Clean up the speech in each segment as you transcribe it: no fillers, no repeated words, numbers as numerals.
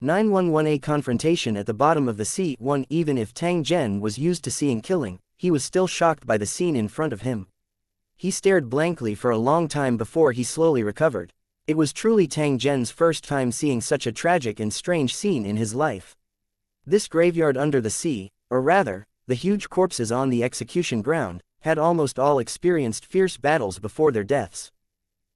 911A confrontation at the bottom of the sea. 1 Even if Tang Zhen was used to seeing killing, he was still shocked by the scene in front of him. He stared blankly for a long time before he slowly recovered. It was truly Tang Zhen's first time seeing such a tragic and strange scene in his life. This graveyard under the sea, or rather, the huge corpses on the execution ground, had almost all experienced fierce battles before their deaths.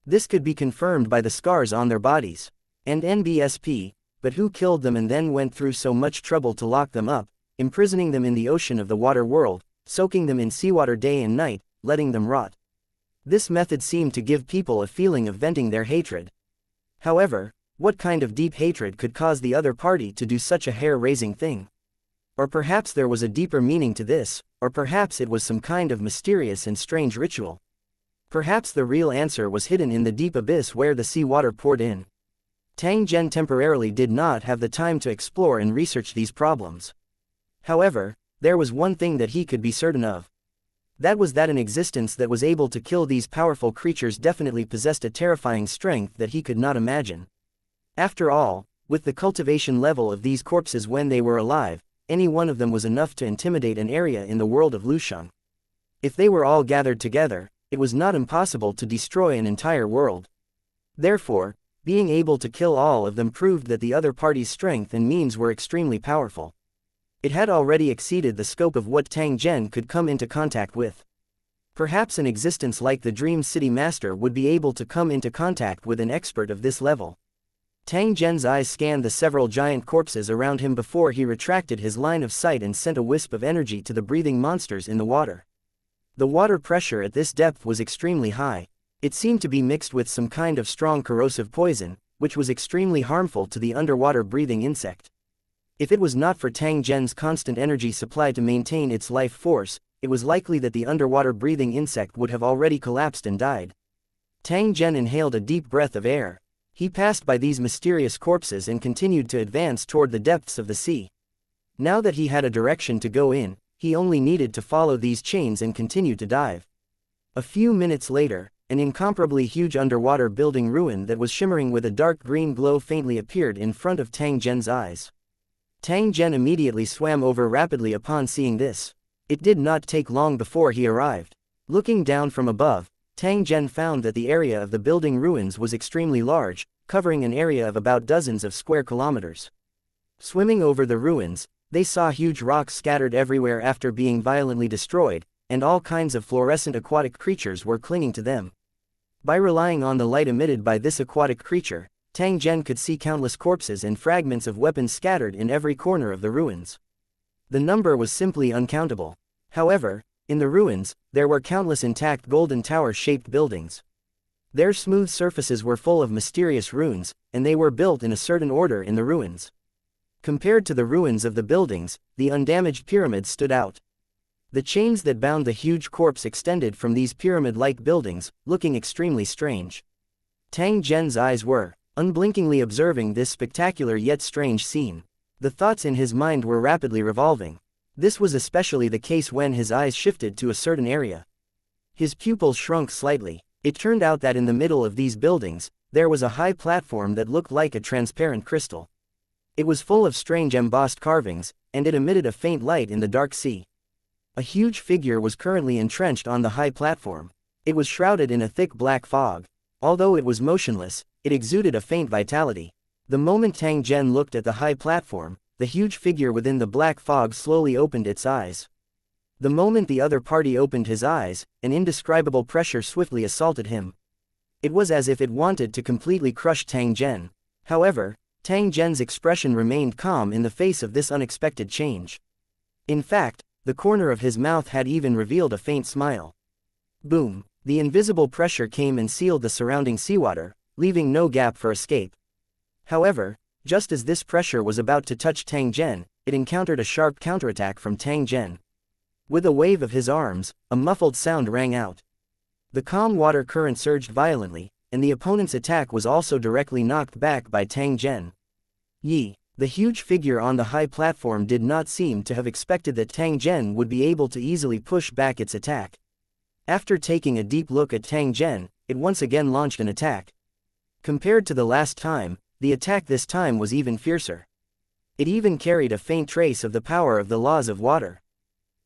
This could be confirmed by the scars on their bodies. And NBSP, but who killed them and then went through so much trouble to lock them up, imprisoning them in the ocean of the water world, soaking them in seawater day and night, letting them rot? This method seemed to give people a feeling of venting their hatred. However, what kind of deep hatred could cause the other party to do such a hair-raising thing? Or perhaps there was a deeper meaning to this, or perhaps it was some kind of mysterious and strange ritual. Perhaps the real answer was hidden in the deep abyss where the seawater poured in. Tang Zhen temporarily did not have the time to explore and research these problems. However, there was one thing that he could be certain of. That was that an existence that was able to kill these powerful creatures definitely possessed a terrifying strength that he could not imagine. After all, with the cultivation level of these corpses when they were alive, any one of them was enough to intimidate an area in the world of Lusheng. If they were all gathered together, it was not impossible to destroy an entire world. Therefore, being able to kill all of them proved that the other party's strength and means were extremely powerful. It had already exceeded the scope of what Tang Zhen could come into contact with. Perhaps an existence like the Dream City Master would be able to come into contact with an expert of this level. Tang Zhen's eyes scanned the several giant corpses around him before he retracted his line of sight and sent a wisp of energy to the breathing monsters in the water. The water pressure at this depth was extremely high. It seemed to be mixed with some kind of strong corrosive poison, which was extremely harmful to the underwater breathing insect. If it was not for Tang Zhen's constant energy supply to maintain its life force, it was likely that the underwater breathing insect would have already collapsed and died. Tang Zhen inhaled a deep breath of air. He passed by these mysterious corpses and continued to advance toward the depths of the sea. Now that he had a direction to go in, he only needed to follow these chains and continue to dive. A few minutes later, an incomparably huge underwater building ruin that was shimmering with a dark green glow faintly appeared in front of Tang Zhen's eyes. Tang Zhen immediately swam over rapidly upon seeing this. It did not take long before he arrived. Looking down from above, Tang Zhen found that the area of the building ruins was extremely large, covering an area of about dozens of square kilometers. Swimming over the ruins, they saw huge rocks scattered everywhere after being violently destroyed, and all kinds of fluorescent aquatic creatures were clinging to them. By relying on the light emitted by this aquatic creature, Tang Zhen could see countless corpses and fragments of weapons scattered in every corner of the ruins. The number was simply uncountable. However, in the ruins, there were countless intact golden tower-shaped buildings. Their smooth surfaces were full of mysterious runes, and they were built in a certain order in the ruins. Compared to the ruins of the buildings, the undamaged pyramids stood out. The chains that bound the huge corpse extended from these pyramid-like buildings, looking extremely strange. Tang Zhen's eyes were unblinkingly observing this spectacular yet strange scene. The thoughts in his mind were rapidly revolving. This was especially the case when his eyes shifted to a certain area. His pupils shrunk slightly. It turned out that in the middle of these buildings, there was a high platform that looked like a transparent crystal. It was full of strange embossed carvings, and it emitted a faint light in the dark sea. A huge figure was currently entrenched on the high platform. It was shrouded in a thick black fog. Although it was motionless, it exuded a faint vitality. The moment Tang Zhen looked at the high platform, the huge figure within the black fog slowly opened its eyes. The moment the other party opened his eyes, an indescribable pressure swiftly assaulted him. It was as if it wanted to completely crush Tang Zhen. However, Tang Zhen's expression remained calm in the face of this unexpected change. In fact, the corner of his mouth had even revealed a faint smile. Boom! The invisible pressure came and sealed the surrounding seawater, leaving no gap for escape. However, just as this pressure was about to touch Tang Zhen, it encountered a sharp counterattack from Tang Zhen. With a wave of his arms, a muffled sound rang out. The calm water current surged violently, and the opponent's attack was also directly knocked back by Tang Zhen. Yi, the huge figure on the high platform, did not seem to have expected that Tang Zhen would be able to easily push back its attack. After taking a deep look at Tang Zhen, it once again launched an attack. Compared to the last time, the attack this time was even fiercer. It even carried a faint trace of the power of the laws of water.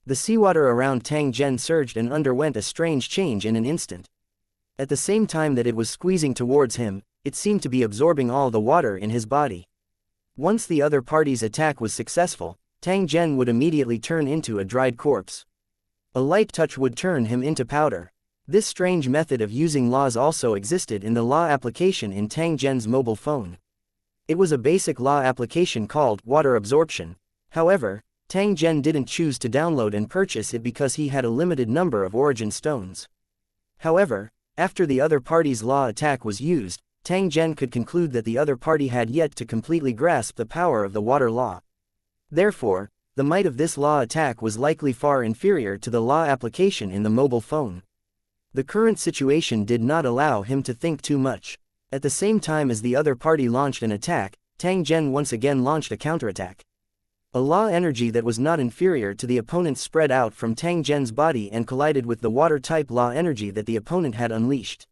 The seawater around Tang Zhen surged and underwent a strange change in an instant. At the same time that it was squeezing towards him, it seemed to be absorbing all the water in his body. Once the other party's attack was successful, Tang Zhen would immediately turn into a dried corpse. A light touch would turn him into powder. This strange method of using laws also existed in the law application in Tang Zhen's mobile phone. It was a basic law application called water absorption. However, Tang Zhen didn't choose to download and purchase it because he had a limited number of origin stones. However, after the other party's law attack was used, Tang Zhen could conclude that the other party had yet to completely grasp the power of the water law. Therefore, the might of this law attack was likely far inferior to the law application in the mobile phone. The current situation did not allow him to think too much. At the same time as the other party launched an attack, Tang Zhen once again launched a counterattack. A law energy that was not inferior to the opponent's spread out from Tang Zhen's body and collided with the water-type law energy that the opponent had unleashed.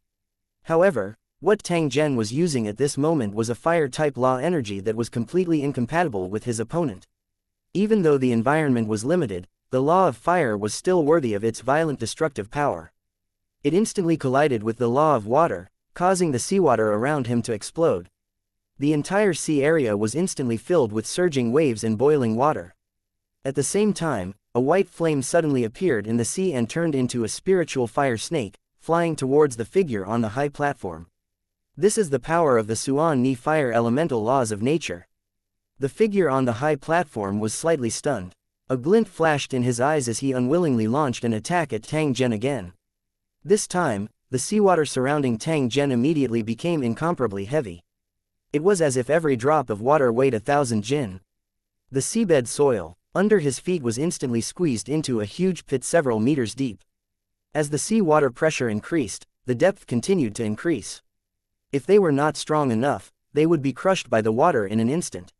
However, what Tang Zhen was using at this moment was a fire-type law energy that was completely incompatible with his opponent. Even though the environment was limited, the law of fire was still worthy of its violent destructive power. It instantly collided with the law of water, causing the seawater around him to explode. The entire sea area was instantly filled with surging waves and boiling water. At the same time, a white flame suddenly appeared in the sea and turned into a spiritual fire snake, flying towards the figure on the high platform. This is the power of the Suan Ni fire elemental laws of nature. The figure on the high platform was slightly stunned. A glint flashed in his eyes as he unwillingly launched an attack at Tang Zhen again. This time, the seawater surrounding Tang Zhen immediately became incomparably heavy. It was as if every drop of water weighed 1,000 jin. The seabed soil under his feet was instantly squeezed into a huge pit several meters deep. As the sea water pressure increased, the depth continued to increase. If they were not strong enough, they would be crushed by the water in an instant.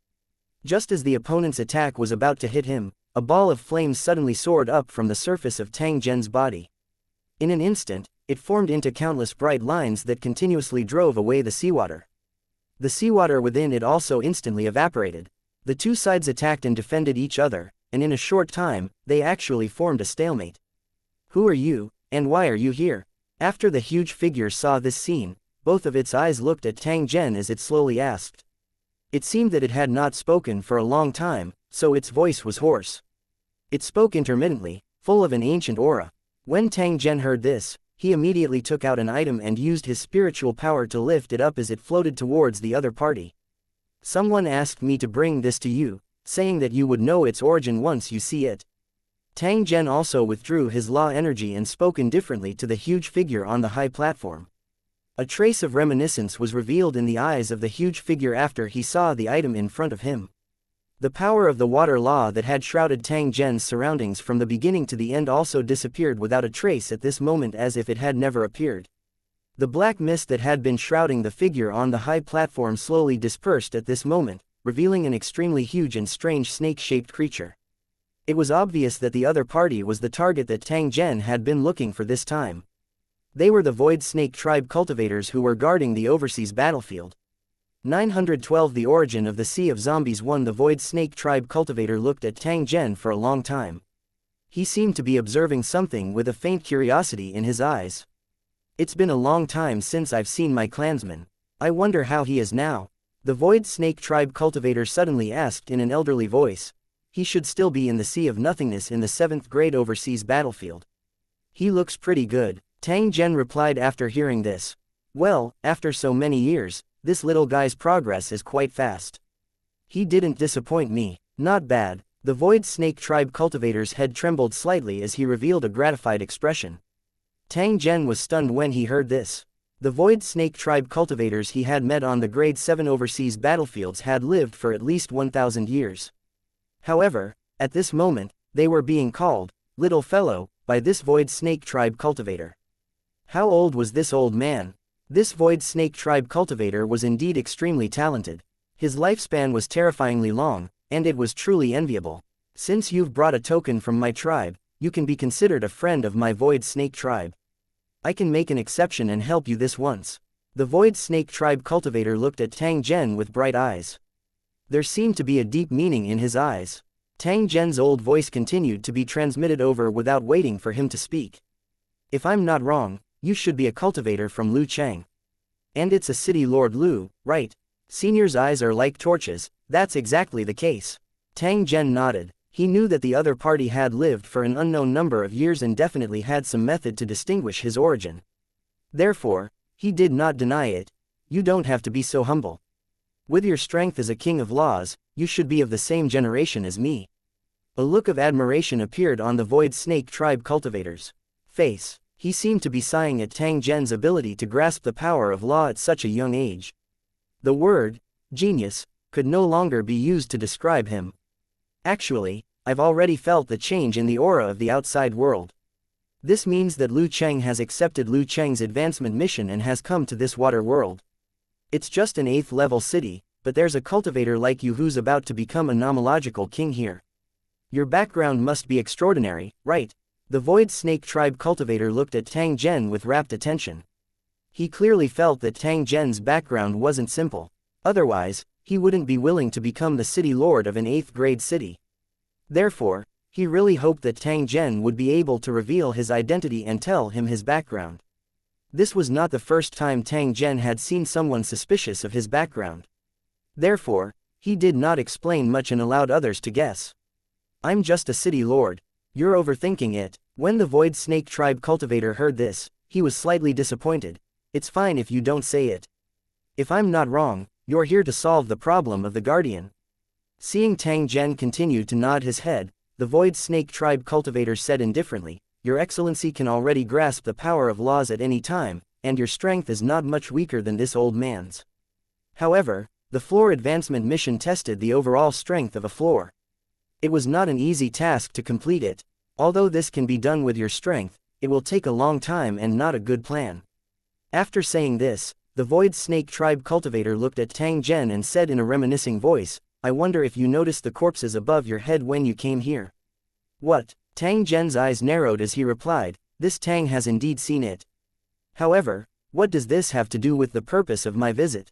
Just as the opponent's attack was about to hit him, a ball of flames suddenly soared up from the surface of Tang Zhen's body. In an instant, it formed into countless bright lines that continuously drove away the seawater. The seawater within it also instantly evaporated. The two sides attacked and defended each other, and in a short time, they actually formed a stalemate. "Who are you, and why are you here?" After the huge figure saw this scene, both of its eyes looked at Tang Zhen as it slowly asked. It seemed that it had not spoken for a long time, so its voice was hoarse. It spoke intermittently, full of an ancient aura. When Tang Zhen heard this, he immediately took out an item and used his spiritual power to lift it up as it floated towards the other party. "Someone asked me to bring this to you, saying that you would know its origin once you see it." Tang Zhen also withdrew his law energy and spoke indifferently to the huge figure on the high platform. A trace of reminiscence was revealed in the eyes of the huge figure after he saw the item in front of him. The power of the water law that had shrouded Tang Zhen's surroundings from the beginning to the end also disappeared without a trace at this moment, as if it had never appeared. The black mist that had been shrouding the figure on the high platform slowly dispersed at this moment, revealing an extremely huge and strange snake-shaped creature. It was obvious that the other party was the target that Tang Zhen had been looking for this time. They were the Void Snake Tribe cultivators who were guarding the overseas battlefield. 912 The origin of the Sea of Zombies 1. The Void Snake Tribe cultivator looked at Tang Zhen for a long time. He seemed to be observing something with a faint curiosity in his eyes. "It's been a long time since I've seen my clansman. I wonder how he is now." The Void Snake Tribe cultivator suddenly asked in an elderly voice. "He should still be in the Sea of Nothingness in the 7th grade overseas battlefield. He looks pretty good," Tang Zhen replied after hearing this. "Well, after so many years, this little guy's progress is quite fast. He didn't disappoint me." "Not bad." The Void Snake Tribe cultivator's head trembled slightly as he revealed a gratified expression. Tang Zhen was stunned when he heard this. The Void Snake Tribe cultivators he had met on the Grade 7 overseas battlefields had lived for at least 1,000 years. However, at this moment, they were being called "little fellow" by this Void Snake Tribe cultivator. How old was this old man? This Void Snake Tribe cultivator was indeed extremely talented. His lifespan was terrifyingly long, and it was truly enviable. "Since you've brought a token from my tribe, you can be considered a friend of my Void Snake Tribe. I can make an exception and help you this once." The Void Snake Tribe cultivator looked at Tang Zhen with bright eyes. There seemed to be a deep meaning in his eyes. Tang Zhen's old voice continued to be transmitted over without waiting for him to speak. If I'm not wrong, you should be a cultivator from Lu Chang. And it's a city Lord Lu, right? Senior's eyes are like torches. That's exactly the case. Tang Zhen nodded. He knew that the other party had lived for an unknown number of years and definitely had some method to distinguish his origin. Therefore, he did not deny it. You don't have to be so humble. With your strength as a king of laws, you should be of the same generation as me. A look of admiration appeared on the Void Snake tribe cultivator's face. He seemed to be sighing at Tang Zhen's ability to grasp the power of law at such a young age. The word, genius, could no longer be used to describe him. Actually, I've already felt the change in the aura of the outside world. This means that Lu Cheng has accepted Lu Cheng's advancement mission and has come to this water world. It's just an 8th level city, but there's a cultivator like you who's about to become a nomological king here. Your background must be extraordinary, right? The Void Snake tribe cultivator looked at Tang Zhen with rapt attention. He clearly felt that Tang Zhen's background wasn't simple. Otherwise, he wouldn't be willing to become the city lord of an 8th grade city. Therefore, he really hoped that Tang Zhen would be able to reveal his identity and tell him his background. This was not the first time Tang Zhen had seen someone suspicious of his background. Therefore, he did not explain much and allowed others to guess. I'm just a city lord. You're overthinking it. When the Void Snake tribe cultivator heard this, he was slightly disappointed. It's fine if you don't say it. If I'm not wrong, you're here to solve the problem of the Guardian. Seeing Tang Zhen continue to nod his head, the Void Snake tribe cultivator said indifferently, Your Excellency can already grasp the power of laws at any time, and your strength is not much weaker than this old man's. However, the floor advancement mission tested the overall strength of a floor. It was not an easy task to complete it. Although this can be done with your strength, it will take a long time and not a good plan. After saying this, the Void Snake tribe cultivator looked at Tang Zhen and said in a reminiscing voice, I wonder if you noticed the corpses above your head when you came here. What? Tang Zhen's eyes narrowed as he replied, This Tang has indeed seen it. However, what does this have to do with the purpose of my visit?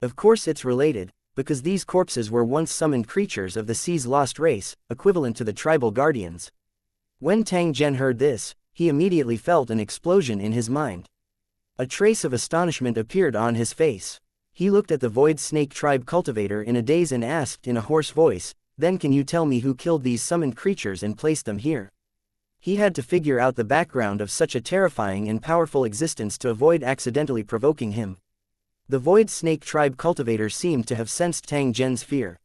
Of course it's related, because these corpses were once summoned creatures of the sea's lost race, equivalent to the tribal guardians. When Tang Zhen heard this, he immediately felt an explosion in his mind. A trace of astonishment appeared on his face. He looked at the Void Snake tribe cultivator in a daze and asked in a hoarse voice, Then can you tell me who killed these summoned creatures and placed them here? He had to figure out the background of such a terrifying and powerful existence to avoid accidentally provoking him. The Void Snake tribe cultivator seemed to have sensed Tang Zhen's fear.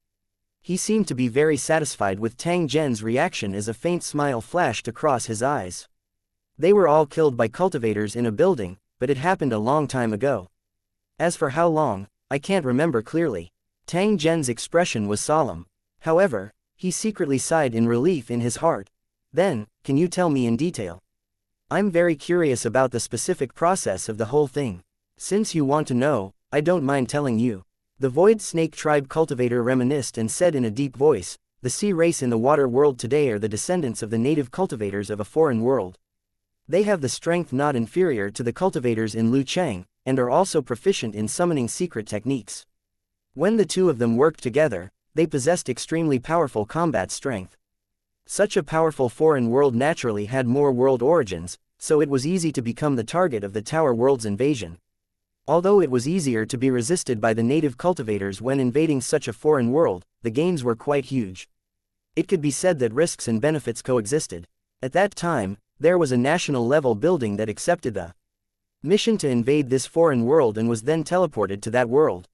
He seemed to be very satisfied with Tang Zhen's reaction as a faint smile flashed across his eyes. They were all killed by cultivators in a building, but it happened a long time ago. As for how long, I can't remember clearly. Tang Zhen's expression was solemn. However, he secretly sighed in relief in his heart. Then, can you tell me in detail? I'm very curious about the specific process of the whole thing. Since you want to know, I don't mind telling you. The Void Snake tribe cultivator reminisced and said in a deep voice, The sea race in the water world today are the descendants of the native cultivators of a foreign world. They have the strength not inferior to the cultivators in Lu Chang, and are also proficient in summoning secret techniques. When the two of them worked together, they possessed extremely powerful combat strength. Such a powerful foreign world naturally had more world origins, so it was easy to become the target of the Tower World's invasion. Although it was easier to be resisted by the native cultivators when invading such a foreign world, the gains were quite huge. It could be said that risks and benefits coexisted. At that time, there was a national-level building that accepted the mission to invade this foreign world and was then teleported to that world.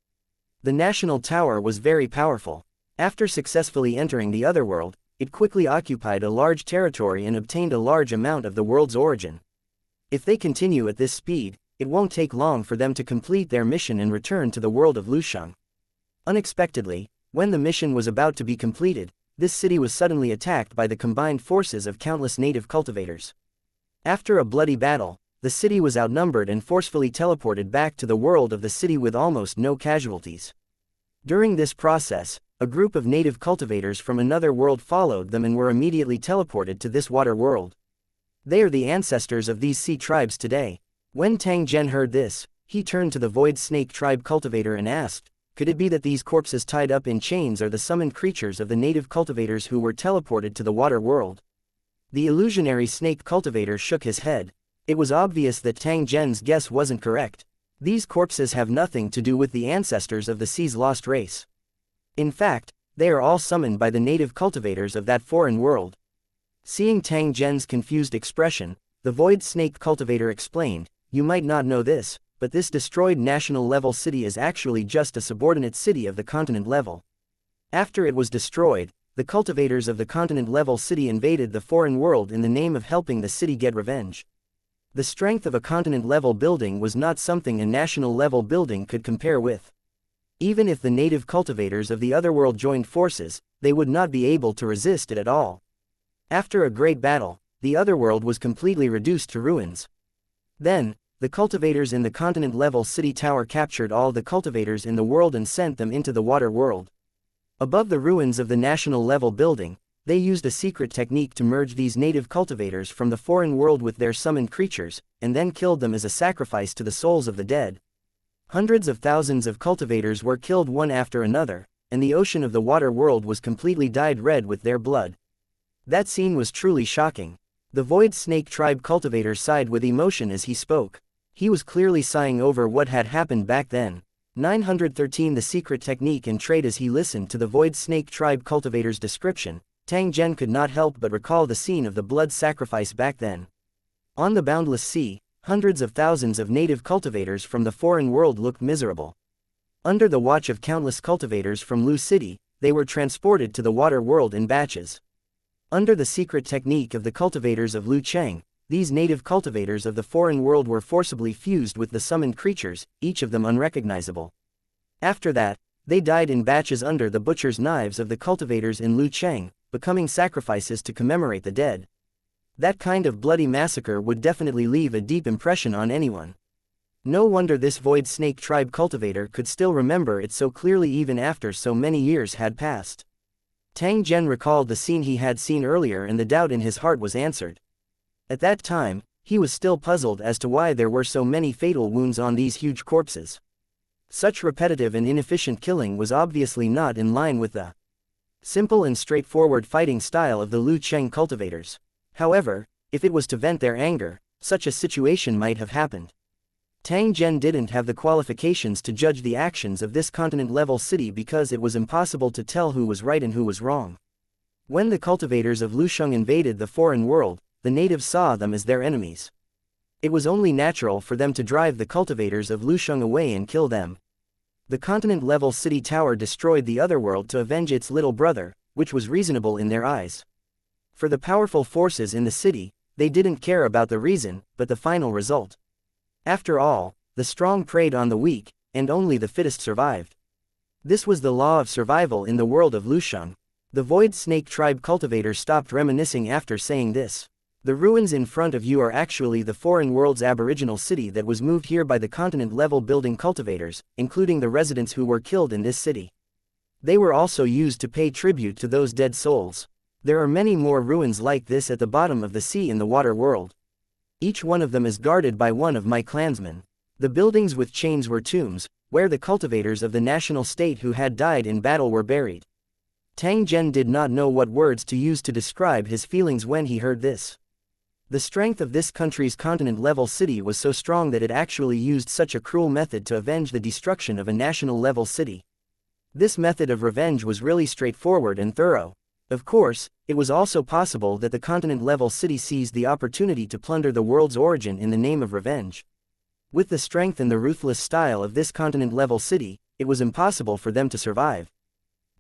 The national tower was very powerful. After successfully entering the Otherworld, it quickly occupied a large territory and obtained a large amount of the world's origin. If they continue at this speed, it won't take long for them to complete their mission and return to the world of Lusheng. Unexpectedly, when the mission was about to be completed, this city was suddenly attacked by the combined forces of countless native cultivators. After a bloody battle, the city was outnumbered and forcefully teleported back to the world of the city with almost no casualties. During this process, a group of native cultivators from another world followed them and were immediately teleported to this water world. They are the ancestors of these sea tribes today. When Tang Zhen heard this, he turned to the Void Snake tribe cultivator and asked, Could it be that these corpses tied up in chains are the summoned creatures of the native cultivators who were teleported to the water world? The illusionary snake cultivator shook his head. It was obvious that Tang Zhen's guess wasn't correct. These corpses have nothing to do with the ancestors of the sea's lost race. In fact, they are all summoned by the native cultivators of that foreign world. Seeing Tang Zhen's confused expression, the void snake cultivator explained, "You might not know this, but this destroyed national-level city is actually just a subordinate city of the continent level. After it was destroyed, the cultivators of the continent-level city invaded the foreign world in the name of helping the city get revenge. The strength of a continent-level building was not something a national-level building could compare with. Even if the native cultivators of the Otherworld joined forces, they would not be able to resist it at all. After a great battle, the Otherworld was completely reduced to ruins. Then, the cultivators in the continent-level city tower captured all the cultivators in the world and sent them into the water world. Above the ruins of the national-level building, they used a secret technique to merge these native cultivators from the foreign world with their summoned creatures, and then killed them as a sacrifice to the souls of the dead. Hundreds of thousands of cultivators were killed one after another, and the ocean of the water world was completely dyed red with their blood. That scene was truly shocking. The Void Snake Tribe cultivator sighed with emotion as he spoke. He was clearly sighing over what had happened back then. 913 The secret technique and trait. As he listened to the Void Snake Tribe cultivator's description, Tang Zhen could not help but recall the scene of the blood sacrifice back then. On the boundless sea, hundreds of thousands of native cultivators from the foreign world looked miserable. Under the watch of countless cultivators from Lu City, they were transported to the water world in batches. Under the secret technique of the cultivators of Lu Cheng, these native cultivators of the foreign world were forcibly fused with the summoned creatures, each of them unrecognizable. After that, they died in batches under the butcher's knives of the cultivators in Lu Cheng, becoming sacrifices to commemorate the dead. That kind of bloody massacre would definitely leave a deep impression on anyone. No wonder this Void Snake Tribe cultivator could still remember it so clearly even after so many years had passed. Tang Zhen recalled the scene he had seen earlier and the doubt in his heart was answered. At that time, he was still puzzled as to why there were so many fatal wounds on these huge corpses. Such repetitive and inefficient killing was obviously not in line with the simple and straightforward fighting style of the Lu Cheng cultivators. However, if it was to vent their anger, such a situation might have happened. Tang Zhen didn't have the qualifications to judge the actions of this continent-level city because it was impossible to tell who was right and who was wrong. When the cultivators of Lusheng invaded the foreign world, the natives saw them as their enemies. It was only natural for them to drive the cultivators of Lusheng away and kill them. The continent-level city tower destroyed the Otherworld to avenge its little brother, which was reasonable in their eyes. For the powerful forces in the city, they didn't care about the reason, but the final result. After all, the strong preyed on the weak, and only the fittest survived. This was the law of survival in the world of Lusheng. The Void Snake Tribe cultivator stopped reminiscing after saying this. The ruins in front of you are actually the foreign world's aboriginal city that was moved here by the continent-level building cultivators, including the residents who were killed in this city. They were also used to pay tribute to those dead souls. There are many more ruins like this at the bottom of the sea in the water world. Each one of them is guarded by one of my clansmen. The buildings with chains were tombs, where the cultivators of the national state who had died in battle were buried. Tang Zhen did not know what words to use to describe his feelings when he heard this. The strength of this country's continent-level city was so strong that it actually used such a cruel method to avenge the destruction of a national-level city. This method of revenge was really straightforward and thorough. Of course, it was also possible that the continent-level city seized the opportunity to plunder the world's origin in the name of revenge. With the strength and the ruthless style of this continent-level city, it was impossible for them to survive.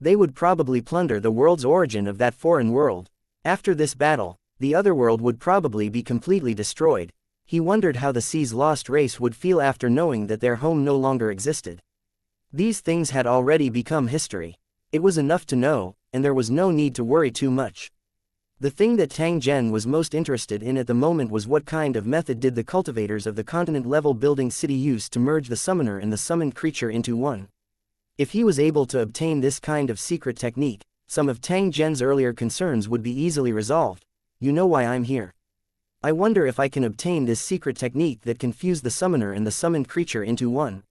They would probably plunder the world's origin of that foreign world. After this battle, the Otherworld would probably be completely destroyed. He wondered how the sea's lost race would feel after knowing that their home no longer existed. These things had already become history. It was enough to know, and there was no need to worry too much. The thing that Tang Zhen was most interested in at the moment was what kind of method did the cultivators of the continent-level building city use to merge the summoner and the summoned creature into one. If he was able to obtain this kind of secret technique, some of Tang Zhen's earlier concerns would be easily resolved. You know why I'm here. I wonder if I can obtain this secret technique that can fuse the summoner and the summoned creature into one.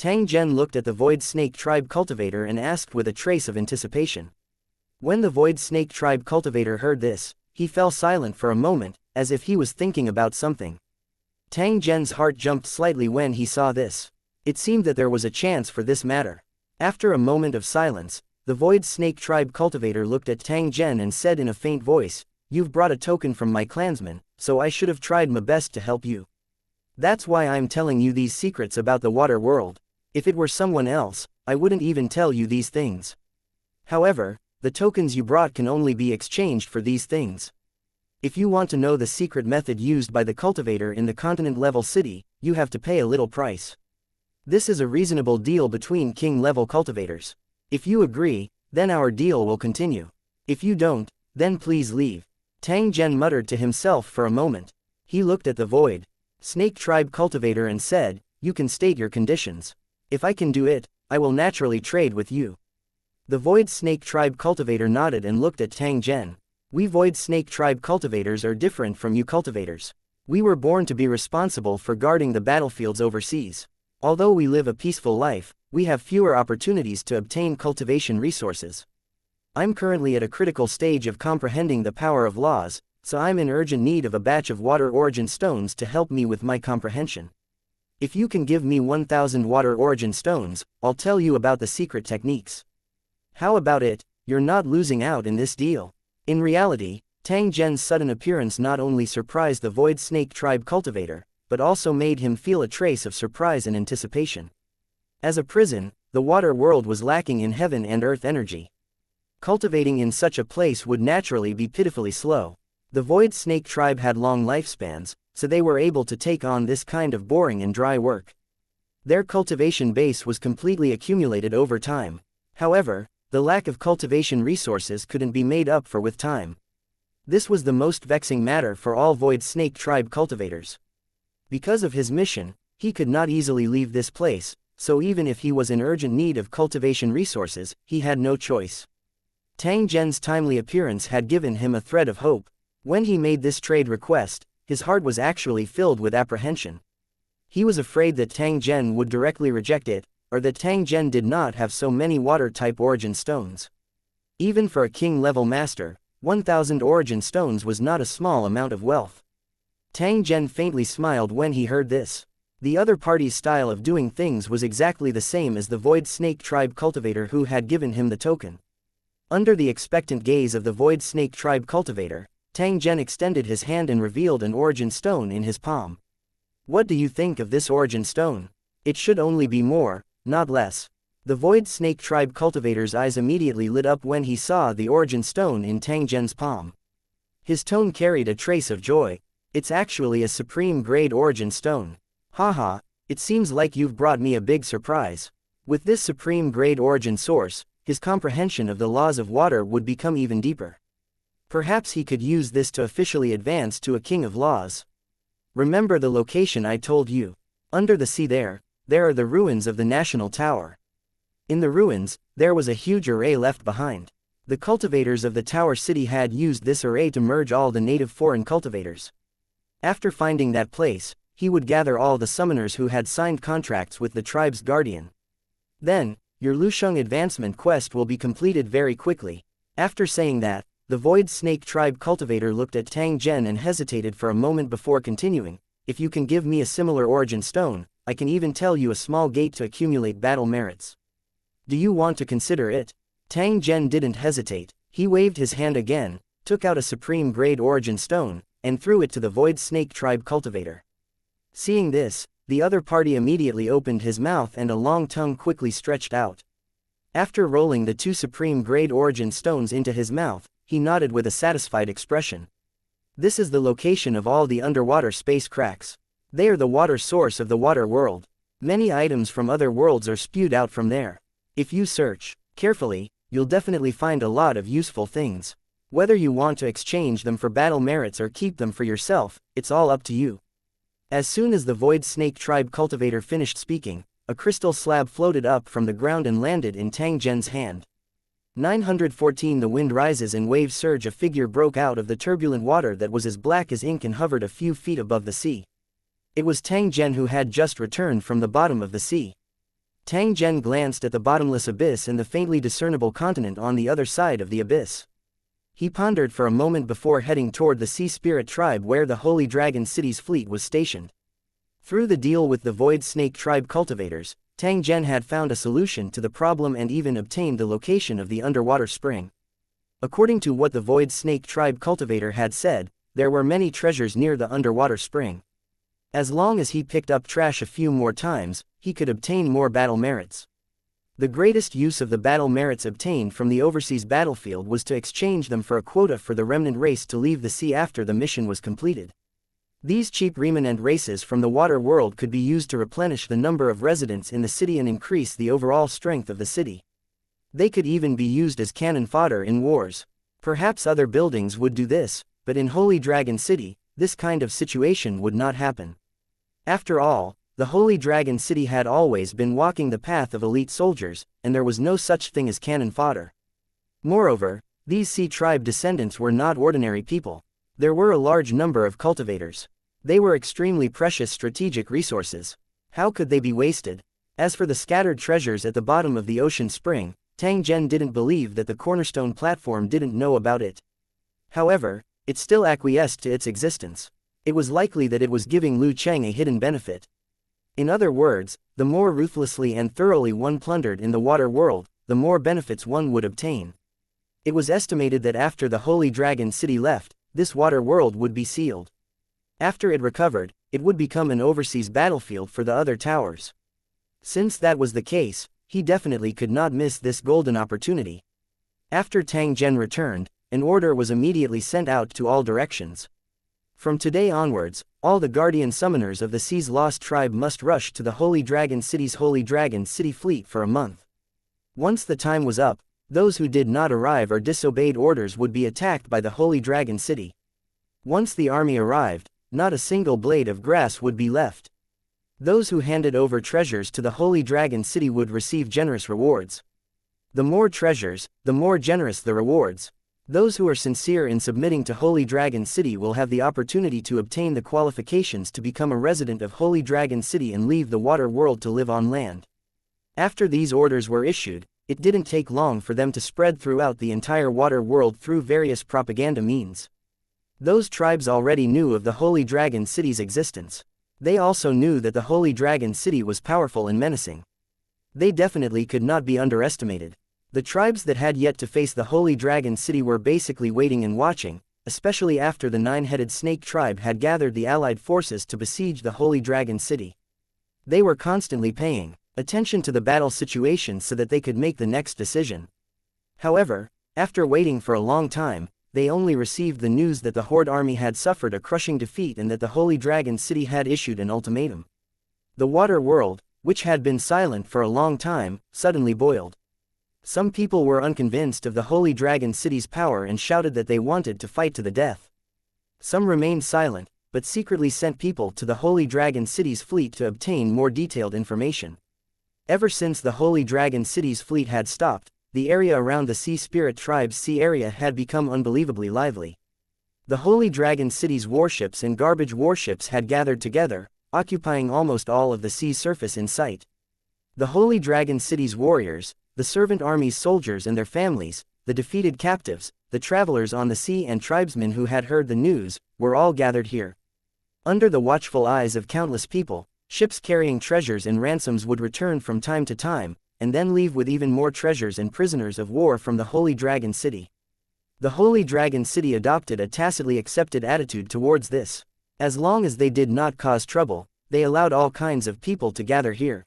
Tang Zhen looked at the Void Snake Tribe cultivator and asked with a trace of anticipation. When the Void Snake Tribe cultivator heard this, he fell silent for a moment, as if he was thinking about something. Tang Zhen's heart jumped slightly when he saw this. It seemed that there was a chance for this matter. After a moment of silence, the Void Snake Tribe cultivator looked at Tang Zhen and said in a faint voice, "You've brought a token from my clansmen, so I should have tried my best to help you. That's why I'm telling you these secrets about the water world. If it were someone else, I wouldn't even tell you these things. However, the tokens you brought can only be exchanged for these things. If you want to know the secret method used by the cultivator in the continent-level city, you have to pay a little price. This is a reasonable deal between king-level cultivators. If you agree, then our deal will continue. If you don't, then please leave." Tang Zhen muttered to himself for a moment. He looked at the Void Snake Tribe cultivator and said, "You can state your conditions. If I can do it, I will naturally trade with you." The Void Snake Tribe cultivator nodded and looked at Tang Zhen. "We Void Snake Tribe cultivators are different from you cultivators. We were born to be responsible for guarding the battlefields overseas. Although we live a peaceful life, we have fewer opportunities to obtain cultivation resources. I'm currently at a critical stage of comprehending the power of laws, so I'm in urgent need of a batch of water origin stones to help me with my comprehension. If you can give me 1,000 water origin stones, I'll tell you about the secret techniques. How about it? You're not losing out in this deal." In reality, Tang Zhen's sudden appearance not only surprised the Void Snake Tribe cultivator, but also made him feel a trace of surprise and anticipation. As a prison, the water world was lacking in heaven and earth energy. Cultivating in such a place would naturally be pitifully slow. The Void Snake Tribe had long lifespans, so they were able to take on this kind of boring and dry work. Their cultivation base was completely accumulated over time. However, the lack of cultivation resources couldn't be made up for with time. This was the most vexing matter for all Void Snake Tribe cultivators. Because of his mission, he could not easily leave this place, so even if he was in urgent need of cultivation resources, he had no choice. Tang Zhen's timely appearance had given him a thread of hope. When he made this trade request, his heart was actually filled with apprehension. He was afraid that Tang Zhen would directly reject it, or that Tang Zhen did not have so many water-type origin stones. Even for a king-level master, 1,000 origin stones was not a small amount of wealth. Tang Zhen faintly smiled when he heard this. The other party's style of doing things was exactly the same as the Void Snake Tribe cultivator who had given him the token. Under the expectant gaze of the Void Snake Tribe cultivator, Tang Zhen extended his hand and revealed an origin stone in his palm. "What do you think of this origin stone? It should only be more, not less." The Void Snake Tribe cultivator's eyes immediately lit up when he saw the origin stone in Tang Zhen's palm. His tone carried a trace of joy. "It's actually a supreme grade origin stone. Haha, it seems like you've brought me a big surprise." With this supreme grade origin source, his comprehension of the laws of water would become even deeper. Perhaps he could use this to officially advance to a king of laws. "Remember the location I told you? Under the sea there are the ruins of the National Tower. In the ruins, there was a huge array left behind. The cultivators of the Tower City had used this array to merge all the native foreign cultivators. After finding that place, he would gather all the summoners who had signed contracts with the tribe's guardian. Then, your Lusheng advancement quest will be completed very quickly." After saying that, the Void Snake Tribe cultivator looked at Tang Zhen and hesitated for a moment before continuing. "If you can give me a similar origin stone, I can even tell you a small gate to accumulate battle merits. Do you want to consider it?" Tang Zhen didn't hesitate. He waved his hand again, took out a supreme grade origin stone, and threw it to the Void Snake Tribe cultivator. Seeing this, the other party immediately opened his mouth and a long tongue quickly stretched out. After rolling the 2 supreme grade origin stones into his mouth, he nodded with a satisfied expression. "This is the location of all the underwater space cracks. They are the water source of the water world. Many items from other worlds are spewed out from there. If you search carefully, you'll definitely find a lot of useful things. Whether you want to exchange them for battle merits or keep them for yourself, it's all up to you." As soon as the Void Snake Tribe cultivator finished speaking, a crystal slab floated up from the ground and landed in Tang Zhen's hand. 914 The wind rises and waves surge. A figure broke out of the turbulent water that was as black as ink and hovered a few feet above the sea. It was Tang Zhen who had just returned from the bottom of the sea. Tang Zhen glanced at the bottomless abyss and the faintly discernible continent on the other side of the abyss. He pondered for a moment before heading toward the Sea Spirit tribe where the Holy Dragon City's fleet was stationed. Through the deal with the Void Snake tribe cultivators, Tang Zhen had found a solution to the problem and even obtained the location of the underwater spring. According to what the Void Snake tribe cultivator had said, there were many treasures near the underwater spring. As long as he picked up trash a few more times, he could obtain more battle merits. The greatest use of the battle merits obtained from the overseas battlefield was to exchange them for a quota for the remnant race to leave the sea after the mission was completed. These cheap remnant races from the water world could be used to replenish the number of residents in the city and increase the overall strength of the city. They could even be used as cannon fodder in wars. Perhaps other buildings would do this, but in Holy Dragon City, this kind of situation would not happen. After all, the Holy Dragon City had always been walking the path of elite soldiers, and there was no such thing as cannon fodder. Moreover, these Sea Tribe descendants were not ordinary people. There were a large number of cultivators. They were extremely precious strategic resources. How could they be wasted? As for the scattered treasures at the bottom of the ocean spring, Tang Zhen didn't believe that the cornerstone platform didn't know about it. However, it still acquiesced to its existence. It was likely that it was giving Lu Cheng a hidden benefit. In other words, the more ruthlessly and thoroughly one plundered in the water world, the more benefits one would obtain. It was estimated that after the Holy Dragon City left, this water world would be sealed. After it recovered, it would become an overseas battlefield for the other towers. Since that was the case, he definitely could not miss this golden opportunity. After Tang Zhen returned, an order was immediately sent out to all directions. From today onwards, all the guardian summoners of the Sea's Lost Tribe must rush to the Holy Dragon City's Holy Dragon City fleet for a month. Once the time was up, those who did not arrive or disobeyed orders would be attacked by the Holy Dragon City. Once the army arrived, not a single blade of grass would be left. Those who handed over treasures to the Holy Dragon City would receive generous rewards. The more treasures, the more generous the rewards. Those who are sincere in submitting to Holy Dragon City will have the opportunity to obtain the qualifications to become a resident of Holy Dragon City and leave the water world to live on land. After these orders were issued, it didn't take long for them to spread throughout the entire water world through various propaganda means. Those tribes already knew of the Holy Dragon City's existence. They also knew that the Holy Dragon City was powerful and menacing. They definitely could not be underestimated. The tribes that had yet to face the Holy Dragon City were basically waiting and watching, especially after the nine-headed snake tribe had gathered the allied forces to besiege the Holy Dragon City. They were constantly paying attention to the battle situation so that they could make the next decision. However, after waiting for a long time, they only received the news that the Horde army had suffered a crushing defeat and that the Holy Dragon City had issued an ultimatum. The water world, which had been silent for a long time, suddenly boiled. Some people were unconvinced of the Holy Dragon City's power and shouted that they wanted to fight to the death. Some remained silent, but secretly sent people to the Holy Dragon City's fleet to obtain more detailed information. Ever since the Holy Dragon City's fleet had stopped, the area around the Sea Spirit Tribe's sea area had become unbelievably lively. The Holy Dragon City's warships and garbage warships had gathered together, occupying almost all of the sea's surface in sight. The Holy Dragon City's warriors, the servant army's soldiers and their families, the defeated captives, the travelers on the sea and tribesmen who had heard the news, were all gathered here. Under the watchful eyes of countless people, ships carrying treasures and ransoms would return from time to time, and then leave with even more treasures and prisoners of war from the Holy Dragon City. The Holy Dragon City adopted a tacitly accepted attitude towards this. As long as they did not cause trouble, they allowed all kinds of people to gather here.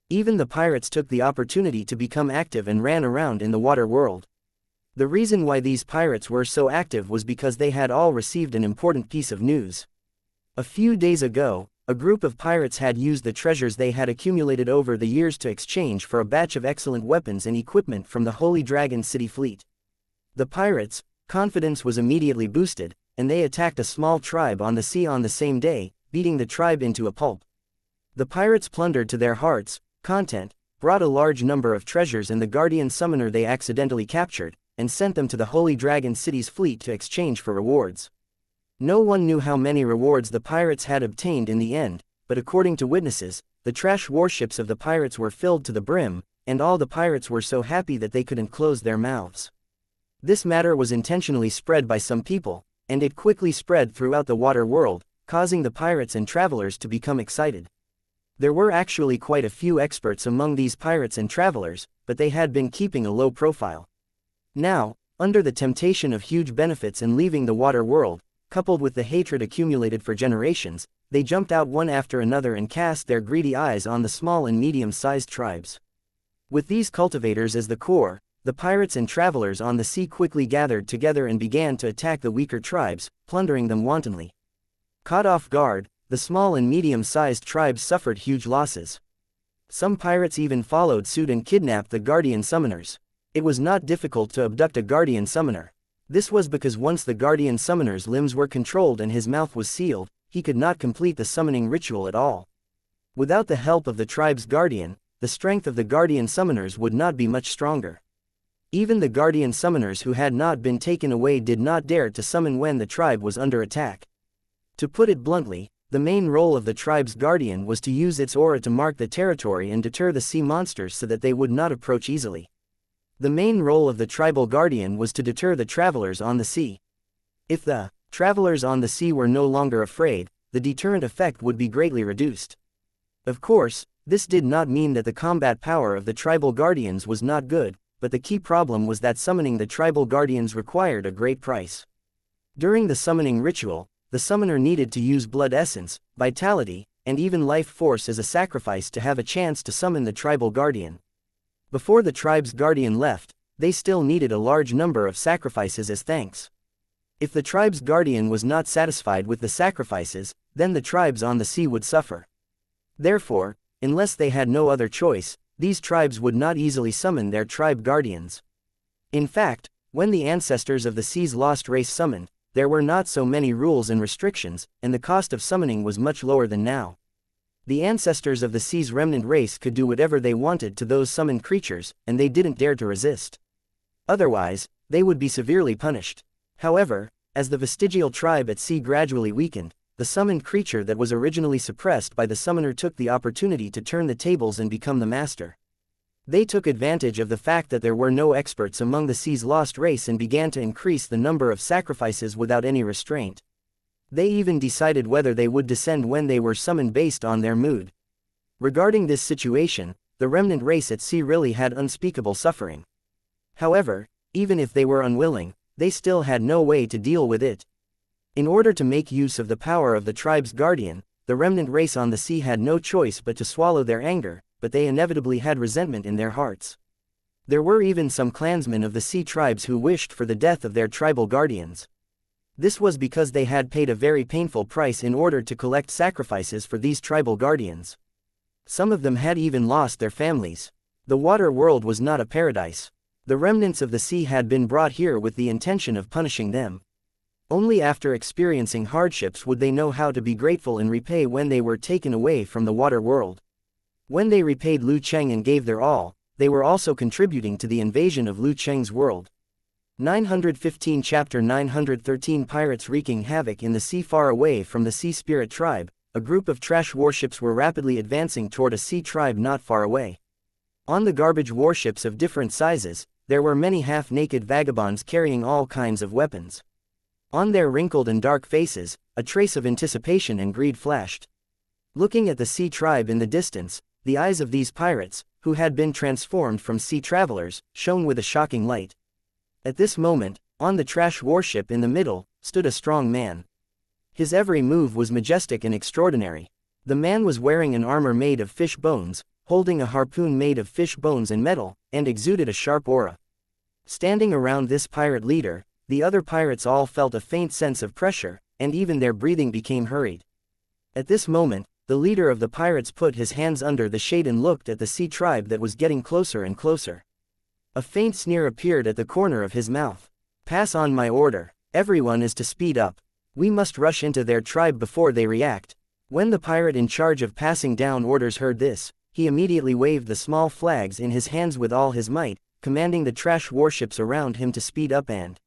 Even the pirates took the opportunity to become active and ran around in the water world. The reason why these pirates were so active was because they had all received an important piece of news. A few days ago, a group of pirates had used the treasures they had accumulated over the years to exchange for a batch of excellent weapons and equipment from the Holy Dragon City fleet. The pirates' confidence was immediately boosted, and they attacked a small tribe on the sea on the same day, beating the tribe into a pulp. The pirates plundered to their hearts' content, brought a large number of treasures and the guardian summoner they accidentally captured, and sent them to the Holy Dragon City's fleet to exchange for rewards. No one knew how many rewards the pirates had obtained in the end, but according to witnesses, the trash warships of the pirates were filled to the brim, and all the pirates were so happy that they couldn't close their mouths. This matter was intentionally spread by some people, and it quickly spread throughout the water world, causing the pirates and travelers to become excited. There were actually quite a few experts among these pirates and travelers, but they had been keeping a low profile. Now, under the temptation of huge benefits in leaving the water world, coupled with the hatred accumulated for generations, they jumped out one after another and cast their greedy eyes on the small and medium-sized tribes. With these cultivators as the core, the pirates and travelers on the sea quickly gathered together and began to attack the weaker tribes, plundering them wantonly. Caught off guard, the small and medium-sized tribes suffered huge losses. Some pirates even followed suit and kidnapped the guardian summoners. It was not difficult to abduct a guardian summoner. This was because once the guardian summoner's limbs were controlled and his mouth was sealed, he could not complete the summoning ritual at all. Without the help of the tribe's guardian, the strength of the guardian summoners would not be much stronger. Even the guardian summoners who had not been taken away did not dare to summon when the tribe was under attack. To put it bluntly, the main role of the tribe's guardian was to use its aura to mark the territory and deter the sea monsters so that they would not approach easily. The main role of the tribal guardian was to deter the travelers on the sea. If the travelers on the sea were no longer afraid, the deterrent effect would be greatly reduced. Of course, this did not mean that the combat power of the tribal guardians was not good, but the key problem was that summoning the tribal guardians required a great price. During the summoning ritual, the summoner needed to use blood essence, vitality, and even life force as a sacrifice to have a chance to summon the tribal guardian. Before the tribe's guardian left, they still needed a large number of sacrifices as thanks. If the tribe's guardian was not satisfied with the sacrifices, then the tribes on the sea would suffer. Therefore, unless they had no other choice, these tribes would not easily summon their tribe guardians. In fact, when the ancestors of the sea's lost race summoned, there were not so many rules and restrictions, and the cost of summoning was much lower than now. The ancestors of the sea's remnant race could do whatever they wanted to those summoned creatures, and they didn't dare to resist. Otherwise, they would be severely punished. However, as the vestigial tribe at sea gradually weakened, the summoned creature that was originally suppressed by the summoner took the opportunity to turn the tables and become the master. They took advantage of the fact that there were no experts among the sea's lost race and began to increase the number of sacrifices without any restraint. They even decided whether they would descend when they were summoned based on their mood. Regarding this situation, the remnant race at sea really had unspeakable suffering. However, even if they were unwilling, they still had no way to deal with it. In order to make use of the power of the tribe's guardian, the remnant race on the sea had no choice but to swallow their anger, but they inevitably had resentment in their hearts. There were even some clansmen of the sea tribes who wished for the death of their tribal guardians. This was because they had paid a very painful price in order to collect sacrifices for these tribal guardians. Some of them had even lost their families. The water world was not a paradise. The remnants of the sea had been brought here with the intention of punishing them. Only after experiencing hardships would they know how to be grateful and repay when they were taken away from the water world. When they repaid Lu Cheng and gave their all, they were also contributing to the invasion of Lu Cheng's world. 915 Chapter 913 Pirates wreaking havoc in the sea. Far away from the sea spirit tribe, a group of trash warships were rapidly advancing toward a sea tribe not far away. On the garbage warships of different sizes, there were many half-naked vagabonds carrying all kinds of weapons. On their wrinkled and dark faces, a trace of anticipation and greed flashed. Looking at the sea tribe in the distance, the eyes of these pirates, who had been transformed from sea travelers, shone with a shocking light. At this moment, on the trash warship in the middle, stood a strong man. His every move was majestic and extraordinary. The man was wearing an armor made of fish bones, holding a harpoon made of fish bones and metal, and exuded a sharp aura. Standing around this pirate leader, the other pirates all felt a faint sense of pressure, and even their breathing became hurried. At this moment, the leader of the pirates put his hands under the shade and looked at the sea tribe that was getting closer and closer. A faint sneer appeared at the corner of his mouth. "Pass on my order. Everyone is to speed up. We must rush into their tribe before they react." When the pirate in charge of passing down orders heard this, he immediately waved the small flags in his hands with all his might, commanding the trash warships around him to speed up and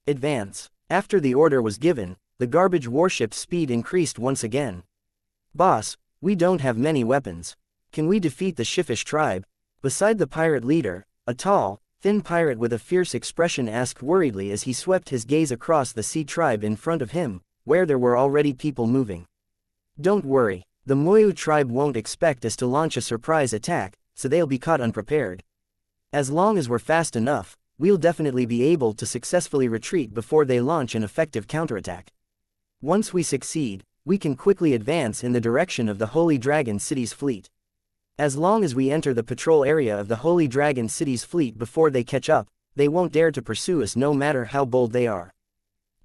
advance. After the order was given, the garbage warship's speed increased once again. "Boss, We don't have many weapons. Can we defeat the Shifish tribe? Beside the pirate leader, a tall, thin pirate with a fierce expression asked worriedly as he swept his gaze across the sea tribe in front of him, where there were already people moving. Don't worry, the Moyu tribe won't expect us to launch a surprise attack, so they'll be caught unprepared. As long as we're fast enough, we'll definitely be able to successfully retreat before they launch an effective counterattack. Once we succeed, we can quickly advance in the direction of the Holy Dragon City's fleet. As long as we enter the patrol area of the Holy Dragon City's fleet before they catch up, they won't dare to pursue us no matter how bold they are.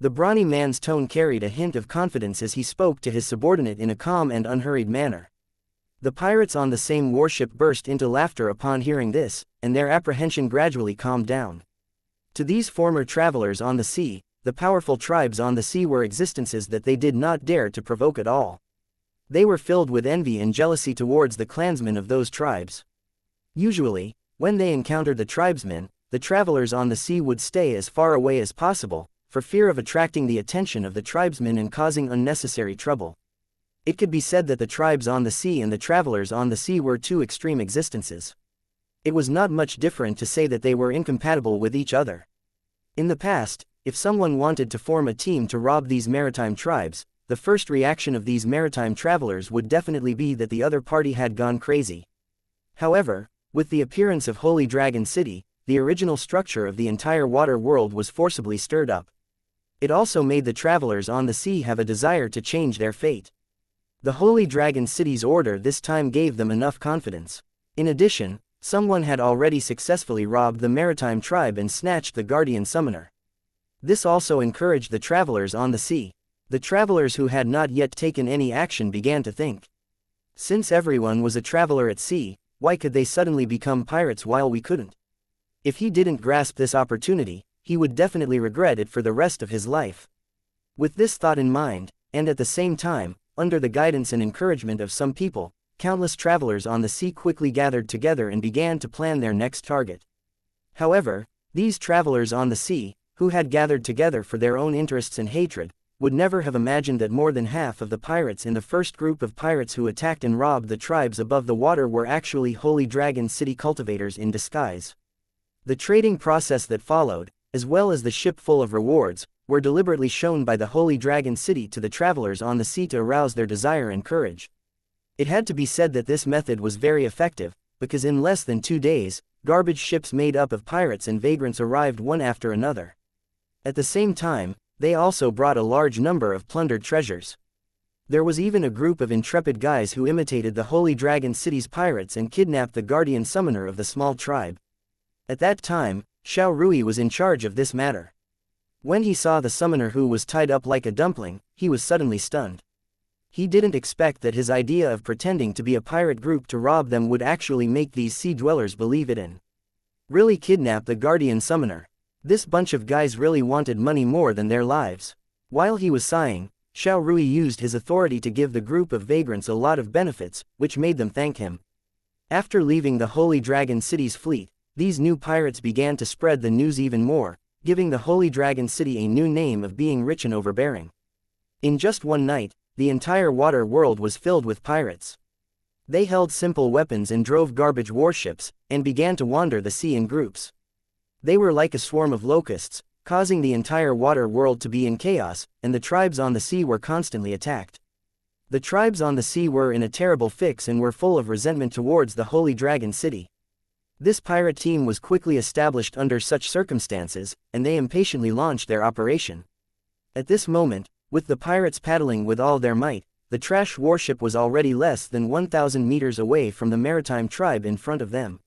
The brawny man's tone carried a hint of confidence as he spoke to his subordinate in a calm and unhurried manner. The pirates on the same warship burst into laughter upon hearing this, and their apprehension gradually calmed down. To these former travelers on the sea, the powerful tribes on the sea were existences that they did not dare to provoke at all. They were filled with envy and jealousy towards the clansmen of those tribes. Usually, when they encountered the tribesmen, the travelers on the sea would stay as far away as possible, for fear of attracting the attention of the tribesmen and causing unnecessary trouble. It could be said that the tribes on the sea and the travelers on the sea were two extreme existences. It was not much different to say that they were incompatible with each other. In the past, if someone wanted to form a team to rob these maritime tribes, the first reaction of these maritime travelers would definitely be that the other party had gone crazy. However, with the appearance of Holy Dragon City, the original structure of the entire water world was forcibly stirred up. It also made the travelers on the sea have a desire to change their fate. The Holy Dragon City's order this time gave them enough confidence. In addition, someone had already successfully robbed the maritime tribe and snatched the guardian summoner. This also encouraged the travelers on the sea. The travelers who had not yet taken any action began to think. Since everyone was a traveler at sea, why could they suddenly become pirates while we couldn't? If he didn't grasp this opportunity, he would definitely regret it for the rest of his life. With this thought in mind, and at the same time, under the guidance and encouragement of some people, countless travelers on the sea quickly gathered together and began to plan their next target. However, these travelers on the sea, who had gathered together for their own interests and hatred, would never have imagined that more than half of the pirates in the first group of pirates who attacked and robbed the tribes above the water were actually Holy Dragon City cultivators in disguise. The trading process that followed, as well as the ship full of rewards, were deliberately shown by the Holy Dragon City to the travelers on the sea to arouse their desire and courage. It had to be said that this method was very effective, because in less than 2 days, garbage ships made up of pirates and vagrants arrived one after another. At the same time, they also brought a large number of plundered treasures. There was even a group of intrepid guys who imitated the Holy Dragon City's pirates and kidnapped the guardian summoner of the small tribe. At that time, Xiao Rui was in charge of this matter. When he saw the summoner who was tied up like a dumpling, he was suddenly stunned. He didn't expect that his idea of pretending to be a pirate group to rob them would actually make these sea dwellers believe it in. Really kidnap the guardian summoner. This bunch of guys really wanted money more than their lives. While he was sighing, Xiao Rui used his authority to give the group of vagrants a lot of benefits, which made them thank him. After leaving the Holy Dragon City's fleet, these new pirates began to spread the news even more, giving the Holy Dragon City a new name of being rich and overbearing. In just one night, the entire water world was filled with pirates. They held simple weapons and drove garbage warships, and began to wander the sea in groups. They were like a swarm of locusts, causing the entire water world to be in chaos, and the tribes on the sea were constantly attacked. The tribes on the sea were in a terrible fix and were full of resentment towards the Holy Dragon City. This pirate team was quickly established under such circumstances, and they impatiently launched their operation. At this moment, with the pirates paddling with all their might, the trash warship was already less than 1,000 meters away from the maritime tribe in front of them.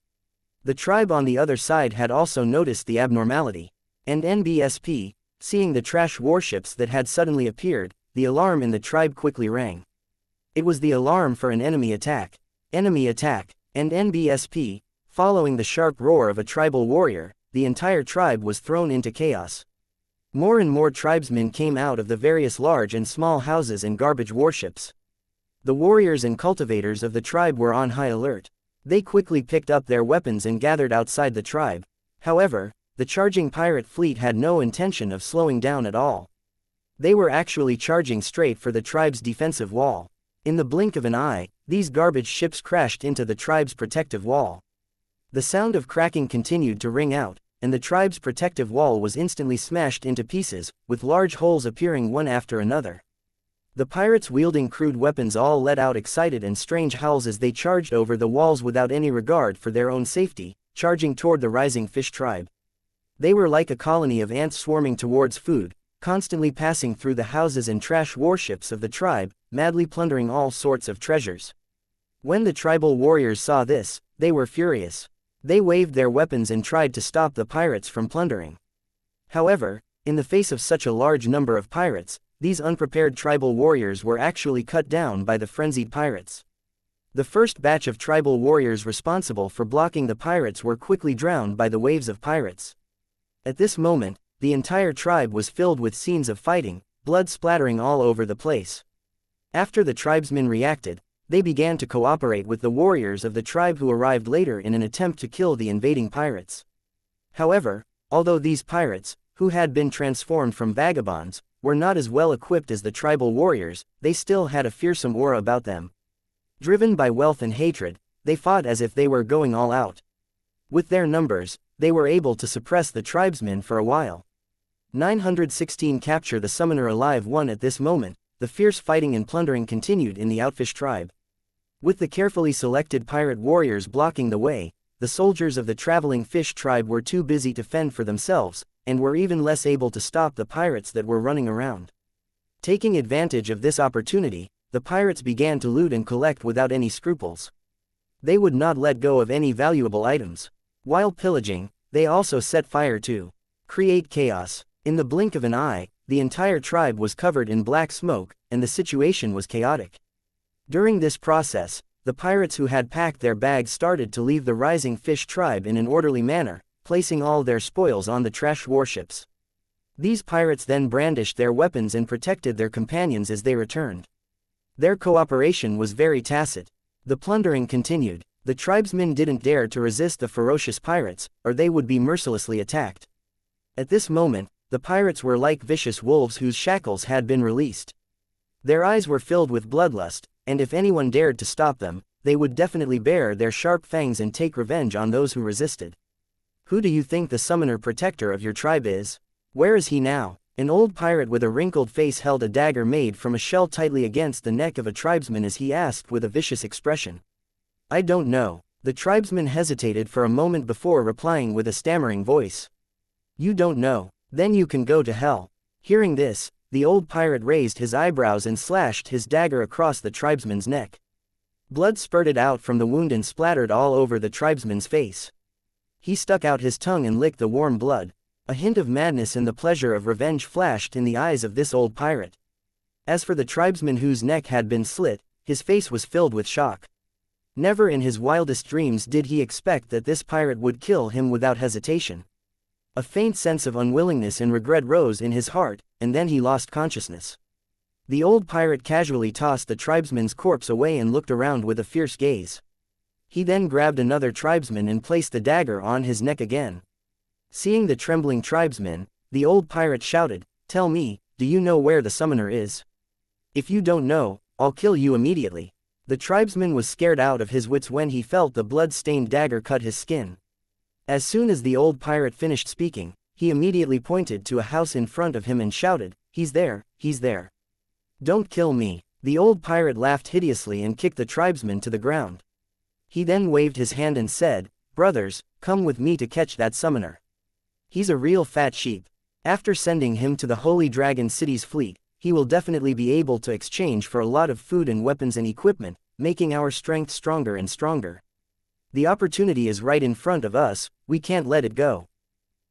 The tribe on the other side had also noticed the abnormality, and NBSP, seeing the trash warships that had suddenly appeared, the alarm in the tribe quickly rang. It was the alarm for an enemy attack. Enemy attack, and NBSP. Following the sharp roar of a tribal warrior, the entire tribe was thrown into chaos. More and more tribesmen came out of the various large and small houses and garbage warships. The warriors and cultivators of the tribe were on high alert. They quickly picked up their weapons and gathered outside the tribe. However, the charging pirate fleet had no intention of slowing down at all. They were actually charging straight for the tribe's defensive wall. In the blink of an eye, these garbage ships crashed into the tribe's protective wall. The sound of cracking continued to ring out, and the tribe's protective wall was instantly smashed into pieces, with large holes appearing one after another. The pirates wielding crude weapons all let out excited and strange howls as they charged over the walls without any regard for their own safety, charging toward the rising fish tribe. They were like a colony of ants swarming towards food, constantly passing through the houses and trash warships of the tribe, madly plundering all sorts of treasures. When the tribal warriors saw this, they were furious. They waved their weapons and tried to stop the pirates from plundering. However, in the face of such a large number of pirates, these unprepared tribal warriors were actually cut down by the frenzied pirates. The first batch of tribal warriors responsible for blocking the pirates were quickly drowned by the waves of pirates. At this moment, the entire tribe was filled with scenes of fighting, blood splattering all over the place. After the tribesmen reacted, they began to cooperate with the warriors of the tribe who arrived later in an attempt to kill the invading pirates. However, although these pirates, who had been transformed from vagabonds, were not as well equipped as the tribal warriors, they still had a fearsome aura about them. Driven by wealth and hatred, they fought as if they were going all out. With their numbers, they were able to suppress the tribesmen for a while. 916 Capture the Summoner Alive. 1 At this moment, the fierce fighting and plundering continued in the Outfish tribe. With the carefully selected pirate warriors blocking the way, the soldiers of the traveling fish tribe were too busy to fend for themselves, and were even less able to stop the pirates that were running around. Taking advantage of this opportunity, the pirates began to loot and collect without any scruples. They would not let go of any valuable items. While pillaging, they also set fire to create chaos. In the blink of an eye, the entire tribe was covered in black smoke, and the situation was chaotic. During this process, the pirates who had packed their bags started to leave the rising fish tribe in an orderly manner, placing all their spoils on the trash warships. These pirates then brandished their weapons and protected their companions as they returned. Their cooperation was very tacit. The plundering continued. The tribesmen didn't dare to resist the ferocious pirates, or they would be mercilessly attacked. At this moment, the pirates were like vicious wolves whose shackles had been released. Their eyes were filled with bloodlust, and if anyone dared to stop them, they would definitely bare their sharp fangs and take revenge on those who resisted. Who do you think the summoner protector of your tribe is? Where is he now? An old pirate with a wrinkled face held a dagger made from a shell tightly against the neck of a tribesman as he asked with a vicious expression. I don't know. The tribesman hesitated for a moment before replying with a stammering voice. You don't know? Then you can go to hell. Hearing this, the old pirate raised his eyebrows and slashed his dagger across the tribesman's neck. Blood spurted out from the wound and splattered all over the tribesman's face. He stuck out his tongue and licked the warm blood. A hint of madness and the pleasure of revenge flashed in the eyes of this old pirate. As for the tribesman whose neck had been slit, his face was filled with shock. Never in his wildest dreams did he expect that this pirate would kill him without hesitation. A faint sense of unwillingness and regret rose in his heart, and then he lost consciousness. The old pirate casually tossed the tribesman's corpse away and looked around with a fierce gaze. He then grabbed another tribesman and placed the dagger on his neck again. Seeing the trembling tribesman, the old pirate shouted, "Tell me, do you know where the summoner is? If you don't know, I'll kill you immediately." The tribesman was scared out of his wits when he felt the blood-stained dagger cut his skin. As soon as the old pirate finished speaking, he immediately pointed to a house in front of him and shouted, "He's there, he's there. Don't kill me." The old pirate laughed hideously and kicked the tribesman to the ground. He then waved his hand and said, "Brothers, come with me to catch that summoner. He's a real fat sheep. After sending him to the Holy Dragon City's fleet, he will definitely be able to exchange for a lot of food and weapons and equipment, making our strength stronger and stronger. The opportunity is right in front of us, we can't let it go.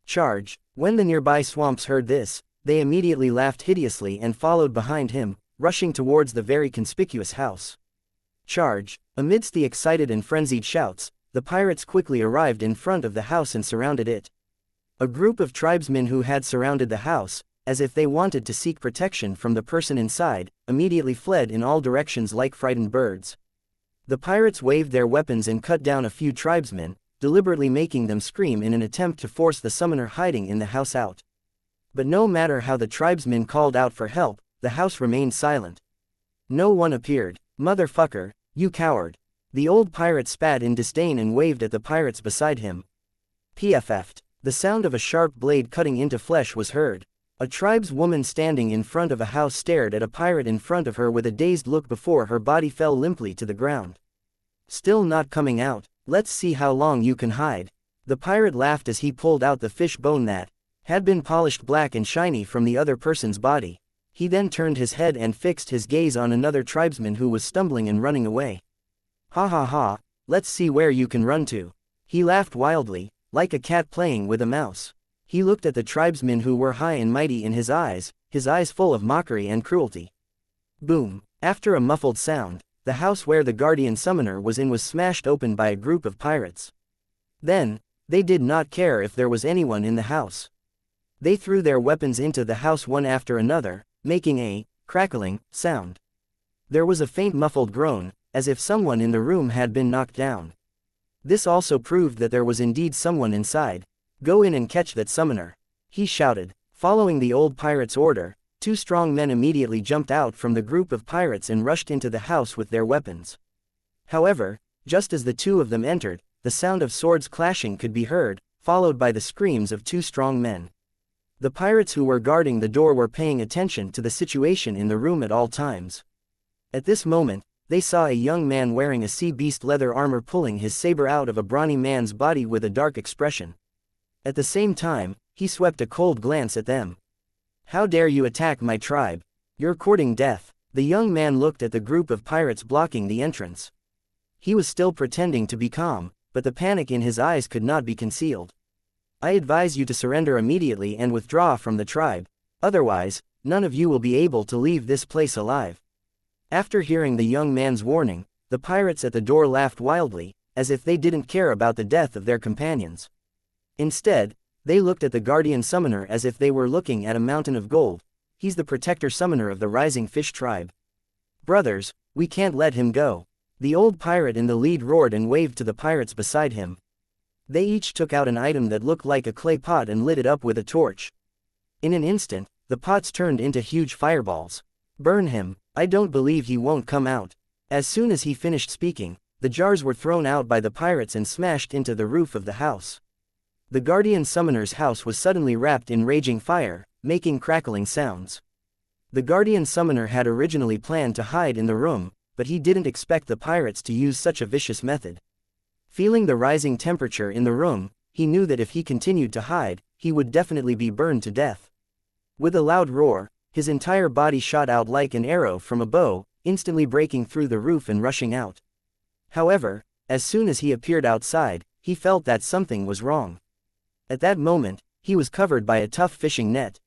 Charge." When the nearby swamps heard this, they immediately laughed hideously and followed behind him, rushing towards the very conspicuous house. Charge. Amidst the excited and frenzied shouts, the pirates quickly arrived in front of the house and surrounded it. A group of tribesmen who had surrounded the house, as if they wanted to seek protection from the person inside, immediately fled in all directions like frightened birds. The pirates waved their weapons and cut down a few tribesmen, deliberately making them scream in an attempt to force the summoner hiding in the house out. But no matter how the tribesmen called out for help, the house remained silent. No one appeared. "Motherfucker, You coward. The old pirate spat in disdain and waved at the pirates beside him. PFF'd. The sound of a sharp blade cutting into flesh was heard. A tribeswoman standing in front of a house stared at a pirate in front of her with a dazed look before her body fell limply to the ground. Still not coming out? Let's see how long you can hide. The pirate laughed as he pulled out the fish bone that had been polished black and shiny from the other person's body. He then turned his head and fixed his gaze on another tribesman who was stumbling and running away. Ha ha ha, let's see where you can run to. He laughed wildly, like a cat playing with a mouse. He looked at the tribesmen who were high and mighty in his eyes full of mockery and cruelty. Boom! After a muffled sound, the house where the guardian summoner was in was smashed open by a group of pirates. Then, they did not care if there was anyone in the house. They threw their weapons into the house one after another, making a crackling sound. There was a faint muffled groan, as if someone in the room had been knocked down. This also proved that there was indeed someone inside. Go in and catch that summoner, he shouted. Following the old pirate's order, two strong men immediately jumped out from the group of pirates and rushed into the house with their weapons. However, just as the two of them entered, the sound of swords clashing could be heard, followed by the screams of two strong men. The pirates who were guarding the door were paying attention to the situation in the room at all times. At this moment, they saw a young man wearing a sea beast leather armor pulling his saber out of a brawny man's body with a dark expression. At the same time, he swept a cold glance at them. How dare you attack my tribe? You're courting death. The young man looked at the group of pirates blocking the entrance. He was still pretending to be calm, but the panic in his eyes could not be concealed. I advise you to surrender immediately and withdraw from the tribe. Otherwise, none of you will be able to leave this place alive. After hearing the young man's warning, the pirates at the door laughed wildly, as if they didn't care about the death of their companions. Instead, they looked at the guardian summoner as if they were looking at a mountain of gold. He's the protector summoner of the rising fish tribe. Brothers, we can't let him go. The old pirate in the lead roared and waved to the pirates beside him. They each took out an item that looked like a clay pot and lit it up with a torch. In an instant, the pots turned into huge fireballs. Burn him, I don't believe he won't come out. As soon as he finished speaking, the jars were thrown out by the pirates and smashed into the roof of the house. The guardian summoner's house was suddenly wrapped in raging fire, making crackling sounds. The guardian summoner had originally planned to hide in the room, but he didn't expect the pirates to use such a vicious method. Feeling the rising temperature in the room, he knew that if he continued to hide, he would definitely be burned to death. With a loud roar, his entire body shot out like an arrow from a bow, instantly breaking through the roof and rushing out. However, as soon as he appeared outside, he felt that something was wrong. At that moment, he was covered by a tough fishing net.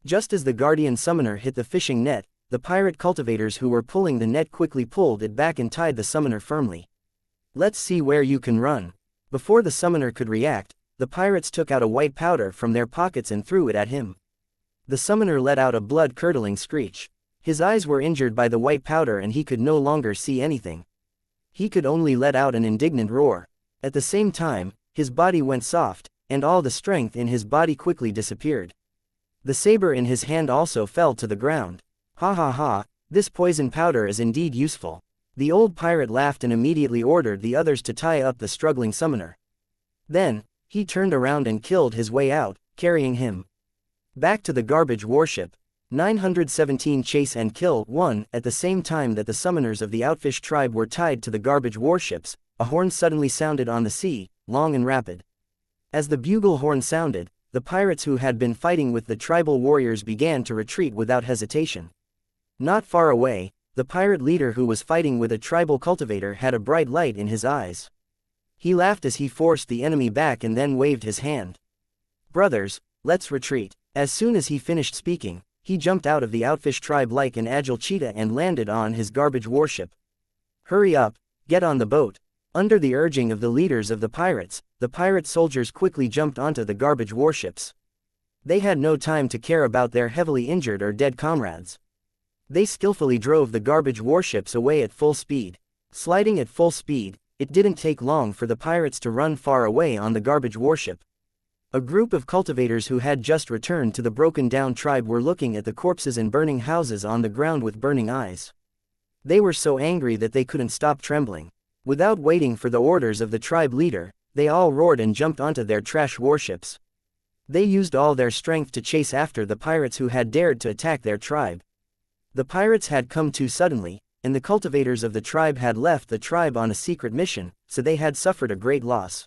Just as the guardian summoner hit the fishing net, the pirate cultivators who were pulling the net quickly pulled it back and tied the summoner firmly. Let's see where you can run. Before the summoner could react, the pirates took out a white powder from their pockets and threw it at him. The summoner let out a blood-curdling screech. His eyes were injured by the white powder and he could no longer see anything. He could only let out an indignant roar. At the same time, his body went soft, and all the strength in his body quickly disappeared. The saber in his hand also fell to the ground. Ha ha ha, this poison powder is indeed useful. The old pirate laughed and immediately ordered the others to tie up the struggling summoner. Then, he turned around and killed his way out, carrying him back to the garbage warship. 917 Chase and Kill 1. At the same time that the summoners of the Outfish tribe were tied to the garbage warships, a horn suddenly sounded on the sea, long and rapid. As the bugle horn sounded, the pirates who had been fighting with the tribal warriors began to retreat without hesitation. Not far away, the pirate leader who was fighting with a tribal cultivator had a bright light in his eyes. He laughed as he forced the enemy back and then waved his hand. Brothers, let's retreat. As soon as he finished speaking, he jumped out of the Outfish tribe like an agile cheetah and landed on his garbage warship. Hurry up, get on the boat. Under the urging of the leaders of the pirate soldiers quickly jumped onto the garbage warships. They had no time to care about their heavily injured or dead comrades. They skillfully drove the garbage warships away at full speed. Sliding at full speed, it didn't take long for the pirates to run far away on the garbage warship. A group of cultivators who had just returned to the broken-down tribe were looking at the corpses and burning houses on the ground with burning eyes. They were so angry that they couldn't stop trembling. Without waiting for the orders of the tribe leader, they all roared and jumped onto their trash warships. They used all their strength to chase after the pirates who had dared to attack their tribe. The pirates had come too suddenly, and the cultivators of the tribe had left the tribe on a secret mission, so they had suffered a great loss.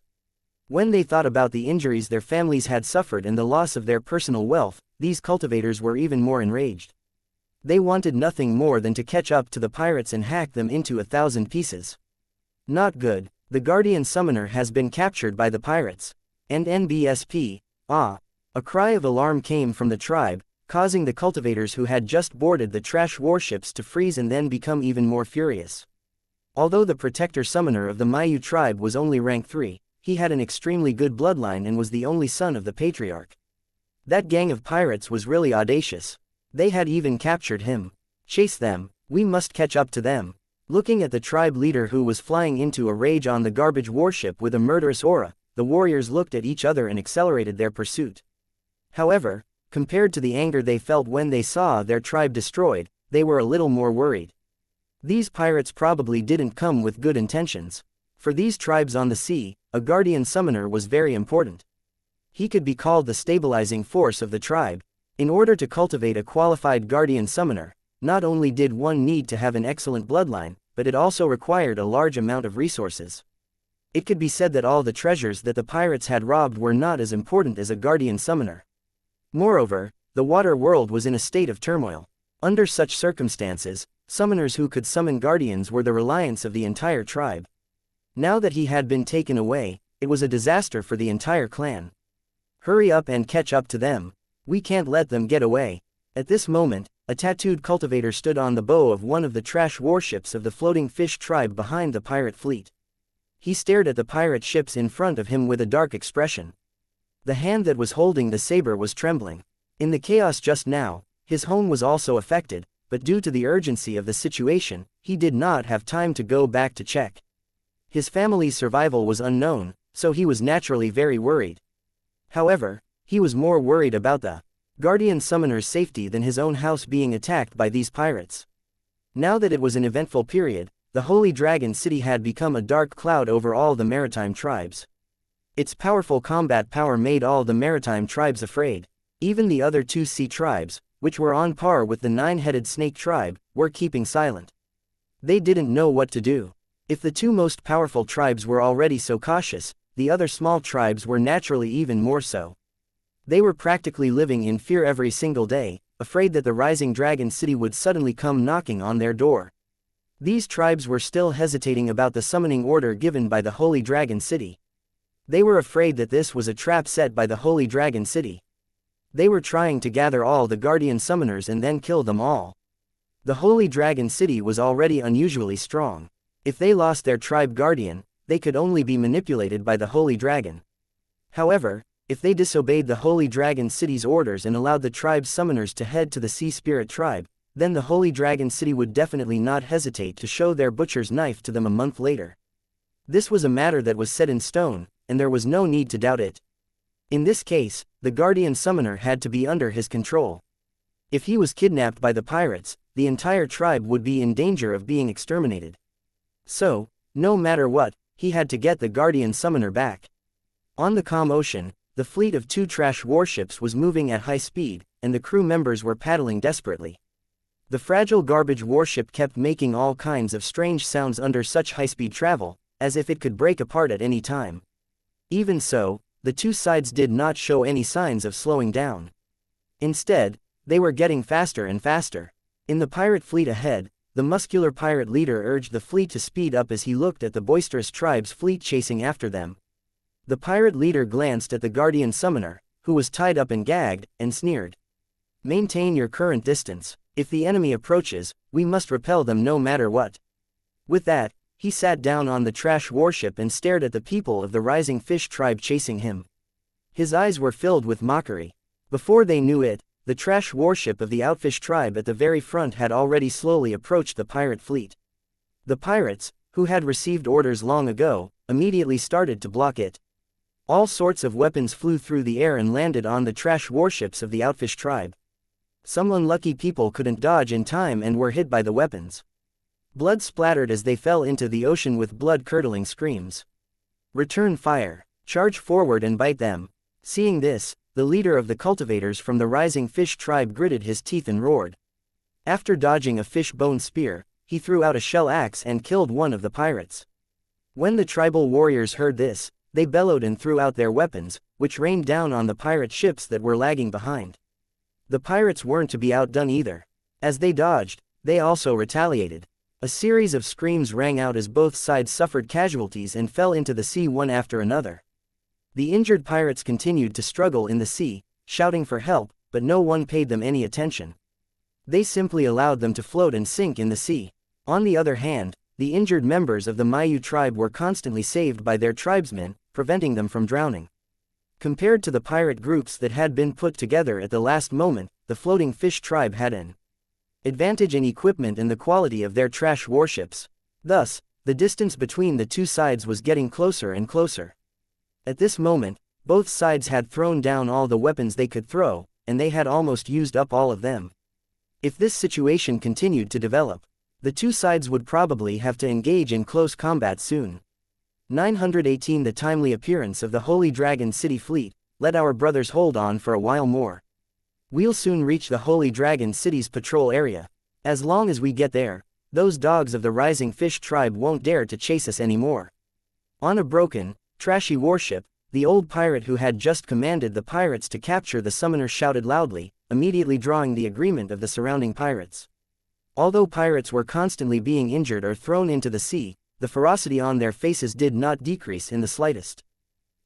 When they thought about the injuries their families had suffered and the loss of their personal wealth, these cultivators were even more enraged. They wanted nothing more than to catch up to the pirates and hack them into 1,000 pieces. Not good. The Guardian Summoner has been captured by the pirates. And NBSP, ah! A cry of alarm came from the tribe, causing the cultivators who had just boarded the trash warships to freeze and then become even more furious. Although the Protector Summoner of the Mayu tribe was only rank 3, he had an extremely good bloodline and was the only son of the Patriarch. That gang of pirates was really audacious. They had even captured him. Chase them, we must catch up to them. Looking at the tribe leader who was flying into a rage on the garbage warship with a murderous aura, the warriors looked at each other and accelerated their pursuit. However, compared to the anger they felt when they saw their tribe destroyed, they were a little more worried. These pirates probably didn't come with good intentions. For these tribes on the sea, a guardian summoner was very important. He could be called the stabilizing force of the tribe. In order to cultivate a qualified guardian summoner, not only did one need to have an excellent bloodline, but it also required a large amount of resources. It could be said that all the treasures that the pirates had robbed were not as important as a guardian summoner. Moreover, the water world was in a state of turmoil. Under such circumstances, summoners who could summon guardians were the reliance of the entire tribe. Now that he had been taken away, it was a disaster for the entire clan. Hurry up and catch up to them. We can't let them get away. At this moment, a tattooed cultivator stood on the bow of one of the trash warships of the floating fish tribe behind the pirate fleet. He stared at the pirate ships in front of him with a dark expression. The hand that was holding the saber was trembling. In the chaos just now, his home was also affected, but due to the urgency of the situation, he did not have time to go back to check. His family's survival was unknown, so he was naturally very worried. However, he was more worried about the Guardian Summoner's safety than his own house being attacked by these pirates. Now that it was an eventful period, the Holy Dragon City had become a dark cloud over all the maritime tribes. Its powerful combat power made all the maritime tribes afraid. Even the other 2 sea tribes, which were on par with the 9-headed snake tribe, were keeping silent. They didn't know what to do. If the 2 most powerful tribes were already so cautious, the other small tribes were naturally even more so. They were practically living in fear every single day, afraid that the rising dragon city would suddenly come knocking on their door. These tribes were still hesitating about the summoning order given by the Holy Dragon City. They were afraid that this was a trap set by the Holy Dragon City. They were trying to gather all the guardian summoners and then kill them all. The Holy Dragon City was already unusually strong. If they lost their tribe guardian, they could only be manipulated by the Holy Dragon. However, if they disobeyed the Holy Dragon City's orders and allowed the tribe's summoners to head to the Sea Spirit tribe, then the Holy Dragon City would definitely not hesitate to show their butcher's knife to them a month later. This was a matter that was set in stone, and there was no need to doubt it. In this case, the Guardian Summoner had to be under his control. If he was kidnapped by the pirates, the entire tribe would be in danger of being exterminated. So, no matter what, he had to get the Guardian Summoner back. On the calm ocean, the fleet of 2 trash warships was moving at high speed, and the crew members were paddling desperately. The fragile garbage warship kept making all kinds of strange sounds under such high-speed travel, as if it could break apart at any time. Even so, the 2 sides did not show any signs of slowing down. Instead, they were getting faster and faster. In the pirate fleet ahead, the muscular pirate leader urged the fleet to speed up as he looked at the boisterous tribe's fleet chasing after them. The pirate leader glanced at the Guardian Summoner, who was tied up and gagged, and sneered. Maintain your current distance. If the enemy approaches, we must repel them no matter what. With that, he sat down on the trash warship and stared at the people of the rising fish tribe chasing him. His eyes were filled with mockery. Before they knew it, the trash warship of the outfish tribe at the very front had already slowly approached the pirate fleet. The pirates, who had received orders long ago, immediately started to block it. All sorts of weapons flew through the air and landed on the trash warships of the outfish tribe. Some unlucky people couldn't dodge in time and were hit by the weapons. Blood splattered as they fell into the ocean with blood-curdling screams. Return fire. Charge forward and bite them. Seeing this, the leader of the cultivators from the rising fish tribe gritted his teeth and roared. After dodging a fish-bone spear, he threw out a shell axe and killed one of the pirates. When the tribal warriors heard this, they bellowed and threw out their weapons, which rained down on the pirate ships that were lagging behind. The pirates weren't to be outdone either. As they dodged, they also retaliated. A series of screams rang out as both sides suffered casualties and fell into the sea one after another. The injured pirates continued to struggle in the sea, shouting for help, but no one paid them any attention. They simply allowed them to float and sink in the sea. On the other hand, the injured members of the Mayu tribe were constantly saved by their tribesmen, preventing them from drowning. Compared to the pirate groups that had been put together at the last moment, the floating fish tribe had an advantage in equipment and the quality of their trash warships. Thus, the distance between the two sides was getting closer and closer. At this moment, both sides had thrown down all the weapons they could throw, and they had almost used up all of them. If this situation continued to develop, the two sides would probably have to engage in close combat soon. 918 The timely appearance of the Holy Dragon City fleet. Let our brothers hold on for a while more. We'll soon reach the Holy Dragon City's patrol area. As long as we get there, those dogs of the Rising Fish tribe won't dare to chase us anymore. On a broken, trashy warship, the old pirate who had just commanded the pirates to capture the summoner shouted loudly, immediately drawing the agreement of the surrounding pirates. Although pirates were constantly being injured or thrown into the sea, the ferocity on their faces did not decrease in the slightest.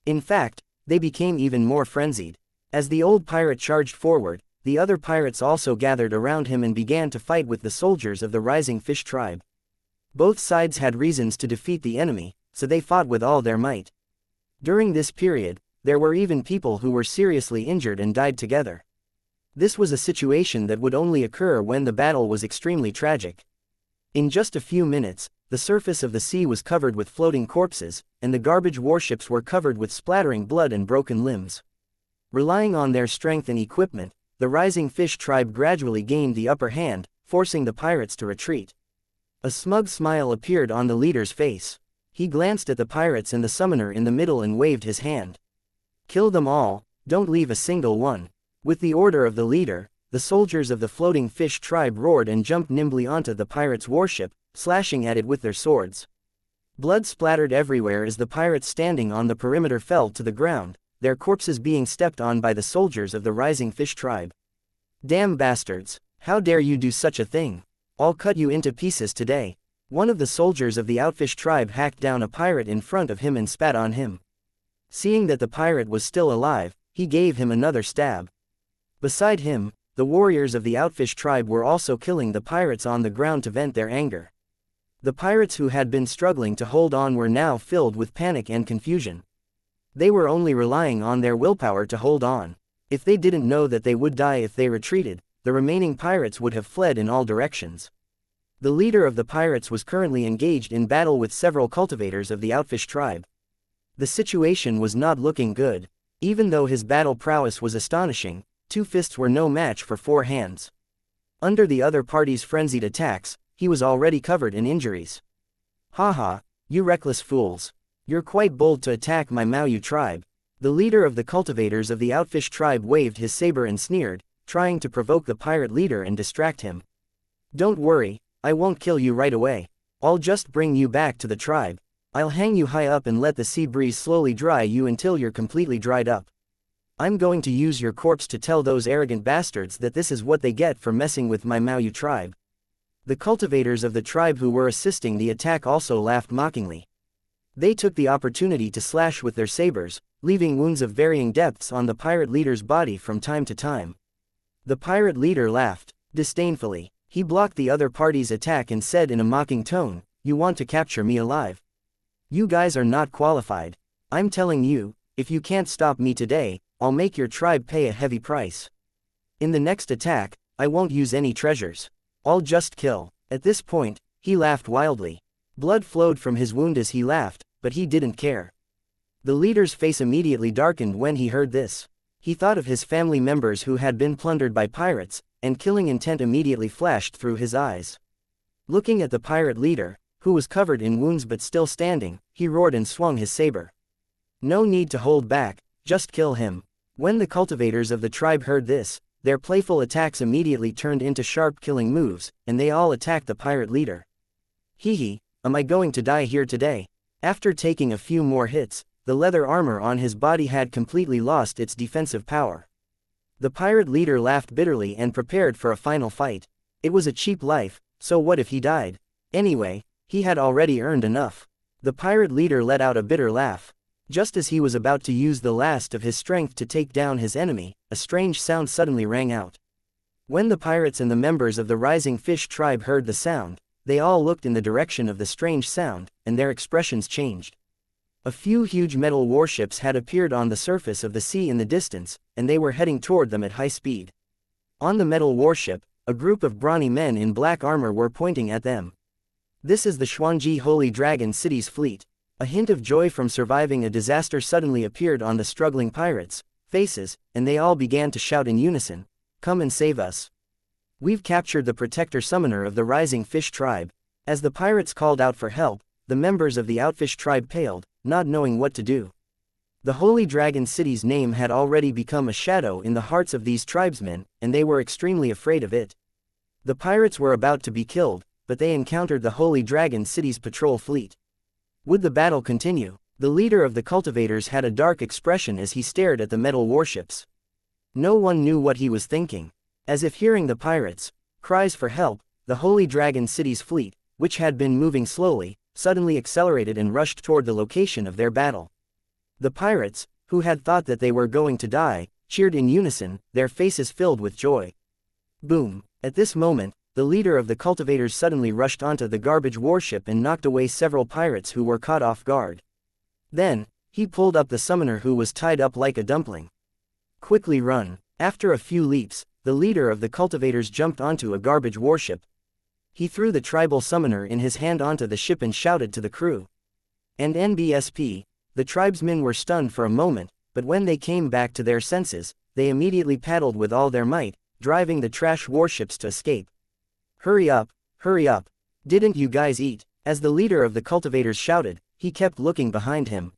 In fact, they became even more frenzied. As the old pirate charged forward, the other pirates also gathered around him and began to fight with the soldiers of the Rising Fish tribe. Both sides had reasons to defeat the enemy, so they fought with all their might. During this period, there were even people who were seriously injured and died together. This was a situation that would only occur when the battle was extremely tragic. In just a few minutes, the surface of the sea was covered with floating corpses, and the garbage warships were covered with splattering blood and broken limbs. Relying on their strength and equipment, the Rising Fish tribe gradually gained the upper hand, forcing the pirates to retreat. A smug smile appeared on the leader's face. He glanced at the pirates and the summoner in the middle and waved his hand. Kill them all, don't leave a single one. With the order of the leader, the soldiers of the Floating Fish tribe roared and jumped nimbly onto the pirates' warship, slashing at it with their swords. Blood splattered everywhere as the pirates standing on the perimeter fell to the ground, their corpses being stepped on by the soldiers of the Rising Fish tribe. Damn bastards, how dare you do such a thing? I'll cut you into pieces today. One of the soldiers of the Outfish tribe hacked down a pirate in front of him and spat on him. Seeing that the pirate was still alive, he gave him another stab. Beside him, the warriors of the Outfish tribe were also killing the pirates on the ground to vent their anger. The pirates who had been struggling to hold on were now filled with panic and confusion. They were only relying on their willpower to hold on. If they didn't know that they would die if they retreated, the remaining pirates would have fled in all directions. The leader of the pirates was currently engaged in battle with several cultivators of the Outfish tribe. The situation was not looking good. Even though his battle prowess was astonishing, 2 fists were no match for 4 hands. Under the other party's frenzied attacks, he was already covered in injuries. Haha, you reckless fools. You're quite bold to attack my Mayu tribe. The leader of the cultivators of the Outfish tribe waved his saber and sneered, trying to provoke the pirate leader and distract him. Don't worry, I won't kill you right away. I'll just bring you back to the tribe. I'll hang you high up and let the sea breeze slowly dry you until you're completely dried up. I'm going to use your corpse to tell those arrogant bastards that this is what they get for messing with my Mayu tribe. The cultivators of the tribe who were assisting the attack also laughed mockingly. They took the opportunity to slash with their sabers, leaving wounds of varying depths on the pirate leader's body from time to time. The pirate leader laughed disdainfully. He blocked the other party's attack and said in a mocking tone, "You want to capture me alive? You guys are not qualified. I'm telling you, if you can't stop me today, I'll make your tribe pay a heavy price. In the next attack, I won't use any treasures. I'll just kill." At this point, he laughed wildly. Blood flowed from his wound as he laughed, but he didn't care. The leader's face immediately darkened when he heard this. He thought of his family members who had been plundered by pirates, and killing intent immediately flashed through his eyes. Looking at the pirate leader, who was covered in wounds but still standing, he roared and swung his saber. No need to hold back, just kill him. When the cultivators of the tribe heard this, their playful attacks immediately turned into sharp killing moves, and they all attacked the pirate leader. Hee, am I going to die here today? After taking a few more hits, the leather armor on his body had completely lost its defensive power. The pirate leader laughed bitterly and prepared for a final fight. It was a cheap life, so what if he died? Anyway, he had already earned enough. The pirate leader let out a bitter laugh. Just as he was about to use the last of his strength to take down his enemy, a strange sound suddenly rang out. When the pirates and the members of the Rising Fish tribe heard the sound, they all looked in the direction of the strange sound, and their expressions changed. A few huge metal warships had appeared on the surface of the sea in the distance, and they were heading toward them at high speed. On the metal warship, a group of brawny men in black armor were pointing at them. This is the Xianxia Holy Dragon City's fleet. A hint of joy from surviving a disaster suddenly appeared on the struggling pirates' faces, and they all began to shout in unison, "Come and save us. We've captured the protector summoner of the Rising Fish tribe." As the pirates called out for help, the members of the Outfish tribe paled, not knowing what to do. The Holy Dragon City's name had already become a shadow in the hearts of these tribesmen, and they were extremely afraid of it. The pirates were about to be killed, but they encountered the Holy Dragon City's patrol fleet. Would the battle continue? The leader of the cultivators had a dark expression as he stared at the metal warships. No one knew what he was thinking. As if hearing the pirates' cries for help, the Holy Dragon City's fleet, which had been moving slowly, suddenly accelerated and rushed toward the location of their battle. The pirates, who had thought that they were going to die, cheered in unison, their faces filled with joy. Boom! At this moment, the leader of the cultivators suddenly rushed onto the garbage warship and knocked away several pirates who were caught off guard. Then, he pulled up the summoner who was tied up like a dumpling. Quickly run. After a few leaps, the leader of the cultivators jumped onto a garbage warship. He threw the tribal summoner in his hand onto the ship and shouted to the crew. And NBSP, the tribesmen were stunned for a moment, but when they came back to their senses, they immediately paddled with all their might, driving the trash warships to escape. Hurry up, hurry up. Didn't you guys eat? As the leader of the cultivators shouted, he kept looking behind him.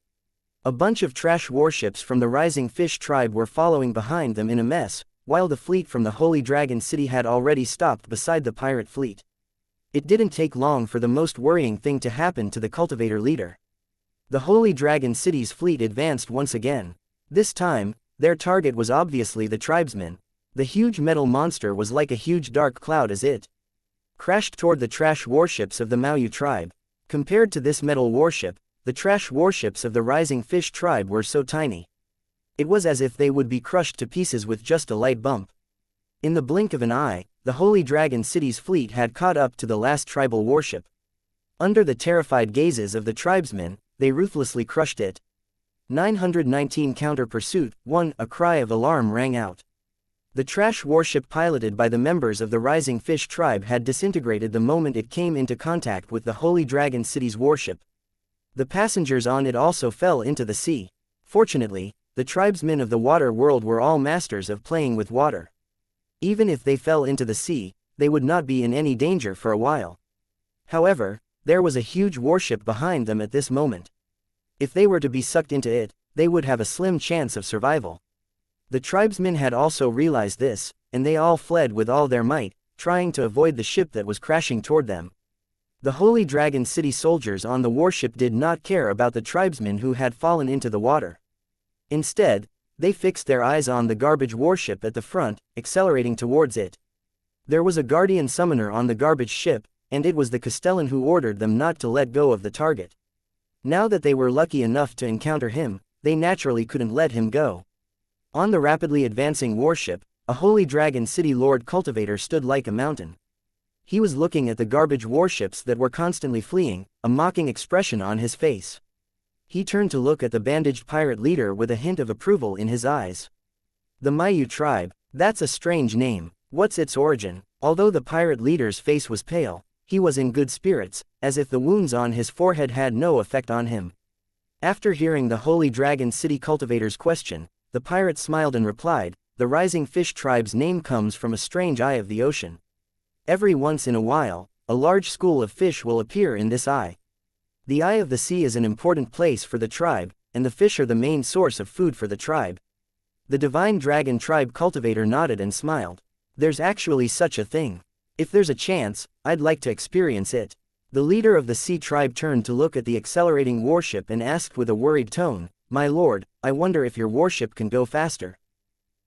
A bunch of trash warships from the Rising Fish tribe were following behind them in a mess, while the fleet from the Holy Dragon City had already stopped beside the pirate fleet. It didn't take long for the most worrying thing to happen to the cultivator leader. The Holy Dragon City's fleet advanced once again. This time, their target was obviously the tribesmen. The huge metal monster was like a huge dark cloud as it crashed toward the trash warships of the Maoyu tribe. Compared to this metal warship, the trash warships of the Rising Fish tribe were so tiny. It was as if they would be crushed to pieces with just a light bump. In the blink of an eye, the Holy Dragon City's fleet had caught up to the last tribal warship. Under the terrified gazes of the tribesmen, they ruthlessly crushed it. 919 Counter Pursuit 1. A cry of alarm rang out. The trash warship piloted by the members of the Rising Fish tribe had disintegrated the moment it came into contact with the Holy Dragon City's warship. The passengers on it also fell into the sea. Fortunately, the tribesmen of the water world were all masters of playing with water. Even if they fell into the sea, they would not be in any danger for a while. However, there was a huge warship behind them at this moment. If they were to be sucked into it, they would have a slim chance of survival. The tribesmen had also realized this, and they all fled with all their might, trying to avoid the ship that was crashing toward them. The Holy Dragon City soldiers on the warship did not care about the tribesmen who had fallen into the water. Instead, they fixed their eyes on the garbage warship at the front, accelerating towards it. There was a guardian summoner on the garbage ship, and it was the Castellan who ordered them not to let go of the target. Now that they were lucky enough to encounter him, they naturally couldn't let him go. On the rapidly advancing warship, a Holy Dragon City Lord Cultivator stood like a mountain. He was looking at the garbage warships that were constantly fleeing, a mocking expression on his face. He turned to look at the bandaged pirate leader with a hint of approval in his eyes. The Maoyu tribe, that's a strange name. What's its origin? Although the pirate leader's face was pale, he was in good spirits, as if the wounds on his forehead had no effect on him. After hearing the Holy Dragon City cultivator's question, the pirate smiled and replied, "The Rising Fish tribe's name comes from a strange eye of the ocean. Every once in a while, a large school of fish will appear in this eye. The eye of the sea is an important place for the tribe, and the fish are the main source of food for the tribe. The divine dragon tribe cultivator nodded and smiled. There's actually such a thing. If there's a chance, I'd like to experience it. The leader of the sea tribe turned to look at the accelerating warship and asked with a worried tone, "My lord, I wonder if your warship can go faster.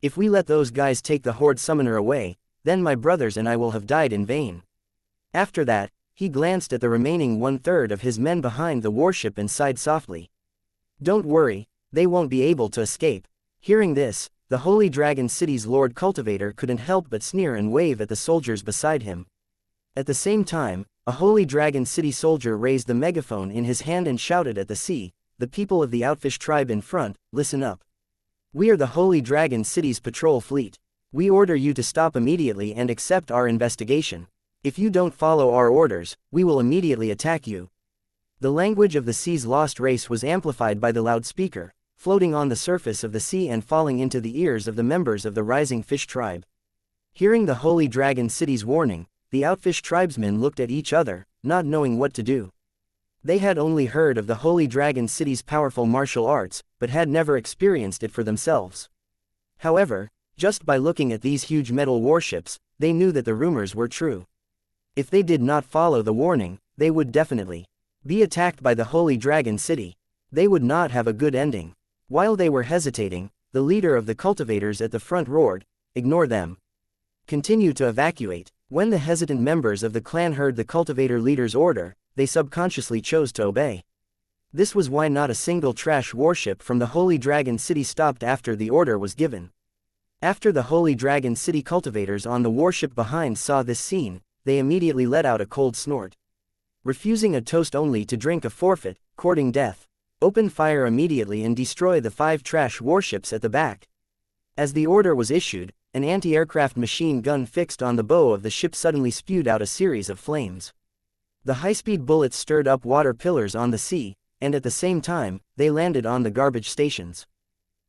If we let those guys take the Horde Summoner away, then my brothers and I will have died in vain." After that, he glanced at the remaining 1/3 of his men behind the warship and sighed softly. "Don't worry, they won't be able to escape." Hearing this, the Holy Dragon City's Lord Cultivator couldn't help but sneer and wave at the soldiers beside him. At the same time, a Holy Dragon City soldier raised the megaphone in his hand and shouted at the sea, "The people of the Outfish tribe in front, listen up. We are the Holy Dragon City's patrol fleet. We order you to stop immediately and accept our investigation. If you don't follow our orders, we will immediately attack you." The language of the sea's lost race was amplified by the loudspeaker, floating on the surface of the sea and falling into the ears of the members of the Rising Fish tribe. Hearing the Holy Dragon City's warning, the Outfish tribesmen looked at each other, not knowing what to do. They had only heard of the Holy Dragon City's powerful martial arts, but had never experienced it for themselves. However, just by looking at these huge metal warships, they knew that the rumors were true. If they did not follow the warning, they would definitely be attacked by the Holy Dragon City. They would not have a good ending. While they were hesitating, the leader of the cultivators at the front roared, "Ignore them. Continue to evacuate." When the hesitant members of the clan heard the cultivator leader's order, they subconsciously chose to obey. This was why not a single trash warship from the Holy Dragon City stopped after the order was given. After the Holy Dragon City cultivators on the warship behind saw this scene, they immediately let out a cold snort. Refusing a toast only to drink a forfeit, courting death. Open fire immediately and destroy the 5 trash warships at the back. As the order was issued, an anti-aircraft machine gun fixed on the bow of the ship suddenly spewed out a series of flames. The high-speed bullets stirred up water pillars on the sea, and at the same time, they landed on the garbage stations.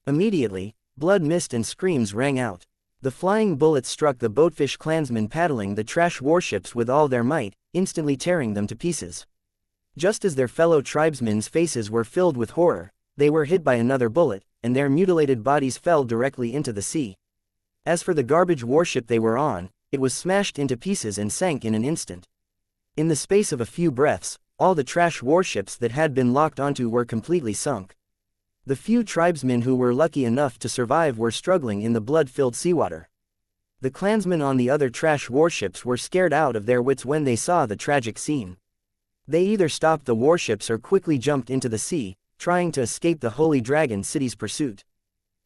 Immediately, blood mist and screams rang out. The flying bullets struck the boatfish clansmen paddling the trash warships with all their might, instantly tearing them to pieces. Just as their fellow tribesmen's faces were filled with horror, they were hit by another bullet, and their mutilated bodies fell directly into the sea. As for the garbage warship they were on, it was smashed into pieces and sank in an instant. In the space of a few breaths, all the trash warships that had been locked onto were completely sunk. The few tribesmen who were lucky enough to survive were struggling in the blood-filled seawater. The clansmen on the other trash warships were scared out of their wits when they saw the tragic scene. They either stopped the warships or quickly jumped into the sea, trying to escape the Holy Dragon City's pursuit.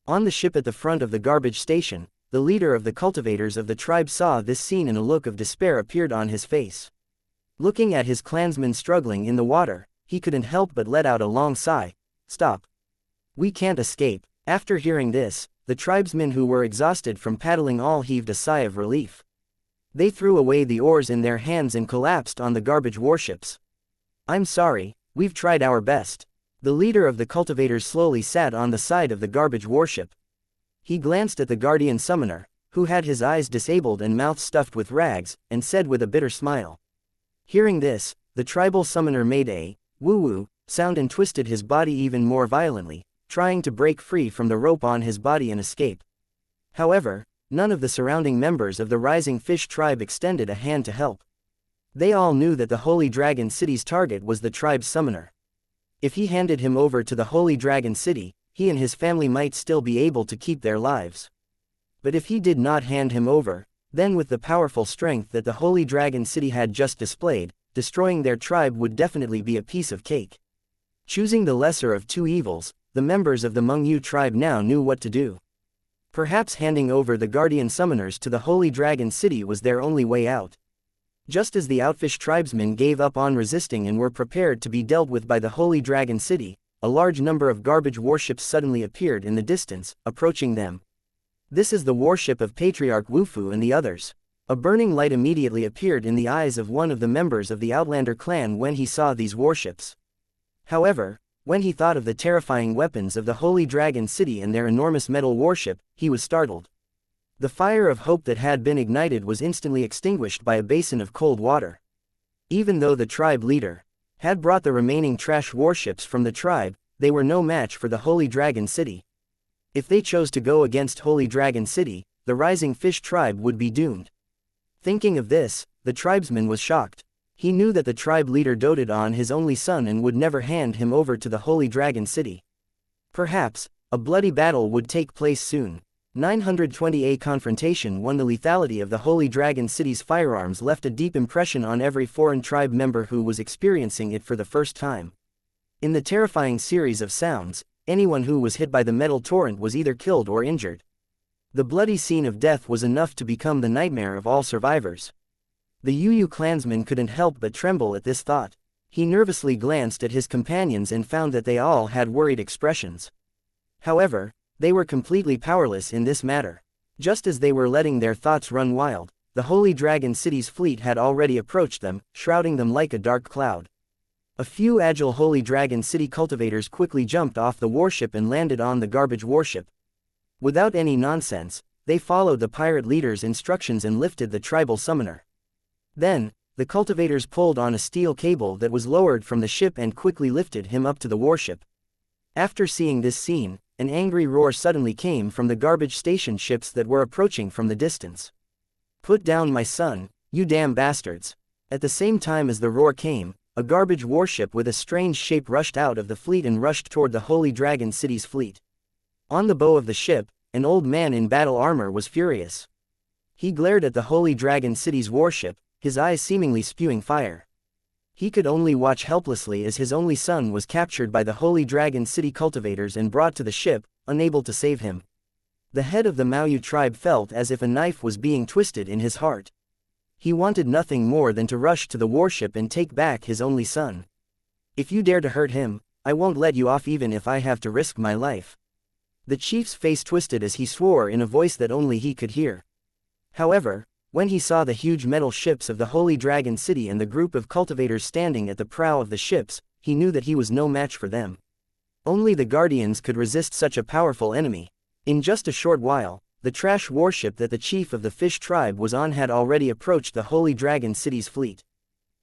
On the ship at the front of the garbage station, the leader of the cultivators of the tribe saw this scene and a look of despair appeared on his face. Looking at his clansmen struggling in the water, he couldn't help but let out a long sigh. "Stop. We can't escape." After hearing this, the tribesmen who were exhausted from paddling all heaved a sigh of relief. They threw away the oars in their hands and collapsed on the garbage warships. "I'm sorry, we've tried our best." The leader of the cultivators slowly sat on the side of the garbage warship. He glanced at the guardian summoner, who had his eyes disabled and mouth stuffed with rags, and said with a bitter smile. Hearing this, the tribal summoner made a woo-woo sound and twisted his body even more violently, trying to break free from the rope on his body and escape. However, none of the surrounding members of the Rising Fish tribe extended a hand to help. They all knew that the Holy Dragon City's target was the tribe's summoner. If he handed him over to the Holy Dragon City, he and his family might still be able to keep their lives. But if he did not hand him over, then with the powerful strength that the Holy Dragon City had just displayed, destroying their tribe would definitely be a piece of cake. Choosing the lesser of two evils, the members of the Mengyu tribe now knew what to do. Perhaps handing over the guardian summoners to the Holy Dragon City was their only way out. Just as the Outfish tribesmen gave up on resisting and were prepared to be dealt with by the Holy Dragon City, a large number of garbage warships suddenly appeared in the distance, approaching them. "This is the warship of Patriarch Wufu and the others." A burning light immediately appeared in the eyes of one of the members of the Outlander clan when he saw these warships. However, when he thought of the terrifying weapons of the Holy Dragon City and their enormous metal warship, he was startled. The fire of hope that had been ignited was instantly extinguished by a basin of cold water. Even though the tribe leader had brought the remaining trash warships from the tribe, they were no match for the Holy Dragon City. If they chose to go against Holy Dragon City, the Rising Fish tribe would be doomed. Thinking of this, the tribesman was shocked. He knew that the tribe leader doted on his only son and would never hand him over to the Holy Dragon City. Perhaps a bloody battle would take place soon. 920A confrontation. 1. The lethality of the Holy Dragon City's firearms left a deep impression on every foreign tribe member who was experiencing it for the first time. In the terrifying series of sounds, anyone who was hit by the metal torrent was either killed or injured. The bloody scene of death was enough to become the nightmare of all survivors. The Yu clansman couldn't help but tremble at this thought. He nervously glanced at his companions and found that they all had worried expressions. However, they were completely powerless in this matter. Just as they were letting their thoughts run wild, the Holy Dragon City's fleet had already approached them, shrouding them like a dark cloud. A few agile Holy Dragon City cultivators quickly jumped off the warship and landed on the garbage warship. Without any nonsense, they followed the pirate leader's instructions and lifted the tribal summoner. Then, the cultivators pulled on a steel cable that was lowered from the ship and quickly lifted him up to the warship. After seeing this scene, an angry roar suddenly came from the garbage station ships that were approaching from the distance. "Put down my son, you damn bastards!" At the same time as the roar came, a garbage warship with a strange shape rushed out of the fleet and rushed toward the Holy Dragon City's fleet. On the bow of the ship, an old man in battle armor was furious. He glared at the Holy Dragon City's warship, his eyes seemingly spewing fire. He could only watch helplessly as his only son was captured by the Holy Dragon City cultivators and brought to the ship, unable to save him. The head of the Maoyu tribe felt as if a knife was being twisted in his heart. He wanted nothing more than to rush to the warship and take back his only son. "If you dare to hurt him, I won't let you off even if I have to risk my life." The chief's face twisted as he swore in a voice that only he could hear. However, when he saw the huge metal ships of the Holy Dragon City and the group of cultivators standing at the prow of the ships, he knew that he was no match for them. Only the Guardians could resist such a powerful enemy. In just a short while, the trash warship that the chief of the fish tribe was on had already approached the Holy Dragon City's fleet.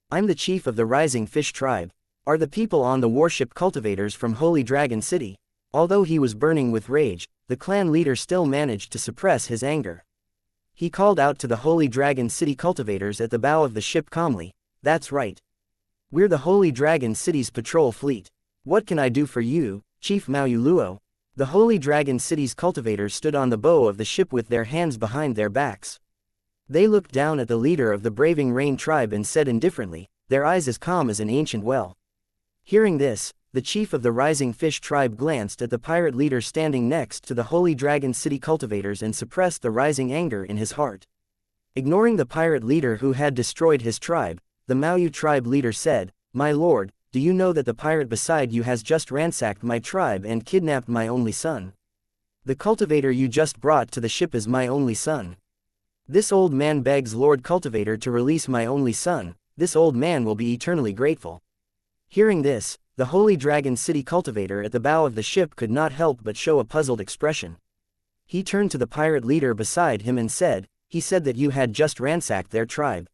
"I'm the chief of the Rising Fish tribe. Are the people on the warship cultivators from Holy Dragon City?" Although he was burning with rage, the clan leader still managed to suppress his anger. He called out to the Holy Dragon City cultivators at the bow of the ship calmly, "That's right. We're the Holy Dragon City's patrol fleet. What can I do for you, Chief Maoyu Luo?" The Holy Dragon City's cultivators stood on the bow of the ship with their hands behind their backs. They looked down at the leader of the Braving Rain tribe and said indifferently, their eyes as calm as an ancient well. Hearing this, the chief of the Rising Fish tribe glanced at the pirate leader standing next to the Holy Dragon City cultivators and suppressed the rising anger in his heart. Ignoring the pirate leader who had destroyed his tribe, the Maoyu tribe leader said, "My lord, do you know that the pirate beside you has just ransacked my tribe and kidnapped my only son? The cultivator you just brought to the ship is my only son. This old man begs Lord Cultivator to release my only son. This old man will be eternally grateful." Hearing this, the Holy Dragon City cultivator at the bow of the ship could not help but show a puzzled expression. He turned to the pirate leader beside him and said, "He said that you had just ransacked their tribe.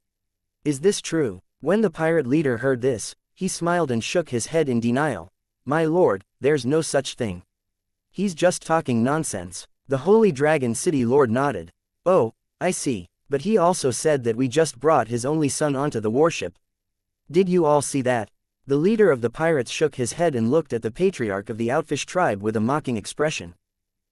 Is this true?" When the pirate leader heard this, he smiled and shook his head in denial. "My lord, there's no such thing. He's just talking nonsense." The Holy Dragon City lord nodded. "Oh, I see, but he also said that we just brought his only son onto the warship. Did you all see that?" The leader of the pirates shook his head and looked at the patriarch of the Outfish tribe with a mocking expression.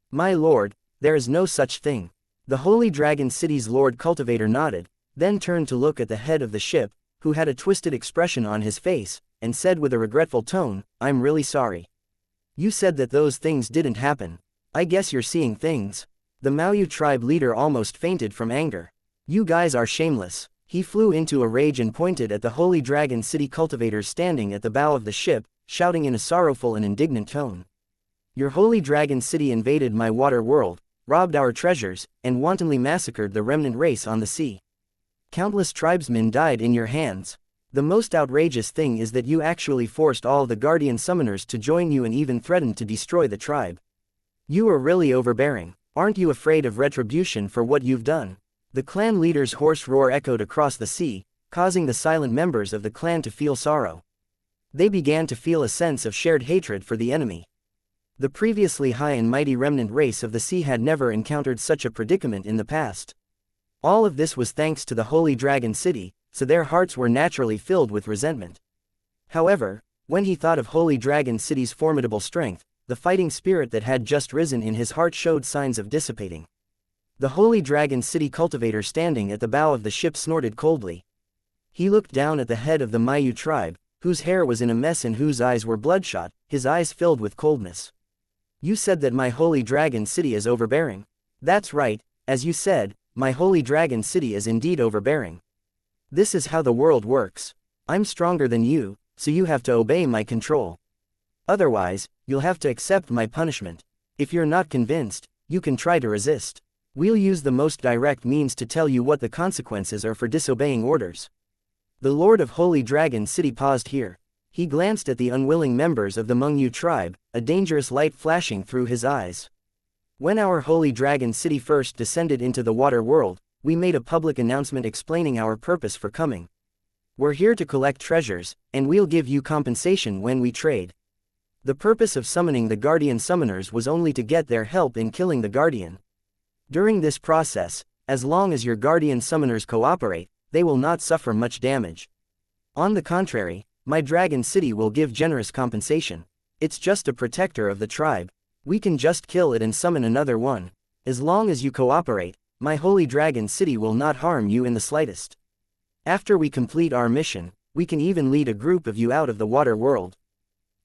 "My lord, there is no such thing." The Holy Dragon City's Lord Cultivator nodded, then turned to look at the head of the ship, who had a twisted expression on his face, and said with a regretful tone, "I'm really sorry. You said that those things didn't happen. I guess you're seeing things." The Maoyu tribe leader almost fainted from anger. "You guys are shameless." He flew into a rage and pointed at the Holy Dragon City cultivators standing at the bow of the ship, shouting in a sorrowful and indignant tone. "Your Holy Dragon City invaded my water world, robbed our treasures, and wantonly massacred the remnant race on the sea. Countless tribesmen died in your hands. The most outrageous thing is that you actually forced all the guardian summoners to join you and even threatened to destroy the tribe. You are really overbearing. Aren't you afraid of retribution for what you've done?" The clan leader's hoarse roar echoed across the sea, causing the silent members of the clan to feel sorrow. They began to feel a sense of shared hatred for the enemy. The previously high and mighty remnant race of the sea had never encountered such a predicament in the past. All of this was thanks to the Holy Dragon City, so their hearts were naturally filled with resentment. However, when he thought of Holy Dragon City's formidable strength, the fighting spirit that had just risen in his heart showed signs of dissipating. The Holy Dragon City cultivator standing at the bow of the ship snorted coldly. He looked down at the head of the Mayu tribe, whose hair was in a mess and whose eyes were bloodshot, his eyes filled with coldness. You said that my Holy Dragon City is overbearing. That's right, as you said, my Holy Dragon City is indeed overbearing. This is how the world works. I'm stronger than you, so you have to obey my control. Otherwise, you'll have to accept my punishment. If you're not convinced, you can try to resist. We'll use the most direct means to tell you what the consequences are for disobeying orders. The Lord of Holy Dragon City paused here. He glanced at the unwilling members of the Mengyu tribe, a dangerous light flashing through his eyes. When our Holy Dragon City first descended into the water world, we made a public announcement explaining our purpose for coming. We're here to collect treasures, and we'll give you compensation when we trade. The purpose of summoning the Guardian Summoners was only to get their help in killing the Guardian. During this process, as long as your Guardian Summoners cooperate, they will not suffer much damage. On the contrary, my Dragon City will give generous compensation. It's just a protector of the tribe. We can just kill it and summon another one. As long as you cooperate, my Holy Dragon City will not harm you in the slightest. After we complete our mission, we can even lead a group of you out of the water world.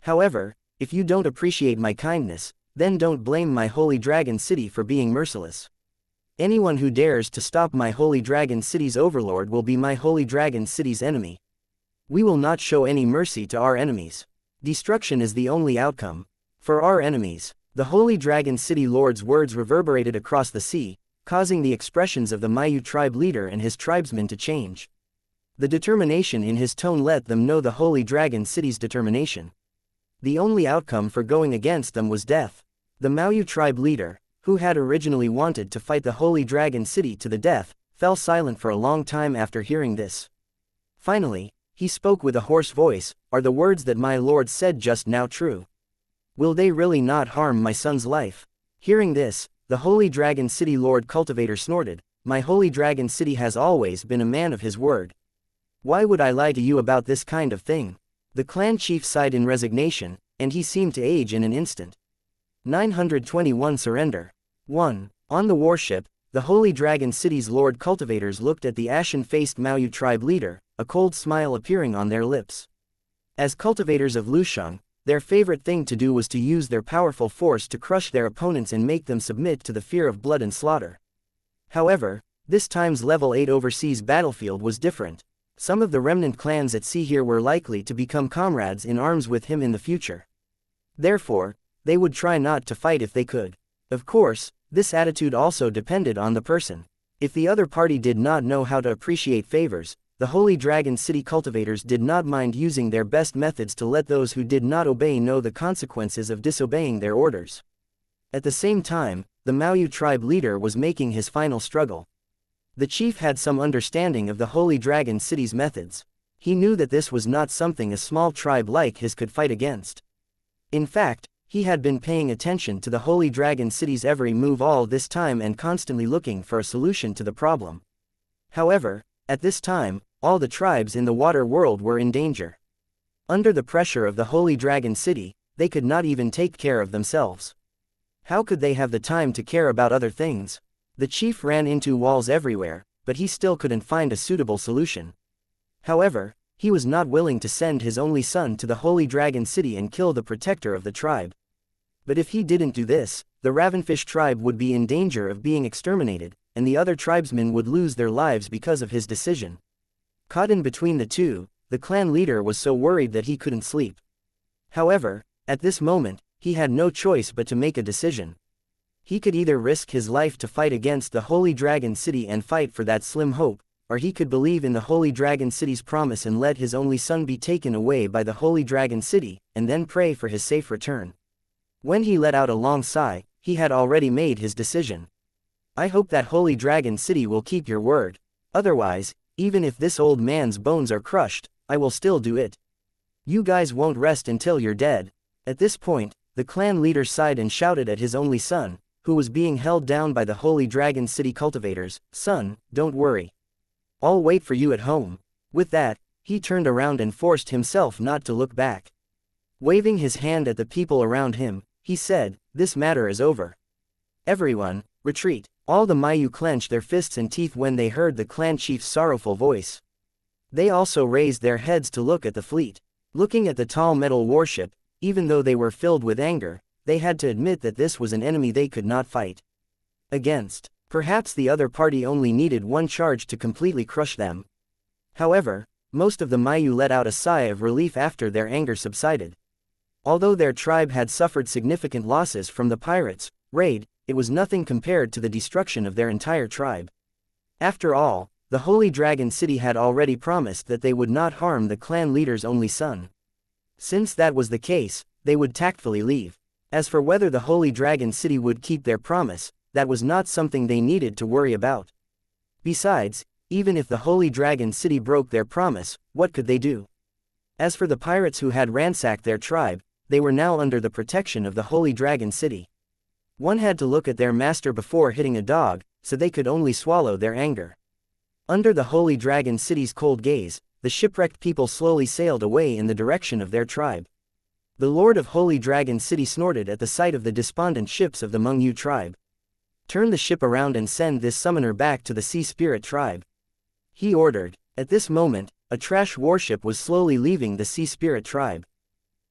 However, if you don't appreciate my kindness, then don't blame my Holy Dragon City for being merciless. Anyone who dares to stop my Holy Dragon City's overlord will be my Holy Dragon City's enemy. We will not show any mercy to our enemies. Destruction is the only outcome. For our enemies, the Holy Dragon City Lord's words reverberated across the sea, causing the expressions of the Mayu tribe leader and his tribesmen to change. The determination in his tone let them know the Holy Dragon City's determination. The only outcome for going against them was death. The Mayu tribe leader, who had originally wanted to fight the Holy Dragon City to the death, fell silent for a long time after hearing this. Finally, he spoke with a hoarse voice, "Are the words that my lord said just now true? Will they really not harm my son's life?" Hearing this, the Holy Dragon City Lord Cultivator snorted, "My Holy Dragon City has always been a man of his word. Why would I lie to you about this kind of thing?" The clan chief sighed in resignation, and he seemed to age in an instant. 921 Surrender. 1. On the warship, the Holy Dragon City's Lord Cultivators looked at the ashen-faced Mayu tribe leader, a cold smile appearing on their lips. As cultivators of Lusheng, their favorite thing to do was to use their powerful force to crush their opponents and make them submit to the fear of blood and slaughter. However, this time's level 8 overseas battlefield was different. Some of the remnant clans at sea here were likely to become comrades in arms with him in the future. Therefore, they would try not to fight if they could. Of course, this attitude also depended on the person. If the other party did not know how to appreciate favors, the Holy Dragon City cultivators did not mind using their best methods to let those who did not obey know the consequences of disobeying their orders. At the same time, the Mayu tribe leader was making his final struggle. The chief had some understanding of the Holy Dragon City's methods. He knew that this was not something a small tribe like his could fight against. In fact, he had been paying attention to the Holy Dragon City's every move all this time and constantly looking for a solution to the problem. However, at this time, all the tribes in the water world were in danger. Under the pressure of the Holy Dragon City, they could not even take care of themselves. How could they have the time to care about other things? The chief ran into walls everywhere, but he still couldn't find a suitable solution. However, he was not willing to send his only son to the Holy Dragon City and kill the protector of the tribe. But if he didn't do this, the Ravenfish tribe would be in danger of being exterminated, and the other tribesmen would lose their lives because of his decision. Caught in between the two, the clan leader was so worried that he couldn't sleep. However, at this moment, he had no choice but to make a decision. He could either risk his life to fight against the Holy Dragon City and fight for that slim hope, or he could believe in the Holy Dragon City's promise and let his only son be taken away by the Holy Dragon City, and then pray for his safe return. When he let out a long sigh, he had already made his decision. "I hope that Holy Dragon City will keep your word. Otherwise, Even if this old man's bones are crushed, I will still do it. You guys won't rest until you're dead. At this point, the clan leader sighed and shouted at his only son, who was being held down by the Holy Dragon City cultivators, "Son, don't worry. I'll wait for you at home." With that, he turned around and forced himself not to look back. Waving his hand at the people around him, he said, "This matter is over. Everyone, retreat." All the Mayu clenched their fists and teeth when they heard the clan chief's sorrowful voice. They also raised their heads to look at the fleet. Looking at the tall metal warship, even though they were filled with anger, they had to admit that this was an enemy they could not fight against. Perhaps the other party only needed one charge to completely crush them. However, most of the Mayu let out a sigh of relief after their anger subsided. Although their tribe had suffered significant losses from the pirates' raid, it was nothing compared to the destruction of their entire tribe. After all, the Holy Dragon City had already promised that they would not harm the clan leader's only son. Since that was the case, they would tactfully leave. As for whether the Holy Dragon City would keep their promise, that was not something they needed to worry about. Besides, even if the Holy Dragon City broke their promise, what could they do? As for the pirates who had ransacked their tribe, they were now under the protection of the Holy Dragon City. One had to look at their master before hitting a dog, so they could only swallow their anger. Under the Holy Dragon City's cold gaze, the shipwrecked people slowly sailed away in the direction of their tribe. The Lord of Holy Dragon City snorted at the sight of the despondent ships of the Mengyu tribe. "Turn the ship around and send this summoner back to the Sea Spirit tribe," he ordered. At this moment, a trash warship was slowly leaving the Sea Spirit tribe.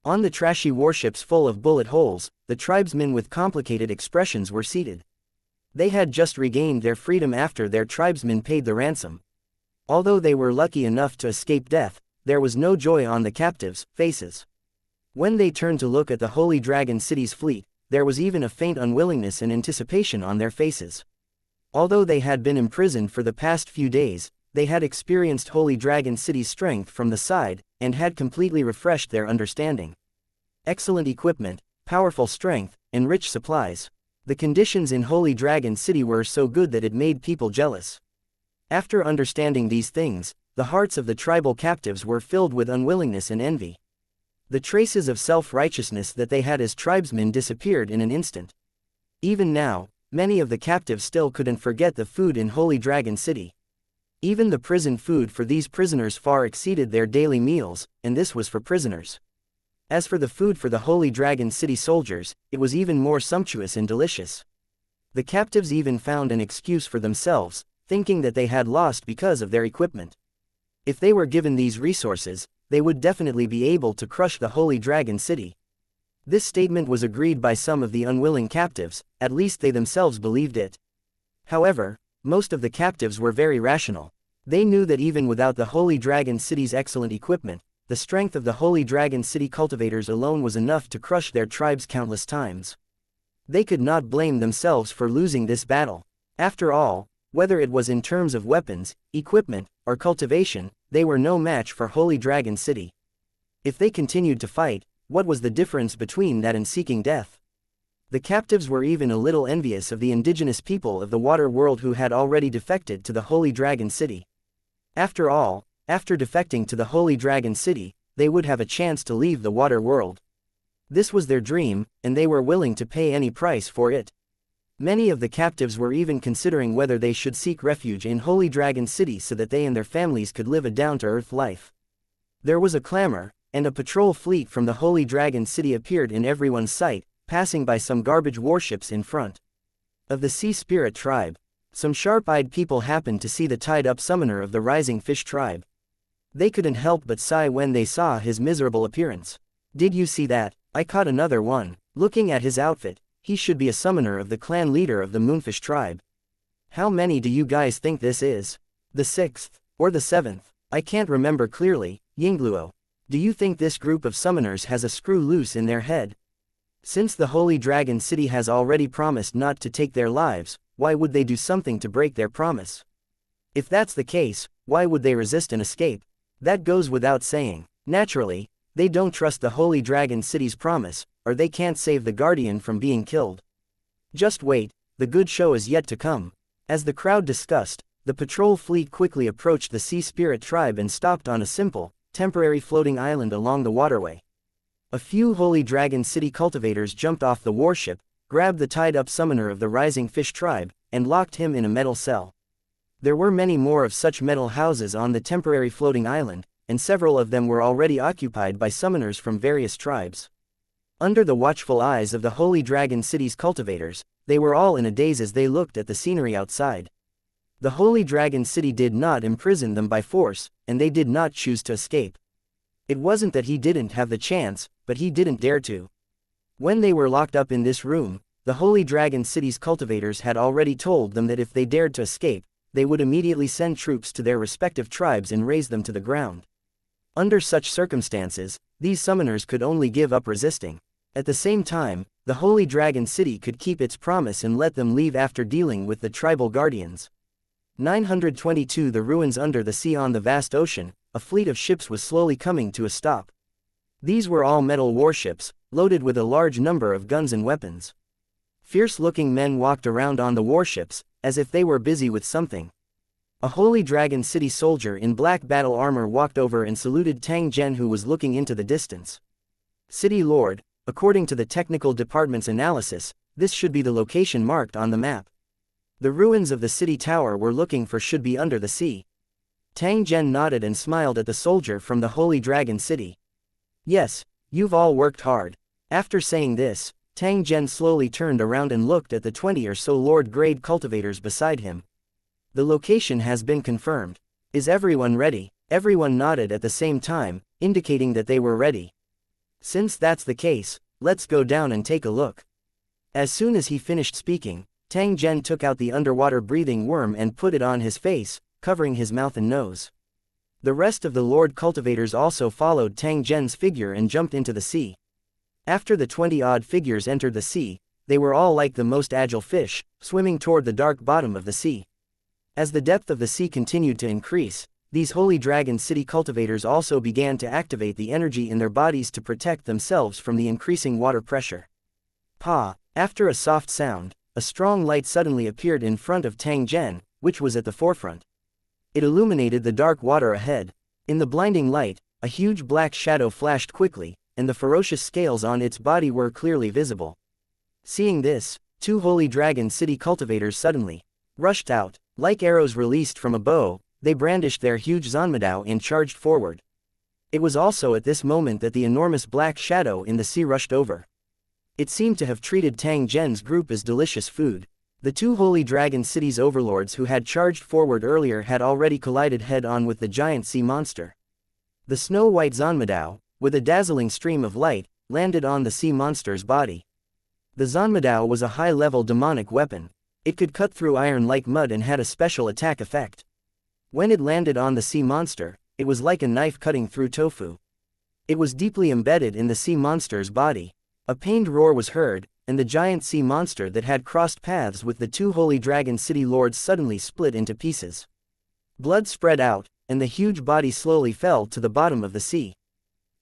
On the trashy warships full of bullet holes, the tribesmen with complicated expressions were seated. They had just regained their freedom after their tribesmen paid the ransom. Although they were lucky enough to escape death, there was no joy on the captives' faces. When they turned to look at the Holy Dragon City's fleet, there was even a faint unwillingness and anticipation on their faces. Although they had been imprisoned for the past few days, they had experienced Holy Dragon City's strength from the side, and had completely refreshed their understanding. Excellent equipment, powerful strength, and rich supplies. The conditions in Holy Dragon City were so good that it made people jealous. After understanding these things, the hearts of the tribal captives were filled with unwillingness and envy. The traces of self-righteousness that they had as tribesmen disappeared in an instant. Even now, many of the captives still couldn't forget the food in Holy Dragon City. Even the prison food for these prisoners far exceeded their daily meals, and this was for prisoners. As for the food for the Holy Dragon City soldiers, it was even more sumptuous and delicious. The captives even found an excuse for themselves, thinking that they had lost because of their equipment. If they were given these resources, they would definitely be able to crush the Holy Dragon City. This statement was agreed by some of the unwilling captives, at least they themselves believed it. However, most of the captives were very rational. They knew that even without the Holy Dragon City's excellent equipment, the strength of the Holy Dragon City cultivators alone was enough to crush their tribes countless times. They could not blame themselves for losing this battle. After all, whether it was in terms of weapons, equipment, or cultivation, they were no match for Holy Dragon City. If they continued to fight, what was the difference between that and seeking death? The captives were even a little envious of the indigenous people of the water world who had already defected to the Holy Dragon City. After all, after defecting to the Holy Dragon City, they would have a chance to leave the water world. This was their dream, and they were willing to pay any price for it. Many of the captives were even considering whether they should seek refuge in Holy Dragon City so that they and their families could live a down-to-earth life. There was a clamor, and a patrol fleet from the Holy Dragon City appeared in everyone's sight, passing by some garbage warships in front of the Sea Spirit tribe. Some sharp-eyed people happened to see the tied-up summoner of the Rising Fish tribe. They couldn't help but sigh when they saw his miserable appearance. "Did you see that? I caught another one. Looking at his outfit, he should be a summoner of the clan leader of the Moonfish tribe. How many do you guys think this is? The 6th, or the 7th? I can't remember clearly." "Yingluo, do you think this group of summoners has a screw loose in their head? Since the Holy Dragon City has already promised not to take their lives, why would they do something to break their promise? If that's the case, why would they resist and escape? That goes without saying. Naturally, they don't trust the Holy Dragon City's promise, or they can't save the Guardian from being killed. Just wait, the good show is yet to come." As the crowd discussed, The patrol fleet quickly approached the Sea Spirit tribe and stopped on a simple, temporary floating island along the waterway. A few Holy Dragon City cultivators jumped off the warship, grabbed the tied-up summoner of the Rising Fish tribe, and locked him in a metal cell. There were many more of such metal houses on the temporary floating island, and several of them were already occupied by summoners from various tribes. Under the watchful eyes of the Holy Dragon City's cultivators, they were all in a daze as they looked at the scenery outside. The Holy Dragon City did not imprison them by force, and they did not choose to escape. It wasn't that he didn't have the chance, but he didn't dare to. When they were locked up in this room, the Holy Dragon City's cultivators had already told them that if they dared to escape, they would immediately send troops to their respective tribes and raze them to the ground. Under such circumstances, these summoners could only give up resisting. At the same time, the Holy Dragon City could keep its promise and let them leave after dealing with the tribal guardians. 922 The ruins under the sea. On the vast ocean, a fleet of ships was slowly coming to a stop. These were all metal warships, loaded with a large number of guns and weapons. Fierce-looking men walked around on the warships, as if they were busy with something. A Holy Dragon City soldier in black battle armor walked over and saluted Tang Zhen, who was looking into the distance. City Lord, according to the technical department's analysis, this should be the location marked on the map. The ruins of the city tower we're looking for should be under the sea. Tang Zhen nodded and smiled at the soldier from the Holy Dragon City. Yes, you've all worked hard. After saying this, Tang Zhen slowly turned around and looked at the 20 or so Lord-grade cultivators beside him. The location has been confirmed. Is everyone ready? Everyone nodded at the same time, indicating that they were ready. Since that's the case, let's go down and take a look. As soon as he finished speaking, Tang Zhen took out the underwater breathing worm and put it on his face, covering his mouth and nose. The rest of the Lord cultivators also followed Tang Zhen's figure and jumped into the sea. After the 20-odd figures entered the sea, they were all like the most agile fish, swimming toward the dark bottom of the sea. As the depth of the sea continued to increase, these Holy Dragon City cultivators also began to activate the energy in their bodies to protect themselves from the increasing water pressure. Pa! After a soft sound, a strong light suddenly appeared in front of Tang Zhen, which was at the forefront. It illuminated the dark water ahead. In the blinding light, a huge black shadow flashed quickly, and the ferocious scales on its body were clearly visible. Seeing this, 2 Holy Dragon City cultivators suddenly rushed out. Like arrows released from a bow, they brandished their huge zanmadao and charged forward. It was also at this moment that the enormous black shadow in the sea rushed over. It seemed to have treated Tang Zhen's group as delicious food. The 2 Holy Dragon City's overlords who had charged forward earlier had already collided head-on with the giant sea monster. The snow-white zanmadao, with a dazzling stream of light, landed on the sea monster's body. The zanmadao was a high-level demonic weapon. It could cut through iron like mud and had a special attack effect. When it landed on the sea monster, it was like a knife cutting through tofu. It was deeply embedded in the sea monster's body. A pained roar was heard, and the giant sea monster that had crossed paths with the 2 Holy Dragon City lords suddenly split into pieces. Blood spread out, and the huge body slowly fell to the bottom of the sea.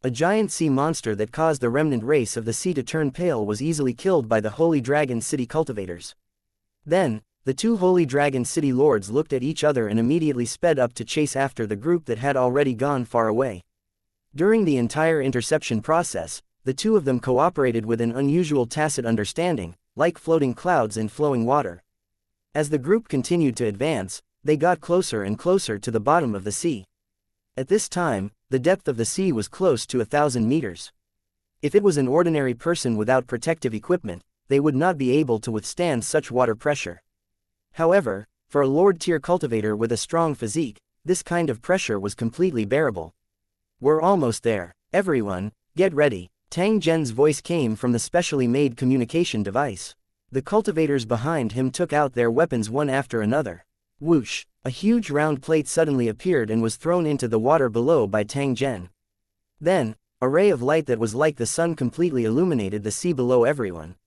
A giant sea monster that caused the remnant race of the sea to turn pale was easily killed by the Holy Dragon City cultivators. Then, the 2 Holy Dragon City lords looked at each other and immediately sped up to chase after the group that had already gone far away. During the entire interception process, the 2 of them cooperated with an unusual tacit understanding, like floating clouds in flowing water. As the group continued to advance, they got closer and closer to the bottom of the sea. At this time, the depth of the sea was close to 1,000 meters. If it was an ordinary person without protective equipment, they would not be able to withstand such water pressure. However, for a Lord-tier cultivator with a strong physique, this kind of pressure was completely bearable. We're almost there. Everyone, get ready. Tang Zhen's voice came from the specially made communication device. The cultivators behind him took out their weapons one after another. Whoosh! A huge round plate suddenly appeared and was thrown into the water below by Tang Zhen. Then, a ray of light that was like the sun completely illuminated the sea below everyone.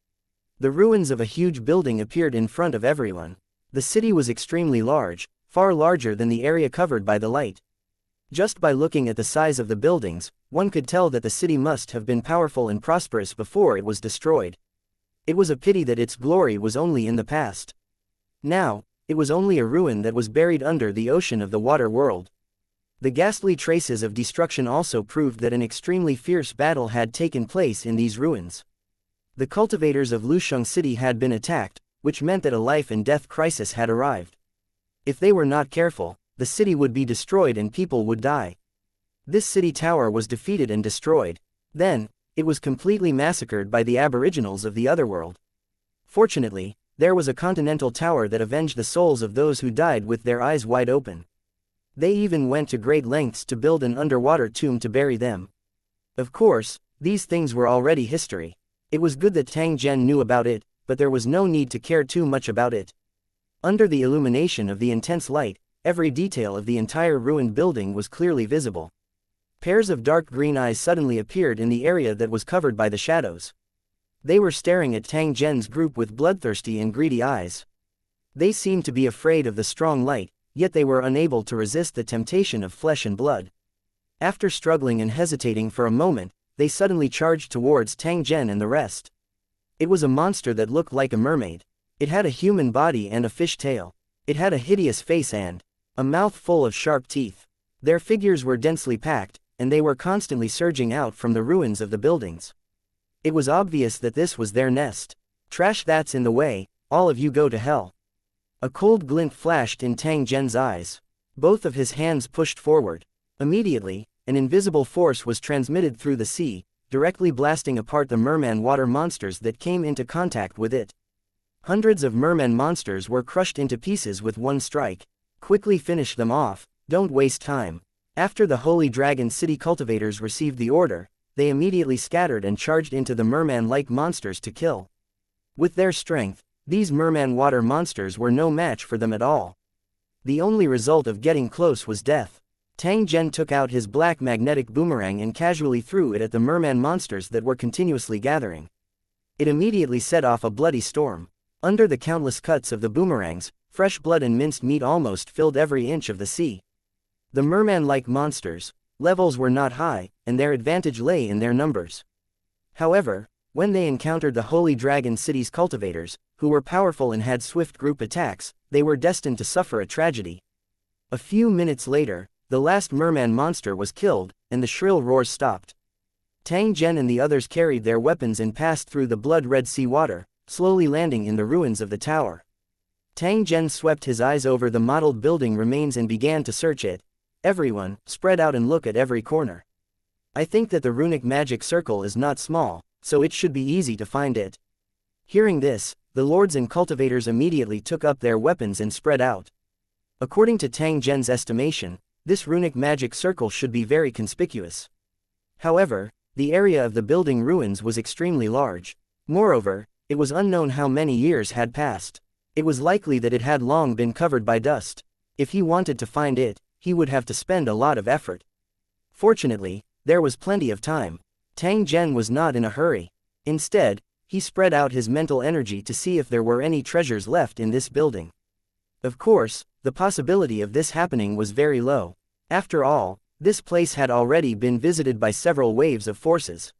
The ruins of a huge building appeared in front of everyone. The city was extremely large, far larger than the area covered by the light. Just by looking at the size of the buildings, one could tell that the city must have been powerful and prosperous before it was destroyed. It was a pity that its glory was only in the past. Now, It was only a ruin that was buried under the ocean of the water world. The ghastly traces of destruction also proved that an extremely fierce battle had taken place in these ruins. The cultivators of Lusheng City had been attacked, which meant that a life and death crisis had arrived. If they were not careful, the city would be destroyed and people would die. This city tower was defeated and destroyed. Then, it was completely massacred by the aboriginals of the Otherworld. Fortunately, there was a continental tower that avenged the souls of those who died with their eyes wide open. They even went to great lengths to build an underwater tomb to bury them. Of course, these things were already history. It was good that Tang Zhen knew about it, but there was no need to care too much about it. Under the illumination of the intense light, every detail of the entire ruined building was clearly visible. Pairs of dark green eyes suddenly appeared in the area that was covered by the shadows. They were staring at Tang Zhen's group with bloodthirsty and greedy eyes. They seemed to be afraid of the strong light, yet they were unable to resist the temptation of flesh and blood. After struggling and hesitating for a moment, they suddenly charged towards Tang Zhen and the rest. It was a monster that looked like a mermaid. It had a human body and a fish tail. It had a hideous face and a mouth full of sharp teeth. Their figures were densely packed, and they were constantly surging out from the ruins of the buildings. It was obvious that this was their nest. Trash that's in the way, all of you go to hell. A cold glint flashed in Tang Zhen's eyes. Both of his hands pushed forward. Immediately, an invisible force was transmitted through the sea, directly blasting apart the merman water monsters that came into contact with it. Hundreds of merman monsters were crushed into pieces with one strike. Quickly finish them off, don't waste time. After the Holy Dragon City cultivators received the order, they immediately scattered and charged into the merman-like monsters to kill. With their strength, these merman water monsters were no match for them at all. The only result of getting close was death. Tang Zhen took out his black magnetic boomerang and casually threw it at the merman monsters that were continuously gathering. It immediately set off a bloody storm. Under the countless cuts of the boomerangs, fresh blood and minced meat almost filled every inch of the sea. The merman-like monsters' levels were not high, and their advantage lay in their numbers. However, when they encountered the Holy Dragon City's cultivators, who were powerful and had swift group attacks, they were destined to suffer a tragedy. A few minutes later, the last merman monster was killed, and the shrill roars stopped. Tang Zhen and the others carried their weapons and passed through the blood-red sea water, slowly landing in the ruins of the tower. Tang Zhen swept his eyes over the mottled building remains and began to search it. Everyone, spread out and look at every corner. I think that the runic magic circle is not small, so it should be easy to find it. Hearing this, the lords and cultivators immediately took up their weapons and spread out. According to Tang Zhen's estimation, this runic magic circle should be very conspicuous. However, the area of the building ruins was extremely large. Moreover, it was unknown how many years had passed. It was likely that it had long been covered by dust. If he wanted to find it, he would have to spend a lot of effort. Fortunately, there was plenty of time. Tang Zhen was not in a hurry. Instead, he spread out his mental energy to see if there were any treasures left in this building. Of course, the possibility of this happening was very low. After all, this place had already been visited by several waves of forces.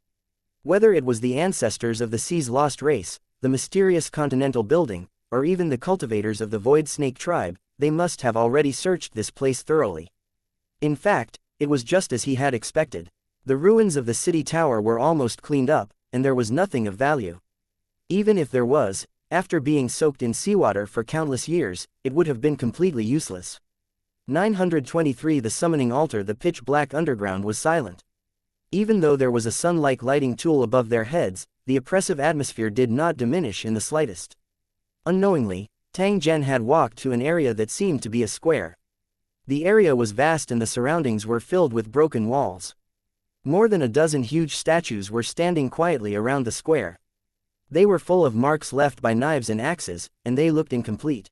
Whether it was the ancestors of the sea's lost race, the mysterious continental building, or even the cultivators of the Void Snake tribe, they must have already searched this place thoroughly. In fact, it was just as he had expected. The ruins of the city tower were almost cleaned up, and there was nothing of value. Even if there was, after being soaked in seawater for countless years, it would have been completely useless. 923 The summoning altar. The pitch-black underground was silent. Even though there was a sun-like lighting tool above their heads, the oppressive atmosphere did not diminish in the slightest. Unknowingly, Tang Zhen had walked to an area that seemed to be a square. The area was vast and the surroundings were filled with broken walls. More than a dozen huge statues were standing quietly around the square. They were full of marks left by knives and axes, and they looked incomplete.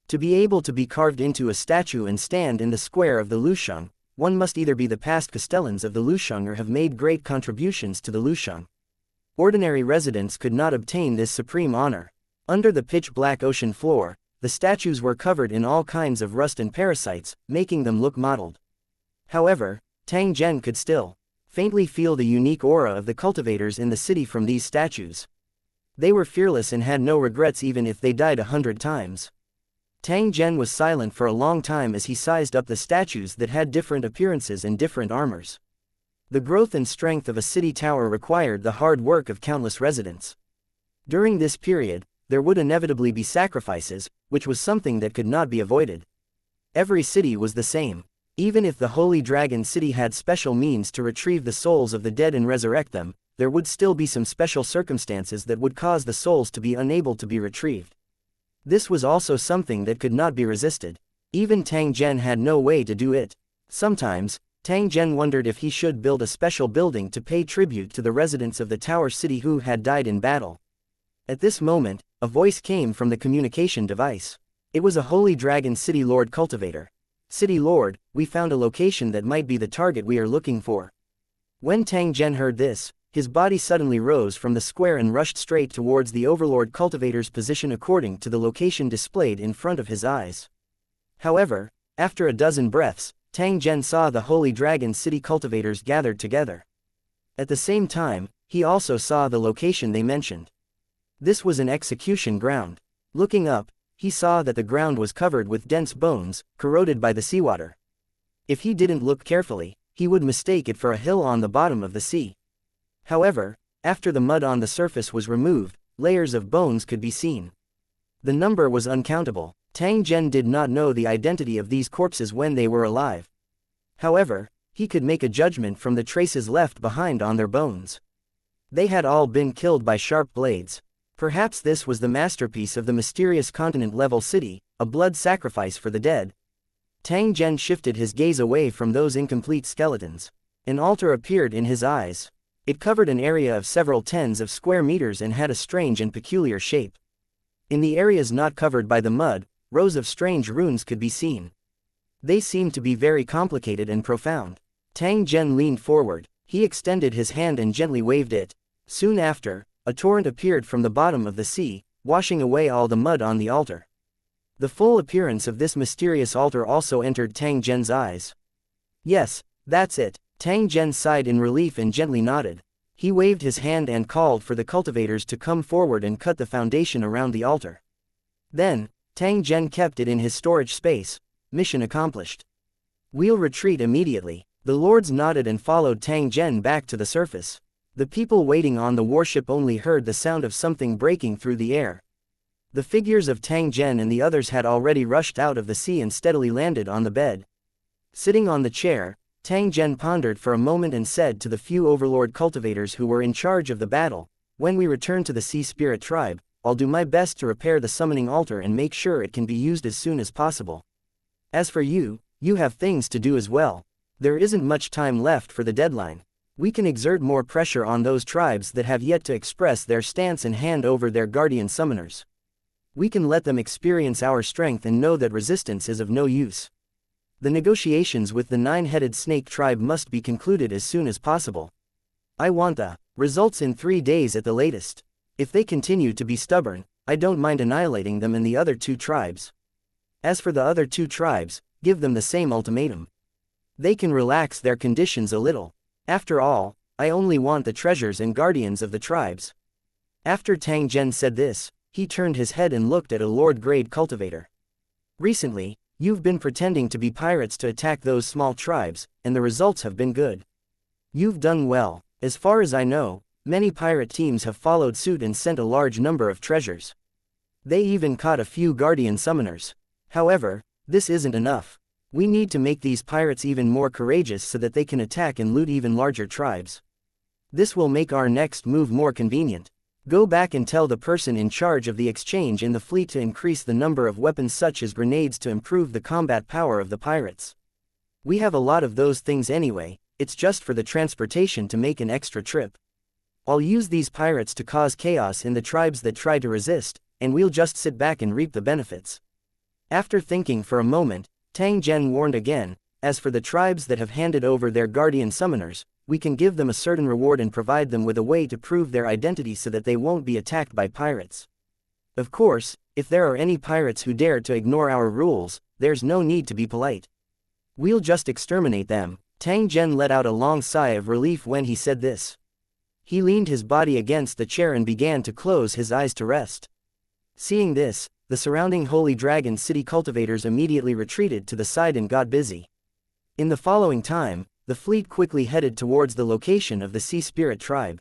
To be able to be carved into a statue and stand in the square of the Lusheng, one must either be the past castellans of the Lusheng or have made great contributions to the Lusheng. Ordinary residents could not obtain this supreme honor. Under the pitch-black ocean floor, the statues were covered in all kinds of rust and parasites, making them look mottled. However, Tang Zhen could still faintly feel the unique aura of the cultivators in the city from these statues. They were fearless and had no regrets even if they died 100 times. Tang Zhen was silent for a long time as he sized up the statues that had different appearances and different armors. The growth and strength of a city tower required the hard work of countless residents. During this period, there would inevitably be sacrifices, which was something that could not be avoided. Every city was the same. Even if the Holy Dragon City had special means to retrieve the souls of the dead and resurrect them, there would still be some special circumstances that would cause the souls to be unable to be retrieved. This was also something that could not be resisted. Even Tang Zhen had no way to do it. Sometimes, Tang Zhen wondered if he should build a special building to pay tribute to the residents of the Tower City who had died in battle. At this moment, a voice came from the communication device. It was a Holy Dragon City Lord cultivator. City Lord, we found a location that might be the target we are looking for. When Tang Zhen heard this, his body suddenly rose from the square and rushed straight towards the Overlord cultivator's position according to the location displayed in front of his eyes. However, after a dozen breaths, Tang Zhen saw the Holy Dragon City cultivators gathered together. At the same time, he also saw the location they mentioned. This was an execution ground. Looking up, he saw that the ground was covered with dense bones, corroded by the seawater. If he didn't look carefully, he would mistake it for a hill on the bottom of the sea. However, after the mud on the surface was removed, layers of bones could be seen. The number was uncountable. Tang Zhen did not know the identity of these corpses when they were alive. However, he could make a judgment from the traces left behind on their bones. They had all been killed by sharp blades. Perhaps this was the masterpiece of the mysterious continent-level city, a blood sacrifice for the dead. Tang Zhen shifted his gaze away from those incomplete skeletons. An altar appeared in his eyes. It covered an area of several tens of square meters and had a strange and peculiar shape. In the areas not covered by the mud, rows of strange runes could be seen. They seemed to be very complicated and profound. Tang Zhen leaned forward. He extended his hand and gently waved it. Soon after, a torrent appeared from the bottom of the sea, washing away all the mud on the altar. The full appearance of this mysterious altar also entered Tang Zhen's eyes. Yes, that's it. Tang Zhen sighed in relief and gently nodded. He waved his hand and called for the cultivators to come forward and cut the foundation around the altar. Then, Tang Zhen kept it in his storage space. Mission accomplished. We'll retreat immediately. The lords nodded and followed Tang Zhen back to the surface. The people waiting on the warship only heard the sound of something breaking through the air. The figures of Tang Zhen and the others had already rushed out of the sea and steadily landed on the bed. Sitting on the chair, Tang Zhen pondered for a moment and said to the few overlord cultivators who were in charge of the battle, "When we return to the Sea Spirit tribe, I'll do my best to repair the summoning altar and make sure it can be used as soon as possible. As for you, you have things to do as well. There isn't much time left for the deadline. We can exert more pressure on those tribes that have yet to express their stance and hand over their guardian summoners. We can let them experience our strength and know that resistance is of no use. The negotiations with the nine-headed snake tribe must be concluded as soon as possible. I want the results in 3 days at the latest. If they continue to be stubborn, I don't mind annihilating them and the other 2 tribes. As for the other 2 tribes, give them the same ultimatum. They can relax their conditions a little. After all, I only want the treasures and guardians of the tribes." After Tang Zhen said this, he turned his head and looked at a Lord-grade cultivator. "Recently, you've been pretending to be pirates to attack those small tribes, and the results have been good. You've done well. As far as I know, many pirate teams have followed suit and sent a large number of treasures. They even caught a few guardian summoners. However, this isn't enough. We need to make these pirates even more courageous so that they can attack and loot even larger tribes. This will make our next move more convenient. Go back and tell the person in charge of the exchange in the fleet to increase the number of weapons such as grenades to improve the combat power of the pirates. We have a lot of those things anyway, it's just for the transportation to make an extra trip. I'll use these pirates to cause chaos in the tribes that try to resist, and we'll just sit back and reap the benefits." After thinking for a moment, Tang Zhen warned again, "As for the tribes that have handed over their guardian summoners, we can give them a certain reward and provide them with a way to prove their identity so that they won't be attacked by pirates. Of course, if there are any pirates who dare to ignore our rules, there's no need to be polite. We'll just exterminate them." Tang Zhen let out a long sigh of relief when he said this. He leaned his body against the chair and began to close his eyes to rest. Seeing this, the surrounding Holy Dragon City cultivators immediately retreated to the side and got busy. In the following time, the fleet quickly headed towards the location of the Sea Spirit tribe.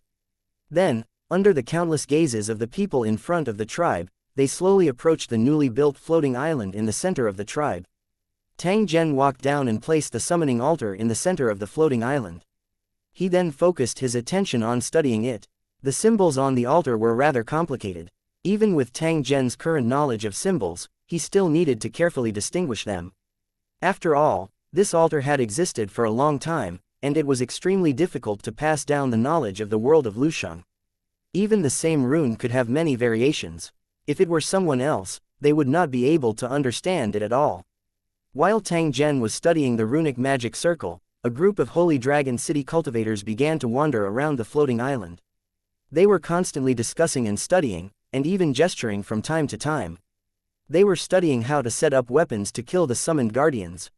Then, under the countless gazes of the people in front of the tribe, they slowly approached the newly built floating island in the center of the tribe. Tang Zhen walked down and placed the summoning altar in the center of the floating island. He then focused his attention on studying it. The symbols on the altar were rather complicated. Even with Tang Zhen's current knowledge of symbols, he still needed to carefully distinguish them. After all, this altar had existed for a long time, and it was extremely difficult to pass down the knowledge of the world of Lusheng. Even the same rune could have many variations. If it were someone else, they would not be able to understand it at all. While Tang Zhen was studying the runic magic circle, a group of Holy Dragon City cultivators began to wander around the floating island. They were constantly discussing and studying, and even gesturing from time to time. They were studying how to set up weapons to kill the summoned guardians.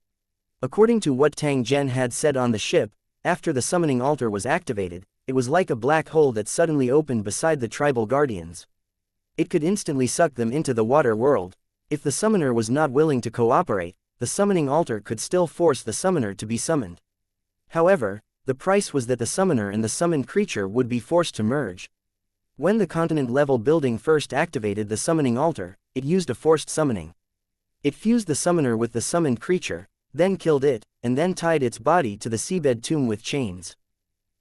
According to what Tang Zhen had said on the ship, after the summoning altar was activated, it was like a black hole that suddenly opened beside the tribal guardians. It could instantly suck them into the water world. If the summoner was not willing to cooperate, the summoning altar could still force the summoner to be summoned. However, the price was that the summoner and the summoned creature would be forced to merge. When the continent-level building first activated the summoning altar, it used a forced summoning. It fused the summoner with the summoned creature, then killed it, and then tied its body to the seabed tomb with chains.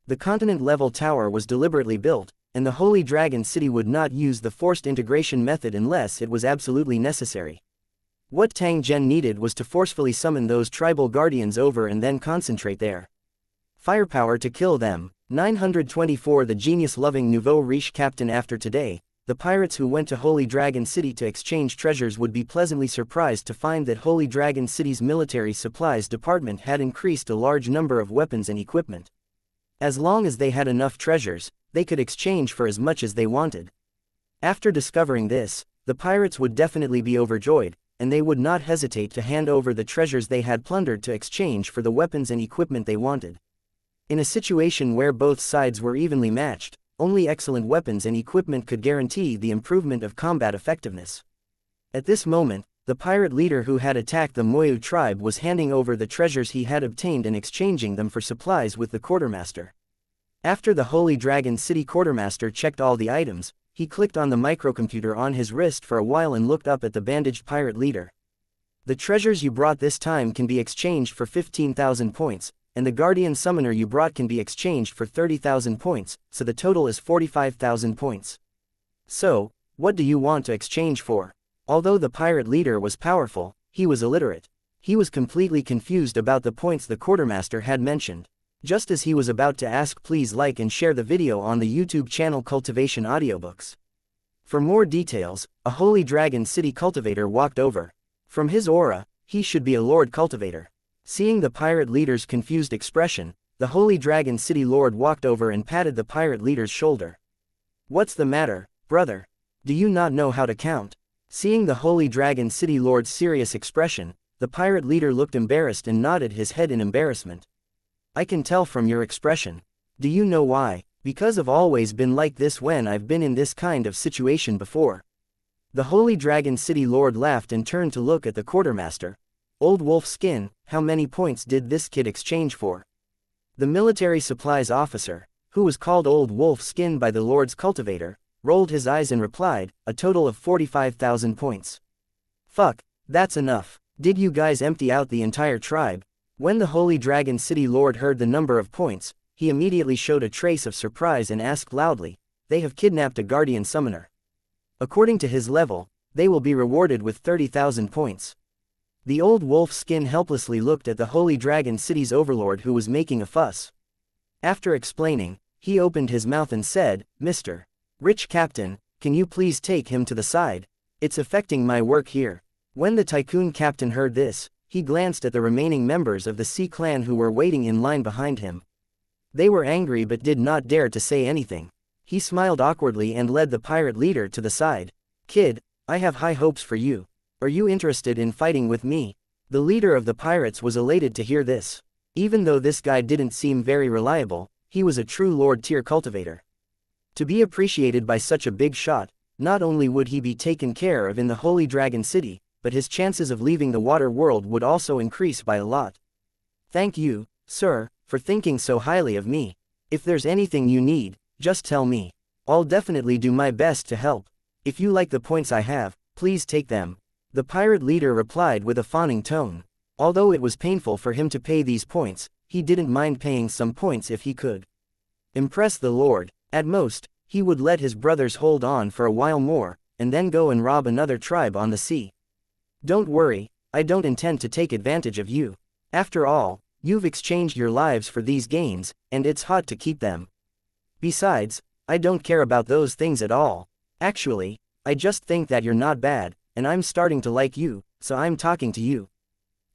The continent-level tower was deliberately built, and the Holy Dragon City would not use the forced integration method unless it was absolutely necessary. What Tang Zhen needed was to forcefully summon those tribal guardians over and then concentrate their firepower to kill them. 924 The genius-loving nouveau riche captain. After today, the pirates who went to Holy Dragon City to exchange treasures would be pleasantly surprised to find that Holy Dragon City's military supplies department had increased a large number of weapons and equipment. As long as they had enough treasures, they could exchange for as much as they wanted. After discovering this, the pirates would definitely be overjoyed, and they would not hesitate to hand over the treasures they had plundered to exchange for the weapons and equipment they wanted. In a situation where both sides were evenly matched, only excellent weapons and equipment could guarantee the improvement of combat effectiveness. At this moment, the pirate leader who had attacked the Moyu tribe was handing over the treasures he had obtained and exchanging them for supplies with the quartermaster. After the Holy Dragon City quartermaster checked all the items, he clicked on the microcomputer on his wrist for a while and looked up at the bandaged pirate leader. The treasures you brought this time can be exchanged for 15,000 points, and the guardian summoner you brought can be exchanged for 30,000 points, so the total is 45,000 points. So, what do you want to exchange for? Although the pirate leader was powerful, he was illiterate. He was completely confused about the points the quartermaster had mentioned. Just as he was about to ask, please like and share the video on the YouTube channel Cultivation Audiobooks. For more details, a Holy Dragon City cultivator walked over. From his aura, he should be a Lord cultivator. Seeing the pirate leader's confused expression, the Holy Dragon City Lord walked over and patted the pirate leader's shoulder. What's the matter, brother? Do you not know how to count? Seeing the Holy Dragon City Lord's serious expression, the pirate leader looked embarrassed and nodded his head in embarrassment. I can tell from your expression. Do you know why? Because I've always been like this when I've been in this kind of situation before. The Holy Dragon City Lord laughed and turned to look at the quartermaster. Old wolf skin, how many points did this kid exchange for? The military supplies officer, who was called Old Wolf Skin by the Lord's cultivator, rolled his eyes and replied, a total of 45,000 points. Fuck, that's enough. Did you guys empty out the entire tribe? When the Holy Dragon City Lord heard the number of points, he immediately showed a trace of surprise and asked loudly, they have kidnapped a guardian summoner. According to his level, they will be rewarded with 30,000 points. The Old Wolf Skin helplessly looked at the Holy Dragon City's overlord who was making a fuss. After explaining, he opened his mouth and said, Mr. Rich Captain, can you please take him to the side? It's affecting my work here. When the Tycoon Captain heard this, he glanced at the remaining members of the Sea Clan who were waiting in line behind him. They were angry but did not dare to say anything. He smiled awkwardly and led the pirate leader to the side. Kid, I have high hopes for you. Are you interested in fighting with me? The leader of the pirates was elated to hear this. Even though this guy didn't seem very reliable, he was a true Lord tier cultivator. To be appreciated by such a big shot, Not only would he be taken care of in the Holy Dragon City, but his chances of leaving the water world would also increase by a lot. Thank you, sir, for thinking so highly of me. If there's anything you need, just tell me. I'll definitely do my best to help. If you like the points I have, please take them. The pirate leader replied with a fawning tone. Although it was painful for him to pay these points, he didn't mind paying some points if he could impress the Lord. At most, he would let his brothers hold on for a while more, and then go and rob another tribe on the sea. Don't worry, I don't intend to take advantage of you. After all, you've exchanged your lives for these gains, and it's hot to keep them. Besides, I don't care about those things at all. Actually, I just think that you're not bad, and I'm starting to like you, so I'm talking to you.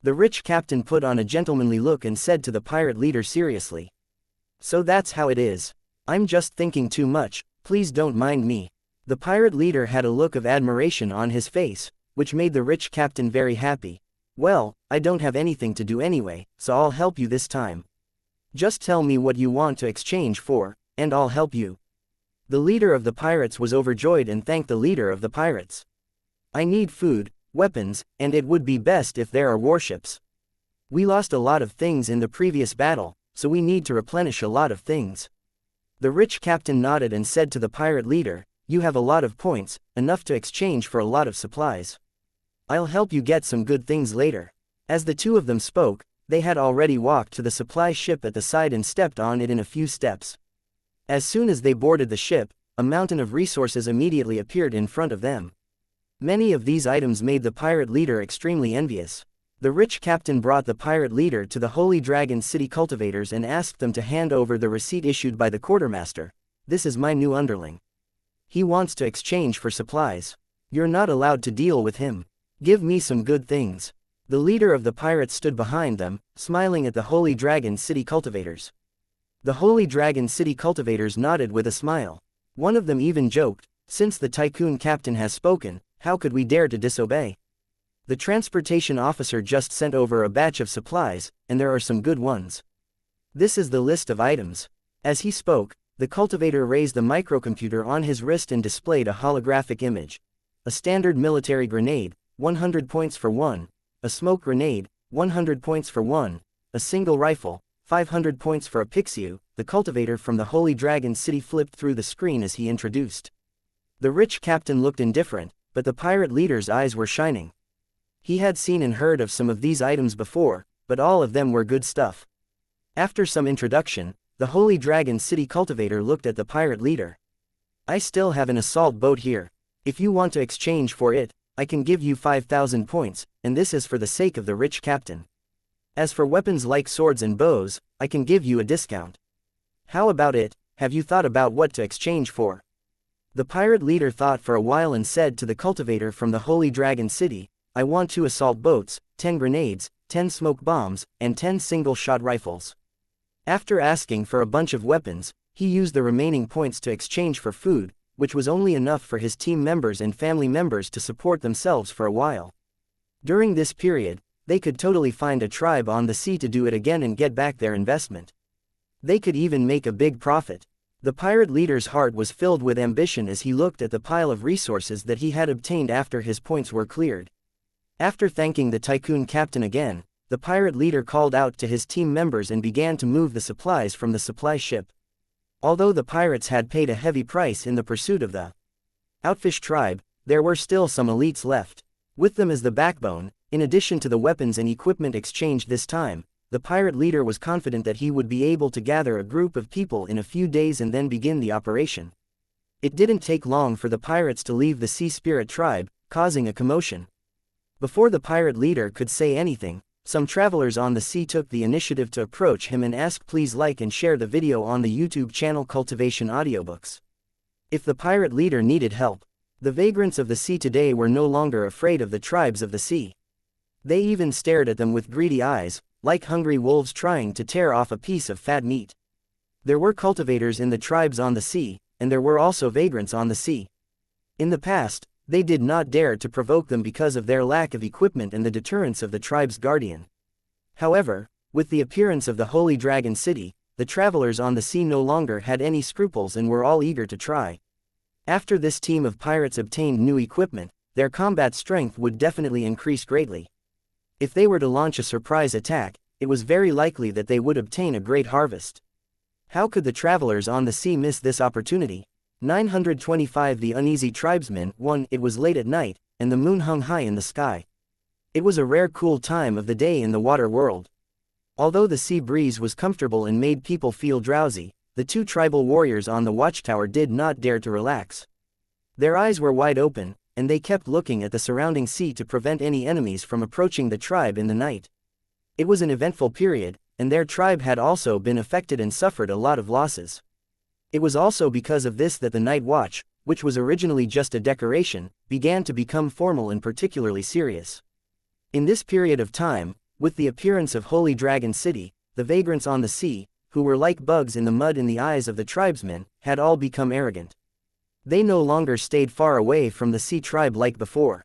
The rich captain put on a gentlemanly look and said to the pirate leader seriously. So that's how it is. I'm just thinking too much, please don't mind me. The pirate leader had a look of admiration on his face, which made the rich captain very happy. Well, I don't have anything to do anyway, so I'll help you this time. Just tell me what you want to exchange for, and I'll help you. The leader of the pirates was overjoyed and thanked the leader of the pirates. I need food, weapons, and it would be best if there are warships. We lost a lot of things in the previous battle, so we need to replenish a lot of things. The rich captain nodded and said to the pirate leader, you have a lot of points, enough to exchange for a lot of supplies. I'll help you get some good things later. As the two of them spoke, they had already walked to the supply ship at the side and stepped on it in a few steps. As soon as they boarded the ship, a mountain of resources immediately appeared in front of them. Many of these items made the pirate leader extremely envious. The rich captain brought the pirate leader to the Holy Dragon City cultivators and asked them to hand over the receipt issued by the quartermaster. This is my new underling. He wants to exchange for supplies. You're not allowed to deal with him. Give me some good things. The leader of the pirates stood behind them, smiling at the Holy Dragon City cultivators. The Holy Dragon City cultivators nodded with a smile. One of them even joked, since the tycoon captain has spoken, how could we dare to disobey? The transportation officer just sent over a batch of supplies, and there are some good ones. This is the list of items. As he spoke, the cultivator raised the microcomputer on his wrist and displayed a holographic image. A standard military grenade, 100 points for one. A smoke grenade, 100 points for one. A single rifle, 500 points for a pixiu. The cultivator from the Holy Dragon City flipped through the screen as he introduced. The rich captain looked indifferent, but the pirate leader's eyes were shining. He had seen and heard of some of these items before, but all of them were good stuff. After some introduction, the Holy Dragon City cultivator looked at the pirate leader. I still have an assault boat here. If you want to exchange for it, I can give you 5,000 points, and this is for the sake of the rich captain. As for weapons like swords and bows, I can give you a discount. How about it? Have you thought about what to exchange for? The pirate leader thought for a while and said to the cultivator from the Holy Dragon City, I want 2 assault boats, 10 grenades, 10 smoke bombs, and 10 single-shot rifles. After asking for a bunch of weapons, he used the remaining points to exchange for food, which was only enough for his team members and family members to support themselves for a while. During this period, they could totally find a tribe on the sea to do it again and get back their investment. They could even make a big profit. The pirate leader's heart was filled with ambition as he looked at the pile of resources that he had obtained after his points were cleared. After thanking the tycoon captain again, the pirate leader called out to his team members and began to move the supplies from the supply ship. Although the pirates had paid a heavy price in the pursuit of the Outfish tribe, there were still some elites left. With them as the backbone, in addition to the weapons and equipment exchanged this time, the pirate leader was confident that he would be able to gather a group of people in a few days and then begin the operation. It didn't take long for the pirates to leave the Sea Spirit tribe, causing a commotion. Before the pirate leader could say anything, some travelers on the sea took the initiative to approach him and ask please like and share the video on the YouTube channel Cultivation Audiobooks. If the pirate leader needed help, the vagrants of the sea today were no longer afraid of the tribes of the sea. They even stared at them with greedy eyes, like hungry wolves trying to tear off a piece of fat meat. There were cultivators in the tribes on the sea, and there were also vagrants on the sea. In the past, they did not dare to provoke them because of their lack of equipment and the deterrence of the tribe's guardian. However, with the appearance of the Holy Dragon City, the travelers on the sea no longer had any scruples and were all eager to try. After this team of pirates obtained new equipment, their combat strength would definitely increase greatly. If they were to launch a surprise attack, it was very likely that they would obtain a great harvest. How could the travelers on the sea miss this opportunity? 925 The uneasy tribesmen. 1. It was late at night, and the moon hung high in the sky. It was a rare cool time of the day in the water world. Although the sea breeze was comfortable and made people feel drowsy, the two tribal warriors on the watchtower did not dare to relax. Their eyes were wide open, and they kept looking at the surrounding sea to prevent any enemies from approaching the tribe in the night. It was an eventful period, and their tribe had also been affected and suffered a lot of losses. It was also because of this that the night watch, which was originally just a decoration, began to become formal and particularly serious. In this period of time, with the appearance of Holy Dragon City, the vagrants on the sea, who were like bugs in the mud in the eyes of the tribesmen, had all become arrogant. They no longer stayed far away from the sea tribe like before.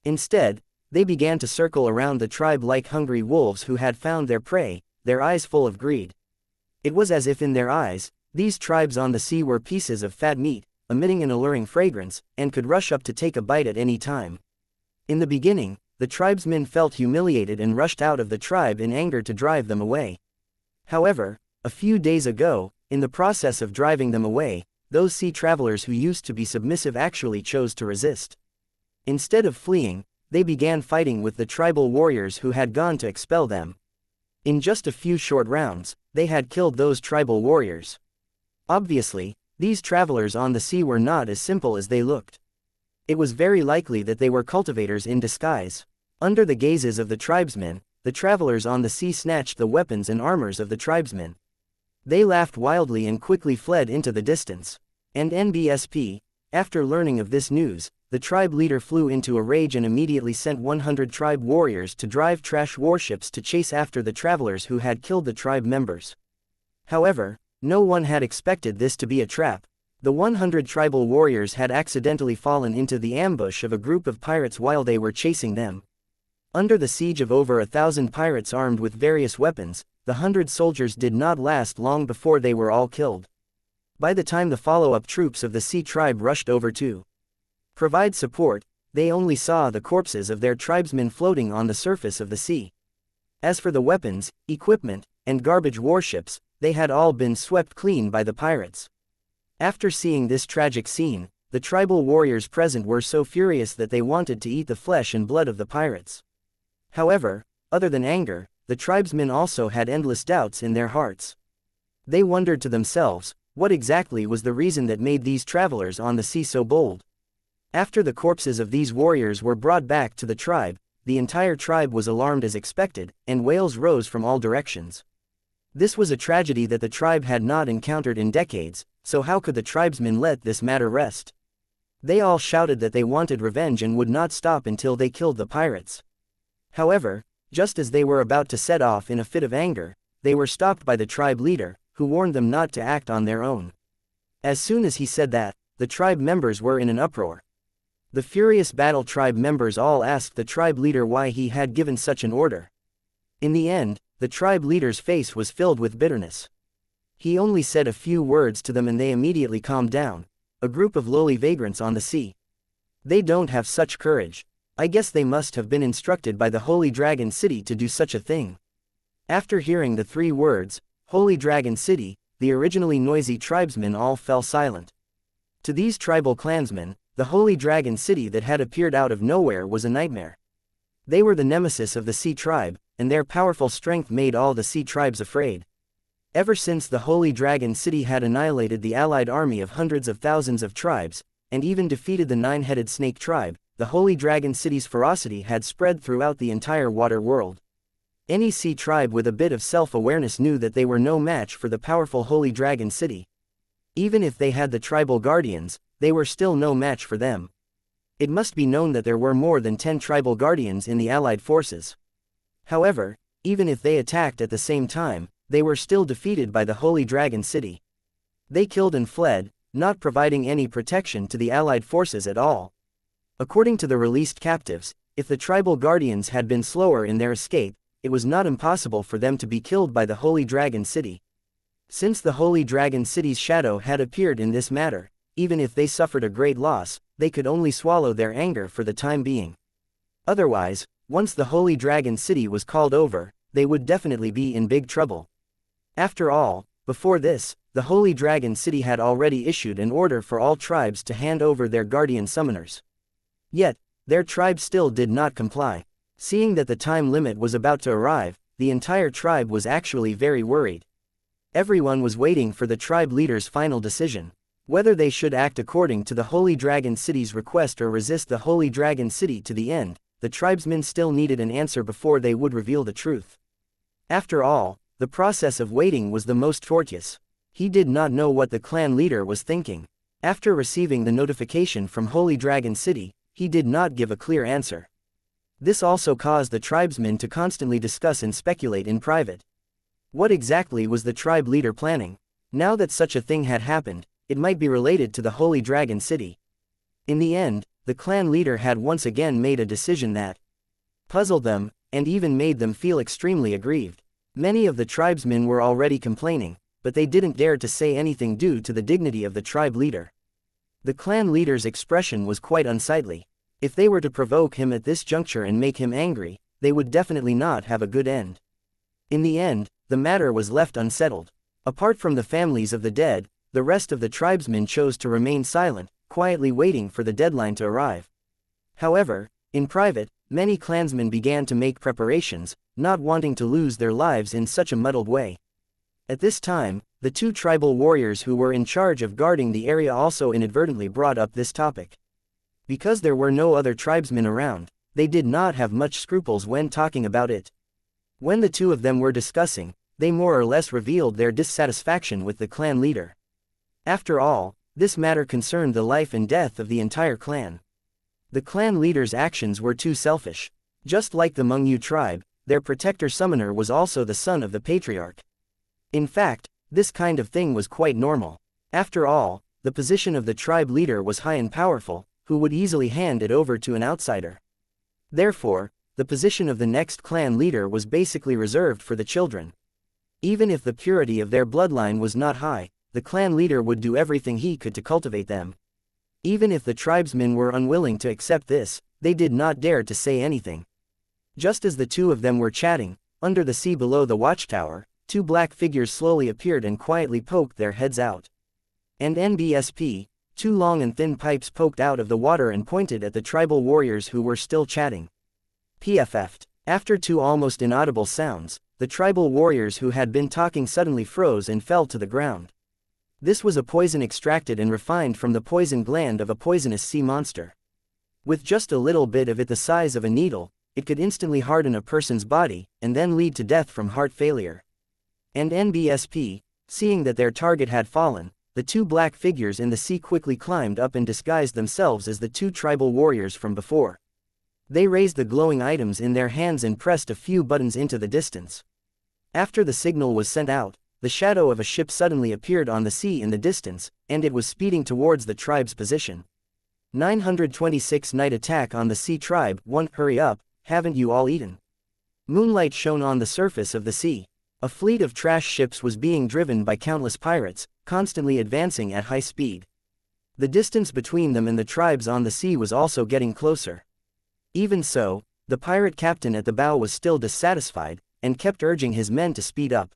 Instead, they began to circle around the tribe like hungry wolves who had found their prey, their eyes full of greed. It was as if in their eyes, these tribes on the sea were pieces of fat meat, emitting an alluring fragrance, and could rush up to take a bite at any time. In the beginning, the tribesmen felt humiliated and rushed out of the tribe in anger to drive them away. However, a few days ago, in the process of driving them away, those sea travelers who used to be submissive actually chose to resist. Instead of fleeing, they began fighting with the tribal warriors who had gone to expel them. In just a few short rounds, they had killed those tribal warriors. Obviously, these travelers on the sea were not as simple as they looked. It was very likely that they were cultivators in disguise. Under the gazes of the tribesmen, the travelers on the sea snatched the weapons and armors of the tribesmen. They laughed wildly and quickly fled into the distance. And NBSP, after learning of this news, the tribe leader flew into a rage and immediately sent 100 tribe warriors to drive trash warships to chase after the travelers who had killed the tribe members. However, no one had expected this to be a trap. The 100 tribal warriors had accidentally fallen into the ambush of a group of pirates while they were chasing them. Under the siege of over 1,000 pirates armed with various weapons, the 100 soldiers did not last long before they were all killed. By the time the follow-up troops of the sea tribe rushed over to provide support, they only saw the corpses of their tribesmen floating on the surface of the sea. As for the weapons, equipment, and garbage warships, they had all been swept clean by the pirates. After seeing this tragic scene, the tribal warriors present were so furious that they wanted to eat the flesh and blood of the pirates. However, other than anger, the tribesmen also had endless doubts in their hearts. They wondered to themselves, what exactly was the reason that made these travelers on the sea so bold? After the corpses of these warriors were brought back to the tribe, the entire tribe was alarmed as expected, and wails rose from all directions. This was a tragedy that the tribe had not encountered in decades, so how could the tribesmen let this matter rest? They all shouted that they wanted revenge and would not stop until they killed the pirates. However, just as they were about to set off in a fit of anger, they were stopped by the tribe leader, who warned them not to act on their own. As soon as he said that, the tribe members were in an uproar. The furious battle tribe members all asked the tribe leader why he had given such an order. In the end, the tribe leader's face was filled with bitterness. He only said a few words to them and they immediately calmed down, a group of lowly vagrants on the sea. They don't have such courage. I guess they must have been instructed by the Holy Dragon City to do such a thing. After hearing the 3 words, Holy Dragon City, the originally noisy tribesmen all fell silent. To these tribal clansmen, the Holy Dragon City that had appeared out of nowhere was a nightmare. They were the nemesis of the sea tribe, and their powerful strength made all the sea tribes afraid. Ever since the Holy Dragon City had annihilated the allied army of hundreds of thousands of tribes, and even defeated the 9-headed snake tribe, the Holy Dragon City's ferocity had spread throughout the entire water world. Any sea tribe with a bit of self-awareness knew that they were no match for the powerful Holy Dragon City. Even if they had the tribal guardians, they were still no match for them. It must be known that there were more than 10 tribal guardians in the allied forces. However, even if they attacked at the same time, they were still defeated by the Holy Dragon City. They killed and fled, not providing any protection to the allied forces at all. According to the released captives, if the tribal guardians had been slower in their escape, it was not impossible for them to be killed by the Holy Dragon City. Since the Holy Dragon City's shadow had appeared in this matter, even if they suffered a great loss, they could only swallow their anger for the time being. Otherwise, once the Holy Dragon City was called over, they would definitely be in big trouble. After all, before this, the Holy Dragon City had already issued an order for all tribes to hand over their guardian summoners. Yet, their tribe still did not comply. Seeing that the time limit was about to arrive, the entire tribe was actually very worried. Everyone was waiting for the tribe leader's final decision. Whether they should act according to the Holy Dragon City's request or resist the Holy Dragon City to the end, the tribesmen still needed an answer before they would reveal the truth. After all, the process of waiting was the most tortuous. He did not know what the clan leader was thinking. After receiving the notification from Holy Dragon City, he did not give a clear answer. This also caused the tribesmen to constantly discuss and speculate in private. What exactly was the tribe leader planning? Now that such a thing had happened, it might be related to the Holy Dragon City. In the end, the clan leader had once again made a decision that puzzled them, and even made them feel extremely aggrieved. Many of the tribesmen were already complaining, but they didn't dare to say anything due to the dignity of the tribe leader. The clan leader's expression was quite unsightly. If they were to provoke him at this juncture and make him angry, they would definitely not have a good end. In the end, the matter was left unsettled. Apart from the families of the dead, the rest of the tribesmen chose to remain silent, quietly waiting for the deadline to arrive. However, in private, many clansmen began to make preparations, not wanting to lose their lives in such a muddled way. At this time, the two tribal warriors who were in charge of guarding the area also inadvertently brought up this topic. Because there were no other tribesmen around, they did not have much scruples when talking about it. When the two of them were discussing, they more or less revealed their dissatisfaction with the clan leader. After all, this matter concerned the life and death of the entire clan. The clan leader's actions were too selfish. Just like the Mengyu tribe, their protector summoner was also the son of the patriarch. In fact, this kind of thing was quite normal. After all, the position of the tribe leader was high and powerful, who would easily hand it over to an outsider. Therefore, the position of the next clan leader was basically reserved for the children. Even if the purity of their bloodline was not high, the clan leader would do everything he could to cultivate them. Even if the tribesmen were unwilling to accept this, they did not dare to say anything. Just as the two of them were chatting, under the sea below the watchtower, two black figures slowly appeared and quietly poked their heads out. And NBSP, two long and thin pipes poked out of the water and pointed at the tribal warriors who were still chatting. PFF'd. After two almost inaudible sounds, the tribal warriors who had been talking suddenly froze and fell to the ground. This was a poison extracted and refined from the poison gland of a poisonous sea monster. With just a little bit of it the size of a needle, it could instantly harden a person's body, and then lead to death from heart failure. And NBSP, seeing that their target had fallen, the two black figures in the sea quickly climbed up and disguised themselves as the two tribal warriors from before. They raised the glowing items in their hands and pressed a few buttons into the distance. After the signal was sent out, the shadow of a ship suddenly appeared on the sea in the distance, and it was speeding towards the tribe's position. 926 Night Attack on the Sea Tribe 1. Hurry up, haven't you all eaten? Moonlight shone on the surface of the sea. A fleet of trash ships was being driven by countless pirates, constantly advancing at high speed. The distance between them and the tribes on the sea was also getting closer. Even so, the pirate captain at the bow was still dissatisfied, and kept urging his men to speed up.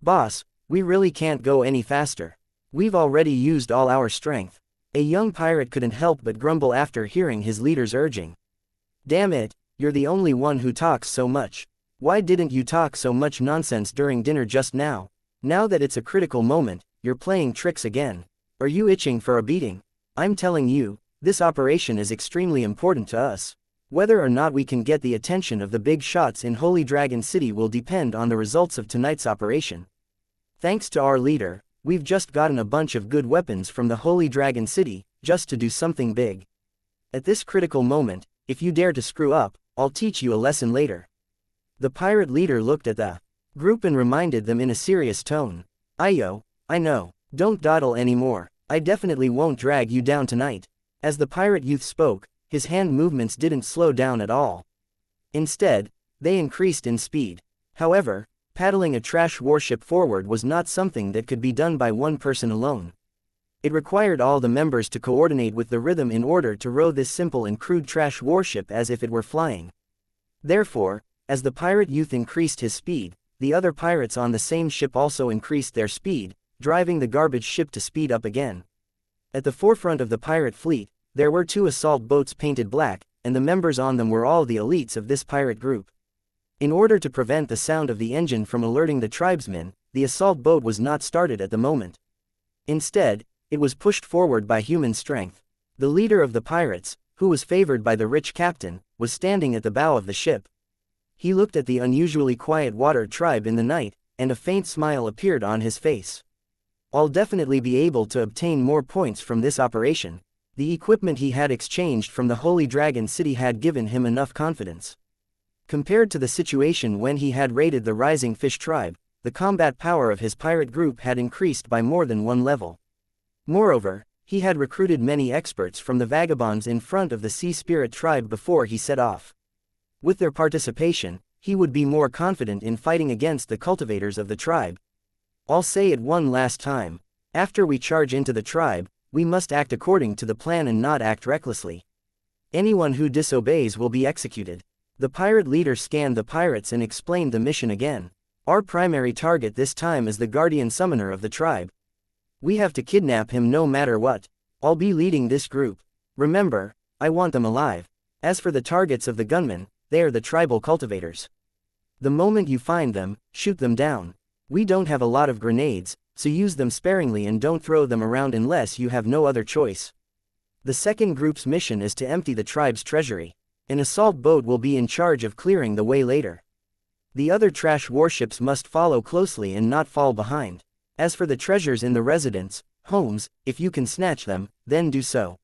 "Boss, we really can't go any faster. We've already used all our strength." A young pirate couldn't help but grumble after hearing his leader's urging. "Damn it, you're the only one who talks so much. Why didn't you talk so much nonsense during dinner just now? Now that it's a critical moment, you're playing tricks again. Are you itching for a beating? I'm telling you, this operation is extremely important to us. Whether or not we can get the attention of the big shots in Holy Dragon City will depend on the results of tonight's operation. Thanks to our leader, we've just gotten a bunch of good weapons from the Holy Dragon City, just to do something big. At this critical moment, if you dare to screw up, I'll teach you a lesson later." The pirate leader looked at the group and reminded them in a serious tone. "Ayo, I know, don't dawdle anymore. I definitely won't drag you down tonight." As the pirate youth spoke, his hand movements didn't slow down at all. Instead, they increased in speed. However, paddling a trash warship forward was not something that could be done by one person alone. It required all the members to coordinate with the rhythm in order to row this simple and crude trash warship as if it were flying. Therefore, as the pirate youth increased his speed, the other pirates on the same ship also increased their speed, driving the garbage ship to speed up again. At the forefront of the pirate fleet, there were 2 assault boats painted black, and the members on them were all the elites of this pirate group. In order to prevent the sound of the engine from alerting the tribesmen, the assault boat was not started at the moment. Instead, it was pushed forward by human strength. The leader of the pirates, who was favored by the rich captain, was standing at the bow of the ship. He looked at the unusually quiet water tribe in the night, and a faint smile appeared on his face. "I'll definitely be able to obtain more points from this operation." The equipment he had exchanged from the Holy Dragon City had given him enough confidence. Compared to the situation when he had raided the Rising Fish tribe, the combat power of his pirate group had increased by more than 1 level. Moreover, he had recruited many experts from the vagabonds in front of the Sea Spirit tribe before he set off. With their participation, he would be more confident in fighting against the cultivators of the tribe. "I'll say it one last time. After we charge into the tribe, we must act according to the plan and not act recklessly. Anyone who disobeys will be executed." The pirate leader scanned the pirates and explained the mission again. "Our primary target this time is the guardian summoner of the tribe. We have to kidnap him no matter what. I'll be leading this group. Remember, I want them alive. As for the targets of the gunmen, they are the tribal cultivators. The moment you find them, shoot them down. We don't have a lot of grenades, so use them sparingly and don't throw them around unless you have no other choice. The second group's mission is to empty the tribe's treasury. An assault boat will be in charge of clearing the way later. The other trash warships must follow closely and not fall behind. As for the treasures in the residence homes, if you can snatch them, then do so.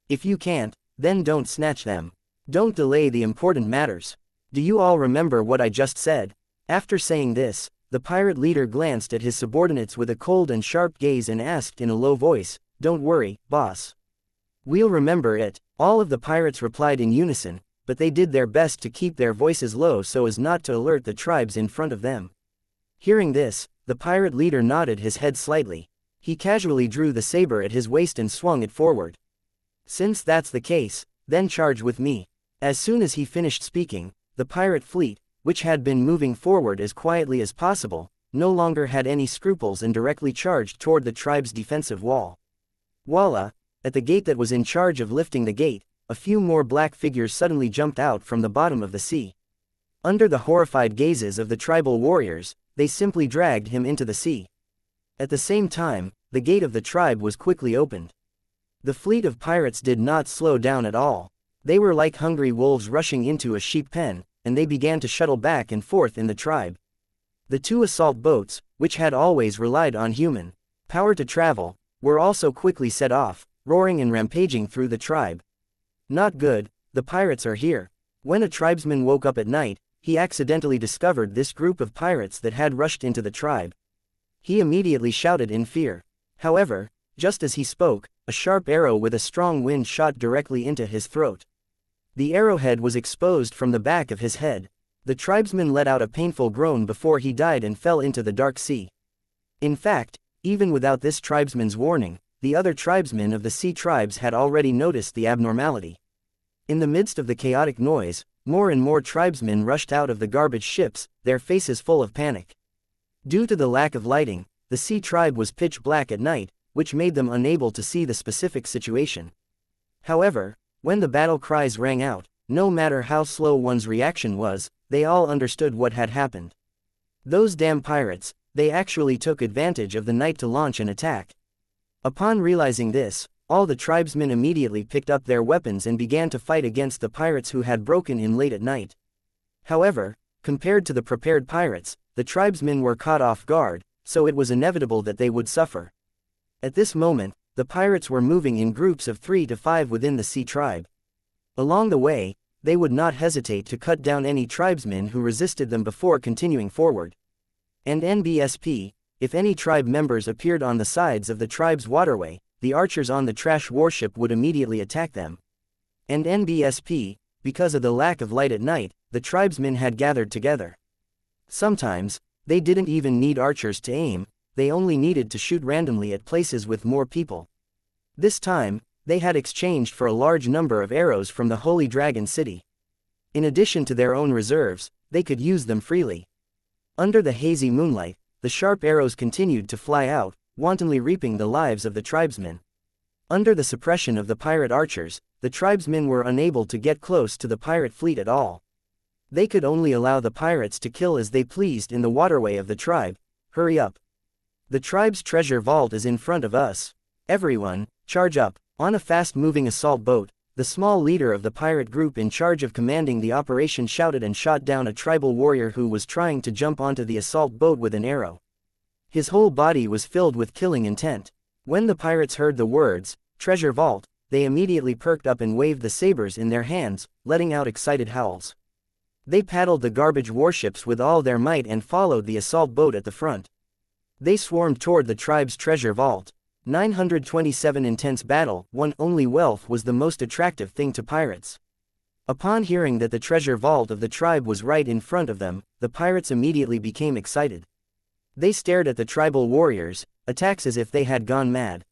If you can't, then don't snatch them. Don't delay the important matters. Do you all remember what I just said?" After saying this, the pirate leader glanced at his subordinates with a cold and sharp gaze and asked in a low voice, "Don't worry, boss. We'll remember it." All of the pirates replied in unison, but they did their best to keep their voices low so as not to alert the tribes in front of them. Hearing this, the pirate leader nodded his head slightly. He casually drew the saber at his waist and swung it forward. "Since that's the case, then charge with me." As soon as he finished speaking, the pirate fleet, which had been moving forward as quietly as possible, no longer had any scruples and directly charged toward the tribe's defensive wall. Voila! At the gate that was in charge of lifting the gate, a few more black figures suddenly jumped out from the bottom of the sea. Under the horrified gazes of the tribal warriors, they simply dragged him into the sea. At the same time, the gate of the tribe was quickly opened. The fleet of pirates did not slow down at all. They were like hungry wolves rushing into a sheep pen, and they began to shuttle back and forth in the tribe. The 2 assault boats, which had always relied on human power to travel, were also quickly set off, roaring and rampaging through the tribe. Not good, the pirates are here. When a tribesman woke up at night, he accidentally discovered this group of pirates that had rushed into the tribe. He immediately shouted in fear. However, just as he spoke, a sharp arrow with a strong wind shot directly into his throat. The arrowhead was exposed from the back of his head. The tribesman let out a painful groan before he died and fell into the dark sea. In fact, even without this tribesman's warning, the other tribesmen of the sea tribes had already noticed the abnormality. In the midst of the chaotic noise, more and more tribesmen rushed out of the garbage ships, their faces full of panic. Due to the lack of lighting, the sea tribe was pitch black at night, which made them unable to see the specific situation. However, when the battle cries rang out, no matter how slow one's reaction was, they all understood what had happened. Those damn pirates, they actually took advantage of the night to launch an attack. Upon realizing this, all the tribesmen immediately picked up their weapons and began to fight against the pirates who had broken in late at night. However, compared to the prepared pirates, the tribesmen were caught off guard, so it was inevitable that they would suffer. At this moment, the pirates were moving in groups of 3 to 5 within the sea tribe. Along the way, they would not hesitate to cut down any tribesmen who resisted them before continuing forward. And NBSP, if any tribe members appeared on the sides of the tribe's waterway, the archers on the trash warship would immediately attack them. And NBSP, because of the lack of light at night, the tribesmen had gathered together. Sometimes, they didn't even need archers to aim, they only needed to shoot randomly at places with more people. This time, they had exchanged for a large number of arrows from the Holy Dragon City. In addition to their own reserves, they could use them freely. Under the hazy moonlight, the sharp arrows continued to fly out, wantonly reaping the lives of the tribesmen. Under the suppression of the pirate archers, the tribesmen were unable to get close to the pirate fleet at all. They could only allow the pirates to kill as they pleased in the waterway of the tribe. Hurry up. The tribe's treasure vault is in front of us. Everyone, charge up. On a fast-moving assault boat, the small leader of the pirate group in charge of commanding the operation shouted and shot down a tribal warrior who was trying to jump onto the assault boat with an arrow. His whole body was filled with killing intent. When the pirates heard the words, "treasure vault," they immediately perked up and waved the sabers in their hands, letting out excited howls. They paddled the garbage warships with all their might and followed the assault boat at the front. They swarmed toward the tribe's treasure vault. 927 Intense battle. Only wealth was the most attractive thing to pirates. Upon hearing that the treasure vault of the tribe was right in front of them, the pirates immediately became excited. They stared at the tribal warriors, attacks as if they had gone mad.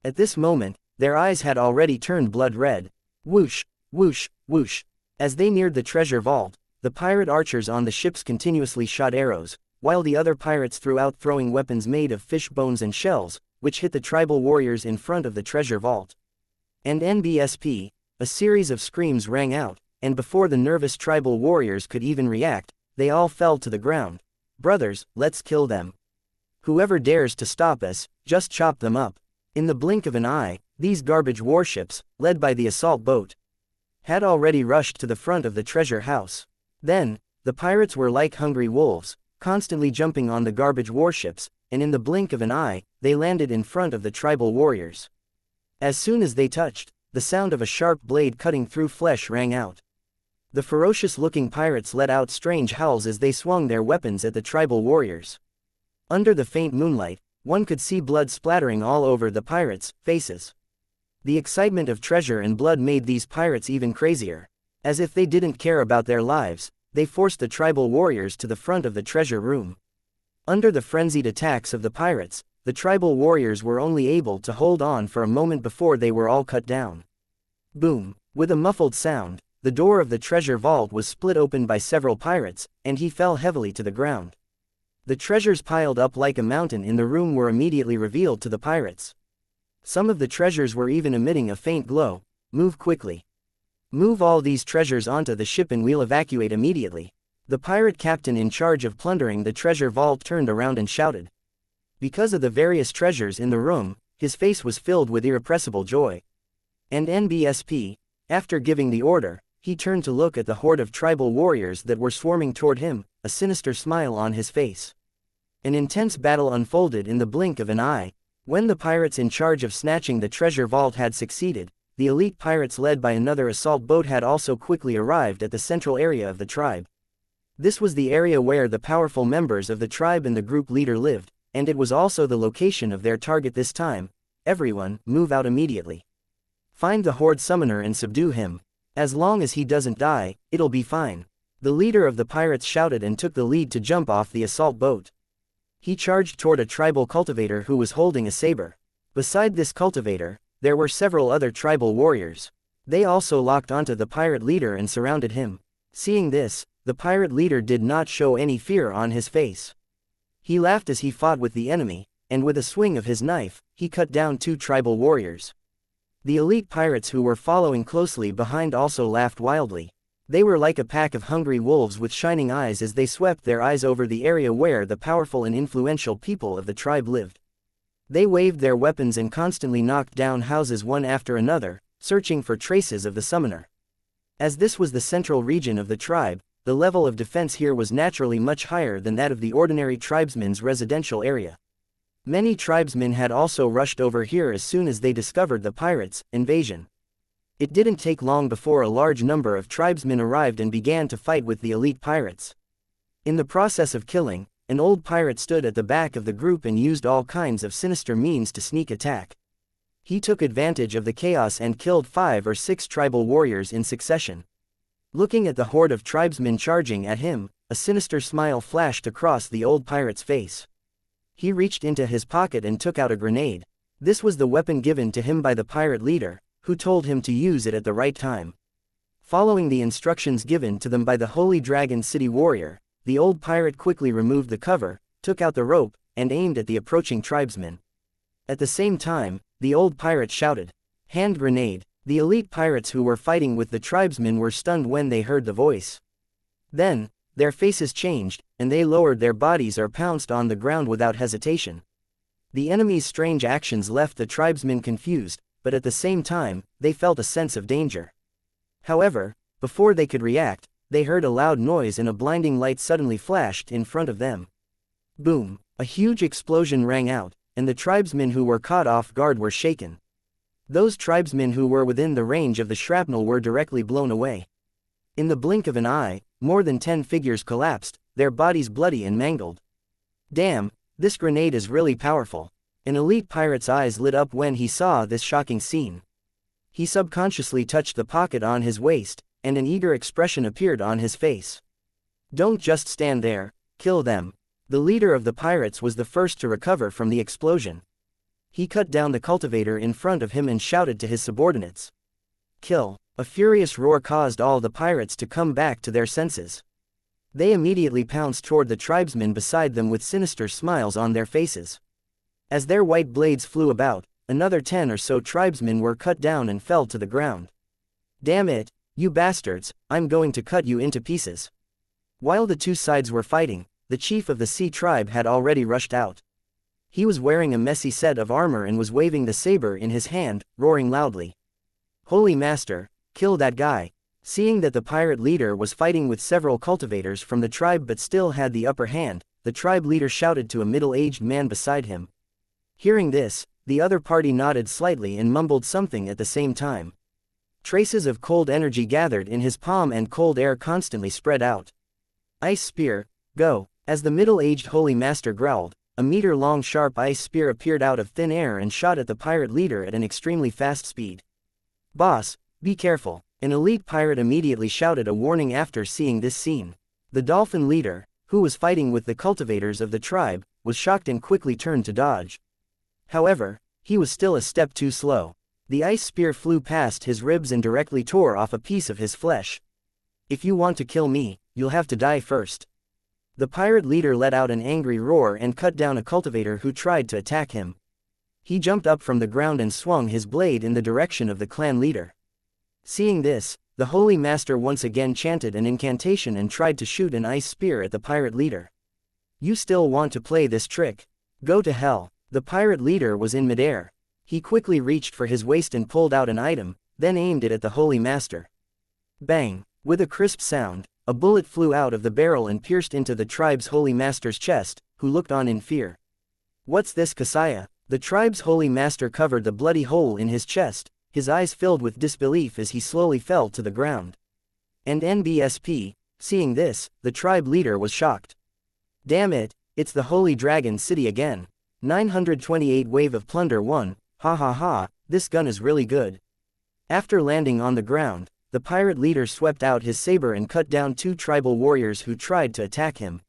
At this moment, their eyes had already turned blood red. Whoosh, whoosh, whoosh. As they neared the treasure vault, the pirate archers on the ships continuously shot arrows, while the other pirates threw out throwing weapons made of fish bones and shells, which hit the tribal warriors in front of the treasure vault. And NBSP, a series of screams rang out, and before the nervous tribal warriors could even react, they all fell to the ground. Brothers, let's kill them. Whoever dares to stop us, just chop them up. In the blink of an eye, these garbage warships, led by the assault boat, had already rushed to the front of the treasure house. Then, the pirates were like hungry wolves, constantly jumping on the garbage warships, and in the blink of an eye, they landed in front of the tribal warriors. As soon as they touched, the sound of a sharp blade cutting through flesh rang out. The ferocious-looking pirates let out strange howls as they swung their weapons at the tribal warriors. Under the faint moonlight, one could see blood splattering all over the pirates' faces. The excitement of treasure and blood made these pirates even crazier. As if they didn't care about their lives, they forced the tribal warriors to the front of the treasure room. Under the frenzied attacks of the pirates, the tribal warriors were only able to hold on for a moment before they were all cut down. Boom! With a muffled sound, the door of the treasure vault was split open by several pirates, and he fell heavily to the ground. The treasures piled up like a mountain in the room were immediately revealed to the pirates. Some of the treasures were even emitting a faint glow. Move quickly. Move all these treasures onto the ship and we'll evacuate immediately. The pirate captain in charge of plundering the treasure vault turned around and shouted. Because of the various treasures in the room, his face was filled with irrepressible joy. And NBSP, after giving the order, he turned to look at the horde of tribal warriors that were swarming toward him, a sinister smile on his face. An intense battle unfolded in the blink of an eye. When the pirates in charge of snatching the treasure vault had succeeded, the elite pirates led by another assault boat had also quickly arrived at the central area of the tribe. This was the area where the powerful members of the tribe and the group leader lived, and it was also the location of their target this time. Everyone, move out immediately. Find the horde summoner and subdue him. As long as he doesn't die, it'll be fine. The leader of the pirates shouted and took the lead to jump off the assault boat. He charged toward a tribal cultivator who was holding a saber. Beside this cultivator, there were several other tribal warriors. They also locked onto the pirate leader and surrounded him. Seeing this, the pirate leader did not show any fear on his face. He laughed as he fought with the enemy, and with a swing of his knife, he cut down 2 tribal warriors. The elite pirates who were following closely behind also laughed wildly. They were like a pack of hungry wolves with shining eyes as they swept their eyes over the area where the powerful and influential people of the tribe lived. They waved their weapons and constantly knocked down houses one after another, searching for traces of the summoner. As this was the central region of the tribe, the level of defense here was naturally much higher than that of the ordinary tribesmen's residential area. Many tribesmen had also rushed over here as soon as they discovered the pirates' invasion. It didn't take long before a large number of tribesmen arrived and began to fight with the elite pirates. In the process of killing, an old pirate stood at the back of the group and used all kinds of sinister means to sneak attack. He took advantage of the chaos and killed 5 or 6 tribal warriors in succession. Looking at the horde of tribesmen charging at him, a sinister smile flashed across the old pirate's face. He reached into his pocket and took out a grenade. This was the weapon given to him by the pirate leader, who told him to use it at the right time. Following the instructions given to them by the Holy Dragon City warrior, the old pirate quickly removed the cover, took out the rope, and aimed at the approaching tribesmen. At the same time, the old pirate shouted, "Hand grenade!" The elite pirates who were fighting with the tribesmen were stunned when they heard the voice. Then, their faces changed, and they lowered their bodies or pounced on the ground without hesitation. The enemy's strange actions left the tribesmen confused, but at the same time, they felt a sense of danger. However, before they could react, they heard a loud noise and a blinding light suddenly flashed in front of them. Boom! A huge explosion rang out, and the tribesmen who were caught off guard were shaken. Those tribesmen who were within the range of the shrapnel were directly blown away. In the blink of an eye, more than 10 figures collapsed, their bodies bloody and mangled. Damn, this grenade is really powerful. An elite pirate's eyes lit up when he saw this shocking scene. He subconsciously touched the pocket on his waist, and an eager expression appeared on his face. Don't just stand there, kill them. The leader of the pirates was the first to recover from the explosion. He cut down the cultivator in front of him and shouted to his subordinates. Kill! A furious roar caused all the pirates to come back to their senses. They immediately pounced toward the tribesmen beside them with sinister smiles on their faces. As their white blades flew about, another 10 or so tribesmen were cut down and fell to the ground. Damn it, you bastards, I'm going to cut you into pieces. While the two sides were fighting, the chief of the Sea tribe had already rushed out. He was wearing a messy set of armor and was waving the saber in his hand, roaring loudly. Holy Master, kill that guy. Seeing that the pirate leader was fighting with several cultivators from the tribe but still had the upper hand, the tribe leader shouted to a middle-aged man beside him. Hearing this, the other party nodded slightly and mumbled something at the same time. Traces of cold energy gathered in his palm and cold air constantly spread out. Ice spear, go! As the middle-aged holy master growled, a meter-long sharp ice spear appeared out of thin air and shot at the pirate leader at an extremely fast speed. Boss, be careful! An elite pirate immediately shouted a warning after seeing this scene. The dolphin leader, who was fighting with the cultivators of the tribe, was shocked and quickly turned to dodge. However, he was still a step too slow. The ice spear flew past his ribs and directly tore off a piece of his flesh. If you want to kill me, you'll have to die first. The pirate leader let out an angry roar and cut down a cultivator who tried to attack him. He jumped up from the ground and swung his blade in the direction of the clan leader. Seeing this, the holy master once again chanted an incantation and tried to shoot an ice spear at the pirate leader. You still want to play this trick? Go to hell! The pirate leader was in midair. He quickly reached for his waist and pulled out an item, then aimed it at the holy master. Bang! With a crisp sound, a bullet flew out of the barrel and pierced into the tribe's holy master's chest, who looked on in fear. What's this, xianxia? The tribe's holy master covered the bloody hole in his chest, his eyes filled with disbelief as he slowly fell to the ground. And NBSP, seeing this, the tribe leader was shocked. Damn it, it's the Holy Dragon City again. 928 Wave of Plunder 1, ha ha ha, this gun is really good. After landing on the ground, the pirate leader swept out his saber and cut down 2 tribal warriors who tried to attack him.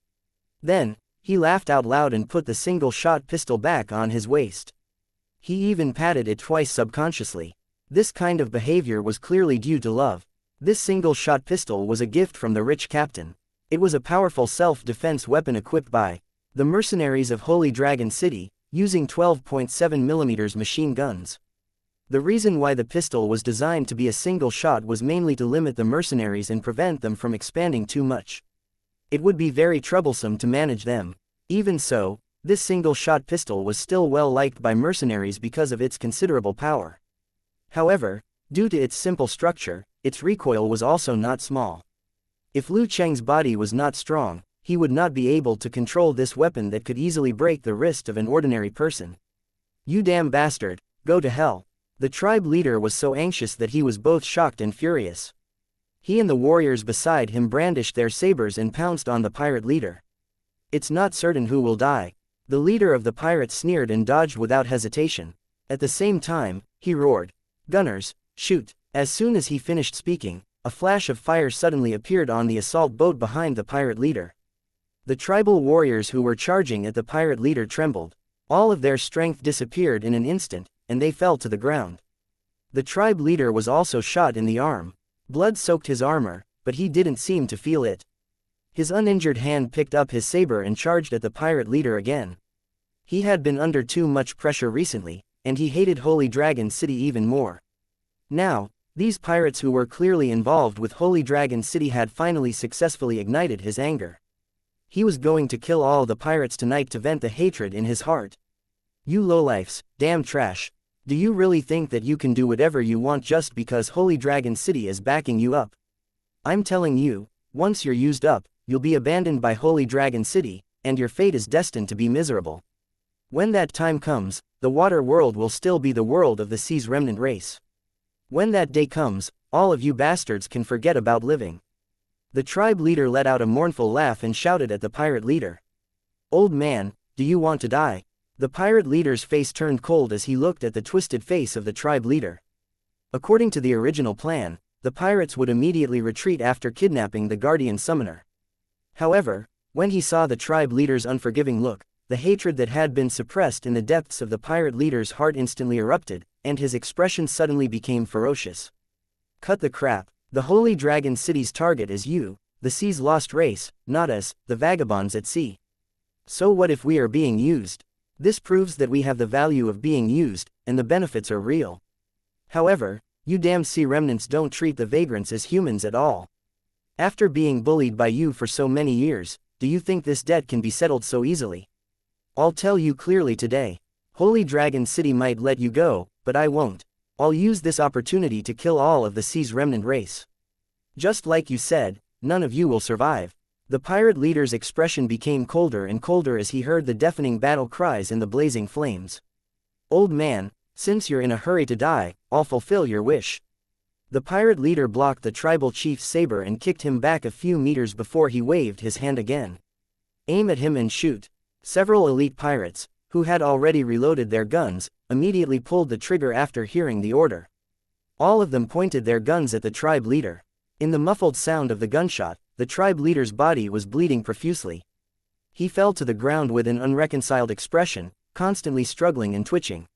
Then, he laughed out loud and put the single-shot pistol back on his waist. He even patted it twice subconsciously. This kind of behavior was clearly due to love. This single-shot pistol was a gift from the rich captain. It was a powerful self-defense weapon equipped by the mercenaries of Holy Dragon City, using 12.7mm machine guns. The reason why the pistol was designed to be a single shot was mainly to limit the mercenaries and prevent them from expanding too much. It would be very troublesome to manage them. Even so, this single-shot pistol was still well liked by mercenaries because of its considerable power. However, due to its simple structure, its recoil was also not small. If Liu Cheng's body was not strong, he would not be able to control this weapon that could easily break the wrist of an ordinary person. You damn bastard, go to hell! The tribe leader was so anxious that he was both shocked and furious. He and the warriors beside him brandished their sabers and pounced on the pirate leader. It's not certain who will die. The leader of the pirates sneered and dodged without hesitation. At the same time, he roared, "Gunners, shoot!" As soon as he finished speaking, a flash of fire suddenly appeared on the assault boat behind the pirate leader. The tribal warriors who were charging at the pirate leader trembled. All of their strength disappeared in an instant, and they fell to the ground. The tribe leader was also shot in the arm. Blood soaked his armor, but he didn't seem to feel it. His uninjured hand picked up his saber and charged at the pirate leader again. He had been under too much pressure recently, and he hated Holy Dragon City even more. Now, these pirates who were clearly involved with Holy Dragon City had finally successfully ignited his anger. He was going to kill all the pirates tonight to vent the hatred in his heart. You lowlifes, damn trash. Do you really think that you can do whatever you want just because Holy Dragon City is backing you up? I'm telling you, once you're used up, you'll be abandoned by Holy Dragon City, and your fate is destined to be miserable. When that time comes, the water world will still be the world of the sea's remnant race. When that day comes, all of you bastards can forget about living. The tribe leader let out a mournful laugh and shouted at the pirate leader. Old man, do you want to die? The pirate leader's face turned cold as he looked at the twisted face of the tribe leader. According to the original plan, the pirates would immediately retreat after kidnapping the guardian summoner. However, when he saw the tribe leader's unforgiving look, the hatred that had been suppressed in the depths of the pirate leader's heart instantly erupted, and his expression suddenly became ferocious. Cut the crap. The Holy Dragon City's target is you, the sea's lost race, not us, the vagabonds at sea. So what if we are being used? This proves that we have the value of being used, and the benefits are real. However, you damn sea remnants don't treat the vagrants as humans at all. After being bullied by you for so many years, do you think this debt can be settled so easily? I'll tell you clearly today. Holy Dragon City might let you go, but I won't. I'll use this opportunity to kill all of the sea's remnant race. Just like you said, none of you will survive. The pirate leader's expression became colder and colder as he heard the deafening battle cries in the blazing flames. Old man, since you're in a hurry to die, I'll fulfill your wish. The pirate leader blocked the tribal chief's saber and kicked him back a few meters before he waved his hand again. Aim at him and shoot. Several elite pirates, who had already reloaded their guns, immediately pulled the trigger after hearing the order. All of them pointed their guns at the tribe leader. In the muffled sound of the gunshot, the tribe leader's body was bleeding profusely. He fell to the ground with an unreconciled expression, constantly struggling and twitching.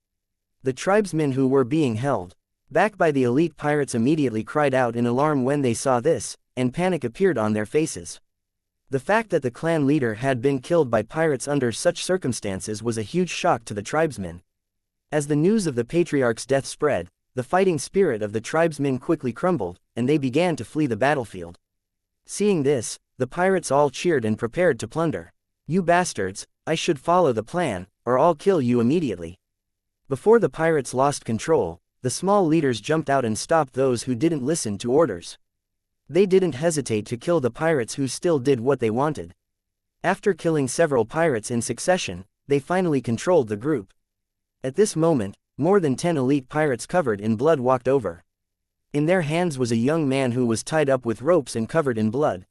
The tribesmen who were being held back by the elite pirates immediately cried out in alarm when they saw this, and panic appeared on their faces. The fact that the clan leader had been killed by pirates under such circumstances was a huge shock to the tribesmen. As the news of the patriarch's death spread, the fighting spirit of the tribesmen quickly crumbled, and they began to flee the battlefield. Seeing this, the pirates all cheered and prepared to plunder. You bastards, I should follow the plan, or I'll kill you immediately. Before the pirates lost control, the small leaders jumped out and stopped those who didn't listen to orders. They didn't hesitate to kill the pirates who still did what they wanted. After killing several pirates in succession, they finally controlled the group. At this moment, more than 10 elite pirates covered in blood walked over. In their hands was a young man who was tied up with ropes and covered in blood.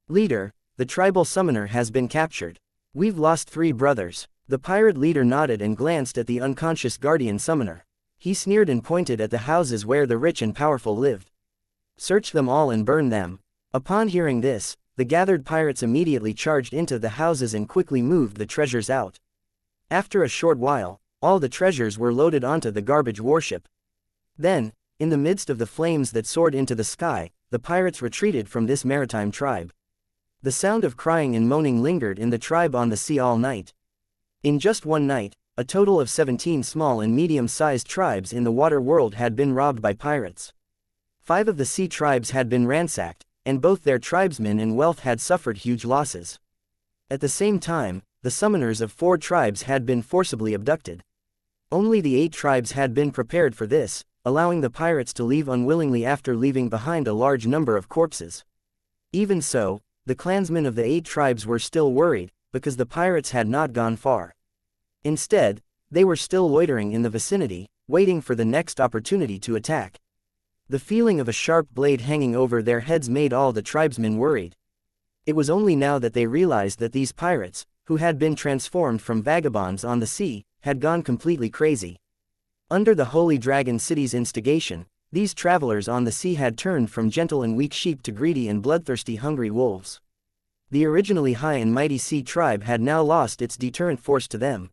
Leader, the tribal summoner has been captured. We've lost 3 brothers. The pirate leader nodded and glanced at the unconscious guardian summoner. He sneered and pointed at the houses where the rich and powerful lived. Search them all and burn them. Upon hearing this, the gathered pirates immediately charged into the houses and quickly moved the treasures out. After a short while, all the treasures were loaded onto the garbage warship. Then, in the midst of the flames that soared into the sky, the pirates retreated from this maritime tribe. The sound of crying and moaning lingered in the tribe on the sea all night. In just one night, a total of 17 small and medium-sized tribes in the water world had been robbed by pirates. 5 of the sea tribes had been ransacked, and both their tribesmen and wealth had suffered huge losses. At the same time, the summoners of 4 tribes had been forcibly abducted. Only the 8 tribes had been prepared for this, allowing the pirates to leave unwillingly after leaving behind a large number of corpses. Even so, the clansmen of the 8 tribes were still worried, because the pirates had not gone far. Instead, they were still loitering in the vicinity, waiting for the next opportunity to attack. The feeling of a sharp blade hanging over their heads made all the tribesmen worried. It was only now that they realized that these pirates, who had been transformed from vagabonds on the sea, had gone completely crazy. Under the Holy Dragon City's instigation, these travelers on the sea had turned from gentle and weak sheep to greedy and bloodthirsty hungry wolves. The originally high and mighty sea tribe had now lost its deterrent force to them.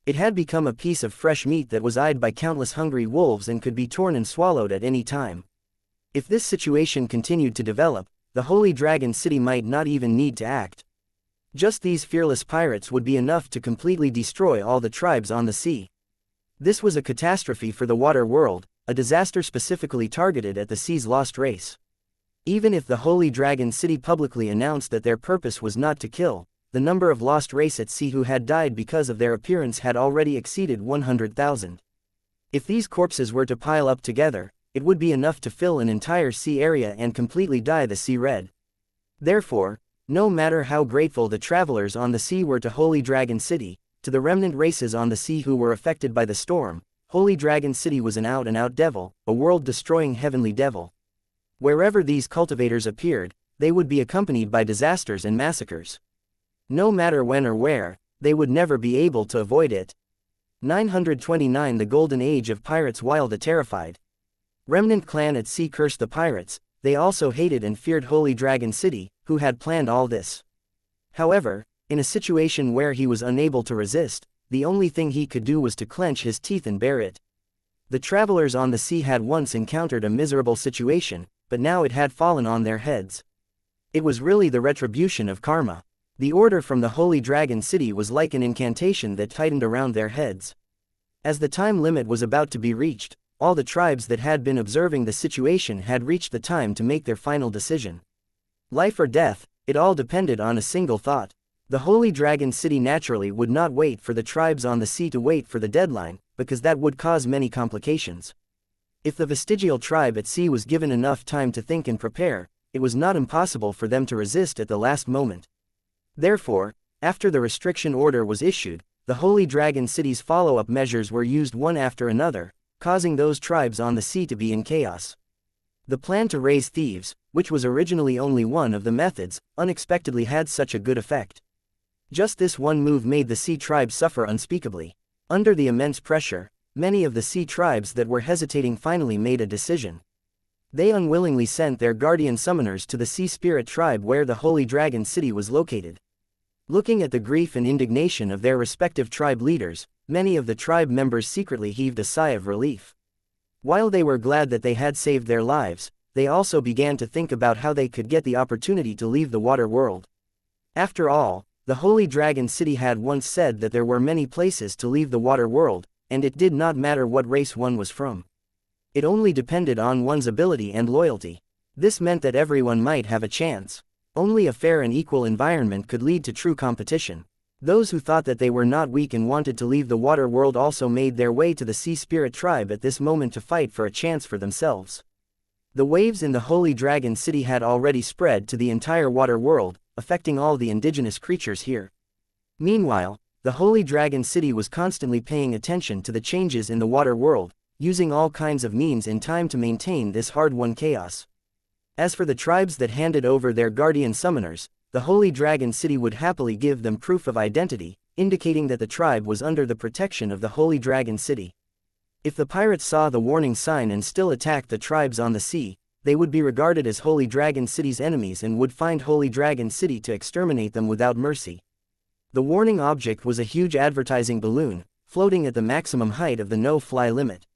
It had become a piece of fresh meat that was eyed by countless hungry wolves and could be torn and swallowed at any time. If this situation continued to develop, the Holy Dragon City might not even need to act. Just these fearless pirates would be enough to completely destroy all the tribes on the sea. This was a catastrophe for the water world, a disaster specifically targeted at the sea's lost race. Even if the Holy Dragon City publicly announced that their purpose was not to kill, the number of lost race at sea who had died because of their appearance had already exceeded 100,000. If these corpses were to pile up together, it would be enough to fill an entire sea area and completely dye the sea red. Therefore, no matter how grateful the travelers on the sea were to Holy Dragon City, to the remnant races on the sea who were affected by the storm, Holy Dragon City was an out-and-out devil, a world-destroying heavenly devil. Wherever these cultivators appeared, they would be accompanied by disasters and massacres. No matter when or where, they would never be able to avoid it. 929 The Golden Age of Pirates. While the terrified remnant clan at sea cursed the pirates, they also hated and feared Holy Dragon City, who had planned all this. However, in a situation where he was unable to resist, the only thing he could do was to clench his teeth and bear it. The travelers on the sea had once encountered a miserable situation, but now it had fallen on their heads. It was really the retribution of karma. The order from the Holy Dragon City was like an incantation that tightened around their heads. As the time limit was about to be reached, all the tribes that had been observing the situation had reached the time to make their final decision. Life or death, it all depended on a single thought. The Holy Dragon City naturally would not wait for the tribes on the sea to wait for the deadline, because that would cause many complications. If the vestigial tribe at sea was given enough time to think and prepare, it was not impossible for them to resist at the last moment. Therefore, after the restriction order was issued, the Holy Dragon City's follow-up measures were used one after another, causing those tribes on the sea to be in chaos. The plan to raise thieves, which was originally only one of the methods, unexpectedly had such a good effect. Just this one move made the sea tribes suffer unspeakably. Under the immense pressure, many of the sea tribes that were hesitating finally made a decision. They unwillingly sent their guardian summoners to the Sea Spirit tribe where the Holy Dragon City was located. Looking at the grief and indignation of their respective tribe leaders, many of the tribe members secretly heaved a sigh of relief. While they were glad that they had saved their lives, they also began to think about how they could get the opportunity to leave the water world. After all, the Holy Dragon City had once said that there were many places to leave the water world, and it did not matter what race one was from. It only depended on one's ability and loyalty. This meant that everyone might have a chance. Only a fair and equal environment could lead to true competition. Those who thought that they were not weak and wanted to leave the water world also made their way to the Sea Spirit tribe at this moment to fight for a chance for themselves. The waves in the Holy Dragon City had already spread to the entire water world, affecting all the indigenous creatures here. Meanwhile, the Holy Dragon City was constantly paying attention to the changes in the water world, using all kinds of means in time to maintain this hard-won chaos. As for the tribes that handed over their guardian summoners, the Holy Dragon City would happily give them proof of identity, indicating that the tribe was under the protection of the Holy Dragon City. If the pirates saw the warning sign and still attacked the tribes on the sea, they would be regarded as Holy Dragon City's enemies and would find Holy Dragon City to exterminate them without mercy. The warning object was a huge advertising balloon, floating at the maximum height of the no-fly limit.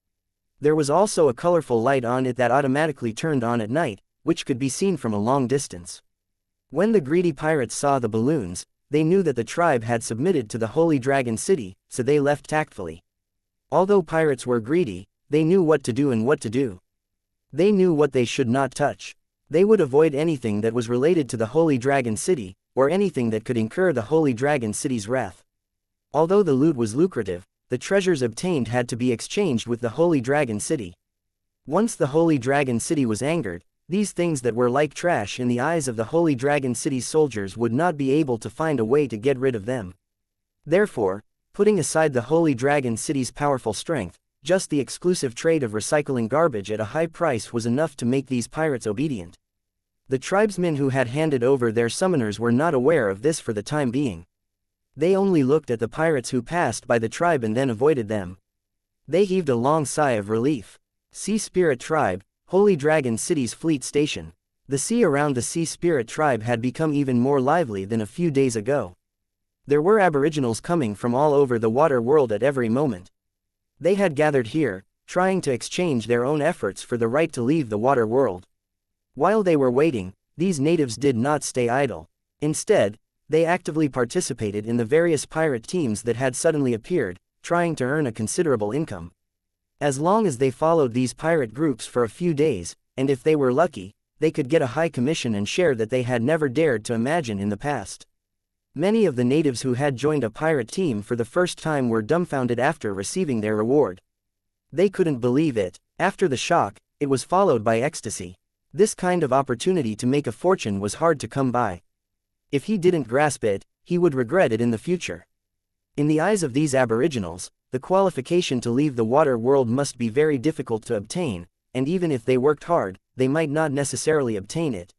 There was also a colorful light on it that automatically turned on at night, which could be seen from a long distance. When the greedy pirates saw the balloons, they knew that the tribe had submitted to the Holy Dragon City, so they left tactfully. Although pirates were greedy, they knew what to do and what to do. They knew what they should not touch. They would avoid anything that was related to the Holy Dragon City, or anything that could incur the Holy Dragon City's wrath. Although the loot was lucrative, the treasures obtained had to be exchanged with the Holy Dragon City. Once the Holy Dragon City was angered, these things that were like trash in the eyes of the Holy Dragon City's soldiers would not be able to find a way to get rid of them. Therefore, putting aside the Holy Dragon City's powerful strength, just the exclusive trade of recycling garbage at a high price was enough to make these pirates obedient. The tribesmen who had handed over their summoners were not aware of this for the time being. They only looked at the pirates who passed by the tribe and then avoided them. They heaved a long sigh of relief. Sea Spirit Tribe, Holy Dragon City's fleet station. The sea around the Sea Spirit tribe had become even more lively than a few days ago. There were aboriginals coming from all over the water world at every moment. They had gathered here, trying to exchange their own efforts for the right to leave the water world. While they were waiting, these natives did not stay idle. Instead, they actively participated in the various pirate teams that had suddenly appeared, trying to earn a considerable income. As long as they followed these pirate groups for a few days, and if they were lucky, they could get a high commission and share that they had never dared to imagine in the past. Many of the natives who had joined a pirate team for the first time were dumbfounded after receiving their reward. They couldn't believe it. After the shock, it was followed by ecstasy. This kind of opportunity to make a fortune was hard to come by. If he didn't grasp it, he would regret it in the future. In the eyes of these aboriginals, the qualification to leave the water world must be very difficult to obtain, and even if they worked hard, they might not necessarily obtain it.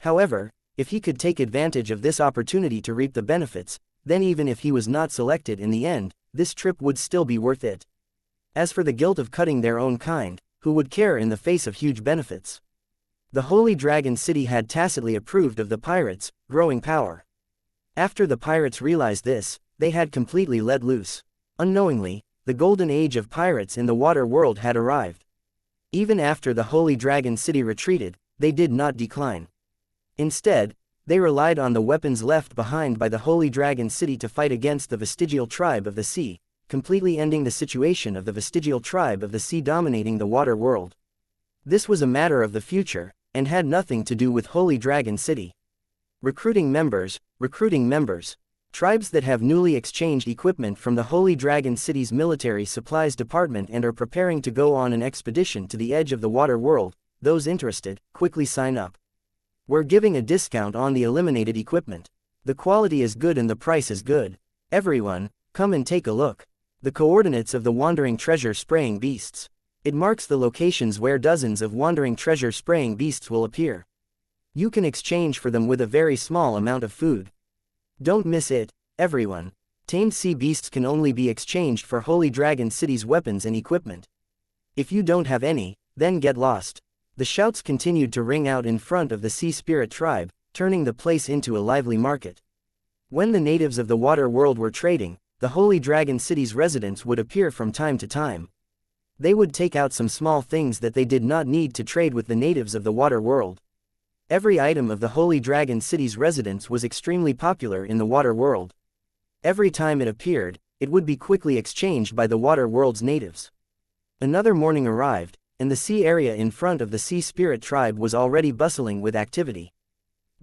However, if he could take advantage of this opportunity to reap the benefits, then even if he was not selected in the end, this trip would still be worth it. As for the guilt of cutting their own kind, who would care in the face of huge benefits? The Holy Dragon City had tacitly approved of the pirates' growing power. After the pirates realized this, they had completely let loose. Unknowingly, the golden age of pirates in the water world had arrived. Even after the Holy Dragon City retreated, they did not decline. Instead, they relied on the weapons left behind by the Holy Dragon City to fight against the vestigial tribe of the sea, completely ending the situation of the vestigial tribe of the sea dominating the water world. This was a matter of the future, and had nothing to do with Holy Dragon City. Recruiting members. Tribes that have newly exchanged equipment from the Holy Dragon City's military supplies department and are preparing to go on an expedition to the edge of the water world. Those interested, quickly sign up. We're giving a discount on the eliminated equipment. The quality is good and the price is good. Everyone, come and take a look. The coordinates of the wandering treasure spraying beasts. It marks the locations where dozens of wandering treasure spraying beasts will appear. You can exchange for them with a very small amount of food. Don't miss it, everyone. Tamed sea beasts can only be exchanged for Holy Dragon City's weapons and equipment. If you don't have any, then get lost. The shouts continued to ring out in front of the Sea Spirit tribe, turning the place into a lively market. When the natives of the water world were trading, the Holy Dragon City's residents would appear from time to time. They would take out some small things that they did not need to trade with the natives of the water world. Every item of the Holy Dragon City's residents was extremely popular in the water world. Every time it appeared, it would be quickly exchanged by the water world's natives. Another morning arrived, and the sea area in front of the Sea Spirit tribe was already bustling with activity.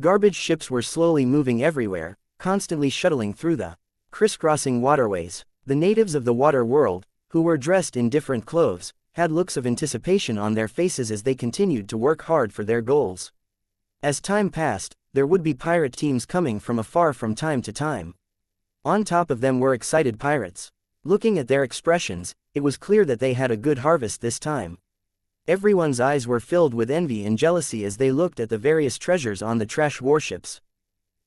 Garbage ships were slowly moving everywhere, constantly shuttling through the crisscrossing waterways. The natives of the water world, who were dressed in different clothes, had looks of anticipation on their faces as they continued to work hard for their goals. As time passed, there would be pirate teams coming from afar from time to time. On top of them were excited pirates. Looking at their expressions, it was clear that they had a good harvest this time. Everyone's eyes were filled with envy and jealousy as they looked at the various treasures on the trash warships.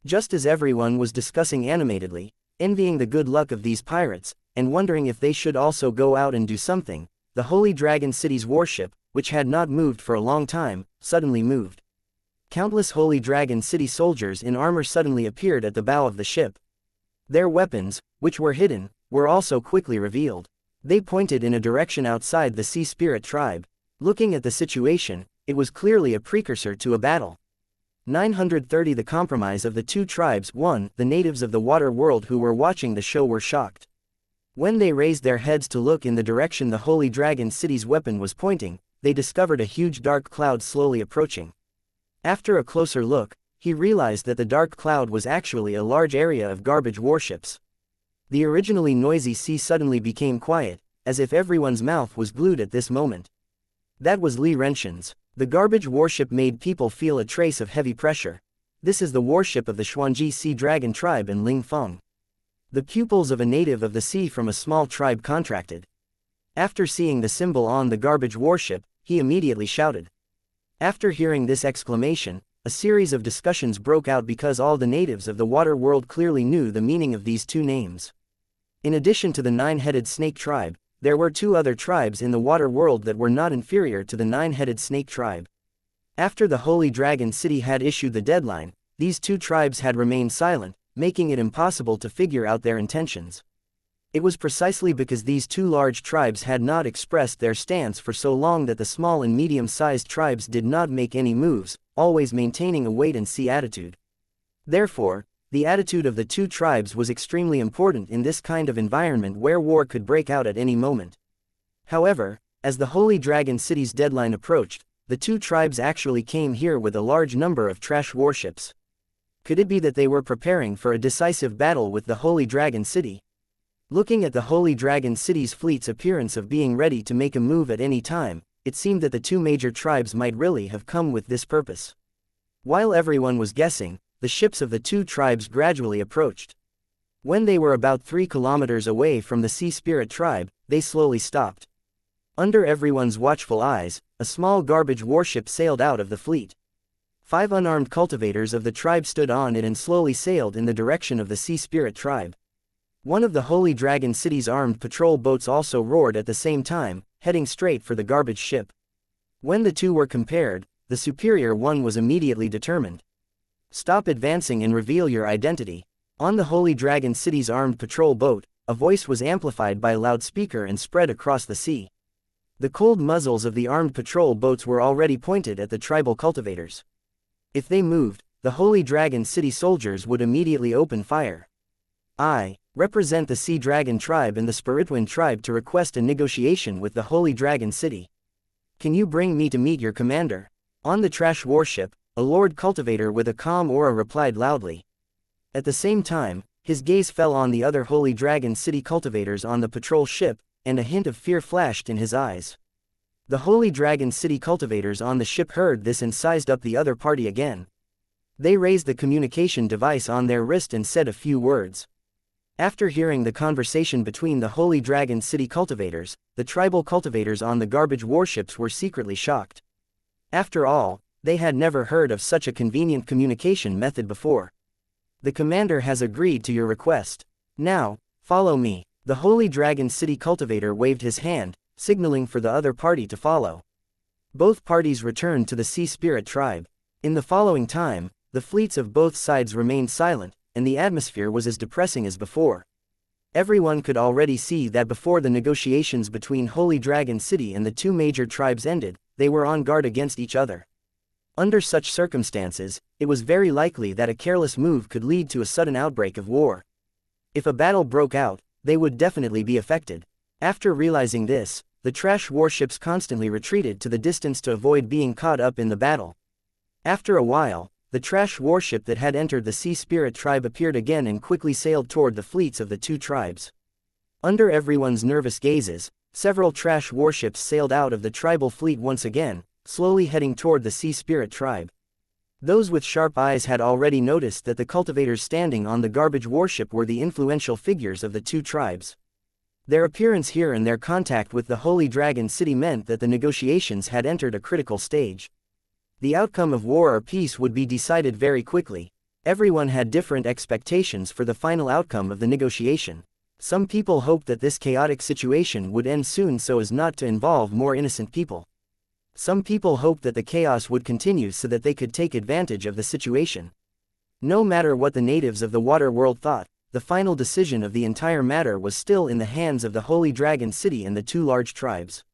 Just as everyone was discussing animatedly, envying the good luck of these pirates, and wondering if they should also go out and do something, the Holy Dragon City's warship, which had not moved for a long time, suddenly moved. Countless Holy Dragon City soldiers in armor suddenly appeared at the bow of the ship. Their weapons, which were hidden, were also quickly revealed. They pointed in a direction outside the Sea Spirit tribe. Looking at the situation, it was clearly a precursor to a battle. 930 The compromise of the two tribes. 1. The natives of the water world who were watching the show were shocked. When they raised their heads to look in the direction the Holy Dragon City's weapon was pointing, they discovered a huge dark cloud slowly approaching. After a closer look, he realized that the dark cloud was actually a large area of garbage warships. The originally noisy sea suddenly became quiet, as if everyone's mouth was glued at this moment. That was Li Renshin's. The garbage warship made people feel a trace of heavy pressure. This is the warship of the Xuanji Sea Dragon tribe in Lingfeng. The pupils of a native of the sea from a small tribe contracted. After seeing the symbol on the garbage warship, he immediately shouted. After hearing this exclamation, a series of discussions broke out because all the natives of the water world clearly knew the meaning of these two names. In addition to the nine-headed snake tribe, there were two other tribes in the water world that were not inferior to the nine-headed snake tribe. After the Holy Dragon City had issued the deadline, these two tribes had remained silent, making it impossible to figure out their intentions. It was precisely because these two large tribes had not expressed their stance for so long that the small and medium-sized tribes did not make any moves, always maintaining a wait-and-see attitude. Therefore, the attitude of the two tribes was extremely important in this kind of environment where war could break out at any moment. However, as the Holy Dragon City's deadline approached, the two tribes actually came here with a large number of trash warships. Could it be that they were preparing for a decisive battle with the Holy Dragon City? Looking at the Holy Dragon City's fleet's appearance of being ready to make a move at any time, it seemed that the two major tribes might really have come with this purpose. While everyone was guessing, the ships of the two tribes gradually approached. When they were about 3 kilometers away from the Sea Spirit tribe, they slowly stopped. Under everyone's watchful eyes, a small garbage warship sailed out of the fleet. 5 unarmed cultivators of the tribe stood on it and slowly sailed in the direction of the Sea Spirit tribe. One of the Holy Dragon City's armed patrol boats also roared at the same time, heading straight for the garbage ship. When the two were compared, the superior one was immediately determined. Stop advancing and reveal your identity. On the Holy Dragon City's armed patrol boat, a voice was amplified by a loudspeaker and spread across the sea. The cold muzzles of the armed patrol boats were already pointed at the tribal cultivators. If they moved, the Holy Dragon City soldiers would immediately open fire. I represent the Sea Dragon tribe and the Spiritwind tribe to request a negotiation with the Holy Dragon City. Can you bring me to meet your commander? On the trash warship, a Lord Cultivator with a calm aura replied loudly. At the same time, his gaze fell on the other Holy Dragon City cultivators on the patrol ship, and a hint of fear flashed in his eyes. The Holy Dragon City cultivators on the ship heard this and sized up the other party again. They raised the communication device on their wrist and said a few words. After hearing the conversation between the Holy Dragon City cultivators, the tribal cultivators on the garbage warships were secretly shocked. After all, they had never heard of such a convenient communication method before. The commander has agreed to your request. Now, follow me. The Holy Dragon City cultivator waved his hand, signaling for the other party to follow. Both parties returned to the Sea Spirit tribe. In the following time, the fleets of both sides remained silent, and the atmosphere was as depressing as before. Everyone could already see that before the negotiations between Holy Dragon City and the two major tribes ended, they were on guard against each other. Under such circumstances, it was very likely that a careless move could lead to a sudden outbreak of war. If a battle broke out, they would definitely be affected. After realizing this, the trash warships constantly retreated to the distance to avoid being caught up in the battle. After a while, the trash warship that had entered the Sea Spirit tribe appeared again and quickly sailed toward the fleets of the two tribes. Under everyone's nervous gazes, several trash warships sailed out of the tribal fleet once again, slowly heading toward the Sea Spirit tribe. Those with sharp eyes had already noticed that the cultivators standing on the garbage warship were the influential figures of the two tribes. Their appearance here and their contact with the Holy Dragon City meant that the negotiations had entered a critical stage. The outcome of war or peace would be decided very quickly. Everyone had different expectations for the final outcome of the negotiation. Some people hoped that this chaotic situation would end soon so as not to involve more innocent people. Some people hoped that the chaos would continue so that they could take advantage of the situation. No matter what the natives of the water world thought, the final decision of the entire matter was still in the hands of the Holy Dragon City and the two large tribes.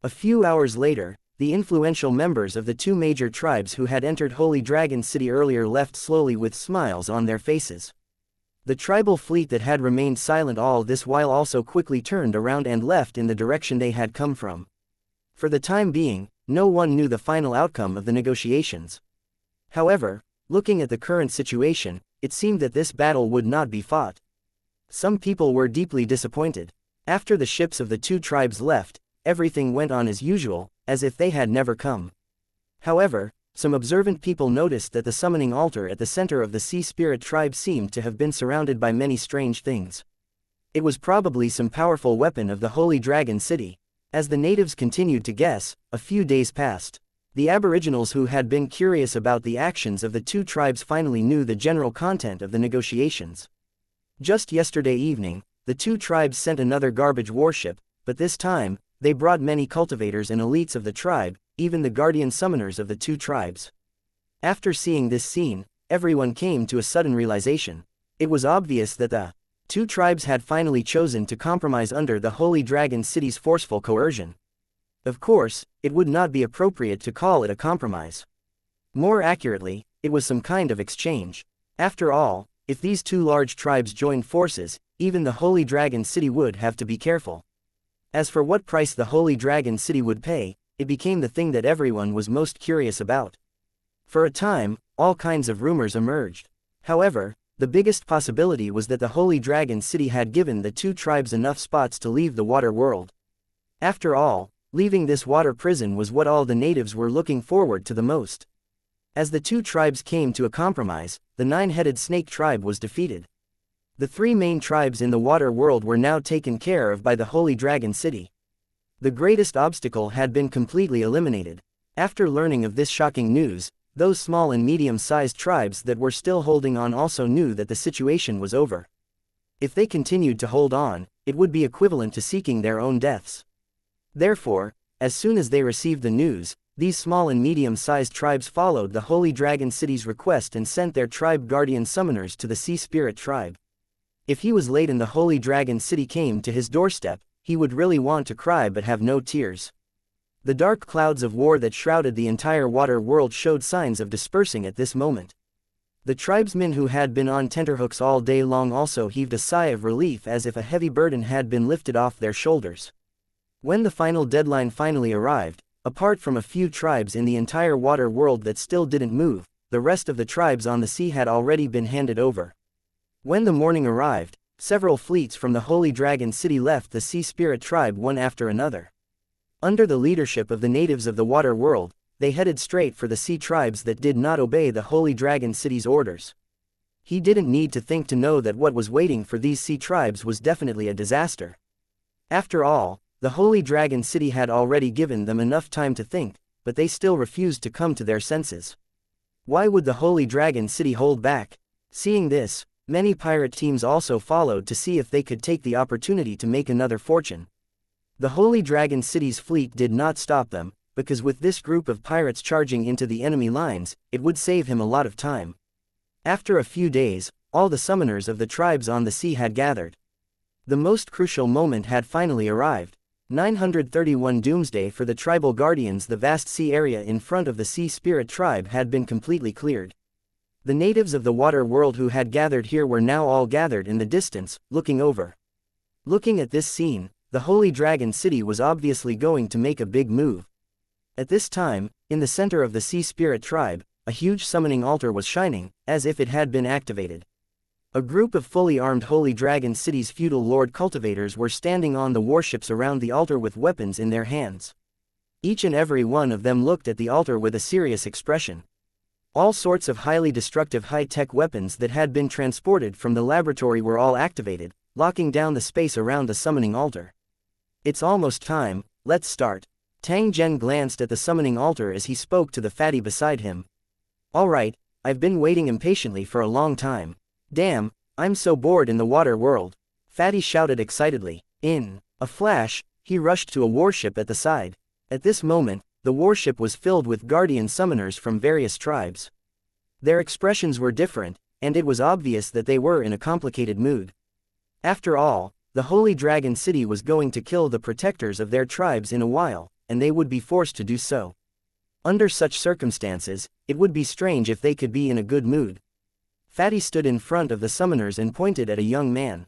A few hours later, the influential members of the two major tribes who had entered Holy Dragon City earlier left slowly with smiles on their faces. The tribal fleet that had remained silent all this while also quickly turned around and left in the direction they had come from. For the time being, no one knew the final outcome of the negotiations. However, looking at the current situation, it seemed that this battle would not be fought. Some people were deeply disappointed. After the ships of the two tribes left, everything went on as usual, as if they had never come. However, some observant people noticed that the summoning altar at the center of the Sea Spirit tribe seemed to have been surrounded by many strange things. It was probably some powerful weapon of the Holy Dragon City. As the natives continued to guess, a few days passed. The aboriginals who had been curious about the actions of the two tribes finally knew the general content of the negotiations. Just yesterday evening, the two tribes sent another garbage warship, but this time, they brought many cultivators and elites of the tribe, even the guardian summoners of the two tribes. After seeing this scene, everyone came to a sudden realization. It was obvious that the two tribes had finally chosen to compromise under the Holy Dragon City's forceful coercion. Of course, it would not be appropriate to call it a compromise. More accurately, it was some kind of exchange. After all, if these two large tribes joined forces, even the Holy Dragon City would have to be careful. As for what price the Holy Dragon City would pay, it became the thing that everyone was most curious about. For a time, all kinds of rumors emerged. However, the biggest possibility was that the Holy Dragon City had given the two tribes enough spots to leave the water world. After all, leaving this water prison was what all the natives were looking forward to the most. As the two tribes came to a compromise, the nine-headed snake tribe was defeated. The three main tribes in the water world were now taken care of by the Holy Dragon City. The greatest obstacle had been completely eliminated. After learning of this shocking news, those small and medium-sized tribes that were still holding on also knew that the situation was over. If they continued to hold on, it would be equivalent to seeking their own deaths. Therefore, as soon as they received the news, these small and medium-sized tribes followed the Holy Dragon City's request and sent their tribe guardian summoners to the Sea Spirit tribe. If he was late and the Holy Dragon City came to his doorstep, he would really want to cry but have no tears. The dark clouds of war that shrouded the entire water world showed signs of dispersing at this moment. The tribesmen who had been on tenterhooks all day long also heaved a sigh of relief as if a heavy burden had been lifted off their shoulders. When the final deadline finally arrived, apart from a few tribes in the entire water world that still didn't move, the rest of the tribes on the sea had already been handed over. When the morning arrived, several fleets from the Holy Dragon City left the Sea Spirit tribe one after another. Under the leadership of the natives of the water world, they headed straight for the sea tribes that did not obey the Holy Dragon City's orders. He didn't need to think to know that what was waiting for these sea tribes was definitely a disaster. After all, the Holy Dragon City had already given them enough time to think, but they still refused to come to their senses. Why would the Holy Dragon City hold back? Seeing this, many pirate teams also followed to see if they could take the opportunity to make another fortune. The Holy Dragon City's fleet did not stop them, because with this group of pirates charging into the enemy lines, it would save him a lot of time. After a few days, all the summoners of the tribes on the sea had gathered. The most crucial moment had finally arrived. 931 Doomsday for the tribal guardians. The vast sea area in front of the Sea Spirit tribe had been completely cleared. The natives of the water world who had gathered here were now all gathered in the distance, looking over. Looking at this scene, the Holy Dragon City was obviously going to make a big move. At this time, in the center of the Sea Spirit tribe, a huge summoning altar was shining, as if it had been activated. A group of fully armed Holy Dragon City's feudal lord cultivators were standing on the warships around the altar with weapons in their hands. Each and every one of them looked at the altar with a serious expression. All sorts of highly destructive high-tech weapons that had been transported from the laboratory were all activated, locking down the space around the summoning altar. It's almost time, let's start. Tang Zhen glanced at the summoning altar as he spoke to the fatty beside him. Alright, I've been waiting impatiently for a long time. Damn, I'm so bored in the water world. Fatty shouted excitedly. In a flash, he rushed to a warship at the side. At this moment, the warship was filled with guardian summoners from various tribes. Their expressions were different, and it was obvious that they were in a complicated mood. After all, the Holy Dragon City was going to kill the protectors of their tribes in a while, and they would be forced to do so. Under such circumstances, it would be strange if they could be in a good mood. Fatty stood in front of the summoners and pointed at a young man.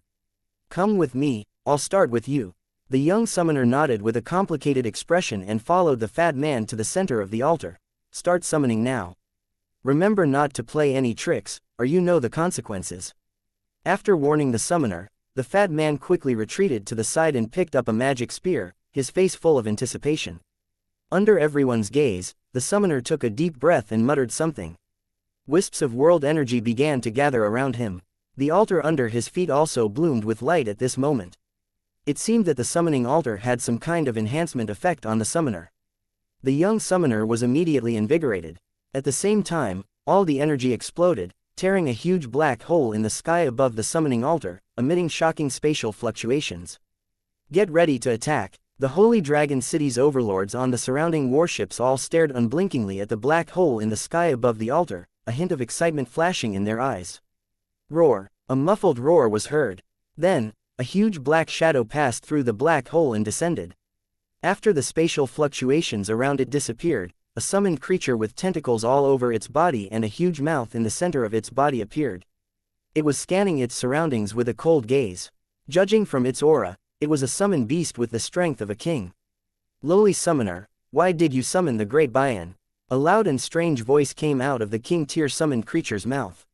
Come with me, I'll start with you. The young summoner nodded with a complicated expression and followed the fat man to the center of the altar. Start summoning now. Remember not to play any tricks, or you know the consequences. After warning the summoner, the fat man quickly retreated to the side and picked up a magic spear, his face full of anticipation. Under everyone's gaze, the summoner took a deep breath and muttered something. Wisps of world energy began to gather around him. The altar under his feet also bloomed with light at this moment. It seemed that the summoning altar had some kind of enhancement effect on the summoner. The young summoner was immediately invigorated. At the same time, all the energy exploded, tearing a huge black hole in the sky above the summoning altar, emitting shocking spatial fluctuations. Get ready to attack. The Holy Dragon City's overlords on the surrounding warships all stared unblinkingly at the black hole in the sky above the altar, a hint of excitement flashing in their eyes. Roar! A muffled roar was heard. Then, a huge black shadow passed through the black hole and descended. After the spatial fluctuations around it disappeared, a summoned creature with tentacles all over its body and a huge mouth in the center of its body appeared. It was scanning its surroundings with a cold gaze. Judging from its aura, it was a summoned beast with the strength of a king. "Lowly summoner, why did you summon the great Bian?" A loud and strange voice came out of the king-tier summoned creature's mouth.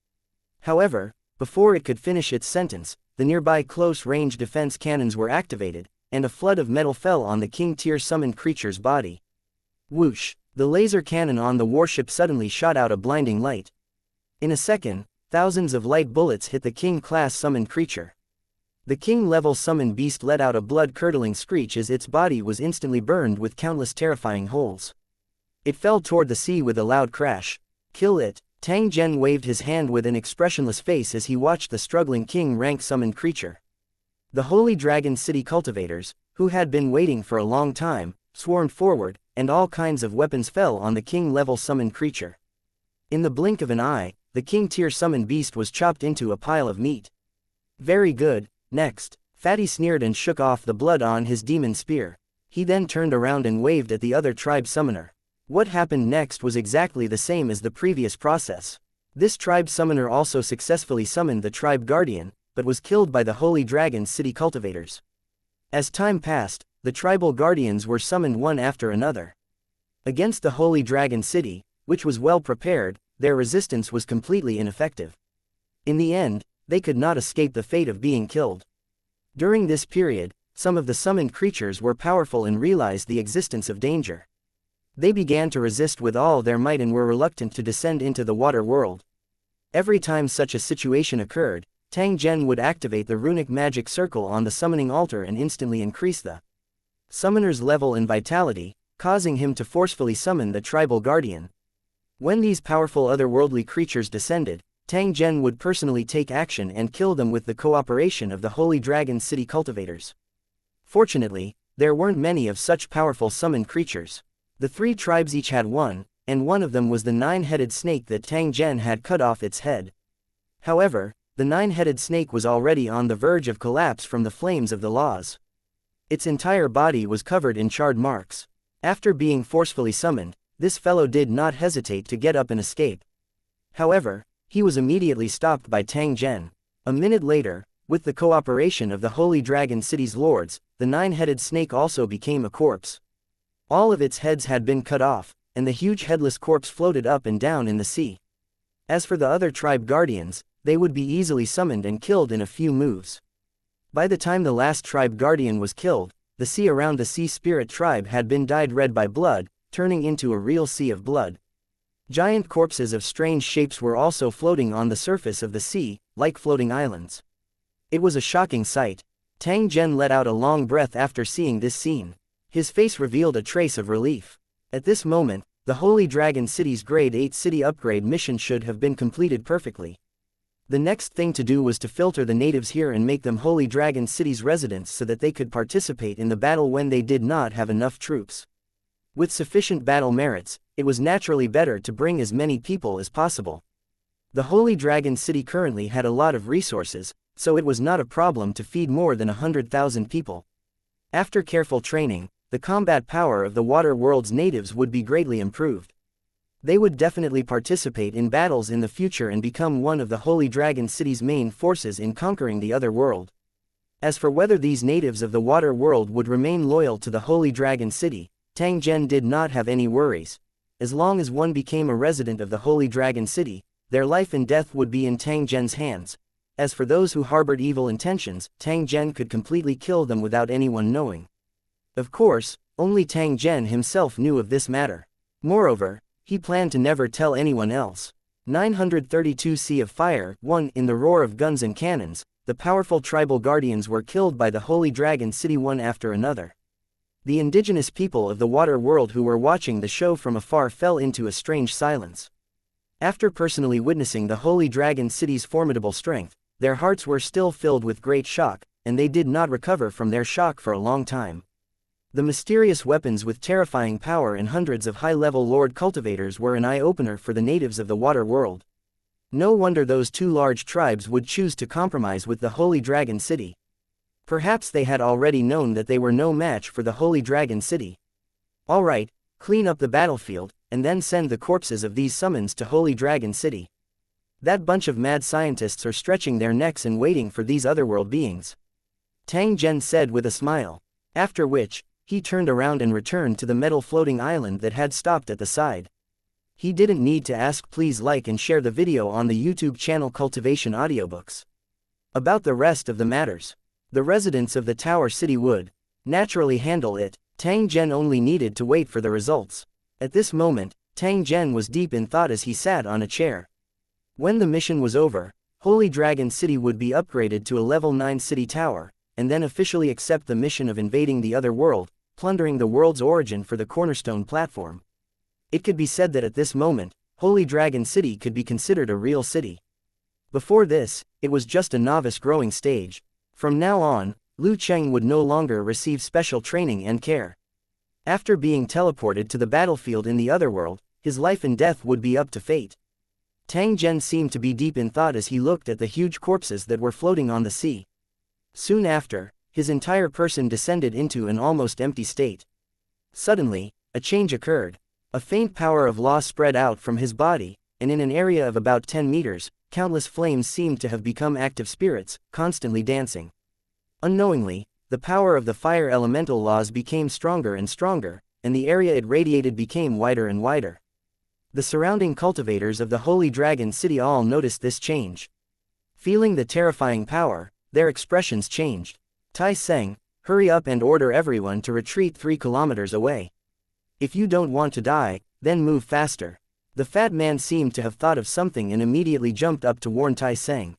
However, before it could finish its sentence, the nearby close-range defense cannons were activated, and a flood of metal fell on the king-tier summoned creature's body. Whoosh! The laser cannon on the warship suddenly shot out a blinding light. In a second, thousands of light bullets hit the king-class summoned creature. The king-level summoned beast let out a blood-curdling screech as its body was instantly burned with countless terrifying holes. It fell toward the sea with a loud crash. "Kill it!" Tang Zhen waved his hand with an expressionless face as he watched the struggling king-rank summoned creature. The Holy Dragon City cultivators, who had been waiting for a long time, swarmed forward, and all kinds of weapons fell on the king-level summoned creature. In the blink of an eye, the king-tier summoned beast was chopped into a pile of meat. "Very good, next." Fatty sneered and shook off the blood on his demon spear. He then turned around and waved at the other tribe summoner. What happened next was exactly the same as the previous process. This tribe summoner also successfully summoned the tribe guardian, but was killed by the Holy Dragon City cultivators. As time passed, the tribal guardians were summoned one after another. Against the Holy Dragon City, which was well prepared, their resistance was completely ineffective. In the end, they could not escape the fate of being killed. During this period, some of the summoned creatures were powerful and realized the existence of danger. They began to resist with all their might and were reluctant to descend into the water world. Every time such a situation occurred, Tang Zhen would activate the runic magic circle on the summoning altar and instantly increase the summoner's level and vitality, causing him to forcefully summon the tribal guardian. When these powerful otherworldly creatures descended, Tang Zhen would personally take action and kill them with the cooperation of the Holy Dragon City cultivators. Fortunately, there weren't many of such powerful summoned creatures. The three tribes each had one, and one of them was the nine-headed snake that Tang Zhen had cut off its head. However, the nine-headed snake was already on the verge of collapse from the flames of the laws. Its entire body was covered in charred marks. After being forcefully summoned, this fellow did not hesitate to get up and escape. However, he was immediately stopped by Tang Zhen. A minute later, with the cooperation of the Holy Dragon City's lords, the nine-headed snake also became a corpse. All of its heads had been cut off, and the huge headless corpse floated up and down in the sea. As for the other tribe guardians, they would be easily summoned and killed in a few moves. By the time the last tribe guardian was killed, the sea around the sea spirit tribe had been dyed red by blood, turning into a real sea of blood. Giant corpses of strange shapes were also floating on the surface of the sea, like floating islands. It was a shocking sight. Tang Zhen let out a long breath after seeing this scene. His face revealed a trace of relief. At this moment, the Holy Dragon City's Grade 8 city upgrade mission should have been completed perfectly. The next thing to do was to filter the natives here and make them Holy Dragon City's residents so that they could participate in the battle when they did not have enough troops. With sufficient battle merits, it was naturally better to bring as many people as possible. The Holy Dragon City currently had a lot of resources, so it was not a problem to feed more than 100,000 people. After careful training, the combat power of the water world's natives would be greatly improved. They would definitely participate in battles in the future and become one of the Holy Dragon City's main forces in conquering the other world. As for whether these natives of the water world would remain loyal to the Holy Dragon City, Tang Zhen did not have any worries. As long as one became a resident of the Holy Dragon City, their life and death would be in Tang Zhen's hands. As for those who harbored evil intentions, Tang Zhen could completely kill them without anyone knowing. Of course, only Tang Zhen himself knew of this matter. Moreover, he planned to never tell anyone else. 932 Sea of Fire 1. In the roar of guns and cannons, the powerful tribal guardians were killed by the Holy Dragon City one after another. The indigenous people of the water world who were watching the show from afar fell into a strange silence. After personally witnessing the Holy Dragon City's formidable strength, their hearts were still filled with great shock, and they did not recover from their shock for a long time. The mysterious weapons with terrifying power and hundreds of high-level lord cultivators were an eye-opener for the natives of the water world. No wonder those two large tribes would choose to compromise with the Holy Dragon City. Perhaps they had already known that they were no match for the Holy Dragon City. Alright, clean up the battlefield, and then send the corpses of these summons to Holy Dragon City. That bunch of mad scientists are stretching their necks and waiting for these otherworld beings. Tang Zhen said with a smile. After which, he turned around and returned to the metal floating island that had stopped at the side. He didn't need to ask. Please like and share the video on the YouTube channel Cultivation Audiobooks. About the rest of the matters, the residents of the Tower City would naturally handle it. Tang Zhen only needed to wait for the results. At this moment, Tang Zhen was deep in thought as he sat on a chair. When the mission was over, Holy Dragon City would be upgraded to a level 9 city tower, and then officially accept the mission of invading the other world, plundering the world's origin for the cornerstone platform. It could be said that at this moment, Holy Dragon City could be considered a real city. Before this, it was just a novice growing stage. From now on, Lu Cheng would no longer receive special training and care. After being teleported to the battlefield in the otherworld, his life and death would be up to fate. Tang Zhen seemed to be deep in thought as he looked at the huge corpses that were floating on the sea. Soon after, his entire person descended into an almost empty state. Suddenly, a change occurred. A faint power of law spread out from his body, and in an area of about 10 meters, countless flames seemed to have become active spirits, constantly dancing. Unknowingly, the power of the fire elemental laws became stronger and stronger, and the area it radiated became wider and wider. The surrounding cultivators of the Holy Dragon City all noticed this change. Feeling the terrifying power, their expressions changed. Tai Seng, hurry up and order everyone to retreat 3 kilometers away. If you don't want to die, then move faster. The fat man seemed to have thought of something and immediately jumped up to warn Tai Seng.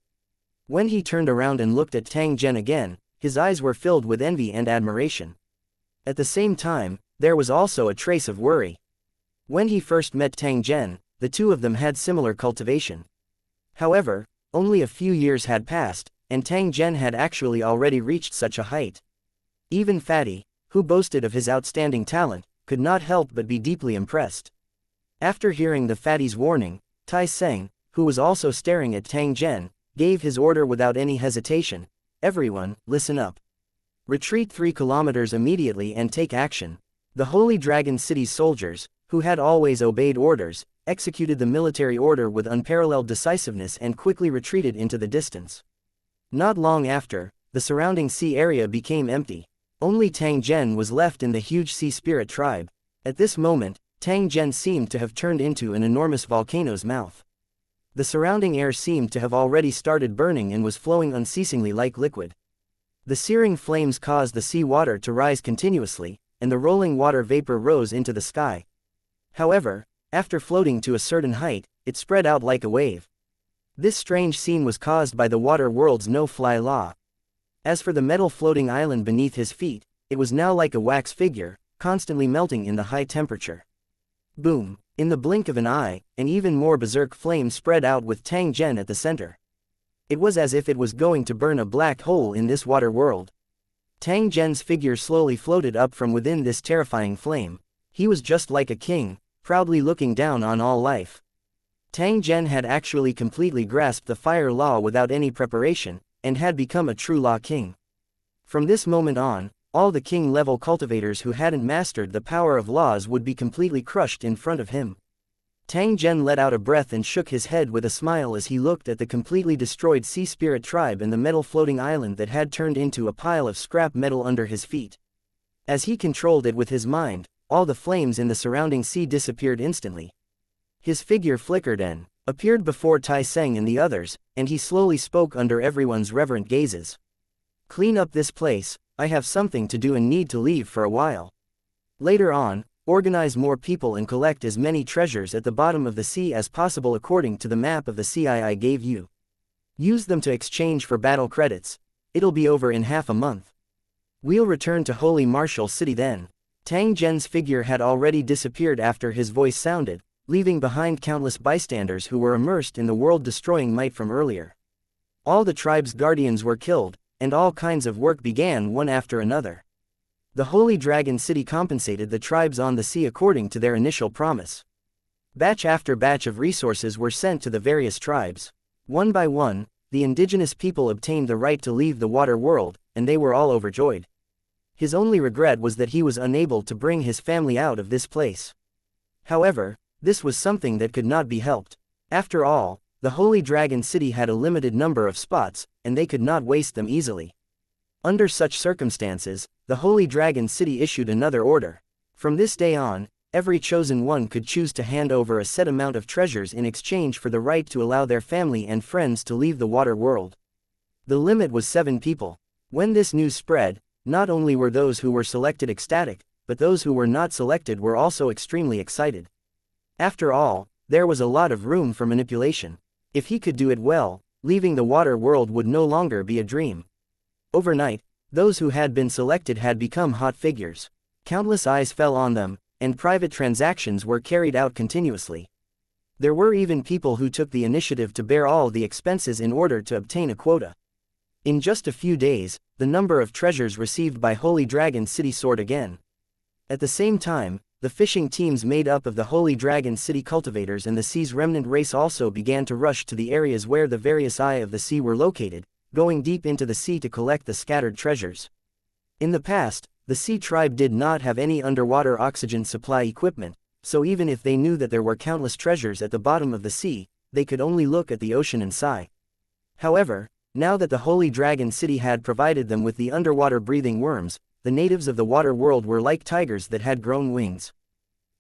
When he turned around and looked at Tang Zhen again, his eyes were filled with envy and admiration. At the same time, there was also a trace of worry. When he first met Tang Zhen, the two of them had similar cultivation. However, only a few years had passed, and Tang Zhen had actually already reached such a height. Even Fatty, who boasted of his outstanding talent, could not help but be deeply impressed. After hearing the fatty's warning, Tai Seng, who was also staring at Tang Zhen, gave his order without any hesitation. Everyone, listen up. Retreat 3 kilometers immediately and take action. The Holy Dragon City's soldiers, who had always obeyed orders, executed the military order with unparalleled decisiveness and quickly retreated into the distance. Not long after, the surrounding sea area became empty. Only Tang Zhen was left in the huge sea spirit tribe. At this moment, Tang Zhen seemed to have turned into an enormous volcano's mouth. The surrounding air seemed to have already started burning and was flowing unceasingly like liquid. The searing flames caused the sea water to rise continuously, and the rolling water vapor rose into the sky. However, after floating to a certain height, it spread out like a wave. This strange scene was caused by the water world's no-fly law. As for the metal floating island beneath his feet, it was now like a wax figure, constantly melting in the high temperature. Boom! In the blink of an eye, an even more berserk flame spread out with Tang Zhen at the center. It was as if it was going to burn a black hole in this water world. Tang Zhen's figure slowly floated up from within this terrifying flame. He was just like a king, proudly looking down on all life. Tang Zhen had actually completely grasped the fire law without any preparation, and had become a true law king. From this moment on, all the king-level cultivators who hadn't mastered the power of laws would be completely crushed in front of him. Tang Zhen let out a breath and shook his head with a smile as he looked at the completely destroyed sea spirit tribe and the metal floating island that had turned into a pile of scrap metal under his feet. As he controlled it with his mind, all the flames in the surrounding sea disappeared instantly. His figure flickered and appeared before Tai Seng and the others, and he slowly spoke under everyone's reverent gazes. Clean up this place, I have something to do and need to leave for a while. Later on, organize more people and collect as many treasures at the bottom of the sea as possible according to the map of the sea I gave you. Use them to exchange for battle credits. It'll be over in half a month. We'll return to Holy Martial City then. Tang Zhen's figure had already disappeared after his voice sounded, leaving behind countless bystanders who were immersed in the world-destroying might from earlier. All the tribe's guardians were killed, and all kinds of work began one after another. The Holy Dragon City compensated the tribes on the sea according to their initial promise. Batch after batch of resources were sent to the various tribes. One by one, the indigenous people obtained the right to leave the water world, and they were all overjoyed. His only regret was that he was unable to bring his family out of this place. However, this was something that could not be helped. After all, the Holy Dragon City had a limited number of spots, and they could not waste them easily. Under such circumstances, the Holy Dragon City issued another order. From this day on, every chosen one could choose to hand over a set amount of treasures in exchange for the right to allow their family and friends to leave the water world. The limit was 7 people. When this news spread, not only were those who were selected ecstatic, but those who were not selected were also extremely excited. After all, there was a lot of room for manipulation. If he could do it well, leaving the water world would no longer be a dream. Overnight, those who had been selected had become hot figures. Countless eyes fell on them, and private transactions were carried out continuously. There were even people who took the initiative to bear all the expenses in order to obtain a quota. In just a few days, the number of treasures received by Holy Dragon City soared again. At the same time, the fishing teams made up of the Holy Dragon City cultivators and the sea's remnant race also began to rush to the areas where the various Eye of the Sea were located, going deep into the sea to collect the scattered treasures. In the past, the Sea Tribe did not have any underwater oxygen supply equipment, so even if they knew that there were countless treasures at the bottom of the sea, they could only look at the ocean and sigh. However, now that the Holy Dragon City had provided them with the underwater breathing worms, the natives of the water world were like tigers that had grown wings.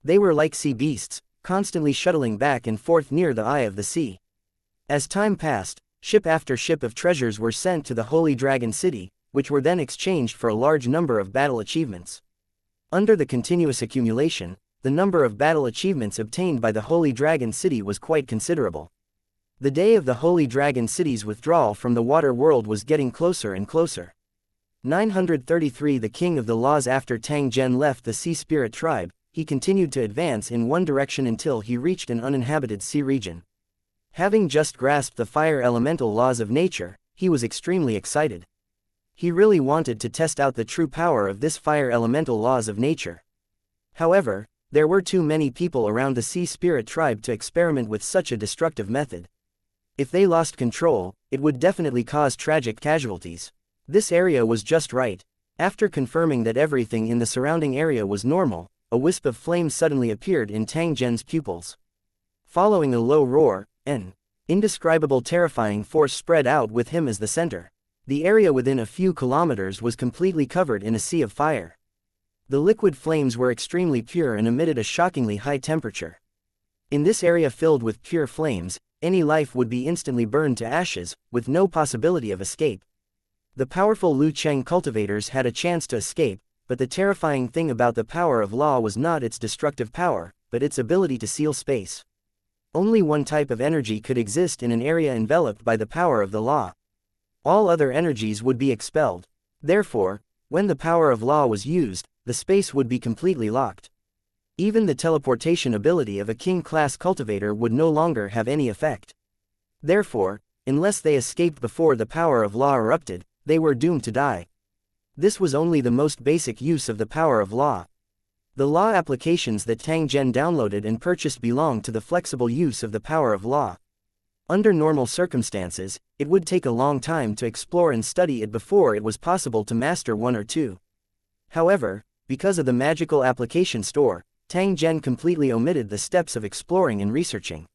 They were like sea beasts, constantly shuttling back and forth near the eye of the sea. As time passed, ship after ship of treasures were sent to the Holy Dragon City, which were then exchanged for a large number of battle achievements. Under the continuous accumulation, the number of battle achievements obtained by the Holy Dragon City was quite considerable. The day of the Holy Dragon City's withdrawal from the water world was getting closer and closer. 933 The King of the Laws. After Tang Zhen left the Sea Spirit tribe, he continued to advance in one direction until he reached an uninhabited sea region. Having just grasped the fire elemental laws of nature, he was extremely excited. He really wanted to test out the true power of this fire elemental laws of nature. However, there were too many people around the Sea Spirit tribe to experiment with such a destructive method. If they lost control, it would definitely cause tragic casualties. This area was just right. After confirming that everything in the surrounding area was normal, a wisp of flame suddenly appeared in Tang Zhen's pupils. Following a low roar, an indescribable terrifying force spread out with him as the center. The area within a few kilometers was completely covered in a sea of fire. The liquid flames were extremely pure and emitted a shockingly high temperature. In this area filled with pure flames, any life would be instantly burned to ashes, with no possibility of escape. The powerful Lu Cheng cultivators had a chance to escape, but the terrifying thing about the power of law was not its destructive power, but its ability to seal space. Only one type of energy could exist in an area enveloped by the power of the law. All other energies would be expelled. Therefore, when the power of law was used, the space would be completely locked. Even the teleportation ability of a king-class cultivator would no longer have any effect. Therefore, unless they escaped before the power of law erupted, they were doomed to die. This was only the most basic use of the power of law. The law applications that Tang Zhen downloaded and purchased belonged to the flexible use of the power of law. Under normal circumstances, it would take a long time to explore and study it before it was possible to master one or two. However, because of the magical application store, Tang Zhen completely omitted the steps of exploring and researching.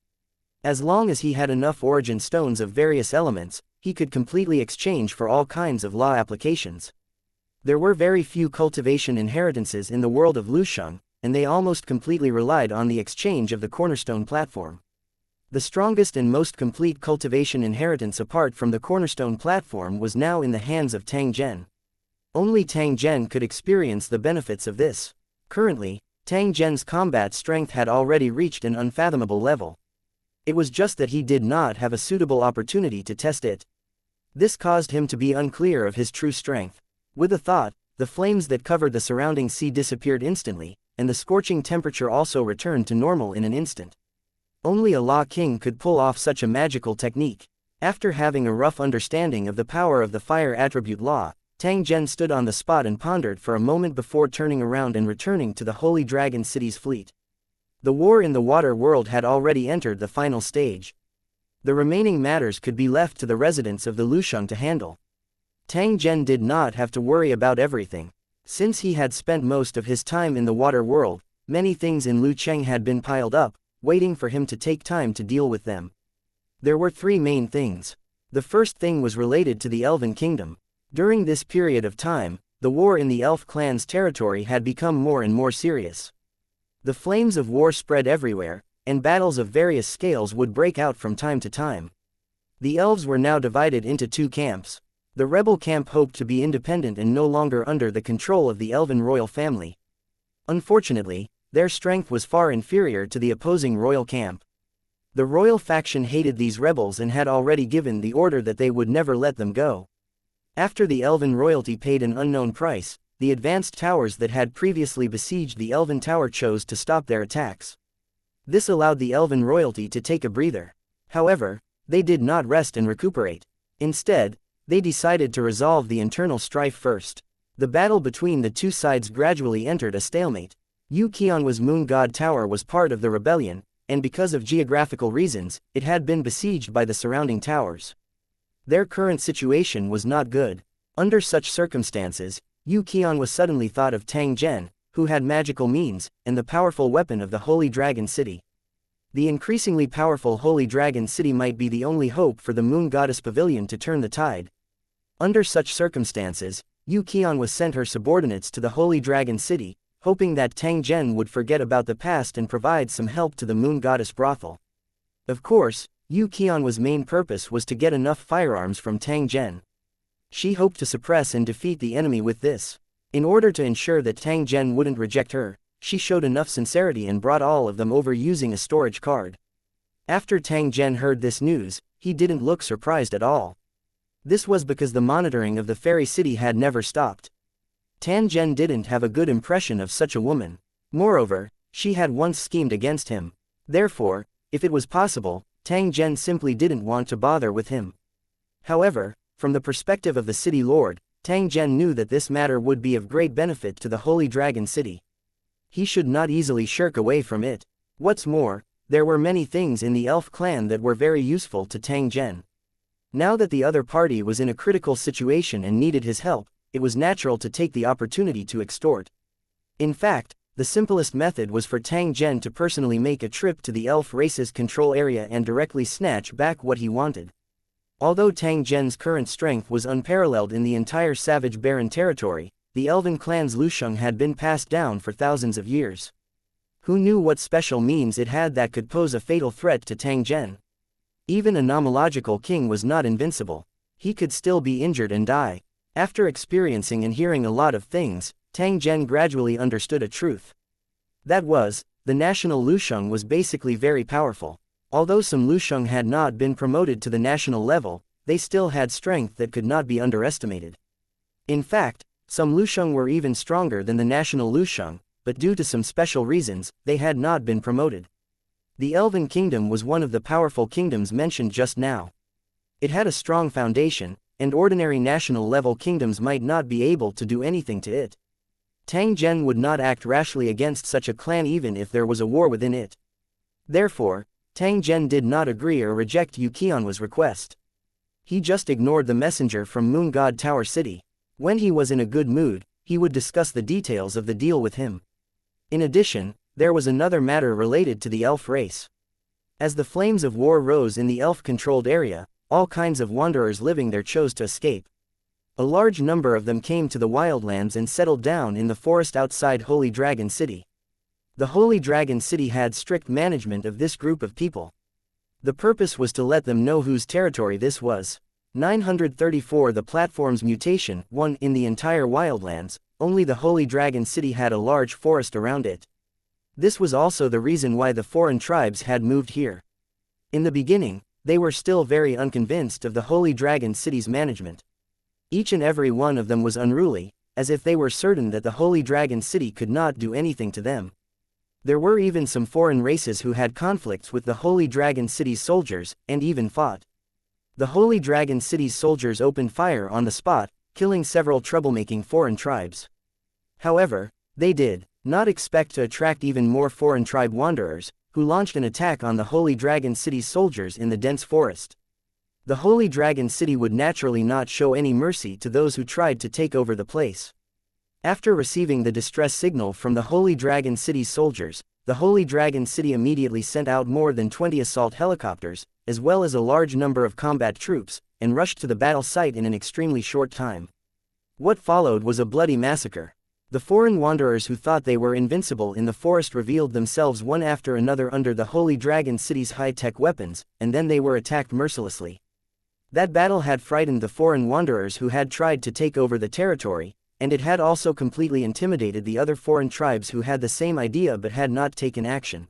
As long as he had enough origin stones of various elements, he could completely exchange for all kinds of law applications. There were very few cultivation inheritances in the world of Lusheng, and they almost completely relied on the exchange of the cornerstone platform. The strongest and most complete cultivation inheritance apart from the cornerstone platform was now in the hands of Tang Zhen. Only Tang Zhen could experience the benefits of this. Currently, Tang Zhen's combat strength had already reached an unfathomable level. It was just that he did not have a suitable opportunity to test it. This caused him to be unclear of his true strength. With a thought, the flames that covered the surrounding sea disappeared instantly, and the scorching temperature also returned to normal in an instant. Only a Law King could pull off such a magical technique. After having a rough understanding of the power of the fire attribute law, Tang Zhen stood on the spot and pondered for a moment before turning around and returning to the Holy Dragon City's fleet. The war in the water world had already entered the final stage. The remaining matters could be left to the residents of the Lusheng to handle. Tang Zhen did not have to worry about everything. Since he had spent most of his time in the water world, many things in Lucheng had been piled up, waiting for him to take time to deal with them. There were three main things. The first thing was related to the Elven Kingdom. During this period of time, the war in the elf clan's territory had become more and more serious. The flames of war spread everywhere, and battles of various scales would break out from time to time. The elves were now divided into two camps. The rebel camp hoped to be independent and no longer under the control of the elven royal family. Unfortunately, their strength was far inferior to the opposing royal camp. The royal faction hated these rebels and had already given the order that they would never let them go. After the elven royalty paid an unknown price, the advanced towers that had previously besieged the elven tower chose to stop their attacks. This allowed the elven royalty to take a breather. However, they did not rest and recuperate. Instead, they decided to resolve the internal strife first. The battle between the two sides gradually entered a stalemate. Yu Qianhua's moon god tower was part of the rebellion, and because of geographical reasons, it had been besieged by the surrounding towers. Their current situation was not good. Under such circumstances, Yu Qianhua suddenly thought of Tang Zhen, who had magical means, and the powerful weapon of the Holy Dragon City. The increasingly powerful Holy Dragon City might be the only hope for the Moon Goddess Pavilion to turn the tide. Under such circumstances, Yu Qianhua sent her subordinates to the Holy Dragon City, hoping that Tang Zhen would forget about the past and provide some help to the Moon Goddess brothel. Of course, Yu Qianhua's main purpose was to get enough firearms from Tang Zhen. She hoped to suppress and defeat the enemy with this. In order to ensure that Tang Zhen wouldn't reject her, she showed enough sincerity and brought all of them over using a storage card. After Tang Zhen heard this news, he didn't look surprised at all. This was because the monitoring of the fairy city had never stopped. Tang Zhen didn't have a good impression of such a woman. Moreover, she had once schemed against him. Therefore, if it was possible, Tang Zhen simply didn't want to bother with him. However, from the perspective of the city lord, Tang Zhen knew that this matter would be of great benefit to the Holy Dragon City. He should not easily shirk away from it. What's more, there were many things in the elf clan that were very useful to Tang Zhen. Now that the other party was in a critical situation and needed his help, it was natural to take the opportunity to extort. In fact, the simplest method was for Tang Zhen to personally make a trip to the elf race's control area and directly snatch back what he wanted. Although Tang Zhen's current strength was unparalleled in the entire Savage Barren territory, the elven clan's Lusheng had been passed down for thousands of years. Who knew what special means it had that could pose a fatal threat to Tang Zhen? Even a nomological king was not invincible. He could still be injured and die. After experiencing and hearing a lot of things, Tang Zhen gradually understood a truth. That was, the national Lusheng was basically very powerful. Although some Lusheng had not been promoted to the national level, they still had strength that could not be underestimated. In fact, some Lusheng were even stronger than the national Lusheng, but due to some special reasons, they had not been promoted. The Elven Kingdom was one of the powerful kingdoms mentioned just now. It had a strong foundation, and ordinary national-level kingdoms might not be able to do anything to it. Tang Zhen would not act rashly against such a clan even if there was a war within it. Therefore, Tang Zhen did not agree or reject Yu Qianhua's request. He just ignored the messenger from Moon God Tower City. When he was in a good mood, he would discuss the details of the deal with him. In addition, there was another matter related to the elf race. As the flames of war rose in the elf-controlled area, all kinds of wanderers living there chose to escape. A large number of them came to the wildlands and settled down in the forest outside Holy Dragon City. The Holy Dragon City had strict management of this group of people. The purpose was to let them know whose territory this was. 934 The platform's mutation, one in the entire wildlands, only the Holy Dragon City had a large forest around it. This was also the reason why the foreign tribes had moved here. In the beginning, they were still very unconvinced of the Holy Dragon City's management. Each and every one of them was unruly, as if they were certain that the Holy Dragon City could not do anything to them. There were even some foreign races who had conflicts with the Holy Dragon City's soldiers, and even fought. The Holy Dragon City's soldiers opened fire on the spot, killing several troublemaking foreign tribes. However, they did not expect to attract even more foreign tribe wanderers, who launched an attack on the Holy Dragon City's soldiers in the dense forest. The Holy Dragon City would naturally not show any mercy to those who tried to take over the place. After receiving the distress signal from the Holy Dragon City's soldiers, the Holy Dragon City immediately sent out more than 20 assault helicopters, as well as a large number of combat troops, and rushed to the battle site in an extremely short time. What followed was a bloody massacre. The foreign wanderers who thought they were invincible in the forest revealed themselves one after another under the Holy Dragon City's high-tech weapons, and then they were attacked mercilessly. That battle had frightened the foreign wanderers who had tried to take over the territory, and it had also completely intimidated the other foreign tribes who had the same idea but had not taken action.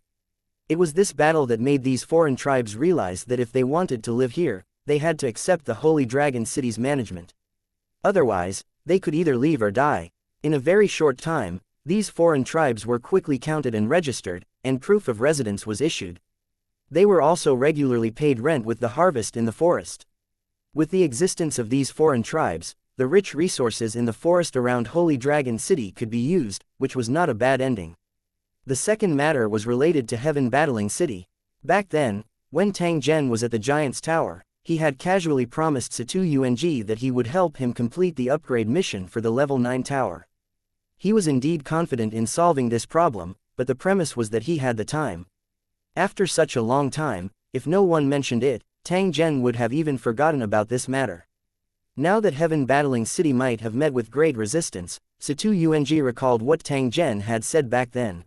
It was this battle that made these foreign tribes realize that if they wanted to live here, they had to accept the Holy Dragon City's management. Otherwise, they could either leave or die. In a very short time, these foreign tribes were quickly counted and registered, and proof of residence was issued. They were also regularly paid rent with the harvest in the forest. With the existence of these foreign tribes, the rich resources in the forest around Holy Dragon City could be used, which was not a bad ending. The second matter was related to Heaven Battling City. Back then, when Tang Zhen was at the Giant's Tower, he had casually promised Xianxia that he would help him complete the upgrade mission for the level 9 tower. He was indeed confident in solving this problem, but the premise was that he had the time. After such a long time, if no one mentioned it, Tang Zhen would have even forgotten about this matter. Now that Heaven Battling City might have met with great resistance, Xianxia recalled what Tang Zhen had said back then.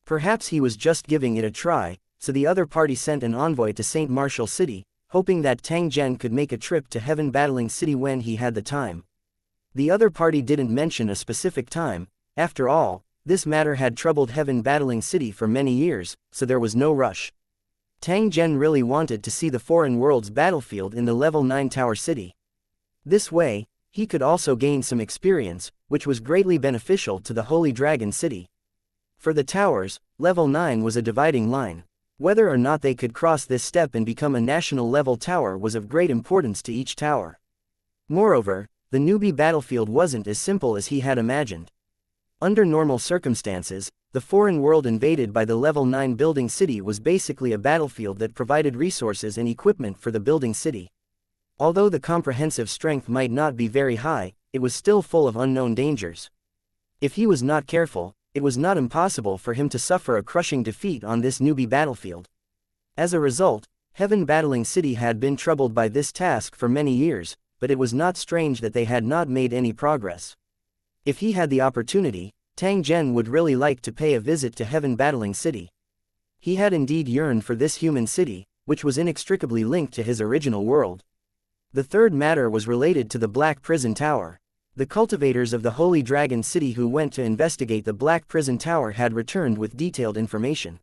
Perhaps he was just giving it a try, so the other party sent an envoy to St. Martial City, hoping that Tang Zhen could make a trip to Heaven Battling City when he had the time. The other party didn't mention a specific time. After all, this matter had troubled Heaven Battling City for many years, so there was no rush. Tang Zhen really wanted to see the foreign world's battlefield in the level 9 tower city. This way, he could also gain some experience, which was greatly beneficial to the Holy Dragon City. For the towers, level 9 was a dividing line. Whether or not they could cross this step and become a national level tower was of great importance to each tower. Moreover, the newbie battlefield wasn't as simple as he had imagined. Under normal circumstances, the foreign world invaded by the level 9 building city was basically a battlefield that provided resources and equipment for the building city. Although the comprehensive strength might not be very high, it was still full of unknown dangers. If he was not careful, it was not impossible for him to suffer a crushing defeat on this newbie battlefield. As a result, Heaven Battling City had been troubled by this task for many years, but it was not strange that they had not made any progress. If he had the opportunity, Tang Zhen would really like to pay a visit to Heaven Battling City. He had indeed yearned for this human city, which was inextricably linked to his original world. The third matter was related to the Black Prison Tower. The cultivators of the Holy Dragon City who went to investigate the Black Prison Tower had returned with detailed information.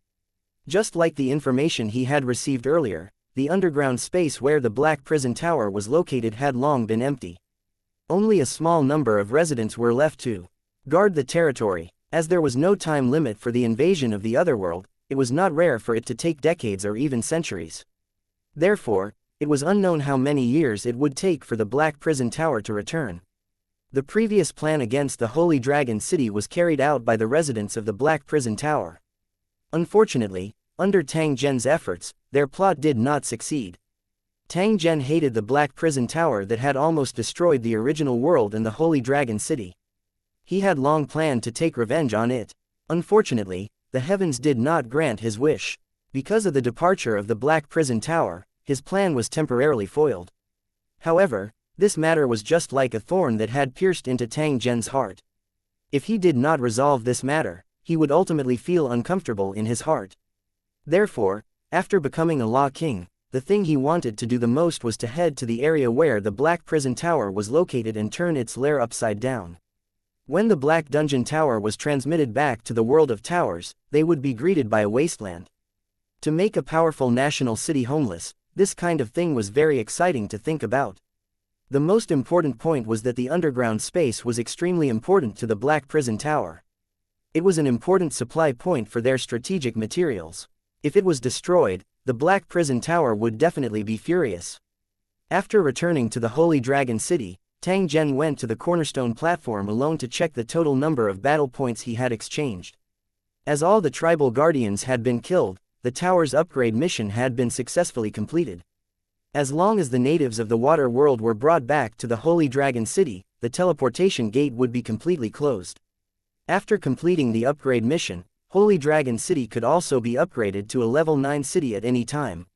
Just like the information he had received earlier, the underground space where the Black Prison Tower was located had long been empty. Only a small number of residents were left to guard the territory. As there was no time limit for the invasion of the Otherworld, it was not rare for it to take decades or even centuries. Therefore, it was unknown how many years it would take for the Black Prison Tower to return. The previous plan against the Holy Dragon City was carried out by the residents of the Black Prison Tower. Unfortunately, under Tang Zhen's efforts, their plot did not succeed. Tang Zhen hated the Black Prison Tower that had almost destroyed the original world and the Holy Dragon City. He had long planned to take revenge on it. Unfortunately, the heavens did not grant his wish. Because of the departure of the Black Prison Tower, his plan was temporarily foiled. However, this matter was just like a thorn that had pierced into Tang Zhen's heart. If he did not resolve this matter, he would ultimately feel uncomfortable in his heart. Therefore, after becoming a Law King, the thing he wanted to do the most was to head to the area where the Black Prison Tower was located and turn its lair upside down. When the Black Dungeon Tower was transmitted back to the world of towers, they would be greeted by a wasteland. To make a powerful national city homeless, this kind of thing was very exciting to think about. The most important point was that the underground space was extremely important to the Black Prison Tower. It was an important supply point for their strategic materials. If it was destroyed, the Black Prison Tower would definitely be furious. After returning to the Holy Dragon City, Tang Zhen went to the cornerstone platform alone to check the total number of battle points he had exchanged. As all the tribal guardians had been killed, the tower's upgrade mission had been successfully completed. As long as the natives of the water world were brought back to the Holy Dragon City, the teleportation gate would be completely closed. After completing the upgrade mission, Holy Dragon City could also be upgraded to a level 9 city at any time.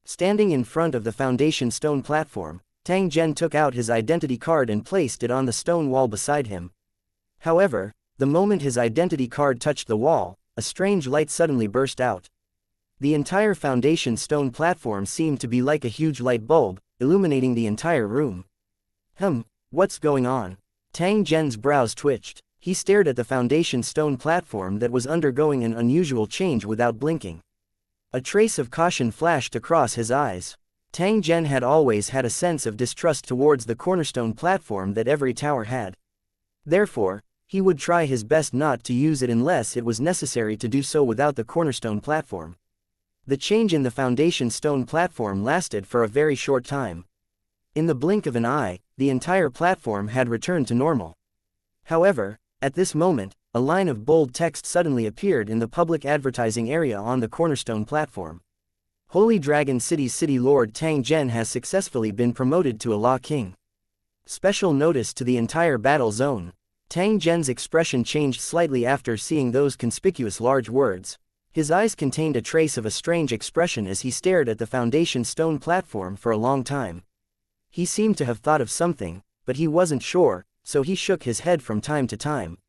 Standing in front of the foundation stone platform, Tang Zhen took out his identity card and placed it on the stone wall beside him. However, the moment his identity card touched the wall, a strange light suddenly burst out. The entire foundation stone platform seemed to be like a huge light bulb, illuminating the entire room. What's going on? Tang Zhen's brows twitched. He stared at the foundation stone platform that was undergoing an unusual change without blinking. A trace of caution flashed across his eyes. Tang Zhen had always had a sense of distrust towards the cornerstone platform that every tower had. Therefore, he would try his best not to use it unless it was necessary to do so without the cornerstone platform. The change in the foundation stone platform lasted for a very short time. In the blink of an eye, the entire platform had returned to normal. However, at this moment, a line of bold text suddenly appeared in the public advertising area on the cornerstone platform. Holy Dragon City's City Lord Tang Zhen has successfully been promoted to a Law King. Special notice to the entire battle zone. Tang Zhen's expression changed slightly after seeing those conspicuous large words. His eyes contained a trace of a strange expression as he stared at the foundation stone platform for a long time. He seemed to have thought of something, but he wasn't sure, so he shook his head from time to time.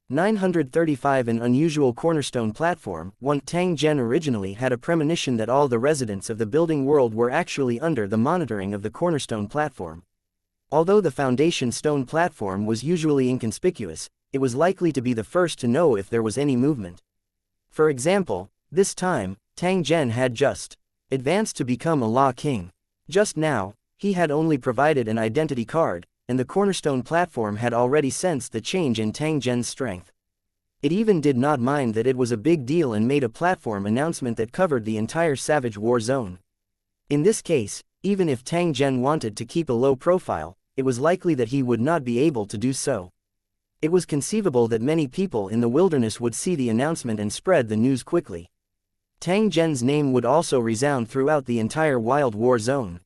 935 An unusual cornerstone platform. Tang Zhen originally had a premonition that all the residents of the building world were actually under the monitoring of the cornerstone platform. Although the foundation stone platform was usually inconspicuous, it was likely to be the first to know if there was any movement. For example, this time, Tang Zhen had just advanced to become a Law King. Just now, he had only provided an identity card, and the cornerstone platform had already sensed the change in Tang Zhen's strength. It even did not mind that it was a big deal and made a platform announcement that covered the entire Savage War zone. In this case, even if Tang Zhen wanted to keep a low profile, it was likely that he would not be able to do so. It was conceivable that many people in the wilderness would see the announcement and spread the news quickly. Tang Zhen's name would also resound throughout the entire Wild War zone.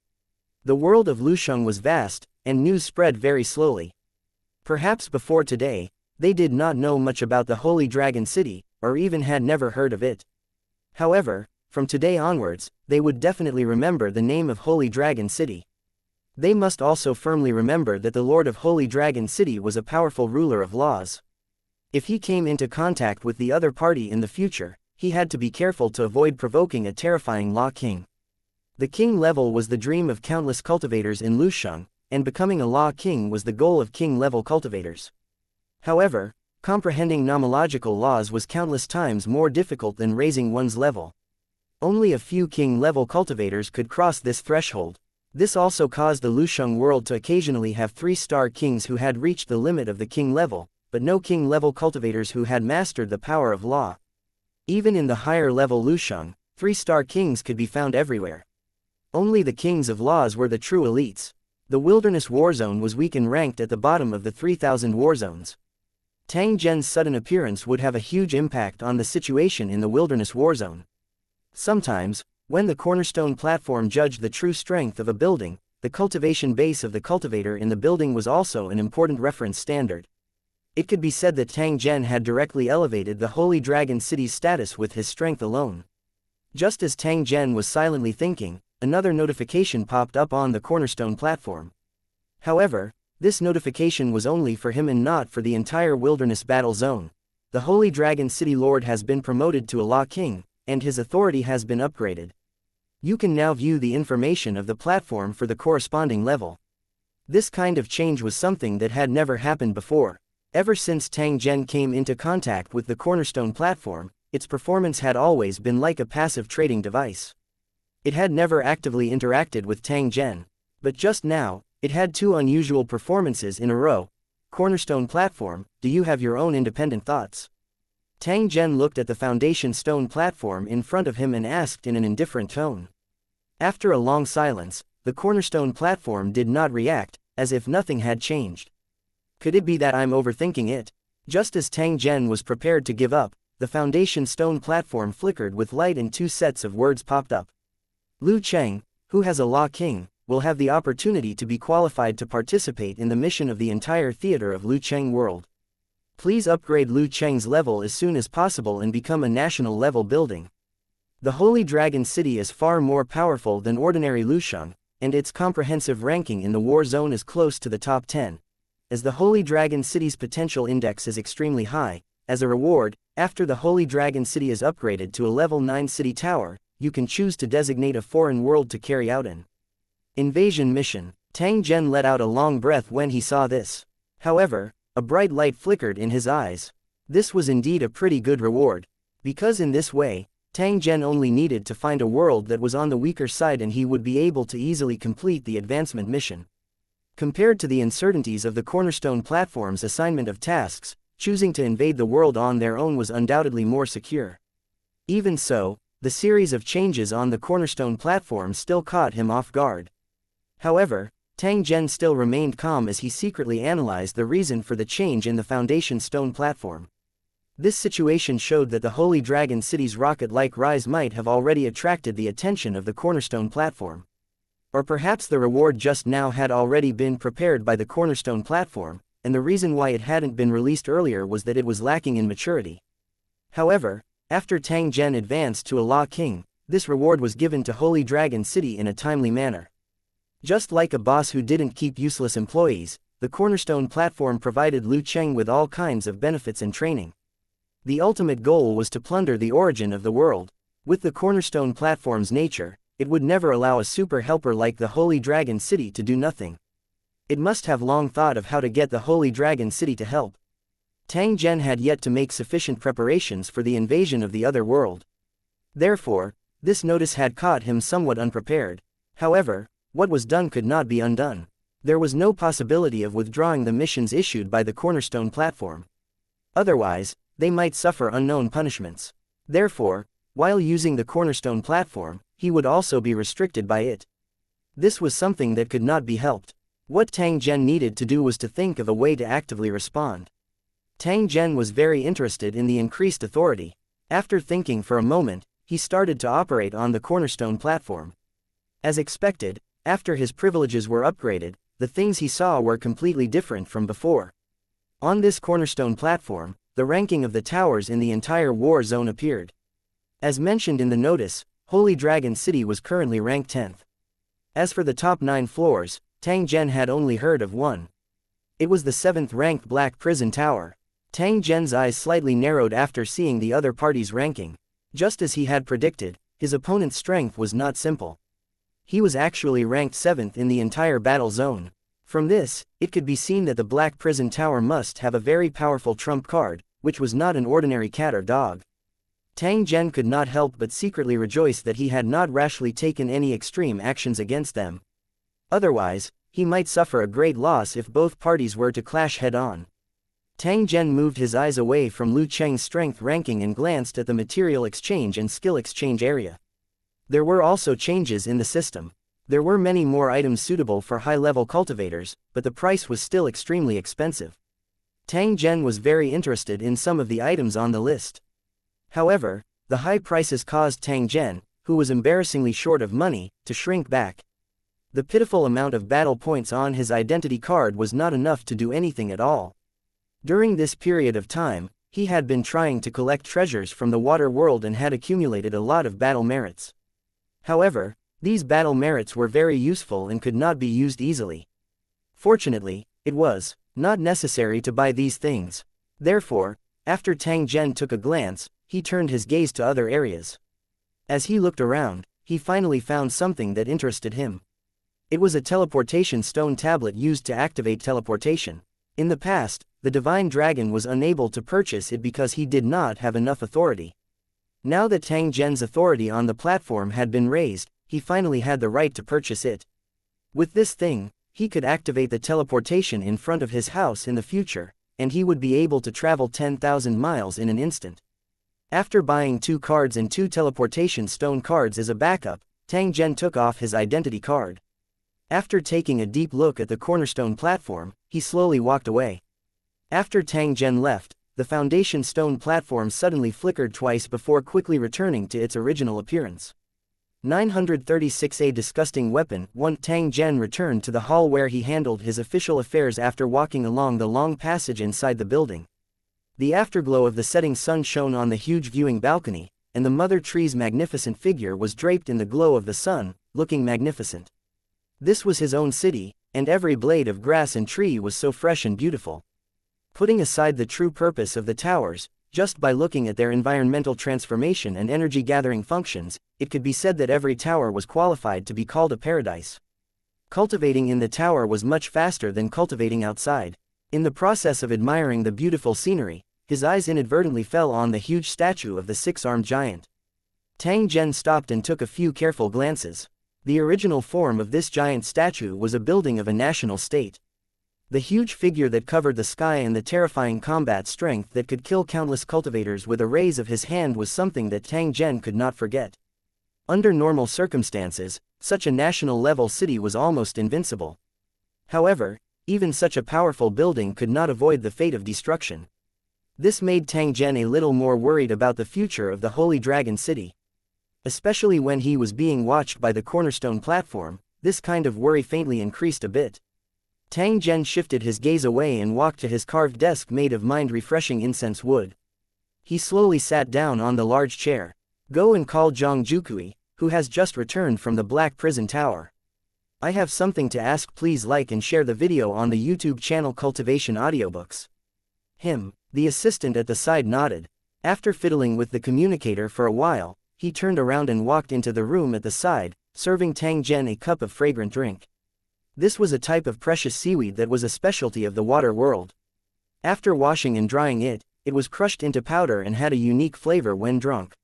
The world of Lusheng was vast, and news spread very slowly. Perhaps before today, they did not know much about the Holy Dragon City, or even had never heard of it. However, from today onwards, they would definitely remember the name of Holy Dragon City. They must also firmly remember that the Lord of Holy Dragon City was a powerful ruler of laws. If he came into contact with the other party in the future, he had to be careful to avoid provoking a terrifying Law King. The king level was the dream of countless cultivators in Lusheng, and becoming a Law King was the goal of king-level cultivators. However, comprehending nomological laws was countless times more difficult than raising one's level. Only a few king-level cultivators could cross this threshold. This also caused the Lusheng world to occasionally have 3-star kings who had reached the limit of the king level, but no king-level cultivators who had mastered the power of law. Even in the higher-level Lusheng, 3-star kings could be found everywhere. Only the kings of laws were the true elites. The Wilderness Warzone was weak and ranked at the bottom of the 3,000 warzones. Tang Zhen's sudden appearance would have a huge impact on the situation in the Wilderness Warzone. Sometimes, when the cornerstone platform judged the true strength of a building, the cultivation base of the cultivator in the building was also an important reference standard. It could be said that Tang Zhen had directly elevated the Holy Dragon City's status with his strength alone. Just as Tang Zhen was silently thinking, another notification popped up on the cornerstone platform. However, this notification was only for him and not for the entire wilderness battle zone. The Holy Dragon City Lord has been promoted to a Law King, and his authority has been upgraded. You can now view the information of the platform for the corresponding level. This kind of change was something that had never happened before. Ever since Tang Zhen came into contact with the cornerstone platform, its performance had always been like a passive trading device. It had never actively interacted with Tang Zhen. But just now, it had 2 unusual performances in a row. Cornerstone platform, do you have your own independent thoughts? Tang Zhen looked at the foundation stone platform in front of him and asked in an indifferent tone. After a long silence, the cornerstone platform did not react, as if nothing had changed. Could it be that I'm overthinking it? Just as Tang Zhen was prepared to give up, the foundation stone platform flickered with light and two sets of words popped up. Lu Cheng, who has a Law King, will have the opportunity to be qualified to participate in the mission of the entire theater of Lu Cheng world. Please upgrade Lu Cheng's level as soon as possible and become a national level building. The Holy Dragon City is far more powerful than ordinary Lusheng, and its comprehensive ranking in the war zone is close to the top 10. As the Holy Dragon City's potential index is extremely high, as a reward, after the Holy Dragon City is upgraded to a level 9 city tower, you can choose to designate a foreign world to carry out an invasion mission. Tang Zhen let out a long breath when he saw this. However, a bright light flickered in his eyes. This was indeed a pretty good reward, because in this way, Tang Zhen only needed to find a world that was on the weaker side and he would be able to easily complete the advancement mission. Compared to the uncertainties of the Cornerstone platform's assignment of tasks, choosing to invade the world on their own was undoubtedly more secure. Even so, the series of changes on the Cornerstone platform still caught him off guard. However, Tang Zhen still remained calm as he secretly analyzed the reason for the change in the Foundation Stone platform. This situation showed that the Holy Dragon City's rocket-like rise might have already attracted the attention of the Cornerstone platform. Or perhaps the reward just now had already been prepared by the Cornerstone platform, and the reason why it hadn't been released earlier was that it was lacking in maturity. However, after Tang Zhen advanced to a Law King, this reward was given to Holy Dragon City in a timely manner. Just like a boss who didn't keep useless employees, the Cornerstone platform provided Lu Cheng with all kinds of benefits and training. The ultimate goal was to plunder the origin of the world. With the Cornerstone platform's nature, it would never allow a super helper like the Holy Dragon City to do nothing. It must have long thought of how to get the Holy Dragon City to help. Tang Zhen had yet to make sufficient preparations for the invasion of the other world. Therefore, this notice had caught him somewhat unprepared. However, what was done could not be undone. There was no possibility of withdrawing the missions issued by the Cornerstone platform. Otherwise, they might suffer unknown punishments. Therefore, while using the Cornerstone platform, he would also be restricted by it. This was something that could not be helped. What Tang Zhen needed to do was to think of a way to actively respond. Tang Zhen was very interested in the increased authority. After thinking for a moment, he started to operate on the Cornerstone platform. As expected, after his privileges were upgraded, the things he saw were completely different from before. On this Cornerstone platform, the ranking of the towers in the entire war zone appeared. As mentioned in the notice, Holy Dragon City was currently ranked 10th. As for the top 9 floors, Tang Zhen had only heard of one. It was the 7th ranked Black Prison Tower. Tang Zhen's eyes slightly narrowed after seeing the other party's ranking. Just as he had predicted, his opponent's strength was not simple. He was actually ranked 7th in the entire battle zone. From this, it could be seen that the Black Prison Tower must have a very powerful trump card, which was not an ordinary cat or dog. Tang Zhen could not help but secretly rejoice that he had not rashly taken any extreme actions against them. Otherwise, he might suffer a great loss if both parties were to clash head-on. Tang Zhen moved his eyes away from Lu Cheng's strength ranking and glanced at the material exchange and skill exchange area. There were also changes in the system. There were many more items suitable for high-level cultivators, but the price was still extremely expensive. Tang Zhen was very interested in some of the items on the list. However, the high prices caused Tang Zhen, who was embarrassingly short of money, to shrink back. The pitiful amount of battle points on his identity card was not enough to do anything at all. During this period of time, he had been trying to collect treasures from the water world and had accumulated a lot of battle merits. However, these battle merits were very useful and could not be used easily. Fortunately, it was not necessary to buy these things. Therefore, after Tang Zhen took a glance, he turned his gaze to other areas. As he looked around, he finally found something that interested him. It was a teleportation stone tablet used to activate teleportation. In the past, the Divine Dragon was unable to purchase it because he did not have enough authority. Now that Tang Zhen's authority on the platform had been raised, he finally had the right to purchase it. With this thing, he could activate the teleportation in front of his house in the future, and he would be able to travel 10,000 miles in an instant. After buying 2 cards and 2 teleportation stone cards as a backup, Tang Zhen took off his identity card. After taking a deep look at the cornerstone platform, he slowly walked away. After Tang Zhen left, the foundation stone platform suddenly flickered twice before quickly returning to its original appearance. 936. A disgusting weapon. 1. Tang Zhen returned to the hall where he handled his official affairs after walking along the long passage inside the building. The afterglow of the setting sun shone on the huge viewing balcony, and the mother tree's magnificent figure was draped in the glow of the sun, looking magnificent. This was his own city, and every blade of grass and tree was so fresh and beautiful. Putting aside the true purpose of the towers, just by looking at their environmental transformation and energy-gathering functions, it could be said that every tower was qualified to be called a paradise. Cultivating in the tower was much faster than cultivating outside. In the process of admiring the beautiful scenery, his eyes inadvertently fell on the huge statue of the six-armed giant. Tang Zhen stopped and took a few careful glances. The original form of this giant statue was a building of a national state. The huge figure that covered the sky and the terrifying combat strength that could kill countless cultivators with a raise of his hand was something that Tang Zhen could not forget. Under normal circumstances, such a national-level city was almost invincible. However, even such a powerful building could not avoid the fate of destruction. This made Tang Zhen a little more worried about the future of the Holy Dragon City. Especially when he was being watched by the cornerstone platform, this kind of worry faintly increased a bit. Tang Zhen shifted his gaze away and walked to his carved desk made of mind-refreshing incense wood. He slowly sat down on the large chair. Go and call Zhang Jukui, who has just returned from the Black Prison Tower. I have something to ask. Please like and share the video on the YouTube channel Cultivation Audiobooks. The assistant at the side nodded. After fiddling with the communicator for a while, he turned around and walked into the room at the side, serving Tang Zhen a cup of fragrant drink. This was a type of precious seaweed that was a specialty of the water world. After washing and drying it, it was crushed into powder and had a unique flavor when drunk.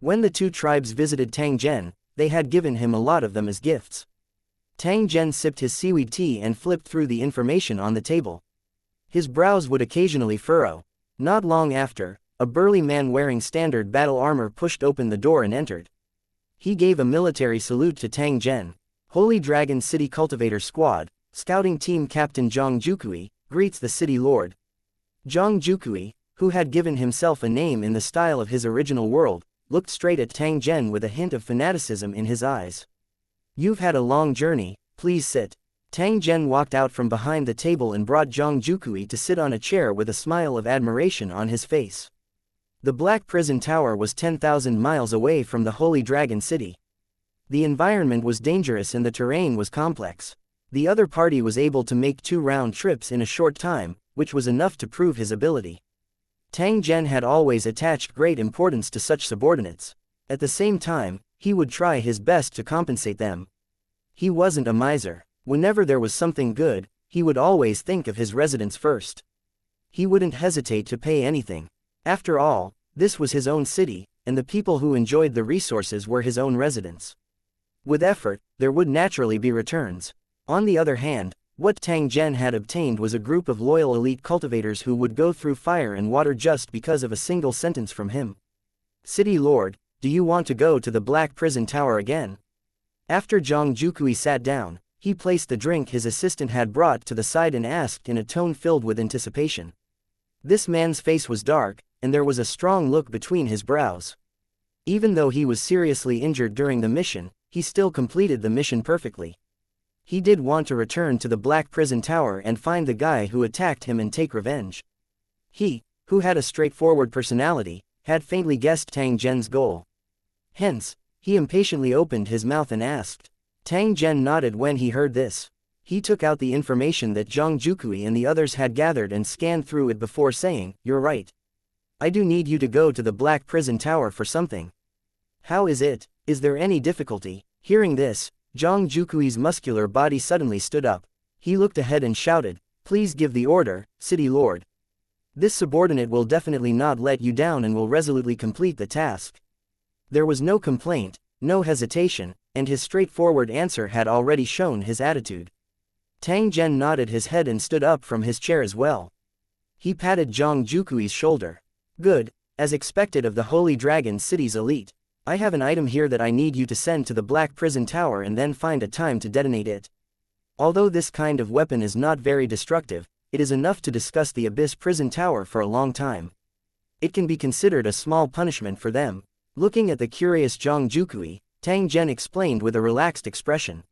When the two tribes visited Tang Zhen, they had given him a lot of them as gifts. Tang Zhen sipped his seaweed tea and flipped through the information on the table. His brows would occasionally furrow. Not long after, a burly man wearing standard battle armor pushed open the door and entered. He gave a military salute to Tang Zhen. Holy Dragon City Cultivator Squad, Scouting Team Captain Zhang Jukui, greets the City Lord. Zhang Jukui, who had given himself a name in the style of his original world, looked straight at Tang Zhen with a hint of fanaticism in his eyes. You've had a long journey, please sit. Tang Zhen walked out from behind the table and brought Zhang Jukui to sit on a chair with a smile of admiration on his face. The Black Prison Tower was 10,000 miles away from the Holy Dragon City. The environment was dangerous and the terrain was complex. The other party was able to make 2 round trips in a short time, which was enough to prove his ability. Tang Zhen had always attached great importance to such subordinates. At the same time, he would try his best to compensate them. He wasn't a miser. Whenever there was something good, he would always think of his residents first. He wouldn't hesitate to pay anything. After all, this was his own city, and the people who enjoyed the resources were his own residents. With effort, there would naturally be returns. On the other hand, what Tang Zhen had obtained was a group of loyal elite cultivators who would go through fire and water just because of a single sentence from him. City Lord, do you want to go to the Black Prison Tower again? After Zhang Jukui sat down, he placed the drink his assistant had brought to the side and asked in a tone filled with anticipation. This man's face was dark, and there was a strong look between his brows. Even though he was seriously injured during the mission, he still completed the mission perfectly. He did want to return to the Black Prison Tower and find the guy who attacked him and take revenge. He, who had a straightforward personality, had faintly guessed Tang Zhen's goal. Hence, he impatiently opened his mouth and asked. Tang Zhen nodded when he heard this. He took out the information that Zhang Jukui and the others had gathered and scanned through it before saying, "You're right. I do need you to go to the Black Prison Tower for something." "How is it? Is there any difficulty?" Hearing this, Zhang Jukui's muscular body suddenly stood up. He looked ahead and shouted, "Please give the order, City Lord. This subordinate will definitely not let you down and will resolutely complete the task." There was no complaint, no hesitation, and his straightforward answer had already shown his attitude. Tang Zhen nodded his head and stood up from his chair as well. He patted Zhang Jukui's shoulder. "Good, as expected of the Holy Dragon City's elite. I have an item here that I need you to send to the Black Prison Tower and then find a time to detonate it. Although this kind of weapon is not very destructive, it is enough to discuss the Abyss Prison Tower for a long time. It can be considered a small punishment for them. Looking at the curious Zhang Jukui, Tang Zhen explained with a relaxed expression.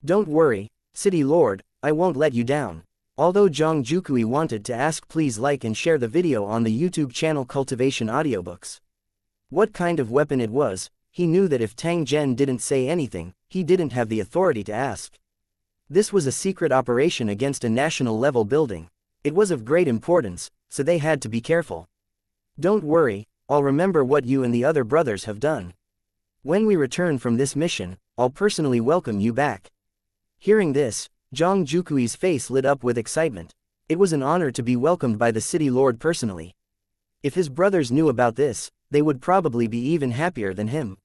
Don't worry, City Lord, I won't let you down. Although Zhang Jukui wanted to ask, please like and share the video on the YouTube channel Cultivation Audiobooks. What kind of weapon it was, he knew that if Tang Zhen didn't say anything, he didn't have the authority to ask. This was a secret operation against a national-level building. It was of great importance, so they had to be careful. Don't worry, I'll remember what you and the other brothers have done. When we return from this mission, I'll personally welcome you back. Hearing this, Zhang Jukui's face lit up with excitement. It was an honor to be welcomed by the city lord personally. If his brothers knew about this, they would probably be even happier than him.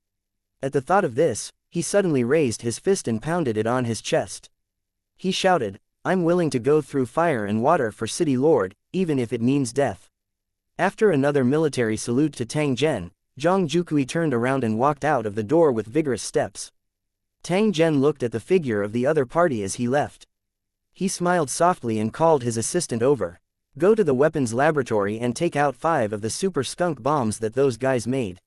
At the thought of this, he suddenly raised his fist and pounded it on his chest. He shouted, I'm willing to go through fire and water for City Lord, even if it means death. After another military salute to Tang Zhen, Zhang Jukui turned around and walked out of the door with vigorous steps. Tang Zhen looked at the figure of the other party as he left. He smiled softly and called his assistant over. Go to the weapons laboratory and take out 5 of the super skunk bombs that those guys made.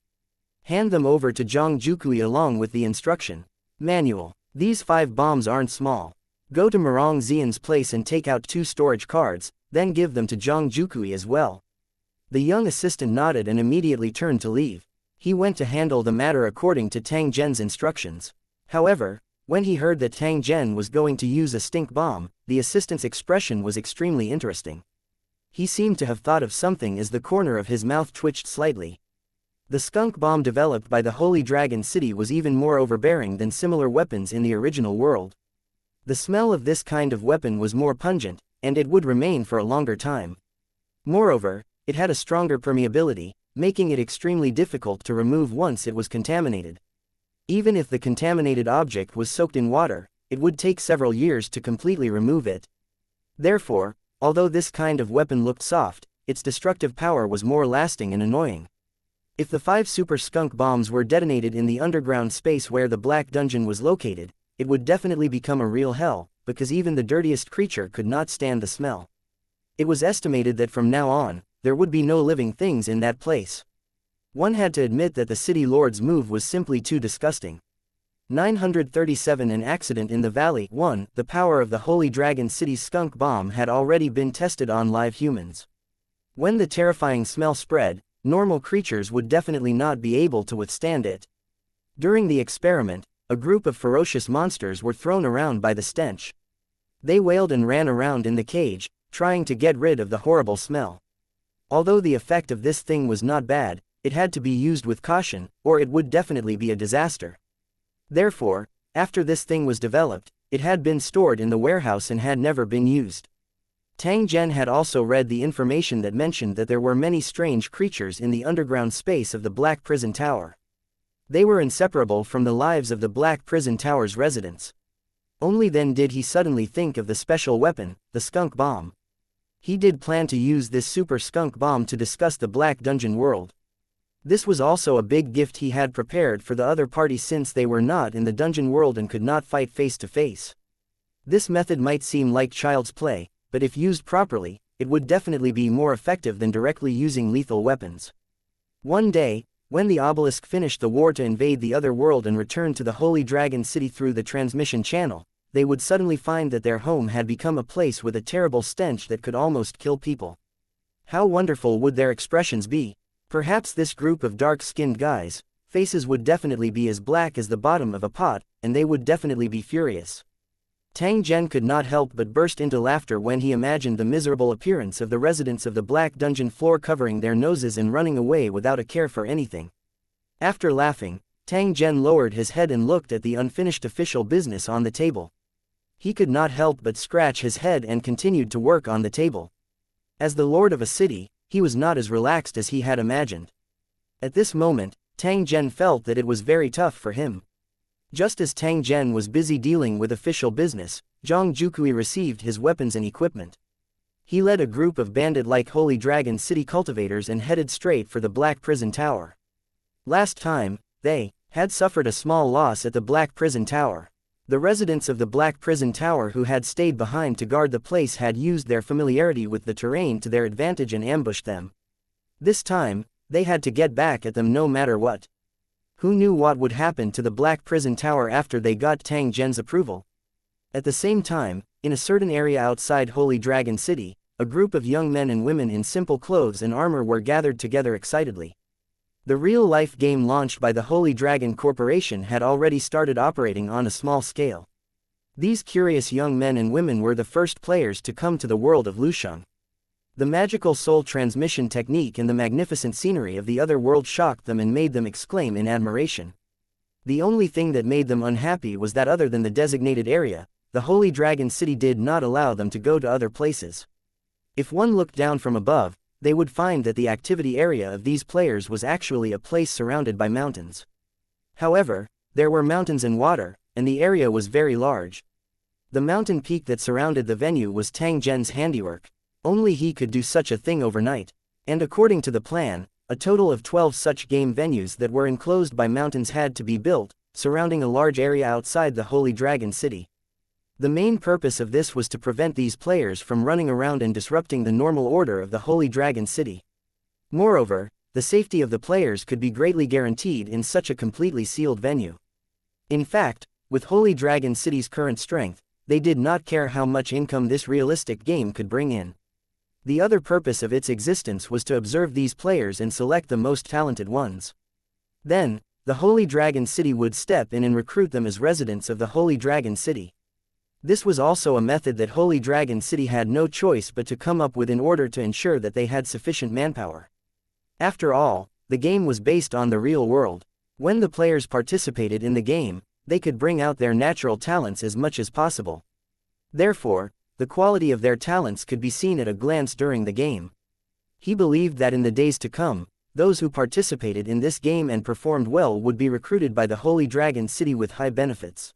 Hand them over to Zhang Jukui along with the instruction manual. These 5 bombs aren't small. Go to Mirong Xian's place and take out 2 storage cards, then give them to Zhang Jukui as well. The young assistant nodded and immediately turned to leave. He went to handle the matter according to Tang Zhen's instructions. However, when he heard that Tang Zhen was going to use a stink bomb, the assistant's expression was extremely interesting. He seemed to have thought of something as the corner of his mouth twitched slightly. The skunk bomb developed by the Holy Dragon City was even more overbearing than similar weapons in the original world. The smell of this kind of weapon was more pungent, and it would remain for a longer time. Moreover, it had a stronger permeability, making it extremely difficult to remove once it was contaminated. Even if the contaminated object was soaked in water, it would take several years to completely remove it. Therefore, although this kind of weapon looked soft, its destructive power was more lasting and annoying. If the 5 super skunk bombs were detonated in the underground space where the Black Dungeon was located, it would definitely become a real hell, because even the dirtiest creature could not stand the smell. It was estimated that from now on, there would be no living things in that place. One had to admit that the city lord's move was simply too disgusting. 937 An accident in the valley. 1. The power of the Holy Dragon City's skunk bomb had already been tested on live humans. When the terrifying smell spread, normal creatures would definitely not be able to withstand it. During the experiment, a group of ferocious monsters were thrown around by the stench. They wailed and ran around in the cage, trying to get rid of the horrible smell. Although the effect of this thing was not bad, it had to be used with caution, or it would definitely be a disaster. Therefore, after this thing was developed, it had been stored in the warehouse and had never been used. Tang Zhen had also read the information that mentioned that there were many strange creatures in the underground space of the Black Prison Tower. They were inseparable from the lives of the Black Prison Tower's residents. Only then did he suddenly think of the special weapon, the skunk bomb. He did plan to use this super skunk bomb to discuss the Black Dungeon world. This was also a big gift he had prepared for the other party since they were not in the dungeon world and could not fight face to face. This method might seem like child's play, but if used properly, it would definitely be more effective than directly using lethal weapons. One day, when the obelisk finished the war to invade the other world and returned to the Holy Dragon City through the transmission channel, they would suddenly find that their home had become a place with a terrible stench that could almost kill people. How wonderful would their expressions be? Perhaps this group of dark-skinned guys' faces would definitely be as black as the bottom of a pot, and they would definitely be furious. Tang Zhen could not help but burst into laughter when he imagined the miserable appearance of the residents of the Black Dungeon floor covering their noses and running away without a care for anything. After laughing, Tang Zhen lowered his head and looked at the unfinished official business on the table. He could not help but scratch his head and continued to work on the table. As the lord of a city, he was not as relaxed as he had imagined. At this moment, Tang Zhen felt that it was very tough for him. Just as Tang Zhen was busy dealing with official business, Zhang Jukui received his weapons and equipment. He led a group of bandit-like Holy Dragon City cultivators and headed straight for the Black Prison Tower. Last time, they had suffered a small loss at the Black Prison Tower. The residents of the Black Prison Tower who had stayed behind to guard the place had used their familiarity with the terrain to their advantage and ambushed them. This time, they had to get back at them no matter what. Who knew what would happen to the Black Prison Tower after they got Tang Zhen's approval? At the same time, in a certain area outside Holy Dragon City, a group of young men and women in simple clothes and armor were gathered together excitedly. The real-life game launched by the Holy Dragon Corporation had already started operating on a small scale. These curious young men and women were the first players to come to the world of Lusheng. The magical soul transmission technique and the magnificent scenery of the other world shocked them and made them exclaim in admiration. The only thing that made them unhappy was that other than the designated area, the Holy Dragon City did not allow them to go to other places. If one looked down from above, they would find that the activity area of these players was actually a place surrounded by mountains. However, there were mountains and water, and the area was very large. The mountain peak that surrounded the venue was Tang Zhen's handiwork. Only he could do such a thing overnight. And according to the plan, a total of 12 such game venues that were enclosed by mountains had to be built, surrounding a large area outside the Holy Dragon City. The main purpose of this was to prevent these players from running around and disrupting the normal order of the Holy Dragon City. Moreover, the safety of the players could be greatly guaranteed in such a completely sealed venue. In fact, with Holy Dragon City's current strength, they did not care how much income this realistic game could bring in. The other purpose of its existence was to observe these players and select the most talented ones. Then, the Holy Dragon City would step in and recruit them as residents of the Holy Dragon City. This was also a method that Holy Dragon City had no choice but to come up with in order to ensure that they had sufficient manpower. After all, the game was based on the real world. When the players participated in the game, they could bring out their natural talents as much as possible. Therefore, the quality of their talents could be seen at a glance during the game. He believed that in the days to come, those who participated in this game and performed well would be recruited by the Holy Dragon City with high benefits.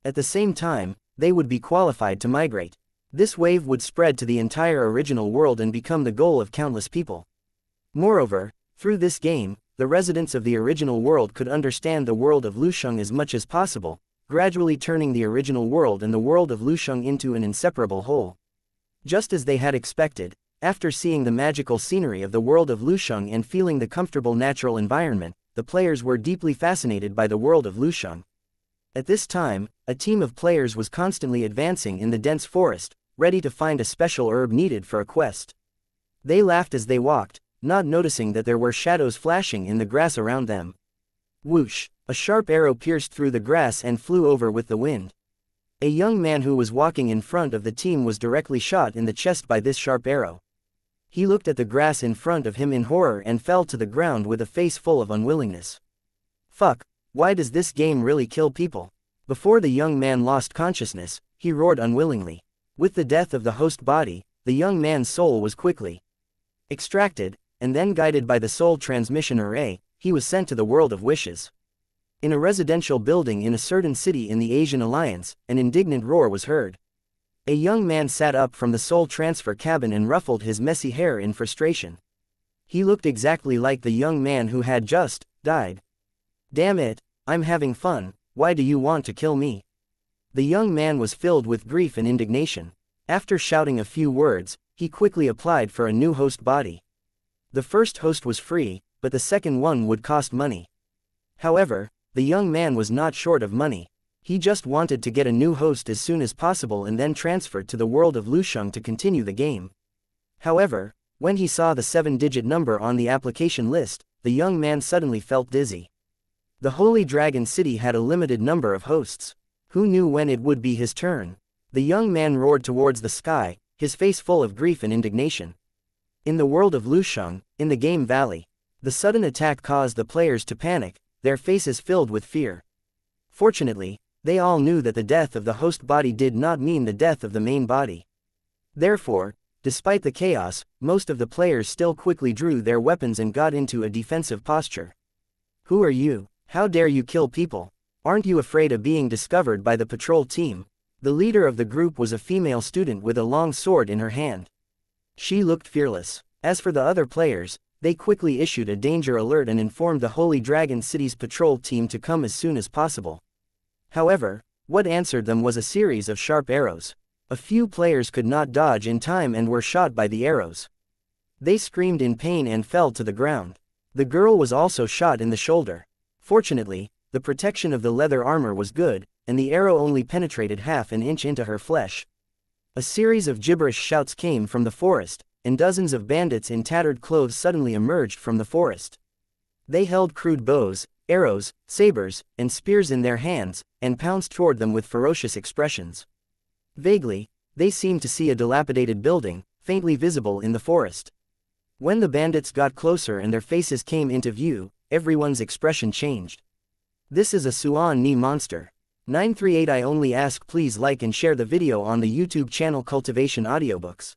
At the same time, they would be qualified to migrate. This wave would spread to the entire original world and become the goal of countless people. Moreover, through this game, the residents of the original world could understand the world of Lusheng as much as possible, gradually turning the original world and the world of Lusheng into an inseparable whole. Just as they had expected, after seeing the magical scenery of the world of Lusheng and feeling the comfortable natural environment, the players were deeply fascinated by the world of Lusheng. At this time, a team of players was constantly advancing in the dense forest, ready to find a special herb needed for a quest. They laughed as they walked, not noticing that there were shadows flashing in the grass around them. Whoosh! A sharp arrow pierced through the grass and flew over with the wind. A young man who was walking in front of the team was directly shot in the chest by this sharp arrow. He looked at the grass in front of him in horror and fell to the ground with a face full of unwillingness. Fuck! Why does this game really kill people? Before the young man lost consciousness, he roared unwillingly. With the death of the host body, the young man's soul was quickly extracted, and then guided by the soul transmission array, he was sent to the world of wishes. In a residential building in a certain city in the Asian Alliance, an indignant roar was heard. A young man sat up from the soul transfer cabin and ruffled his messy hair in frustration. He looked exactly like the young man who had just died. Damn it, I'm having fun, why do you want to kill me? The young man was filled with grief and indignation. After shouting a few words, he quickly applied for a new host body. The first host was free, but the second one would cost money. However, the young man was not short of money. He just wanted to get a new host as soon as possible and then transferred to the world of Lusheng to continue the game. However, when he saw the 7-digit number on the application list, the young man suddenly felt dizzy. The Holy Dragon City had a limited number of hosts. Who knew when it would be his turn? The young man roared towards the sky, his face full of grief and indignation. In the world of Lusheng, in the game valley, the sudden attack caused the players to panic, their faces filled with fear. Fortunately, they all knew that the death of the host body did not mean the death of the main body. Therefore, despite the chaos, most of the players still quickly drew their weapons and got into a defensive posture. Who are you? How dare you kill people? Aren't you afraid of being discovered by the patrol team? The leader of the group was a female student with a long sword in her hand. She looked fearless. As for the other players, they quickly issued a danger alert and informed the Holy Dragon City's patrol team to come as soon as possible. However, What answered them was a series of sharp arrows. A few players could not dodge in time and were shot by the arrows. They screamed in pain and fell to the ground. The girl was also shot in the shoulder. Fortunately, the protection of the leather armor was good, and the arrow only penetrated half an inch into her flesh. A series of gibberish shouts came from the forest, and dozens of bandits in tattered clothes suddenly emerged from the forest. They held crude bows, arrows, sabers, and spears in their hands, and pounced toward them with ferocious expressions. Vaguely, they seemed to see a dilapidated building, faintly visible in the forest. When the bandits got closer and their faces came into view, everyone's expression changed. This is a Suan Ni monster. 938 I only ask please like and share the video on the YouTube channel Cultivation Audiobooks.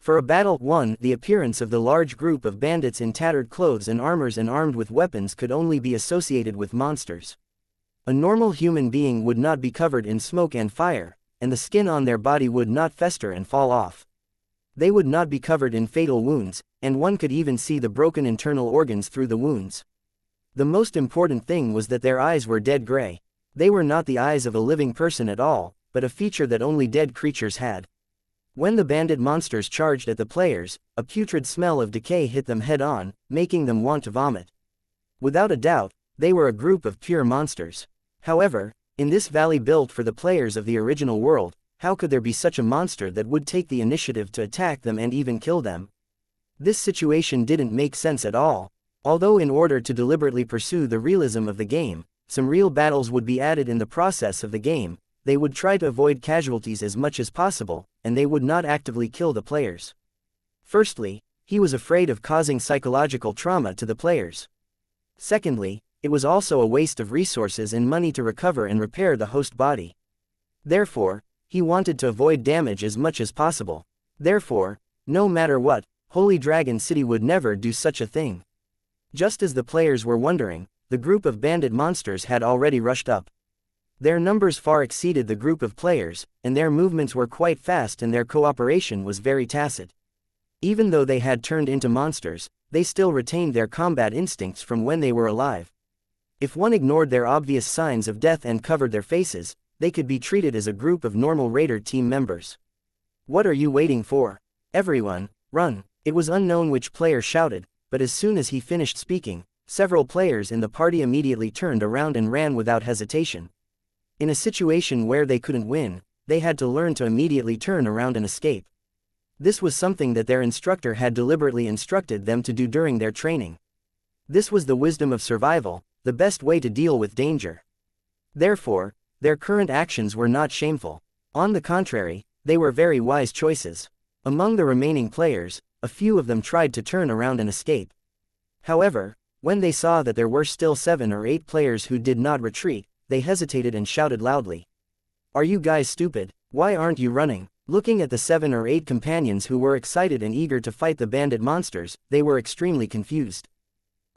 For a battle 1, the appearance of the large group of bandits in tattered clothes and armors and armed with weapons could only be associated with monsters. A normal human being would not be covered in smoke and fire, and the skin on their body would not fester and fall off. They would not be covered in fatal wounds, and one could even see the broken internal organs through the wounds. The most important thing was that their eyes were dead gray. They were not the eyes of a living person at all, but a feature that only dead creatures had. When the bandit monsters charged at the players, a putrid smell of decay hit them head-on, making them want to vomit. Without a doubt, they were a group of pure monsters. However, in this valley built for the players of the original world, how could there be such a monster that would take the initiative to attack them and even kill them? This situation didn't make sense at all. Although in order to deliberately pursue the realism of the game, some real battles would be added in the process of the game, they would try to avoid casualties as much as possible, and they would not actively kill the players. Firstly, he was afraid of causing psychological trauma to the players. Secondly, it was also a waste of resources and money to recover and repair the host body. Therefore, he wanted to avoid damage as much as possible. Therefore, no matter what, Holy Dragon City would never do such a thing. Just as the players were wondering, the group of bandit monsters had already rushed up. Their numbers far exceeded the group of players, and their movements were quite fast and their cooperation was very tacit. Even though they had turned into monsters, they still retained their combat instincts from when they were alive. If one ignored their obvious signs of death and covered their faces, they could be treated as a group of normal raider team members. What are you waiting for? Everyone, run! It was unknown which player shouted, but as soon as he finished speaking, several players in the party immediately turned around and ran without hesitation. In a situation where they couldn't win, they had to learn to immediately turn around and escape. This was something that their instructor had deliberately instructed them to do during their training. This was the wisdom of survival, the best way to deal with danger. Therefore, their current actions were not shameful. On the contrary, they were very wise choices. Among the remaining players, a few of them tried to turn around and escape. However, when they saw that there were still 7 or 8 players who did not retreat, they hesitated and shouted loudly. Are you guys stupid? Why aren't you running? Looking at the 7 or 8 companions who were excited and eager to fight the bandit monsters, they were extremely confused.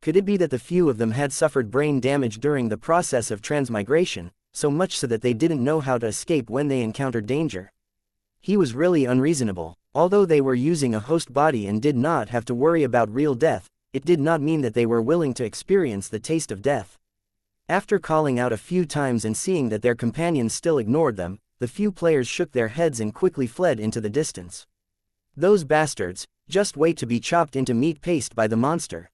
Could it be that the few of them had suffered brain damage during the process of transmigration, so much so that they didn't know how to escape when they encountered danger? He was really unreasonable. Although they were using a host body and did not have to worry about real death, it did not mean that they were willing to experience the taste of death. After calling out a few times and seeing that their companions still ignored them, the few players shook their heads and quickly fled into the distance. Those bastards, just wait to be chopped into meat paste by the monster.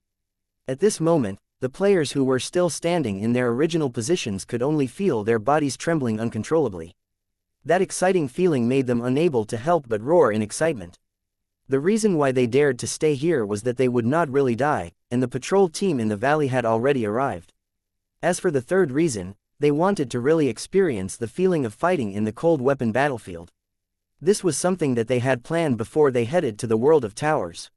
At this moment, the players who were still standing in their original positions could only feel their bodies trembling uncontrollably. That exciting feeling made them unable to help but roar in excitement. The reason why they dared to stay here was that they would not really die, and the patrol team in the valley had already arrived. As for the third reason, they wanted to really experience the feeling of fighting in the cold weapon battlefield. This was something that they had planned before they headed to the world of towers.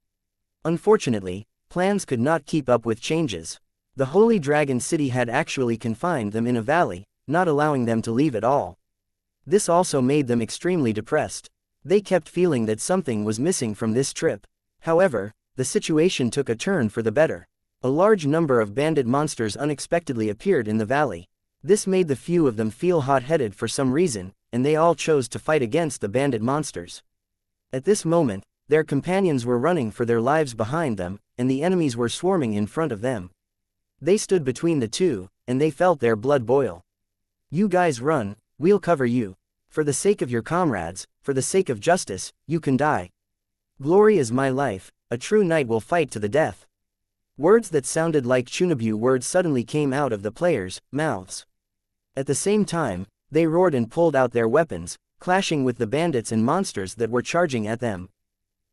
Unfortunately, plans could not keep up with changes. The Holy Dragon City had actually confined them in a valley, not allowing them to leave at all. This also made them extremely depressed. They kept feeling that something was missing from this trip. However, the situation took a turn for the better. A large number of bandit monsters unexpectedly appeared in the valley. This made the few of them feel hot-headed for some reason, and they all chose to fight against the bandit monsters. At this moment, their companions were running for their lives behind them, and the enemies were swarming in front of them. They stood between the two, and they felt their blood boil. You guys run, we'll cover you. For the sake of your comrades, for the sake of justice, you can die. Glory is my life, a true knight will fight to the death. Words that sounded like Chunabu words suddenly came out of the players' mouths. At the same time, they roared and pulled out their weapons, clashing with the bandits and monsters that were charging at them.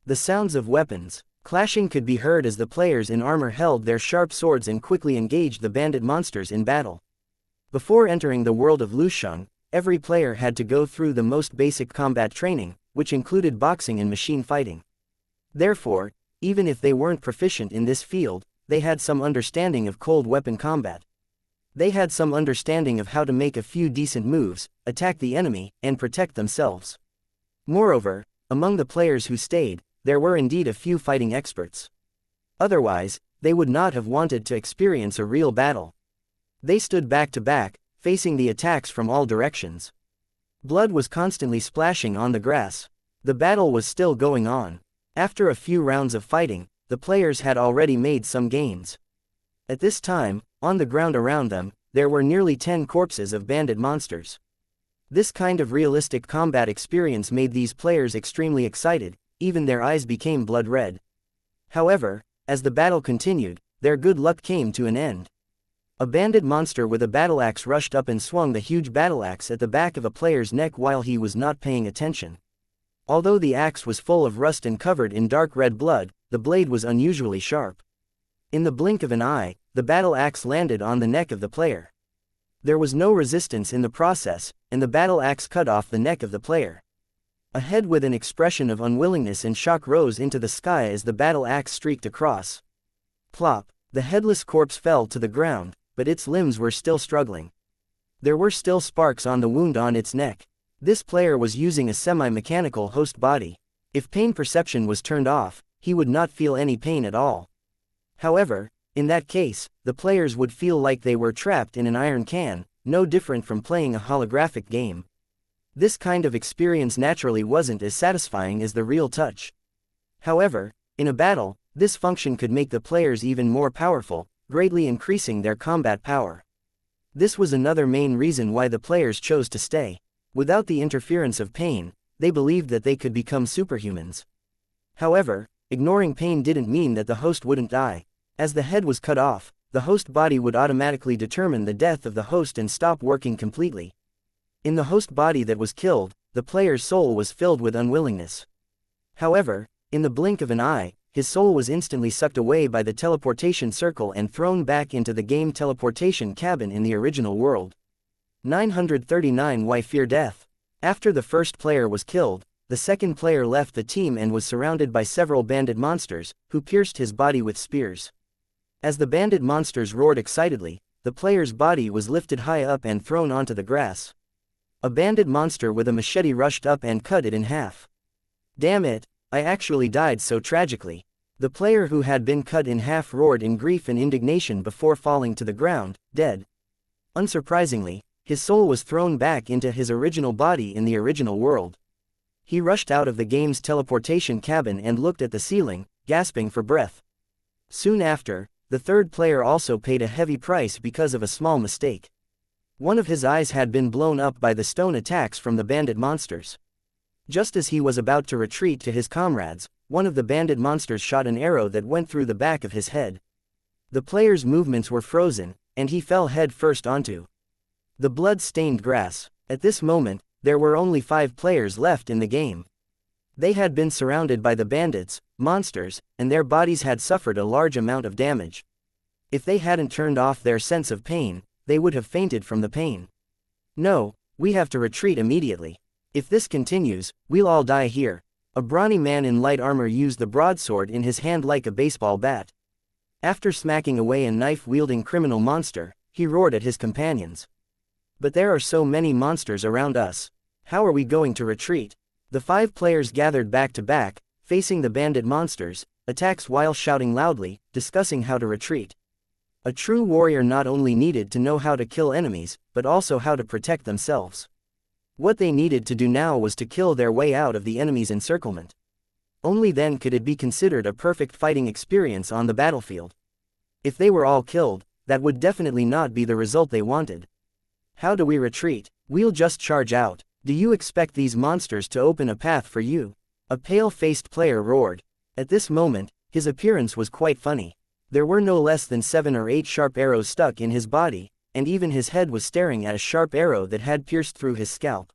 The sounds of weapons clashing could be heard as the players in armor held their sharp swords and quickly engaged the bandit monsters in battle. Before entering the world of Lusheng, every player had to go through the most basic combat training, which included boxing and machine fighting. Therefore, even if they weren't proficient in this field, they had some understanding of cold weapon combat. They had some understanding of how to make a few decent moves, attack the enemy, and protect themselves. Moreover, among the players who stayed, there were indeed a few fighting experts. Otherwise, they would not have wanted to experience a real battle. They stood back to back, facing the attacks from all directions. Blood was constantly splashing on the grass. The battle was still going on. After a few rounds of fighting, the players had already made some gains. At this time, on the ground around them, there were nearly 10 corpses of bandit monsters. This kind of realistic combat experience made these players extremely excited, even their eyes became blood red. However, as the battle continued, their good luck came to an end. A bandit monster with a battle axe rushed up and swung the huge battle axe at the back of a player's neck while he was not paying attention. Although the axe was full of rust and covered in dark red blood, the blade was unusually sharp. In the blink of an eye, the battle axe landed on the neck of the player. There was no resistance in the process, and the battle axe cut off the neck of the player. A head with an expression of unwillingness and shock rose into the sky as the battle axe streaked across. Plop! The headless corpse fell to the ground, but its limbs were still struggling. There were still sparks on the wound on its neck. This player was using a semi-mechanical host body. If pain perception was turned off, he would not feel any pain at all. However, in that case, the players would feel like they were trapped in an iron can, no different from playing a holographic game. This kind of experience naturally wasn't as satisfying as the real touch. However, in a battle, this function could make the players even more powerful, greatly increasing their combat power. This was another main reason why the players chose to stay. Without the interference of pain, they believed that they could become superhumans. However, ignoring pain didn't mean that the host wouldn't die. As the head was cut off, the host body would automatically determine the death of the host and stop working completely. In the host body that was killed, the player's soul was filled with unwillingness. However, in the blink of an eye, his soul was instantly sucked away by the teleportation circle and thrown back into the game teleportation cabin in the original world. 939 Why fear death? After the first player was killed, the second player left the team and was surrounded by several bandit monsters, who pierced his body with spears. As the bandit monsters roared excitedly, the player's body was lifted high up and thrown onto the grass. A bandit monster with a machete rushed up and cut it in half. Damn it, I actually died so tragically. The player who had been cut in half roared in grief and indignation before falling to the ground, dead. Unsurprisingly, his soul was thrown back into his original body in the original world. He rushed out of the game's teleportation cabin and looked at the ceiling, gasping for breath. Soon after, the third player also paid a heavy price because of a small mistake. One of his eyes had been blown up by the stone attacks from the bandit monsters. Just as he was about to retreat to his comrades, one of the bandit monsters shot an arrow that went through the back of his head. The player's movements were frozen, and he fell head first onto the blood-stained grass. At this moment, there were only 5 players left in the game. They had been surrounded by the bandits, monsters, and their bodies had suffered a large amount of damage. If they hadn't turned off their sense of pain, they would have fainted from the pain. No, we have to retreat immediately. If this continues, we'll all die here. A brawny man in light armor used the broadsword in his hand like a baseball bat. After smacking away a knife-wielding criminal monster, he roared at his companions. But there are so many monsters around us. How are we going to retreat? The 5 players gathered back to back, facing the bandit monsters, attacks while shouting loudly, discussing how to retreat. A true warrior not only needed to know how to kill enemies, but also how to protect themselves. What they needed to do now was to kill their way out of the enemy's encirclement. Only then could it be considered a perfect fighting experience on the battlefield. If they were all killed, that would definitely not be the result they wanted. How do we retreat? We'll just charge out. Do you expect these monsters to open a path for you? A pale-faced player roared. At this moment, his appearance was quite funny. There were no less than 7 or 8 sharp arrows stuck in his body, and even his head was staring at a sharp arrow that had pierced through his scalp.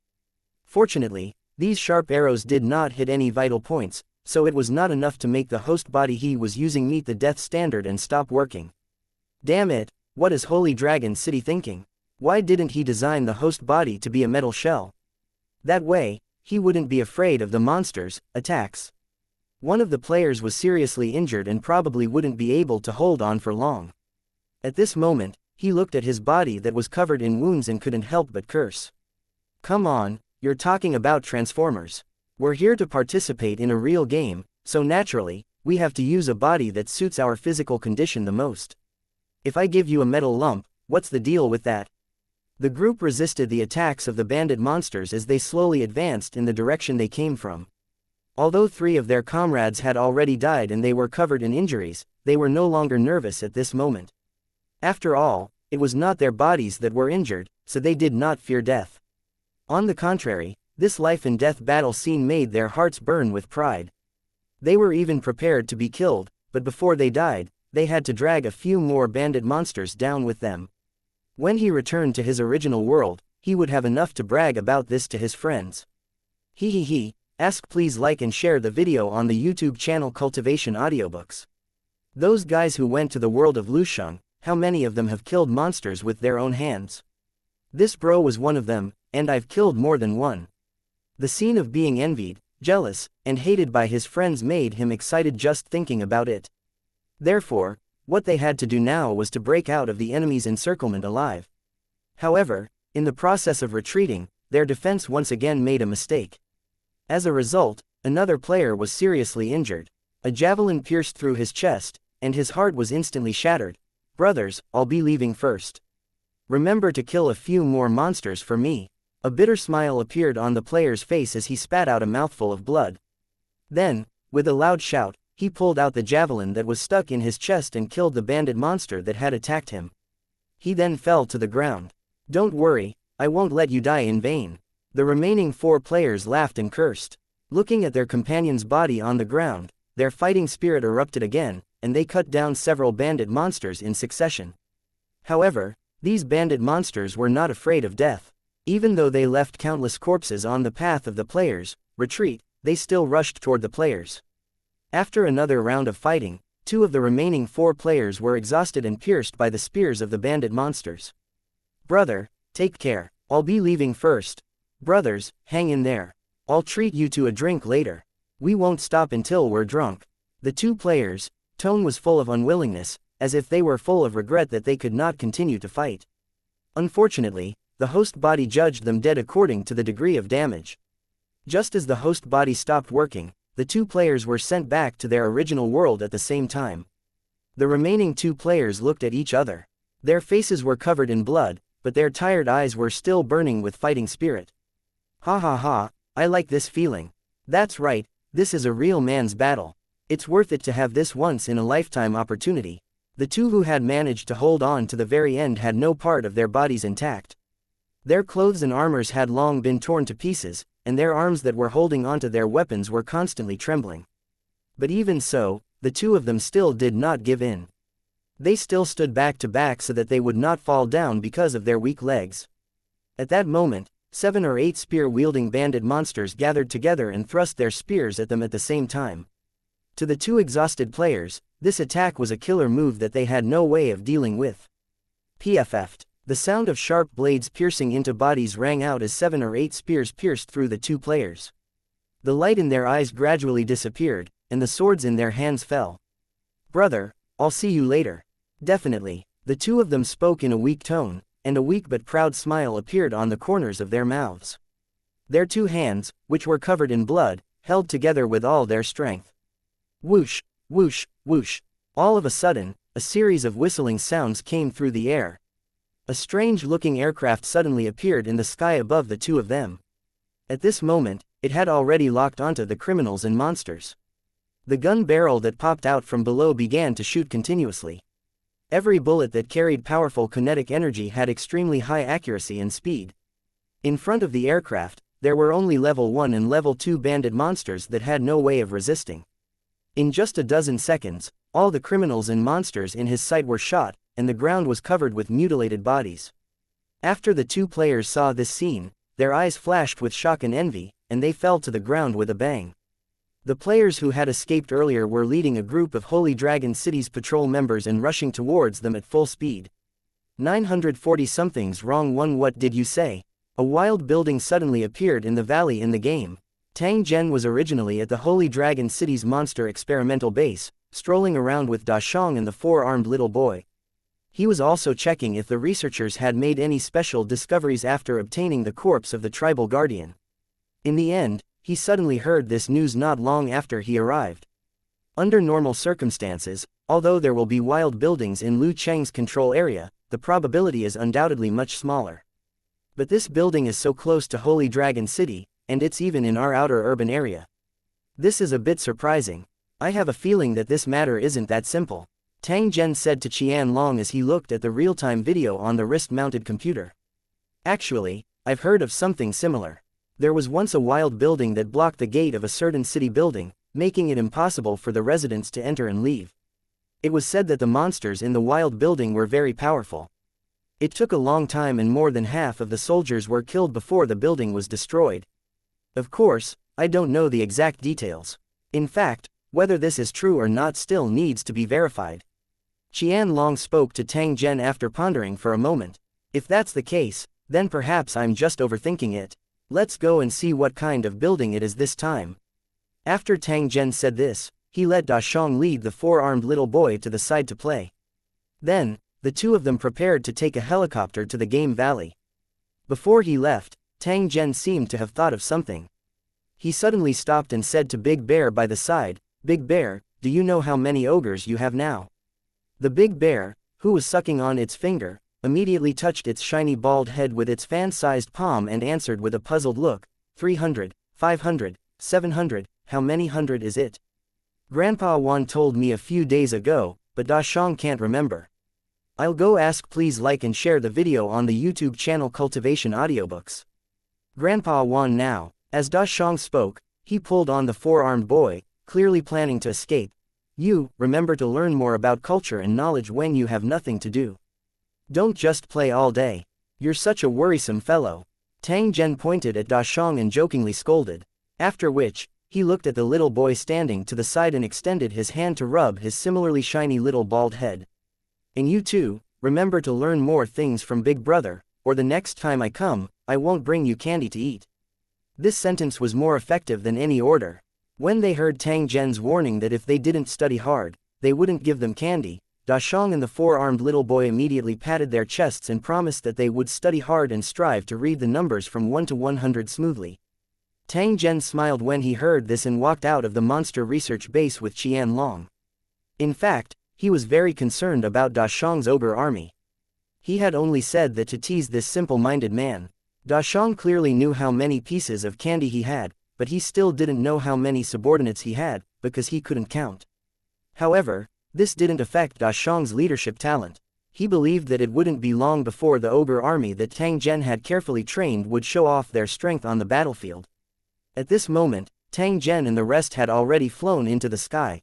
Fortunately, these sharp arrows did not hit any vital points, so it was not enough to make the host body he was using meet the death standard and stop working. Damn it, what is Holy Dragon City thinking? Why didn't he design the host body to be a metal shell? That way, he wouldn't be afraid of the monsters' attacks. One of the players was seriously injured and probably wouldn't be able to hold on for long. At this moment, he looked at his body that was covered in wounds and couldn't help but curse. Come on, you're talking about Transformers. We're here to participate in a real game, so naturally, we have to use a body that suits our physical condition the most. If I give you a metal lump, what's the deal with that? The group resisted the attacks of the bandit monsters as they slowly advanced in the direction they came from. Although 3 of their comrades had already died and they were covered in injuries, they were no longer nervous at this moment. After all, it was not their bodies that were injured, so they did not fear death. On the contrary, this life and death battle scene made their hearts burn with pride. They were even prepared to be killed, but before they died, they had to drag a few more bandit monsters down with them. When he returned to his original world, he would have enough to brag about this to his friends. Ask please like and share the video on the YouTube channel Cultivation Audiobooks. Those guys who went to the world of Lusheng, how many of them have killed monsters with their own hands? This bro was one of them, and I've killed more than one. The scene of being envied, jealous, and hated by his friends made him excited just thinking about it. Therefore, what they had to do now was to break out of the enemy's encirclement alive. However, in the process of retreating, their defense once again made a mistake. As a result, another player was seriously injured. A javelin pierced through his chest, and his heart was instantly shattered. Brothers, I'll be leaving first. Remember to kill a few more monsters for me. A bitter smile appeared on the player's face as he spat out a mouthful of blood. Then, with a loud shout, he pulled out the javelin that was stuck in his chest and killed the bandit monster that had attacked him. He then fell to the ground. Don't worry, I won't let you die in vain. The remaining 4 players laughed and cursed. Looking at their companion's body on the ground, their fighting spirit erupted again, and they cut down several bandit monsters in succession. However, these bandit monsters were not afraid of death. Even though they left countless corpses on the path of the players' retreat, they still rushed toward the players. After another round of fighting, 2 of the remaining 4 players were exhausted and pierced by the spears of the bandit monsters. Brother, take care. I'll be leaving first. Brothers, hang in there. I'll treat you to a drink later. We won't stop until we're drunk. The 2 players' tone was full of unwillingness, as if they were full of regret that they could not continue to fight. Unfortunately, the host body judged them dead according to the degree of damage. Just as the host body stopped working, the 2 players were sent back to their original world at the same time. The remaining 2 players looked at each other. Their faces were covered in blood, but their tired eyes were still burning with fighting spirit. Ha, I like this feeling. That's right, this is a real man's battle. It's worth it to have this once-in-a-lifetime opportunity. The 2 who had managed to hold on to the very end had no part of their bodies intact. Their clothes and armors had long been torn to pieces, and their arms that were holding onto their weapons were constantly trembling. But even so, the 2 of them still did not give in. They still stood back to back so that they would not fall down because of their weak legs. At that moment, 7 or 8 spear-wielding bandit monsters gathered together and thrust their spears at them at the same time. To the 2 exhausted players, this attack was a killer move that they had no way of dealing with. PFF'd. The sound of sharp blades piercing into bodies rang out as 7 or 8 spears pierced through the 2 players. The light in their eyes gradually disappeared, and the swords in their hands fell. Brother, I'll see you later. Definitely. The 2 of them spoke in a weak tone, and a weak but proud smile appeared on the corners of their mouths. Their 2 hands, which were covered in blood, held together with all their strength. Whoosh, whoosh, whoosh. All of a sudden, a series of whistling sounds came through the air. A strange-looking aircraft suddenly appeared in the sky above the 2 of them. At this moment, it had already locked onto the criminals and monsters. The gun barrel that popped out from below began to shoot continuously. Every bullet that carried powerful kinetic energy had extremely high accuracy and speed. In front of the aircraft, there were only level 1 and level 2 bandit monsters that had no way of resisting. In just a dozen seconds, all the criminals and monsters in his sight were shot, and the ground was covered with mutilated bodies. After the two players saw this scene, their eyes flashed with shock and envy, and they fell to the ground with a bang. The players who had escaped earlier were leading a group of Holy Dragon City's patrol members and rushing towards them at full speed. 940-something's wrong one. What did you say? A wild building suddenly appeared in the valley in the game. Tang Zhen was originally at the Holy Dragon City's monster experimental base, strolling around with Da Shang and the four-armed little boy. He was also checking if the researchers had made any special discoveries after obtaining the corpse of the tribal guardian. In the end, he suddenly heard this news not long after he arrived. Under normal circumstances, although there will be wild buildings in Liu Cheng's control area, the probability is undoubtedly much smaller. But this building is so close to Holy Dragon City, and it's even in our outer urban area. This is a bit surprising. I have a feeling that this matter isn't that simple, Tang Zhen said to Qianlong as he looked at the real-time video on the wrist-mounted computer. Actually, I've heard of something similar. There was once a wild building that blocked the gate of a certain city building, making it impossible for the residents to enter and leave. It was said that the monsters in the wild building were very powerful. It took a long time and more than half of the soldiers were killed before the building was destroyed. Of course, I don't know the exact details. In fact, whether this is true or not still needs to be verified. Qianlong spoke to Tang Zhen after pondering for a moment. If that's the case, then perhaps I'm just overthinking it. Let's go and see what kind of building it is this time. After Tang Zhen said this, he let Da Shang lead the four-armed little boy to the side to play. Then, the two of them prepared to take a helicopter to the game valley. Before he left, Tang Zhen seemed to have thought of something. He suddenly stopped and said to Big Bear by the side, "Big Bear, do you know how many ogres you have now?" The big bear, who was sucking on its finger, immediately touched its shiny bald head with its fan-sized palm and answered with a puzzled look, 300, 500, 700, how many hundred is it? Grandpa Wan told me a few days ago, but Da Shang can't remember. I'll go ask. Please like and share the video on the YouTube channel Cultivation Audiobooks. Grandpa Wan now. As Da Shang spoke, he pulled on the four-armed boy, clearly planning to escape. You, remember to learn more about culture and knowledge when you have nothing to do. Don't just play all day. You're such a worrisome fellow. Tang Zhen pointed at Da Shang and jokingly scolded. After which, he looked at the little boy standing to the side and extended his hand to rub his similarly shiny little bald head. And you too, remember to learn more things from Big Brother, or the next time I come, I won't bring you candy to eat. This sentence was more effective than any order. When they heard Tang Zhen's warning that if they didn't study hard, they wouldn't give them candy, Da Shang and the four-armed little boy immediately patted their chests and promised that they would study hard and strive to read the numbers from 1 to 100 smoothly. Tang Zhen smiled when he heard this and walked out of the monster research base with Qianlong. In fact, he was very concerned about Da Shang's ogre army. He had only said that to tease this simple-minded man. Da Shang clearly knew how many pieces of candy he had, but he still didn't know how many subordinates he had, because he couldn't count. However, this didn't affect Da Shang's leadership talent. He believed that it wouldn't be long before the ogre army that Tang Zhen had carefully trained would show off their strength on the battlefield. At this moment, Tang Zhen and the rest had already flown into the sky.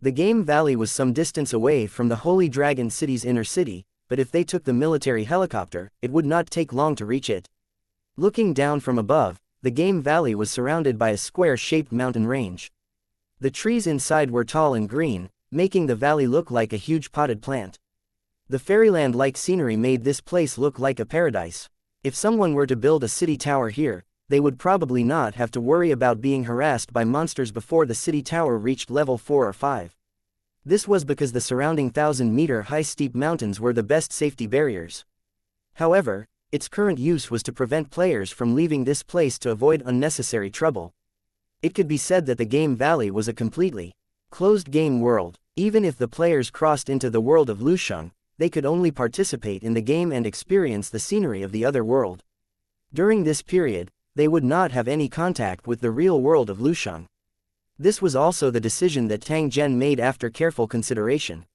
The game valley was some distance away from the Holy Dragon City's inner city, but if they took the military helicopter, it would not take long to reach it. Looking down from above, the game valley was surrounded by a square-shaped mountain range. The trees inside were tall and green, making the valley look like a huge potted plant. The fairyland-like scenery made this place look like a paradise. If someone were to build a city tower here, they would probably not have to worry about being harassed by monsters before the city tower reached level 4 or 5. This was because the surrounding 1,000-meter-high steep mountains were the best safety barriers. However, its current use was to prevent players from leaving this place to avoid unnecessary trouble. It could be said that the game valley was a completely closed game world. Even if the players crossed into the world of Lusheng, they could only participate in the game and experience the scenery of the other world. During this period, they would not have any contact with the real world of Lusheng. This was also the decision that Tang Zhen made after careful consideration.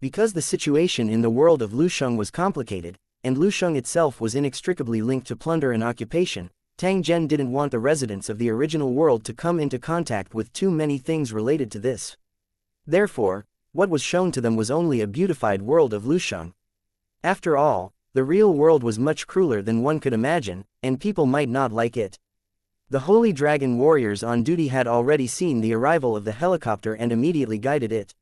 Because the situation in the world of Lusheng was complicated, and Lusheng itself was inextricably linked to plunder and occupation, Tang Zhen didn't want the residents of the original world to come into contact with too many things related to this. Therefore, what was shown to them was only a beautified world of Lusheng. After all, the real world was much crueler than one could imagine, and people might not like it. The Holy Dragon warriors on duty had already seen the arrival of the helicopter and immediately guided it.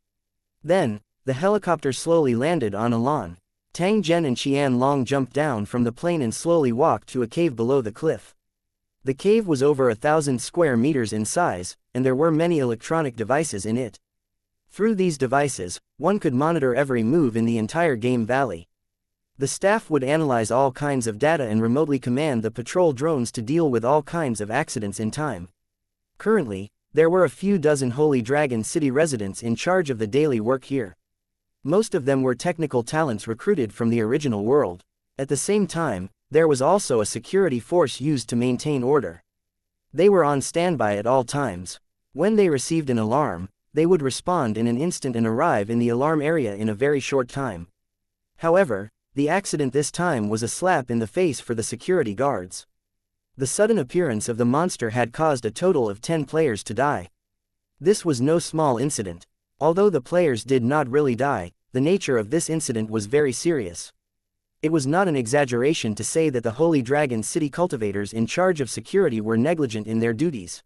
Then, the helicopter slowly landed on a lawn. Tang Zhen and Xianlong jumped down from the plane and slowly walked to a cave below the cliff. The cave was over 1,000 square meters in size, and there were many electronic devices in it. Through these devices, one could monitor every move in the entire game valley. The staff would analyze all kinds of data and remotely command the patrol drones to deal with all kinds of accidents in time. Currently, there were a few dozen Holy Dragon City residents in charge of the daily work here. Most of them were technical talents recruited from the original world. At the same time, there was also a security force used to maintain order. They were on standby at all times. When they received an alarm, they would respond in an instant and arrive in the alarm area in a very short time. However, the accident this time was a slap in the face for the security guards. The sudden appearance of the monster had caused a total of 10 players to die. This was no small incident. Although the players did not really die, the nature of this incident was very serious. It was not an exaggeration to say that the Holy Dragon City cultivators in charge of security were negligent in their duties.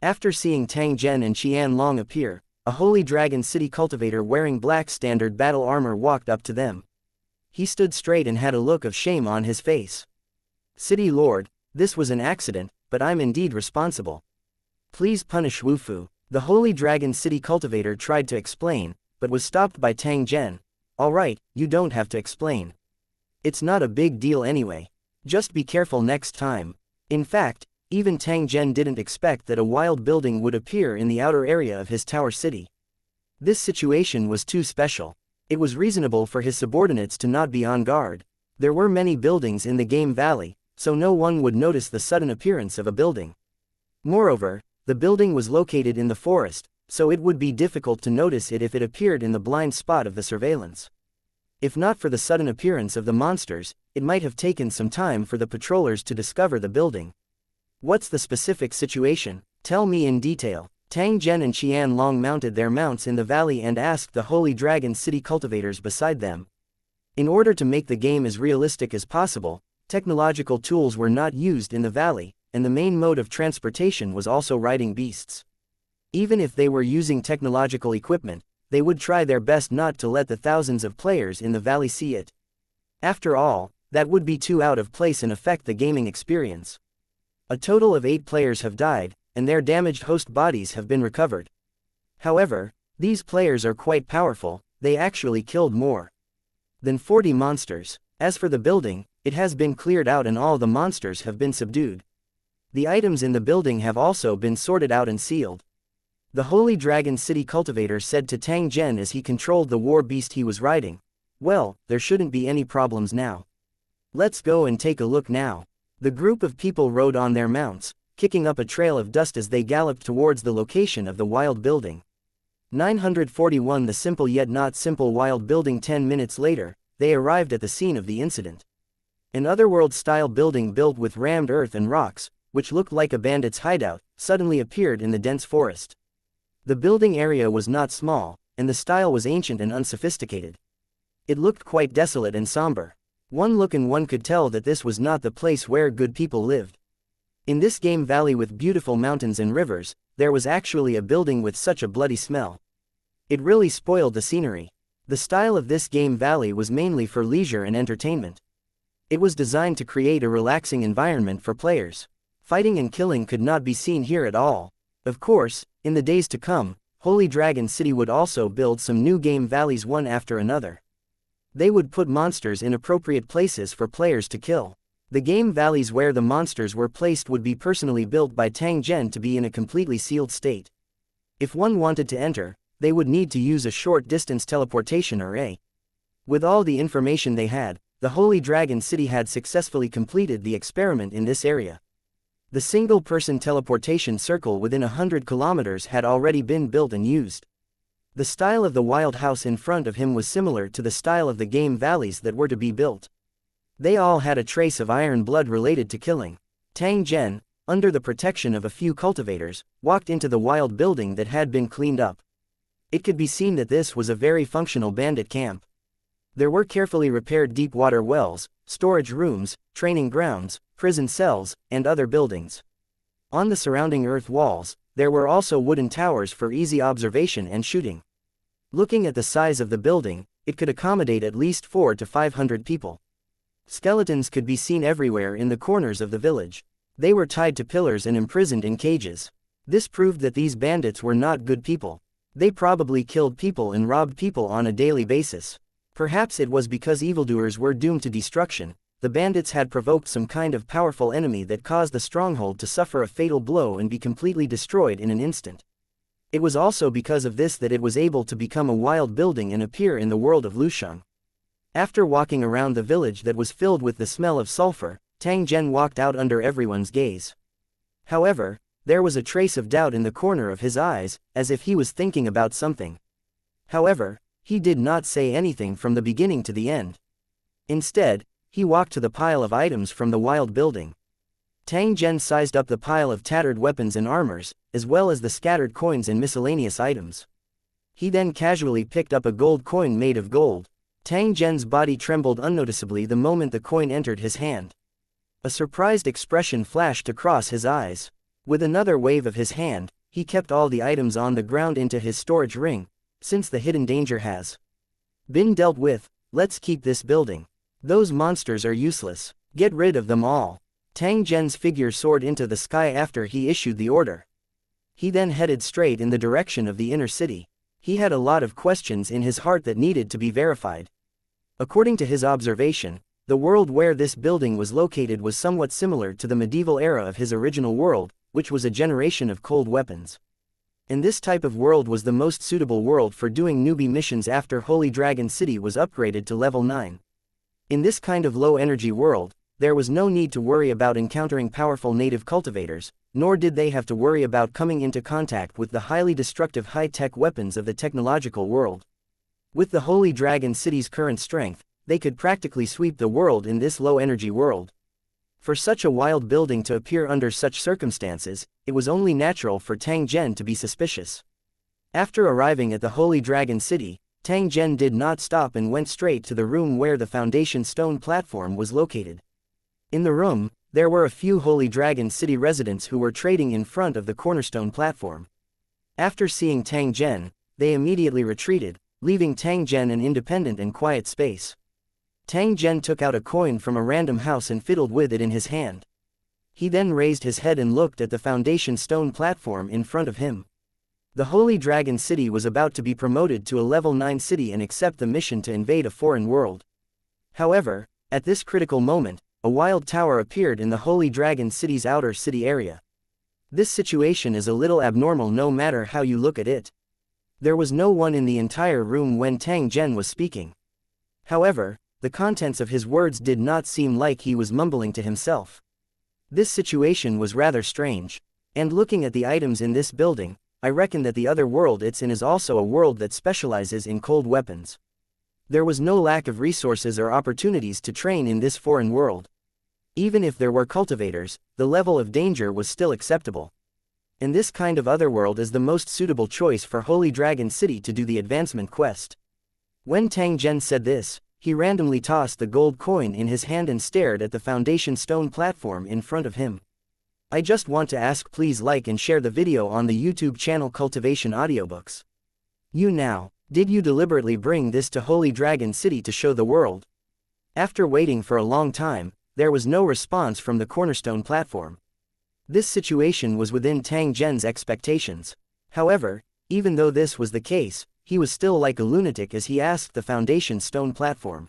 After seeing Tang Zhen and Xianlong appear, a Holy Dragon City cultivator wearing black standard battle armor walked up to them. He stood straight and had a look of shame on his face. "City Lord, this was an accident, but I'm indeed responsible. Please punish Wufu." The Holy Dragon City cultivator tried to explain, but was stopped by Tang Zhen. "All right, you don't have to explain. It's not a big deal anyway. Just be careful next time." In fact, even Tang Zhen didn't expect that a wild building would appear in the outer area of his tower city. This situation was too special. It was reasonable for his subordinates to not be on guard. There were many buildings in the game valley, so no one would notice the sudden appearance of a building. Moreover, the building was located in the forest, so it would be difficult to notice it if it appeared in the blind spot of the surveillance. If not for the sudden appearance of the monsters, it might have taken some time for the patrollers to discover the building. "What's the specific situation? Tell me in detail." Tang Zhen and Xianlong mounted their mounts in the valley and asked the Holy Dragon City cultivators beside them. In order to make the game as realistic as possible, technological tools were not used in the valley, and the main mode of transportation was also riding beasts. Even if they were using technological equipment, they would try their best not to let the thousands of players in the valley see it. After all, that would be too out of place and affect the gaming experience. A total of 8 players have died, and their damaged host bodies have been recovered. However, these players are quite powerful. They actually killed more than 40 monsters. As for the building, it has been cleared out and all the monsters have been subdued. The items in the building have also been sorted out and sealed. The Holy Dragon City cultivator said to Tang Zhen as he controlled the war beast he was riding, "Well, there shouldn't be any problems now. Let's go and take a look now." The group of people rode on their mounts, kicking up a trail of dust as they galloped towards the location of the wild building. 941 The simple yet not simple wild building. 10 minutes later, they arrived at the scene of the incident. An otherworld-style building built with rammed earth and rocks, which looked like a bandit's hideout, suddenly appeared in the dense forest. The building area was not small, and the style was ancient and unsophisticated. It looked quite desolate and somber. One look and one could tell that this was not the place where good people lived. In this game valley with beautiful mountains and rivers, there was actually a building with such a bloody smell. It really spoiled the scenery. The style of this game valley was mainly for leisure and entertainment. It was designed to create a relaxing environment for players. Fighting and killing could not be seen here at all. Of course, in the days to come, Holy Dragon City would also build some new game valleys one after another. They would put monsters in appropriate places for players to kill. The game valleys where the monsters were placed would be personally built by Tang Zhen to be in a completely sealed state. If one wanted to enter, they would need to use a short-distance teleportation array. With all the information they had, the Holy Dragon City had successfully completed the experiment in this area. The single-person teleportation circle within 100 kilometers had already been built and used. The style of the wild house in front of him was similar to the style of the game valleys that were to be built. They all had a trace of iron blood related to killing. Tang Zhen, under the protection of a few cultivators, walked into the wild building that had been cleaned up. It could be seen that this was a very functional bandit camp. There were carefully repaired deep water wells, storage rooms, training grounds, prison cells, and other buildings. On the surrounding earth walls, there were also wooden towers for easy observation and shooting. Looking at the size of the building, it could accommodate at least 400 to 500 people. Skeletons could be seen everywhere in the corners of the village. They were tied to pillars and imprisoned in cages. This proved that these bandits were not good people. They probably killed people and robbed people on a daily basis. Perhaps it was because evildoers were doomed to destruction. The bandits had provoked some kind of powerful enemy that caused the stronghold to suffer a fatal blow and be completely destroyed in an instant. It was also because of this that it was able to become a wild building and appear in the world of Lusheng. After walking around the village that was filled with the smell of sulfur, Tang Zhen walked out under everyone's gaze. However, there was a trace of doubt in the corner of his eyes, as if he was thinking about something. However, he did not say anything from the beginning to the end. Instead, he walked to the pile of items from the wild building. Tang Zhen sized up the pile of tattered weapons and armors, as well as the scattered coins and miscellaneous items. He then casually picked up a gold coin made of gold. Tang Zhen's body trembled unnoticeably the moment the coin entered his hand. A surprised expression flashed across his eyes. With another wave of his hand, he kept all the items on the ground into his storage ring. Since the hidden danger has been dealt with, let's keep this building. Those monsters are useless. Get rid of them all. Tang Zhen's figure soared into the sky after he issued the order. He then headed straight in the direction of the inner city. He had a lot of questions in his heart that needed to be verified. According to his observation, the world where this building was located was somewhat similar to the medieval era of his original world, which was a generation of cold weapons. And this type of world was the most suitable world for doing newbie missions after Holy Dragon City was upgraded to level 9. In this kind of low-energy world, there was no need to worry about encountering powerful native cultivators, nor did they have to worry about coming into contact with the highly destructive high-tech weapons of the technological world. With the Holy Dragon City's current strength, they could practically sweep the world in this low-energy world. For such a wild building to appear under such circumstances, it was only natural for Tang Zhen to be suspicious. After arriving at the Holy Dragon City, Tang Zhen did not stop and went straight to the room where the foundation stone platform was located. In the room, there were a few Holy Dragon City residents who were trading in front of the cornerstone platform. After seeing Tang Zhen, they immediately retreated, leaving Tang Zhen an independent and quiet space. Tang Zhen took out a coin from a random house and fiddled with it in his hand. He then raised his head and looked at the foundation stone platform in front of him. The Holy Dragon City was about to be promoted to a level 9 city and accept the mission to invade a foreign world. However, at this critical moment, a wild tower appeared in the Holy Dragon City's outer city area. This situation is a little abnormal no matter how you look at it. There was no one in the entire room when Tang Zhen was speaking. However, the contents of his words did not seem like he was mumbling to himself. This situation was rather strange. And looking at the items in this building, I reckon that the other world it's in is also a world that specializes in cold weapons. There was no lack of resources or opportunities to train in this foreign world. Even if there were cultivators, the level of danger was still acceptable. And this kind of otherworld is the most suitable choice for Holy Dragon City to do the advancement quest. When Tang Zhen said this, he randomly tossed the gold coin in his hand and stared at the foundation stone platform in front of him. I just want to ask, please like and share the video on the YouTube channel Cultivation Audiobooks. Did you deliberately bring this to Holy Dragon City to show the world? After waiting for a long time, there was no response from the cornerstone platform. This situation was within Tang Zhen's expectations. However, even though this was the case, he was still like a lunatic as he asked the foundation stone platform.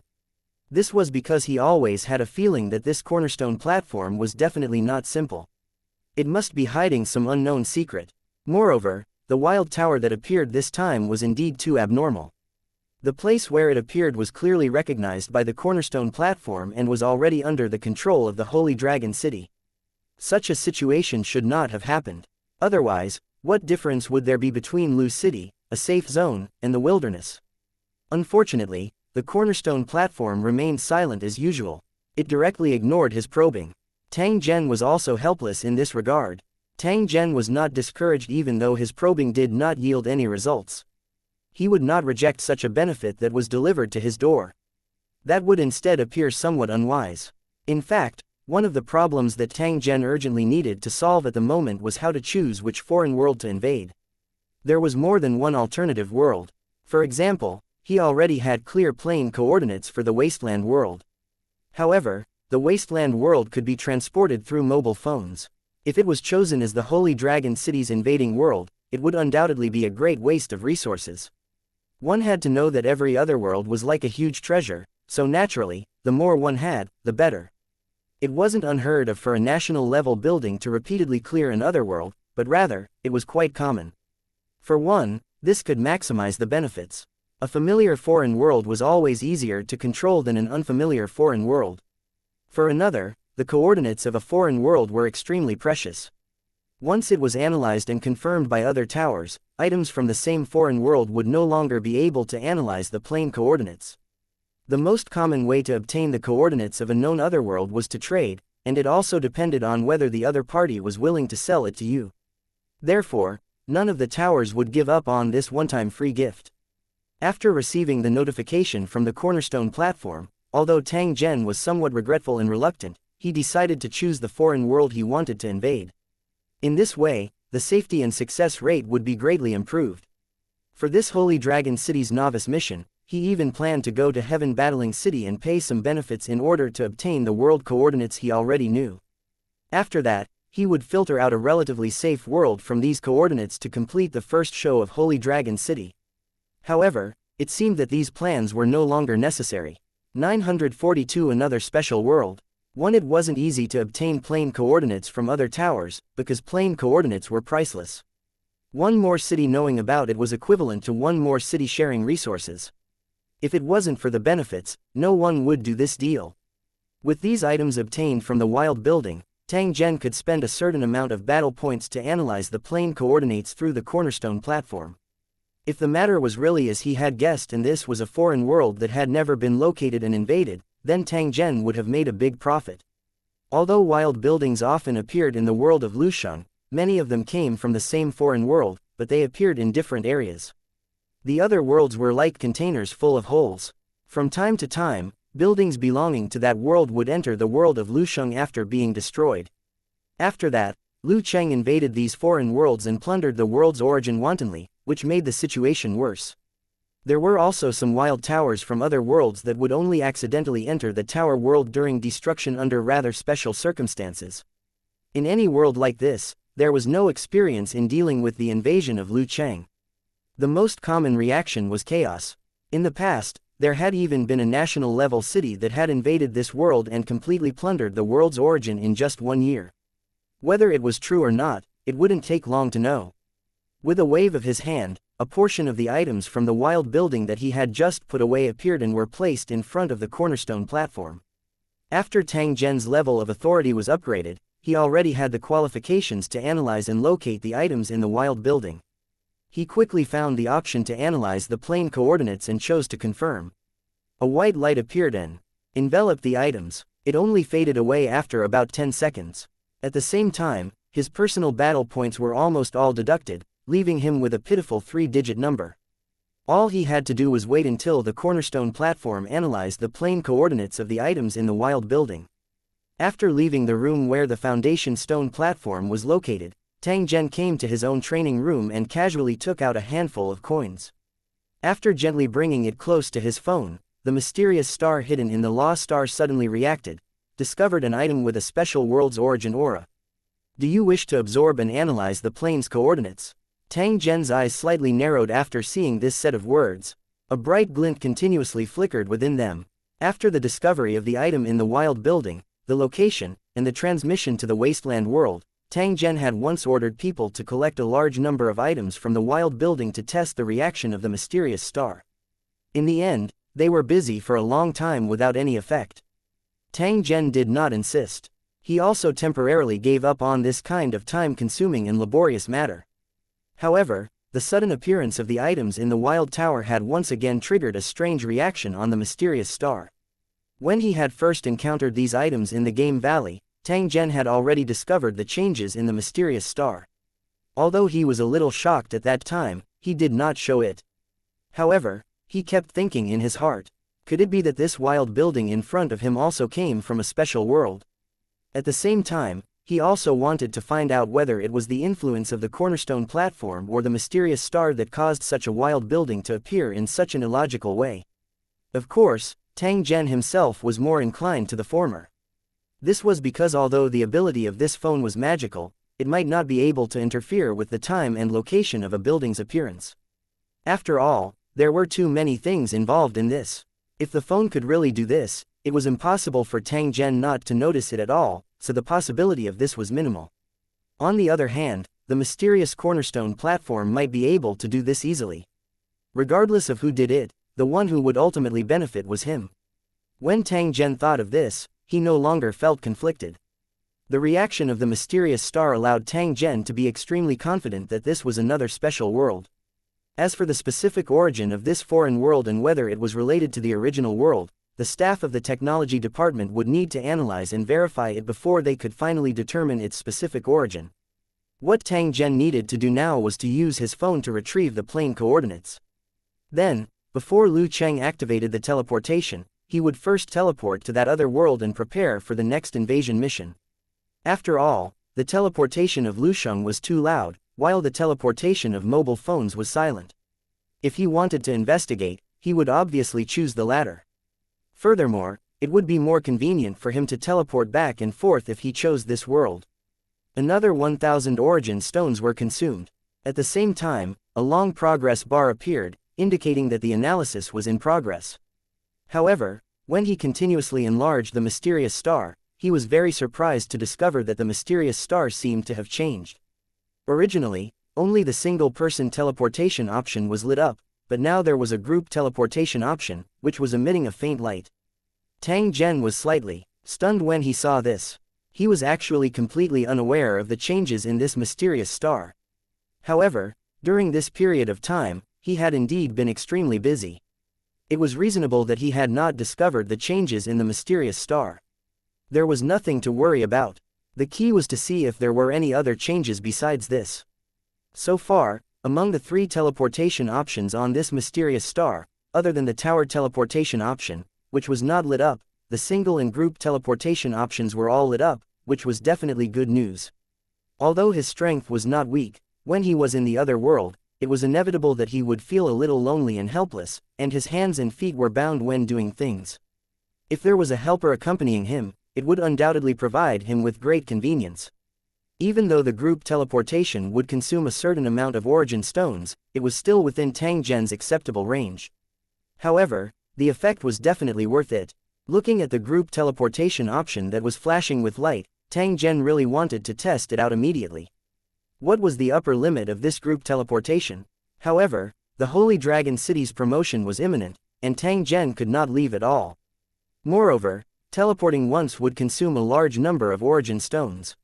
This was because he always had a feeling that this cornerstone platform was definitely not simple. It must be hiding some unknown secret. Moreover, the wild tower that appeared this time was indeed too abnormal. The place where it appeared was clearly recognized by the cornerstone platform and was already under the control of the Holy Dragon City. Such a situation should not have happened. Otherwise, what difference would there be between Lu City, a safe zone, and the wilderness? Unfortunately, the cornerstone platform remained silent as usual. It directly ignored his probing. Tang Zhen was also helpless in this regard. Tang Zhen was not discouraged even though his probing did not yield any results. He would not reject such a benefit that was delivered to his door. That would instead appear somewhat unwise. In fact, one of the problems that Tang Zhen urgently needed to solve at the moment was how to choose which foreign world to invade. There was more than one alternative world. For example, he already had clear plane coordinates for the wasteland world. However, the wasteland world could be transported through mobile phones. If it was chosen as the Holy Dragon City's invading world, it would undoubtedly be a great waste of resources. One had to know that every other world was like a huge treasure, so naturally, the more one had, the better. It wasn't unheard of for a national-level building to repeatedly clear an otherworld, but rather, it was quite common. For one, this could maximize the benefits. A familiar foreign world was always easier to control than an unfamiliar foreign world. For another, the coordinates of a foreign world were extremely precious. Once it was analyzed and confirmed by other towers, items from the same foreign world would no longer be able to analyze the plane coordinates. The most common way to obtain the coordinates of a known otherworld was to trade, and it also depended on whether the other party was willing to sell it to you. Therefore, none of the towers would give up on this one-time free gift. After receiving the notification from the cornerstone platform, although Tang Zhen was somewhat regretful and reluctant, he decided to choose the foreign world he wanted to invade. In this way, the safety and success rate would be greatly improved. For this Holy Dragon City's novice mission, he even planned to go to Heaven Battling City and pay some benefits in order to obtain the world coordinates he already knew. After that, he would filter out a relatively safe world from these coordinates to complete the first show of Holy Dragon City. However, it seemed that these plans were no longer necessary. 942 Another special world. One, it wasn't easy to obtain plane coordinates from other towers, because plane coordinates were priceless. One more city knowing about it was equivalent to one more city sharing resources. If it wasn't for the benefits, no one would do this deal. With these items obtained from the wild building, Tang Zhen could spend a certain amount of battle points to analyze the plane coordinates through the cornerstone platform. If the matter was really as he had guessed and this was a foreign world that had never been located and invaded, then Tang Zhen would have made a big profit. Although wild buildings often appeared in the world of Lusheng, many of them came from the same foreign world, but they appeared in different areas. The other worlds were like containers full of holes. From time to time, buildings belonging to that world would enter the world of Lusheng after being destroyed. After that, Lu Cheng invaded these foreign worlds and plundered the world's origin wantonly, which made the situation worse. There were also some wild towers from other worlds that would only accidentally enter the tower world during destruction under rather special circumstances. In any world like this, there was no experience in dealing with the invasion of Lu Cheng. The most common reaction was chaos. In the past, there had even been a national-level city that had invaded this world and completely plundered the world's origin in just 1 year. Whether it was true or not, it wouldn't take long to know. With a wave of his hand, a portion of the items from the wild building that he had just put away appeared and were placed in front of the cornerstone platform. After Tang Zhen's level of authority was upgraded, he already had the qualifications to analyze and locate the items in the wild building. He quickly found the option to analyze the plane coordinates and chose to confirm. A white light appeared and enveloped the items. It only faded away after about 10 seconds. At the same time, his personal battle points were almost all deducted, leaving him with a pitiful 3-digit number. All he had to do was wait until the cornerstone platform analyzed the plane coordinates of the items in the wild building. After leaving the room where the foundation stone platform was located, Tang Zhen came to his own training room and casually took out a handful of coins. After gently bringing it close to his phone, the mysterious star hidden in the Law Star suddenly reacted, discovered an item with a special world's origin aura. Do you wish to absorb and analyze the plane's coordinates? Tang Zhen's eyes slightly narrowed after seeing this set of words. A bright glint continuously flickered within them. After the discovery of the item in the wild building, the location, and the transmission to the wasteland world, Tang Zhen had once ordered people to collect a large number of items from the wild building to test the reaction of the mysterious star. In the end, they were busy for a long time without any effect. Tang Zhen did not insist. He also temporarily gave up on this kind of time-consuming and laborious matter. However, the sudden appearance of the items in the wild tower had once again triggered a strange reaction on the mysterious star. When he had first encountered these items in the game valley, Tang Zhen had already discovered the changes in the mysterious star. Although he was a little shocked at that time, he did not show it. However, he kept thinking in his heart, could it be that this wild building in front of him also came from a special world? At the same time, he also wanted to find out whether it was the influence of the cornerstone platform or the mysterious star that caused such a wild building to appear in such an illogical way. Of course, Tang Zhen himself was more inclined to the former. This was because although the ability of this phone was magical, it might not be able to interfere with the time and location of a building's appearance. After all, there were too many things involved in this. If the phone could really do this, it was impossible for Tang Zhen not to notice it at all, so the possibility of this was minimal. On the other hand, the mysterious cornerstone platform might be able to do this easily. Regardless of who did it, the one who would ultimately benefit was him. When Tang Zhen thought of this, he no longer felt conflicted. The reaction of the mysterious star allowed Tang Zhen to be extremely confident that this was another special world. As for the specific origin of this foreign world and whether it was related to the original world, the staff of the technology department would need to analyze and verify it before they could finally determine its specific origin. What Tang Zhen needed to do now was to use his phone to retrieve the plane coordinates. Then, before Lu Cheng activated the teleportation, he would first teleport to that other world and prepare for the next invasion mission. After all, the teleportation of Lu Sheng was too loud, while the teleportation of mobile phones was silent. If he wanted to investigate, he would obviously choose the latter. Furthermore, it would be more convenient for him to teleport back and forth if he chose this world. Another 1,000 origin stones were consumed. At the same time, a long progress bar appeared, indicating that the analysis was in progress. However, when he continuously enlarged the mysterious star, he was very surprised to discover that the mysterious star seemed to have changed. Originally, only the single-person teleportation option was lit up, but now there was a group teleportation option, which was emitting a faint light. Tang Zhen was slightly stunned when he saw this. He was actually completely unaware of the changes in this mysterious star. However, during this period of time, he had indeed been extremely busy. It was reasonable that he had not discovered the changes in the mysterious star. There was nothing to worry about. The key was to see if there were any other changes besides this. So far, among the 3 teleportation options on this mysterious star, other than the tower teleportation option, which was not lit up, the single and group teleportation options were all lit up, which was definitely good news. Although his strength was not weak, when he was in the other world, it was inevitable that he would feel a little lonely and helpless, and his hands and feet were bound when doing things. If there was a helper accompanying him, it would undoubtedly provide him with great convenience. Even though the group teleportation would consume a certain amount of origin stones, it was still within Tang Zhen's acceptable range. However, the effect was definitely worth it. Looking at the group teleportation option that was flashing with light, Tang Zhen really wanted to test it out immediately. What was the upper limit of this group teleportation? However, the Holy Dragon City's promotion was imminent, and Tang Zhen could not leave at all. Moreover, teleporting once would consume a large number of origin stones.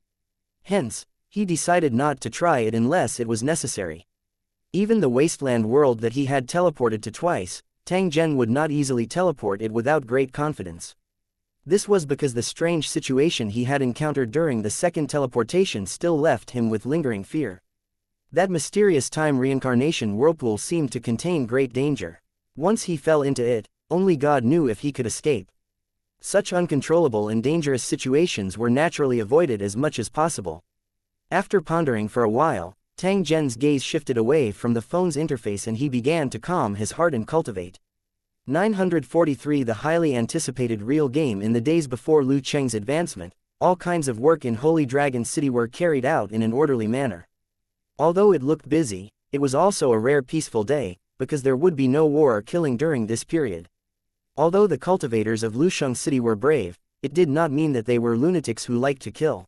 Hence, he decided not to try it unless it was necessary. Even the wasteland world that he had teleported to twice, Tang Zhen would not easily teleport it without great confidence. This was because the strange situation he had encountered during the second teleportation still left him with lingering fear. That mysterious time reincarnation whirlpool seemed to contain great danger. Once he fell into it, only God knew if he could escape. Such uncontrollable and dangerous situations were naturally avoided as much as possible. After pondering for a while, Tang Zhen's gaze shifted away from the phone's interface and he began to calm his heart and cultivate. 943 The highly anticipated real game. In the days before Lu Cheng's advancement, all kinds of work in Holy Dragon City were carried out in an orderly manner. Although it looked busy, it was also a rare peaceful day, because there would be no war or killing during this period. Although the cultivators of Lusheng City were brave, it did not mean that they were lunatics who liked to kill.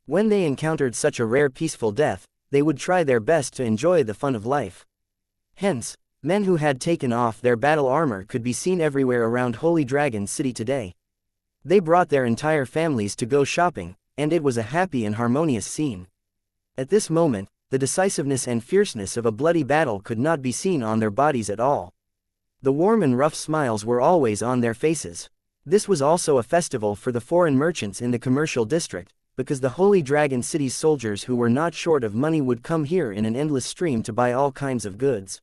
When they encountered such a rare peaceful death, they would try their best to enjoy the fun of life. Hence, men who had taken off their battle armor could be seen everywhere around Holy Dragon City today. They brought their entire families to go shopping, and it was a happy and harmonious scene. At this moment, the decisiveness and fierceness of a bloody battle could not be seen on their bodies at all. The warm and rough smiles were always on their faces. This was also a festival for the foreign merchants in the commercial district, because the Holy Dragon City's soldiers who were not short of money would come here in an endless stream to buy all kinds of goods.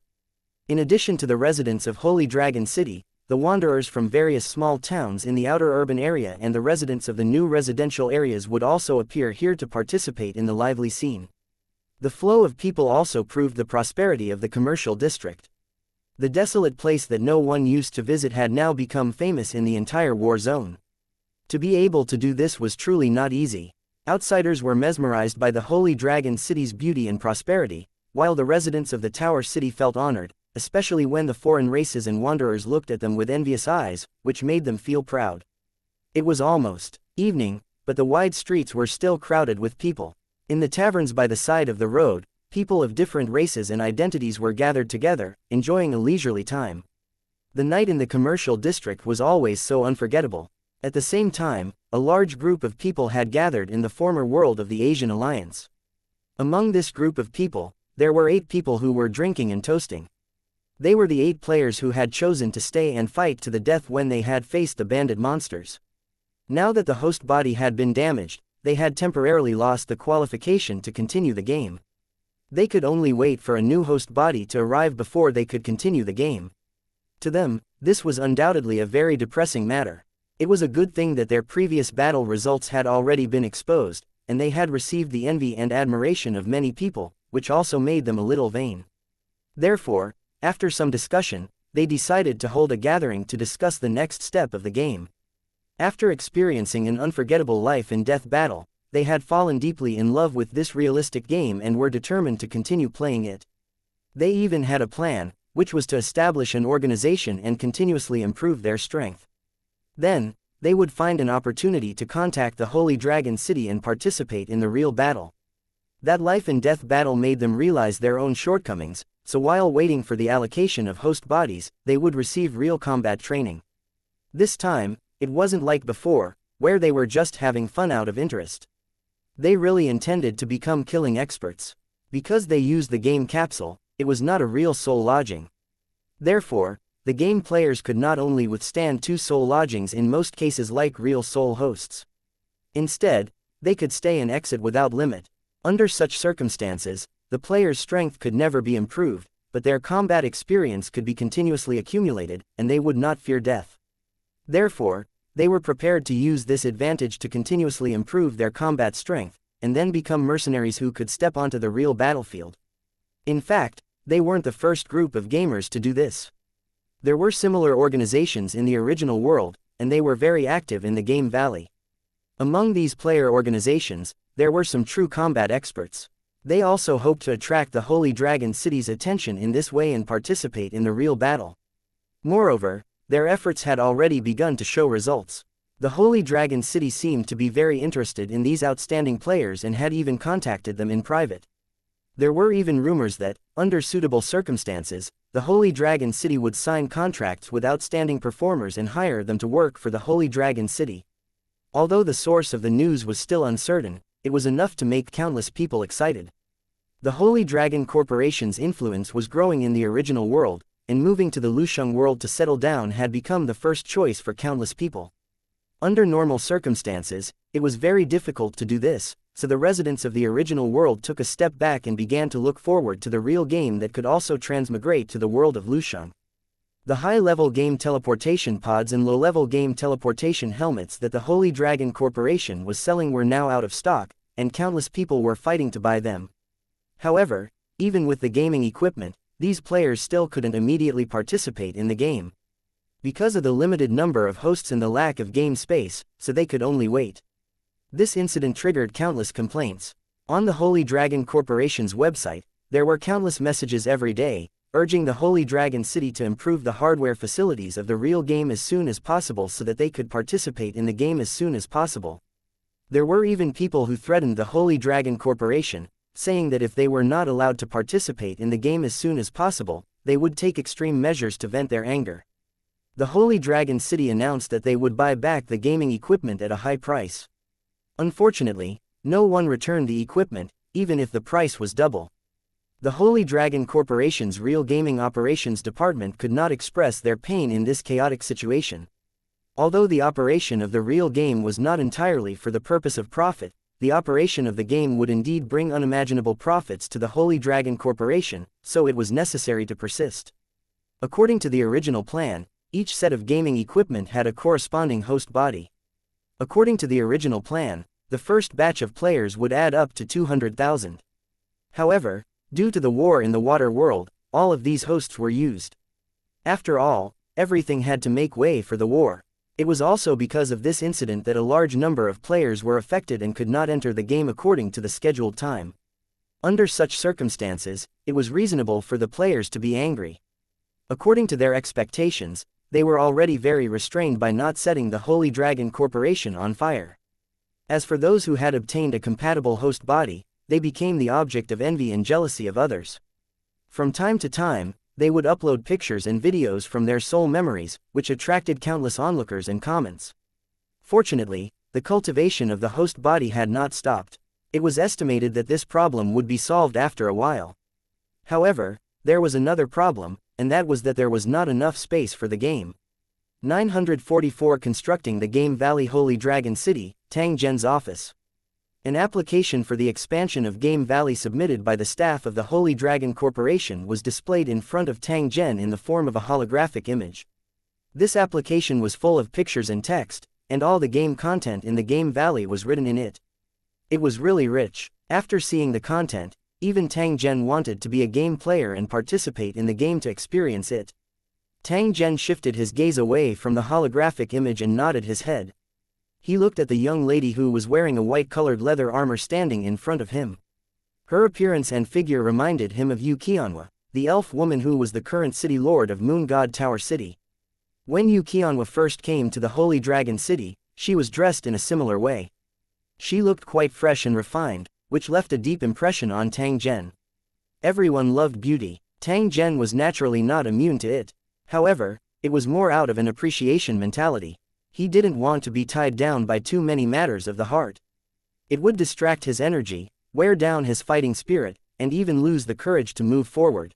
In addition to the residents of Holy Dragon City, the wanderers from various small towns in the outer urban area and the residents of the new residential areas would also appear here to participate in the lively scene. The flow of people also proved the prosperity of the commercial district. The desolate place that no one used to visit had now become famous in the entire war zone. To be able to do this was truly not easy. Outsiders were mesmerized by the Holy Dragon City's beauty and prosperity, while the residents of the Tower City felt honored, especially when the foreign races and wanderers looked at them with envious eyes, which made them feel proud. It was almost evening, but the wide streets were still crowded with people. In the taverns by the side of the road, people of different races and identities were gathered together, enjoying a leisurely time. The night in the commercial district was always so unforgettable. At the same time, a large group of people had gathered in the former world of the Asian Alliance. Among this group of people, there were 8 people who were drinking and toasting. They were the 8 players who had chosen to stay and fight to the death when they had faced the bandit monsters. Now that the host body had been damaged, they had temporarily lost the qualification to continue the game. They could only wait for a new host body to arrive before they could continue the game. To them, this was undoubtedly a very depressing matter. It was a good thing that their previous battle results had already been exposed, and they had received the envy and admiration of many people, which also made them a little vain. Therefore, after some discussion, they decided to hold a gathering to discuss the next step of the game. After experiencing an unforgettable life-and-death battle, they had fallen deeply in love with this realistic game and were determined to continue playing it. They even had a plan, which was to establish an organization and continuously improve their strength. Then, they would find an opportunity to contact the Holy Dragon City and participate in the real battle. That life-and-death battle made them realize their own shortcomings, so while waiting for the allocation of host bodies, they would receive real combat training. This time, it wasn't like before, where they were just having fun out of interest. They really intended to become killing experts. Because they used the game capsule, it was not a real soul lodging. Therefore, the game players could not only withstand 2 soul lodgings in most cases like real soul hosts. Instead, they could stay and exit without limit. Under such circumstances, the player's strength could never be improved, but their combat experience could be continuously accumulated, and they would not fear death. Therefore, they were prepared to use this advantage to continuously improve their combat strength, and then become mercenaries who could step onto the real battlefield. In fact, they weren't the first group of gamers to do this. There were similar organizations in the original world, and they were very active in the game valley. Among these player organizations, there were some true combat experts. They also hoped to attract the Holy Dragon City's attention in this way and participate in the real battle. Moreover, their efforts had already begun to show results. The Holy Dragon City seemed to be very interested in these outstanding players and had even contacted them in private. There were even rumors that, under suitable circumstances, the Holy Dragon City would sign contracts with outstanding performers and hire them to work for the Holy Dragon City. Although the source of the news was still uncertain, it was enough to make countless people excited. The Holy Dragon Corporation's influence was growing in the original world, and moving to the Lusheng world to settle down had become the first choice for countless people. Under normal circumstances, it was very difficult to do this, so the residents of the original world took a step back and began to look forward to the real game that could also transmigrate to the world of Lusheng. The high-level game teleportation pods and low-level game teleportation helmets that the Holy Dragon Corporation was selling were now out of stock, and countless people were fighting to buy them. However, even with the gaming equipment, these players still couldn't immediately participate in the game. Because of the limited number of hosts and the lack of game space, so they could only wait. This incident triggered countless complaints. On the Holy Dragon Corporation's website, there were countless messages every day, urging the Holy Dragon City to improve the hardware facilities of the real game as soon as possible so that they could participate in the game as soon as possible. There were even people who threatened the Holy Dragon Corporation, saying that if they were not allowed to participate in the game as soon as possible, they would take extreme measures to vent their anger. The Holy Dragon City announced that they would buy back the gaming equipment at a high price. Unfortunately, no one returned the equipment, even if the price was double. The Holy Dragon Corporation's real gaming operations department could not express their pain in this chaotic situation. Although the operation of the real game was not entirely for the purpose of profit, the operation of the game would indeed bring unimaginable profits to the Holy Dragon Corporation, so it was necessary to persist. According to the original plan, each set of gaming equipment had a corresponding host body. According to the original plan, the first batch of players would add up to 200,000. However, due to the war in the water world, all of these hosts were used. After all, everything had to make way for the war. It was also because of this incident that a large number of players were affected and could not enter the game according to the scheduled time. Under such circumstances, it was reasonable for the players to be angry. According to their expectations, they were already very restrained by not setting the Holy Dragon Corporation on fire. As for those who had obtained a compatible host body, they became the object of envy and jealousy of others. From time to time, they would upload pictures and videos from their soul memories, which attracted countless onlookers and comments. Fortunately, the cultivation of the host body had not stopped. It was estimated that this problem would be solved after a while. However, there was another problem, and that was that there was not enough space for the game. 944 Constructing the Game Valley Holy Dragon City, Tang Zhen's office. An application for the expansion of Game Valley submitted by the staff of the Holy Dragon Corporation was displayed in front of Tang Zhen in the form of a holographic image. This application was full of pictures and text, and all the game content in the Game Valley was written in it. It was really rich. After seeing the content, even Tang Zhen wanted to be a game player and participate in the game to experience it. Tang Zhen shifted his gaze away from the holographic image and nodded his head. He looked at the young lady who was wearing a white-colored leather armor standing in front of him. Her appearance and figure reminded him of Xianxia, the elf woman who was the current city lord of Moon God Tower City. When Xianxia first came to the Holy Dragon City, she was dressed in a similar way. She looked quite fresh and refined, which left a deep impression on Tang Zhen. Everyone loved beauty. Tang Zhen was naturally not immune to it. However, it was more out of an appreciation mentality. He didn't want to be tied down by too many matters of the heart. It would distract his energy, wear down his fighting spirit, and even lose the courage to move forward.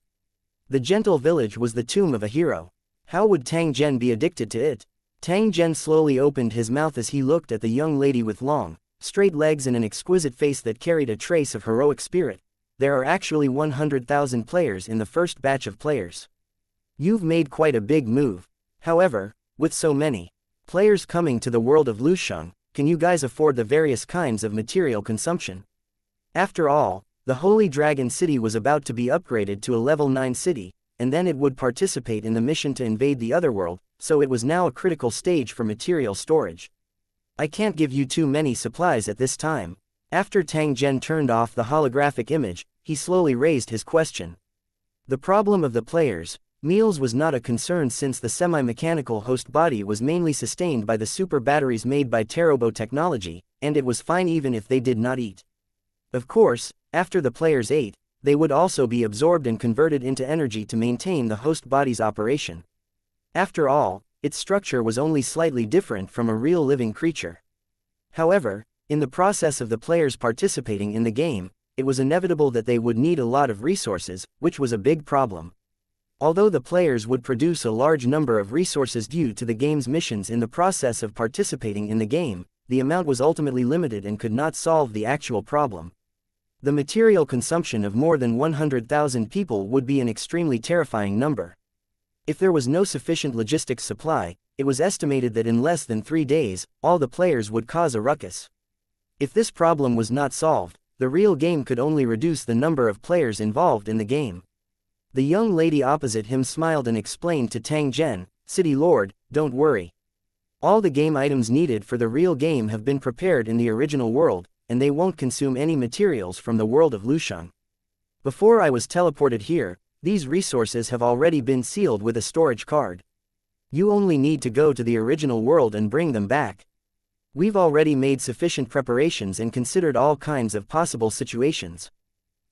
The gentle village was the tomb of a hero. How would Tang Zhen be addicted to it? Tang Zhen slowly opened his mouth as he looked at the young lady with long, straight legs and an exquisite face that carried a trace of heroic spirit. There are actually 100,000 players in the first batch of players. You've made quite a big move. However, with so many players coming to the world of Lusheng, can you guys afford the various kinds of material consumption? After all, the Holy Dragon City was about to be upgraded to a level 9 city, and then it would participate in the mission to invade the Otherworld, so it was now a critical stage for material storage. I can't give you too many supplies at this time. After Tang Zhen turned off the holographic image, he slowly raised his question. The problem of the players' meals was not a concern since the semi-mechanical host body was mainly sustained by the super batteries made by Terobo technology, and it was fine even if they did not eat. Of course, after the players ate, they would also be absorbed and converted into energy to maintain the host body's operation. After all, its structure was only slightly different from a real living creature. However, in the process of the players participating in the game, it was inevitable that they would need a lot of resources, which was a big problem. Although the players would produce a large number of resources due to the game's missions in the process of participating in the game, the amount was ultimately limited and could not solve the actual problem. The material consumption of more than 100,000 people would be an extremely terrifying number. If there was no sufficient logistics supply, it was estimated that in less than 3 days, all the players would cause a ruckus. If this problem was not solved, the real game could only reduce the number of players involved in the game. The young lady opposite him smiled and explained to Tang Zhen, "City Lord, don't worry. All the game items needed for the real game have been prepared in the original world, and they won't consume any materials from the world of Lusheng. Before I was teleported here, these resources have already been sealed with a storage card. You only need to go to the original world and bring them back. We've already made sufficient preparations and considered all kinds of possible situations.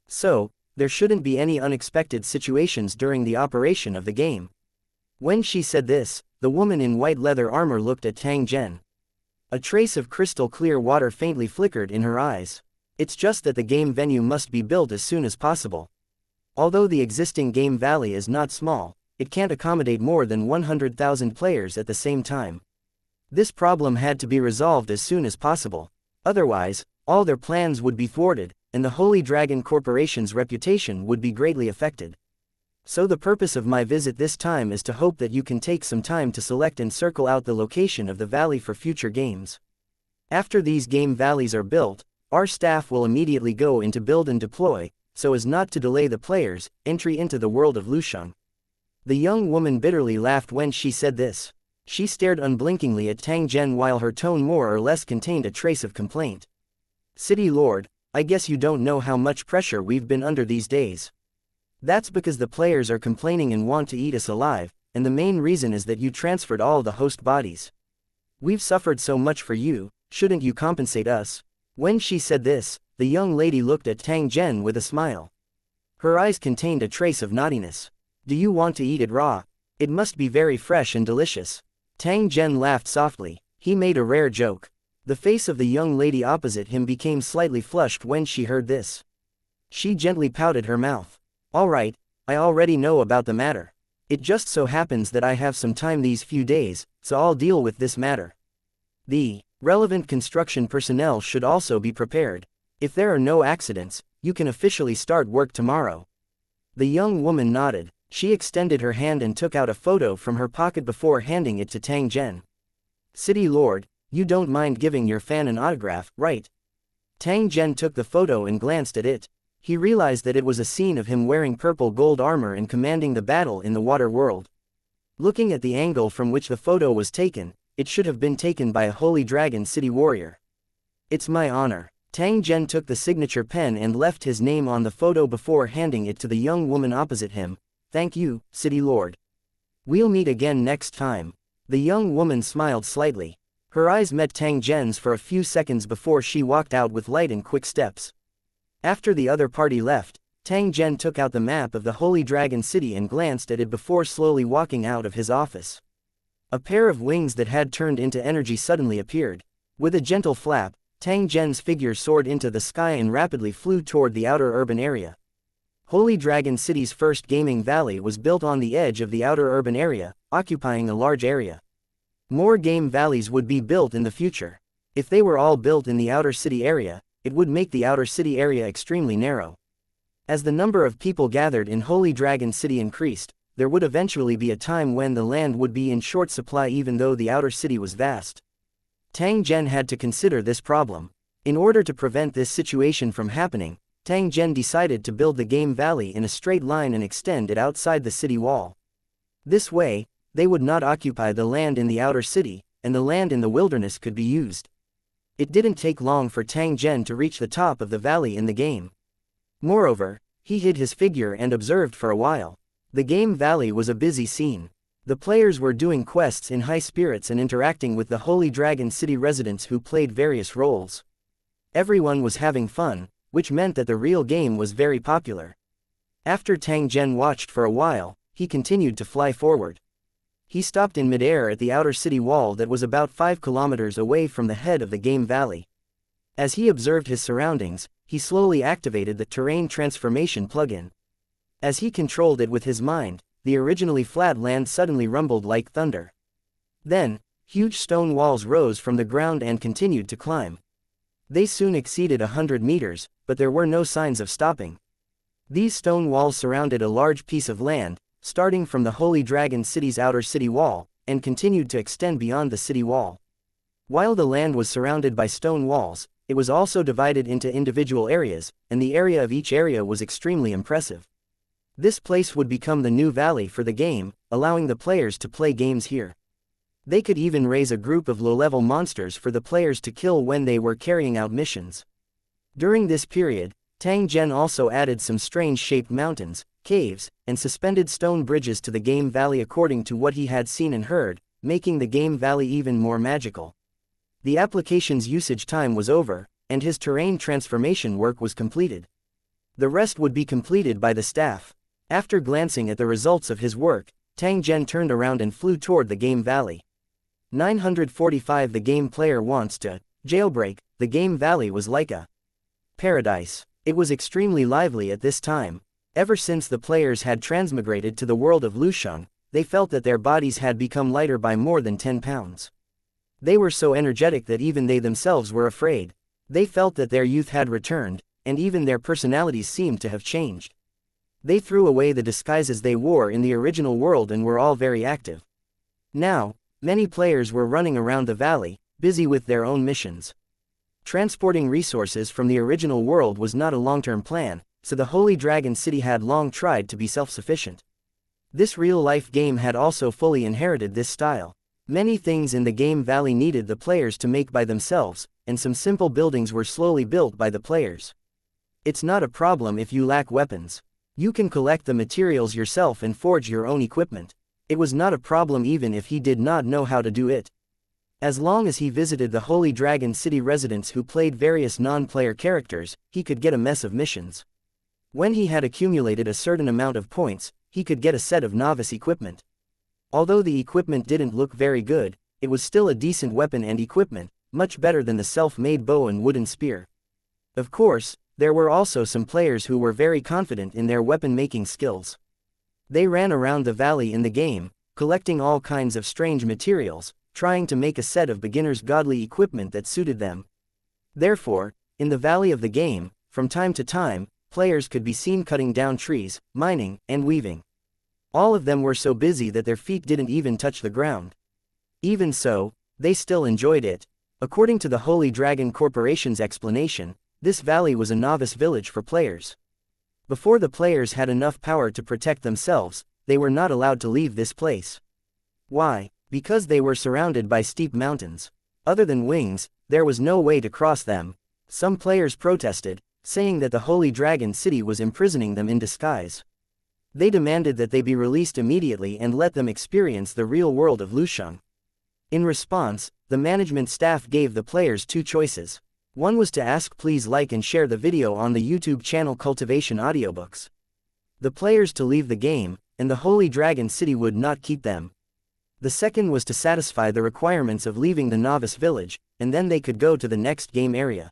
So, there shouldn't be any unexpected situations during the operation of the game." When she said this, the woman in white leather armor looked at Tang Zhen. A trace of crystal clear water faintly flickered in her eyes. It's just that the game venue must be built as soon as possible. Although the existing game valley is not small, it can't accommodate more than 100,000 players at the same time. This problem had to be resolved as soon as possible. Otherwise, all their plans would be thwarted, and the Holy Dragon Corporation's reputation would be greatly affected. So the purpose of my visit this time is to hope that you can take some time to select and circle out the location of the valley for future games. After these game valleys are built, our staff will immediately go into build and deploy, so as not to delay the players' entry into the world of Lusheng. The young woman bitterly laughed when she said this. She stared unblinkingly at Tang Zhen while her tone more or less contained a trace of complaint. City Lord, I guess you don't know how much pressure we've been under these days. That's because the players are complaining and want to eat us alive, and the main reason is that you transferred all the host bodies. We've suffered so much for you, shouldn't you compensate us? When she said this, the young lady looked at Tang Zhen with a smile. Her eyes contained a trace of naughtiness. Do you want to eat it raw? It must be very fresh and delicious. Tang Zhen laughed softly. He made a rare joke. The face of the young lady opposite him became slightly flushed when she heard this. She gently pouted her mouth. All right, I already know about the matter. It just so happens that I have some time these few days, so I'll deal with this matter. The relevant construction personnel should also be prepared. If there are no accidents, you can officially start work tomorrow. The young woman nodded. She extended her hand and took out a photo from her pocket before handing it to Tang Zhen. City Lord, you don't mind giving your fan an autograph, right? Tang Zhen took the photo and glanced at it. He realized that it was a scene of him wearing purple gold armor and commanding the battle in the water world. Looking at the angle from which the photo was taken, it should have been taken by a holy dragon city warrior. It's my honor. Tang Zhen took the signature pen and left his name on the photo before handing it to the young woman opposite him. Thank you, City Lord. We'll meet again next time. The young woman smiled slightly. Her eyes met Tang Zhen's for a few seconds before she walked out with light and quick steps. After the other party left, Tang Zhen took out the map of the Holy Dragon City and glanced at it before slowly walking out of his office. A pair of wings that had turned into energy suddenly appeared. With a gentle flap, Tang Zhen's figure soared into the sky and rapidly flew toward the outer urban area. Holy Dragon City's first gaming valley was built on the edge of the outer urban area, occupying a large area. More game valleys would be built in the future. If they were all built in the outer city area, it would make the outer city area extremely narrow. As the number of people gathered in Holy Dragon City increased, there would eventually be a time when the land would be in short supply even though the outer city was vast. Tang Zhen had to consider this problem. In order to prevent this situation from happening, Tang Zhen decided to build the game valley in a straight line and extend it outside the city wall. This way, they would not occupy the land in the outer city, and the land in the wilderness could be used. It didn't take long for Tang Zhen to reach the top of the valley in the game. Moreover, he hid his figure and observed for a while. The game valley was a busy scene. The players were doing quests in high spirits and interacting with the Holy Dragon City residents who played various roles. Everyone was having fun, which meant that the real game was very popular. After Tang Zhen watched for a while, he continued to fly forward. He stopped in midair at the outer city wall that was about 5 kilometers away from the head of the game valley. As he observed his surroundings, he slowly activated the terrain transformation plugin. As he controlled it with his mind, the originally flat land suddenly rumbled like thunder. Then, huge stone walls rose from the ground and continued to climb. They soon exceeded 100 meters, but there were no signs of stopping. These stone walls surrounded a large piece of land, starting from the Holy Dragon City's outer city wall, and continued to extend beyond the city wall. While the land was surrounded by stone walls, it was also divided into individual areas, and the area of each area was extremely impressive. This place would become the new valley for the game, allowing the players to play games here. They could even raise a group of low-level monsters for the players to kill when they were carrying out missions. During this period, Tang Zhen also added some strange-shaped mountains, caves, and suspended stone bridges to the game valley according to what he had seen and heard, making the game valley even more magical. The application's usage time was over, and his terrain transformation work was completed. The rest would be completed by the staff. After glancing at the results of his work, Tang Zhen turned around and flew toward the game valley. 945 The game player wants to jailbreak. The game valley was like a paradise. It was extremely lively at this time. Ever since the players had transmigrated to the world of Lusheng, they felt that their bodies had become lighter by more than 10 pounds. They were so energetic that even they themselves were afraid. They felt that their youth had returned, and even their personalities seemed to have changed. They threw away the disguises they wore in the original world and were all very active. Now, many players were running around the valley, busy with their own missions. Transporting resources from the original world was not a long-term plan, so the Holy Dragon City had long tried to be self-sufficient. This real-life game had also fully inherited this style. Many things in the game valley needed the players to make by themselves, and some simple buildings were slowly built by the players. It's not a problem if you lack weapons. You can collect the materials yourself and forge your own equipment. It was not a problem even if he did not know how to do it. As long as he visited the Holy Dragon City residents who played various non-player characters, he could get a mess of missions. When he had accumulated a certain amount of points, he could get a set of novice equipment. Although the equipment didn't look very good, it was still a decent weapon and equipment, much better than the self-made bow and wooden spear. Of course, there were also some players who were very confident in their weapon-making skills. They ran around the valley in the game, collecting all kinds of strange materials, trying to make a set of beginners' godly equipment that suited them. Therefore, in the valley of the game, from time to time, players could be seen cutting down trees, mining, and weaving. All of them were so busy that their feet didn't even touch the ground. Even so, they still enjoyed it. According to the Holy Dragon Corporation's explanation, this valley was a novice village for players. Before the players had enough power to protect themselves, they were not allowed to leave this place. Why? Because they were surrounded by steep mountains. Other than wings, there was no way to cross them. Some players protested, saying that the Holy Dragon City was imprisoning them in disguise. They demanded that they be released immediately and let them experience the real world of Lusheng. In response, the management staff gave the players two choices. One was to ask please like and share the video on the YouTube channel Cultivation Audiobooks. The players to leave the game, and the Holy Dragon City would not keep them. The second was to satisfy the requirements of leaving the novice village, and then they could go to the next game area.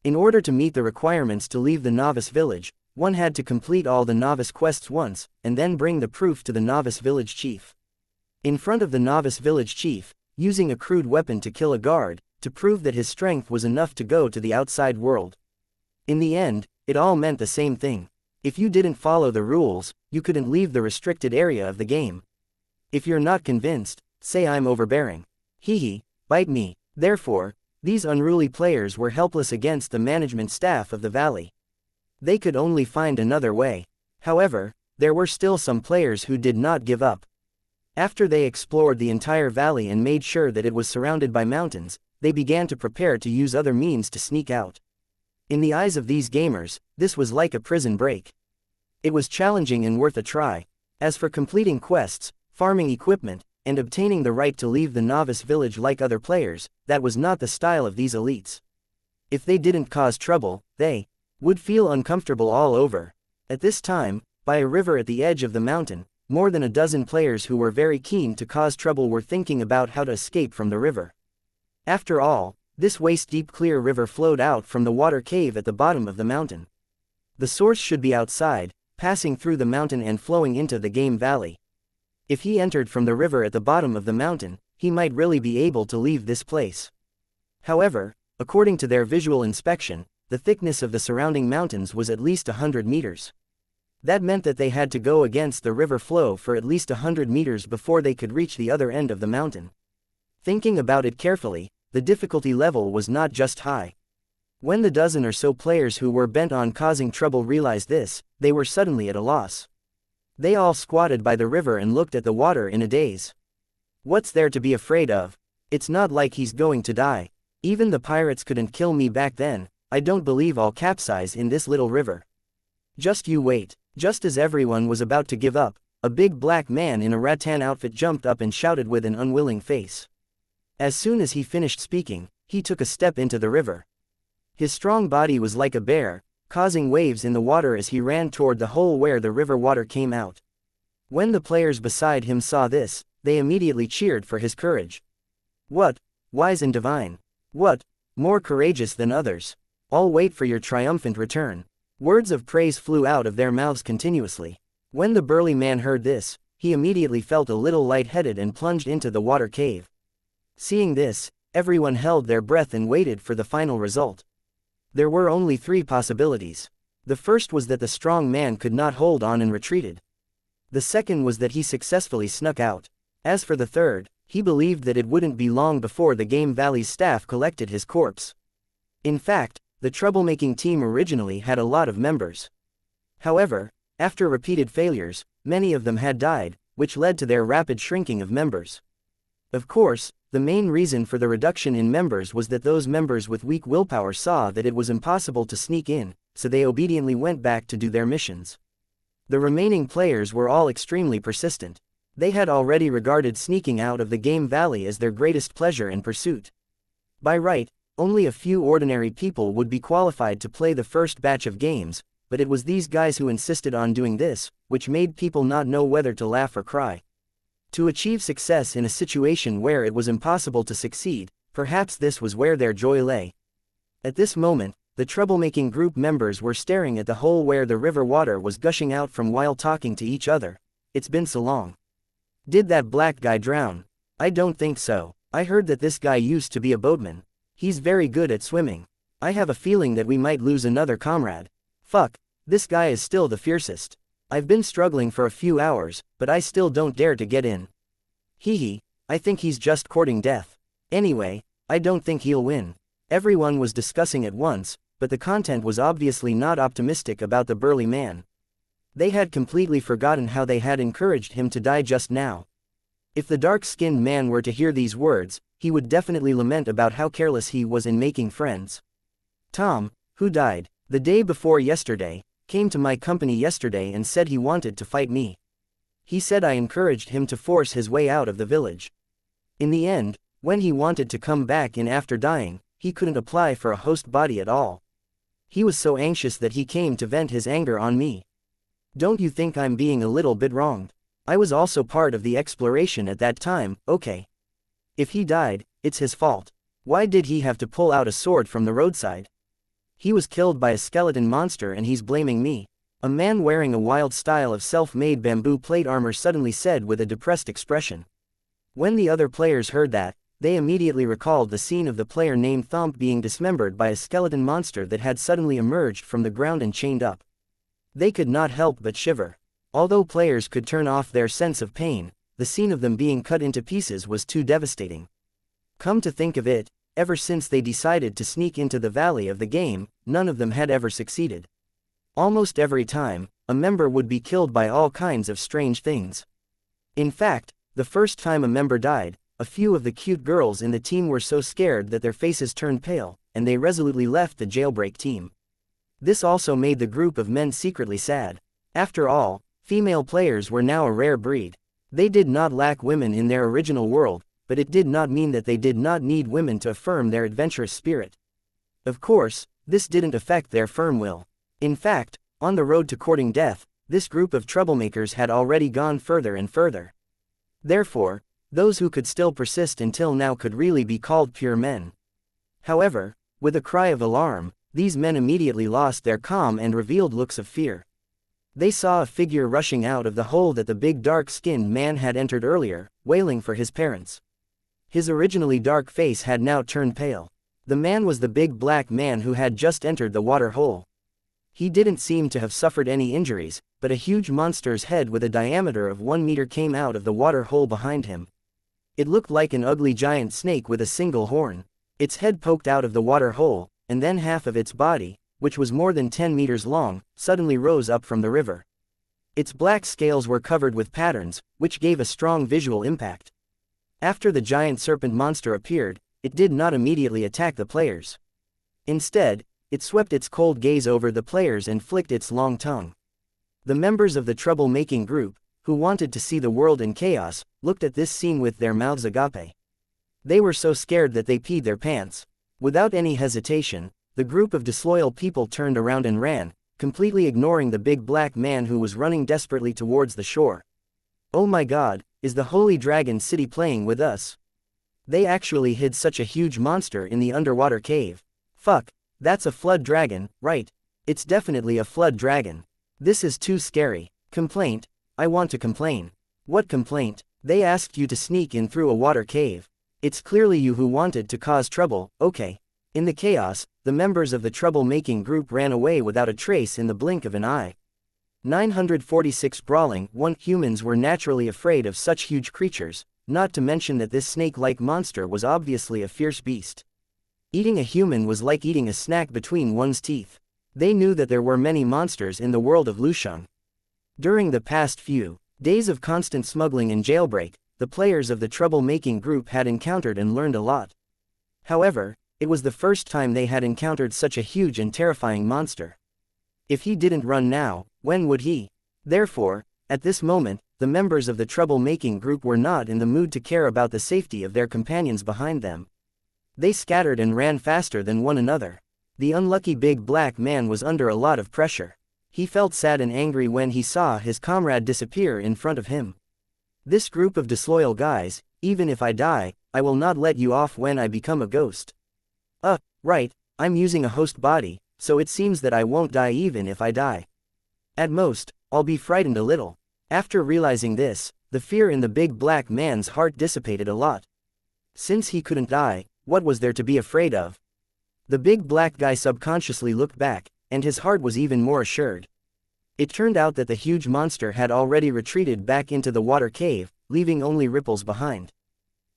In order to meet the requirements to leave the novice village, one had to complete all the novice quests once, and then bring the proof to the novice village chief. In front of the novice village chief, using a crude weapon to kill a guard, to prove that his strength was enough to go to the outside world. In the end, it all meant the same thing. If you didn't follow the rules, you couldn't leave the restricted area of the game. If you're not convinced, say I'm overbearing. Hehe, bite me. Therefore, these unruly players were helpless against the management staff of the valley. They could only find another way. However, there were still some players who did not give up. After they explored the entire valley and made sure that it was surrounded by mountains, they began to prepare to use other means to sneak out. In the eyes of these gamers, this was like a prison break. It was challenging and worth a try. As for completing quests, farming equipment, and obtaining the right to leave the novice village like other players, that was not the style of these elites. If they didn't cause trouble, they would feel uncomfortable all over. At this time, by a river at the edge of the mountain, more than a dozen players who were very keen to cause trouble were thinking about how to escape from the river. After all, this waist-deep clear river flowed out from the water cave at the bottom of the mountain. The source should be outside, passing through the mountain and flowing into the game valley. If he entered from the river at the bottom of the mountain, he might really be able to leave this place. However, according to their visual inspection, the thickness of the surrounding mountains was at least 100 meters. That meant that they had to go against the river flow for at least 100 meters before they could reach the other end of the mountain. Thinking about it carefully, the difficulty level was not just high. When the dozen or so players who were bent on causing trouble realized this, they were suddenly at a loss. They all squatted by the river and looked at the water in a daze. What's there to be afraid of? It's not like he's going to die. Even the pirates couldn't kill me back then. I don't believe I'll capsize in this little river. Just you wait. Just as everyone was about to give up, a big black man in a rattan outfit jumped up and shouted with an unwilling face. As soon as he finished speaking, he took a step into the river. His strong body was like a bear, causing waves in the water as he ran toward the hole where the river water came out. When the players beside him saw this, they immediately cheered for his courage. What? Wise and divine. What? More courageous than others. All wait for your triumphant return. Words of praise flew out of their mouths continuously. When the burly man heard this, he immediately felt a little light-headed and plunged into the water cave. Seeing this, everyone held their breath and waited for the final result. There were only 3 possibilities. The first was that the strong man could not hold on and retreated. The second was that he successfully snuck out. As for the third, he believed that it wouldn't be long before the Game Valley's staff collected his corpse. In fact, the troublemaking team originally had a lot of members. However, after repeated failures, many of them had died, which led to their rapid shrinking of members. Of course, the main reason for the reduction in members was that those members with weak willpower saw that it was impossible to sneak in, so they obediently went back to do their missions. The remaining players were all extremely persistent. They had already regarded sneaking out of the Game Valley as their greatest pleasure and pursuit. By right, only a few ordinary people would be qualified to play the first batch of games, but it was these guys who insisted on doing this, which made people not know whether to laugh or cry. To achieve success in a situation where it was impossible to succeed, perhaps this was where their joy lay. At this moment, the troublemaking group members were staring at the hole where the river water was gushing out from while talking to each other. It's been so long. Did that black guy drown? I don't think so. I heard that this guy used to be a boatman. He's very good at swimming. I have a feeling that we might lose another comrade. Fuck, this guy is still the fiercest. I've been struggling for a few hours, but I still don't dare to get in. Hee, I think he's just courting death. Anyway, I don't think he'll win. Everyone was discussing at once, but the content was obviously not optimistic about the burly man. They had completely forgotten how they had encouraged him to die just now. If the dark-skinned man were to hear these words, he would definitely lament about how careless he was in making friends. Tom, who died the day before yesterday, came to my company yesterday and said he wanted to fight me. He said I encouraged him to force his way out of the village. In the end, when he wanted to come back in after dying, he couldn't apply for a host body at all. He was so anxious that he came to vent his anger on me. Don't you think I'm being a little bit wronged? I was also part of the exploration at that time, okay. If he died, it's his fault. Why did he have to pull out a sword from the roadside? He was killed by a skeleton monster and he's blaming me. A man wearing a wild style of self-made bamboo plate armor suddenly said with a depressed expression. When the other players heard that, they immediately recalled the scene of the player named Thomp being dismembered by a skeleton monster that had suddenly emerged from the ground and chained up. They could not help but shiver. Although players could turn off their sense of pain, the scene of them being cut into pieces was too devastating. Come to think of it, ever since they decided to sneak into the valley of the game, none of them had ever succeeded. Almost every time, a member would be killed by all kinds of strange things. In fact, the first time a member died, a few of the cute girls in the team were so scared that their faces turned pale, and they resolutely left the jailbreak team. This also made the group of men secretly sad. After all, female players were now a rare breed. They did not lack women in their original world, but it did not mean that they did not need women to affirm their adventurous spirit. Of course, this didn't affect their firm will. In fact, on the road to courting death, this group of troublemakers had already gone further and further. Therefore, those who could still persist until now could really be called pure men. However, with a cry of alarm, these men immediately lost their calm and revealed looks of fear. They saw a figure rushing out of the hole that the big dark-skinned man had entered earlier, wailing for his parents. His originally dark face had now turned pale. The man was the big black man who had just entered the water hole. He didn't seem to have suffered any injuries, but a huge monster's head with a diameter of 1 meter came out of the water hole behind him. It looked like an ugly giant snake with a single horn. Its head poked out of the water hole, and then half of its body, which was more than 10 meters long, suddenly rose up from the river. Its black scales were covered with patterns, which gave a strong visual impact. After the giant serpent monster appeared, it did not immediately attack the players. Instead, it swept its cold gaze over the players and flicked its long tongue. The members of the trouble-making group, who wanted to see the world in chaos, looked at this scene with their mouths agape. They were so scared that they peed their pants. Without any hesitation, the group of disloyal people turned around and ran, completely ignoring the big black man who was running desperately towards the shore. Oh my god, is the Holy Dragon City playing with us? They actually hid such a huge monster in the underwater cave. Fuck, that's a flood dragon, right? It's definitely a flood dragon. This is too scary. Complaint? I want to complain. What complaint? They asked you to sneak in through a water cave. It's clearly you who wanted to cause trouble, okay. In the chaos, the members of the troublemaking group ran away without a trace in the blink of an eye. 946 Brawling 1 Humans were naturally afraid of such huge creatures, not to mention that this snake-like monster was obviously a fierce beast. Eating a human was like eating a snack between one's teeth. They knew that there were many monsters in the world of Lusheng. During the past few days of constant smuggling and jailbreak, the players of the troublemaking group had encountered and learned a lot. However, it was the first time they had encountered such a huge and terrifying monster. If he didn't run now, when would he? Therefore, at this moment, the members of the troublemaking group were not in the mood to care about the safety of their companions behind them. They scattered and ran faster than one another. The unlucky big black man was under a lot of pressure. He felt sad and angry when he saw his comrade disappear in front of him. This group of disloyal guys, even if I die, I will not let you off when I become a ghost. Right, I'm using a host body, so it seems that I won't die even if I die. At most, I'll be frightened a little. After realizing this, the fear in the big black man's heart dissipated a lot. Since he couldn't die, what was there to be afraid of? The big black guy subconsciously looked back, and his heart was even more assured. It turned out that the huge monster had already retreated back into the water cave, leaving only ripples behind.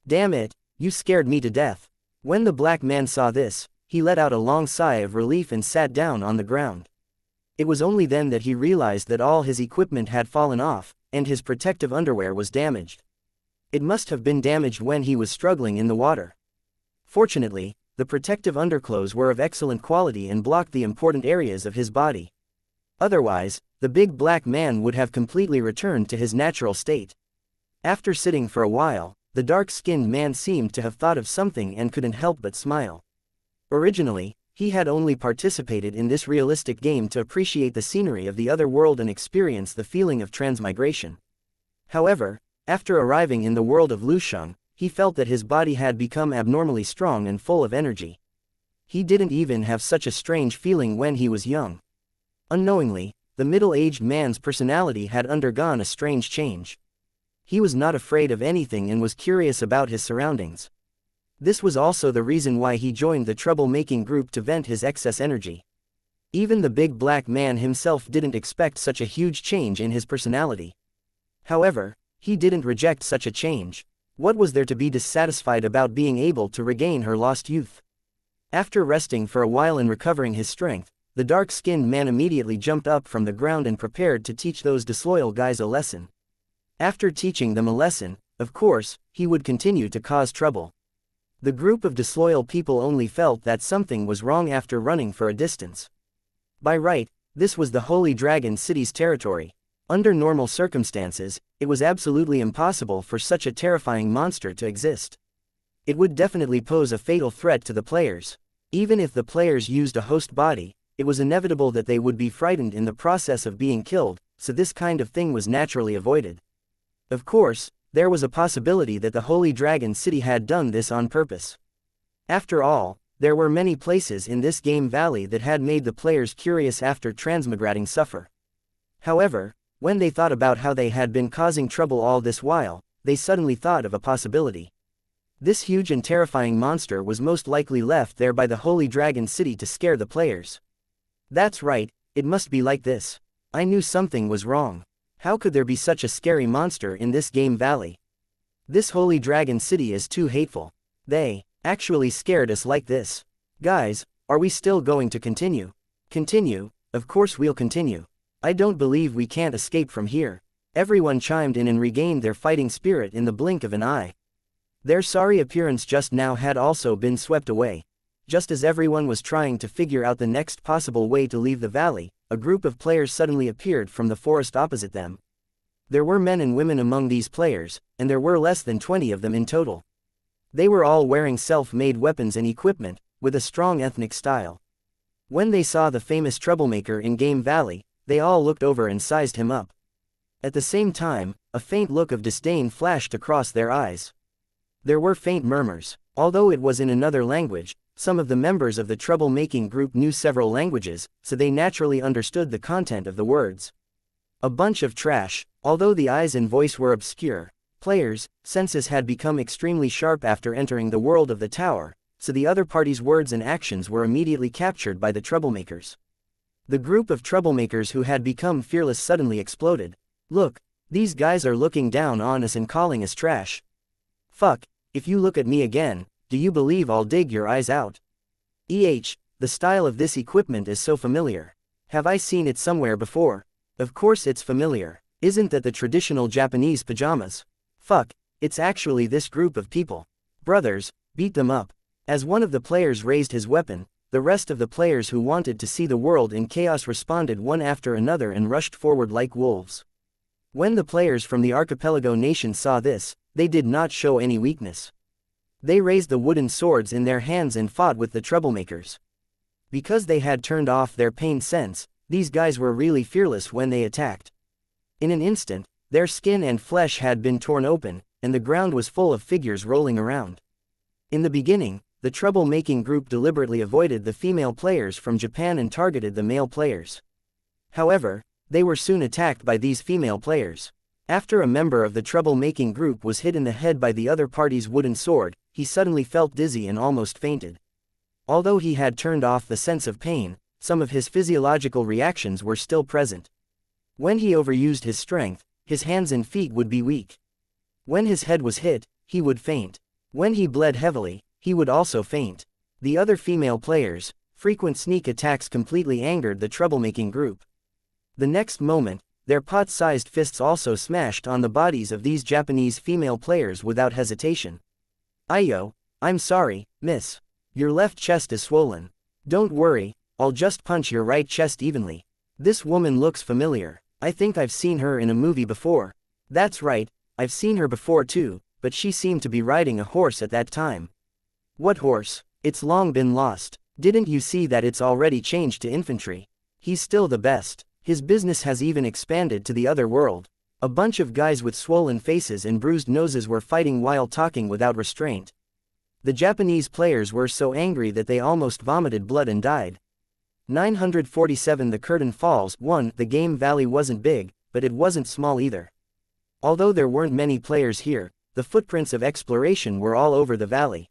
Damn it, you scared me to death. When the black man saw this, he let out a long sigh of relief and sat down on the ground. It was only then that he realized that all his equipment had fallen off, and his protective underwear was damaged. It must have been damaged when he was struggling in the water. Fortunately, the protective underclothes were of excellent quality and blocked the important areas of his body. Otherwise, the big black man would have completely returned to his natural state. After sitting for a while, the dark-skinned man seemed to have thought of something and couldn't help but smile. Originally, he had only participated in this realistic game to appreciate the scenery of the other world and experience the feeling of transmigration. However, after arriving in the world of Lusheng, he felt that his body had become abnormally strong and full of energy. He didn't even have such a strange feeling when he was young. Unknowingly, the middle-aged man's personality had undergone a strange change. He was not afraid of anything and was curious about his surroundings. This was also the reason why he joined the troublemaking group to vent his excess energy. Even the big black man himself didn't expect such a huge change in his personality. However, he didn't reject such a change. What was there to be dissatisfied about being able to regain her lost youth? After resting for a while and recovering his strength, the dark-skinned man immediately jumped up from the ground and prepared to teach those disloyal guys a lesson. After teaching them a lesson, of course, he would continue to cause trouble. The group of disloyal people only felt that something was wrong after running for a distance. By right, this was the Holy Dragon City's territory. Under normal circumstances, it was absolutely impossible for such a terrifying monster to exist. It would definitely pose a fatal threat to the players. Even if the players used a host body, it was inevitable that they would be frightened in the process of being killed, so this kind of thing was naturally avoided. Of course, there was a possibility that the Holy Dragon City had done this on purpose. After all, there were many places in this game valley that had made the players curious after transmigrating suffer. However, when they thought about how they had been causing trouble all this while, they suddenly thought of a possibility. This huge and terrifying monster was most likely left there by the Holy Dragon City to scare the players. That's right, it must be like this. I knew something was wrong. How could there be such a scary monster in this game valley? This Holy Dragon City is too hateful. They actually scared us like this. Guys, are we still going to continue? Continue? Of course we'll continue. I don't believe we can't escape from here. Everyone chimed in and regained their fighting spirit in the blink of an eye. Their sorry appearance just now had also been swept away. Just as everyone was trying to figure out the next possible way to leave the valley, a group of players suddenly appeared from the forest opposite them. There were men and women among these players, and there were less than 20 of them in total. They were all wearing self-made weapons and equipment, with a strong ethnic style. When they saw the famous troublemaker in Game Valley, they all looked over and sized him up. At the same time, a faint look of disdain flashed across their eyes. There were faint murmurs. Although it was in another language, some of the members of the troublemaking group knew several languages, so they naturally understood the content of the words. A bunch of trash. Although the eyes and voice were obscure, Players' senses had become extremely sharp after entering the world of the tower, so the other party's words and actions were immediately captured by the troublemakers. The group of troublemakers who had become fearless suddenly exploded. "Look, these guys are looking down on us and calling us trash. Fuck, if you look at me again, do you believe I'll dig your eyes out? The style of this equipment is so familiar. Have I seen it somewhere before? Of course it's familiar. Isn't that the traditional Japanese pajamas? Fuck, it's actually this group of people. Brothers, beat them up." As one of the players raised his weapon, the rest of the players who wanted to see the world in chaos responded one after another and rushed forward like wolves. When the players from the archipelago nation saw this, they did not show any weakness. They raised the wooden swords in their hands and fought with the troublemakers. Because they had turned off their pain sense, these guys were really fearless when they attacked. In an instant, their skin and flesh had been torn open, and the ground was full of figures rolling around. In the beginning, the trouble-making group deliberately avoided the female players from Japan and targeted the male players. However, they were soon attacked by these female players. After a member of the trouble-making group was hit in the head by the other party's wooden sword, he suddenly felt dizzy and almost fainted. Although he had turned off the sense of pain, some of his physiological reactions were still present. When he overused his strength, his hands and feet would be weak. When his head was hit, he would faint. When he bled heavily, he would also faint. The other female players' frequent sneak attacks completely angered the troublemaking group. The next moment, their pot-sized fists also smashed on the bodies of these Japanese female players without hesitation. "Ayo, I'm sorry, miss. Your left chest is swollen. Don't worry, I'll just punch your right chest evenly. This woman looks familiar. I think I've seen her in a movie before." "That's right, I've seen her before too, but she seemed to be riding a horse at that time." "What horse? It's long been lost. Didn't you see that it's already changed to infantry? He's still the best. His business has even expanded to the other world." A bunch of guys with swollen faces and bruised noses were fighting while talking without restraint. The Japanese players were so angry that they almost vomited blood and died. 947 The curtain falls. 1. The game valley wasn't big, but it wasn't small either. Although there weren't many players here, the footprints of exploration were all over the valley.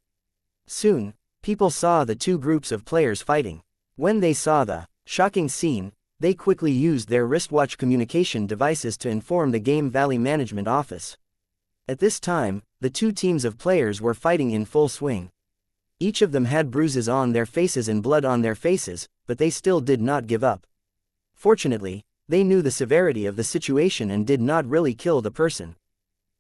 Soon, people saw the two groups of players fighting. When they saw the shocking scene, they quickly used their wristwatch communication devices to inform the Game Valley Management Office. At this time, the two teams of players were fighting in full swing. Each of them had bruises on their faces and blood on their faces, but they still did not give up. Fortunately, they knew the severity of the situation and did not really kill the person.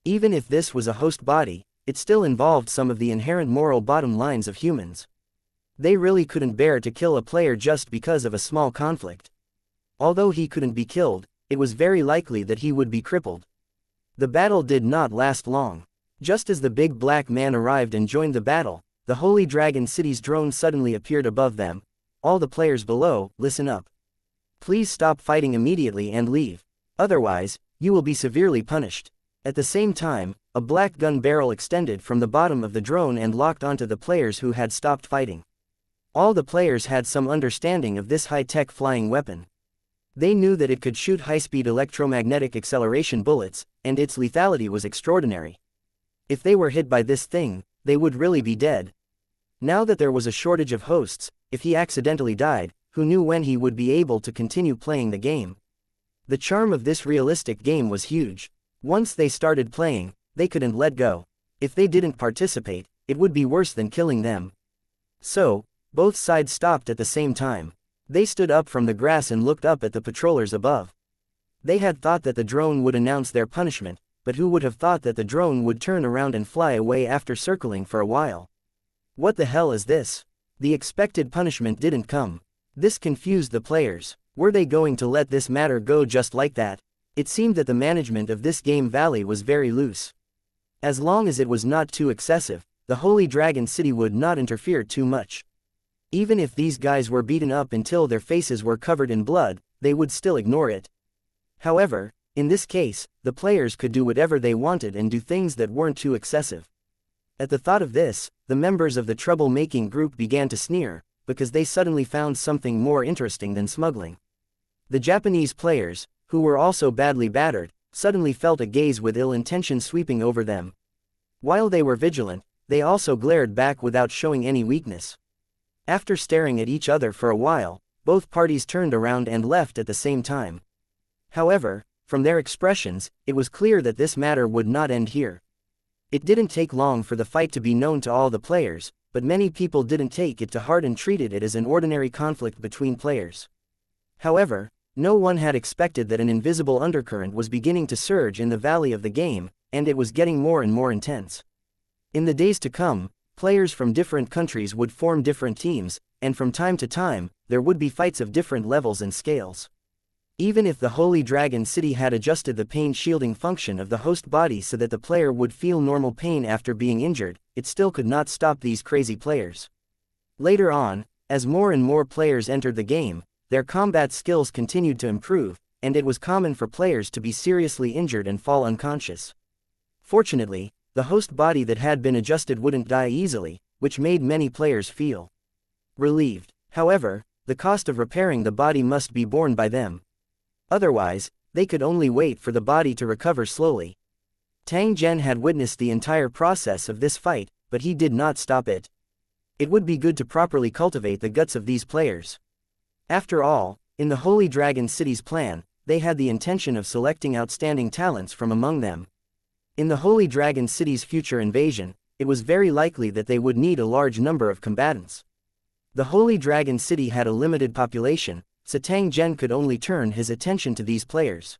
Even if this was a host body, it still involved some of the inherent moral bottom lines of humans. They really couldn't bear to kill a player just because of a small conflict. Although he couldn't be killed, it was very likely that he would be crippled. The battle did not last long. Just as the big black man arrived and joined the battle, the Holy Dragon City's drone suddenly appeared above them. "All the players below, listen up. Please stop fighting immediately and leave. Otherwise, you will be severely punished." At the same time, a black gun barrel extended from the bottom of the drone and locked onto the players who had stopped fighting. All the players had some understanding of this high-tech flying weapon. They knew that it could shoot high-speed electromagnetic acceleration bullets, and its lethality was extraordinary. If they were hit by this thing, they would really be dead. Now that there was a shortage of hosts, if he accidentally died, who knew when he would be able to continue playing the game? The charm of this realistic game was huge. Once they started playing, they couldn't let go. If they didn't participate, it would be worse than killing them. So, both sides stopped at the same time. They stood up from the grass and looked up at the patrollers above. They had thought that the drone would announce their punishment, but who would have thought that the drone would turn around and fly away after circling for a while? What the hell is this? The expected punishment didn't come. This confused the players. Were they going to let this matter go just like that? It seemed that the management of this game valley was very loose. As long as it was not too excessive, the Holy Dragon City would not interfere too much. Even if these guys were beaten up until their faces were covered in blood, they would still ignore it. However, in this case, the players could do whatever they wanted and do things that weren't too excessive. At the thought of this, the members of the trouble-making group began to sneer, because they suddenly found something more interesting than smuggling. The Japanese players, who were also badly battered, suddenly felt a gaze with ill intention sweeping over them. While they were vigilant, they also glared back without showing any weakness. After staring at each other for a while, both parties turned around and left at the same time. However, from their expressions, it was clear that this matter would not end here. It didn't take long for the fight to be known to all the players, but many people didn't take it to heart and treated it as an ordinary conflict between players. However, no one had expected that an invisible undercurrent was beginning to surge in the valley of the game, and it was getting more and more intense. In the days to come, players from different countries would form different teams, and from time to time, there would be fights of different levels and scales. Even if the Holy Dragon City had adjusted the pain shielding function of the host body so that the player would feel normal pain after being injured, it still could not stop these crazy players. Later on, as more and more players entered the game, their combat skills continued to improve, and it was common for players to be seriously injured and fall unconscious. Fortunately, the host body that had been adjusted wouldn't die easily, which made many players feel relieved. However, the cost of repairing the body must be borne by them. Otherwise, they could only wait for the body to recover slowly. Tang Zhen had witnessed the entire process of this fight, but he did not stop it. It would be good to properly cultivate the guts of these players. After all, in the Holy Dragon City's plan, they had the intention of selecting outstanding talents from among them. In the Holy Dragon City's future invasion, it was very likely that they would need a large number of combatants. The Holy Dragon City had a limited population, so Tang Zhen could only turn his attention to these players.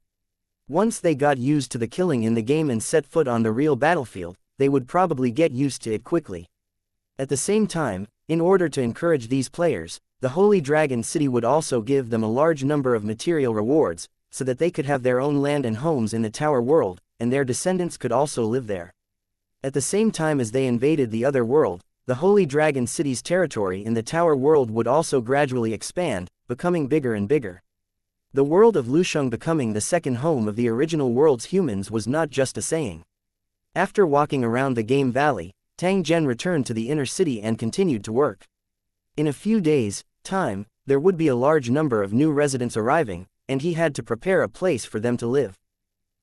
Once they got used to the killing in the game and set foot on the real battlefield, they would probably get used to it quickly. At the same time, in order to encourage these players, the Holy Dragon City would also give them a large number of material rewards, so that they could have their own land and homes in the Tower World, and their descendants could also live there. At the same time as they invaded the other world, the Holy Dragon City's territory in the Tower World would also gradually expand, becoming bigger and bigger. The world of Lusheng becoming the second home of the original world's humans was not just a saying. After walking around the game valley, Tang Zhen returned to the inner city and continued to work. In a few days' time, there would be a large number of new residents arriving, and he had to prepare a place for them to live.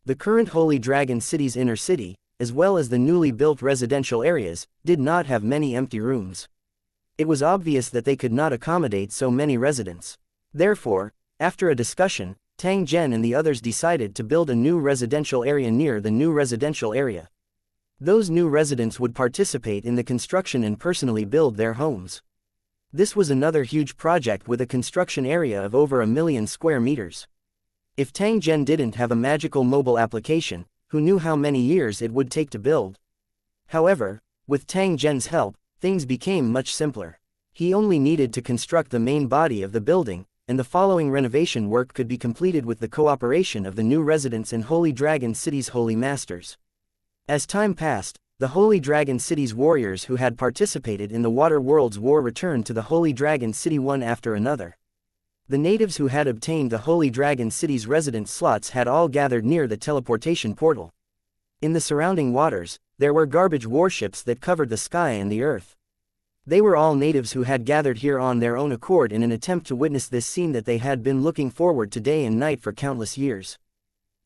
The current Holy Dragon City's inner city, as well as the newly built residential areas, did not have many empty rooms. It was obvious that they could not accommodate so many residents. Therefore, after a discussion, Tang Zhen and the others decided to build a new residential area near the new residential area. Those new residents would participate in the construction and personally build their homes. This was another huge project with a construction area of over 1 million square meters. If Tang Zhen didn't have a magical mobile application, who knew how many years it would take to build? However, with Tang Zhen's help, things became much simpler. He only needed to construct the main body of the building, and the following renovation work could be completed with the cooperation of the new residents and Holy Dragon City's holy masters. As time passed, the Holy Dragon City's warriors who had participated in the Water World's war returned to the Holy Dragon City one after another. The natives who had obtained the Holy Dragon City's residence slots had all gathered near the teleportation portal. In the surrounding waters, there were garbage warships that covered the sky and the earth. They were all natives who had gathered here on their own accord in an attempt to witness this scene that they had been looking forward to day and night for countless years.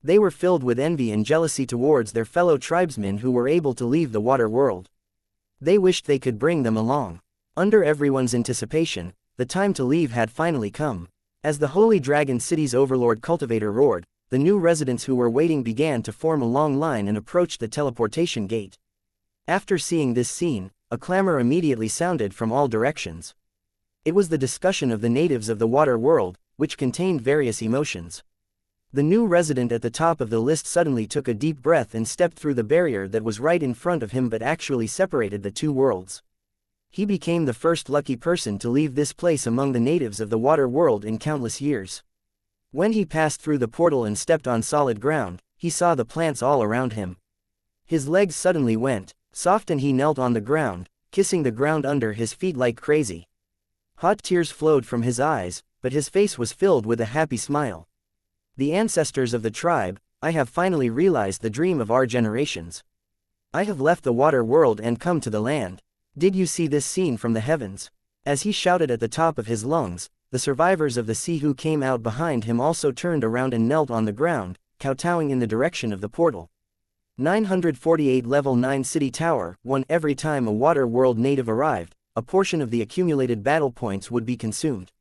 They were filled with envy and jealousy towards their fellow tribesmen who were able to leave the water world. They wished they could bring them along. Under everyone's anticipation, the time to leave had finally come. As the Holy Dragon City's overlord cultivator roared, the new residents who were waiting began to form a long line and approached the teleportation gate. After seeing this scene, a clamor immediately sounded from all directions. It was the discussion of the natives of the water world, which contained various emotions. The new resident at the top of the list suddenly took a deep breath and stepped through the barrier that was right in front of him but actually separated the two worlds. He became the first lucky person to leave this place among the natives of the water world in countless years. When he passed through the portal and stepped on solid ground, he saw the plants all around him. His legs suddenly went soft and he knelt on the ground, kissing the ground under his feet like crazy. Hot tears flowed from his eyes, but his face was filled with a happy smile. The ancestors of the tribe, I have finally realized the dream of our generations. I have left the water world and come to the land. Did you see this scene from the heavens? As he shouted at the top of his lungs, the survivors of the sea who came out behind him also turned around and knelt on the ground, kowtowing in the direction of the portal. 948 Level 9 City Tower, 1 Every time a Water World native arrived, a portion of the accumulated battle points would be consumed.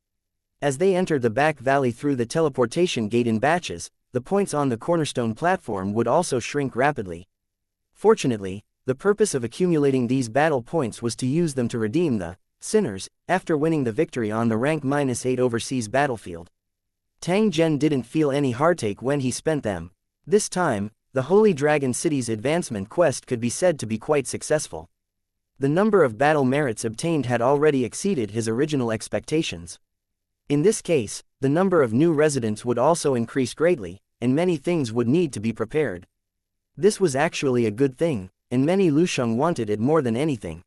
As they entered the back valley through the teleportation gate in batches, the points on the cornerstone platform would also shrink rapidly. Fortunately, the purpose of accumulating these battle points was to use them to redeem the sinners after winning the victory on the rank -8 overseas battlefield. Tang Zhen didn't feel any heartache when he spent them. This time, the Holy Dragon City's advancement quest could be said to be quite successful. The number of battle merits obtained had already exceeded his original expectations. In this case, the number of new residents would also increase greatly, and many things would need to be prepared. This was actually a good thing, and many Lusheng wanted it more than anything.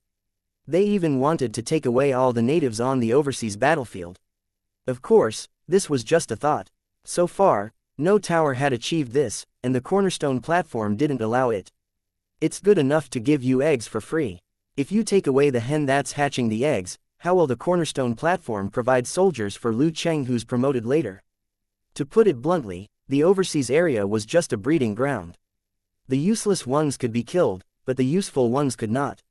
They even wanted to take away all the natives on the overseas battlefield. Of course, this was just a thought. So far, no tower had achieved this, and the cornerstone platform didn't allow it. It's good enough to give you eggs for free. If you take away the hen that's hatching the eggs, how will the cornerstone platform provide soldiers for Lu Cheng who's promoted later? To put it bluntly, the overseas area was just a breeding ground. The useless ones could be killed, but the useful ones could not.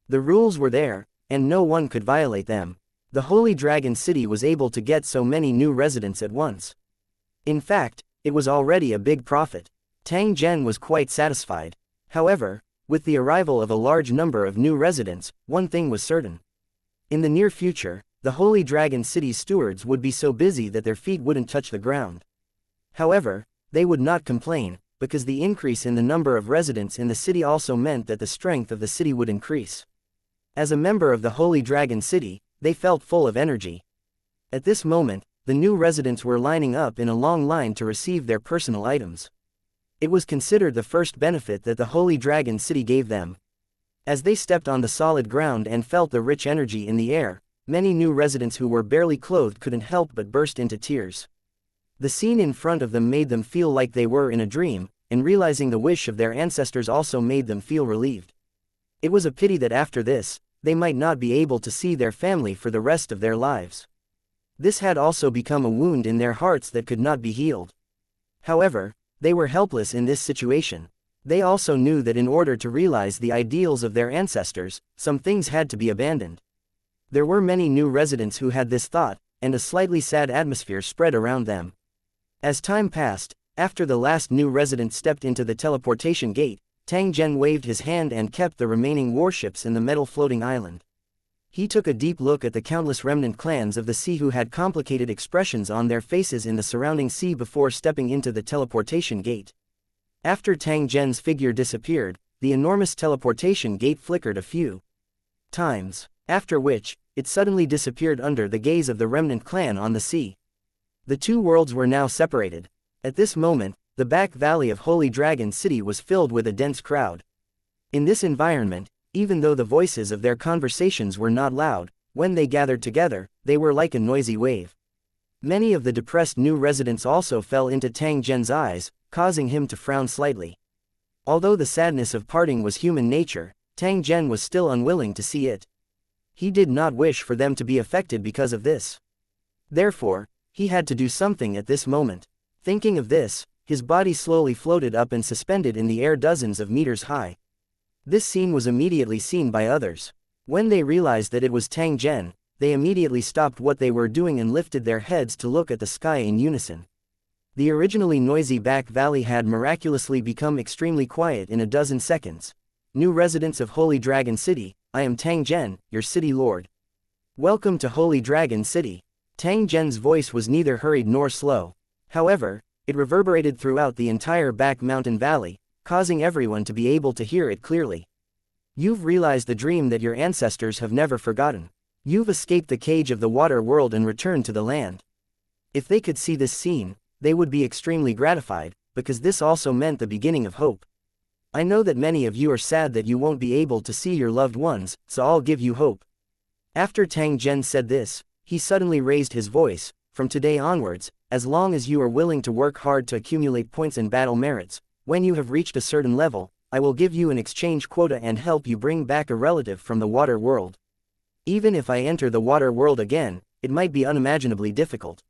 The rules were there, and no one could violate them. The Holy Dragon City was able to get so many new residents at once. In fact, it was already a big profit. Tang Zhen was quite satisfied. However, with the arrival of a large number of new residents, one thing was certain. In the near future, the Holy Dragon City's stewards would be so busy that their feet wouldn't touch the ground. However, they would not complain, because the increase in the number of residents in the city also meant that the strength of the city would increase. As a member of the Holy Dragon City, they felt full of energy. At this moment, the new residents were lining up in a long line to receive their personal items. It was considered the first benefit that the Holy Dragon City gave them. As they stepped on the solid ground and felt the rich energy in the air, many new residents who were barely clothed couldn't help but burst into tears. The scene in front of them made them feel like they were in a dream, and realizing the wish of their ancestors also made them feel relieved. It was a pity that after this, they might not be able to see their family for the rest of their lives. This had also become a wound in their hearts that could not be healed. However, they were helpless in this situation. They also knew that in order to realize the ideals of their ancestors, some things had to be abandoned. There were many new residents who had this thought, and a slightly sad atmosphere spread around them. As time passed, after the last new resident stepped into the teleportation gate, Tang Zhen waved his hand and kept the remaining warships in the metal floating island. He took a deep look at the countless remnant clans of the sea who had complicated expressions on their faces in the surrounding sea before stepping into the teleportation gate. After Tang Zhen's figure disappeared, the enormous teleportation gate flickered a few times, after which, it suddenly disappeared under the gaze of the remnant clan on the sea. The two worlds were now separated. At this moment, the back valley of Holy Dragon City was filled with a dense crowd. In this environment, even though the voices of their conversations were not loud, when they gathered together, they were like a noisy wave. Many of the depressed new residents also fell into Tang Zhen's eyes, causing him to frown slightly. Although the sadness of parting was human nature, Tang Zhen was still unwilling to see it. He did not wish for them to be affected because of this. Therefore, he had to do something at this moment. Thinking of this, his body slowly floated up and suspended in the air dozens of meters high. This scene was immediately seen by others. When they realized that it was Tang Zhen, they immediately stopped what they were doing and lifted their heads to look at the sky in unison. The originally noisy back valley had miraculously become extremely quiet in a dozen seconds. New residents of Holy Dragon City, I am Tang Zhen, your city lord. Welcome to Holy Dragon City. Tang Zhen's voice was neither hurried nor slow. However, it reverberated throughout the entire back mountain valley, causing everyone to be able to hear it clearly. You've realized the dream that your ancestors have never forgotten. You've escaped the cage of the water world and returned to the land. If they could see this scene, they would be extremely gratified, because this also meant the beginning of hope. I know that many of you are sad that you won't be able to see your loved ones, so I'll give you hope. After Tang Zhen said this, he suddenly raised his voice. From today onwards, as long as you are willing to work hard to accumulate points and battle merits, when you have reached a certain level, I will give you an exchange quota and help you bring back a relative from the water world. Even if I enter the water world again, it might be unimaginably difficult.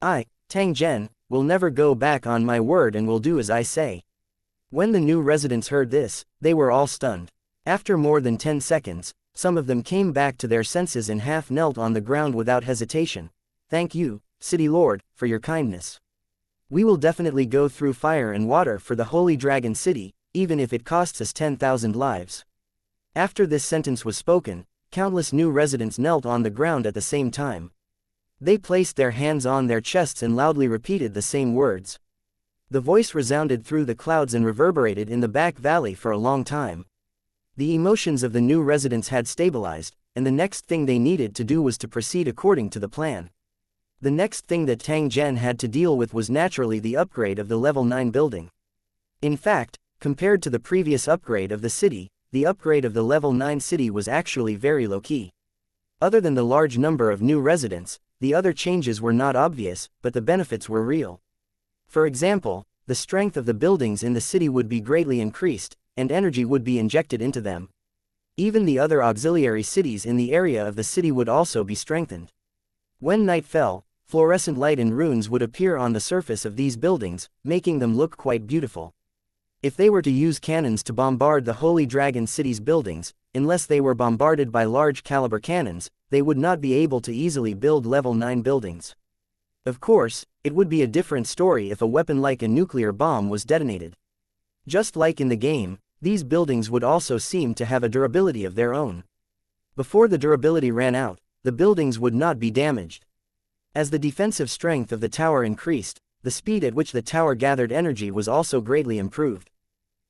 I, Tang Zhen, will never go back on my word and will do as I say." When the new residents heard this, they were all stunned. After more than 10 seconds, some of them came back to their senses and half knelt on the ground without hesitation. "Thank you, City Lord, for your kindness. We will definitely go through fire and water for the Holy Dragon City, even if it costs us 10,000 lives." After this sentence was spoken, countless new residents knelt on the ground at the same time. They placed their hands on their chests and loudly repeated the same words. The voice resounded through the clouds and reverberated in the back valley for a long time. The emotions of the new residents had stabilized, and the next thing they needed to do was to proceed according to the plan. The next thing that Tang Zhen had to deal with was naturally the upgrade of the level 9 building. In fact, compared to the previous upgrade of the city, the upgrade of the level 9 city was actually very low-key. Other than the large number of new residents, the other changes were not obvious, but the benefits were real. For example, the strength of the buildings in the city would be greatly increased, and energy would be injected into them. Even the other auxiliary cities in the area of the city would also be strengthened. When night fell, fluorescent light and runes would appear on the surface of these buildings, making them look quite beautiful. If they were to use cannons to bombard the Holy Dragon City's buildings, unless they were bombarded by large caliber cannons, they would not be able to easily build level 9 buildings. Of course, it would be a different story if a weapon like a nuclear bomb was detonated. Just like in the game, these buildings would also seem to have a durability of their own. Before the durability ran out, the buildings would not be damaged. As the defensive strength of the tower increased, the speed at which the tower gathered energy was also greatly improved.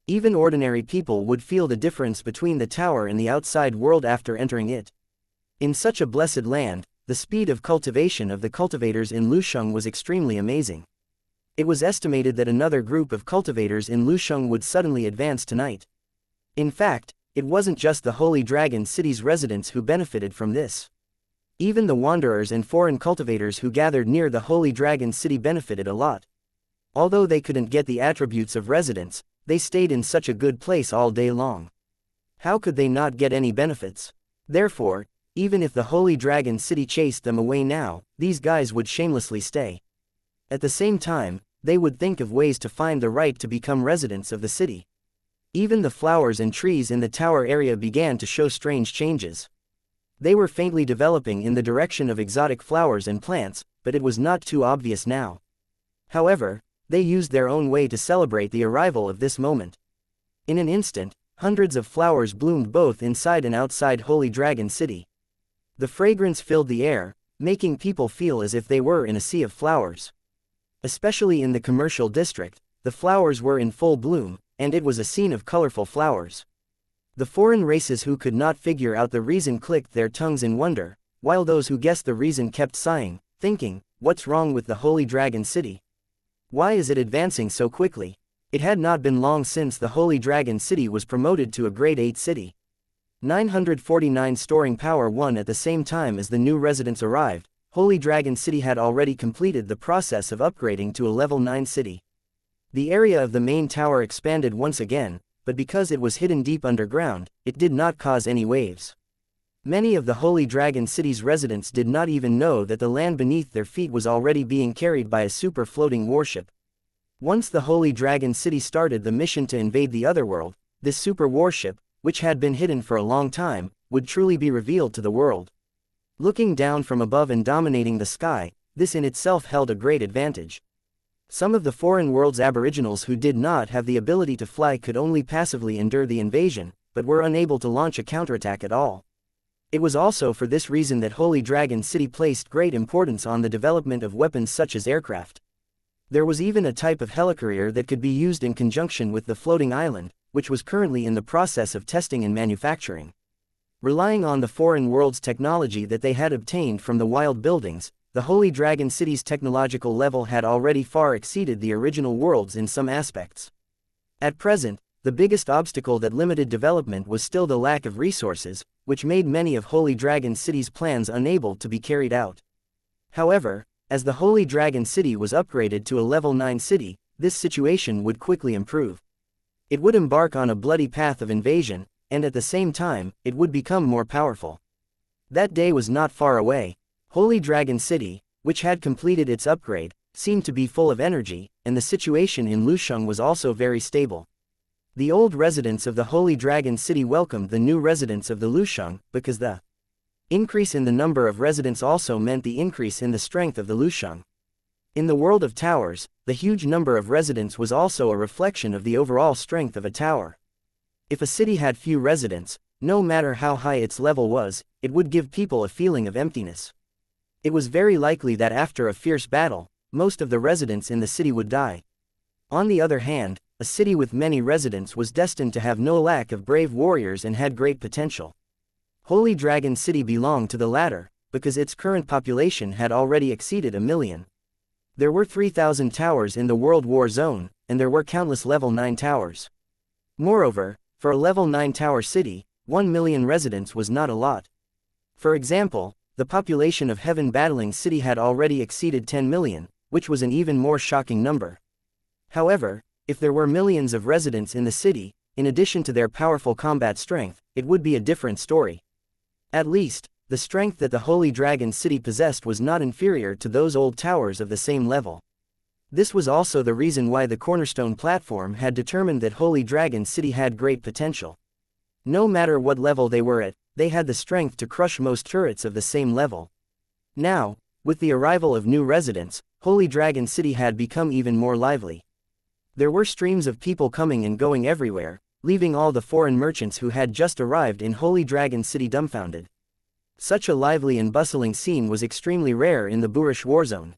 Even ordinary people would feel the difference between the tower and the outside world after entering it. In such a blessed land, the speed of cultivation of the cultivators in Lusheng was extremely amazing. It was estimated that another group of cultivators in Lusheng would suddenly advance tonight. In fact, it wasn't just the Holy Dragon City's residents who benefited from this. Even the wanderers and foreign cultivators who gathered near the Holy Dragon City benefited a lot. Although they couldn't get the attributes of residents, they stayed in such a good place all day long. How could they not get any benefits? Therefore, even if the Holy Dragon City chased them away now, these guys would shamelessly stay. At the same time, they would think of ways to find the right to become residents of the city. Even the flowers and trees in the tower area began to show strange changes. They were faintly developing in the direction of exotic flowers and plants, but it was not too obvious now. However, they used their own way to celebrate the arrival of this moment. In an instant, hundreds of flowers bloomed both inside and outside Holy Dragon City. The fragrance filled the air, making people feel as if they were in a sea of flowers. Especially in the commercial district, the flowers were in full bloom, and it was a scene of colorful flowers. The foreign races who could not figure out the reason clicked their tongues in wonder, while those who guessed the reason kept sighing, thinking, "What's wrong with the Holy Dragon City? Why is it advancing so quickly?" It had not been long since the Holy Dragon City was promoted to a Grade 8 city. 949 storing power 1 at the same time as the new residents arrived. Holy Dragon City had already completed the process of upgrading to a level 9 city. The area of the main tower expanded once again, but because it was hidden deep underground, it did not cause any waves. Many of the Holy Dragon City's residents did not even know that the land beneath their feet was already being carried by a super floating warship. Once the Holy Dragon City started the mission to invade the Otherworld, this super warship, which had been hidden for a long time, would truly be revealed to the world. Looking down from above and dominating the sky, this in itself held a great advantage. Some of the foreign world's aboriginals who did not have the ability to fly could only passively endure the invasion, but were unable to launch a counterattack at all. It was also for this reason that Holy Dragon City placed great importance on the development of weapons such as aircraft. There was even a type of helicarrier that could be used in conjunction with the floating island, which was currently in the process of testing and manufacturing. Relying on the foreign world's technology that they had obtained from the wild buildings, the Holy Dragon City's technological level had already far exceeded the original world's in some aspects. At present, the biggest obstacle that limited development was still the lack of resources, which made many of Holy Dragon City's plans unable to be carried out. However, as the Holy Dragon City was upgraded to a level 9 city, this situation would quickly improve. It would embark on a bloody path of invasion, and at the same time, it would become more powerful. That day was not far away. Holy Dragon City, which had completed its upgrade, seemed to be full of energy, and the situation in Lusheng was also very stable. The old residents of the Holy Dragon City welcomed the new residents of the Lusheng, because the increase in the number of residents also meant the increase in the strength of the Lusheng. In the world of towers, the huge number of residents was also a reflection of the overall strength of a tower. If a city had few residents, no matter how high its level was, it would give people a feeling of emptiness. It was very likely that after a fierce battle, most of the residents in the city would die. On the other hand, a city with many residents was destined to have no lack of brave warriors and had great potential. Holy Dragon City belonged to the latter, because its current population had already exceeded 1 million. There were 3,000 towers in the World War Zone, and there were countless level 9 towers. Moreover, for a level 9 tower city, 1 million residents was not a lot. For example, the population of Heaven Battling City had already exceeded 10 million, which was an even more shocking number. However, if there were millions of residents in the city, in addition to their powerful combat strength, it would be a different story. At least, the strength that the Holy Dragon City possessed was not inferior to those old towers of the same level. This was also the reason why the Cornerstone platform had determined that Holy Dragon City had great potential. No matter what level they were at, they had the strength to crush most turrets of the same level. Now, with the arrival of new residents, Holy Dragon City had become even more lively. There were streams of people coming and going everywhere, leaving all the foreign merchants who had just arrived in Holy Dragon City dumbfounded. Such a lively and bustling scene was extremely rare in the Boorish Warzone.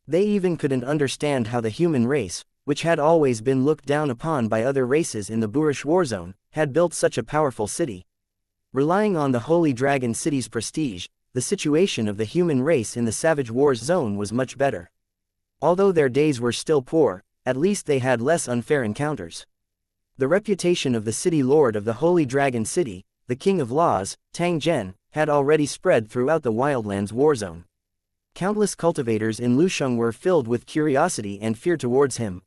They even couldn't understand how the human race, which had always been looked down upon by other races in the Boorish Warzone, had built such a powerful city. Relying on the Holy Dragon City's prestige, the situation of the human race in the Savage Wars Zone was much better. Although their days were still poor, at least they had less unfair encounters. The reputation of the city lord of the Holy Dragon City, the King of Laws, Tang Zhen, had already spread throughout the Wildlands Warzone. Countless cultivators in Lusheng were filled with curiosity and fear towards him.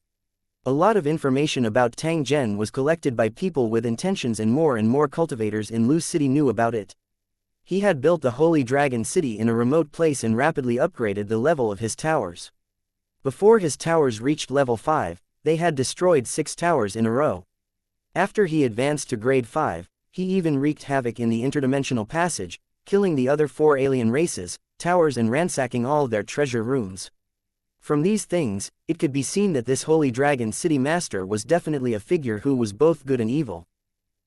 A lot of information about Tang Zhen was collected by people with intentions, and more cultivators in Lu City knew about it. He had built the Holy Dragon City in a remote place and rapidly upgraded the level of his towers. Before his towers reached level 5, they had destroyed 6 towers in a row. After he advanced to grade 5, he even wreaked havoc in the interdimensional passage, killing the other 4 alien races, towers, and ransacking all their treasure rooms. From these things, it could be seen that this Holy Dragon City master was definitely a figure who was both good and evil.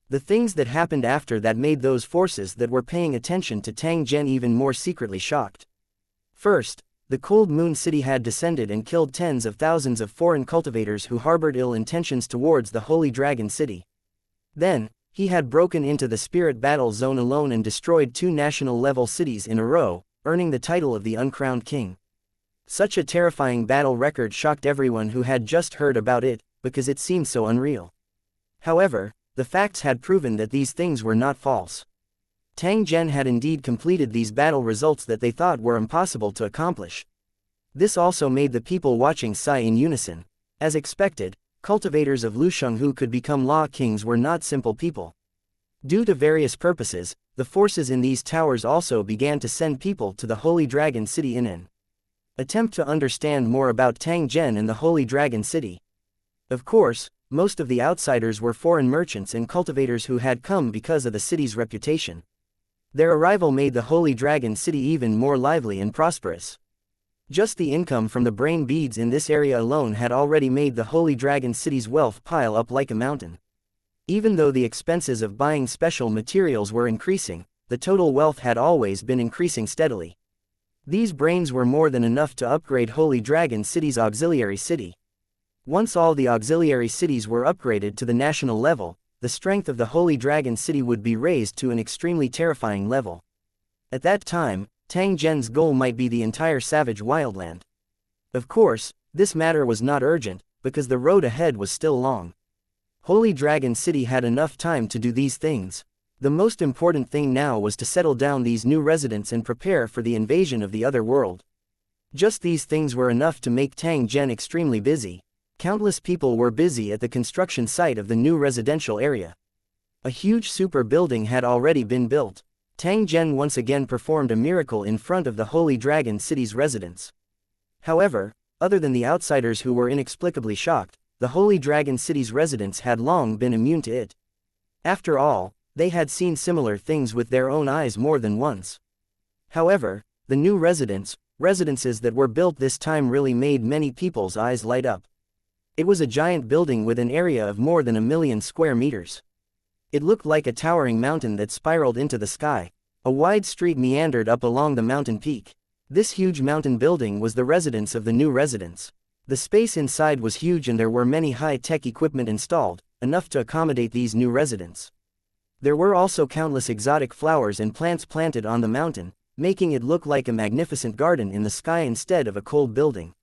The things that happened after that made those forces that were paying attention to Tang Zhen even more secretly shocked. First, the Cold Moon City had descended and killed tens of thousands of foreign cultivators who harbored ill intentions towards the Holy Dragon City. Then, he had broken into the Spirit Battle Zone alone and destroyed 2 national-level cities in a row, earning the title of the Uncrowned King. Such a terrifying battle record shocked everyone who had just heard about it, because it seemed so unreal. However, the facts had proven that these things were not false. Tang Zhen had indeed completed these battle results that they thought were impossible to accomplish. This also made the people watching sigh in unison. As expected, cultivators of Lusheng who could become Law Kings were not simple people. Due to various purposes, the forces in these towers also began to send people to the Holy Dragon City in an attempt to understand more about Tang Zhen and the Holy Dragon City. Of course, most of the outsiders were foreign merchants and cultivators who had come because of the city's reputation. Their arrival made the Holy Dragon City even more lively and prosperous. Just the income from the brain beads in this area alone had already made the Holy Dragon City's wealth pile up like a mountain. Even though the expenses of buying special materials were increasing, the total wealth had always been increasing steadily. These brains were more than enough to upgrade Holy Dragon City's auxiliary city. Once all the auxiliary cities were upgraded to the national level, the strength of the Holy Dragon City would be raised to an extremely terrifying level. At that time, Tang Zhen's goal might be the entire Savage Wildland. Of course, this matter was not urgent, because the road ahead was still long. Holy Dragon City had enough time to do these things. The most important thing now was to settle down these new residents and prepare for the invasion of the other world. Just these things were enough to make Tang Zhen extremely busy. Countless people were busy at the construction site of the new residential area. A huge super building had already been built. Tang Zhen once again performed a miracle in front of the Holy Dragon City's residents. However, Other than the outsiders who were inexplicably shocked, the Holy Dragon City's residents had long been immune to it. After all, they had seen similar things with their own eyes more than once. However, the new residences that were built this time really made many people's eyes light up. It was a giant building with an area of more than 1,000,000 square meters. It looked like a towering mountain that spiraled into the sky. A wide street meandered up along the mountain peak. This huge mountain building was the residence of the new residents. The space inside was huge and there were many high-tech equipment installed, enough to accommodate these new residents. There were also countless exotic flowers and plants planted on the mountain, making it look like a magnificent garden in the sky instead of a cold building.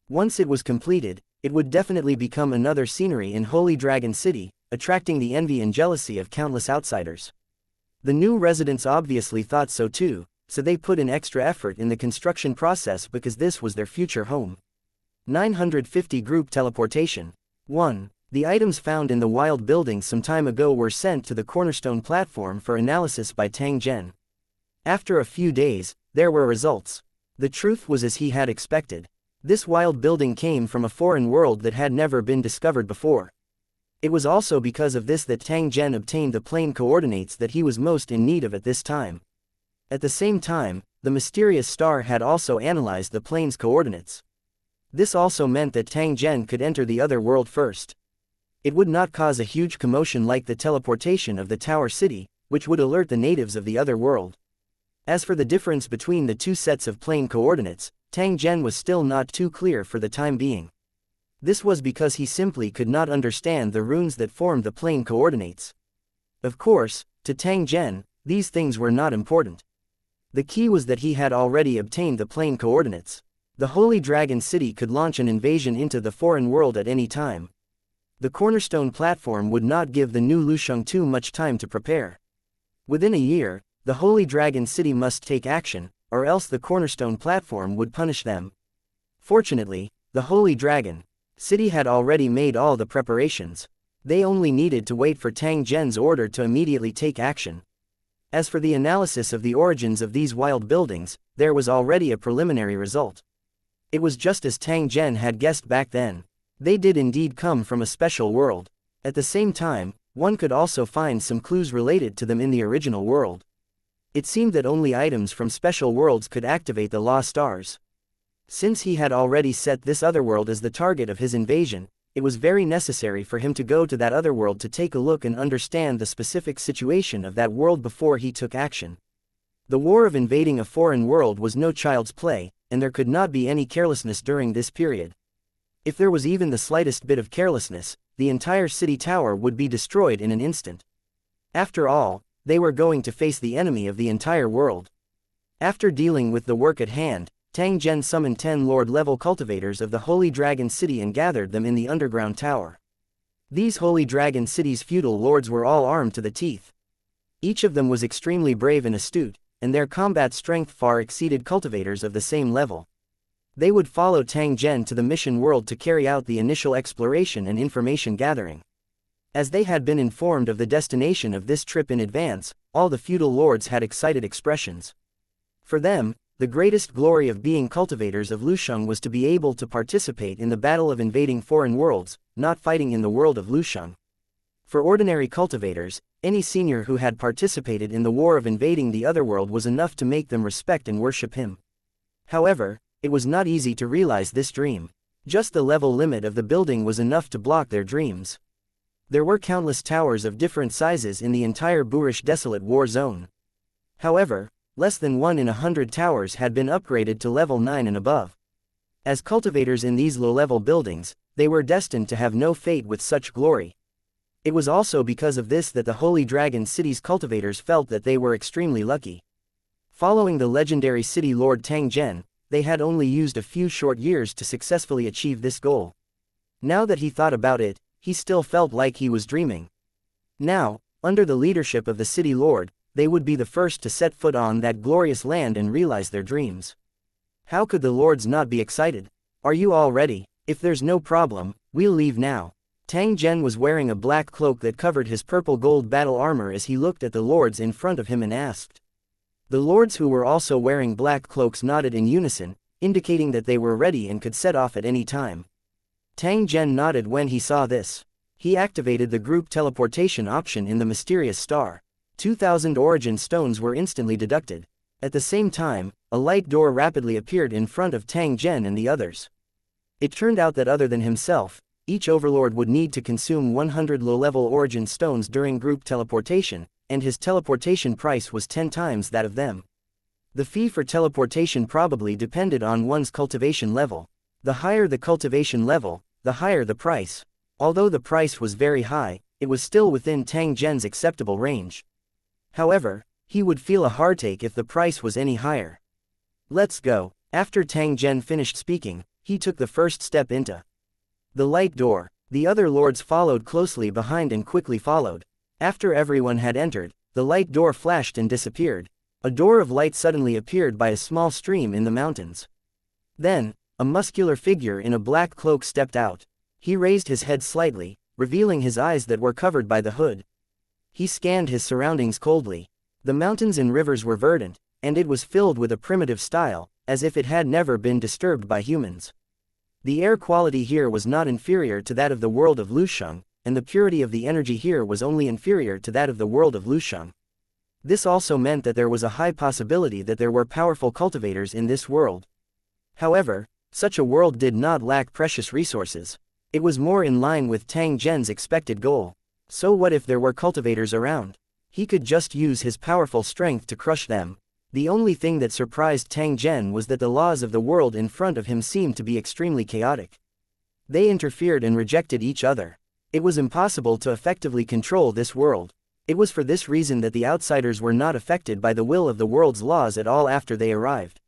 Once it was completed, it would definitely become another scenery in Holy Dragon City, attracting the envy and jealousy of countless outsiders. The new residents obviously thought so too, so they put in extra effort in the construction process because this was their future home. 950 Group Teleportation. 1. The items found in the wild building some time ago were sent to the cornerstone platform for analysis by Tang Zhen. After a few days, there were results. The truth was as he had expected. This wild building came from a foreign world that had never been discovered before. It was also because of this that Tang Zhen obtained the plane coordinates that he was most in need of at this time. At the same time, the mysterious star had also analyzed the plane's coordinates. This also meant that Tang Zhen could enter the other world first. It would not cause a huge commotion like the teleportation of the Tower City, which would alert the natives of the other world. As for the difference between the two sets of plane coordinates, Tang Zhen was still not too clear for the time being. This was because he simply could not understand the runes that formed the plane coordinates. Of course, to Tang Zhen, these things were not important. The key was that he had already obtained the plane coordinates. The Holy Dragon City could launch an invasion into the foreign world at any time. The cornerstone platform would not give the new Lusheng too much time to prepare. Within a year, the Holy Dragon City must take action, or else the cornerstone platform would punish them. Fortunately, the Holy Dragon City had already made all the preparations. They only needed to wait for Tang Zhen's order to immediately take action. As for the analysis of the origins of these wild buildings, there was already a preliminary result. It was just as Tang Zhen had guessed back then. They did indeed come from a special world. At the same time, one could also find some clues related to them in the original world. It seemed that only items from special worlds could activate the lost stars. Since he had already set this otherworld as the target of his invasion, it was very necessary for him to go to that otherworld to take a look and understand the specific situation of that world before he took action. The war of invading a foreign world was no child's play, and there could not be any carelessness during this period. If there was even the slightest bit of carelessness, the entire city tower would be destroyed in an instant. After all, they were going to face the enemy of the entire world. After dealing with the work at hand, Tang Zhen summoned 10 Lord-level cultivators of the Holy Dragon City and gathered them in the underground tower. These Holy Dragon City's feudal lords were all armed to the teeth. Each of them was extremely brave and astute, and their combat strength far exceeded cultivators of the same level. They would follow Tang Zhen to the mission world to carry out the initial exploration and information gathering. As they had been informed of the destination of this trip in advance, all the feudal lords had excited expressions. For them, the greatest glory of being cultivators of Lusheng was to be able to participate in the battle of invading foreign worlds, not fighting in the world of Lusheng. For ordinary cultivators, any senior who had participated in the war of invading the otherworld was enough to make them respect and worship him. However, it was not easy to realize this dream. Just the level limit of the building was enough to block their dreams. There were countless towers of different sizes in the entire boorish desolate war zone. However, less than 1 in 100 towers had been upgraded to level 9 and above. As cultivators in these low-level buildings, they were destined to have no fate with such glory. It was also because of this that the Holy Dragon City's cultivators felt that they were extremely lucky. Following the legendary city lord Tang Zhen, they had only used a few short years to successfully achieve this goal. Now that he thought about it, he still felt like he was dreaming. Now, under the leadership of the city lord, they would be the first to set foot on that glorious land and realize their dreams. How could the lords not be excited? Are you all ready? If there's no problem, we'll leave now. Tang Zhen was wearing a black cloak that covered his purple-gold battle armor as he looked at the lords in front of him and asked. The lords who were also wearing black cloaks nodded in unison, indicating that they were ready and could set off at any time. Tang Zhen nodded when he saw this. He activated the group teleportation option in the mysterious star. 2,000 origin stones were instantly deducted. At the same time, a light door rapidly appeared in front of Tang Zhen and the others. It turned out that other than himself, each overlord would need to consume 100 low-level origin stones during group teleportation, and his teleportation price was 10 times that of them. The fee for teleportation probably depended on one's cultivation level. The higher the cultivation level, the higher the price. Although the price was very high, it was still within Tang Zhen's acceptable range. However, he would feel a heartache if the price was any higher. Let's go. After Tang Zhen finished speaking, he took the first step into the light door. The other lords followed closely behind and quickly followed. After everyone had entered, the light door flashed and disappeared. A door of light suddenly appeared by a small stream in the mountains. Then, a muscular figure in a black cloak stepped out. He raised his head slightly, revealing his eyes that were covered by the hood. He scanned his surroundings coldly. The mountains and rivers were verdant, and it was filled with a primitive style, as if it had never been disturbed by humans. The air quality here was not inferior to that of the world of Lusheng, and the purity of the energy here was only inferior to that of the world of Lusheng. This also meant that there was a high possibility that there were powerful cultivators in this world. However, such a world did not lack precious resources. It was more in line with Tang Zhen's expected goal. So what if there were cultivators around? He could just use his powerful strength to crush them. The only thing that surprised Tang Zhen was that the laws of the world in front of him seemed to be extremely chaotic. They interfered and rejected each other. It was impossible to effectively control this world. It was for this reason that the outsiders were not affected by the will of the world's laws at all after they arrived.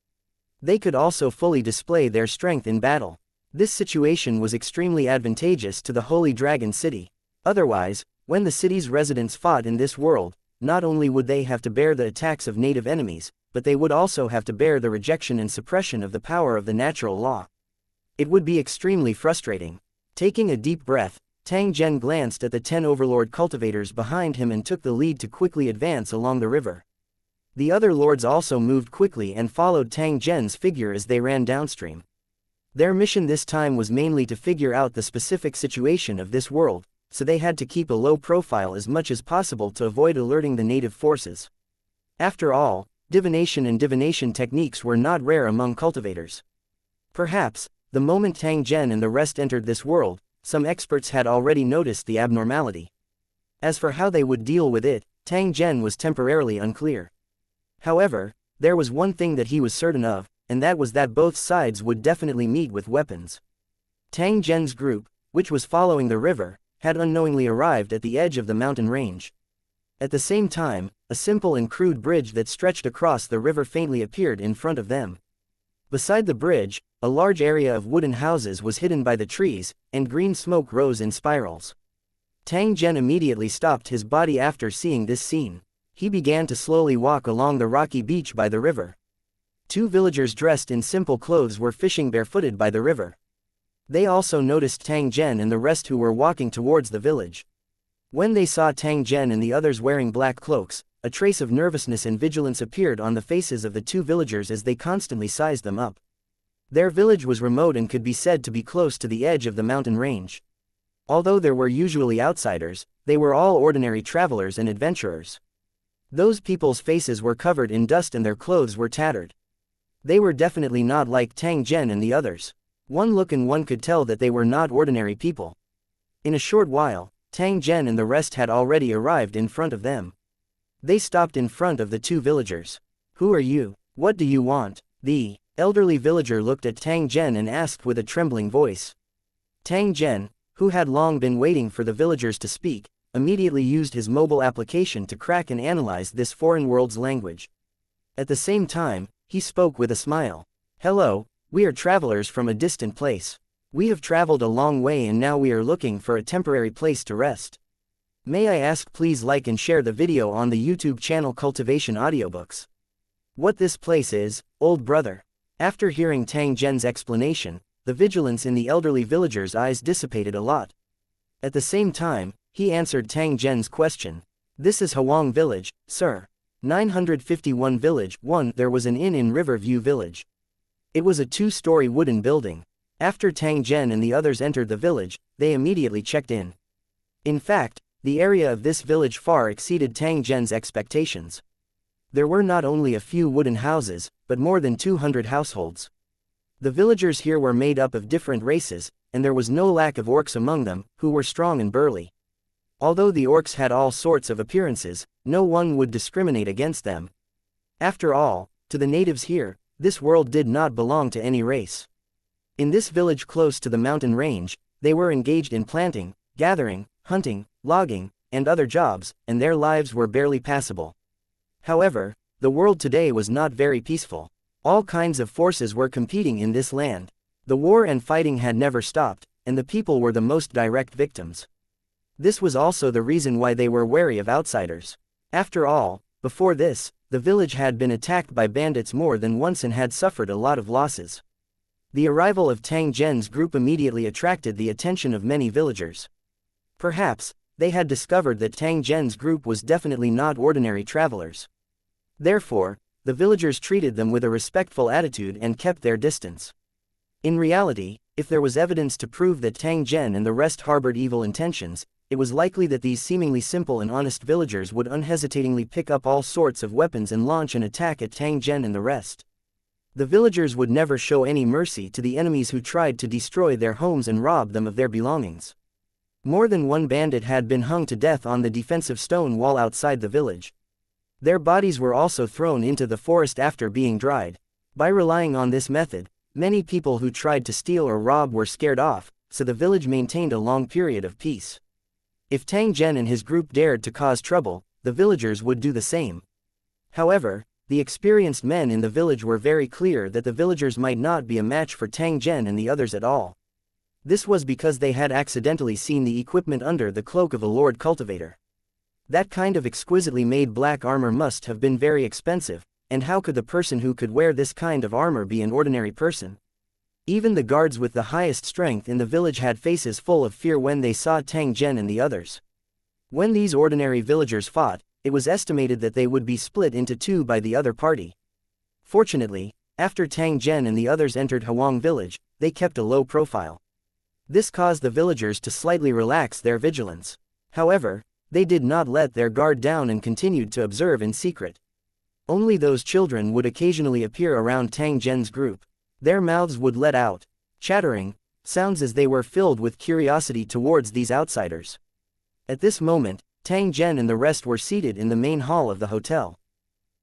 They could also fully display their strength in battle. This situation was extremely advantageous to the Holy Dragon City. Otherwise, when the city's residents fought in this world, not only would they have to bear the attacks of native enemies, but they would also have to bear the rejection and suppression of the power of the natural law. It would be extremely frustrating. Taking a deep breath, Tang Zhen glanced at the 10 overlord cultivators behind him and took the lead to quickly advance along the river. The other lords also moved quickly and followed Tang Zhen's figure as they ran downstream. Their mission this time was mainly to figure out the specific situation of this world, so they had to keep a low profile as much as possible to avoid alerting the native forces. After all, divination and divination techniques were not rare among cultivators. Perhaps, the moment Tang Zhen and the rest entered this world, some experts had already noticed the abnormality. As for how they would deal with it, Tang Zhen was temporarily unclear. However, there was one thing that he was certain of, and that was that both sides would definitely meet with weapons. Tang Zhen's group, which was following the river, had unknowingly arrived at the edge of the mountain range. At the same time, a simple and crude bridge that stretched across the river faintly appeared in front of them. Beside the bridge, a large area of wooden houses was hidden by the trees, and green smoke rose in spirals. Tang Zhen immediately stopped his body after seeing this scene. He began to slowly walk along the rocky beach by the river. 2 villagers dressed in simple clothes were fishing barefooted by the river. They also noticed Tang Zhen and the rest who were walking towards the village. When they saw Tang Zhen and the others wearing black cloaks, a trace of nervousness and vigilance appeared on the faces of the 2 villagers as they constantly sized them up. Their village was remote and could be said to be close to the edge of the mountain range. Although there were usually outsiders, they were all ordinary travelers and adventurers. Those people's faces were covered in dust and their clothes were tattered. They were definitely not like Tang Zhen and the others. One look and one could tell that they were not ordinary people. In a short while, Tang Zhen and the rest had already arrived in front of them. They stopped in front of the 2 villagers. "Who are you? What do you want?" The elderly villager looked at Tang Zhen and asked with a trembling voice. Tang Zhen, who had long been waiting for the villagers to speak, immediately used his mobile application to crack and analyze this foreign world's language. At the same time, he spoke with a smile. "Hello, we are travelers from a distant place. We have traveled a long way and now we are looking for a temporary place to rest. May I ask please like and share the video on the YouTube channel Cultivation Audiobooks. What this place is, old brother." After hearing Tang Zhen's explanation, the vigilance in the elderly villager's eyes dissipated a lot. At the same time, he answered Tang Zhen's question. "This is Hwang Village, sir. 951 Village 1. There was an inn in Riverview Village. It was a two-story wooden building. After Tang Zhen and the others entered the village, they immediately checked in. In fact, the area of this village far exceeded Tang Zhen's expectations. There were not only a few wooden houses, but more than 200 households. The villagers here were made up of different races, and there was no lack of orcs among them, who were strong and burly. Although the orcs had all sorts of appearances, no one would discriminate against them. After all, to the natives here, this world did not belong to any race. In this village close to the mountain range, they were engaged in planting, gathering, hunting, logging, and other jobs, and their lives were barely passable. However, the world today was not very peaceful. All kinds of forces were competing in this land. The war and fighting had never stopped, and the people were the most direct victims. This was also the reason why they were wary of outsiders. After all, before this, the village had been attacked by bandits more than once and had suffered a lot of losses. The arrival of Tang Zhen's group immediately attracted the attention of many villagers. Perhaps, they had discovered that Tang Zhen's group was definitely not ordinary travelers. Therefore, the villagers treated them with a respectful attitude and kept their distance. In reality, if there was evidence to prove that Tang Zhen and the rest harbored evil intentions, it was likely that these seemingly simple and honest villagers would unhesitatingly pick up all sorts of weapons and launch an attack at Tang Zhen and the rest. The villagers would never show any mercy to the enemies who tried to destroy their homes and rob them of their belongings. More than one bandit had been hung to death on the defensive stone wall outside the village. Their bodies were also thrown into the forest after being dried. By relying on this method, many people who tried to steal or rob were scared off, so the village maintained a long period of peace. If Tang Zhen and his group dared to cause trouble, the villagers would do the same. However, the experienced men in the village were very clear that the villagers might not be a match for Tang Zhen and the others at all. This was because they had accidentally seen the equipment under the cloak of a lord cultivator. That kind of exquisitely made black armor must have been very expensive, and how could the person who could wear this kind of armor be an ordinary person? Even the guards with the highest strength in the village had faces full of fear when they saw Tang Zhen and the others. When these ordinary villagers fought, it was estimated that they would be split into two by the other party. Fortunately, after Tang Zhen and the others entered Huang village, they kept a low profile. This caused the villagers to slightly relax their vigilance. However, they did not let their guard down and continued to observe in secret. Only those children would occasionally appear around Tang Zhen's group. Their mouths would let out chattering sounds as they were filled with curiosity towards these outsiders. At this moment, Tang Zhen and the rest were seated in the main hall of the hotel.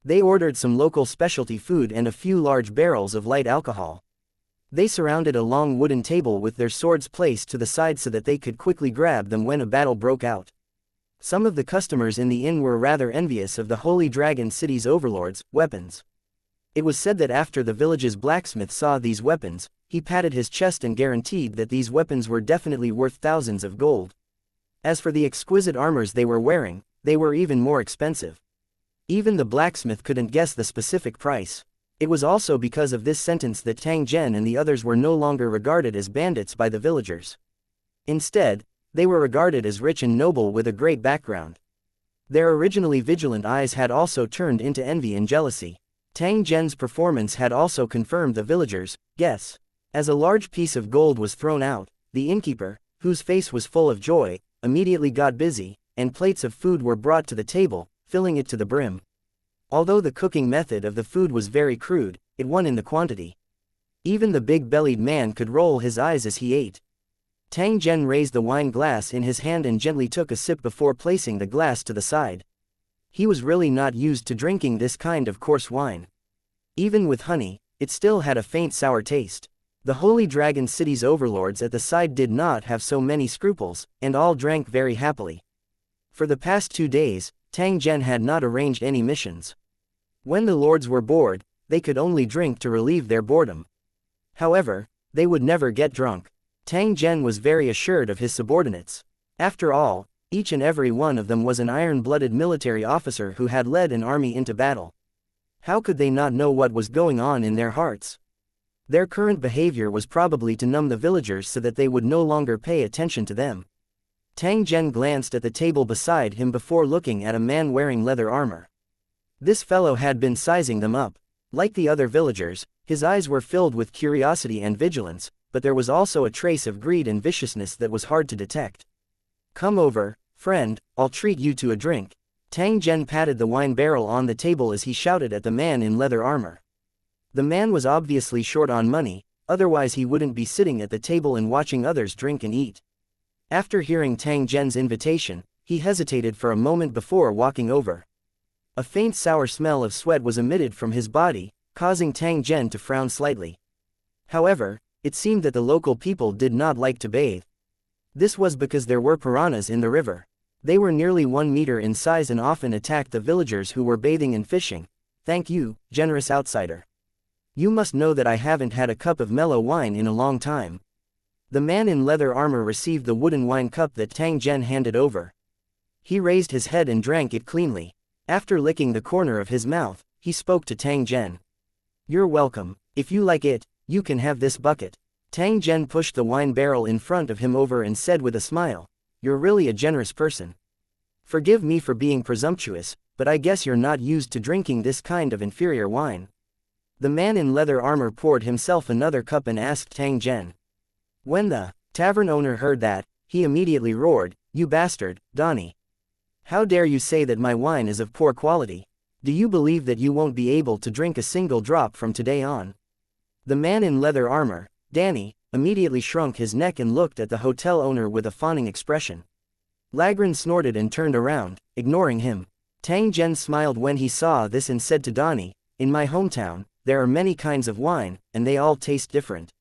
They ordered some local specialty food and a few large barrels of light alcohol. They surrounded a long wooden table with their swords placed to the side so that they could quickly grab them when a battle broke out. Some of the customers in the inn were rather envious of the Holy Dragon City's overlords' weapons. It was said that after the village's blacksmith saw these weapons, he patted his chest and guaranteed that these weapons were definitely worth thousands of gold. As for the exquisite armors they were wearing, they were even more expensive. Even the blacksmith couldn't guess the specific price. It was also because of this sentence that Tang Zhen and the others were no longer regarded as bandits by the villagers. Instead, they were regarded as rich and noble with a great background. Their originally vigilant eyes had also turned into envy and jealousy. Tang Zhen's performance had also confirmed the villagers' guess. As a large piece of gold was thrown out, the innkeeper, whose face was full of joy, immediately got busy, and plates of food were brought to the table, filling it to the brim. Although the cooking method of the food was very crude, it won in the quantity. Even the big-bellied man could roll his eyes as he ate. Tang Zhen raised the wine glass in his hand and gently took a sip before placing the glass to the side. He was really not used to drinking this kind of coarse wine. Even with honey, it still had a faint sour taste. The Holy Dragon City's overlords at the side did not have so many scruples, and all drank very happily. For the past 2 days, Tang Zhen had not arranged any missions. When the lords were bored, they could only drink to relieve their boredom. However, they would never get drunk. Tang Zhen was very assured of his subordinates. After all, each and every one of them was an iron-blooded military officer who had led an army into battle. How could they not know what was going on in their hearts? Their current behavior was probably to numb the villagers so that they would no longer pay attention to them. Tang Zhen glanced at the table beside him before looking at a man wearing leather armor. This fellow had been sizing them up. Like the other villagers, His eyes were filled with curiosity and vigilance, but there was also a trace of greed and viciousness that was hard to detect. "Come over, friend, I'll treat you to a drink." Tang Zhen patted the wine barrel on the table as he shouted at the man in leather armor. The man was obviously short on money, otherwise he wouldn't be sitting at the table and watching others drink and eat. After hearing Tang Zhen's invitation, he hesitated for a moment before walking over. A faint sour smell of sweat was emitted from his body, causing Tang Zhen to frown slightly. However, it seemed that the local people did not like to bathe. This was because there were piranhas in the river. They were nearly 1 meter in size and often attacked the villagers who were bathing and fishing. "Thank you, generous outsider. You must know that I haven't had a cup of mellow wine in a long time." The man in leather armor received the wooden wine cup that Tang Zhen handed over. He raised his head and drank it cleanly. After licking the corner of his mouth, he spoke to Tang Zhen. "You're welcome. If you like it, you can have this bucket." Tang Zhen pushed the wine barrel in front of him over and said with a smile, "You're really a generous person. Forgive me for being presumptuous, but I guess you're not used to drinking this kind of inferior wine." The man in leather armor poured himself another cup and asked Tang Zhen. When the tavern owner heard that, he immediately roared, "You bastard, Donnie! How dare you say that my wine is of poor quality? Do you believe that you won't be able to drink a single drop from today on?" The man in leather armor, Danny, immediately shrunk his neck and looked at the hotel owner with a fawning expression. Lagran snorted and turned around, ignoring him. Tang Zhen smiled when he saw this and said to Donnie, "In my hometown, there are many kinds of wine, and they all taste different.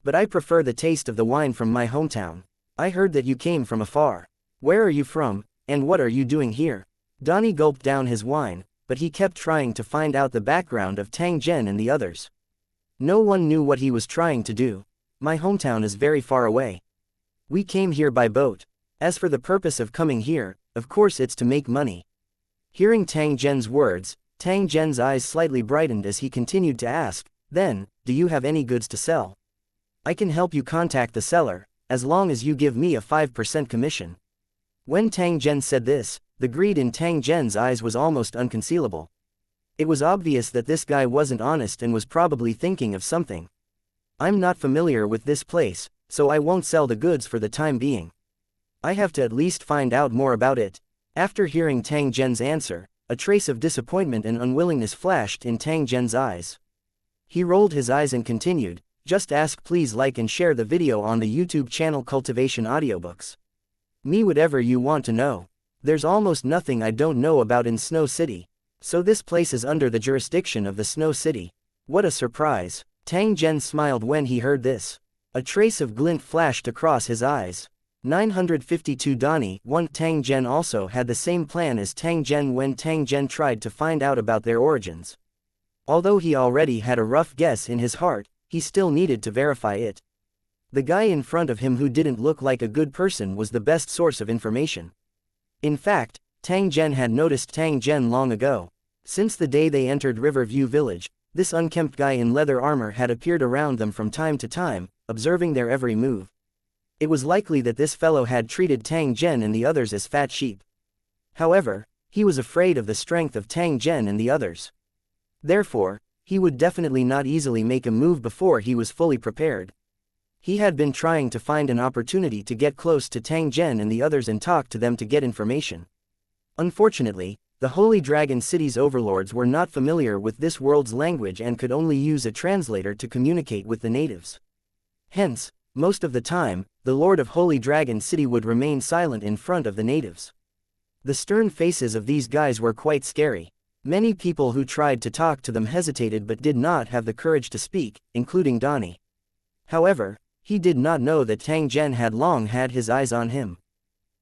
But I prefer the taste of the wine from my hometown. I heard that you came from afar. Where are you from, and what are you doing here?" Donnie gulped down his wine, but he kept trying to find out the background of Tang Zhen and the others. No one knew what he was trying to do. "My hometown is very far away. We came here by boat. As for the purpose of coming here, of course it's to make money." Hearing Tang Zhen's words, Tang Zhen's eyes slightly brightened as he continued to ask, "Then, do you have any goods to sell? I can help you contact the seller, as long as you give me a 5% commission." When Tang Zhen said this, the greed in Tang Zhen's eyes was almost unconcealable. It was obvious that this guy wasn't honest and was probably thinking of something. "I'm not familiar with this place, so I won't sell the goods for the time being. I have to at least find out more about it." After hearing Tang Zhen's answer, a trace of disappointment and unwillingness flashed in Tang Zhen's eyes. He rolled his eyes and continued, "Just ask. Please like and share the video on the YouTube channel Cultivation Audiobooks. Me whatever you want to know. There's almost nothing I don't know about in Snow City. So this place is under the jurisdiction of the Snow City. What a surprise." Tang Zhen smiled when he heard this. A trace of glint flashed across his eyes. 952 Donnie 1 Tang Zhen also had the same plan as Tang Zhen when Tang Zhen tried to find out about their origins. Although he already had a rough guess in his heart, he still needed to verify it. The guy in front of him who didn't look like a good person was the best source of information. In fact, Tang Zhen had noticed Tang Zhen long ago. Since the day they entered Riverview Village, this unkempt guy in leather armor had appeared around them from time to time, observing their every move. It was likely that this fellow had treated Tang Zhen and the others as fat sheep. However, he was afraid of the strength of Tang Zhen and the others. Therefore, he would definitely not easily make a move before he was fully prepared. He had been trying to find an opportunity to get close to Tang Zhen and the others and talk to them to get information. Unfortunately, the Holy Dragon City's overlords were not familiar with this world's language and could only use a translator to communicate with the natives. Hence, most of the time, the Lord of Holy Dragon City would remain silent in front of the natives. The stern faces of these guys were quite scary. Many people who tried to talk to them hesitated but did not have the courage to speak, including Donnie. However, he did not know that Tang Zhen had long had his eyes on him.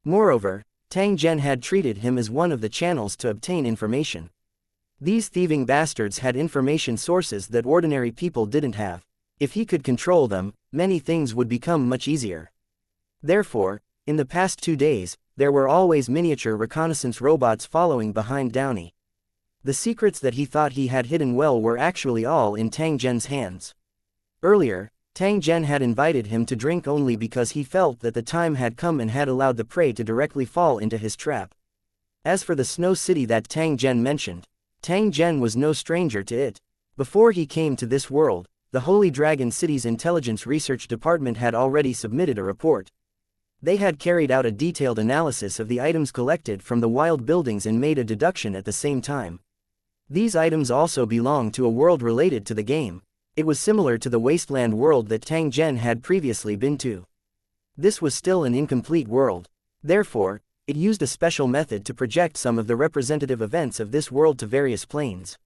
Moreover, Tang Zhen had treated him as one of the channels to obtain information. These thieving bastards had information sources that ordinary people didn't have. If he could control them, many things would become much easier. Therefore, in the past 2 days, there were always miniature reconnaissance robots following behind Downey. The secrets that he thought he had hidden well were actually all in Tang Zhen's hands. Earlier, Tang Zhen had invited him to drink only because he felt that the time had come and had allowed the prey to directly fall into his trap. As for the Snow City that Tang Zhen mentioned, Tang Zhen was no stranger to it. Before he came to this world, the Holy Dragon City's Intelligence Research Department had already submitted a report. They had carried out a detailed analysis of the items collected from the wild buildings and made a deduction at the same time. These items also belonged to a world related to the game. It was similar to the wasteland world that Tang Zhen had previously been to. This was still an incomplete world. Therefore, it used a special method to project some of the representative events of this world to various planes.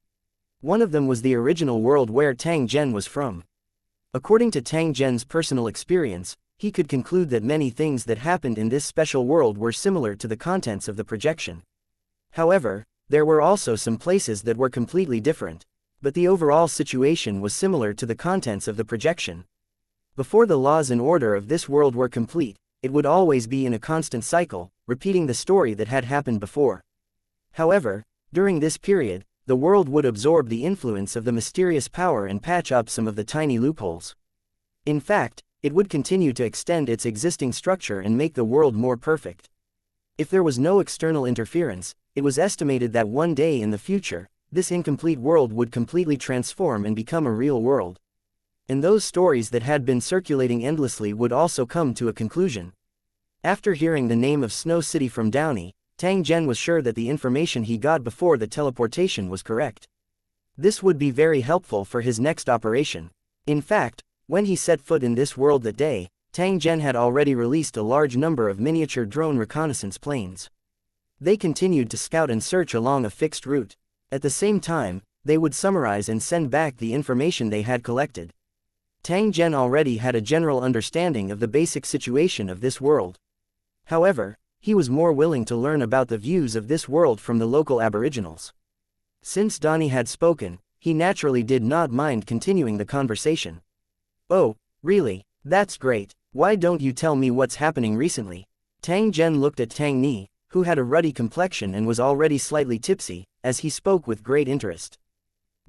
One of them was the original world where Tang Zhen was from. According to Tang Zhen's personal experience, he could conclude that many things that happened in this special world were similar to the contents of the projection. However, there were also some places that were completely different, but the overall situation was similar to the contents of the projection. Before the laws and order of this world were complete, it would always be in a constant cycle, repeating the story that had happened before. However, during this period, the world would absorb the influence of the mysterious power and patch up some of the tiny loopholes. In fact, it would continue to extend its existing structure and make the world more perfect. If there was no external interference, it was estimated that one day in the future, this incomplete world would completely transform and become a real world. And those stories that had been circulating endlessly would also come to a conclusion. After hearing the name of Snow City from Downey, Tang Zhen was sure that the information he got before the teleportation was correct. This would be very helpful for his next operation. In fact, when he set foot in this world that day, Tang Zhen had already released a large number of miniature drone reconnaissance planes. They continued to scout and search along a fixed route. At the same time, they would summarize and send back the information they had collected. Tang Zhen already had a general understanding of the basic situation of this world. However, he was more willing to learn about the views of this world from the local aboriginals. Since Donnie had spoken, he naturally did not mind continuing the conversation. "Oh, really? That's great. Why don't you tell me what's happening recently?" Tang Zhen looked at Tang Ni, who had a ruddy complexion and was already slightly tipsy, as he spoke with great interest.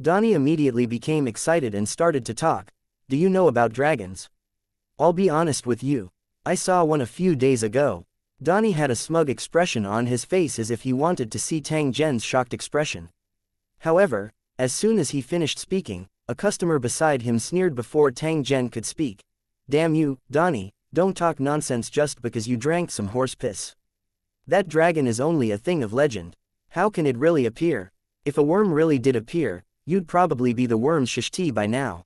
Donnie immediately became excited and started to talk. "Do you know about dragons? I'll be honest with you. I saw one a few days ago." Donnie had a smug expression on his face as if he wanted to see Tang Zhen's shocked expression. However, as soon as he finished speaking, a customer beside him sneered before Tang Zhen could speak. "Damn you, Donnie, don't talk nonsense just because you drank some horse piss. That dragon is only a thing of legend. How can it really appear? If a worm really did appear, you'd probably be the worm's xianxia by now.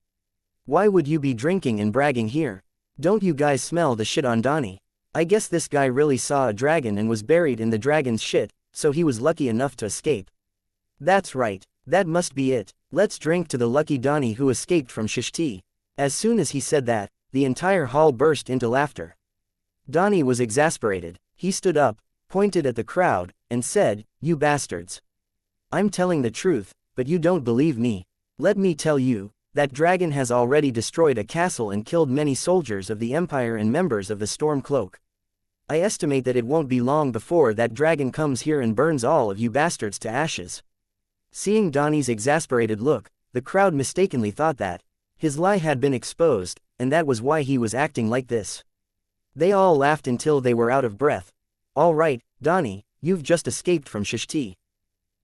Why would you be drinking and bragging here? Don't you guys smell the shit on Donnie? I guess this guy really saw a dragon and was buried in the dragon's shit, so he was lucky enough to escape. That's right, that must be it. Let's drink to the lucky Donnie who escaped from xianxia." As soon as he said that, the entire hall burst into laughter. Donnie was exasperated. He stood up, pointed at the crowd, and said, "You bastards. I'm telling the truth, but you don't believe me. Let me tell you, that dragon has already destroyed a castle and killed many soldiers of the Empire and members of the Storm Cloak. I estimate that it won't be long before that dragon comes here and burns all of you bastards to ashes." Seeing Donnie's exasperated look, the crowd mistakenly thought that his lie had been exposed, and that was why he was acting like this. They all laughed until they were out of breath. "All right, Donnie, you've just escaped from xianxia.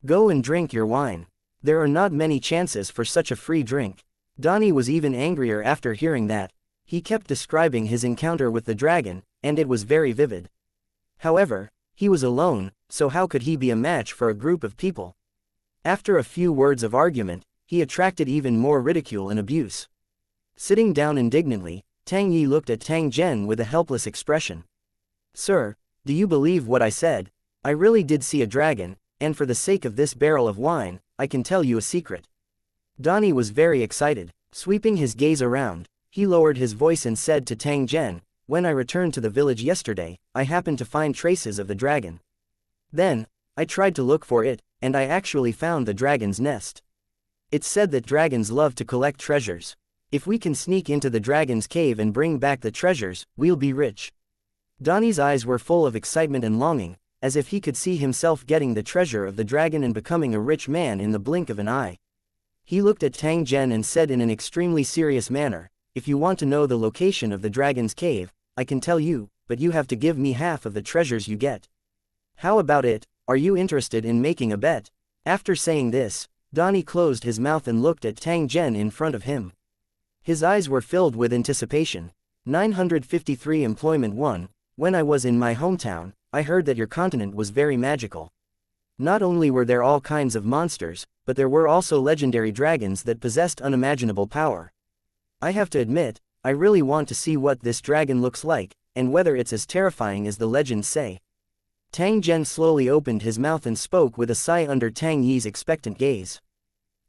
Go and drink your wine. There are not many chances for such a free drink." Donnie was even angrier after hearing that. He kept describing his encounter with the dragon, and it was very vivid. However, he was alone, so how could he be a match for a group of people? After a few words of argument, he attracted even more ridicule and abuse. Sitting down indignantly, Tang Yi looked at Tang Zhen with a helpless expression. "Sir, do you believe what I said? I really did see a dragon, and for the sake of this barrel of wine, I can tell you a secret." Donnie was very excited. Sweeping his gaze around, he lowered his voice and said to Tang Zhen, "When I returned to the village yesterday, I happened to find traces of the dragon. Then, I tried to look for it, and I actually found the dragon's nest. It's said that dragons love to collect treasures. If we can sneak into the dragon's cave and bring back the treasures, we'll be rich." Donnie's eyes were full of excitement and longing, as if he could see himself getting the treasure of the dragon and becoming a rich man in the blink of an eye. He looked at Tang Zhen and said in an extremely serious manner, "If you want to know the location of the dragon's cave, I can tell you, but you have to give me half of the treasures you get. How about it? Are you interested in making a bet?" After saying this, Donnie closed his mouth and looked at Tang Zhen in front of him. His eyes were filled with anticipation. 953 Employment 1. When I was in my hometown, I heard that your continent was very magical. Not only were there all kinds of monsters, but there were also legendary dragons that possessed unimaginable power. I have to admit, I really want to see what this dragon looks like, and whether it's as terrifying as the legends say. Tang Zhen slowly opened his mouth and spoke with a sigh under Tang Yi's expectant gaze.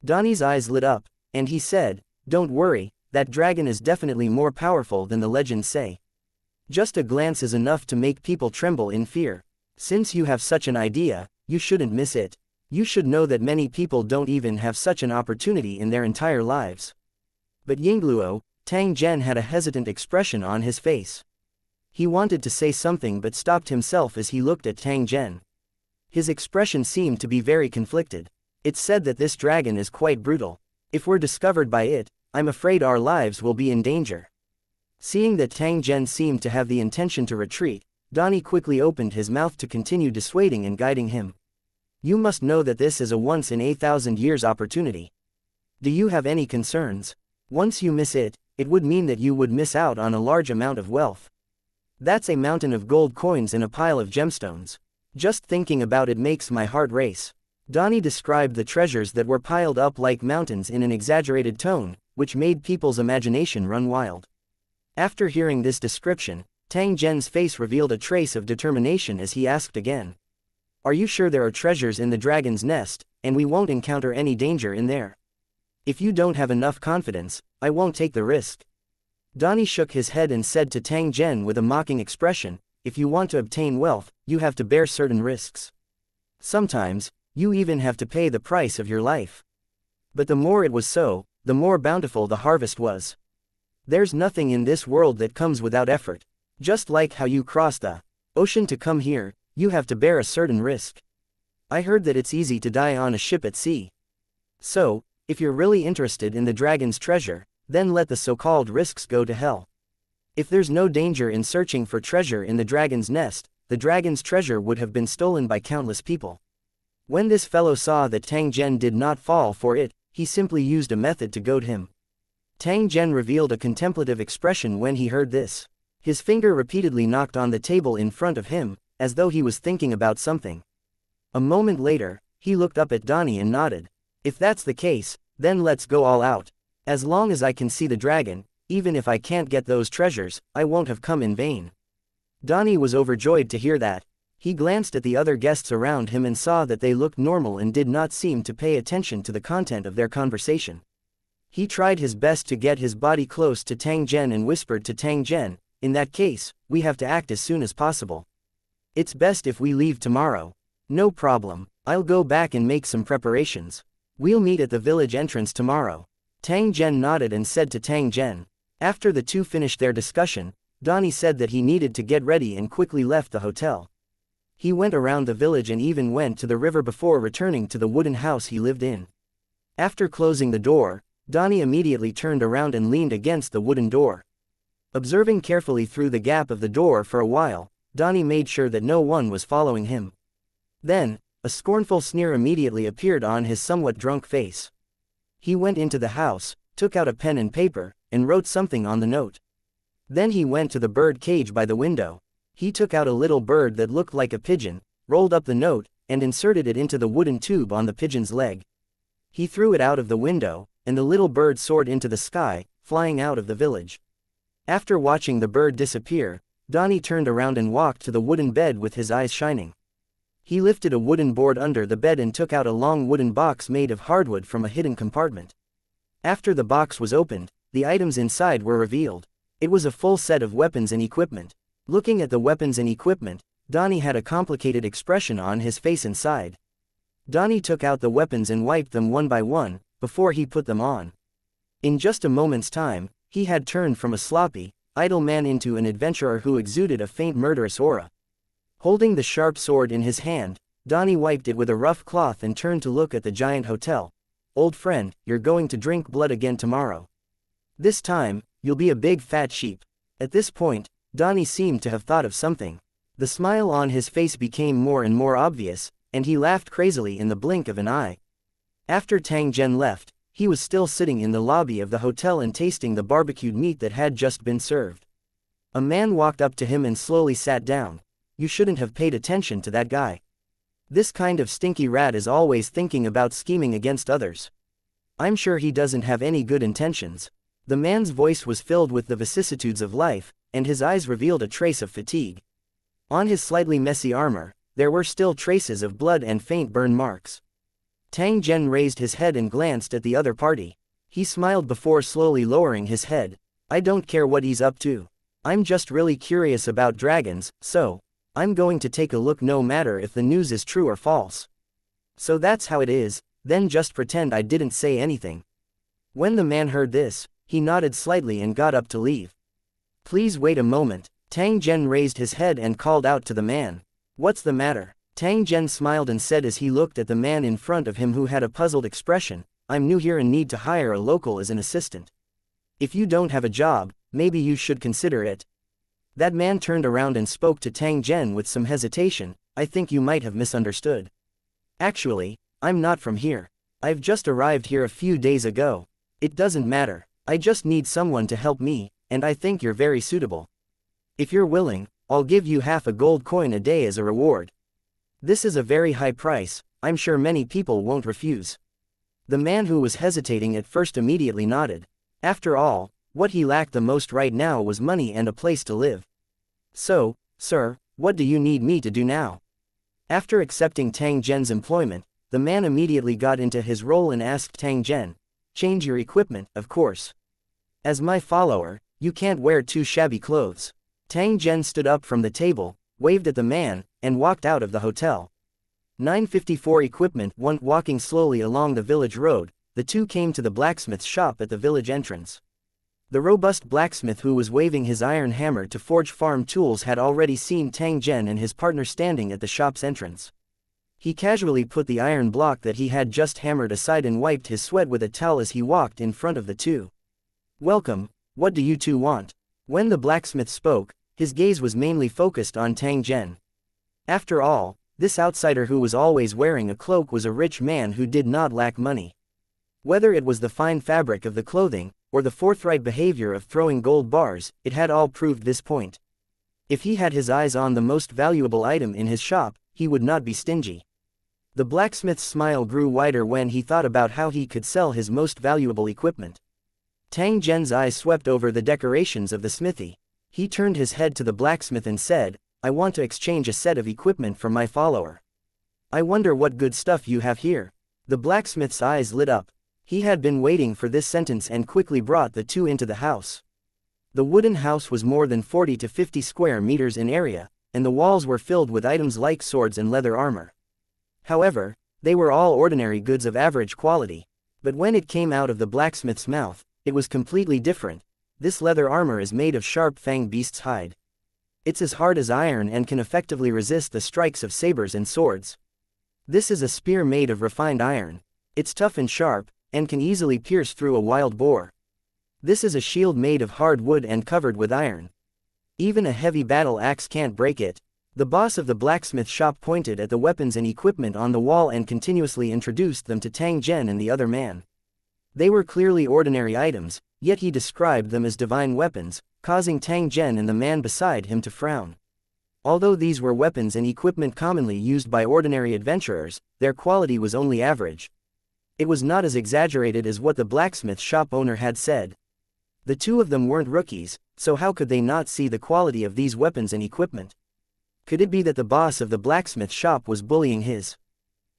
Donnie's eyes lit up, and he said, "Don't worry, that dragon is definitely more powerful than the legends say. Just a glance is enough to make people tremble in fear. Since you have such an idea, you shouldn't miss it. You should know that many people don't even have such an opportunity in their entire lives." But Yingluo, Tang Zhen had a hesitant expression on his face. He wanted to say something but stopped himself as he looked at Tang Zhen. His expression seemed to be very conflicted. It's said that this dragon is quite brutal. If we're discovered by it, I'm afraid our lives will be in danger. Seeing that Tang Zhen seemed to have the intention to retreat, Donnie quickly opened his mouth to continue dissuading and guiding him. You must know that this is a once-in-a-thousand-years opportunity. Do you have any concerns? Once you miss it, it would mean that you would miss out on a large amount of wealth. That's a mountain of gold coins and a pile of gemstones. Just thinking about it makes my heart race. Donnie described the treasures that were piled up like mountains in an exaggerated tone, which made people's imagination run wild. After hearing this description, Tang Zhen's face revealed a trace of determination as he asked again. Are you sure there are treasures in the dragon's nest, and we won't encounter any danger in there? If you don't have enough confidence, I won't take the risk. Donnie shook his head and said to Tang Zhen with a mocking expression, if you want to obtain wealth, you have to bear certain risks. Sometimes, you even have to pay the price of your life. But the more it was so, the more bountiful the harvest was. There's nothing in this world that comes without effort. Just like how you cross the ocean to come here, you have to bear a certain risk. I heard that it's easy to die on a ship at sea. So, if you're really interested in the dragon's treasure, then let the so-called risks go to hell. If there's no danger in searching for treasure in the dragon's nest, the dragon's treasure would have been stolen by countless people. When this fellow saw that Tang Zhen did not fall for it, he simply used a method to goad him. Tang Zhen revealed a contemplative expression when he heard this. His finger repeatedly knocked on the table in front of him, as though he was thinking about something. A moment later, he looked up at Donnie and nodded. If that's the case, then let's go all out. As long as I can see the dragon, even if I can't get those treasures, I won't have come in vain. Donnie was overjoyed to hear that. He glanced at the other guests around him and saw that they looked normal and did not seem to pay attention to the content of their conversation. He tried his best to get his body close to Tang Zhen and whispered to Tang Zhen, in that case, we have to act as soon as possible. It's best if we leave tomorrow. No problem, I'll go back and make some preparations. We'll meet at the village entrance tomorrow. Tang Zhen nodded and said to Tang Zhen. After the two finished their discussion, Donnie said that he needed to get ready and quickly left the hotel. He went around the village and even went to the river before returning to the wooden house he lived in. After closing the door, Donnie immediately turned around and leaned against the wooden door. Observing carefully through the gap of the door for a while, Donnie made sure that no one was following him. Then, a scornful sneer immediately appeared on his somewhat drunk face. He went into the house, took out a pen and paper, and wrote something on the note. Then he went to the bird cage by the window. He took out a little bird that looked like a pigeon, rolled up the note, and inserted it into the wooden tube on the pigeon's leg. He threw it out of the window, and the little bird soared into the sky, flying out of the village. After watching the bird disappear, Donnie turned around and walked to the wooden bed with his eyes shining. He lifted a wooden board under the bed and took out a long wooden box made of hardwood from a hidden compartment. After the box was opened, the items inside were revealed. It was a full set of weapons and equipment. Looking at the weapons and equipment, Donnie had a complicated expression on his face inside. Donnie took out the weapons and wiped them one by one, before he put them on. In just a moment's time, he had turned from a sloppy, idle man into an adventurer who exuded a faint murderous aura. Holding the sharp sword in his hand, Donnie wiped it with a rough cloth and turned to look at the giant hotel. Old friend, you're going to drink blood again tomorrow. This time, you'll be a big fat sheep. At this point, Donnie seemed to have thought of something. The smile on his face became more and more obvious, and he laughed crazily in the blink of an eye. After Tang Zhen left, he was still sitting in the lobby of the hotel and tasting the barbecued meat that had just been served. A man walked up to him and slowly sat down. You shouldn't have paid attention to that guy. This kind of stinky rat is always thinking about scheming against others. I'm sure he doesn't have any good intentions. The man's voice was filled with the vicissitudes of life, and his eyes revealed a trace of fatigue. On his slightly messy armor, there were still traces of blood and faint burn marks. Tang Zhen raised his head and glanced at the other party. He smiled before slowly lowering his head. I don't care what he's up to. I'm just really curious about dragons, so I'm going to take a look no matter if the news is true or false. So that's how it is, then just pretend I didn't say anything. When the man heard this, he nodded slightly and got up to leave. Please wait a moment. Tang Zhen raised his head and called out to the man. What's the matter? Tang Zhen smiled and said as he looked at the man in front of him who had a puzzled expression, I'm new here and need to hire a local as an assistant. If you don't have a job, maybe you should consider it. That man turned around and spoke to Tang Zhen with some hesitation. I think you might have misunderstood. Actually, I'm not from here. I've just arrived here a few days ago. It doesn't matter. I just need someone to help me, and I think you're very suitable. If you're willing, I'll give you half a gold coin a day as a reward. This is a very high price, I'm sure many people won't refuse. The man who was hesitating at first immediately nodded. After all, what he lacked the most right now was money and a place to live. So, sir, what do you need me to do now? After accepting Tang Zhen's employment, the man immediately got into his role and asked Tang Zhen, change your equipment, of course. As my follower, you can't wear too shabby clothes. Tang Zhen stood up from the table, waved at the man, and walked out of the hotel. 954 Equipment 1. Walking slowly along the village road, the two came to the blacksmith's shop at the village entrance. The robust blacksmith who was waving his iron hammer to forge farm tools had already seen Tang Zhen and his partner standing at the shop's entrance. He casually put the iron block that he had just hammered aside and wiped his sweat with a towel as he walked in front of the two. Welcome, what do you two want? When the blacksmith spoke, his gaze was mainly focused on Tang Zhen. After all, this outsider who was always wearing a cloak was a rich man who did not lack money. Whether it was the fine fabric of the clothing, or the forthright behavior of throwing gold bars, it had all proved this point. If he had his eyes on the most valuable item in his shop, he would not be stingy. The blacksmith's smile grew wider when he thought about how he could sell his most valuable equipment. Tang Zhen's eyes swept over the decorations of the smithy. He turned his head to the blacksmith and said, I want to exchange a set of equipment for my follower. I wonder what good stuff you have here. The blacksmith's eyes lit up. He had been waiting for this sentence and quickly brought the two into the house. The wooden house was more than 40 to 50 square meters in area, and the walls were filled with items like swords and leather armor. However, they were all ordinary goods of average quality. But when it came out of the blacksmith's mouth, it was completely different. This leather armor is made of sharp-fanged beast's hide. It's as hard as iron and can effectively resist the strikes of sabers and swords. This is a spear made of refined iron. It's tough and sharp, and can easily pierce through a wild boar. This is a shield made of hard wood and covered with iron. Even a heavy battle axe can't break it. The boss of the blacksmith shop pointed at the weapons and equipment on the wall and continuously introduced them to Tang Zhen and the other man. They were clearly ordinary items, yet he described them as divine weapons, causing Tang Zhen and the man beside him to frown. Although these were weapons and equipment commonly used by ordinary adventurers, their quality was only average. It was not as exaggerated as what the blacksmith shop owner had said. The two of them weren't rookies, so how could they not see the quality of these weapons and equipment? Could it be that the boss of the blacksmith shop was bullying his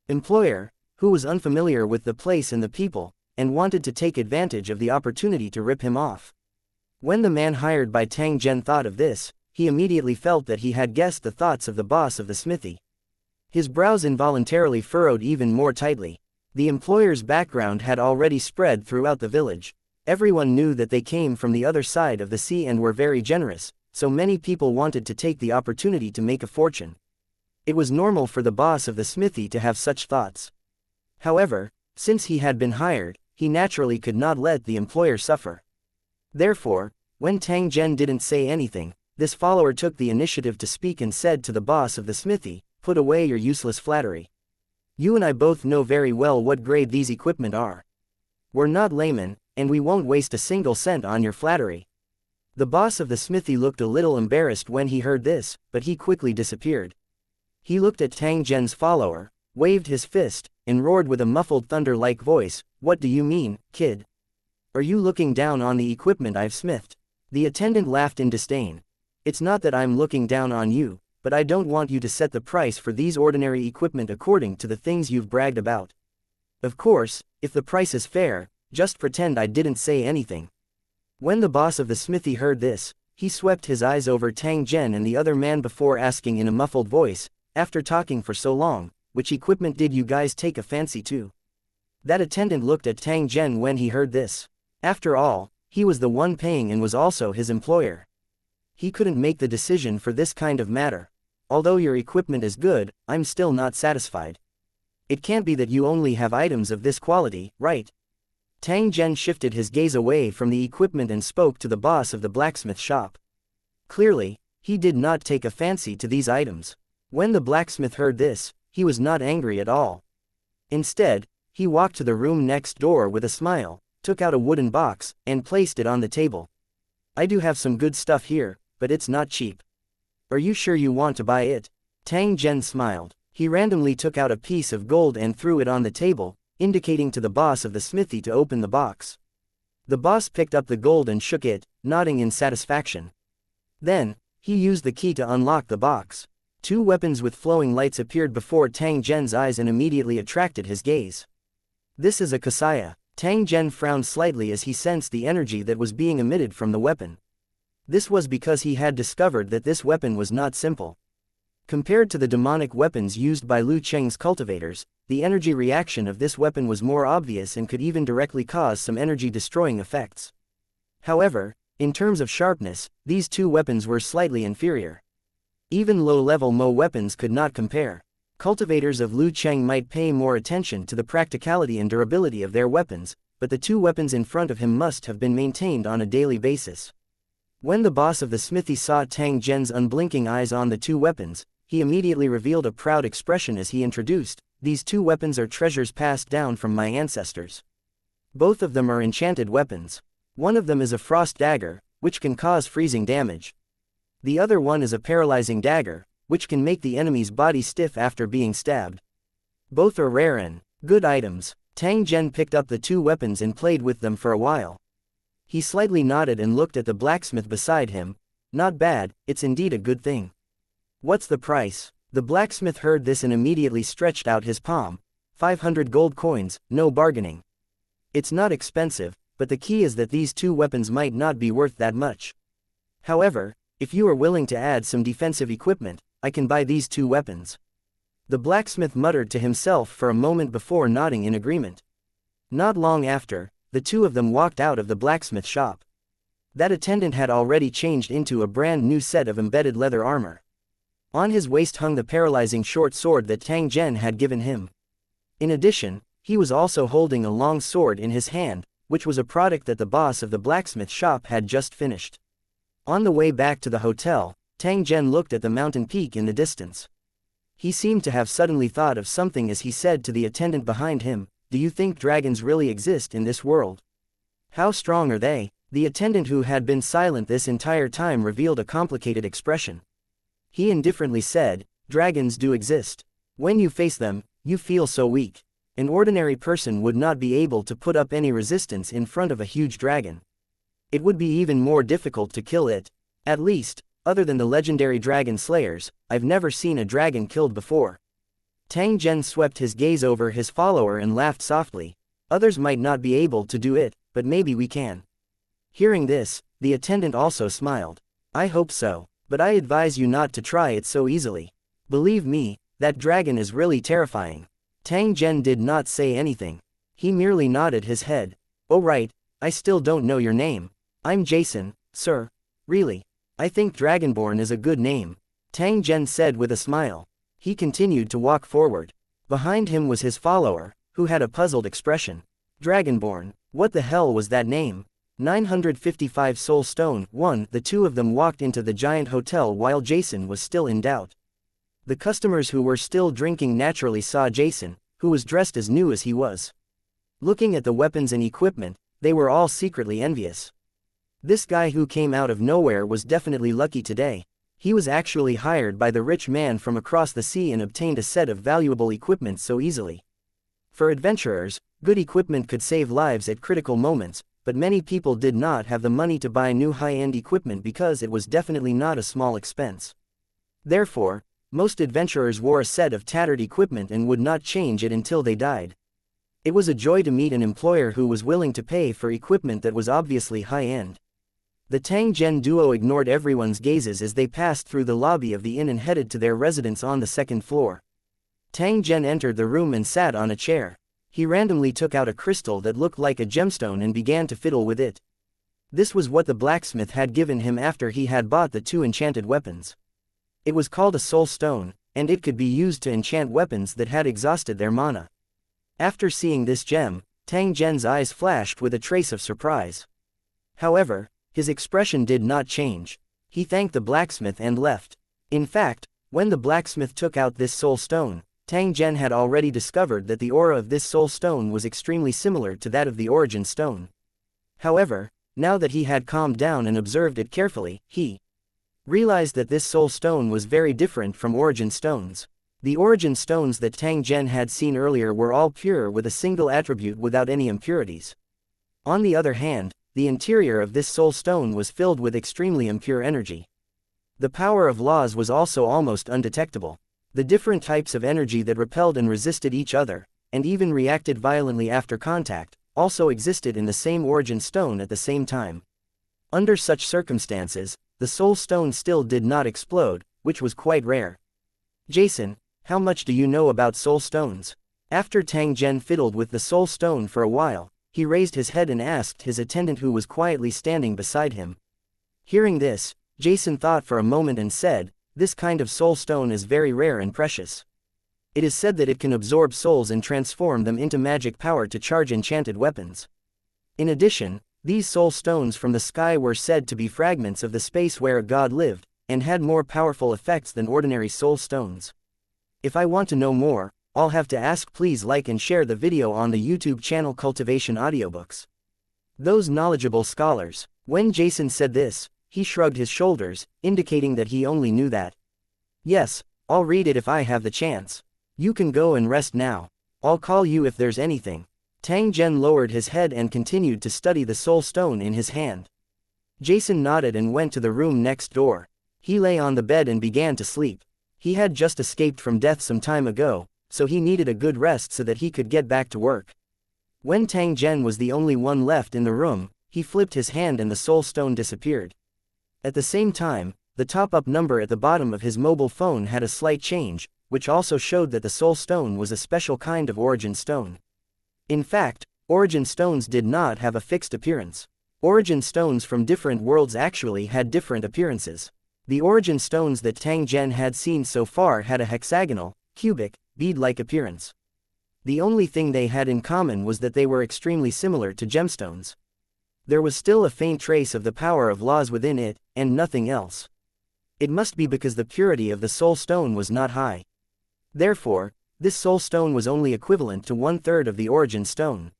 employer, who was unfamiliar with the place and the people, and wanted to take advantage of the opportunity to rip him off? When the man hired by Tang Zhen thought of this, he immediately felt that he had guessed the thoughts of the boss of the smithy. His brows involuntarily furrowed even more tightly. The employer's background had already spread throughout the village. Everyone knew that they came from the other side of the sea and were very generous, so many people wanted to take the opportunity to make a fortune. It was normal for the boss of the smithy to have such thoughts. However, since he had been hired, he naturally could not let the employer suffer. Therefore, when Tang Zhen didn't say anything, this follower took the initiative to speak and said to the boss of the smithy, "Put away your useless flattery. You and I both know very well what grade these equipment are. We're not laymen, and we won't waste a single cent on your flattery. The boss of the smithy looked a little embarrassed when he heard this, but he quickly disappeared. He looked at Tang Zhen's follower, waved his fist, and roared with a muffled thunder-like voice, "What do you mean, kid? Are you looking down on the equipment I've smithed?" The attendant laughed in disdain. "It's not that I'm looking down on you, but I don't want you to set the price for these ordinary equipment according to the things you've bragged about. Of course, if the price is fair, just pretend I didn't say anything." When the boss of the smithy heard this, he swept his eyes over Tang Zhen and the other man before asking in a muffled voice, "After talking for so long, which equipment did you guys take a fancy to?" That attendant looked at Tang Zhen when he heard this. After all, he was the one paying and was also his employer. He couldn't make the decision for this kind of matter. "Although your equipment is good, I'm still not satisfied. It can't be that you only have items of this quality, right?" Tang Zhen shifted his gaze away from the equipment and spoke to the boss of the blacksmith shop. Clearly, he did not take a fancy to these items. When the blacksmith heard this, he was not angry at all. Instead, he walked to the room next door with a smile, took out a wooden box, and placed it on the table. "I do have some good stuff here, but it's not cheap. Are you sure you want to buy it?" Tang Zhen smiled. He randomly took out a piece of gold and threw it on the table, indicating to the boss of the smithy to open the box. The boss picked up the gold and shook it, nodding in satisfaction. Then, he used the key to unlock the box. 2 weapons with flowing lights appeared before Tang Zhen's eyes and immediately attracted his gaze. "This is a xianxia." Tang Zhen frowned slightly as he sensed the energy that was being emitted from the weapon. This was because he had discovered that this weapon was not simple. Compared to the demonic weapons used by Lu Cheng's cultivators, the energy reaction of this weapon was more obvious and could even directly cause some energy-destroying effects. However, in terms of sharpness, these 2 weapons were slightly inferior. Even low-level Mo weapons could not compare. Cultivators of Lu Cheng might pay more attention to the practicality and durability of their weapons, but the 2 weapons in front of him must have been maintained on a daily basis. When the boss of the smithy saw Tang Zhen's unblinking eyes on the 2 weapons, he immediately revealed a proud expression as he introduced, "These 2 weapons are treasures passed down from my ancestors. Both of them are enchanted weapons. One of them is a frost dagger, which can cause freezing damage. The other one is a paralyzing dagger, which can make the enemy's body stiff after being stabbed. Both are rare and good items." Tang Zhen picked up the 2 weapons and played with them for a while. He slightly nodded and looked at the blacksmith beside him. "Not bad, it's indeed a good thing. What's the price?" The blacksmith heard this and immediately stretched out his palm. 500 gold coins, no bargaining. "It's not expensive, but the key is that these 2 weapons might not be worth that much. However, if you are willing to add some defensive equipment, I can buy these 2 weapons." The blacksmith muttered to himself for a moment before nodding in agreement. Not long after, the 2 of them walked out of the blacksmith shop. That attendant had already changed into a brand new set of embedded leather armor. On his waist hung the paralyzing short sword that Tang Zhen had given him. In addition, he was also holding a long sword in his hand, which was a product that the boss of the blacksmith shop had just finished. On the way back to the hotel, Tang Zhen looked at the mountain peak in the distance. He seemed to have suddenly thought of something as he said to the attendant behind him, "Do you think dragons really exist in this world? How strong are they?" The attendant, who had been silent this entire time, revealed a complicated expression. He indifferently said, "Dragons do exist. When you face them, you feel so weak. An ordinary person would not be able to put up any resistance in front of a huge dragon. It would be even more difficult to kill it. At least, other than the legendary dragon slayers, I've never seen a dragon killed before." Tang Zhen swept his gaze over his follower and laughed softly. "Others might not be able to do it, but maybe we can." Hearing this, the attendant also smiled. "I hope so, but I advise you not to try it so easily. Believe me, that dragon is really terrifying." Tang Zhen did not say anything. He merely nodded his head. "Oh right, I still don't know your name." "I'm Jason, sir." "Really? I think Dragonborn is a good name," Tang Zhen said with a smile. He continued to walk forward. Behind him was his follower, who had a puzzled expression. "Dragonborn, what the hell was that name?" 955 Soul Stone 1. The 2 of them walked into the giant hotel while Jason was still in doubt. The customers who were still drinking naturally saw Jason, who was dressed as new as he was. Looking at the weapons and equipment, they were all secretly envious. This guy who came out of nowhere was definitely lucky today. He was actually hired by the rich man from across the sea and obtained a set of valuable equipment so easily. For adventurers, good equipment could save lives at critical moments, but many people did not have the money to buy new high-end equipment because it was definitely not a small expense. Therefore, most adventurers wore a set of tattered equipment and would not change it until they died. It was a joy to meet an employer who was willing to pay for equipment that was obviously high-end. The Tang Zhen duo ignored everyone's gazes as they passed through the lobby of the inn and headed to their residence on the second floor. Tang Zhen entered the room and sat on a chair. He randomly took out a crystal that looked like a gemstone and began to fiddle with it. This was what the blacksmith had given him after he had bought the 2 enchanted weapons. It was called a soul stone, and it could be used to enchant weapons that had exhausted their mana. After seeing this gem, Tang Zhen's eyes flashed with a trace of surprise. However, his expression did not change. He thanked the blacksmith and left. In fact, when the blacksmith took out this soul stone, Tang Zhen had already discovered that the aura of this soul stone was extremely similar to that of the origin stone. However, now that he had calmed down and observed it carefully, he realized that this soul stone was very different from origin stones. The origin stones that Tang Zhen had seen earlier were all pure with a single attribute without any impurities. On the other hand, the interior of this soul stone was filled with extremely impure energy. The power of laws was also almost undetectable. The different types of energy that repelled and resisted each other, and even reacted violently after contact, also existed in the same origin stone at the same time. Under such circumstances, the soul stone still did not explode, which was quite rare. Jason, how much do you know about soul stones? After Tang Zhen fiddled with the soul stone for a while, he raised his head and asked his attendant who was quietly standing beside him. Hearing this, Jason thought for a moment and said, "This kind of soul stone is very rare and precious. It is said that it can absorb souls and transform them into magic power to charge enchanted weapons. In addition, these soul stones from the sky were said to be fragments of the space where a god lived, and had more powerful effects than ordinary soul stones. If I want to know more, I'll have to ask. Please like and share the video on the YouTube channel Cultivation Audiobooks." Those knowledgeable scholars. When Jason said this, he shrugged his shoulders, indicating that he only knew that. "Yes, I'll read it if I have the chance. You can go and rest now. I'll call you if there's anything." Tang Zhen lowered his head and continued to study the soul stone in his hand. Jason nodded and went to the room next door. He lay on the bed and began to sleep. He had just escaped from death some time ago, so he needed a good rest so that he could get back to work. When Tang Zhen was the only one left in the room, he flipped his hand and the soul stone disappeared. At the same time, the top-up number at the bottom of his mobile phone had a slight change, which also showed that the soul stone was a special kind of origin stone. In fact, origin stones did not have a fixed appearance. Origin stones from different worlds actually had different appearances. The origin stones that Tang Zhen had seen so far had a hexagonal, cubic, bead-like appearance. The only thing they had in common was that they were extremely similar to gemstones. There was still a faint trace of the power of laws within it, and nothing else. It must be because the purity of the soul stone was not high. Therefore, this soul stone was only equivalent to 1/3 of the origin stone.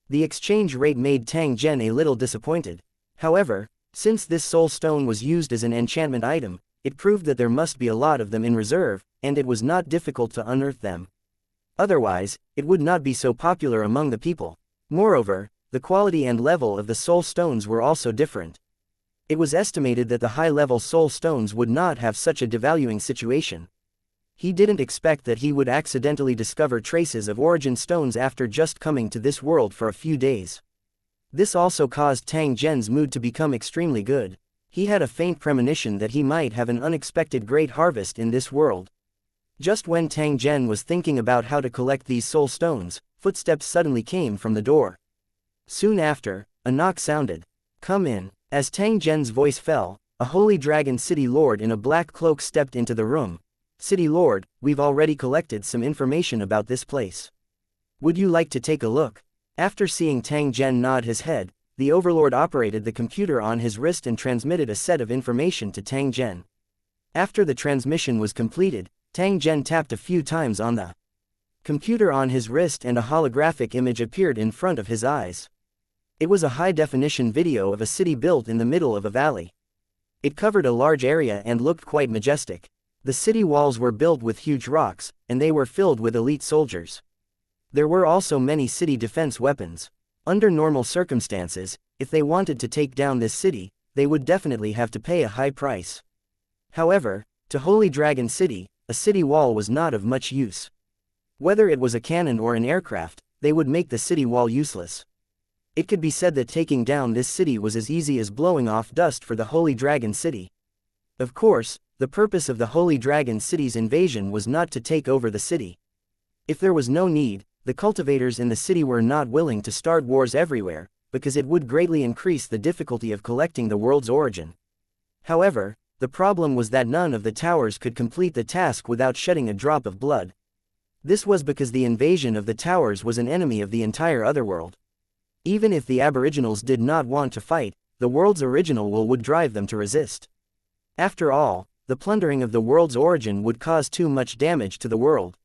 The exchange rate made Tang Zhen a little disappointed. However, since this soul stone was used as an enchantment item, it proved that there must be a lot of them in reserve, and it was not difficult to unearth them. Otherwise, it would not be so popular among the people. Moreover, the quality and level of the soul stones were also different. It was estimated that the high-level soul stones would not have such a devaluing situation. He didn't expect that he would accidentally discover traces of origin stones after just coming to this world for a few days. This also caused Tang Zhen's mood to become extremely good. He had a faint premonition that he might have an unexpected great harvest in this world. Just when Tang Zhen was thinking about how to collect these soul stones, footsteps suddenly came from the door. Soon after, a knock sounded. "Come in." As Tang Zhen's voice fell, a holy dragon city lord in a black cloak stepped into the room. "City lord, we've already collected some information about this place. Would you like to take a look?" After seeing Tang Zhen nod his head, the overlord operated the computer on his wrist and transmitted a set of information to Tang Zhen. After the transmission was completed, Tang Zhen tapped a few times on the computer on his wrist and a holographic image appeared in front of his eyes. It was a high-definition video of a city built in the middle of a valley. It covered a large area and looked quite majestic. The city walls were built with huge rocks, and they were filled with elite soldiers. There were also many city defense weapons. Under normal circumstances, if they wanted to take down this city, they would definitely have to pay a high price. However, to Holy Dragon City, a city wall was not of much use. Whether it was a cannon or an aircraft, they would make the city wall useless. It could be said that taking down this city was as easy as blowing off dust for the Holy Dragon City. Of course, the purpose of the Holy Dragon City's invasion was not to take over the city. If there was no need, the cultivators in the city were not willing to start wars everywhere, because it would greatly increase the difficulty of collecting the world's origin. However, the problem was that none of the towers could complete the task without shedding a drop of blood. This was because the invasion of the towers was an enemy of the entire Otherworld. Even if the Aboriginals did not want to fight, the world's original will would drive them to resist. After all, the plundering of the world's origin would cause too much damage to the world.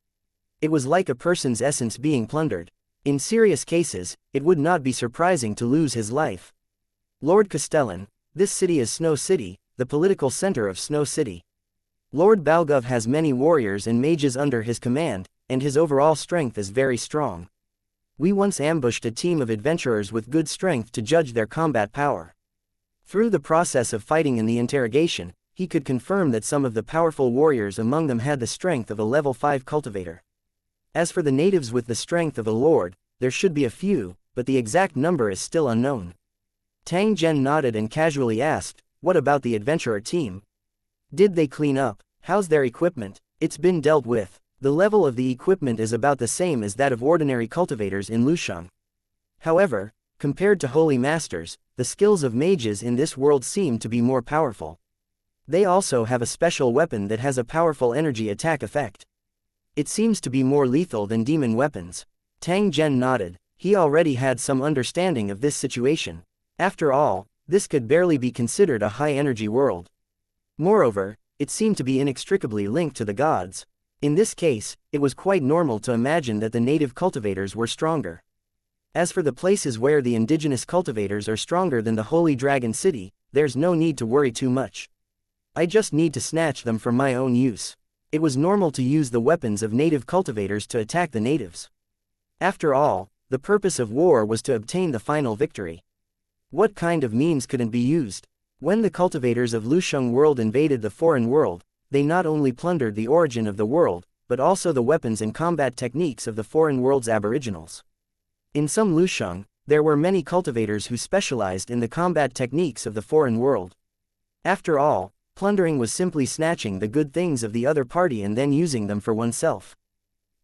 It was like a person's essence being plundered. In serious cases, it would not be surprising to lose his life. Lord Castellan, this city is Snow City, the political center of Snow City. Lord Balgov has many warriors and mages under his command, and his overall strength is very strong. We once ambushed a team of adventurers with good strength to judge their combat power. Through the process of fighting and the interrogation, he could confirm that some of the powerful warriors among them had the strength of a level 5 cultivator. As for the natives with the strength of a lord, there should be a few, but the exact number is still unknown. Tang Zhen nodded and casually asked, "What about the adventurer team? Did they clean up? How's their equipment?" "It's been dealt with. The level of the equipment is about the same as that of ordinary cultivators in Lusheng. However, compared to holy masters, the skills of mages in this world seem to be more powerful. They also have a special weapon that has a powerful energy attack effect. It seems to be more lethal than demon weapons." Tang Zhen nodded. He already had some understanding of this situation. After all, this could barely be considered a high-energy world. Moreover, it seemed to be inextricably linked to the gods. In this case, it was quite normal to imagine that the native cultivators were stronger. As for the places where the indigenous cultivators are stronger than the Holy Dragon City, there's no need to worry too much. I just need to snatch them for my own use. It was normal to use the weapons of native cultivators to attack the natives. After all, the purpose of war was to obtain the final victory. What kind of means couldn't be used? When the cultivators of Lusheng world invaded the foreign world, they not only plundered the origin of the world, but also the weapons and combat techniques of the foreign world's aboriginals. In some Lusheng, there were many cultivators who specialized in the combat techniques of the foreign world. After all, plundering was simply snatching the good things of the other party and then using them for oneself.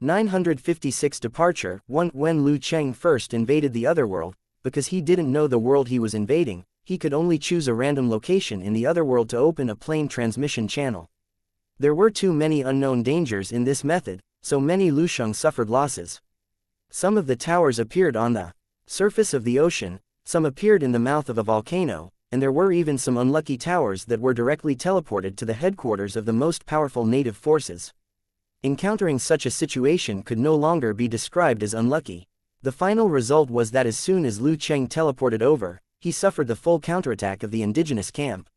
956 Departure 1. When Lu Cheng first invaded the Otherworld, because he didn't know the world he was invading, he could only choose a random location in the Otherworld to open a plain transmission channel. There were too many unknown dangers in this method, so many Lusheng suffered losses. Some of the towers appeared on the surface of the ocean, some appeared in the mouth of a volcano, and there were even some unlucky towers that were directly teleported to the headquarters of the most powerful native forces. Encountering such a situation could no longer be described as unlucky. The final result was that as soon as Lu Cheng teleported over, he suffered the full counterattack of the indigenous camp.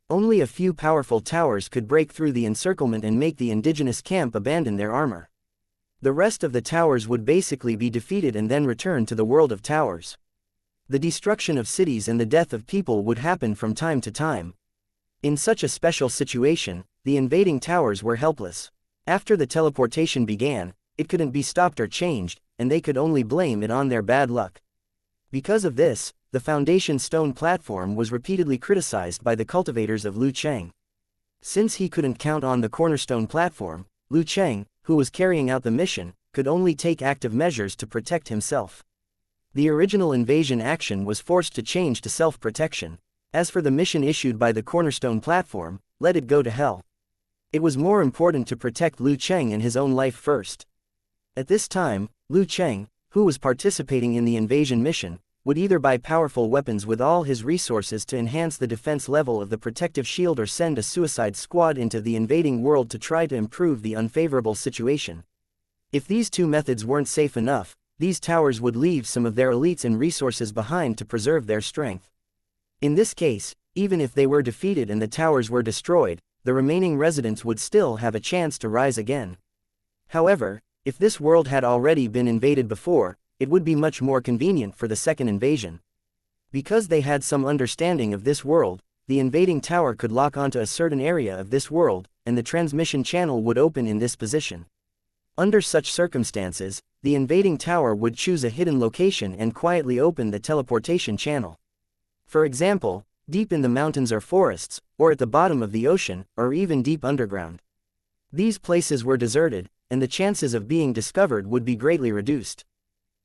Only a few powerful towers could break through the encirclement and make the indigenous camp abandon their armor. The rest of the towers would basically be defeated and then return to the world of towers. The destruction of cities and the death of people would happen from time to time. In such a special situation, the invading towers were helpless. After the teleportation began, it couldn't be stopped or changed, and they could only blame it on their bad luck. Because of this, the foundation stone platform was repeatedly criticized by the cultivators of Lu Cheng. Since he couldn't count on the cornerstone platform, Lu Cheng, who was carrying out the mission, could only take active measures to protect himself. The original invasion action was forced to change to self-protection. As for the mission issued by the cornerstone platform, let it go to hell. It was more important to protect Lu Cheng and his own life first. At this time, Lu Cheng, who was participating in the invasion mission, would either buy powerful weapons with all his resources to enhance the defense level of the protective shield or send a suicide squad into the invading world to try to improve the unfavorable situation. If these two methods weren't safe enough, these towers would leave some of their elites and resources behind to preserve their strength. In this case, even if they were defeated and the towers were destroyed, the remaining residents would still have a chance to rise again. However, if this world had already been invaded before, it would be much more convenient for the second invasion. Because they had some understanding of this world, the invading tower could lock onto a certain area of this world, and the transmission channel would open in this position. Under such circumstances, the invading tower would choose a hidden location and quietly open the teleportation channel. For example, deep in the mountains or forests, or at the bottom of the ocean, or even deep underground. These places were deserted, and the chances of being discovered would be greatly reduced.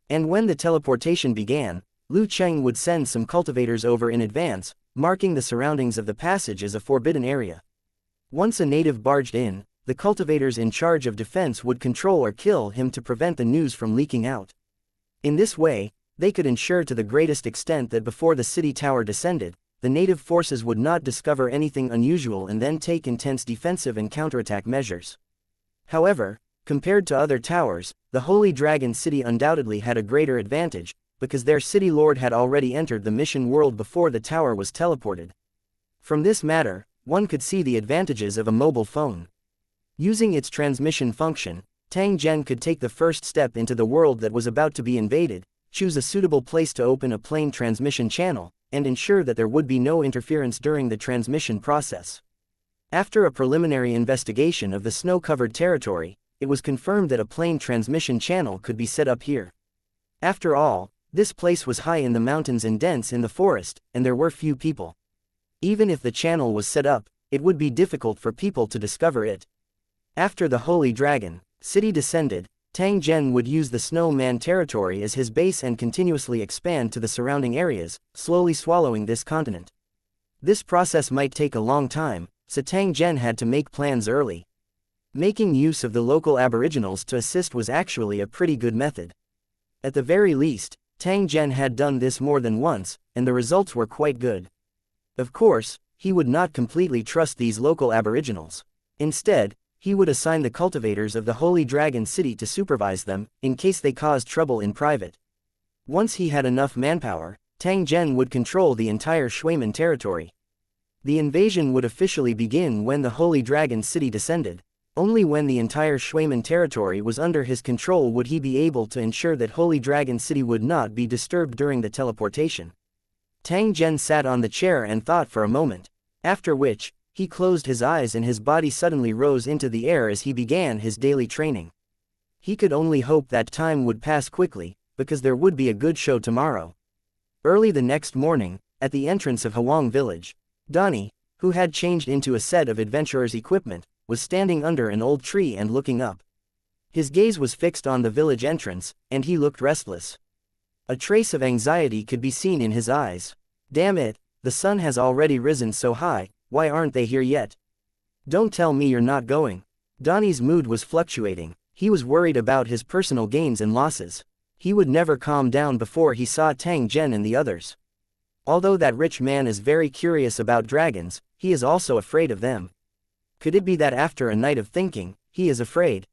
And when the teleportation began, Lu Cheng would send some cultivators over in advance, marking the surroundings of the passage as a forbidden area. Once a native barged in, the cultivators in charge of defense would control or kill him to prevent the news from leaking out. In this way, they could ensure to the greatest extent that before the city tower descended, the native forces would not discover anything unusual and then take intense defensive and counterattack measures. However, compared to other towers, the Holy Dragon City undoubtedly had a greater advantage, because their city lord had already entered the mission world before the tower was teleported. From this matter, one could see the advantages of a mobile phone. Using its transmission function, Tang Zhen could take the first step into the world that was about to be invaded, choose a suitable place to open a plane transmission channel, and ensure that there would be no interference during the transmission process. After a preliminary investigation of the snow-covered territory, it was confirmed that a plane transmission channel could be set up here. After all, this place was high in the mountains and dense in the forest, and there were few people. Even if the channel was set up, it would be difficult for people to discover it. After the Holy Dragon City descended, Tang Zhen would use the Snowman territory as his base and continuously expand to the surrounding areas, slowly swallowing this continent. This process might take a long time, so Tang Zhen had to make plans early. Making use of the local aboriginals to assist was actually a pretty good method. At the very least, Tang Zhen had done this more than once, and the results were quite good. Of course, he would not completely trust these local aboriginals. Instead, he would assign the cultivators of the Holy Dragon City to supervise them, in case they caused trouble in private. Once he had enough manpower, Tang Zhen would control the entire Shuiman territory. The invasion would officially begin when the Holy Dragon City descended. Only when the entire Shuiman territory was under his control would he be able to ensure that Holy Dragon City would not be disturbed during the teleportation. Tang Zhen sat on the chair and thought for a moment, after which, he closed his eyes and his body suddenly rose into the air as he began his daily training. He could only hope that time would pass quickly, because there would be a good show tomorrow. Early the next morning, at the entrance of Huang village, Donnie, who had changed into a set of adventurer's equipment, was standing under an old tree and looking up. His gaze was fixed on the village entrance, and he looked restless. A trace of anxiety could be seen in his eyes. Damn it, the sun has already risen so high, why aren't they here yet? Don't tell me you're not going. Donnie's mood was fluctuating. He was worried about his personal gains and losses. He would never calm down before he saw Tang Zhen and the others. Although that rich man is very curious about dragons, he is also afraid of them. Could it be that after a night of thinking, he is afraid?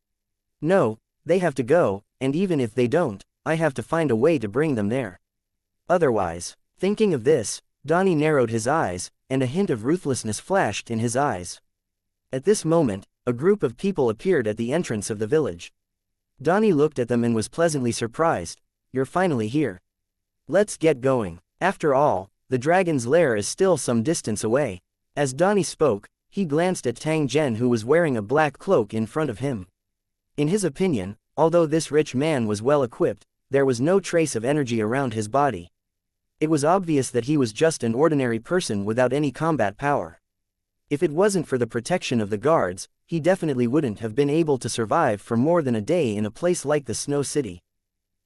No, they have to go, and even if they don't, I have to find a way to bring them there. Otherwise, thinking of this, Donnie narrowed his eyes, and a hint of ruthlessness flashed in his eyes. At this moment, a group of people appeared at the entrance of the village. Donnie looked at them and was pleasantly surprised. You're finally here. Let's get going. After all, the dragon's lair is still some distance away. As Donnie spoke, he glanced at Tang Zhen, who was wearing a black cloak in front of him. In his opinion, although this rich man was well equipped, there was no trace of energy around his body. It was obvious that he was just an ordinary person without any combat power. If it wasn't for the protection of the guards, he definitely wouldn't have been able to survive for more than a day in a place like the Snow City.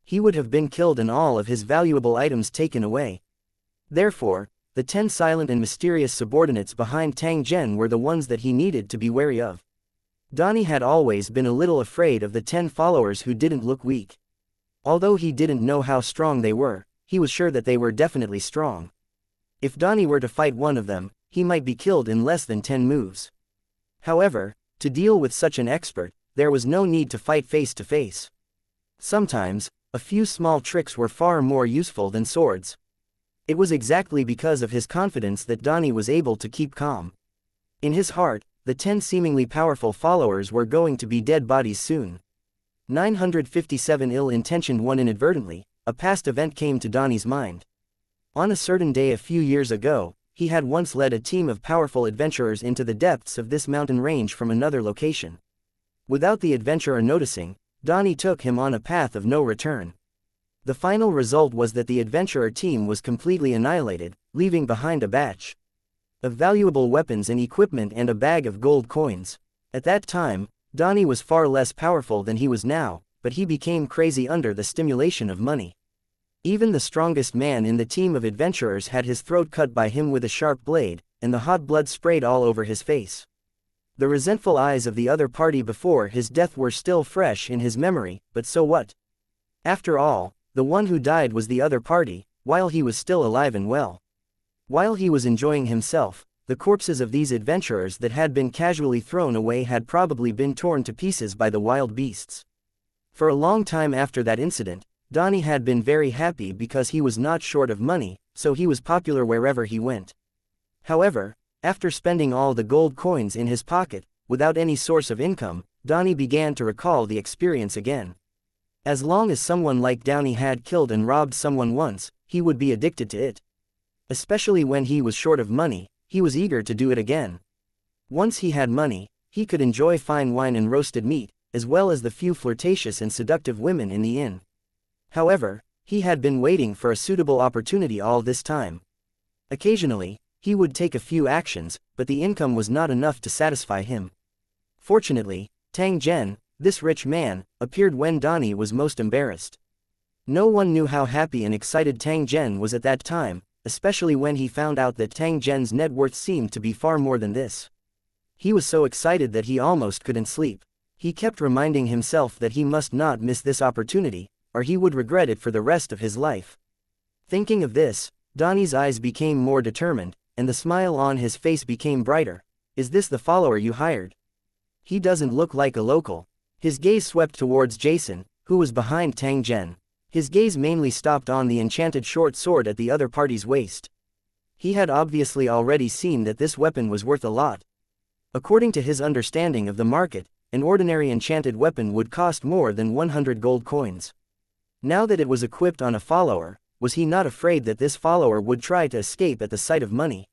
He would have been killed and all of his valuable items taken away. Therefore, the 10 silent and mysterious subordinates behind Tang Zhen were the ones that he needed to be wary of. Donnie had always been a little afraid of the 10 followers who didn't look weak. Although he didn't know how strong they were, he was sure that they were definitely strong. If Donnie were to fight one of them, he might be killed in less than 10 moves. However, to deal with such an expert, there was no need to fight face to face. Sometimes, a few small tricks were far more useful than swords. It was exactly because of his confidence that Donnie was able to keep calm. In his heart, the 10 seemingly powerful followers were going to be dead bodies soon. 957 Ill-intentioned one. Inadvertently, a past event came to Donnie's mind. On a certain day a few years ago, he had once led a team of powerful adventurers into the depths of this mountain range from another location. Without the adventurer noticing, Donnie took him on a path of no return. The final result was that the adventurer team was completely annihilated, leaving behind a batch of valuable weapons and equipment and a bag of gold coins. At that time, Donnie was far less powerful than he was now, but he became crazy under the stimulation of money. Even the strongest man in the team of adventurers had his throat cut by him with a sharp blade, and the hot blood sprayed all over his face. The resentful eyes of the other party before his death were still fresh in his memory, but so what? After all, the one who died was the other party, while he was still alive and well. While he was enjoying himself, the corpses of these adventurers that had been casually thrown away had probably been torn to pieces by the wild beasts. For a long time after that incident, Donnie had been very happy because he was not short of money, so he was popular wherever he went. However, after spending all the gold coins in his pocket, without any source of income, Donnie began to recall the experience again. As long as someone like Donnie had killed and robbed someone once, he would be addicted to it. Especially when he was short of money, he was eager to do it again. Once he had money, he could enjoy fine wine and roasted meat, as well as the few flirtatious and seductive women in the inn. However, he had been waiting for a suitable opportunity all this time. Occasionally, he would take a few actions, but the income was not enough to satisfy him. Fortunately, Tang Zhen, this rich man, appeared when Donnie was most embarrassed. No one knew how happy and excited Tang Zhen was at that time, especially when he found out that Tang Zhen's net worth seemed to be far more than this. He was so excited that he almost couldn't sleep. He kept reminding himself that he must not miss this opportunity, or he would regret it for the rest of his life. Thinking of this, Donnie's eyes became more determined, and the smile on his face became brighter. Is this the follower you hired? He doesn't look like a local. His gaze swept towards Jason, who was behind Tang Zhen. His gaze mainly stopped on the enchanted short sword at the other party's waist. He had obviously already seen that this weapon was worth a lot. According to his understanding of the market, an ordinary enchanted weapon would cost more than 100 gold coins. Now that it was equipped on a follower, was he not afraid that this follower would try to escape at the sight of money?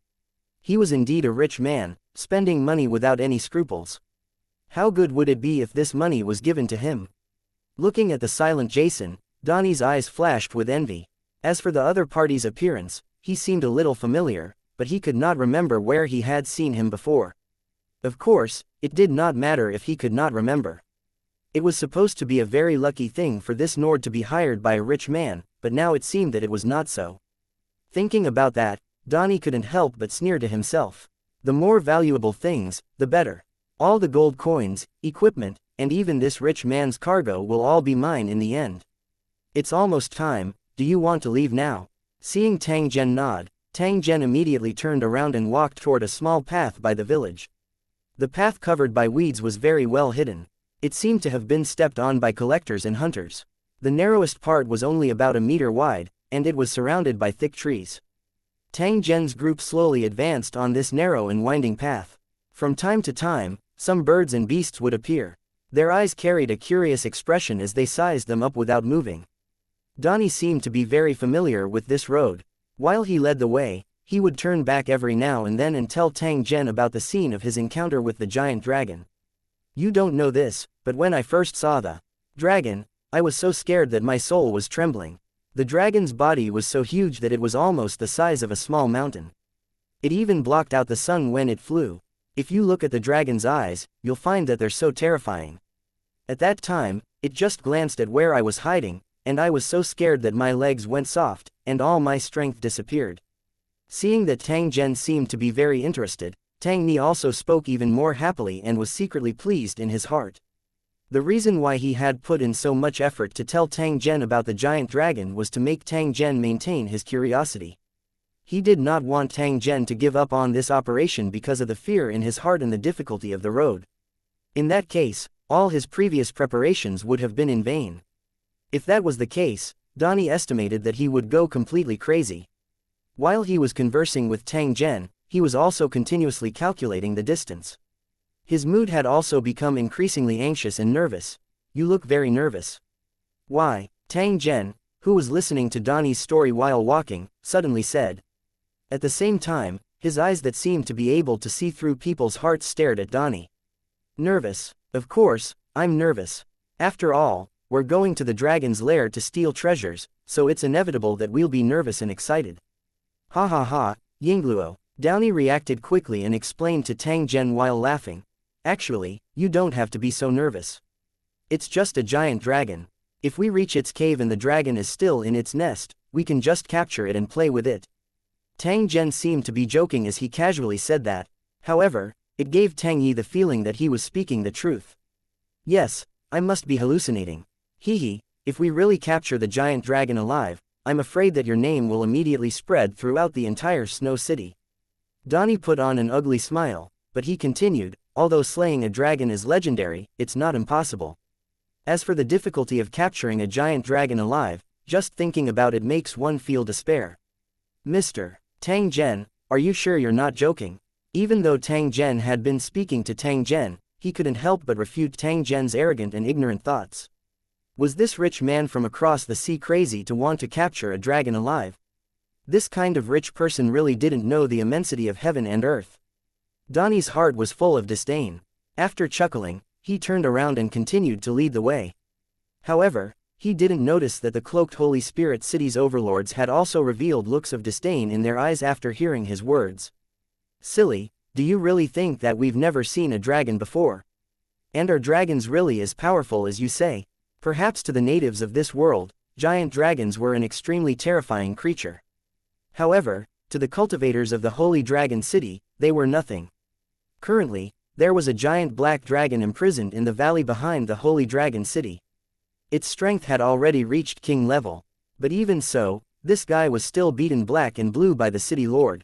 He was indeed a rich man, spending money without any scruples. How good would it be if this money was given to him? Looking at the silent Jason, Donnie's eyes flashed with envy. As for the other party's appearance, he seemed a little familiar, but he could not remember where he had seen him before. Of course, it did not matter if he could not remember. It was supposed to be a very lucky thing for this Nord to be hired by a rich man, but now it seemed that it was not so. Thinking about that, Donnie couldn't help but sneer to himself. The more valuable things, the better. All the gold coins, equipment, and even this rich man's cargo will all be mine in the end. It's almost time. Do you want to leave now? Seeing Tang Zhen nod, Tang Zhen immediately turned around and walked toward a small path by the village. The path covered by weeds was very well hidden. It seemed to have been stepped on by collectors and hunters. The narrowest part was only about a meter wide, and it was surrounded by thick trees. Tang Zhen's group slowly advanced on this narrow and winding path. From time to time, some birds and beasts would appear. Their eyes carried a curious expression as they sized them up without moving. Donnie seemed to be very familiar with this road. While he led the way, he would turn back every now and then and tell Tang Zhen about the scene of his encounter with the giant dragon. You don't know this, but when I first saw the dragon, I was so scared that my soul was trembling. The dragon's body was so huge that it was almost the size of a small mountain. It even blocked out the sun when it flew. If you look at the dragon's eyes, you'll find that they're so terrifying. At that time, it just glanced at where I was hiding, and I was so scared that my legs went soft, and all my strength disappeared. Seeing that Tang Zhen seemed to be very interested, Tang Ni also spoke even more happily and was secretly pleased in his heart. The reason why he had put in so much effort to tell Tang Zhen about the giant dragon was to make Tang Zhen maintain his curiosity. He did not want Tang Zhen to give up on this operation because of the fear in his heart and the difficulty of the road. In that case, all his previous preparations would have been in vain. If that was the case, Donnie estimated that he would go completely crazy. While he was conversing with Tang Zhen, he was also continuously calculating the distance. His mood had also become increasingly anxious and nervous. "You look very nervous." "Why?" Tang Zhen, who was listening to Donnie's story while walking, suddenly said. At the same time, his eyes that seemed to be able to see through people's hearts stared at Donnie. "Nervous? Of course, I'm nervous. After all, we're going to the dragon's lair to steal treasures, so it's inevitable that we'll be nervous and excited." "Ha ha ha, Yingluo." Donnie reacted quickly and explained to Tang Zhen while laughing. "Actually, you don't have to be so nervous. It's just a giant dragon. If we reach its cave and the dragon is still in its nest, we can just capture it and play with it." Tang Zhen seemed to be joking as he casually said that. However, it gave Tang Yi the feeling that he was speaking the truth. "Yes, I must be hallucinating. Hee, if we really capture the giant dragon alive, I'm afraid that your name will immediately spread throughout the entire Snow City." Donnie put on an ugly smile, but he continued, "Although slaying a dragon is legendary, it's not impossible. As for the difficulty of capturing a giant dragon alive, just thinking about it makes one feel despair." "Mr. Tang Zhen, are you sure you're not joking?" Even though Tang Zhen had been speaking to Tang Zhen, he couldn't help but refute Tang Zhen's arrogant and ignorant thoughts. Was this rich man from across the sea crazy to want to capture a dragon alive? This kind of rich person really didn't know the immensity of heaven and earth. Donnie's heart was full of disdain. After chuckling, he turned around and continued to lead the way. However, he didn't notice that the cloaked Holy Spirit City's overlords had also revealed looks of disdain in their eyes after hearing his words. "Silly, do you really think that we've never seen a dragon before? And are dragons really as powerful as you say?" Perhaps to the natives of this world, giant dragons were an extremely terrifying creature. However, to the cultivators of the Holy Dragon City, they were nothing. Currently, there was a giant black dragon imprisoned in the valley behind the Holy Dragon City. Its strength had already reached king level, but even so, this guy was still beaten black and blue by the city lord.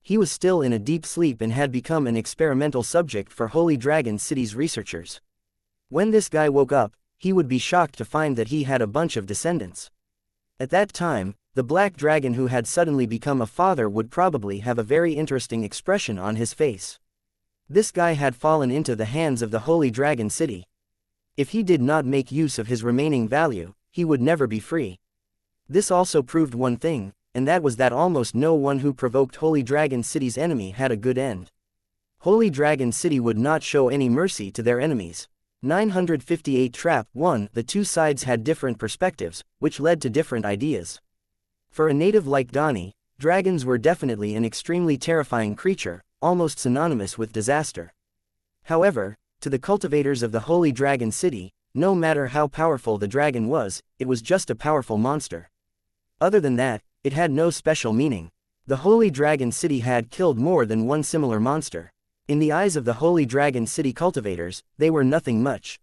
He was still in a deep sleep and had become an experimental subject for Holy Dragon City's researchers. When this guy woke up, he would be shocked to find that he had a bunch of descendants. At that time, the black dragon who had suddenly become a father would probably have a very interesting expression on his face. This guy had fallen into the hands of the Holy Dragon City. If he did not make use of his remaining value, he would never be free. This also proved one thing, and that was that almost no one who provoked Holy Dragon City's enemy had a good end. Holy Dragon City would not show any mercy to their enemies. 958 Trap 1. The two sides had different perspectives, which led to different ideas. For a native like Donnie, dragons were definitely an extremely terrifying creature, almost synonymous with disaster. However, to the cultivators of the Holy Dragon City, no matter how powerful the dragon was, it was just a powerful monster. Other than that, it had no special meaning. The Holy Dragon City had killed more than one similar monster. In the eyes of the Holy Dragon City cultivators, they were nothing much.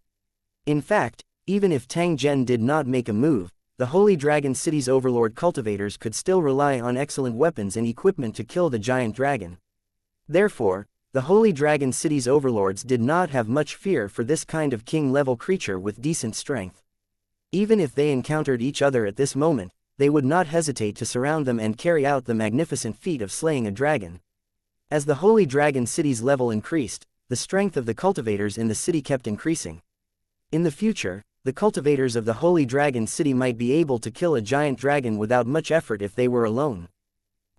In fact, even if Tang Zhen did not make a move, the Holy Dragon City's overlord cultivators could still rely on excellent weapons and equipment to kill the giant dragon. Therefore, the Holy Dragon City's overlords did not have much fear for this kind of king-level creature with decent strength. Even if they encountered each other at this moment, they would not hesitate to surround them and carry out the magnificent feat of slaying a dragon. As the Holy Dragon City's level increased, the strength of the cultivators in the city kept increasing. In the future, the cultivators of the Holy Dragon City might be able to kill a giant dragon without much effort if they were alone.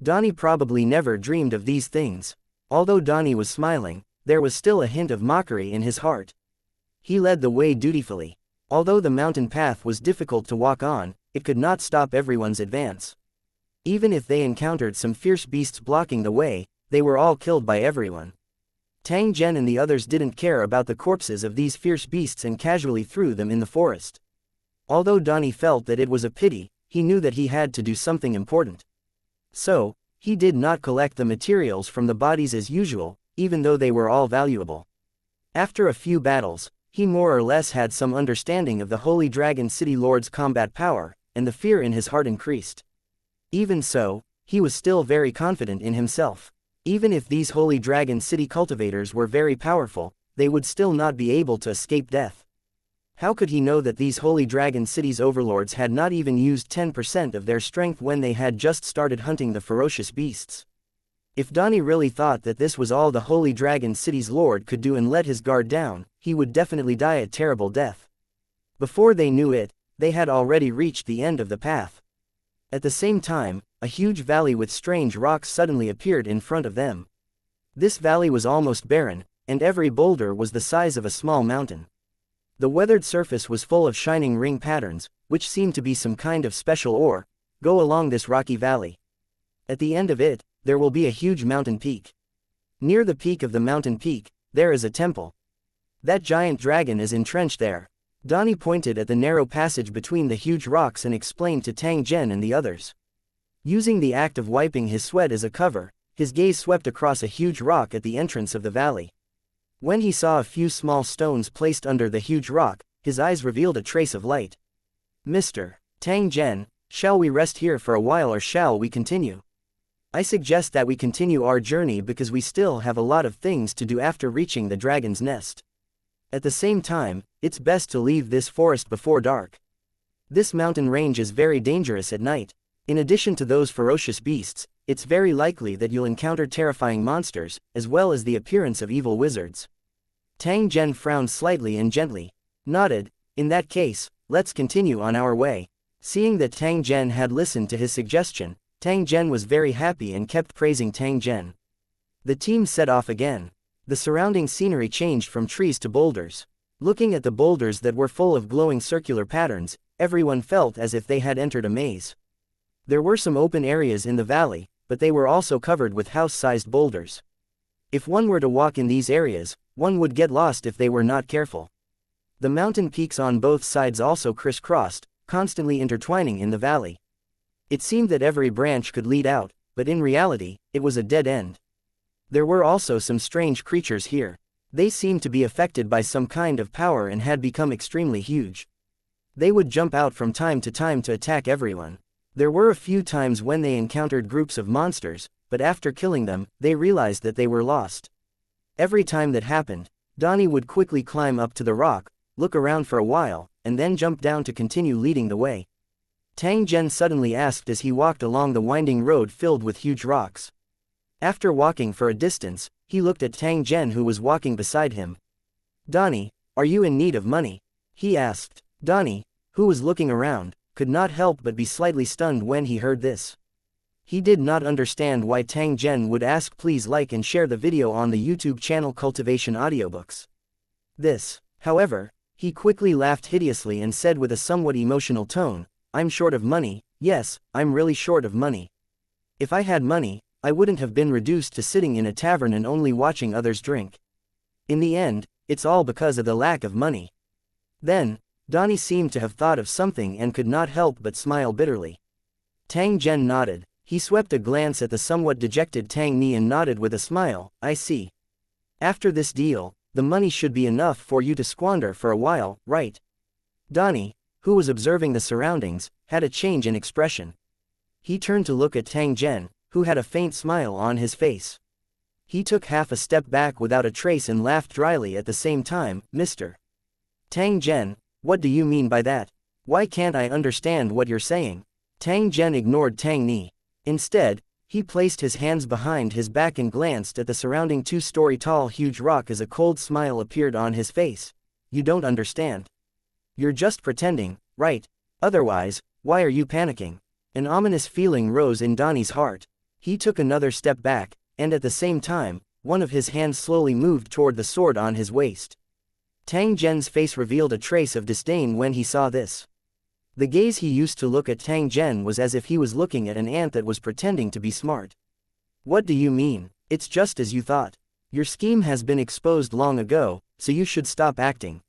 Donnie probably never dreamed of these things. Although Donnie was smiling, there was still a hint of mockery in his heart. He led the way dutifully. Although the mountain path was difficult to walk on, it could not stop everyone's advance. Even if they encountered some fierce beasts blocking the way, they were all killed by everyone. Tang Zhen and the others didn't care about the corpses of these fierce beasts and casually threw them in the forest. Although Donnie felt that it was a pity, he knew that he had to do something important. So, he did not collect the materials from the bodies as usual, even though they were all valuable. After a few battles, he more or less had some understanding of the Holy Dragon City Lord's combat power, and the fear in his heart increased. Even so, he was still very confident in himself. Even if these Holy Dragon City cultivators were very powerful, they would still not be able to escape death. How could he know that these holy dragon cities' overlords had not even used 10% of their strength when they had just started hunting the ferocious beasts? If Donnie really thought that this was all the holy dragon city's lord could do and let his guard down, he would definitely die a terrible death. Before they knew it, they had already reached the end of the path. At the same time, a huge valley with strange rocks suddenly appeared in front of them. This valley was almost barren, and every boulder was the size of a small mountain. The weathered surface was full of shining ring patterns, which seemed to be some kind of special ore. Go along this rocky valley. At the end of it, there will be a huge mountain peak. Near the peak of the mountain peak, there is a temple. That giant dragon is entrenched there. Donnie pointed at the narrow passage between the huge rocks and explained to Tang Zhen and the others. Using the act of wiping his sweat as a cover, his gaze swept across a huge rock at the entrance of the valley. When he saw a few small stones placed under the huge rock, his eyes revealed a trace of light. Mr. Tang Zhen, shall we rest here for a while or shall we continue? I suggest that we continue our journey because we still have a lot of things to do after reaching the dragon's nest. At the same time, it's best to leave this forest before dark. This mountain range is very dangerous at night. In addition to those ferocious beasts, it's very likely that you'll encounter terrifying monsters, as well as the appearance of evil wizards. Tang Zhen frowned slightly and gently nodded. In that case, let's continue on our way. Seeing that Tang Zhen had listened to his suggestion, Tang Zhen was very happy and kept praising Tang Zhen. The team set off again. The surrounding scenery changed from trees to boulders. Looking at the boulders that were full of glowing circular patterns, everyone felt as if they had entered a maze. There were some open areas in the valley, but they were also covered with house-sized boulders. If one were to walk in these areas, one would get lost if they were not careful. The mountain peaks on both sides also crisscrossed, constantly intertwining in the valley. It seemed that every branch could lead out, but in reality, it was a dead end. There were also some strange creatures here. They seemed to be affected by some kind of power and had become extremely huge. They would jump out from time to attack everyone. There were a few times when they encountered groups of monsters, but after killing them, they realized that they were lost. Every time that happened, Donnie would quickly climb up to the rock, look around for a while, and then jump down to continue leading the way. Tang Zhen suddenly asked as he walked along the winding road filled with huge rocks. After walking for a distance, he looked at Tang Zhen who was walking beside him. "Donnie, are you in need of money?" he asked. Donnie, who was looking around, could not help but be slightly stunned when he heard this. He did not understand why Tang Zhen would ask. Please like and share the video on the YouTube channel Cultivation Audiobooks. However, he quickly laughed hideously and said with a somewhat emotional tone, "I'm short of money, yes, I'm really short of money. If I had money, I wouldn't have been reduced to sitting in a tavern and only watching others drink. In the end, it's all because of the lack of money." Then, Donnie seemed to have thought of something and could not help but smile bitterly. Tang Zhen nodded. He swept a glance at the somewhat dejected Tang Ni and nodded with a smile. "I see. After this deal, the money should be enough for you to squander for a while, right?" Donnie, who was observing the surroundings, had a change in expression. He turned to look at Tang Zhen, who had a faint smile on his face. He took half a step back without a trace and laughed dryly at the same time. "Mr. Tang Zhen, what do you mean by that? Why can't I understand what you're saying?" Tang Zhen ignored Tang Ni. Instead, he placed his hands behind his back and glanced at the surrounding 2-story tall huge rock as a cold smile appeared on his face. "You don't understand. You're just pretending, right? Otherwise, why are you panicking?" An ominous feeling rose in Donnie's heart. He took another step back, and at the same time, one of his hands slowly moved toward the sword on his waist. Tang Zhen's face revealed a trace of disdain when he saw this. The gaze he used to look at Tang Zhen was as if he was looking at an ant that was pretending to be smart. "What do you mean? It's just as you thought. Your scheme has been exposed long ago, so you should stop acting.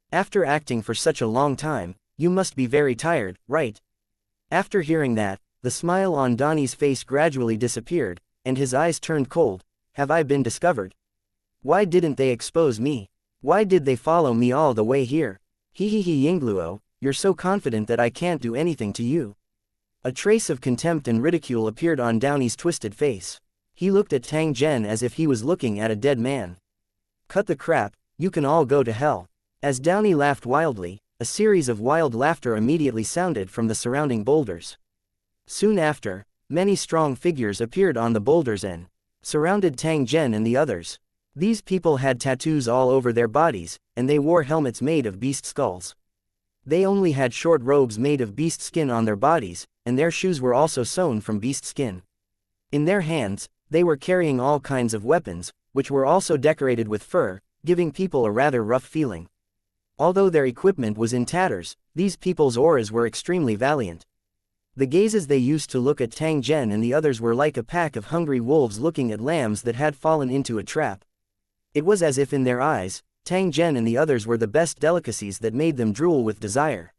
After acting for such a long time, you must be very tired, right?" After hearing that, the smile on Donnie's face gradually disappeared, and his eyes turned cold. "Have I been discovered? Why didn't they expose me? Why did they follow me all the way here? Yingluo, you're so confident that I can't do anything to you." A trace of contempt and ridicule appeared on Donnie's twisted face. He looked at Tang Zhen as if he was looking at a dead man. "Cut the crap, You can all go to hell. As Downey laughed wildly, a series of wild laughter immediately sounded from the surrounding boulders. Soon after, many strong figures appeared on the boulders and surrounded Tang Zhen and the others. These people had tattoos all over their bodies, and they wore helmets made of beast skulls. They only had short robes made of beast skin on their bodies, and their shoes were also sewn from beast skin. In their hands, they were carrying all kinds of weapons, which were also decorated with fur, giving people a rather rough feeling. Although their equipment was in tatters, these people's auras were extremely valiant. The gazes they used to look at Tang Zhen and the others were like a pack of hungry wolves looking at lambs that had fallen into a trap. It was as if in their eyes, Tang Zhen and the others were the best delicacies that made them drool with desire.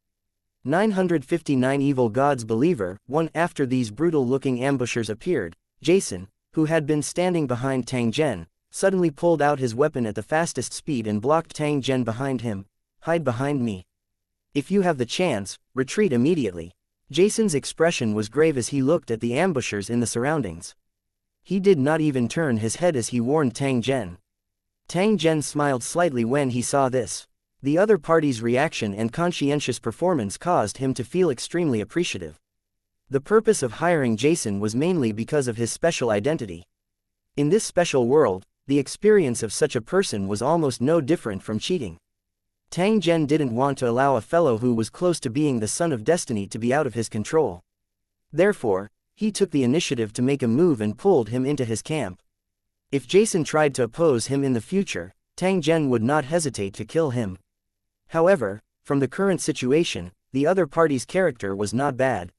959 Evil Gods Believer. 1 After these brutal-looking ambushers appeared, Jason, who had been standing behind Tang Zhen, suddenly pulled out his weapon at the fastest speed and blocked Tang Zhen behind him. Hide behind me. If you have the chance, retreat immediately. Jason's expression was grave as he looked at the ambushers in the surroundings. He did not even turn his head as he warned Tang Zhen. Tang Zhen smiled slightly when he saw this. The other party's reaction and conscientious performance caused him to feel extremely appreciative. The purpose of hiring Jason was mainly because of his special identity. In this special world, the experience of such a person was almost no different from cheating. Tang Zhen didn't want to allow a fellow who was close to being the son of destiny to be out of his control. Therefore, he took the initiative to make a move and pulled him into his camp. If Jason tried to oppose him in the future, Tang Zhen would not hesitate to kill him. However, from the current situation, the other party's character was not bad.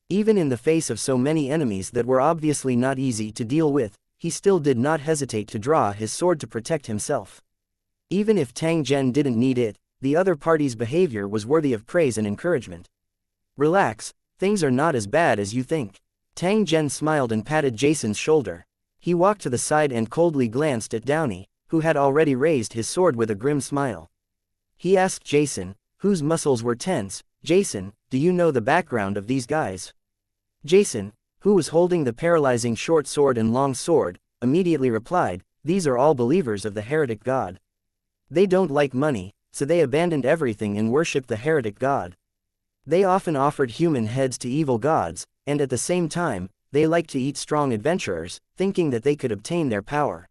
Even in the face of so many enemies that were obviously not easy to deal with, he still did not hesitate to draw his sword to protect himself. Even if Tang Zhen didn't need it, the other party's behavior was worthy of praise and encouragement. Relax, things are not as bad as you think. Tang Zhen smiled and patted Jason's shoulder. He walked to the side and coldly glanced at Downey, who had already raised his sword with a grim smile. He asked Jason, whose muscles were tense, "Jason, do you know the background of these guys?" Jason, who was holding the paralyzing short sword and long sword, immediately replied, "These are all believers of the heretic god. They don't like money, so they abandoned everything and worshipped the heretic god. They often offered human heads to evil gods, and at the same time, they liked to eat strong adventurers, thinking that they could obtain their power.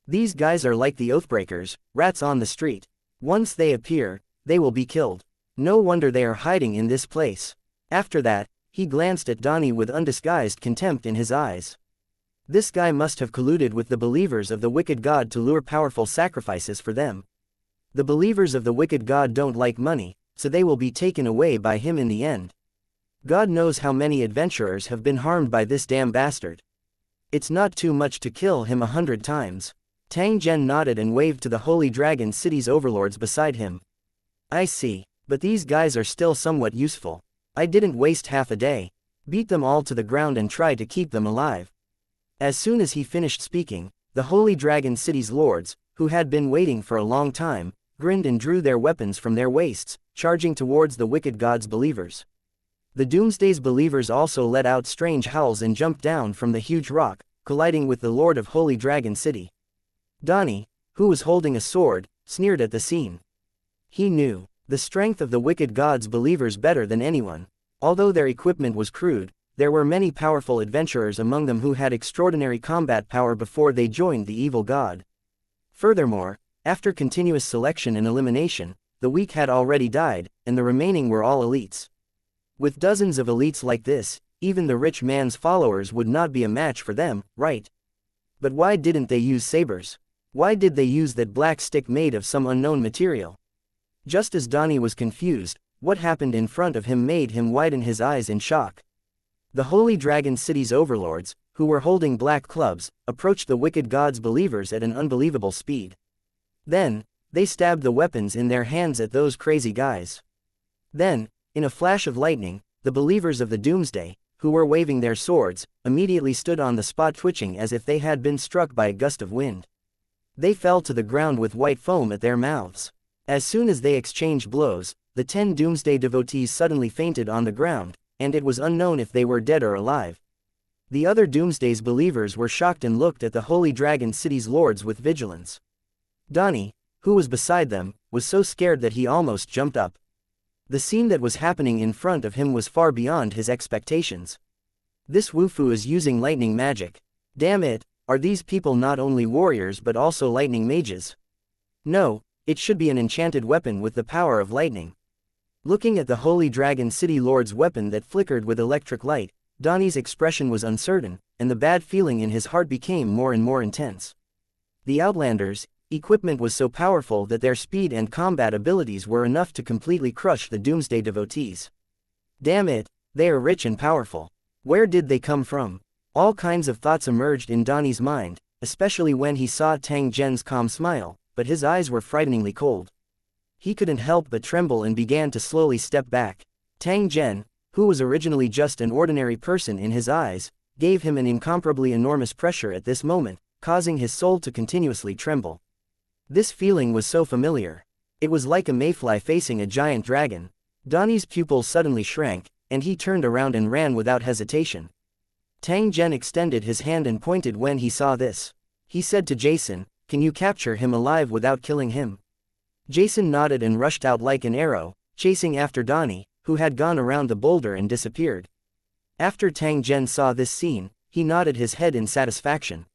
These guys are like the oathbreakers, rats on the street. Once they appear, they will be killed. No wonder they are hiding in this place." After that, he glanced at Donnie with undisguised contempt in his eyes. This guy must have colluded with the believers of the wicked god to lure powerful sacrifices for them. The believers of the wicked god don't like money, so they will be taken away by him in the end. God knows how many adventurers have been harmed by this damn bastard. It's not too much to kill him 100 times. Tang Zhen nodded and waved to the Holy Dragon City's overlords beside him. "I see, but these guys are still somewhat useful. I didn't waste half a day. Beat them all to the ground and try to keep them alive." As soon as he finished speaking, the Holy Dragon City's lords, who had been waiting for a long time, grinned and drew their weapons from their waists, charging towards the wicked god's believers. The Doomsday's believers also let out strange howls and jumped down from the huge rock, colliding with the Lord of Holy Dragon City. Donnie, who was holding a sword, sneered at the scene. He knew the strength of the wicked god's believers better than anyone. Although their equipment was crude, there were many powerful adventurers among them who had extraordinary combat power before they joined the evil god. Furthermore, after continuous selection and elimination, the weak had already died, and the remaining were all elites. With dozens of elites like this, even the rich man's followers would not be a match for them, right? But why didn't they use sabers? Why did they use that black stick made of some unknown material? Just as Donnie was confused, what happened in front of him made him widen his eyes in shock. The Holy Dragon City's overlords, who were holding black clubs, approached the wicked god's believers at an unbelievable speed. Then, they stabbed the weapons in their hands at those crazy guys. Then, in a flash of lightning, the believers of the Doomsday, who were waving their swords, immediately stood on the spot twitching as if they had been struck by a gust of wind. They fell to the ground with white foam at their mouths. As soon as they exchanged blows, the 10 Doomsday devotees suddenly fainted on the ground, and it was unknown if they were dead or alive. The other Doomsday's believers were shocked and looked at the Holy Dragon City's lords with vigilance. Donnie, who was beside them, was so scared that he almost jumped up. The scene that was happening in front of him was far beyond his expectations. This Wufu is using lightning magic. Damn it, are these people not only warriors but also lightning mages? No, it should be an enchanted weapon with the power of lightning. Looking at the Holy Dragon City Lord's weapon that flickered with electric light, Donnie's expression was uncertain, and the bad feeling in his heart became more and more intense. The Outlanders' equipment was so powerful that their speed and combat abilities were enough to completely crush the Doomsday devotees. Damn it, they are rich and powerful. Where did they come from? All kinds of thoughts emerged in Donnie's mind, especially when he saw Tang Zhen's calm smile, but his eyes were frighteningly cold. He couldn't help but tremble and began to slowly step back. Tang Zhen, who was originally just an ordinary person in his eyes, gave him an incomparably enormous pressure at this moment, causing his soul to continuously tremble. This feeling was so familiar. It was like a mayfly facing a giant dragon. Donnie's pupils suddenly shrank, and he turned around and ran without hesitation. Tang Zhen extended his hand and pointed when he saw this. He said to Jason, "Can you capture him alive without killing him?" Jason nodded and rushed out like an arrow, chasing after Donnie, who had gone around the boulder and disappeared. After Tang Zhen saw this scene, he nodded his head in satisfaction.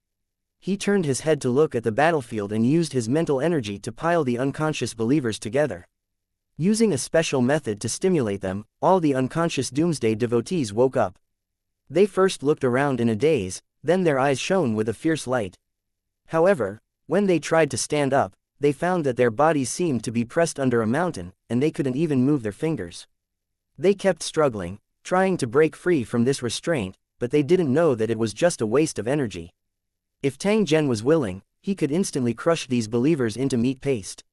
He turned his head to look at the battlefield and used his mental energy to pile the unconscious believers together. Using a special method to stimulate them, all the unconscious Doomsday devotees woke up. They first looked around in a daze, then their eyes shone with a fierce light. However, when they tried to stand up, they found that their bodies seemed to be pressed under a mountain, and they couldn't even move their fingers. They kept struggling, trying to break free from this restraint, but they didn't know that it was just a waste of energy. If Tang Zhen was willing, he could instantly crush these believers into meat paste.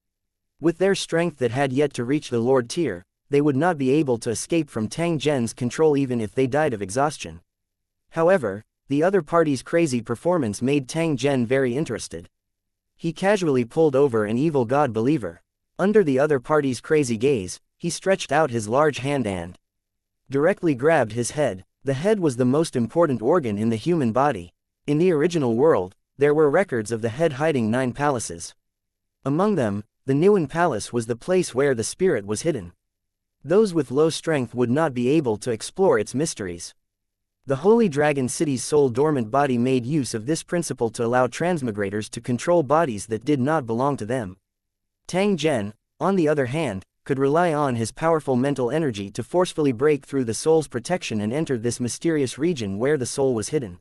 With their strength that had yet to reach the Lord tier, they would not be able to escape from Tang Zhen's control even if they died of exhaustion. However, the other party's crazy performance made Tang Zhen very interested. He casually pulled over an evil god believer. Under the other party's crazy gaze, he stretched out his large hand and directly grabbed his head. The head was the most important organ in the human body. In the original world, there were records of the head hiding 9 palaces. Among them, the Niwen Palace was the place where the spirit was hidden. Those with low strength would not be able to explore its mysteries. The Holy Dragon City's soul-dormant body made use of this principle to allow transmigrators to control bodies that did not belong to them. Tang Zhen, on the other hand, could rely on his powerful mental energy to forcefully break through the soul's protection and enter this mysterious region where the soul was hidden.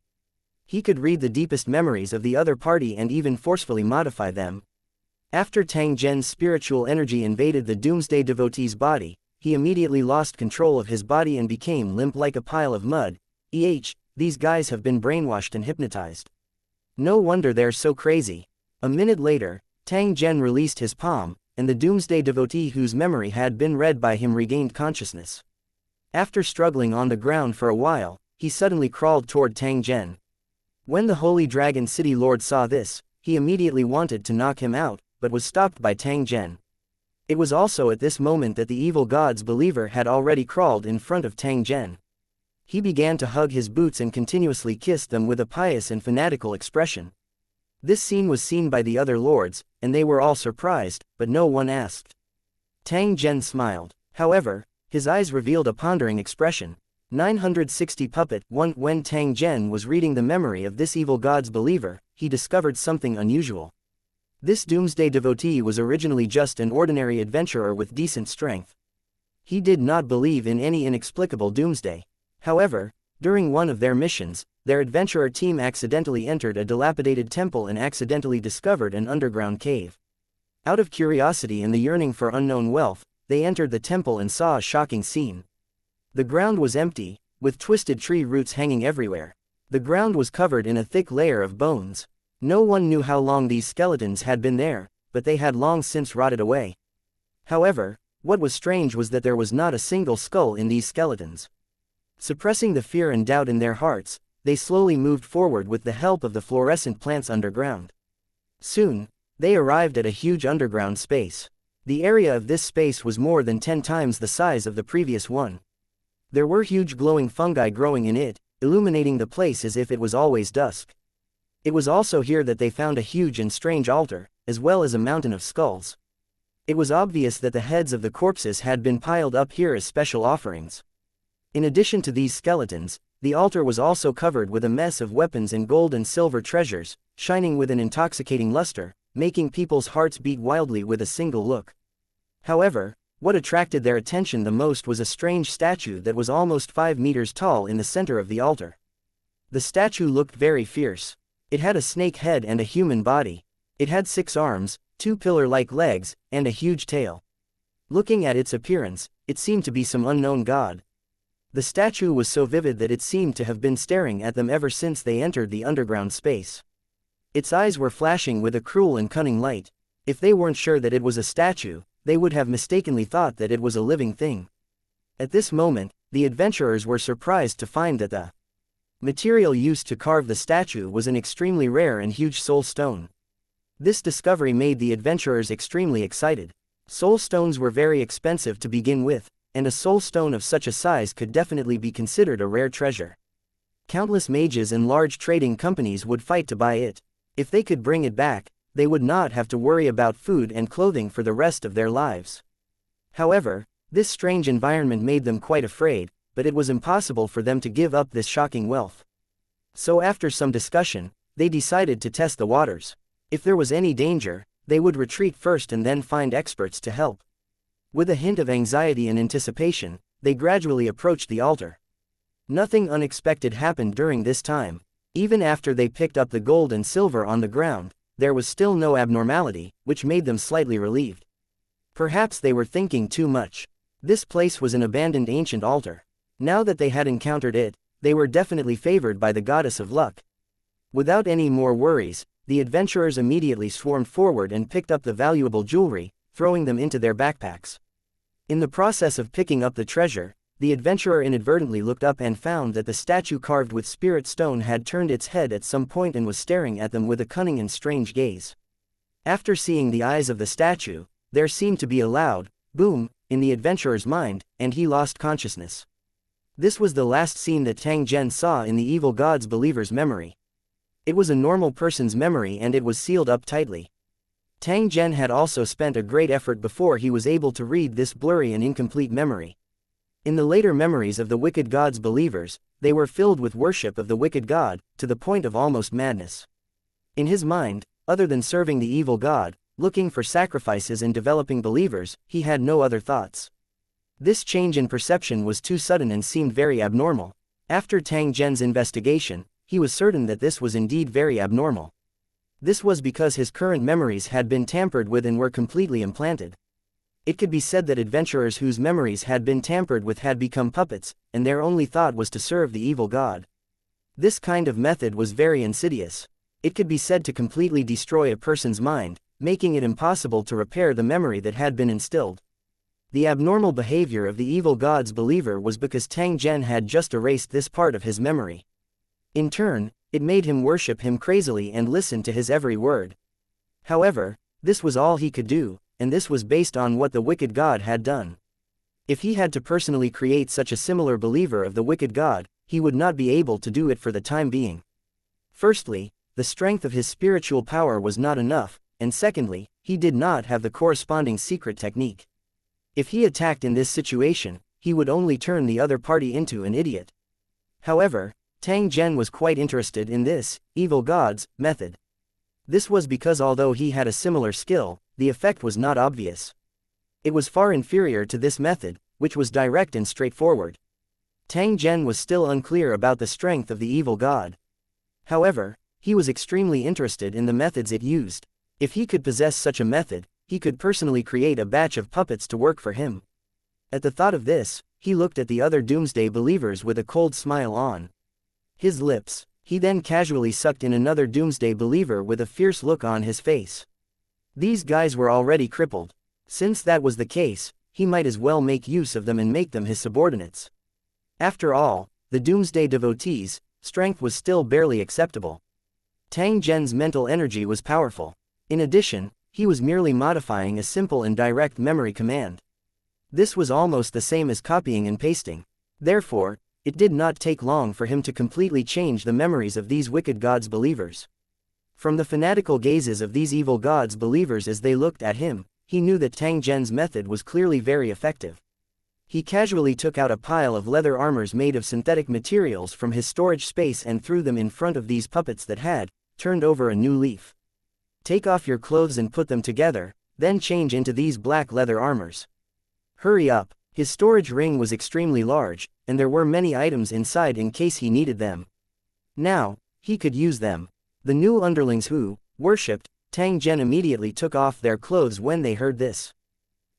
He could read the deepest memories of the other party and even forcefully modify them. After Tang Zhen's spiritual energy invaded the Doomsday devotee's body, he immediately lost control of his body and became limp like a pile of mud. These guys have been brainwashed and hypnotized. No wonder they're so crazy. A minute later, Tang Zhen released his palm, and the Doomsday devotee whose memory had been read by him regained consciousness. After struggling on the ground for a while, he suddenly crawled toward Tang Zhen. When the Holy Dragon City Lord saw this, he immediately wanted to knock him out, but was stopped by Tang Zhen. It was also at this moment that the evil god's believer had already crawled in front of Tang Zhen. He began to hug his boots and continuously kissed them with a pious and fanatical expression. This scene was seen by the other lords, and they were all surprised, but no one asked. Tang Zhen smiled. However, his eyes revealed a pondering expression. 960 Puppet 1. When Tang Zhen was reading the memory of this evil god's believer, he discovered something unusual. This Doomsday devotee was originally just an ordinary adventurer with decent strength. He did not believe in any inexplicable doomsday. However, during one of their missions, their adventurer team accidentally entered a dilapidated temple and accidentally discovered an underground cave. Out of curiosity and the yearning for unknown wealth, they entered the temple and saw a shocking scene. The ground was empty, with twisted tree roots hanging everywhere. The ground was covered in a thick layer of bones. No one knew how long these skeletons had been there, but they had long since rotted away. However, what was strange was that there was not a single skull in these skeletons. Suppressing the fear and doubt in their hearts, they slowly moved forward with the help of the fluorescent plants underground. Soon, they arrived at a huge underground space. The area of this space was more than 10 times the size of the previous one. There were huge glowing fungi growing in it, illuminating the place as if it was always dusk. It was also here that they found a huge and strange altar, as well as a mountain of skulls. It was obvious that the heads of the corpses had been piled up here as special offerings. In addition to these skeletons, the altar was also covered with a mess of weapons and gold and silver treasures, shining with an intoxicating luster, making people's hearts beat wildly with a single look. However, what attracted their attention the most was a strange statue that was almost 5 meters tall in the center of the altar. The statue looked very fierce. It had a snake head and a human body. It had 6 arms, 2 pillar-like legs, and a huge tail. Looking at its appearance, it seemed to be some unknown god. The statue was so vivid that it seemed to have been staring at them ever since they entered the underground space. Its eyes were flashing with a cruel and cunning light. If they weren't sure that it was a statue, they would have mistakenly thought that it was a living thing. At this moment, the adventurers were surprised to find that the material used to carve the statue was an extremely rare and huge soul stone. This discovery made the adventurers extremely excited. Soul stones were very expensive to begin with, and a soul stone of such a size could definitely be considered a rare treasure. Countless mages and large trading companies would fight to buy it. If they could bring it back, they would not have to worry about food and clothing for the rest of their lives. However, this strange environment made them quite afraid, but it was impossible for them to give up this shocking wealth. So after some discussion, they decided to test the waters. If there was any danger, they would retreat first and then find experts to help. With a hint of anxiety and anticipation, they gradually approached the altar. Nothing unexpected happened during this time. Even after they picked up the gold and silver on the ground, there was still no abnormality, which made them slightly relieved. Perhaps they were thinking too much. This place was an abandoned ancient altar. Now that they had encountered it, they were definitely favored by the goddess of luck. Without any more worries, the adventurers immediately swarmed forward and picked up the valuable jewelry, throwing them into their backpacks. In the process of picking up the treasure, the adventurer inadvertently looked up and found that the statue carved with spirit stone had turned its head at some point and was staring at them with a cunning and strange gaze. After seeing the eyes of the statue, there seemed to be a loud boom in the adventurer's mind, and he lost consciousness. This was the last scene that Tang Zhen saw in the evil god's believer's memory. It was a normal person's memory and it was sealed up tightly. Tang Zhen had also spent a great effort before he was able to read this blurry and incomplete memory. In the later memories of the wicked god's believers, they were filled with worship of the wicked god, to the point of almost madness. In his mind, other than serving the evil god, looking for sacrifices and developing believers, he had no other thoughts. This change in perception was too sudden and seemed very abnormal. After Tang Zhen's investigation, he was certain that this was indeed very abnormal. This was because his current memories had been tampered with and were completely implanted. It could be said that adventurers whose memories had been tampered with had become puppets, and their only thought was to serve the evil god. This kind of method was very insidious. It could be said to completely destroy a person's mind, making it impossible to repair the memory that had been instilled. The abnormal behavior of the evil god's believer was because Tang Zhen had just erased this part of his memory. In turn, it made him worship him crazily and listen to his every word. However, this was all he could do, and this was based on what the wicked god had done. If he had to personally create such a similar believer of the wicked god, he would not be able to do it for the time being. Firstly, the strength of his spiritual power was not enough, and secondly, he did not have the corresponding secret technique. If he attacked in this situation, he would only turn the other party into an idiot. However, Tang Zhen was quite interested in this evil god's method. This was because although he had a similar skill, the effect was not obvious. It was far inferior to this method, which was direct and straightforward. Tang Zhen was still unclear about the strength of the evil god. However, he was extremely interested in the methods it used. If he could possess such a method, he could personally create a batch of puppets to work for him. At the thought of this, he looked at the other doomsday believers with a cold smile on his lips. He then casually sucked in another doomsday believer with a fierce look on his face. These guys were already crippled. Since that was the case, he might as well make use of them and make them his subordinates. After all, the doomsday devotees' strength was still barely acceptable. Tang Zhen's mental energy was powerful. In addition, he was merely modifying a simple and direct memory command. This was almost the same as copying and pasting. Therefore, it did not take long for him to completely change the memories of these wicked god's believers. From the fanatical gazes of these evil gods' believers as they looked at him, he knew that Tang Zhen's method was clearly very effective. He casually took out a pile of leather armors made of synthetic materials from his storage space and threw them in front of these puppets that had turned over a new leaf. Take off your clothes and put them together, then change into these black leather armors. Hurry up. His storage ring was extremely large, and there were many items inside in case he needed them. Now, he could use them. The new underlings who worshipped Tang Zhen immediately took off their clothes when they heard this.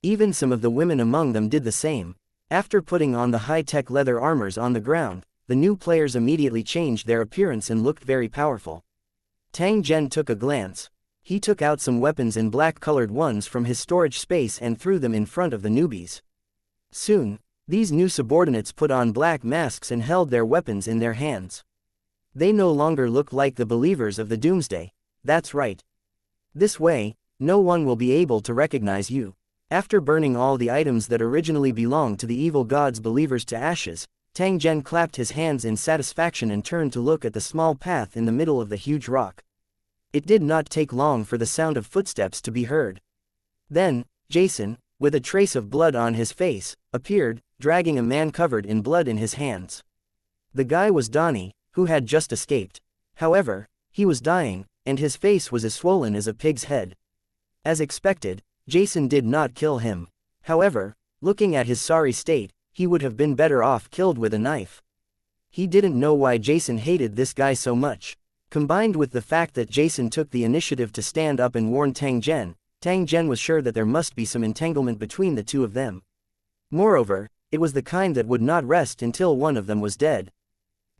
Even some of the women among them did the same. After putting on the high-tech leather armors on the ground, the new players immediately changed their appearance and looked very powerful. Tang Zhen took a glance. He took out some weapons in black-colored ones from his storage space and threw them in front of the newbies. Soon, these new subordinates put on black masks and held their weapons in their hands. They no longer looked like the believers of the Doomsday. That's right. This way, no one will be able to recognize you. After burning all the items that originally belonged to the evil gods' believers to ashes, Tang Zhen clapped his hands in satisfaction and turned to look at the small path in the middle of the huge rock. It did not take long for the sound of footsteps to be heard. Then, Jason, with a trace of blood on his face, appeared, dragging a man covered in blood in his hands. The guy was Donnie, who had just escaped. However, he was dying, and his face was as swollen as a pig's head. As expected, Jason did not kill him. However, looking at his sorry state, he would have been better off killed with a knife. He didn't know why Jason hated this guy so much. Combined with the fact that Jason took the initiative to stand up and warn Tang Zhen was sure that there must be some entanglement between the two of them. Moreover, it was the kind that would not rest until one of them was dead.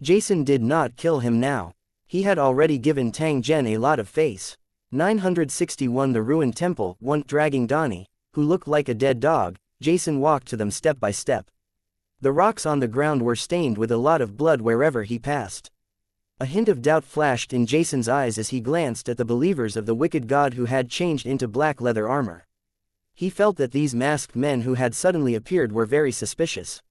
Jason did not kill him now. He had already given Tang Zhen a lot of face. 961 The Ruined Temple. 1 Dragging Donnie, who looked like a dead dog, Jason walked to them step by step. The rocks on the ground were stained with a lot of blood wherever he passed. A hint of doubt flashed in Jason's eyes as he glanced at the believers of the wicked god who had changed into black leather armor. He felt that these masked men who had suddenly appeared were very suspicious.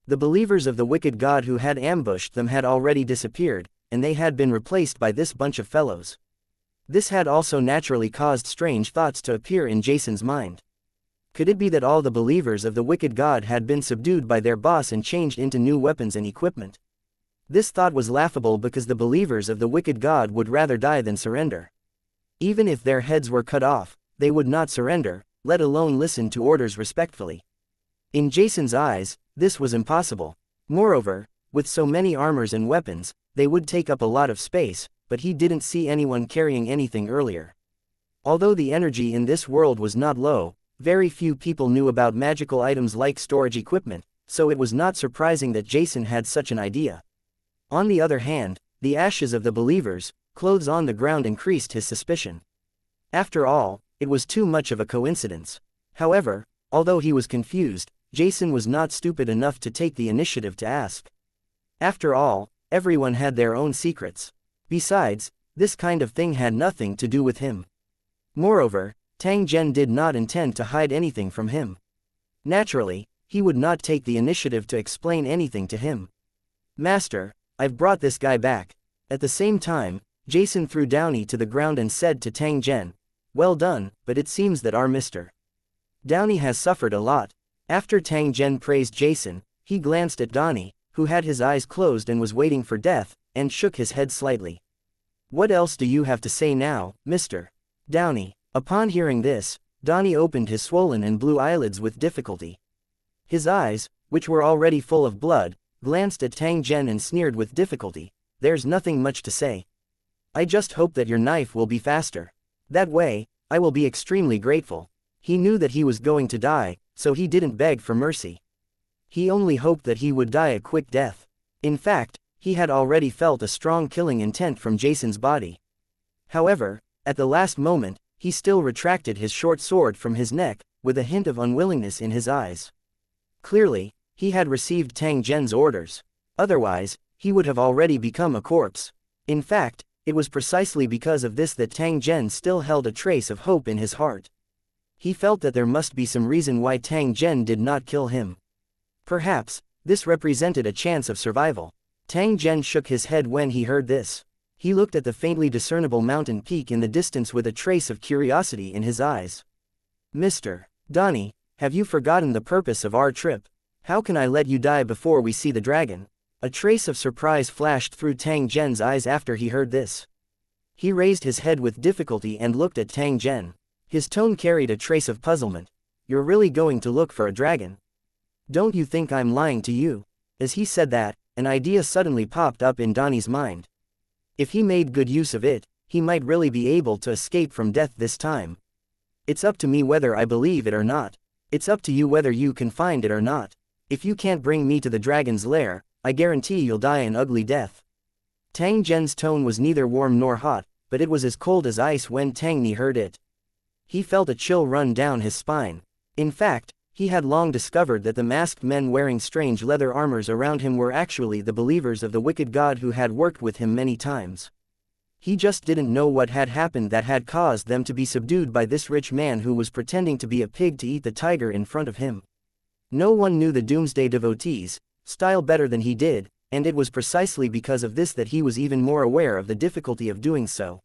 The believers of the wicked god who had ambushed them had already disappeared, and they had been replaced by this bunch of fellows. This had also naturally caused strange thoughts to appear in Jason's mind. Could it be that all the believers of the wicked god had been subdued by their boss and changed into new weapons and equipment? This thought was laughable because the believers of the wicked god would rather die than surrender. Even if their heads were cut off, they would not surrender, let alone listen to orders respectfully. In Jason's eyes, this was impossible. Moreover, with so many armors and weapons, they would take up a lot of space, but he didn't see anyone carrying anything earlier. Although the energy in this world was not low, very few people knew about magical items like storage equipment, so it was not surprising that Jason had such an idea. On the other hand, the ashes of the believers' clothes on the ground increased his suspicion. After all, it was too much of a coincidence. However, although he was confused, Jason was not stupid enough to take the initiative to ask. After all, everyone had their own secrets. Besides, this kind of thing had nothing to do with him. Moreover, Tang Zhen did not intend to hide anything from him. Naturally, he would not take the initiative to explain anything to him. Master, I've brought this guy back. At the same time, Jason threw Downey to the ground and said to Tang Zhen, well done, but it seems that our Mr. Downey has suffered a lot. After Tang Zhen praised Jason, he glanced at Donnie, who had his eyes closed and was waiting for death, and shook his head slightly. What else do you have to say now, Mr. Downey? Upon hearing this, Donnie opened his swollen and blue eyelids with difficulty. His eyes, which were already full of blood, glanced at Tang Zhen and sneered with difficulty. There's nothing much to say. I just hope that your knife will be faster. That way, I will be extremely grateful. He knew that he was going to die, so he didn't beg for mercy. He only hoped that he would die a quick death. In fact, he had already felt a strong killing intent from Jason's body. However, at the last moment, he still retracted his short sword from his neck, with a hint of unwillingness in his eyes. Clearly, he had received Tang Zhen's orders. Otherwise, he would have already become a corpse. In fact, it was precisely because of this that Tang Zhen still held a trace of hope in his heart. He felt that there must be some reason why Tang Zhen did not kill him. Perhaps, this represented a chance of survival. Tang Zhen shook his head when he heard this. He looked at the faintly discernible mountain peak in the distance with a trace of curiosity in his eyes. Mr. Donnie, have you forgotten the purpose of our trip? How can I let you die before we see the dragon? A trace of surprise flashed through Tang Zhen's eyes after he heard this. He raised his head with difficulty and looked at Tang Zhen. His tone carried a trace of puzzlement. You're really going to look for a dragon? Don't you think I'm lying to you? As he said that, an idea suddenly popped up in Donnie's mind. If he made good use of it, he might really be able to escape from death this time. It's up to me whether I believe it or not. It's up to you whether you can find it or not. If you can't bring me to the dragon's lair, I guarantee you'll die an ugly death. Tang Zhen's tone was neither warm nor hot, but it was as cold as ice when Tang Ni heard it. He felt a chill run down his spine. In fact, he had long discovered that the masked men wearing strange leather armors around him were actually the believers of the wicked god who had worked with him many times. He just didn't know what had happened that had caused them to be subdued by this rich man who was pretending to be a pig to eat the tiger in front of him. No one knew the Doomsday devotees' style better than he did, and it was precisely because of this that he was even more aware of the difficulty of doing so.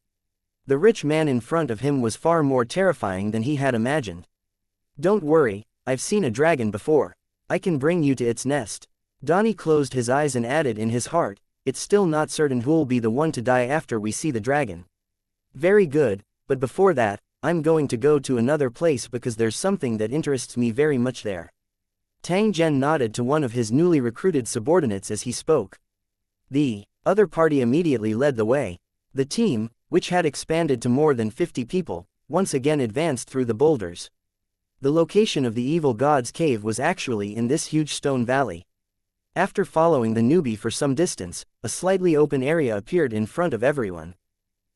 The rich man in front of him was far more terrifying than he had imagined. Don't worry, I've seen a dragon before. I can bring you to its nest. Donnie closed his eyes and added in his heart, it's still not certain who'll be the one to die after we see the dragon. Very good, but before that, I'm going to go to another place because there's something that interests me very much there. Tang Zhen nodded to one of his newly recruited subordinates as he spoke. The other party immediately led the way. The team, which had expanded to more than 50 people, once again advanced through the boulders. The location of the evil god's cave was actually in this huge stone valley. After following the newbie for some distance, a slightly open area appeared in front of everyone.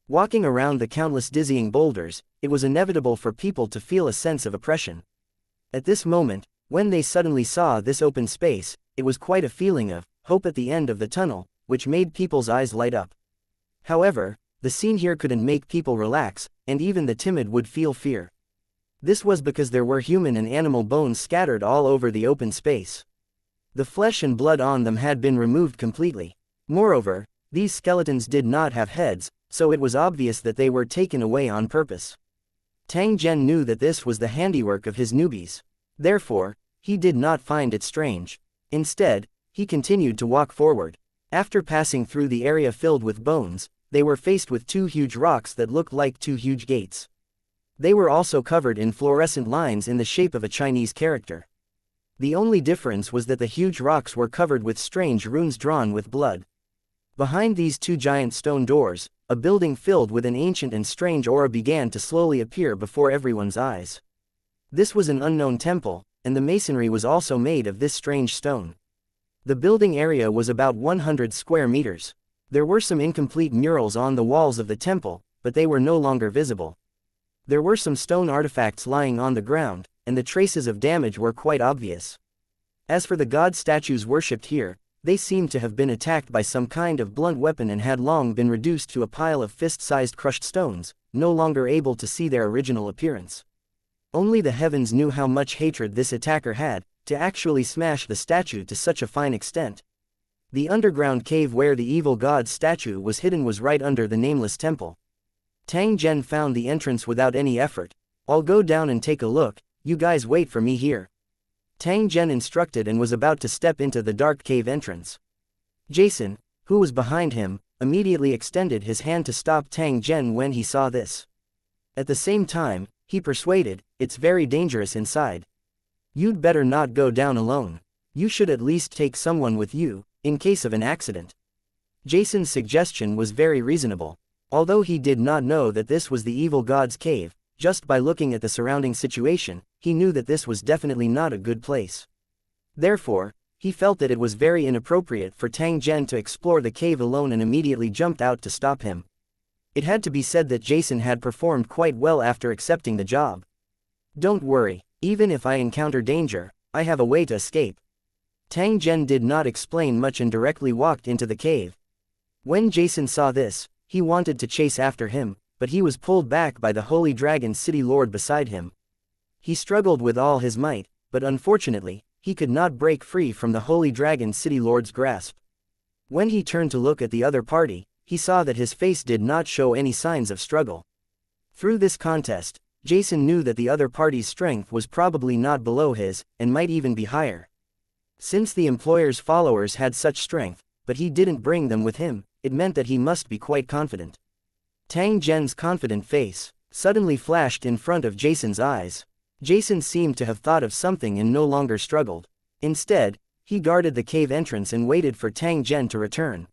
Walking around the countless dizzying boulders, it was inevitable for people to feel a sense of oppression. At this moment, when they suddenly saw this open space, it was quite a feeling of hope at the end of the tunnel, which made people's eyes light up. However, the scene here couldn't make people relax, and even the timid would feel fear. This was because there were human and animal bones scattered all over the open space. The flesh and blood on them had been removed completely. Moreover, these skeletons did not have heads, so it was obvious that they were taken away on purpose. Tang Zhen knew that this was the handiwork of his newbies. Therefore, he did not find it strange. Instead, he continued to walk forward. After passing through the area filled with bones, they were faced with two huge rocks that looked like two huge gates. They were also covered in fluorescent lines in the shape of a Chinese character. The only difference was that the huge rocks were covered with strange runes drawn with blood. Behind these two giant stone doors, a building filled with an ancient and strange aura began to slowly appear before everyone's eyes. This was an unknown temple, and the masonry was also made of this strange stone. The building area was about 100 square meters. There were some incomplete murals on the walls of the temple, but they were no longer visible. There were some stone artifacts lying on the ground, and the traces of damage were quite obvious. As for the god statues worshipped here, they seemed to have been attacked by some kind of blunt weapon and had long been reduced to a pile of fist-sized crushed stones, no longer able to see their original appearance. Only the heavens knew how much hatred this attacker had, to actually smash the statue to such a fine extent. The underground cave where the evil god's statue was hidden was right under the nameless temple. Tang Zhen found the entrance without any effort. I'll go down and take a look, you guys wait for me here. Tang Zhen instructed and was about to step into the dark cave entrance. Jason, who was behind him, immediately extended his hand to stop Tang Zhen when he saw this. At the same time, he persuaded, it's very dangerous inside. You'd better not go down alone. You should at least take someone with you, in case of an accident. Jason's suggestion was very reasonable. Although he did not know that this was the evil god's cave, just by looking at the surrounding situation, he knew that this was definitely not a good place. Therefore, he felt that it was very inappropriate for Tang Zhen to explore the cave alone and immediately jumped out to stop him. It had to be said that Jason had performed quite well after accepting the job. Don't worry, even if I encounter danger, I have a way to escape. Tang Zhen did not explain much and directly walked into the cave. When Jason saw this, he wanted to chase after him, but he was pulled back by the Holy Dragon City Lord beside him. He struggled with all his might, but unfortunately, he could not break free from the Holy Dragon City Lord's grasp. When he turned to look at the other party, he saw that his face did not show any signs of struggle. Through this contest, Jason knew that the other party's strength was probably not below his, and might even be higher. Since the employer's followers had such strength, but he didn't bring them with him, it meant that he must be quite confident. Tang Zhen's confident face suddenly flashed in front of Jason's eyes. Jason seemed to have thought of something and no longer struggled. Instead, he guarded the cave entrance and waited for Tang Zhen to return.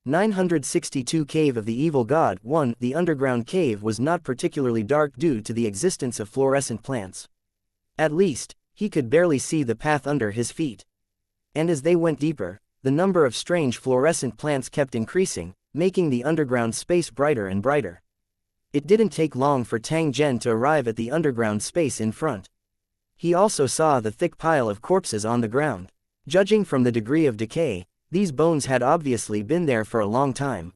962 Cave of the Evil God 1. The underground cave was not particularly dark due to the existence of fluorescent plants. At least, he could barely see the path under his feet. And as they went deeper, the number of strange fluorescent plants kept increasing, making the underground space brighter and brighter. It didn't take long for Tang Zhen to arrive at the underground space in front. He also saw the thick pile of corpses on the ground. Judging from the degree of decay, these bones had obviously been there for a long time.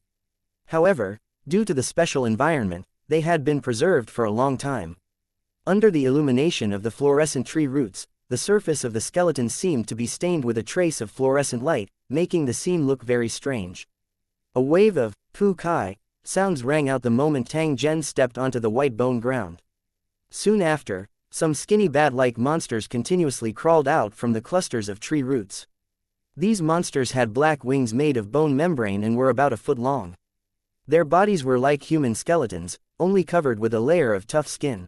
However, due to the special environment, they had been preserved for a long time. Under the illumination of the fluorescent tree roots, the surface of the skeleton seemed to be stained with a trace of fluorescent light, making the scene look very strange. A wave of "Pu Kai" sounds rang out the moment Tang Zhen stepped onto the white bone ground. Soon after, some skinny bat-like monsters continuously crawled out from the clusters of tree roots. These monsters had black wings made of bone membrane and were about a foot long. Their bodies were like human skeletons, only covered with a layer of tough skin.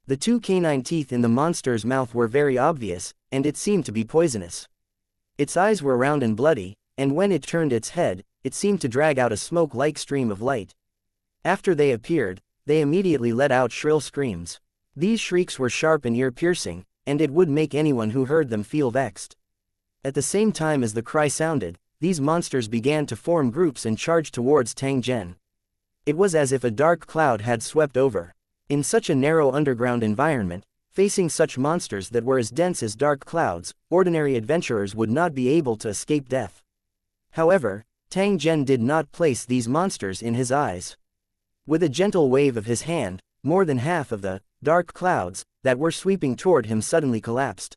The two canine teeth in the monster's mouth were very obvious, and it seemed to be poisonous. Its eyes were round and bloody, and when it turned its head, it seemed to drag out a smoke-like stream of light. After they appeared, they immediately let out shrill screams. These shrieks were sharp and ear-piercing, and it would make anyone who heard them feel vexed. At the same time as the cry sounded, these monsters began to form groups and charge towards Tang Zhen. It was as if a dark cloud had swept over. In such a narrow underground environment, facing such monsters that were as dense as dark clouds, ordinary adventurers would not be able to escape death. However, Tang Zhen did not place these monsters in his eyes. With a gentle wave of his hand, more than half of the dark clouds that were sweeping toward him suddenly collapsed.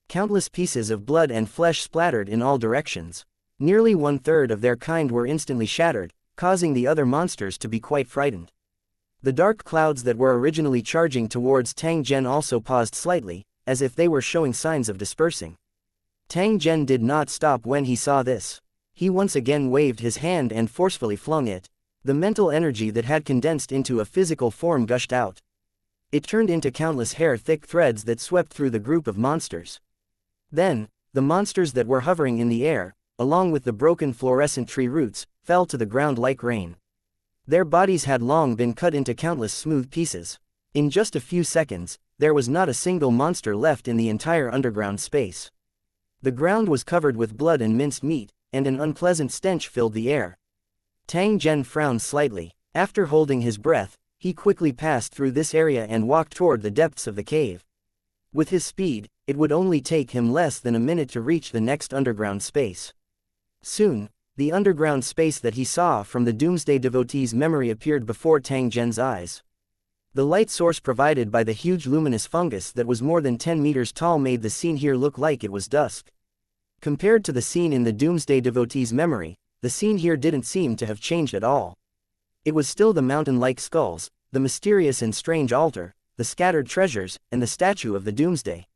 Countless pieces of blood and flesh splattered in all directions. Nearly 1/3 of their kind were instantly shattered, causing the other monsters to be quite frightened. The dark clouds that were originally charging towards Tang Zhen also paused slightly, as if they were showing signs of dispersing. Tang Zhen did not stop when he saw this. He once again waved his hand and forcefully flung it. The mental energy that had condensed into a physical form gushed out. It turned into countless hair-thick threads that swept through the group of monsters. Then, the monsters that were hovering in the air, along with the broken fluorescent tree roots, fell to the ground like rain. Their bodies had long been cut into countless smooth pieces. In just a few seconds, there was not a single monster left in the entire underground space. The ground was covered with blood and minced meat, and an unpleasant stench filled the air. Tang Zhen frowned slightly. After holding his breath, he quickly passed through this area and walked toward the depths of the cave. With his speed, it would only take him less than a minute to reach the next underground space. Soon, the underground space that he saw from the Doomsday devotee's memory appeared before Tang Zhen's eyes. The light source provided by the huge luminous fungus that was more than 10 meters tall made the scene here look like it was dusk. Compared to the scene in the Doomsday devotee's memory, the scene here didn't seem to have changed at all. It was still the mountain-like skulls, the mysterious and strange altar, the scattered treasures, and the statue of the Doomsday.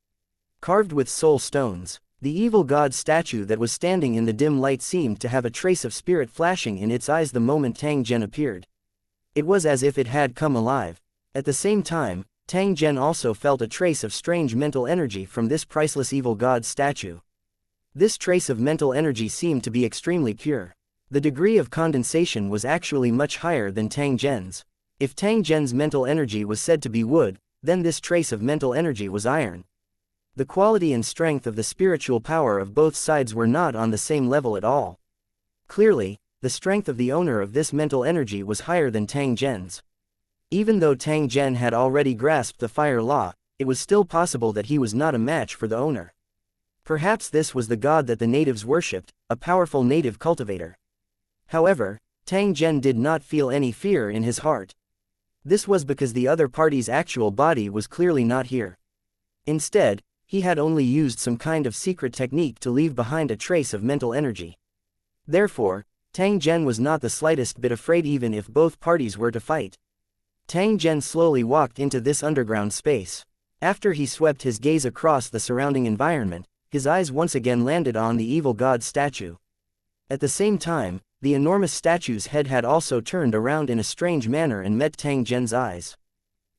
Carved with soul stones, the evil god's statue that was standing in the dim light seemed to have a trace of spirit flashing in its eyes the moment Tang Zhen appeared. It was as if it had come alive. At the same time, Tang Zhen also felt a trace of strange mental energy from this priceless evil god's statue. This trace of mental energy seemed to be extremely pure. The degree of condensation was actually much higher than Tang Zhen's. If Tang Zhen's mental energy was said to be wood, then this trace of mental energy was iron. The quality and strength of the spiritual power of both sides were not on the same level at all. Clearly, the strength of the owner of this mental energy was higher than Tang Zhen's. Even though Tang Zhen had already grasped the fire law, it was still possible that he was not a match for the owner. Perhaps this was the god that the natives worshipped, a powerful native cultivator. However, Tang Zhen did not feel any fear in his heart. This was because the other party's actual body was clearly not here. Instead, he had only used some kind of secret technique to leave behind a trace of mental energy. Therefore, Tang Zhen was not the slightest bit afraid even if both parties were to fight. Tang Zhen slowly walked into this underground space. After he swept his gaze across the surrounding environment, his eyes once again landed on the evil god statue. At the same time, the enormous statue's head had also turned around in a strange manner and met Tang Zhen's eyes.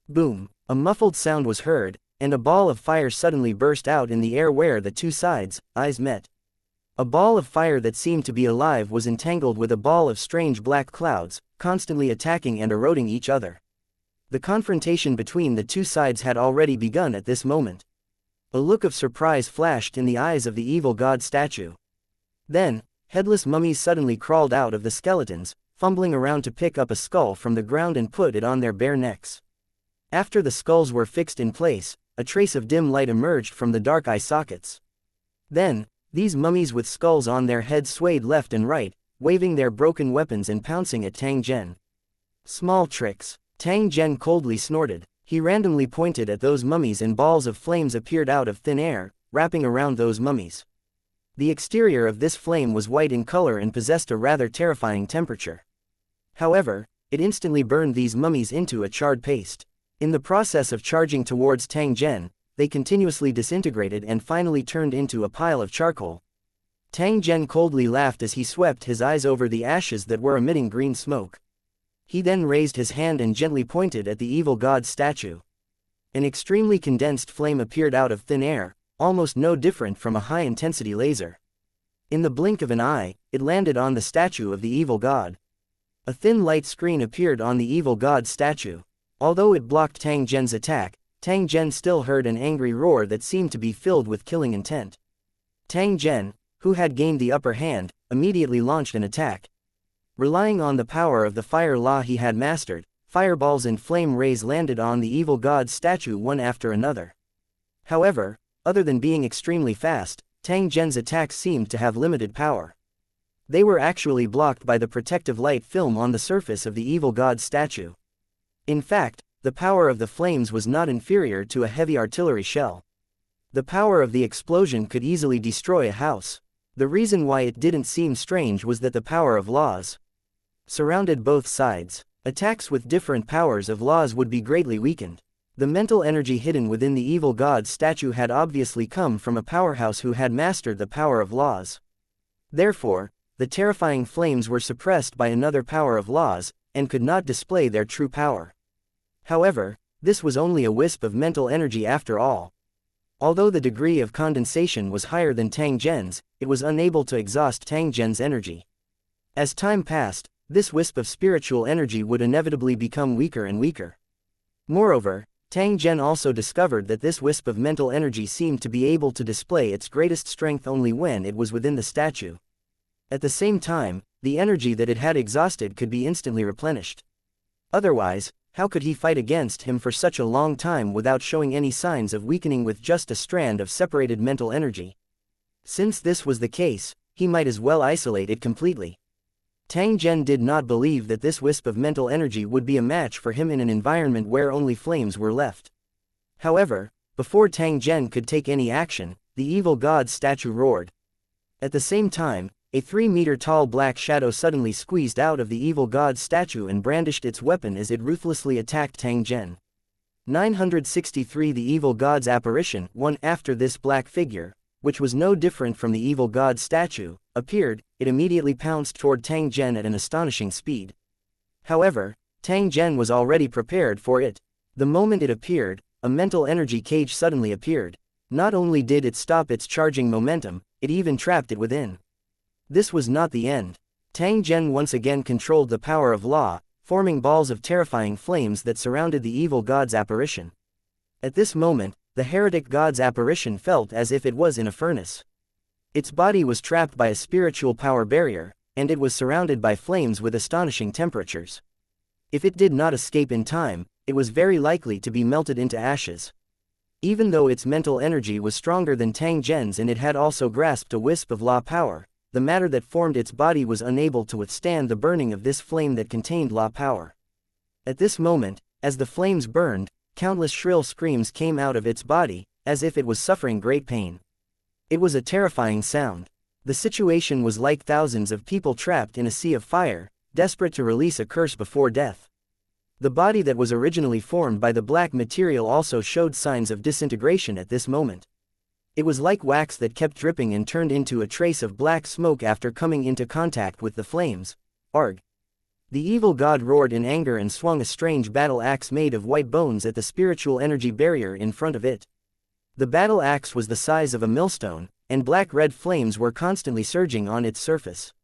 Boom! A muffled sound was heard, and a ball of fire suddenly burst out in the air where the two sides' eyes met. A ball of fire that seemed to be alive was entangled with a ball of strange black clouds, constantly attacking and eroding each other. The confrontation between the two sides had already begun at this moment. A look of surprise flashed in the eyes of the evil god statue. Then, headless mummies suddenly crawled out of the skeletons, fumbling around to pick up a skull from the ground and put it on their bare necks. After the skulls were fixed in place, a trace of dim light emerged from the dark eye sockets. Then, these mummies with skulls on their heads swayed left and right, waving their broken weapons and pouncing at Tang Zhen. Small tricks. Tang Zhen coldly snorted. He randomly pointed at those mummies and balls of flames appeared out of thin air, wrapping around those mummies. The exterior of this flame was white in color and possessed a rather terrifying temperature. However, it instantly burned these mummies into a charred paste. In the process of charging towards Tang Zhen, they continuously disintegrated and finally turned into a pile of charcoal. Tang Zhen coldly laughed as he swept his eyes over the ashes that were emitting green smoke. He then raised his hand and gently pointed at the evil god statue. An extremely condensed flame appeared out of thin air, almost no different from a high-intensity laser. In the blink of an eye, it landed on the statue of the evil god. A thin light screen appeared on the evil god statue. Although it blocked Tang Zhen's attack, Tang Zhen still heard an angry roar that seemed to be filled with killing intent. Tang Zhen, who had gained the upper hand, immediately launched an attack. Relying on the power of the fire law he had mastered, fireballs and flame rays landed on the evil god's statue one after another. However, other than being extremely fast, Tang Zhen's attacks seemed to have limited power. They were actually blocked by the protective light film on the surface of the evil god's statue. In fact, the power of the flames was not inferior to a heavy artillery shell. The power of the explosion could easily destroy a house. The reason why it didn't seem strange was that the power of laws surrounded both sides. Attacks with different powers of laws would be greatly weakened. The mental energy hidden within the evil god's statue had obviously come from a powerhouse who had mastered the power of laws. Therefore, the terrifying flames were suppressed by another power of laws, and could not display their true power. However, this was only a wisp of mental energy after all. Although the degree of condensation was higher than Tang Zhen's, it was unable to exhaust Tang Zhen's energy. As time passed, this wisp of spiritual energy would inevitably become weaker and weaker. Moreover, Tang Zhen also discovered that this wisp of mental energy seemed to be able to display its greatest strength only when it was within the statue. At the same time, the energy that it had exhausted could be instantly replenished. Otherwise, how could he fight against him for such a long time without showing any signs of weakening with just a strand of separated mental energy? Since this was the case, he might as well isolate it completely. Tang Zhen did not believe that this wisp of mental energy would be a match for him in an environment where only flames were left. However, before Tang Zhen could take any action, the evil god's statue roared. At the same time, a 3-meter-tall black shadow suddenly squeezed out of the evil god's statue and brandished its weapon as it ruthlessly attacked Tang Zhen. 963 The evil god's apparition, one after this black figure, which was no different from the evil god's statue, appeared. It immediately pounced toward Tang Zhen at an astonishing speed. However, Tang Zhen was already prepared for it. The moment it appeared, a mental energy cage suddenly appeared. Not only did it stop its charging momentum, it even trapped it within. This was not the end. Tang Zhen once again controlled the power of law, forming balls of terrifying flames that surrounded the evil god's apparition. At this moment, the heretic god's apparition felt as if it was in a furnace. Its body was trapped by a spiritual power barrier, and it was surrounded by flames with astonishing temperatures. If it did not escape in time, it was very likely to be melted into ashes. Even though its mental energy was stronger than Tang Zhen's and it had also grasped a wisp of law power, the matter that formed its body was unable to withstand the burning of this flame that contained law power. At this moment, as the flames burned, countless shrill screams came out of its body, as if it was suffering great pain. It was a terrifying sound. The situation was like thousands of people trapped in a sea of fire, desperate to release a curse before death. The body that was originally formed by the black material also showed signs of disintegration at this moment. It was like wax that kept dripping and turned into a trace of black smoke after coming into contact with the flames. Arg! The evil god roared in anger and swung a strange battle axe made of white bones at the spiritual energy barrier in front of it. The battle axe was the size of a millstone, and black-red flames were constantly surging on its surface.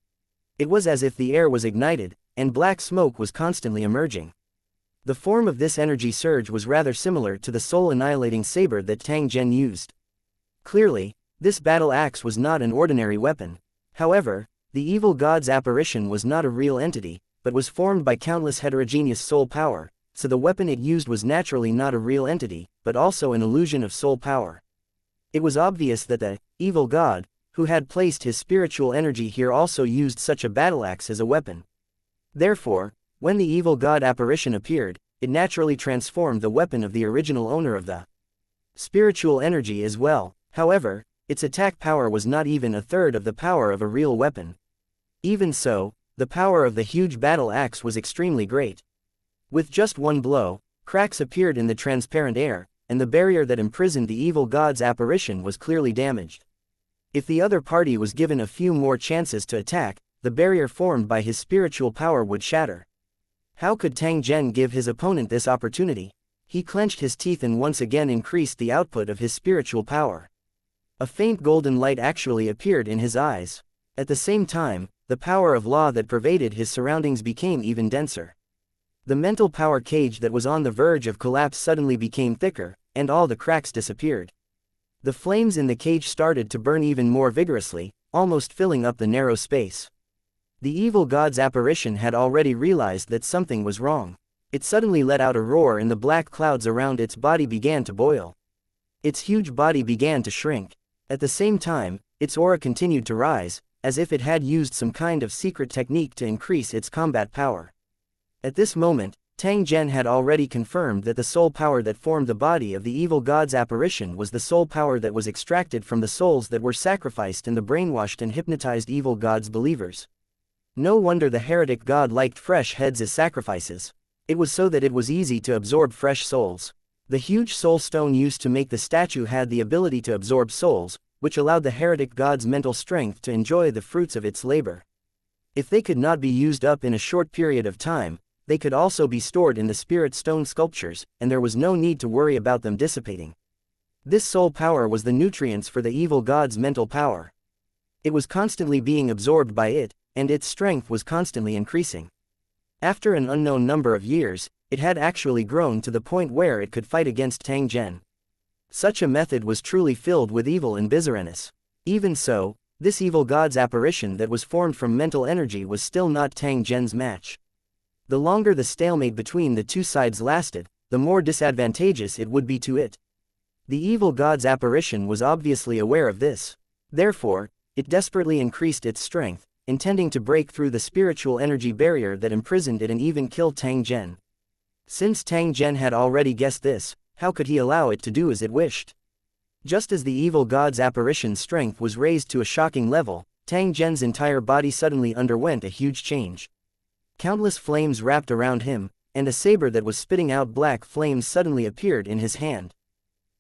It was as if the air was ignited, and black smoke was constantly emerging. The form of this energy surge was rather similar to the soul-annihilating saber that Tang Zhen used. Clearly, this battle axe was not an ordinary weapon. However, the evil god's apparition was not a real entity, but was formed by countless heterogeneous soul power, so the weapon it used was naturally not a real entity, but also an illusion of soul power. It was obvious that the evil god, who had placed his spiritual energy here, also used such a battle axe as a weapon. Therefore, when the evil god apparition appeared, it naturally transformed the weapon of the original owner of the spiritual energy as well. However, its attack power was not even a third of the power of a real weapon. Even so, the power of the huge battle axe was extremely great. With just one blow, cracks appeared in the transparent air, and the barrier that imprisoned the evil god's apparition was clearly damaged. If the other party was given a few more chances to attack, the barrier formed by his spiritual power would shatter. How could Tang Zhen give his opponent this opportunity? He clenched his teeth and once again increased the output of his spiritual power. A faint golden light actually appeared in his eyes. At the same time, the power of law that pervaded his surroundings became even denser. The mental power cage that was on the verge of collapse suddenly became thicker, and all the cracks disappeared. The flames in the cage started to burn even more vigorously, almost filling up the narrow space. The evil god's apparition had already realized that something was wrong. It suddenly let out a roar and the black clouds around its body began to boil. Its huge body began to shrink. At the same time, its aura continued to rise, as if it had used some kind of secret technique to increase its combat power. At this moment, Tang Zhen had already confirmed that the soul power that formed the body of the evil god's apparition was the soul power that was extracted from the souls that were sacrificed in the brainwashed and hypnotized evil god's believers. No wonder the heretic god liked fresh heads as sacrifices. It was so that it was easy to absorb fresh souls. The huge soul stone used to make the statue had the ability to absorb souls, which allowed the heretic god's mental strength to enjoy the fruits of its labor. If they could not be used up in a short period of time, they could also be stored in the spirit stone sculptures, and there was no need to worry about them dissipating. This soul power was the nutrients for the evil god's mental power. It was constantly being absorbed by it, and its strength was constantly increasing. After an unknown number of years, it had actually grown to the point where it could fight against Tang Zhen. Such a method was truly filled with evil and bizarreness. Even so, this evil god's apparition that was formed from mental energy was still not Tang Zhen's match. The longer the stalemate between the two sides lasted, the more disadvantageous it would be to it. The evil god's apparition was obviously aware of this. Therefore, it desperately increased its strength, intending to break through the spiritual energy barrier that imprisoned it and even kill Tang Zhen. Since Tang Zhen had already guessed this, how could he allow it to do as it wished? Just as the evil god's apparition's strength was raised to a shocking level, Tang Zhen's entire body suddenly underwent a huge change. Countless flames wrapped around him, and a saber that was spitting out black flames suddenly appeared in his hand.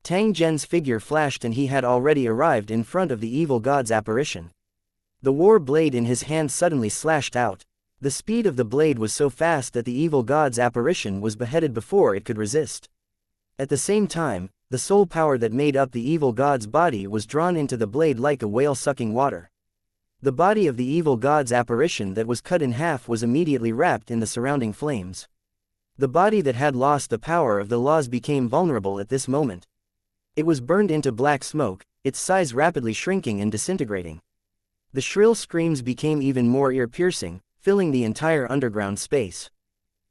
Tang Zhen's figure flashed and he had already arrived in front of the evil god's apparition. The war blade in his hand suddenly slashed out. The speed of the blade was so fast that the evil god's apparition was beheaded before it could resist. At the same time, the soul power that made up the evil god's body was drawn into the blade like a whale sucking water. The body of the evil god's apparition that was cut in half was immediately wrapped in the surrounding flames. The body that had lost the power of the laws became vulnerable at this moment. It was burned into black smoke, its size rapidly shrinking and disintegrating. The shrill screams became even more ear-piercing, filling the entire underground space.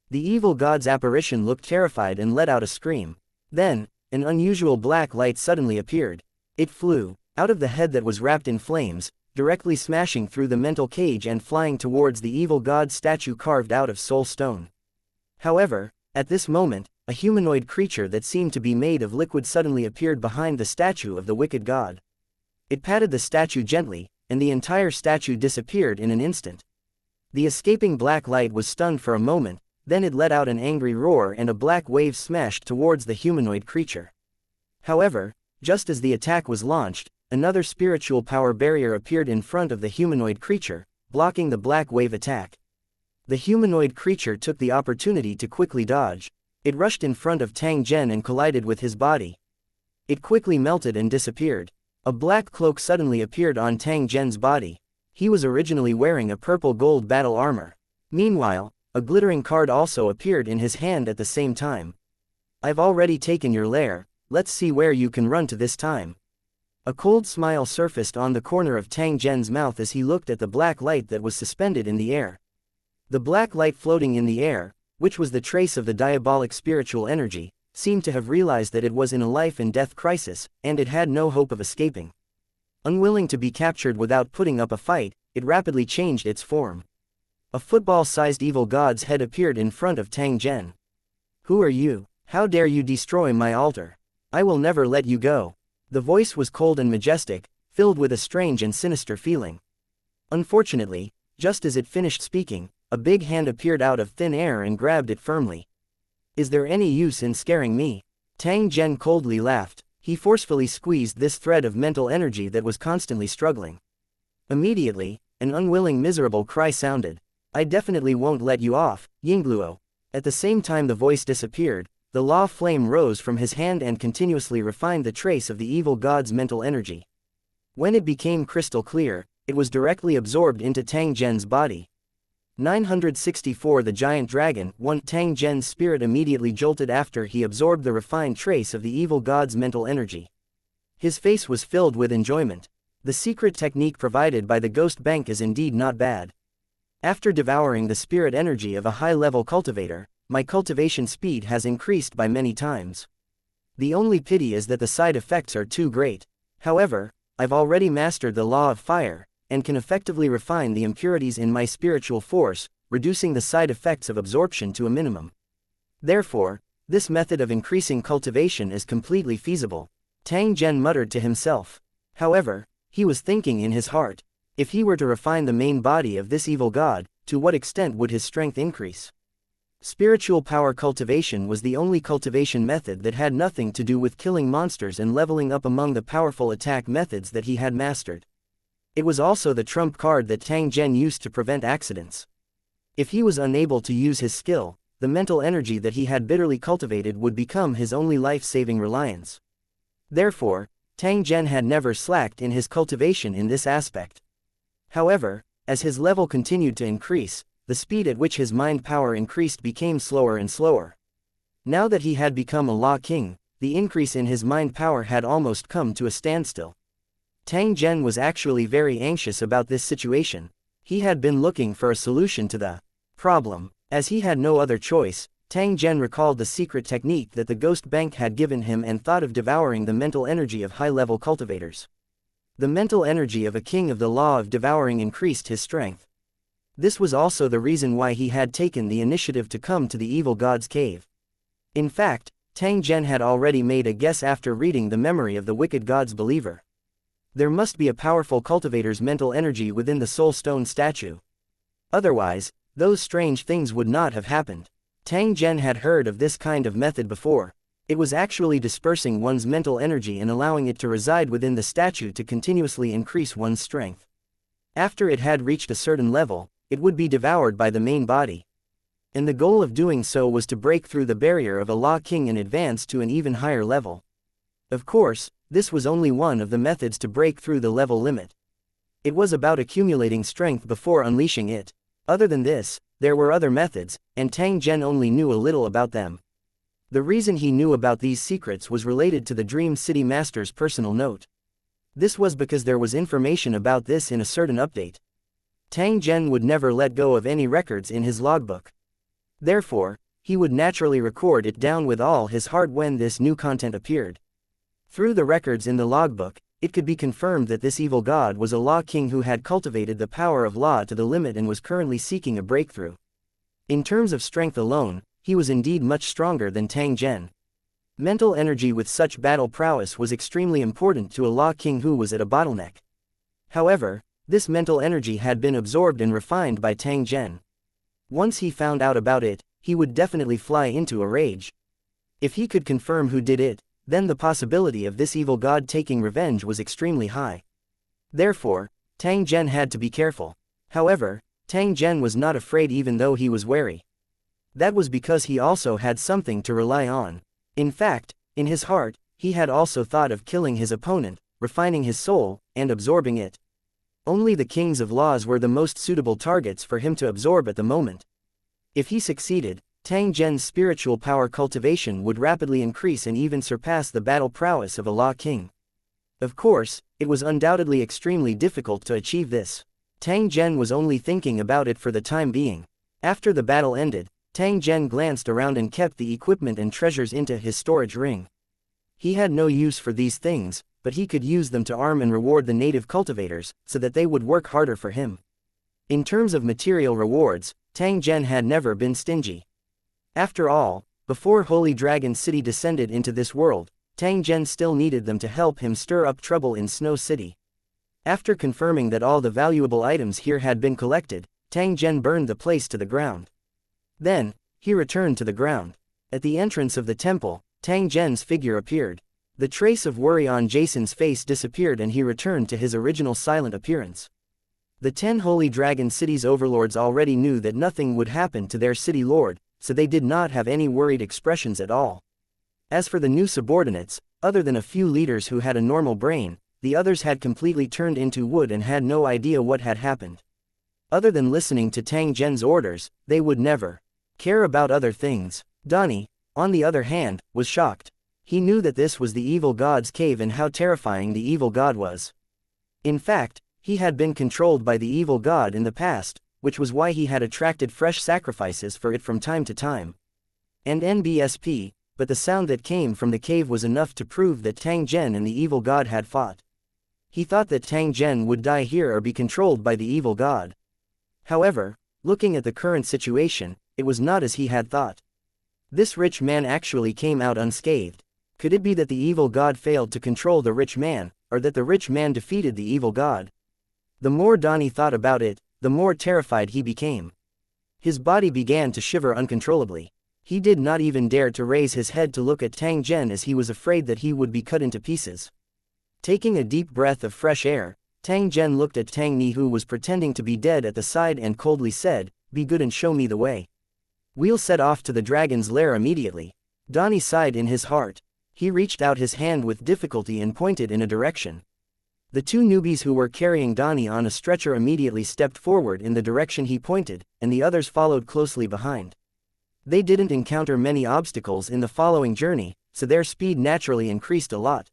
The evil god's apparition looked terrified and let out a scream. Then, an unusual black light suddenly appeared. It flew out of the head that was wrapped in flames, directly smashing through the mental cage and flying towards the evil god's statue carved out of soul stone. However, at this moment, a humanoid creature that seemed to be made of liquid suddenly appeared behind the statue of the wicked god. It patted the statue gently, and the entire statue disappeared in an instant. The escaping black light was stunned for a moment, then it let out an angry roar and a black wave smashed towards the humanoid creature. However, just as the attack was launched, another spiritual power barrier appeared in front of the humanoid creature, blocking the black wave attack. The humanoid creature took the opportunity to quickly dodge. It rushed in front of Tang Zhen and collided with his body. It quickly melted and disappeared. A black cloak suddenly appeared on Tang Zhen's body. He was originally wearing a purple gold battle armor. Meanwhile, a glittering card also appeared in his hand at the same time. I've already taken your lair, let's see where you can run to this time. A cold smile surfaced on the corner of Tang Zhen's mouth as he looked at the black light that was suspended in the air. The black light floating in the air, which was the trace of the diabolic spiritual energy, seemed to have realized that it was in a life-and-death crisis, and it had no hope of escaping. Unwilling to be captured without putting up a fight, it rapidly changed its form. A football-sized evil god's head appeared in front of Tang Zhen. Who are you? How dare you destroy my altar? I will never let you go. The voice was cold and majestic, filled with a strange and sinister feeling. Unfortunately, just as it finished speaking, a big hand appeared out of thin air and grabbed it firmly. Is there any use in scaring me? Tang Zhen coldly laughed. He forcefully squeezed this thread of mental energy that was constantly struggling. Immediately, an unwilling miserable cry sounded. I definitely won't let you off, Yingluo. At the same time the voice disappeared, the law flame rose from his hand and continuously refined the trace of the evil god's mental energy. When it became crystal clear, it was directly absorbed into Tang Zhen's body. 964 The giant dragon, Tang Zhen's spirit immediately jolted after he absorbed the refined trace of the evil god's mental energy. His face was filled with enjoyment. The secret technique provided by the ghost bank is indeed not bad. After devouring the spirit energy of a high-level cultivator, my cultivation speed has increased by many times. The only pity is that the side effects are too great. However, I've already mastered the law of fire, and can effectively refine the impurities in my spiritual force, reducing the side effects of absorption to a minimum. Therefore, this method of increasing cultivation is completely feasible. Tang Zhen muttered to himself. However, he was thinking in his heart, if he were to refine the main body of this evil god, to what extent would his strength increase? Spiritual power cultivation was the only cultivation method that had nothing to do with killing monsters and leveling up among the powerful attack methods that he had mastered. It was also the trump card that Tang Zhen used to prevent accidents. If he was unable to use his skill, the mental energy that he had bitterly cultivated would become his only life-saving reliance. Therefore, Tang Zhen had never slacked in his cultivation in this aspect. However, as his level continued to increase, the speed at which his mind power increased became slower and slower. Now that he had become a Law King, the increase in his mind power had almost come to a standstill. Tang Zhen was actually very anxious about this situation. He had been looking for a solution to the problem. As he had no other choice, Tang Zhen recalled the secret technique that the ghost bank had given him and thought of devouring the mental energy of high-level cultivators. The mental energy of a king of the law of devouring increased his strength. This was also the reason why he had taken the initiative to come to the evil god's cave. In fact, Tang Zhen had already made a guess after reading the memory of the wicked god's believer. There must be a powerful cultivator's mental energy within the soul stone statue. Otherwise, those strange things would not have happened. Tang Zhen had heard of this kind of method before. It was actually dispersing one's mental energy and allowing it to reside within the statue to continuously increase one's strength. After it had reached a certain level, it would be devoured by the main body. And the goal of doing so was to break through the barrier of a Law King and advance to an even higher level. Of course, this was only one of the methods to break through the level limit. It was about accumulating strength before unleashing it. Other than this, there were other methods, and Tang Zhen only knew a little about them. The reason he knew about these secrets was related to the Dream City Master's personal note. This was because there was information about this in a certain update. Tang Zhen would never let go of any records in his logbook. Therefore, he would naturally record it down with all his heart when this new content appeared. Through the records in the logbook, it could be confirmed that this evil god was a Law King who had cultivated the power of law to the limit and was currently seeking a breakthrough. In terms of strength alone, he was indeed much stronger than Tang Zhen. Mental energy with such battle prowess was extremely important to a Law King who was at a bottleneck. However, This mental energy had been absorbed and refined by Tang Zhen. Once he found out about it, he would definitely fly into a rage. If he could confirm who did it, then the possibility of this evil god taking revenge was extremely high. Therefore, Tang Zhen had to be careful. However, Tang Zhen was not afraid even though he was wary. That was because he also had something to rely on. In fact, in his heart, he had also thought of killing his opponent, refining his soul, and absorbing it. Only the kings of laws were the most suitable targets for him to absorb at the moment. If he succeeded, Tang Zhen's spiritual power cultivation would rapidly increase and even surpass the battle prowess of a law king. Of course, it was undoubtedly extremely difficult to achieve this. Tang Zhen was only thinking about it for the time being. After the battle ended, Tang Zhen glanced around and kept the equipment and treasures into his storage ring. He had no use for these things, but he could use them to arm and reward the native cultivators, so that they would work harder for him. In terms of material rewards, Tang Zhen had never been stingy. After all, before Holy Dragon City descended into this world, Tang Zhen still needed them to help him stir up trouble in Snow City. After confirming that all the valuable items here had been collected, Tang Zhen burned the place to the ground. Then, he returned to the ground. At the entrance of the temple, Tang Zhen's figure appeared. The trace of worry on Jason's face disappeared and he returned to his original silent appearance. The 10 Holy Dragon City's overlords already knew that nothing would happen to their city lord, so they did not have any worried expressions at all. As for the new subordinates, other than a few leaders who had a normal brain, the others had completely turned into wood and had no idea what had happened. Other than listening to Tang Zhen's orders, they would never care about other things. Donnie, on the other hand, was shocked. He knew that this was the evil god's cave and how terrifying the evil god was. In fact, he had been controlled by the evil god in the past, which was why he had attracted fresh sacrifices for it from time to time. And NBSP, but the sound that came from the cave was enough to prove that Tang Zhen and the evil god had fought. He thought that Tang Zhen would die here or be controlled by the evil god. However, looking at the current situation, it was not as he had thought. This rich man actually came out unscathed. Could it be that the evil god failed to control the rich man, or that the rich man defeated the evil god? The more Donnie thought about it, the more terrified he became. His body began to shiver uncontrollably. He did not even dare to raise his head to look at Tang Zhen as he was afraid that he would be cut into pieces. Taking a deep breath of fresh air, Tang Zhen looked at Tang Ni who was pretending to be dead at the side and coldly said, "Be good and show me the way. We'll set off to the dragon's lair immediately." Donnie sighed in his heart. He reached out his hand with difficulty and pointed in a direction. The 2 newbies who were carrying Donnie on a stretcher immediately stepped forward in the direction he pointed, and the others followed closely behind. They didn't encounter many obstacles in the following journey, so their speed naturally increased a lot.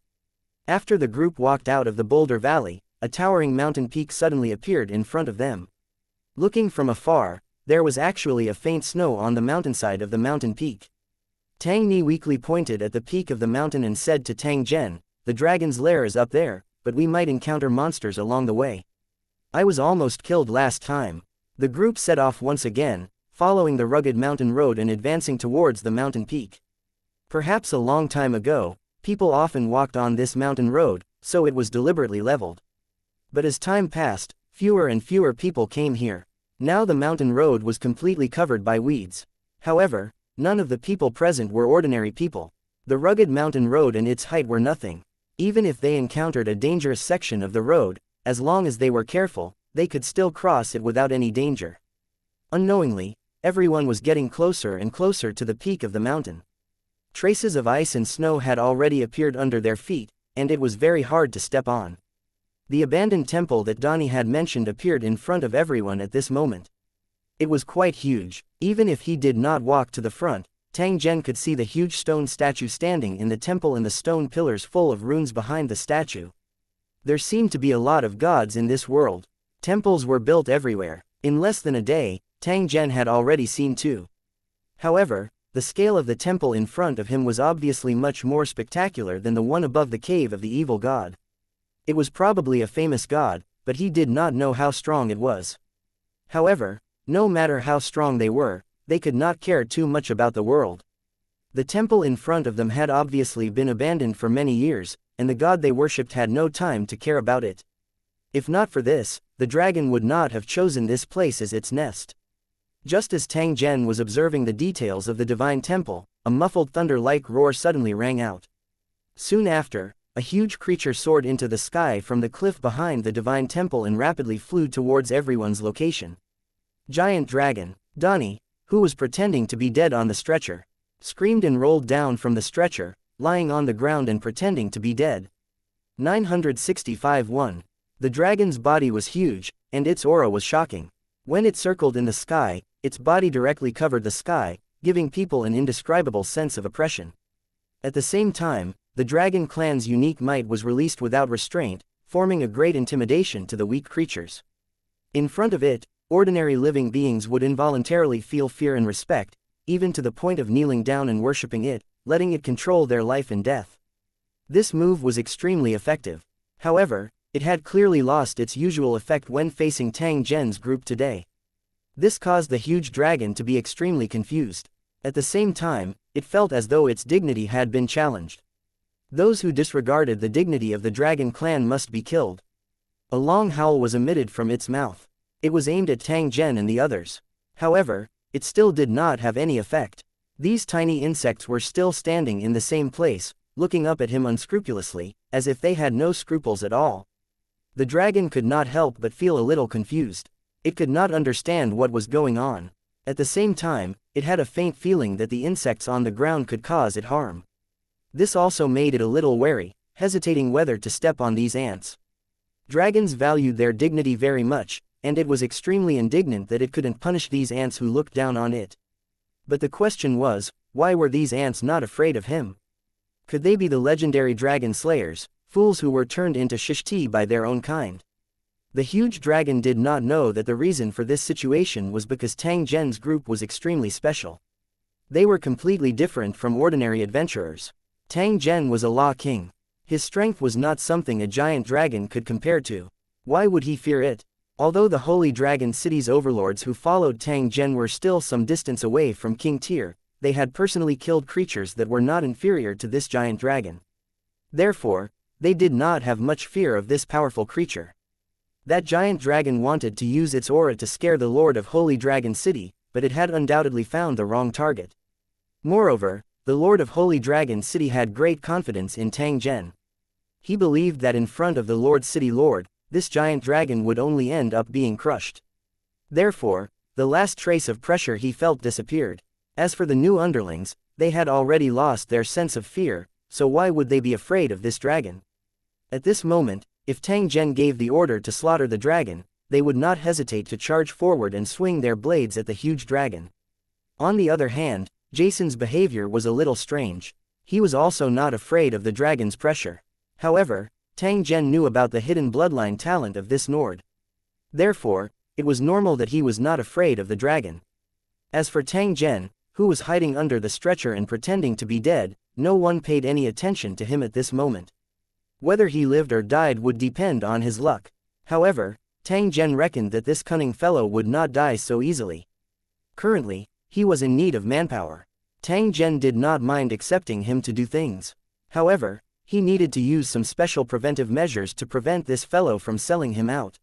After the group walked out of the boulder valley, a towering mountain peak suddenly appeared in front of them. Looking from afar, there was actually a faint snow on the mountainside of the mountain peak. Tang Ni weakly pointed at the peak of the mountain and said to Tang Zhen, "The dragon's lair is up there, but we might encounter monsters along the way. I was almost killed last time." The group set off once again, following the rugged mountain road and advancing towards the mountain peak. Perhaps a long time ago, people often walked on this mountain road, so it was deliberately leveled. But as time passed, fewer and fewer people came here. Now the mountain road was completely covered by weeds. However, none of the people present were ordinary people. The rugged mountain road and its height were nothing. Even if they encountered a dangerous section of the road, as long as they were careful, they could still cross it without any danger. Unknowingly, everyone was getting closer and closer to the peak of the mountain. Traces of ice and snow had already appeared under their feet, and it was very hard to step on. The abandoned temple that Donnie had mentioned appeared in front of everyone at this moment. It was quite huge. Even if he did not walk to the front, Tang Zhen could see the huge stone statue standing in the temple and the stone pillars full of runes behind the statue. There seemed to be a lot of gods in this world. Temples were built everywhere. In less than a day, Tang Zhen had already seen 2. However, the scale of the temple in front of him was obviously much more spectacular than the one above the cave of the evil god. It was probably a famous god, but he did not know how strong it was. However, no matter how strong they were, they could not care too much about the world. The temple in front of them had obviously been abandoned for many years, and the god they worshipped had no time to care about it. If not for this, the dragon would not have chosen this place as its nest. Just as Tang Zhen was observing the details of the divine temple, a muffled thunder-like roar suddenly rang out. Soon after, a huge creature soared into the sky from the cliff behind the divine temple and rapidly flew towards everyone's location. Giant Dragon, Donnie, who was pretending to be dead on the stretcher, screamed and rolled down from the stretcher, lying on the ground and pretending to be dead. 965-1. The dragon's body was huge, and its aura was shocking. When it circled in the sky, its body directly covered the sky, giving people an indescribable sense of oppression. At the same time, the dragon clan's unique might was released without restraint, forming a great intimidation to the weak creatures. In front of it, ordinary living beings would involuntarily feel fear and respect, even to the point of kneeling down and worshipping it, letting it control their life and death. This move was extremely effective. However, it had clearly lost its usual effect when facing Tang Zhen's group today. This caused the huge dragon to be extremely confused. At the same time, it felt as though its dignity had been challenged. Those who disregarded the dignity of the dragon clan must be killed. A long howl was emitted from its mouth. It was aimed at Tang Zhen and the others. However, it still did not have any effect. These tiny insects were still standing in the same place, looking up at him unscrupulously, as if they had no scruples at all. The dragon could not help but feel a little confused. It could not understand what was going on. At the same time, it had a faint feeling that the insects on the ground could cause it harm. This also made it a little wary, hesitating whether to step on these ants. Dragons valued their dignity very much, and it was extremely indignant that it couldn't punish these ants who looked down on it. But the question was, why were these ants not afraid of him? Could they be the legendary dragon slayers, fools who were turned into xianxia by their own kind? The huge dragon did not know that the reason for this situation was because Tang Zhen's group was extremely special. They were completely different from ordinary adventurers. Tang Zhen was a law king. His strength was not something a giant dragon could compare to. Why would he fear it? Although the Holy Dragon City's overlords who followed Tang Zhen were still some distance away from King Tyr, they had personally killed creatures that were not inferior to this giant dragon. Therefore, they did not have much fear of this powerful creature. That giant dragon wanted to use its aura to scare the Lord of Holy Dragon City, but it had undoubtedly found the wrong target. Moreover, the Lord of Holy Dragon City had great confidence in Tang Zhen. He believed that in front of the Lord City Lord, this giant dragon would only end up being crushed. Therefore, the last trace of pressure he felt disappeared. As for the new underlings, they had already lost their sense of fear, so why would they be afraid of this dragon? At this moment, if Tang Zhen gave the order to slaughter the dragon, they would not hesitate to charge forward and swing their blades at the huge dragon. On the other hand, Jason's behavior was a little strange. He was also not afraid of the dragon's pressure. However, Tang Zhen knew about the hidden bloodline talent of this Nord. Therefore, it was normal that he was not afraid of the dragon. As for Tang Zhen, who was hiding under the stretcher and pretending to be dead, no one paid any attention to him at this moment. Whether he lived or died would depend on his luck. However, Tang Zhen reckoned that this cunning fellow would not die so easily. Currently, he was in need of manpower. Tang Zhen did not mind accepting him to do things. However, he needed to use some special preventive measures to prevent this fellow from selling him out.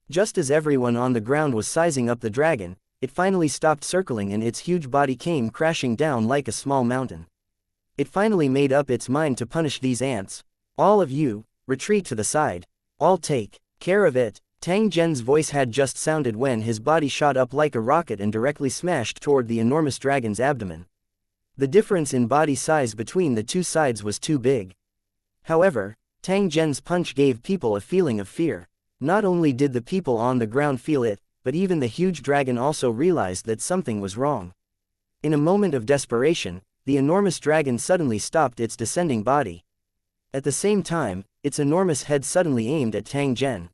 Just as everyone on the ground was sizing up the dragon, it finally stopped circling and its huge body came crashing down like a small mountain. It finally made up its mind to punish these ants. All of you, retreat to the side. I'll take care of it. Tang Zhen's voice had just sounded when his body shot up like a rocket and directly smashed toward the enormous dragon's abdomen. The difference in body size between the two sides was too big. However, Tang Zhen's punch gave people a feeling of fear. Not only did the people on the ground feel it, but even the huge dragon also realized that something was wrong. In a moment of desperation, the enormous dragon suddenly stopped its descending body. At the same time, its enormous head suddenly aimed at Tang Zhen.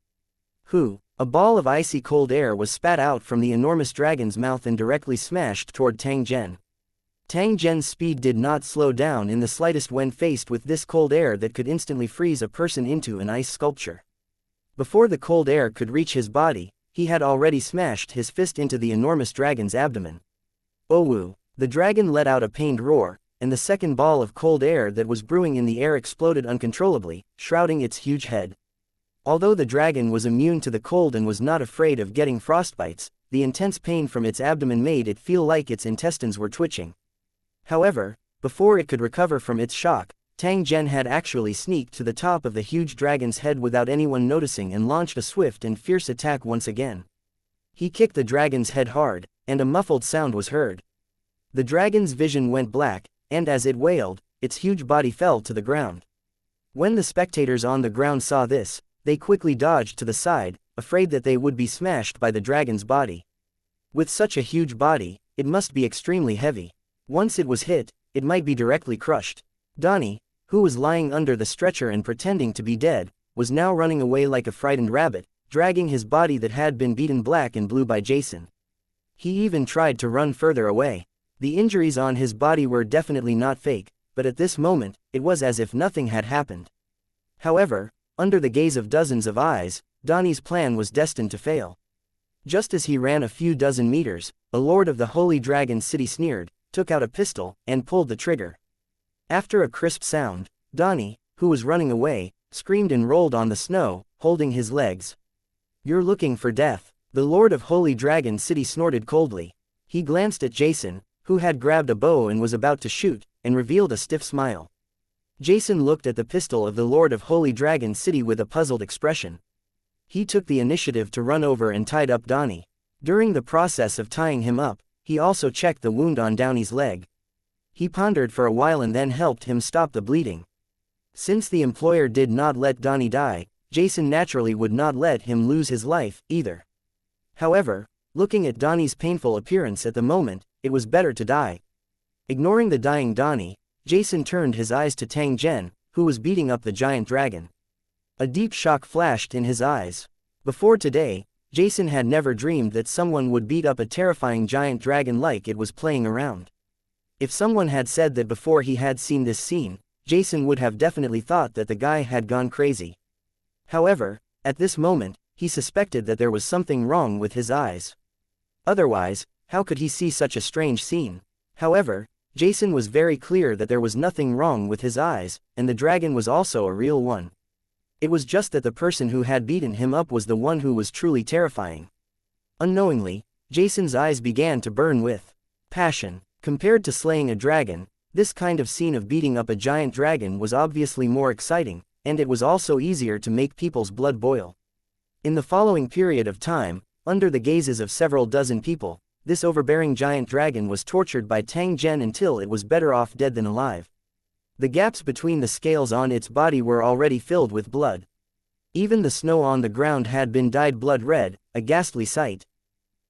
A ball of icy cold air was spat out from the enormous dragon's mouth and directly smashed toward Tang Zhen. Tang Zhen's speed did not slow down in the slightest when faced with this cold air that could instantly freeze a person into an ice sculpture. Before the cold air could reach his body, he had already smashed his fist into the enormous dragon's abdomen. Owu! The dragon let out a pained roar, and the second ball of cold air that was brewing in the air exploded uncontrollably, shrouding its huge head. Although the dragon was immune to the cold and was not afraid of getting frostbites, the intense pain from its abdomen made it feel like its intestines were twitching. However, before it could recover from its shock, Tang Zhen had actually sneaked to the top of the huge dragon's head without anyone noticing and launched a swift and fierce attack once again. He kicked the dragon's head hard, and a muffled sound was heard. The dragon's vision went black, and as it wailed, its huge body fell to the ground. When the spectators on the ground saw this, they quickly dodged to the side, afraid that they would be smashed by the dragon's body. With such a huge body, it must be extremely heavy. Once it was hit, it might be directly crushed. Donnie, who was lying under the stretcher and pretending to be dead, was now running away like a frightened rabbit, dragging his body that had been beaten black and blue by Jason. He even tried to run further away. The injuries on his body were definitely not fake, but at this moment, it was as if nothing had happened. However, under the gaze of dozens of eyes, Donnie's plan was destined to fail. Just as he ran a few dozen meters, a lord of the Holy Dragon City sneered, took out a pistol, and pulled the trigger. After a crisp sound, Donnie, who was running away, screamed and rolled on the snow, holding his legs. "You're looking for death," the Lord of Holy Dragon City snorted coldly. He glanced at Jason, who had grabbed a bow and was about to shoot, and revealed a stiff smile. Jason looked at the pistol of the Lord of Holy Dragon City with a puzzled expression. He took the initiative to run over and tied up Donnie. During the process of tying him up, he also checked the wound on Donnie's leg. He pondered for a while and then helped him stop the bleeding. Since the employer did not let Donnie die, Jason naturally would not let him lose his life, either. However, looking at Donnie's painful appearance at the moment, it was better to die. Ignoring the dying Donnie, Jason turned his eyes to Tang Zhen, who was beating up the giant dragon. A deep shock flashed in his eyes. Before today, Jason had never dreamed that someone would beat up a terrifying giant dragon like it was playing around. If someone had said that before he had seen this scene, Jason would have definitely thought that the guy had gone crazy. However, at this moment, he suspected that there was something wrong with his eyes. Otherwise, how could he see such a strange scene? However, Jason was very clear that there was nothing wrong with his eyes, and the dragon was also a real one. It was just that the person who had beaten him up was the one who was truly terrifying. Unknowingly, Jason's eyes began to burn with passion. Compared to slaying a dragon, this kind of scene of beating up a giant dragon was obviously more exciting, and it was also easier to make people's blood boil. In the following period of time, under the gazes of several dozen people, this overbearing giant dragon was tortured by Tang Zhen until it was better off dead than alive. The gaps between the scales on its body were already filled with blood. Even the snow on the ground had been dyed blood red, a ghastly sight.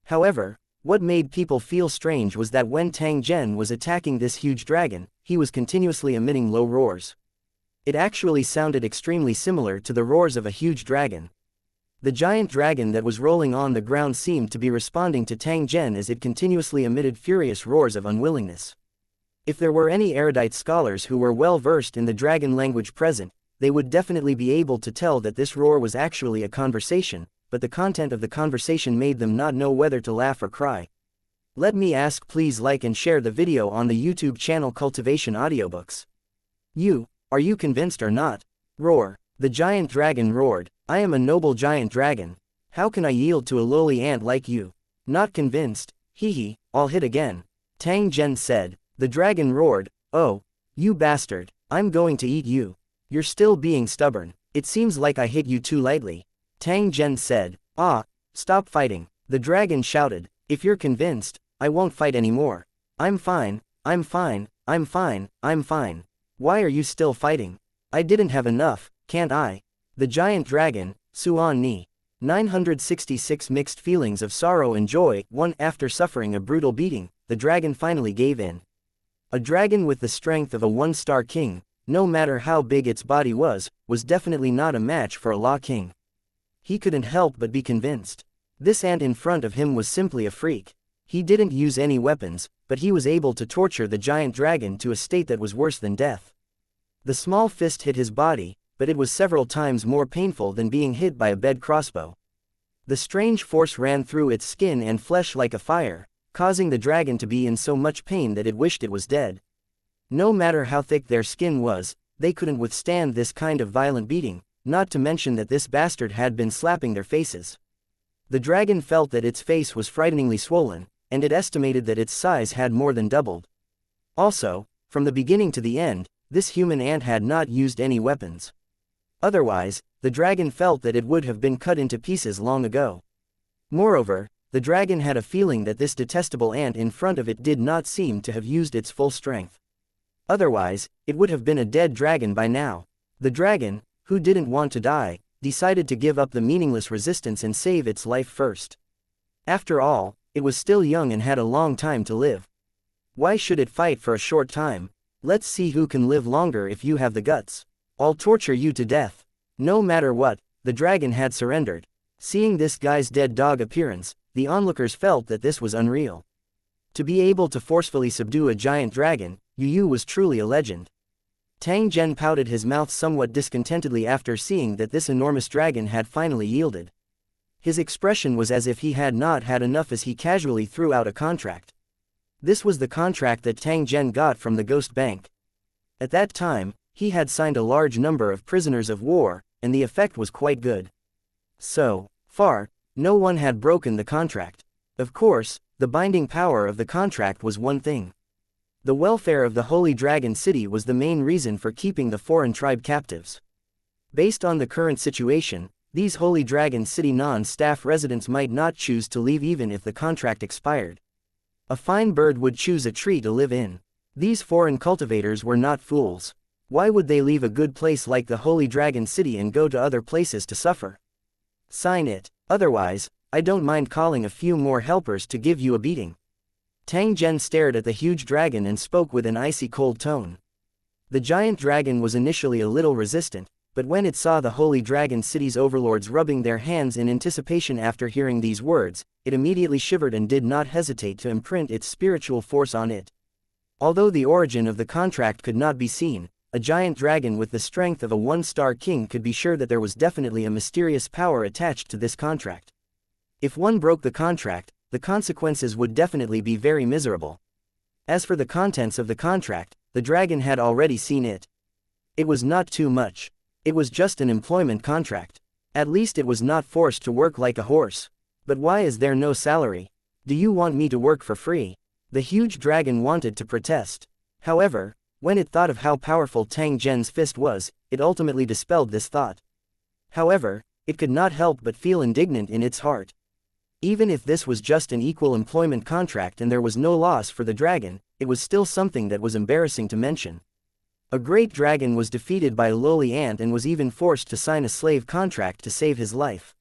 However, what made people feel strange was that when Tang Zhen was attacking this huge dragon, he was continuously emitting low roars. It actually sounded extremely similar to the roars of a huge dragon. The giant dragon that was rolling on the ground seemed to be responding to Tang Zhen as it continuously emitted furious roars of unwillingness. If there were any erudite scholars who were well versed in the dragon language present, they would definitely be able to tell that this roar was actually a conversation, but the content of the conversation made them not know whether to laugh or cry. Let me ask, please like and share the video on the YouTube channel Cultivation Audiobooks. Are you convinced or not? Roar. The giant dragon roared, "I am a noble giant dragon. How can I yield to a lowly ant like you? Not convinced? Hee, I'll hit again." Tang Zhen said. The dragon roared, "Oh, you bastard, I'm going to eat you. You're still being stubborn. It seems like I hit you too lightly." Tang Zhen said, "Ah, stop fighting." The dragon shouted, "If you're convinced, I won't fight anymore. I'm fine, I'm fine, I'm fine, I'm fine. Why are you still fighting? I didn't have enough, can't I?" The giant dragon, Suan Ni. 966 mixed feelings of sorrow and joy. After suffering a brutal beating, the dragon finally gave in. A dragon with the strength of a one-star king, no matter how big its body was definitely not a match for a law king. He couldn't help but be convinced. This ant in front of him was simply a freak. He didn't use any weapons, but he was able to torture the giant dragon to a state that was worse than death. The small fist hit his body, but it was several times more painful than being hit by a bed crossbow. The strange force ran through its skin and flesh like a fire, causing the dragon to be in so much pain that it wished it was dead. No matter how thick their skin was, they couldn't withstand this kind of violent beating, not to mention that this bastard had been slapping their faces. The dragon felt that its face was frighteningly swollen, and it estimated that its size had more than doubled. Also, from the beginning to the end, this human ant had not used any weapons. Otherwise, the dragon felt that it would have been cut into pieces long ago. Moreover, the dragon had a feeling that this detestable ant in front of it did not seem to have used its full strength. Otherwise, it would have been a dead dragon by now. The dragon, who didn't want to die, decided to give up the meaningless resistance and save its life first. After all, it was still young and had a long time to live. Why should it fight for a short time? Let's see who can live longer if you have the guts. I'll torture you to death. No matter what, the dragon had surrendered. Seeing this guy's dead dog appearance, the onlookers felt that this was unreal. To be able to forcefully subdue a giant dragon, Yu was truly a legend. Tang Zhen pouted his mouth somewhat discontentedly after seeing that this enormous dragon had finally yielded. His expression was as if he had not had enough as he casually threw out a contract. This was the contract that Tang Zhen got from the Ghost Bank. At that time, he had signed a large number of prisoners of war, and the effect was quite good. So far, no one had broken the contract. Of course, the binding power of the contract was one thing. The welfare of the Holy Dragon City was the main reason for keeping the foreign tribe captives. Based on the current situation, these Holy Dragon City non-staff residents might not choose to leave even if the contract expired. A fine bird would choose a tree to live in. These foreign cultivators were not fools. Why would they leave a good place like the Holy Dragon City and go to other places to suffer? Sign it. Otherwise, I don't mind calling a few more helpers to give you a beating. Tang Zhen stared at the huge dragon and spoke with an icy cold tone. The giant dragon was initially a little resistant, but when it saw the Holy Dragon City's overlords rubbing their hands in anticipation after hearing these words, it immediately shivered and did not hesitate to imprint its spiritual force on it. Although the origin of the contract could not be seen, a giant dragon with the strength of a one-star king could be sure that there was definitely a mysterious power attached to this contract. If one broke the contract, the consequences would definitely be very miserable. As for the contents of the contract, the dragon had already seen it. It was not too much. It was just an employment contract. At least it was not forced to work like a horse. But why is there no salary? Do you want me to work for free? The huge dragon wanted to protest. However, when it thought of how powerful Tang Zhen's fist was, it ultimately dispelled this thought. However, it could not help but feel indignant in its heart. Even if this was just an equal employment contract and there was no loss for the dragon, it was still something that was embarrassing to mention. A great dragon was defeated by a lowly ant and was even forced to sign a slave contract to save his life.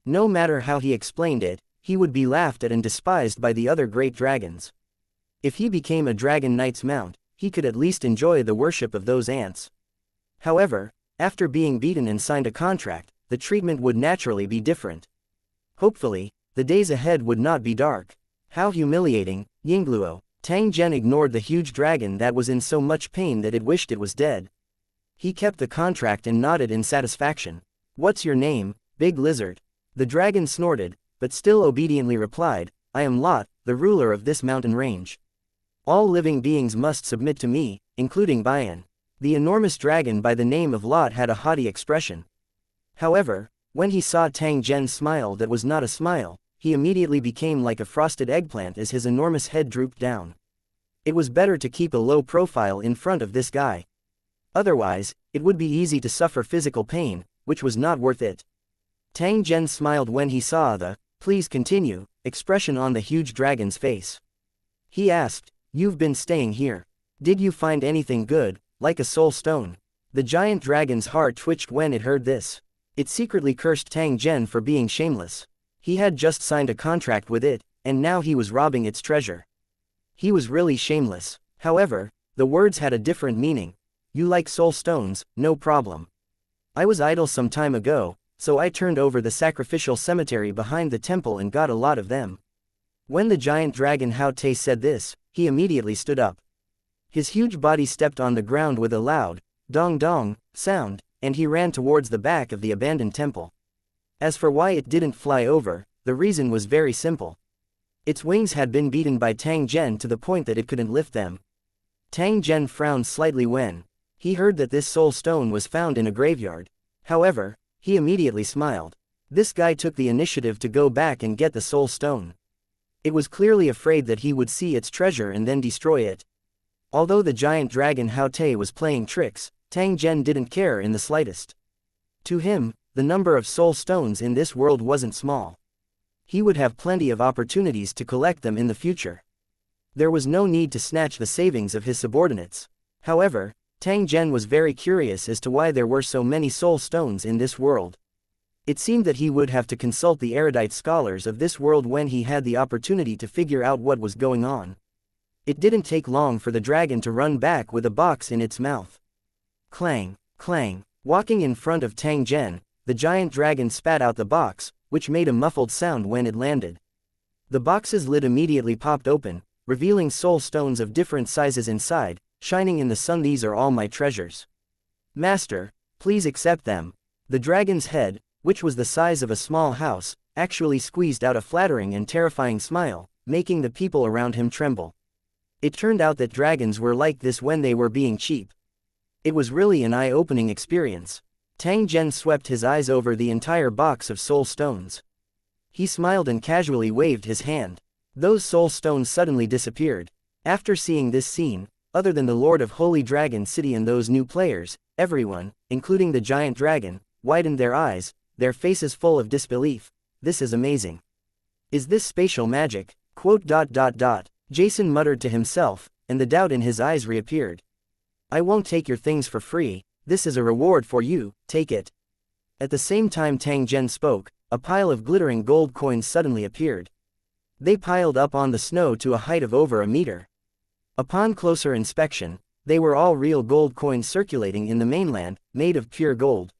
No matter how he explained it, he would be laughed at and despised by the other great dragons. If he became a dragon knight's mount, he could at least enjoy the worship of those ants. However, after being beaten and signed a contract, the treatment would naturally be different. Hopefully, the days ahead would not be dark. How humiliating, Yingluo. Tang Zhen ignored the huge dragon that was in so much pain that it wished it was dead. He kept the contract and nodded in satisfaction. What's your name, big lizard? The dragon snorted, but still obediently replied, I am Lot, the ruler of this mountain range. All living beings must submit to me, including Bayan. The enormous dragon by the name of Lot had a haughty expression. However, when he saw Tang Zhen's smile that was not a smile, he immediately became like a frosted eggplant as his enormous head drooped down. It was better to keep a low profile in front of this guy. Otherwise, it would be easy to suffer physical pain, which was not worth it. Tang Zhen smiled when he saw the, please continue, expression on the huge dragon's face. He asked, you've been staying here. Did you find anything good, like a soul stone? The giant dragon's heart twitched when it heard this. It secretly cursed Tang Zhen for being shameless. He had just signed a contract with it, and now he was robbing its treasure. He was really shameless. However, the words had a different meaning. You like soul stones, no problem. I was idle some time ago, so I turned over the sacrificial cemetery behind the temple and got a lot of them. When the giant dragon Hao Te said this, he immediately stood up. His huge body stepped on the ground with a loud, dong dong, sound, and he ran towards the back of the abandoned temple. As for why it didn't fly over, the reason was very simple. Its wings had been beaten by Tang Zhen to the point that it couldn't lift them. Tang Zhen frowned slightly when he heard that this soul stone was found in a graveyard. However, he immediately smiled. This guy took the initiative to go back and get the soul stone. It was clearly afraid that he would see its treasure and then destroy it. Although the giant dragon Hao Te was playing tricks, Tang Zhen didn't care in the slightest. To him, the number of soul stones in this world wasn't small. He would have plenty of opportunities to collect them in the future. There was no need to snatch the savings of his subordinates. However, Tang Zhen was very curious as to why there were so many soul stones in this world. It seemed that he would have to consult the erudite scholars of this world when he had the opportunity to figure out what was going on. It didn't take long for the dragon to run back with a box in its mouth. Clang, clang. Walking in front of Tang Zhen, the giant dragon spat out the box, which made a muffled sound when it landed. The box's lid immediately popped open, revealing soul stones of different sizes inside, shining in the sun. These are all my treasures. Master, please accept them. The dragon's head, which was the size of a small house, actually squeezed out a flattering and terrifying smile, making the people around him tremble. It turned out that dragons were like this when they were being cheap. It was really an eye-opening experience. Tang Zhen swept his eyes over the entire box of soul stones. He smiled and casually waved his hand. Those soul stones suddenly disappeared. After seeing this scene, other than the Lord of Holy Dragon City and those new players, everyone, including the giant dragon, widened their eyes, their faces full of disbelief. This is amazing. Is this spatial magic? Jason muttered to himself, and the doubt in his eyes reappeared. I won't take your things for free, this is a reward for you, take it. At the same time Tang Zhen spoke, a pile of glittering gold coins suddenly appeared. They piled up on the snow to a height of over a meter. Upon closer inspection, they were all real gold coins circulating in the mainland, made of pure gold.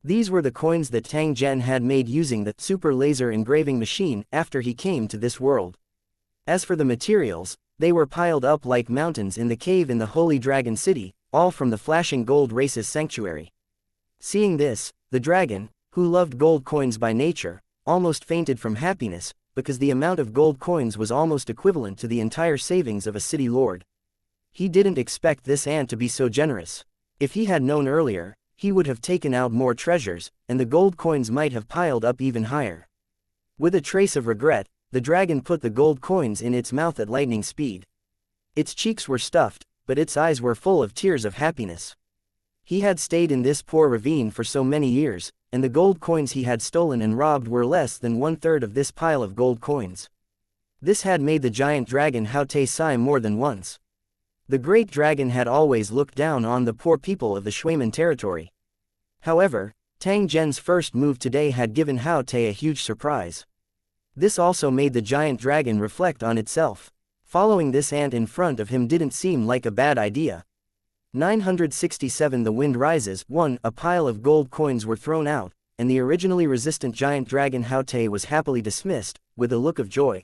These were the coins that Tang Zhen had made using the super laser engraving machine after he came to this world. As for the materials, they were piled up like mountains in the cave in the Holy Dragon City, all from the flashing gold race's sanctuary. Seeing this, the dragon, who loved gold coins by nature, almost fainted from happiness, because the amount of gold coins was almost equivalent to the entire savings of a city lord. He didn't expect this ant to be so generous. If he had known earlier, he would have taken out more treasures, and the gold coins might have piled up even higher. With a trace of regret, the dragon put the gold coins in its mouth at lightning speed. Its cheeks were stuffed, but its eyes were full of tears of happiness. He had stayed in this poor ravine for so many years, and the gold coins he had stolen and robbed were less than 1/3 of this pile of gold coins. This had made the giant dragon Hao Te sigh more than once. The great dragon had always looked down on the poor people of the Shuiman territory. However, Tang Zhen's first move today had given Hao Te a huge surprise. This also made the giant dragon reflect on itself. Following this ant in front of him didn't seem like a bad idea. 967 The wind rises. 1. A pile of gold coins were thrown out, and the originally resistant giant dragon Hao Te was happily dismissed, with a look of joy.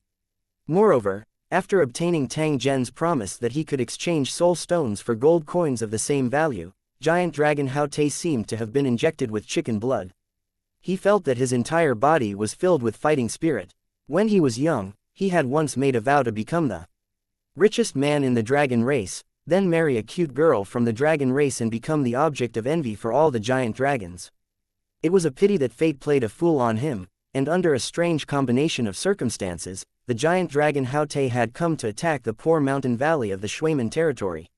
Moreover, after obtaining Tang Zhen's promise that he could exchange soul stones for gold coins of the same value, giant dragon Hao Te seemed to have been injected with chicken blood. He felt that his entire body was filled with fighting spirit. When he was young, he had once made a vow to become the richest man in the dragon race, then marry a cute girl from the dragon race and become the object of envy for all the giant dragons. It was a pity that fate played a fool on him, and under a strange combination of circumstances, the giant dragon Hao Te had come to attack the poor mountain valley of the Shuiman territory.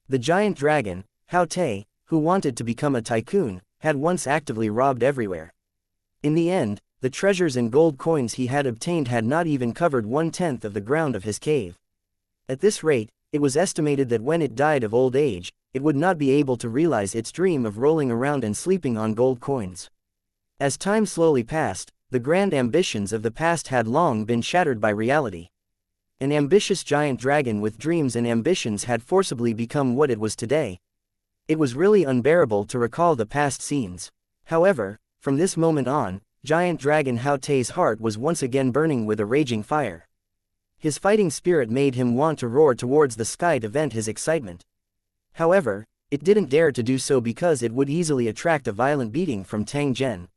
The giant dragon, Hao Te, who wanted to become a tycoon, had once actively robbed everywhere. In the end, the treasures and gold coins he had obtained had not even covered 1/10 of the ground of his cave. At this rate, it was estimated that when it died of old age, it would not be able to realize its dream of rolling around and sleeping on gold coins. As time slowly passed, the grand ambitions of the past had long been shattered by reality. An ambitious giant dragon with dreams and ambitions had forcibly become what it was today. It was really unbearable to recall the past scenes. However, from this moment on, giant dragon Hao Te's heart was once again burning with a raging fire. His fighting spirit made him want to roar towards the sky to vent his excitement. However, it didn't dare to do so because it would easily attract a violent beating from Tang Zhen.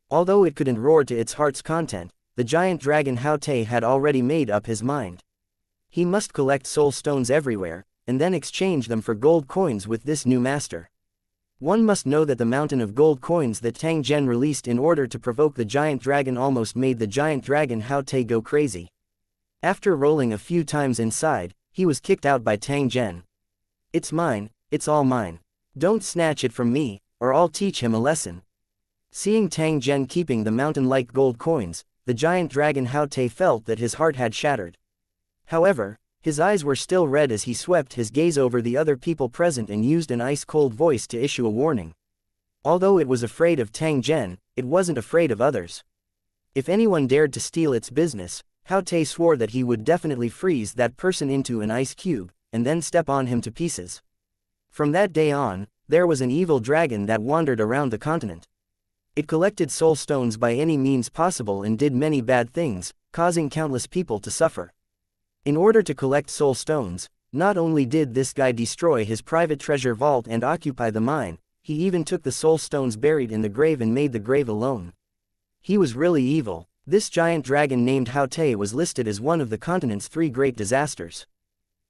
Although it couldn't roar to its heart's content, the giant dragon Hao Te had already made up his mind. He must collect soul stones everywhere, and then exchange them for gold coins with this new master. One must know that the mountain of gold coins that Tang Zhen released in order to provoke the giant dragon almost made the giant dragon Hao Te go crazy. After rolling a few times inside, he was kicked out by Tang Zhen. "It's mine, it's all mine. Don't snatch it from me, or I'll teach him a lesson." Seeing Tang Zhen keeping the mountain-like gold coins, the giant dragon Hao Te felt that his heart had shattered. However, his eyes were still red as he swept his gaze over the other people present and used an ice-cold voice to issue a warning. Although it was afraid of Tang Zhen, it wasn't afraid of others. If anyone dared to steal its business, Hao Te swore that he would definitely freeze that person into an ice cube, and then step on him to pieces. From that day on, there was an evil dragon that wandered around the continent. It collected soul stones by any means possible and did many bad things, causing countless people to suffer. In order to collect soul stones, not only did this guy destroy his private treasure vault and occupy the mine, he even took the soul stones buried in the grave and made the grave alone. He was really evil. This giant dragon named Hao Te was listed as one of the continent's 3 great disasters.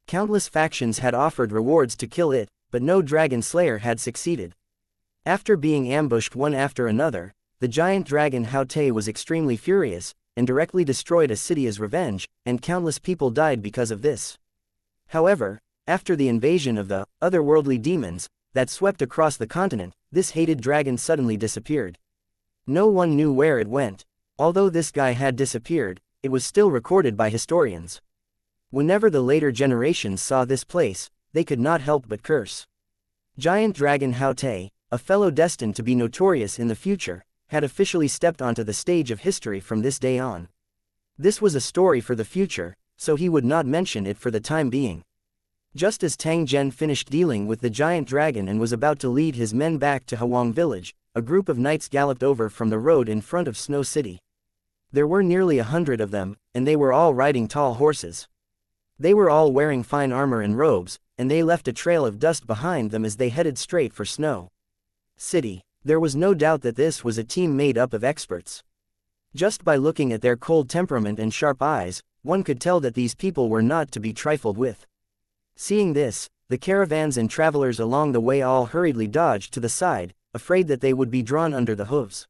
Countless factions had offered rewards to kill it, but no dragon slayer had succeeded. After being ambushed one after another, the giant dragon Hao Te was extremely furious, and directly destroyed a city as revenge, and countless people died because of this. However, after the invasion of the otherworldly demons that swept across the continent, this hated dragon suddenly disappeared. No one knew where it went. Although this guy had disappeared, it was still recorded by historians. Whenever the later generations saw this place, they could not help but curse. Giant dragon Hao Te, a fellow destined to be notorious in the future, had officially stepped onto the stage of history from this day on. This was a story for the future, so he would not mention it for the time being. Just as Tang Zhen finished dealing with the giant dragon and was about to lead his men back to Hawang village, a group of knights galloped over from the road in front of Snow City. There were nearly 100 of them, and they were all riding tall horses. They were all wearing fine armor and robes, and they left a trail of dust behind them as they headed straight for Snow City. There was no doubt that this was a team made up of experts. Just by looking at their cold temperament and sharp eyes, one could tell that these people were not to be trifled with. Seeing this, the caravans and travelers along the way all hurriedly dodged to the side, afraid that they would be drawn under the hooves.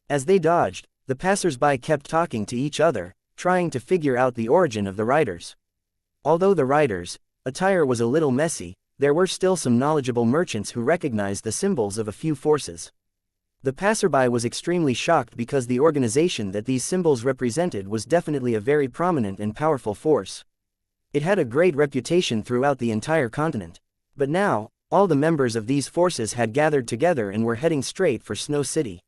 As they dodged, the passers-by kept talking to each other, trying to figure out the origin of the riders. Although the riders' attire was a little messy, there were still some knowledgeable merchants who recognized the symbols of a few forces. The passerby was extremely shocked because the organization that these symbols represented was definitely a very prominent and powerful force. It had a great reputation throughout the entire continent. But now, all the members of these forces had gathered together and were heading straight for Snow City.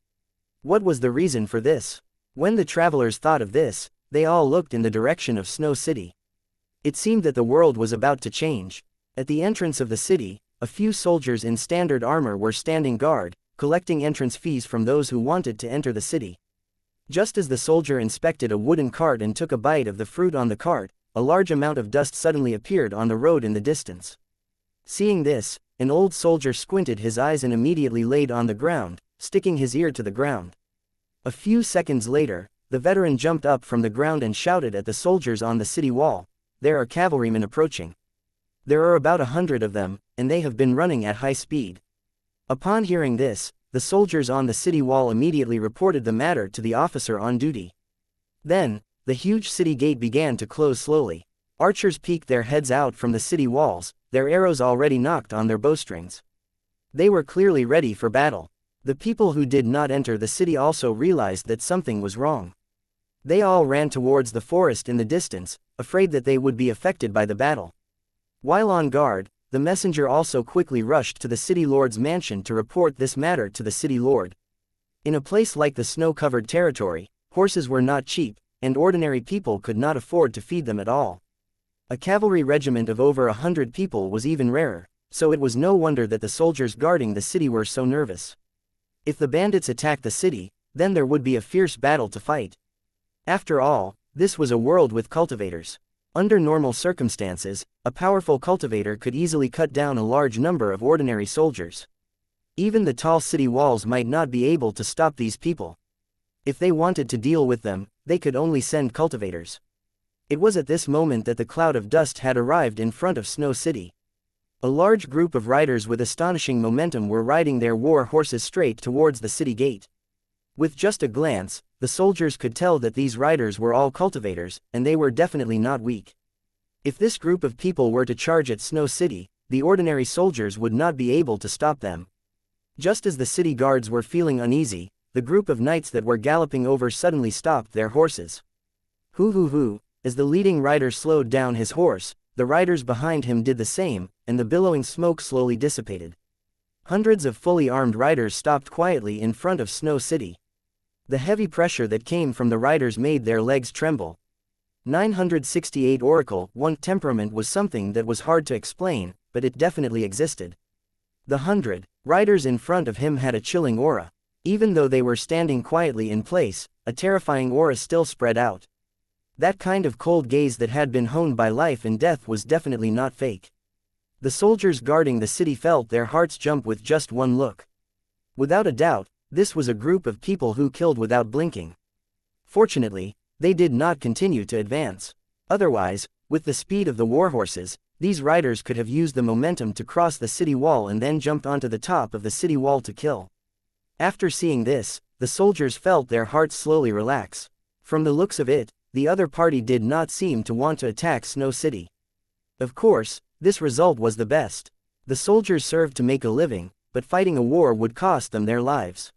What was the reason for this? When the travelers thought of this, they all looked in the direction of Snow City. It seemed that the world was about to change. At the entrance of the city, a few soldiers in standard armor were standing guard, collecting entrance fees from those who wanted to enter the city. Just as the soldier inspected a wooden cart and took a bite of the fruit on the cart, a large amount of dust suddenly appeared on the road in the distance. Seeing this, an old soldier squinted his eyes and immediately laid on the ground, sticking his ear to the ground. A few seconds later, the veteran jumped up from the ground and shouted at the soldiers on the city wall, "There are cavalrymen approaching. There are about 100 of them, and they have been running at high speed." Upon hearing this, the soldiers on the city wall immediately reported the matter to the officer on duty. Then, the huge city gate began to close slowly. Archers peeked their heads out from the city walls, their arrows already knocked on their bowstrings. They were clearly ready for battle. The people who did not enter the city also realized that something was wrong. They all ran towards the forest in the distance, afraid that they would be affected by the battle. While on guard, the messenger also quickly rushed to the city lord's mansion to report this matter to the city lord. In a place like the snow-covered territory, horses were not cheap, and ordinary people could not afford to feed them at all. A cavalry regiment of over 100 people was even rarer, so it was no wonder that the soldiers guarding the city were so nervous. If the bandits attacked the city, then there would be a fierce battle to fight. After all, this was a world with cultivators. Under normal circumstances, a powerful cultivator could easily cut down a large number of ordinary soldiers. Even the tall city walls might not be able to stop these people. If they wanted to deal with them, they could only send cultivators. It was at this moment that the cloud of dust had arrived in front of Snow City. A large group of riders with astonishing momentum were riding their war horses straight towards the city gate. With just a glance, the soldiers could tell that these riders were all cultivators, and they were definitely not weak. If this group of people were to charge at Snow City, the ordinary soldiers would not be able to stop them. Just as the city guards were feeling uneasy, the group of knights that were galloping over suddenly stopped their horses. Hoo hoo hoo, as the leading rider slowed down his horse, the riders behind him did the same, and the billowing smoke slowly dissipated. Hundreds of fully armed riders stopped quietly in front of Snow City. The heavy pressure that came from the riders made their legs tremble. 968 Oracle 1 temperament was something that was hard to explain, but it definitely existed. The 100 riders in front of him had a chilling aura. Even though they were standing quietly in place, a terrifying aura still spread out. That kind of cold gaze that had been honed by life and death was definitely not fake. The soldiers guarding the city felt their hearts jump with just one look. Without a doubt, this was a group of people who killed without blinking. Fortunately, they did not continue to advance. Otherwise, with the speed of the warhorses, these riders could have used the momentum to cross the city wall and then jumped onto the top of the city wall to kill. After seeing this, the soldiers felt their hearts slowly relax. From the looks of it, the other party did not seem to want to attack Snow City. Of course, this result was the best. The soldiers served to make a living, but fighting a war would cost them their lives.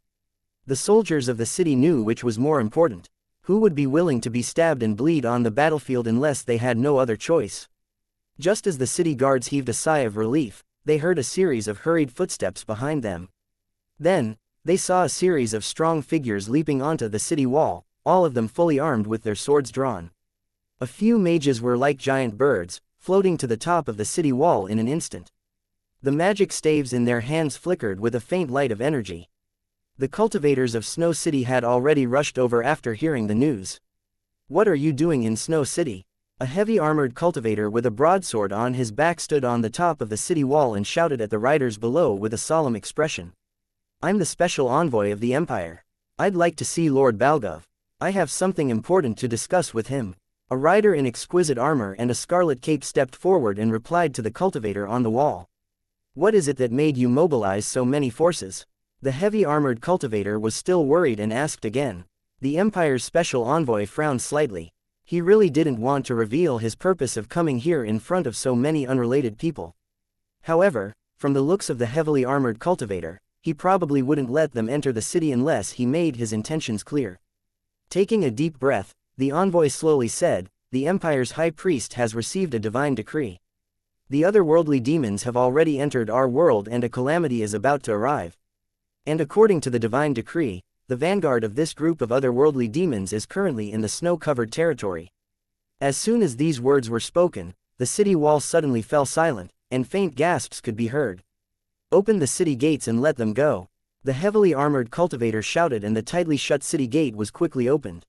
The soldiers of the city knew which was more important. Who would be willing to be stabbed and bleed on the battlefield unless they had no other choice? Just as the city guards heaved a sigh of relief, they heard a series of hurried footsteps behind them. Then, they saw a series of strong figures leaping onto the city wall, all of them fully armed with their swords drawn. A few mages were like giant birds, floating to the top of the city wall in an instant. The magic staves in their hands flickered with a faint light of energy. The cultivators of Snow City had already rushed over after hearing the news. "What are you doing in Snow City?" A heavy armored cultivator with a broadsword on his back stood on the top of the city wall and shouted at the riders below with a solemn expression. "I'm the special envoy of the Empire. I'd like to see Lord Balgov. I have something important to discuss with him." A rider in exquisite armor and a scarlet cape stepped forward and replied to the cultivator on the wall. "What is it that made you mobilize so many forces?" The heavy armored cultivator was still worried and asked again. The Empire's special envoy frowned slightly. He really didn't want to reveal his purpose of coming here in front of so many unrelated people. However, from the looks of the heavily armored cultivator, he probably wouldn't let them enter the city unless he made his intentions clear. Taking a deep breath, the envoy slowly said, "The Empire's high priest has received a divine decree. The otherworldly demons have already entered our world and a calamity is about to arrive. And according to the divine decree, the vanguard of this group of otherworldly demons is currently in the snow-covered territory." As soon as these words were spoken, the city wall suddenly fell silent, and faint gasps could be heard. "Open the city gates and let them go." The heavily armored cultivator shouted and the tightly shut city gate was quickly opened.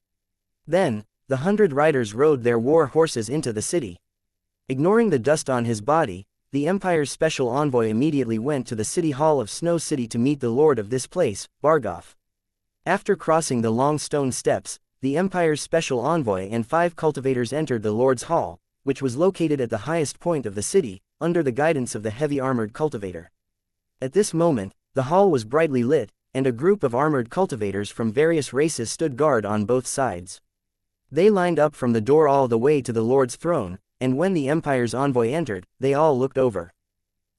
Then, the 100 riders rode their war horses into the city. Ignoring the dust on his body, the Empire's special envoy immediately went to the city hall of Snow City to meet the lord of this place, Bargov. After crossing the long stone steps, the Empire's special envoy and 5 cultivators entered the lord's hall, which was located at the highest point of the city, under the guidance of the heavy armored cultivator. At this moment, the hall was brightly lit, and a group of armored cultivators from various races stood guard on both sides. They lined up from the door all the way to the lord's throne, and when the Empire's envoy entered, they all looked over.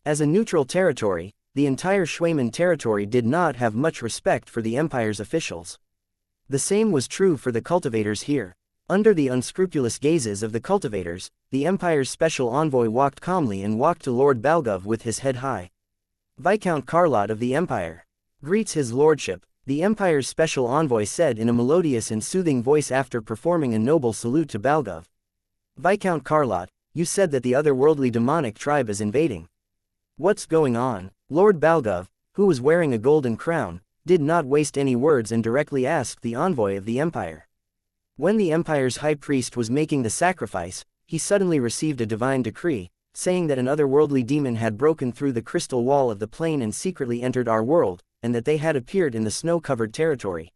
As a neutral territory, the entire Shuiman territory did not have much respect for the Empire's officials. The same was true for the cultivators here. Under the unscrupulous gazes of the cultivators, the Empire's special envoy walked calmly and walked to Lord Balgov with his head high. "Viscount Carlot of the Empire greets his lordship," the Empire's special envoy said in a melodious and soothing voice after performing a noble salute to Balgov. "Viscount Carlot, you said that the otherworldly demonic tribe is invading. What's going on?" Lord Balgov, who was wearing a golden crown, did not waste any words and directly asked the envoy of the Empire. When the Empire's high priest was making the sacrifice, he suddenly received a divine decree, saying that an otherworldly demon had broken through the crystal wall of the plane and secretly entered our world, and that they had appeared in the snow-covered territory.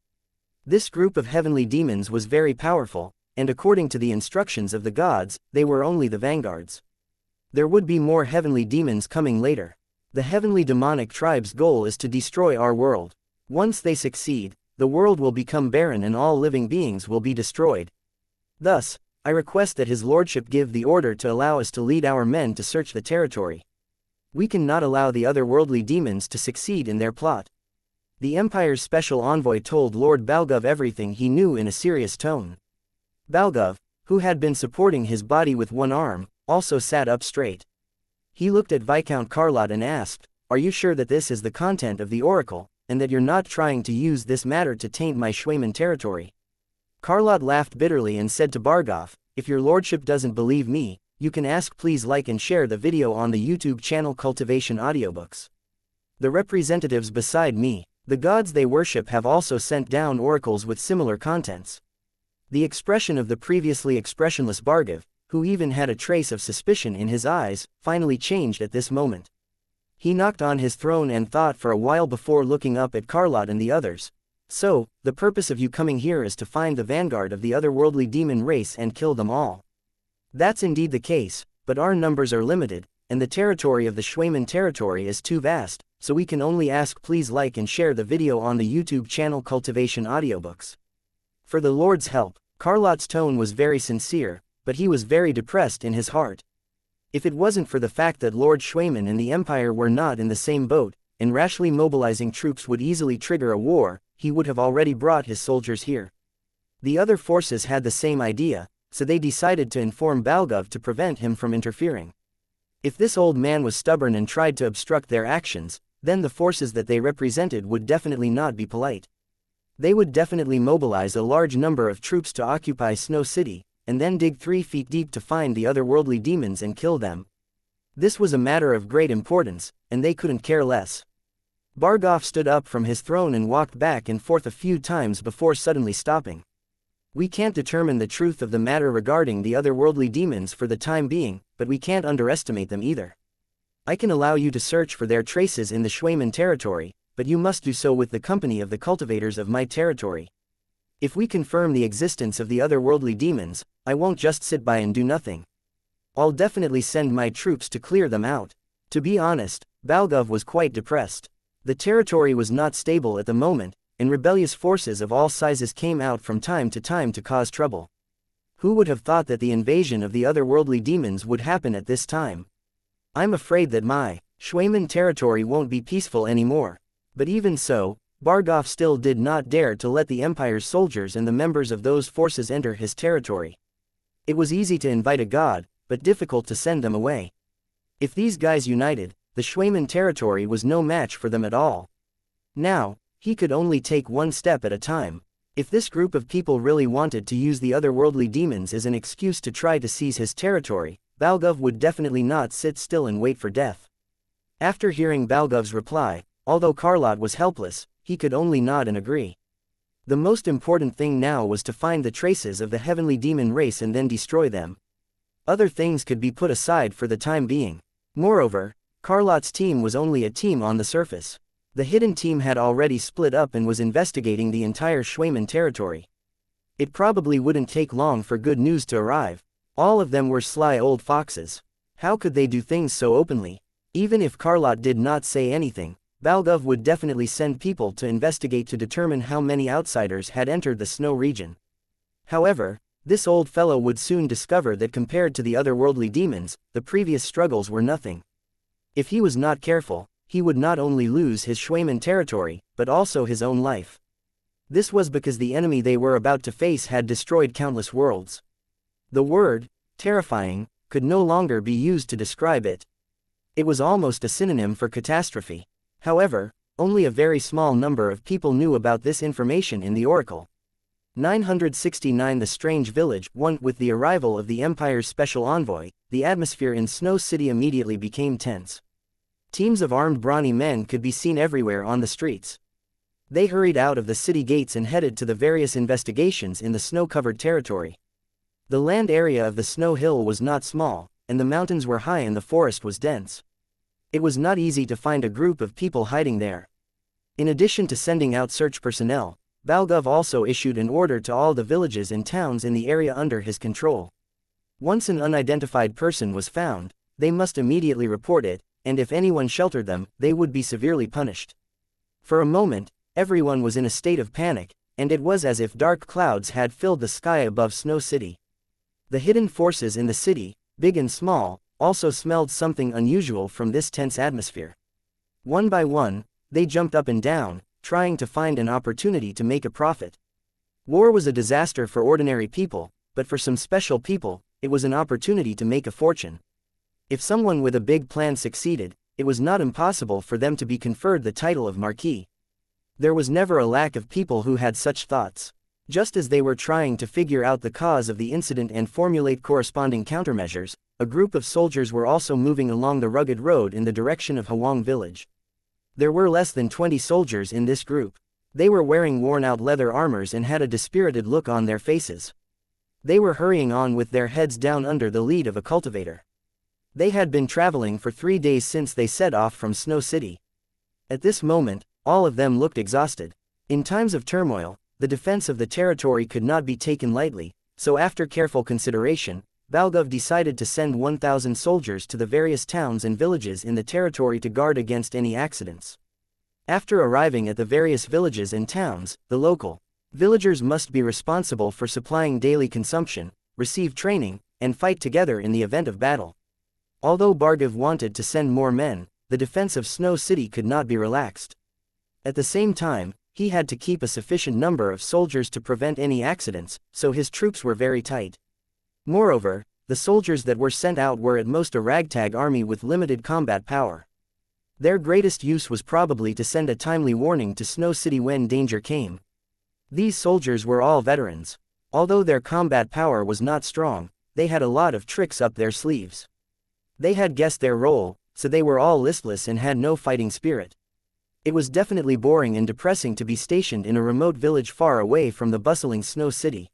This group of heavenly demons was very powerful, and according to the instructions of the gods, they were only the vanguards. There would be more heavenly demons coming later. The heavenly demonic tribe's goal is to destroy our world. Once they succeed, the world will become barren and all living beings will be destroyed. Thus, I request that His Lordship give the order to allow us to lead our men to search the territory. We cannot allow the otherworldly demons to succeed in their plot. The Empire's special envoy told Lord Balgov everything he knew in a serious tone. Balgov, who had been supporting his body with one arm, also sat up straight. He looked at Viscount Carlot and asked, "Are you sure that this is the content of the oracle, and that you're not trying to use this matter to taint my Schwayman territory?" Carlot laughed bitterly and said to Bargov, "If your lordship doesn't believe me, you can ask. Please like and share the video on the YouTube channel Cultivation Audiobooks. The representatives beside me, the gods they worship, have also sent down oracles with similar contents." The expression of the previously expressionless Bargov, who even had a trace of suspicion in his eyes, finally changed at this moment. He knocked on his throne and thought for a while before looking up at Carlot and the others. "So, the purpose of you coming here is to find the vanguard of the otherworldly demon race and kill them all." "That's indeed the case, but our numbers are limited, and the territory of the Schwayman territory is too vast, so we can only ask. Please like and share the video on the YouTube channel Cultivation Audiobooks. For the Lord's help." Carlot's tone was very sincere, but he was very depressed in his heart. If it wasn't for the fact that Lord Schwayman and the Empire were not in the same boat, and rashly mobilizing troops would easily trigger a war, he would have already brought his soldiers here. The other forces had the same idea, so they decided to inform Balgov to prevent him from interfering. If this old man was stubborn and tried to obstruct their actions, then the forces that they represented would definitely not be polite. They would definitely mobilize a large number of troops to occupy Snow City, and then dig 3 feet deep to find the otherworldly demons and kill them. This was a matter of great importance, and they couldn't care less. Bargov stood up from his throne and walked back and forth a few times before suddenly stopping. "We can't determine the truth of the matter regarding the otherworldly demons for the time being, but we can't underestimate them either. I can allow you to search for their traces in the Schwayman territory, but you must do so with the company of the cultivators of my territory. If we confirm the existence of the otherworldly demons, I won't just sit by and do nothing. I'll definitely send my troops to clear them out." To be honest, Balgov was quite depressed. The territory was not stable at the moment, and rebellious forces of all sizes came out from time to cause trouble. Who would have thought that the invasion of the otherworldly demons would happen at this time? "I'm afraid that my Schwayman territory won't be peaceful anymore." But even so, Bargov still did not dare to let the Empire's soldiers and the members of those forces enter his territory. It was easy to invite a god, but difficult to send them away. If these guys united, the Schwayman territory was no match for them at all. Now, he could only take one step at a time. If this group of people really wanted to use the otherworldly demons as an excuse to try to seize his territory, Balgov would definitely not sit still and wait for death. After hearing Balgov's reply, although Carlot was helpless, he could only nod and agree. The most important thing now was to find the traces of the heavenly demon race and then destroy them. Other things could be put aside for the time being. Moreover, Carlot's team was only a team on the surface. The hidden team had already split up and was investigating the entire Schwayman territory. It probably wouldn't take long for good news to arrive. All of them were sly old foxes. How could they do things so openly? Even if Carlot did not say anything, Balgov would definitely send people to investigate to determine how many outsiders had entered the snow region. However, this old fellow would soon discover that compared to the otherworldly demons, the previous struggles were nothing. If he was not careful, he would not only lose his Schwayman territory, but also his own life. This was because the enemy they were about to face had destroyed countless worlds. The word, terrifying, could no longer be used to describe it. It was almost a synonym for catastrophe. However, only a very small number of people knew about this information in the Oracle. 969 The Strange Village 1 With the arrival of the Empire's special envoy, the atmosphere in Snow City immediately became tense. Teams of armed brawny men could be seen everywhere on the streets. They hurried out of the city gates and headed to the various investigations in the snow-covered territory. The land area of the snow hill was not small, and the mountains were high and the forest was dense. It was not easy to find a group of people hiding there. In addition to sending out search personnel, Balgov also issued an order to all the villages and towns in the area under his control. Once an unidentified person was found, they must immediately report it, and if anyone sheltered them, they would be severely punished. For a moment, everyone was in a state of panic, and it was as if dark clouds had filled the sky above Snow City. The hidden forces in the city, big and small, also smelled something unusual from this tense atmosphere. One by one, they jumped up and down, trying to find an opportunity to make a profit. War was a disaster for ordinary people, but for some special people, it was an opportunity to make a fortune. If someone with a big plan succeeded, it was not impossible for them to be conferred the title of Marquis. There was never a lack of people who had such thoughts. Just as they were trying to figure out the cause of the incident and formulate corresponding countermeasures, a group of soldiers were also moving along the rugged road in the direction of Huang village. There were less than 20 soldiers in this group. They were wearing worn-out leather armors and had a dispirited look on their faces. They were hurrying on with their heads down under the lead of a cultivator. They had been traveling for 3 days since they set off from Snow City. At this moment, all of them looked exhausted. In times of turmoil, the defense of the territory could not be taken lightly, so after careful consideration, Balgov decided to send 1,000 soldiers to the various towns and villages in the territory to guard against any accidents. After arriving at the various villages and towns, the local villagers must be responsible for supplying daily consumption, receive training, and fight together in the event of battle. Although Bargov wanted to send more men, the defense of Snow City could not be relaxed. At the same time, he had to keep a sufficient number of soldiers to prevent any accidents, so his troops were very tight. Moreover, the soldiers that were sent out were at most a ragtag army with limited combat power. Their greatest use was probably to send a timely warning to Snow City when danger came. These soldiers were all veterans. Although their combat power was not strong, they had a lot of tricks up their sleeves. They had guessed their role, so they were all listless and had no fighting spirit. It was definitely boring and depressing to be stationed in a remote village far away from the bustling Snow City.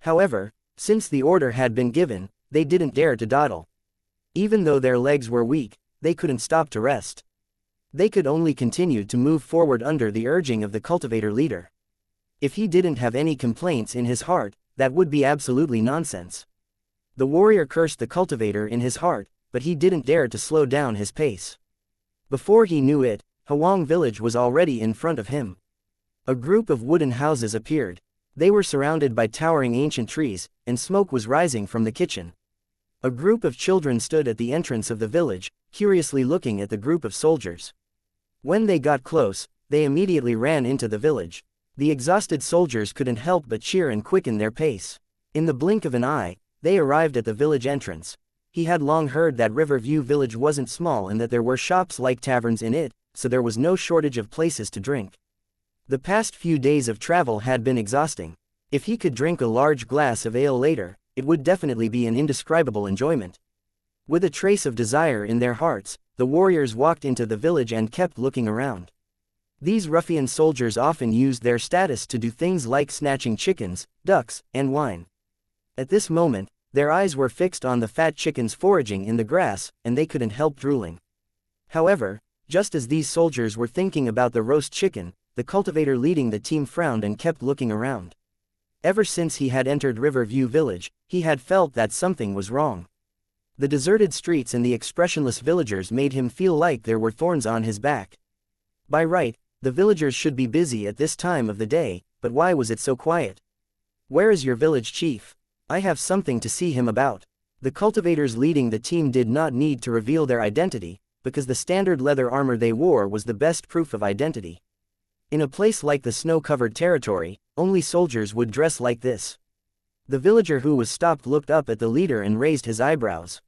However, since the order had been given, they didn't dare to dawdle. Even though their legs were weak, they couldn't stop to rest. They could only continue to move forward under the urging of the cultivator leader. If he didn't have any complaints in his heart, that would be absolutely nonsense. The warrior cursed the cultivator in his heart, but he didn't dare to slow down his pace. Before he knew it, Huang village was already in front of him. A group of wooden houses appeared. They were surrounded by towering ancient trees, and smoke was rising from the kitchen. A group of children stood at the entrance of the village, curiously looking at the group of soldiers. When they got close, they immediately ran into the village. The exhausted soldiers couldn't help but cheer and quicken their pace. In the blink of an eye, they arrived at the village entrance. He had long heard that Riverview village wasn't small and that there were shops like taverns in it, so there was no shortage of places to drink. The past few days of travel had been exhausting. If he could drink a large glass of ale later, it would definitely be an indescribable enjoyment. With a trace of desire in their hearts, the warriors walked into the village and kept looking around. These ruffian soldiers often used their status to do things like snatching chickens, ducks, and wine. At this moment, their eyes were fixed on the fat chickens foraging in the grass, and they couldn't help drooling. However, just as these soldiers were thinking about the roast chicken, the cultivator leading the team frowned and kept looking around. Ever since he had entered Riverview village, he had felt that something was wrong. The deserted streets and the expressionless villagers made him feel like there were thorns on his back. By right, the villagers should be busy at this time of the day, but why was it so quiet? Where is your village chief? I have something to see him about. The cultivators leading the team did not need to reveal their identity, because the standard leather armor they wore was the best proof of identity. In a place like the snow-covered territory, only soldiers would dress like this. The villager who was stopped looked up at the leader and raised his eyebrows.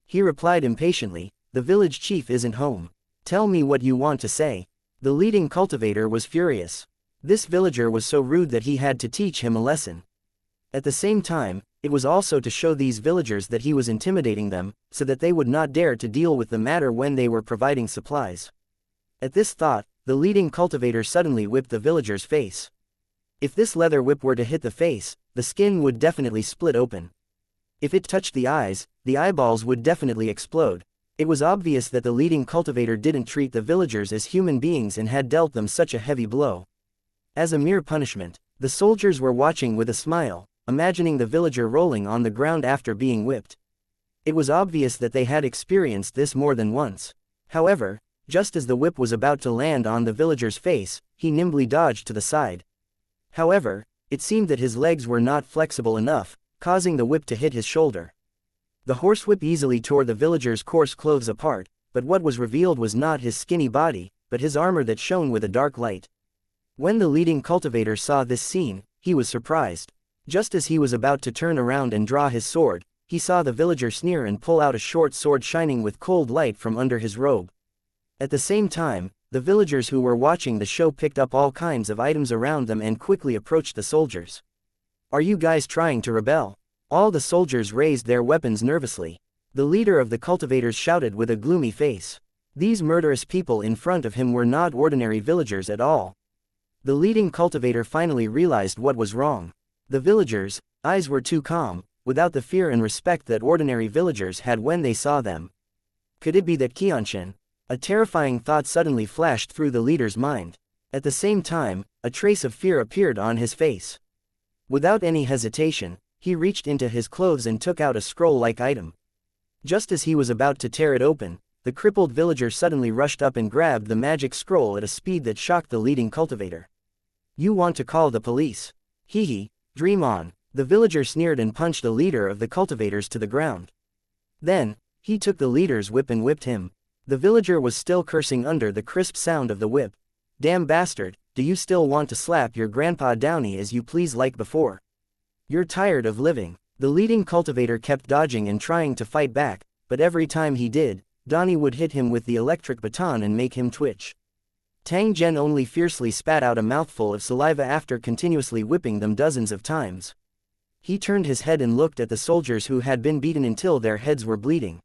He replied impatiently, "The village chief isn't home. Tell me what you want to say." The leading cultivator was furious. This villager was so rude that he had to teach him a lesson. At the same time, it was also to show these villagers that he was intimidating them, so that they would not dare to deal with the matter when they were providing supplies. At this thought, the leading cultivator suddenly whipped the villager's face. If this leather whip were to hit the face, the skin would definitely split open. If it touched the eyes, the eyeballs would definitely explode. It was obvious that the leading cultivator didn't treat the villagers as human beings and had dealt them such a heavy blow. As a mere punishment, the soldiers were watching with a smile, imagining the villager rolling on the ground after being whipped. It was obvious that they had experienced this more than once. However, just as the whip was about to land on the villager's face, he nimbly dodged to the side. However, it seemed that his legs were not flexible enough, causing the whip to hit his shoulder. The horsewhip easily tore the villager's coarse clothes apart, but what was revealed was not his skinny body, but his armor that shone with a dark light. When the leading cultivator saw this scene, he was surprised. Just as he was about to turn around and draw his sword, he saw the villager sneer and pull out a short sword shining with cold light from under his robe. At the same time, the villagers who were watching the show picked up all kinds of items around them and quickly approached the soldiers. "Are you guys trying to rebel?" All the soldiers raised their weapons nervously. The leader of the cultivators shouted with a gloomy face. These murderous people in front of him were not ordinary villagers at all. The leading cultivator finally realized what was wrong. The villagers' eyes were too calm, without the fear and respect that ordinary villagers had when they saw them. Could it be that xianxia? A terrifying thought suddenly flashed through the leader's mind. At the same time, a trace of fear appeared on his face. Without any hesitation, he reached into his clothes and took out a scroll-like item. Just as he was about to tear it open, the crippled villager suddenly rushed up and grabbed the magic scroll at a speed that shocked the leading cultivator. "You want to call the police? Hee hee, dream on." The villager sneered and punched the leader of the cultivators to the ground. Then, he took the leader's whip and whipped him. The villager was still cursing under the crisp sound of the whip. "Damn bastard, do you still want to slap your grandpa Downey as you please like before? You're tired of living." The leading cultivator kept dodging and trying to fight back, but every time he did, Downey would hit him with the electric baton and make him twitch. Tang Zhen only fiercely spat out a mouthful of saliva after continuously whipping them dozens of times. He turned his head and looked at the soldiers who had been beaten until their heads were bleeding.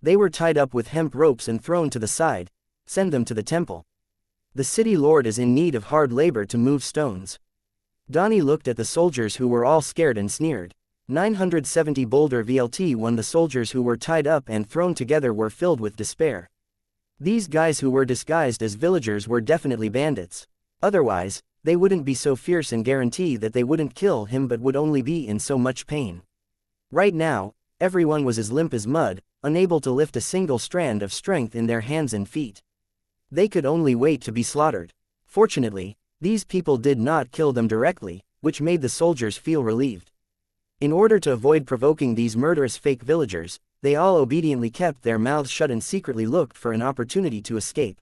They were tied up with hemp ropes and thrown to the side. "Send them to the temple. The city lord is in need of hard labor to move stones." Donnie looked at the soldiers who were all scared and sneered. 970 Boulder VLT. When the soldiers who were tied up and thrown together were filled with despair. These guys who were disguised as villagers were definitely bandits. Otherwise, they wouldn't be so fierce and guarantee that they wouldn't kill him but would only be in so much pain. Right now, everyone was as limp as mud, unable to lift a single strand of strength in their hands and feet. They could only wait to be slaughtered. Fortunately, these people did not kill them directly, which made the soldiers feel relieved. In order to avoid provoking these murderous fake villagers, they all obediently kept their mouths shut and secretly looked for an opportunity to escape.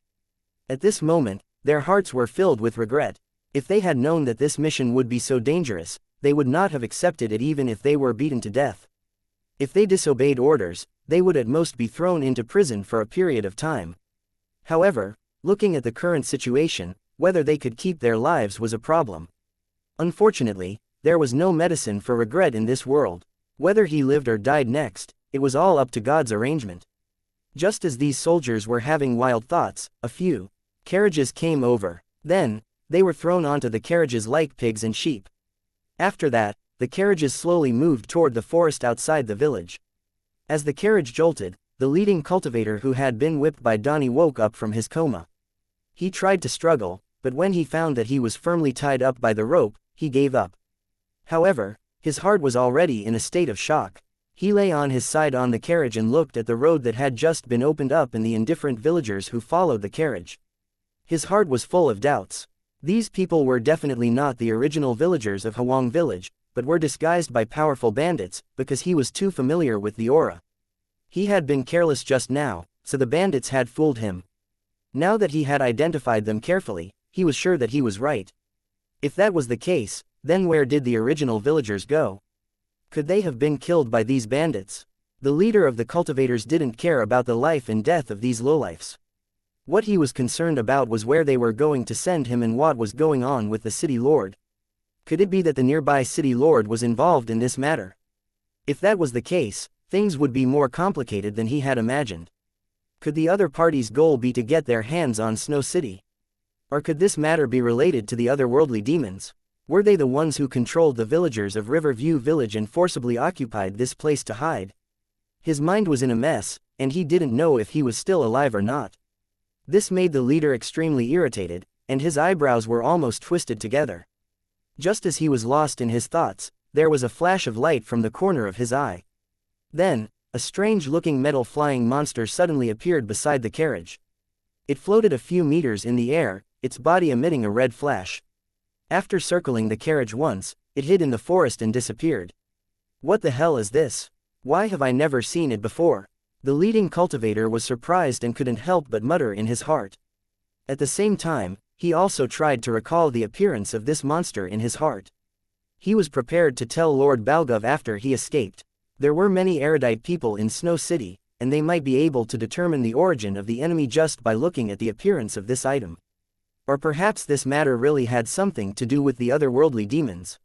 At this moment, their hearts were filled with regret. If they had known that this mission would be so dangerous, they would not have accepted it even if they were beaten to death. If they disobeyed orders, they would at most be thrown into prison for a period of time. However, looking at the current situation, whether they could keep their lives was a problem. Unfortunately, there was no medicine for regret in this world. Whether he lived or died next, it was all up to God's arrangement. Just as these soldiers were having wild thoughts, a few carriages came over. Then, they were thrown onto the carriages like pigs and sheep. After that, the carriages slowly moved toward the forest outside the village. As the carriage jolted, the leading cultivator who had been whipped by Donnie woke up from his coma. He tried to struggle, but when he found that he was firmly tied up by the rope, he gave up. However, his heart was already in a state of shock. He lay on his side on the carriage and looked at the road that had just been opened up and the indifferent villagers who followed the carriage. His heart was full of doubts. These people were definitely not the original villagers of Hwang village, but were disguised by powerful bandits, because he was too familiar with the aura. He had been careless just now, so the bandits had fooled him. Now that he had identified them carefully, he was sure that he was right. If that was the case, then where did the original villagers go? Could they have been killed by these bandits? The leader of the cultivators didn't care about the life and death of these lowlifes. What he was concerned about was where they were going to send him and what was going on with the city lord. Could it be that the nearby city lord was involved in this matter? If that was the case, things would be more complicated than he had imagined. Could the other party's goal be to get their hands on Snow City? Or could this matter be related to the otherworldly demons? Were they the ones who controlled the villagers of Riverview Village and forcibly occupied this place to hide? His mind was in a mess, and he didn't know if he was still alive or not. This made the leader extremely irritated, and his eyebrows were almost twisted together. Just as he was lost in his thoughts, there was a flash of light from the corner of his eye. Then, A strange-looking metal flying monster suddenly appeared beside the carriage. It floated a few meters in the air, its body emitting a red flash. After circling the carriage once, it hid in the forest and disappeared. What the hell is this? Why have I never seen it before? The leading cultivator was surprised and couldn't help but mutter in his heart. At the same time, he also tried to recall the appearance of this monster in his heart. He was prepared to tell Lord Balgov after he escaped. There were many erudite people in Snow City, and they might be able to determine the origin of the enemy just by looking at the appearance of this item. Or perhaps this matter really had something to do with the otherworldly demons.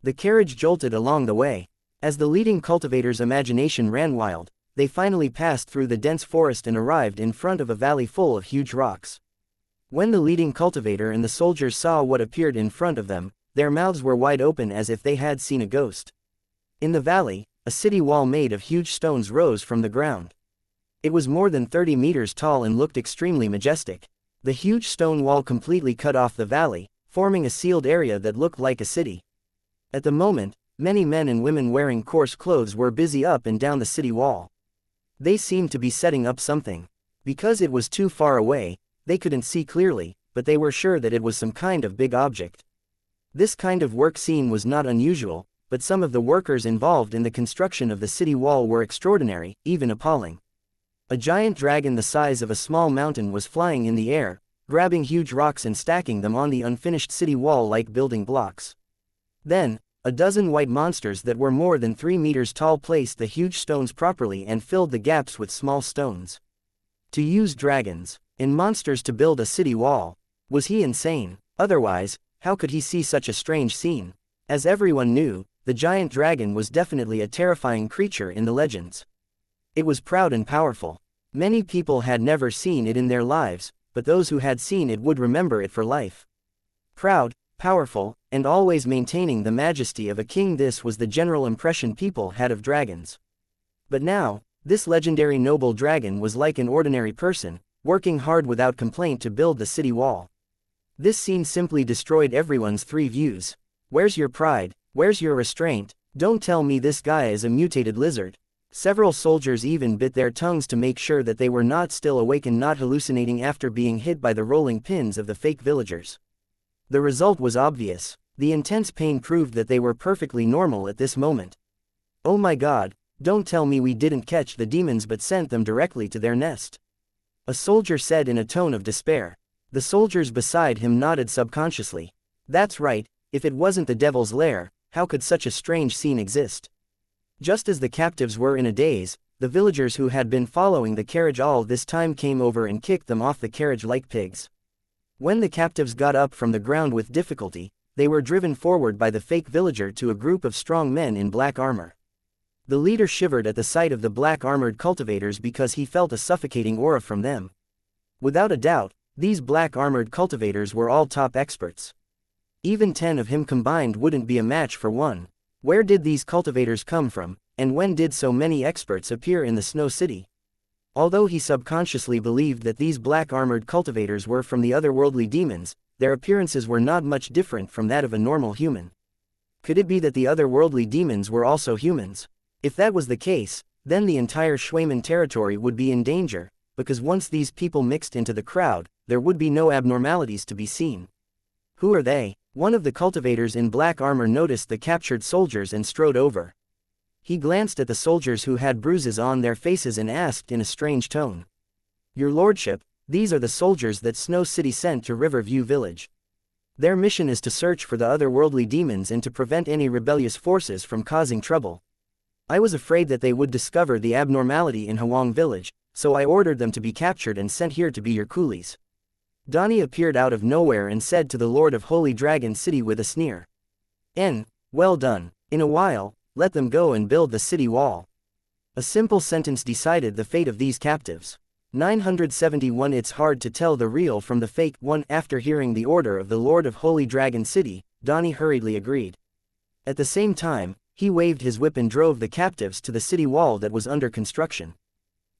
The carriage jolted along the way. As the leading cultivator's imagination ran wild, they finally passed through the dense forest and arrived in front of a valley full of huge rocks. When the leading cultivator and the soldiers saw what appeared in front of them, their mouths were wide open as if they had seen a ghost. In the valley, a city wall made of huge stones rose from the ground. It was more than 30 meters tall and looked extremely majestic. The huge stone wall completely cut off the valley, forming a sealed area that looked like a city. At the moment, many men and women wearing coarse clothes were busy up and down the city wall. They seemed to be setting up something. Because it was too far away, they couldn't see clearly, but they were sure that it was some kind of big object. This kind of work scene was not unusual, but some of the workers involved in the construction of the city wall were extraordinary, even appalling. A giant dragon the size of a small mountain was flying in the air, grabbing huge rocks and stacking them on the unfinished city wall like building blocks. Then, a dozen white monsters that were more than 3 meters tall placed the huge stones properly and filled the gaps with small stones. To use dragons and monsters to build a city wall? Was he insane? Otherwise, how could he see such a strange scene? As everyone knew, the giant dragon was definitely a terrifying creature in the legends. It was proud and powerful. Many people had never seen it in their lives, but those who had seen it would remember it for life. Proud, powerful, and always maintaining the majesty of a king, this was the general impression people had of dragons. But now, this legendary noble dragon was like an ordinary person, working hard without complaint to build the city wall. This scene simply destroyed everyone's three views. Where's your pride? Where's your restraint? Don't tell me this guy is a mutated lizard. Several soldiers even bit their tongues to make sure that they were not still awake and not hallucinating after being hit by the rolling pins of the fake villagers. The result was obvious. The intense pain proved that they were perfectly normal at this moment. Oh my God, don't tell me we didn't catch the demons but sent them directly to their nest. A soldier said in a tone of despair. The soldiers beside him nodded subconsciously. That's right, if it wasn't the devil's lair, how could such a strange scene exist? Just as the captives were in a daze, the villagers who had been following the carriage all this time came over and kicked them off the carriage like pigs. When the captives got up from the ground with difficulty, they were driven forward by the fake villager to a group of strong men in black armor. The leader shivered at the sight of the black-armored cultivators because he felt a suffocating aura from them. Without a doubt, these black-armored cultivators were all top experts. Even 10 of him combined wouldn't be a match for one. Where did these cultivators come from, and when did so many experts appear in the Snow City? Although he subconsciously believed that these black-armored cultivators were from the otherworldly demons, their appearances were not much different from that of a normal human. Could it be that the otherworldly demons were also humans? If that was the case, then the entire Schwaman territory would be in danger, because once these people mixed into the crowd, there would be no abnormalities to be seen. Who are they? One of the cultivators in black armor noticed the captured soldiers and strode over. He glanced at the soldiers who had bruises on their faces and asked in a strange tone. Your lordship, these are the soldiers that Snow City sent to Riverview Village. Their mission is to search for the otherworldly demons and to prevent any rebellious forces from causing trouble. I was afraid that they would discover the abnormality in Hwang Village, so I ordered them to be captured and sent here to be your coolies. Donnie appeared out of nowhere and said to the Lord of Holy Dragon City with a sneer. Well done. In a while, let them go and build the city wall. A simple sentence decided the fate of these captives. 971 It's hard to tell the real from the fake one. After hearing the order of the Lord of Holy Dragon City, Donnie hurriedly agreed. At the same time, he waved his whip and drove the captives to the city wall that was under construction.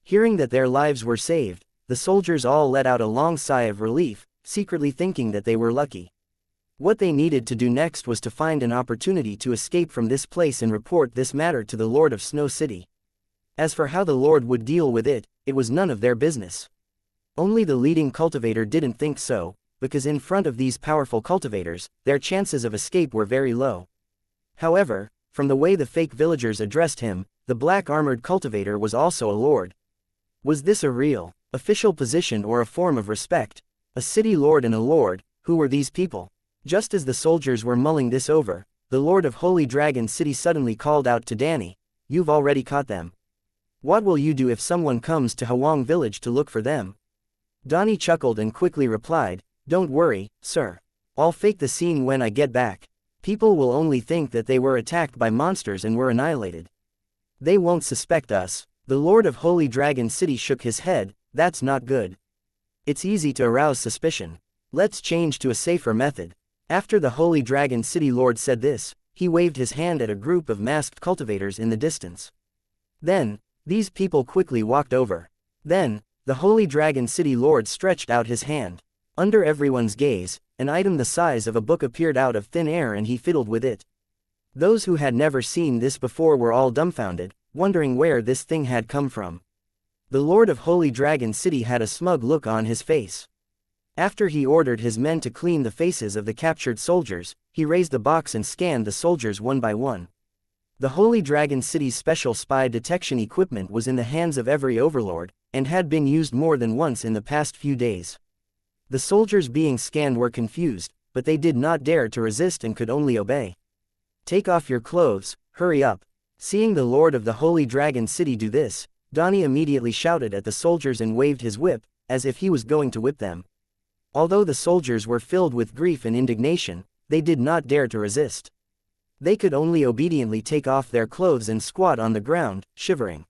Hearing that their lives were saved, the soldiers all let out a long sigh of relief, secretly thinking that they were lucky. What they needed to do next was to find an opportunity to escape from this place and report this matter to the Lord of Snow City. As for how the Lord would deal with it, it was none of their business. Only the leading cultivator didn't think so, because in front of these powerful cultivators, their chances of escape were very low. However, from the way the fake villagers addressed him, the black-armored cultivator was also a lord. Was this a real, official position or a form of respect? A city lord and a lord, who were these people? Just as the soldiers were mulling this over, the Lord of Holy Dragon City suddenly called out to Danny, "You've already caught them. What will you do if someone comes to Hwang village to look for them?" Danny chuckled and quickly replied, "Don't worry, sir. I'll fake the scene when I get back. People will only think that they were attacked by monsters and were annihilated. They won't suspect us." The Lord of Holy Dragon City shook his head. "That's not good. It's easy to arouse suspicion. Let's change to a safer method." After the Holy Dragon City Lord said this, he waved his hand at a group of masked cultivators in the distance. Then, these people quickly walked over. Then, the Holy Dragon City Lord stretched out his hand. Under everyone's gaze, an item the size of a book appeared out of thin air and he fiddled with it. Those who had never seen this before were all dumbfounded, wondering where this thing had come from. The Lord of Holy Dragon City had a smug look on his face. After he ordered his men to clean the faces of the captured soldiers, he raised the box and scanned the soldiers one by one. The Holy Dragon City's special spy detection equipment was in the hands of every overlord, and had been used more than once in the past few days. The soldiers being scanned were confused, but they did not dare to resist and could only obey. "Take off your clothes, hurry up." Seeing the Lord of the Holy Dragon City do this, Donnie immediately shouted at the soldiers and waved his whip, as if he was going to whip them. Although the soldiers were filled with grief and indignation, they did not dare to resist. They could only obediently take off their clothes and squat on the ground, shivering.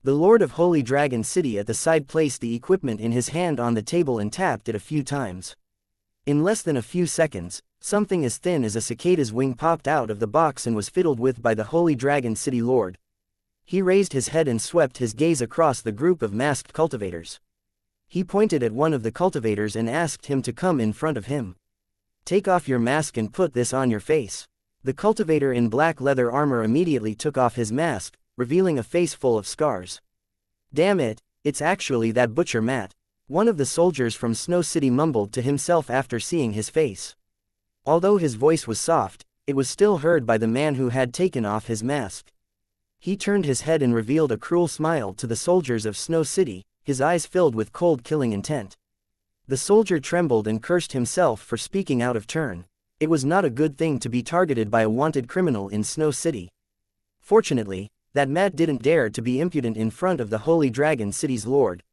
The Lord of Holy Dragon City at the side placed the equipment in his hand on the table and tapped it a few times. In less than a few seconds, something as thin as a cicada's wing popped out of the box and was fiddled with by the Holy Dragon City Lord. He raised his head and swept his gaze across the group of masked cultivators. He pointed at one of the cultivators and asked him to come in front of him. "Take off your mask and put this on your face." The cultivator in black leather armor immediately took off his mask, revealing a face full of scars. "Damn it, it's actually that butcher Matt," one of the soldiers from Snow City mumbled to himself after seeing his face. Although his voice was soft, it was still heard by the man who had taken off his mask. He turned his head and revealed a cruel smile to the soldiers of Snow City, his eyes filled with cold killing intent. The soldier trembled and cursed himself for speaking out of turn. It was not a good thing to be targeted by a wanted criminal in Snow City. Fortunately, that Matt didn't dare to be impudent in front of the Holy Dragon City's Lord.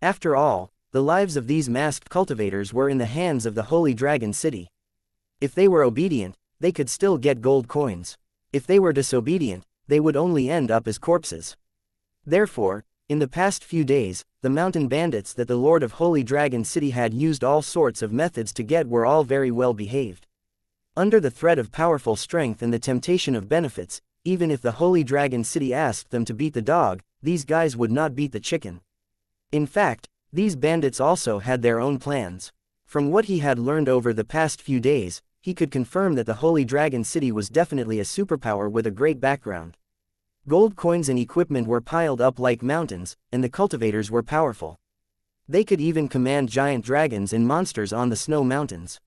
After all, the lives of these masked cultivators were in the hands of the Holy Dragon City. If they were obedient, they could still get gold coins. If they were disobedient, they would only end up as corpses. Therefore, in the past few days, the mountain bandits that the Lord of Holy Dragon City had used all sorts of methods to get were all very well behaved. Under the threat of powerful strength and the temptation of benefits, even if the Holy Dragon City asked them to beat the dog, these guys would not beat the chicken. In fact, these bandits also had their own plans. From what he had learned over the past few days, he could confirm that the Holy Dragon City was definitely a superpower with a great background. Gold coins and equipment were piled up like mountains, and the cultivators were powerful. They could even command giant dragons and monsters on the snow mountains.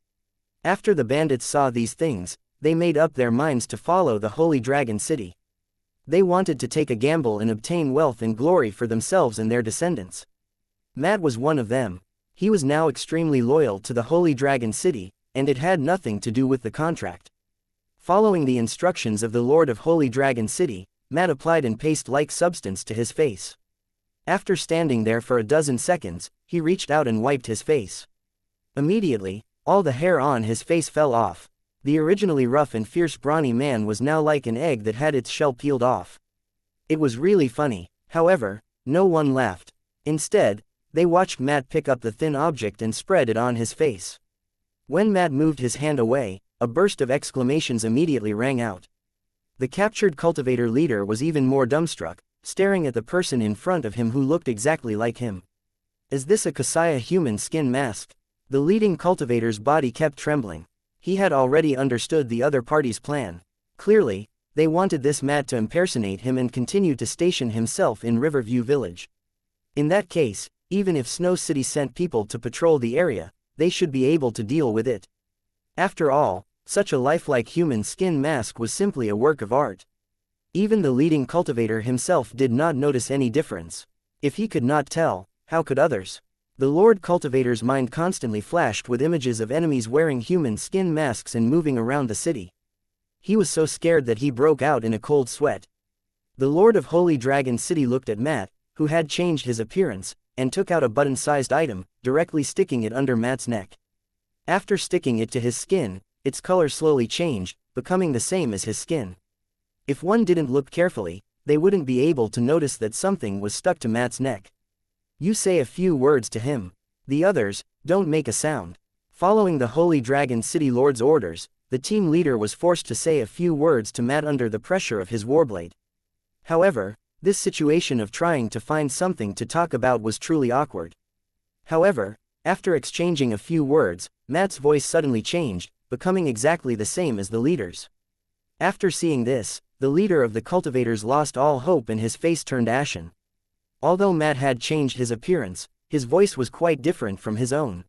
After the bandits saw these things, they made up their minds to follow the Holy Dragon City. They wanted to take a gamble and obtain wealth and glory for themselves and their descendants. Matt was one of them. He was now extremely loyal to the Holy Dragon City, and it had nothing to do with the contract. Following the instructions of the Lord of Holy Dragon City, Matt applied an paste-like substance to his face. After standing there for a dozen seconds, he reached out and wiped his face. Immediately, all the hair on his face fell off. The originally rough and fierce brawny man was now like an egg that had its shell peeled off. It was really funny. However, no one laughed. Instead, they watched Matt pick up the thin object and spread it on his face. When Matt moved his hand away, a burst of exclamations immediately rang out. The captured cultivator leader was even more dumbstruck, staring at the person in front of him who looked exactly like him. Is this a Xianxia human skin mask? The leading cultivator's body kept trembling. He had already understood the other party's plan. Clearly, They wanted this Matt to impersonate him and continue to station himself in Riverview Village. In that case, even if Snow City sent people to patrol the area, they should be able to deal with it. After all, such a lifelike human skin mask was simply a work of art. Even the leading cultivator himself did not notice any difference. If he could not tell, how could others? The Lord Cultivator's mind constantly flashed with images of enemies wearing human skin masks and moving around the city. He was so scared that he broke out in a cold sweat. The Lord of Holy Dragon City looked at Matt, who had changed his appearance, and took out a button-sized item, directly sticking it under Matt's neck. After sticking it to his skin, its color slowly changed, becoming the same as his skin. If one didn't look carefully, they wouldn't be able to notice that something was stuck to Matt's neck. You say a few words to him. The others, don't make a sound. Following the Holy Dragon City Lord's orders, the team leader was forced to say a few words to Matt under the pressure of his warblade. However, this situation of trying to find something to talk about was truly awkward. However, after exchanging a few words, Matt's voice suddenly changed, becoming exactly the same as the leader's. After seeing this, the leader of the cultivators lost all hope and his face turned ashen. Although Matt had changed his appearance, his voice was quite different from his own.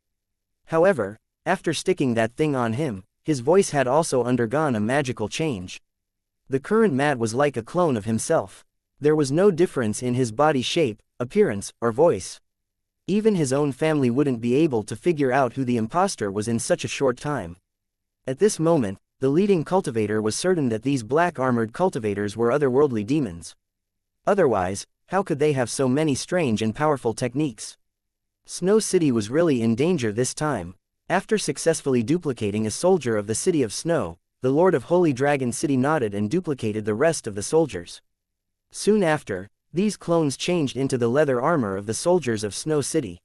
However, after sticking that thing on him, his voice had also undergone a magical change. The current Matt was like a clone of himself. There was no difference in his body shape, appearance, or voice. Even his own family wouldn't be able to figure out who the imposter was in such a short time. At this moment, the leading cultivator was certain that these black-armored cultivators were otherworldly demons. Otherwise, how could they have so many strange and powerful techniques? Snow City was really in danger this time. After successfully duplicating a soldier of the City of Snow, the Lord of Holy Dragon City nodded and duplicated the rest of the soldiers. Soon after, these clones changed into the leather armor of the soldiers of Snow City.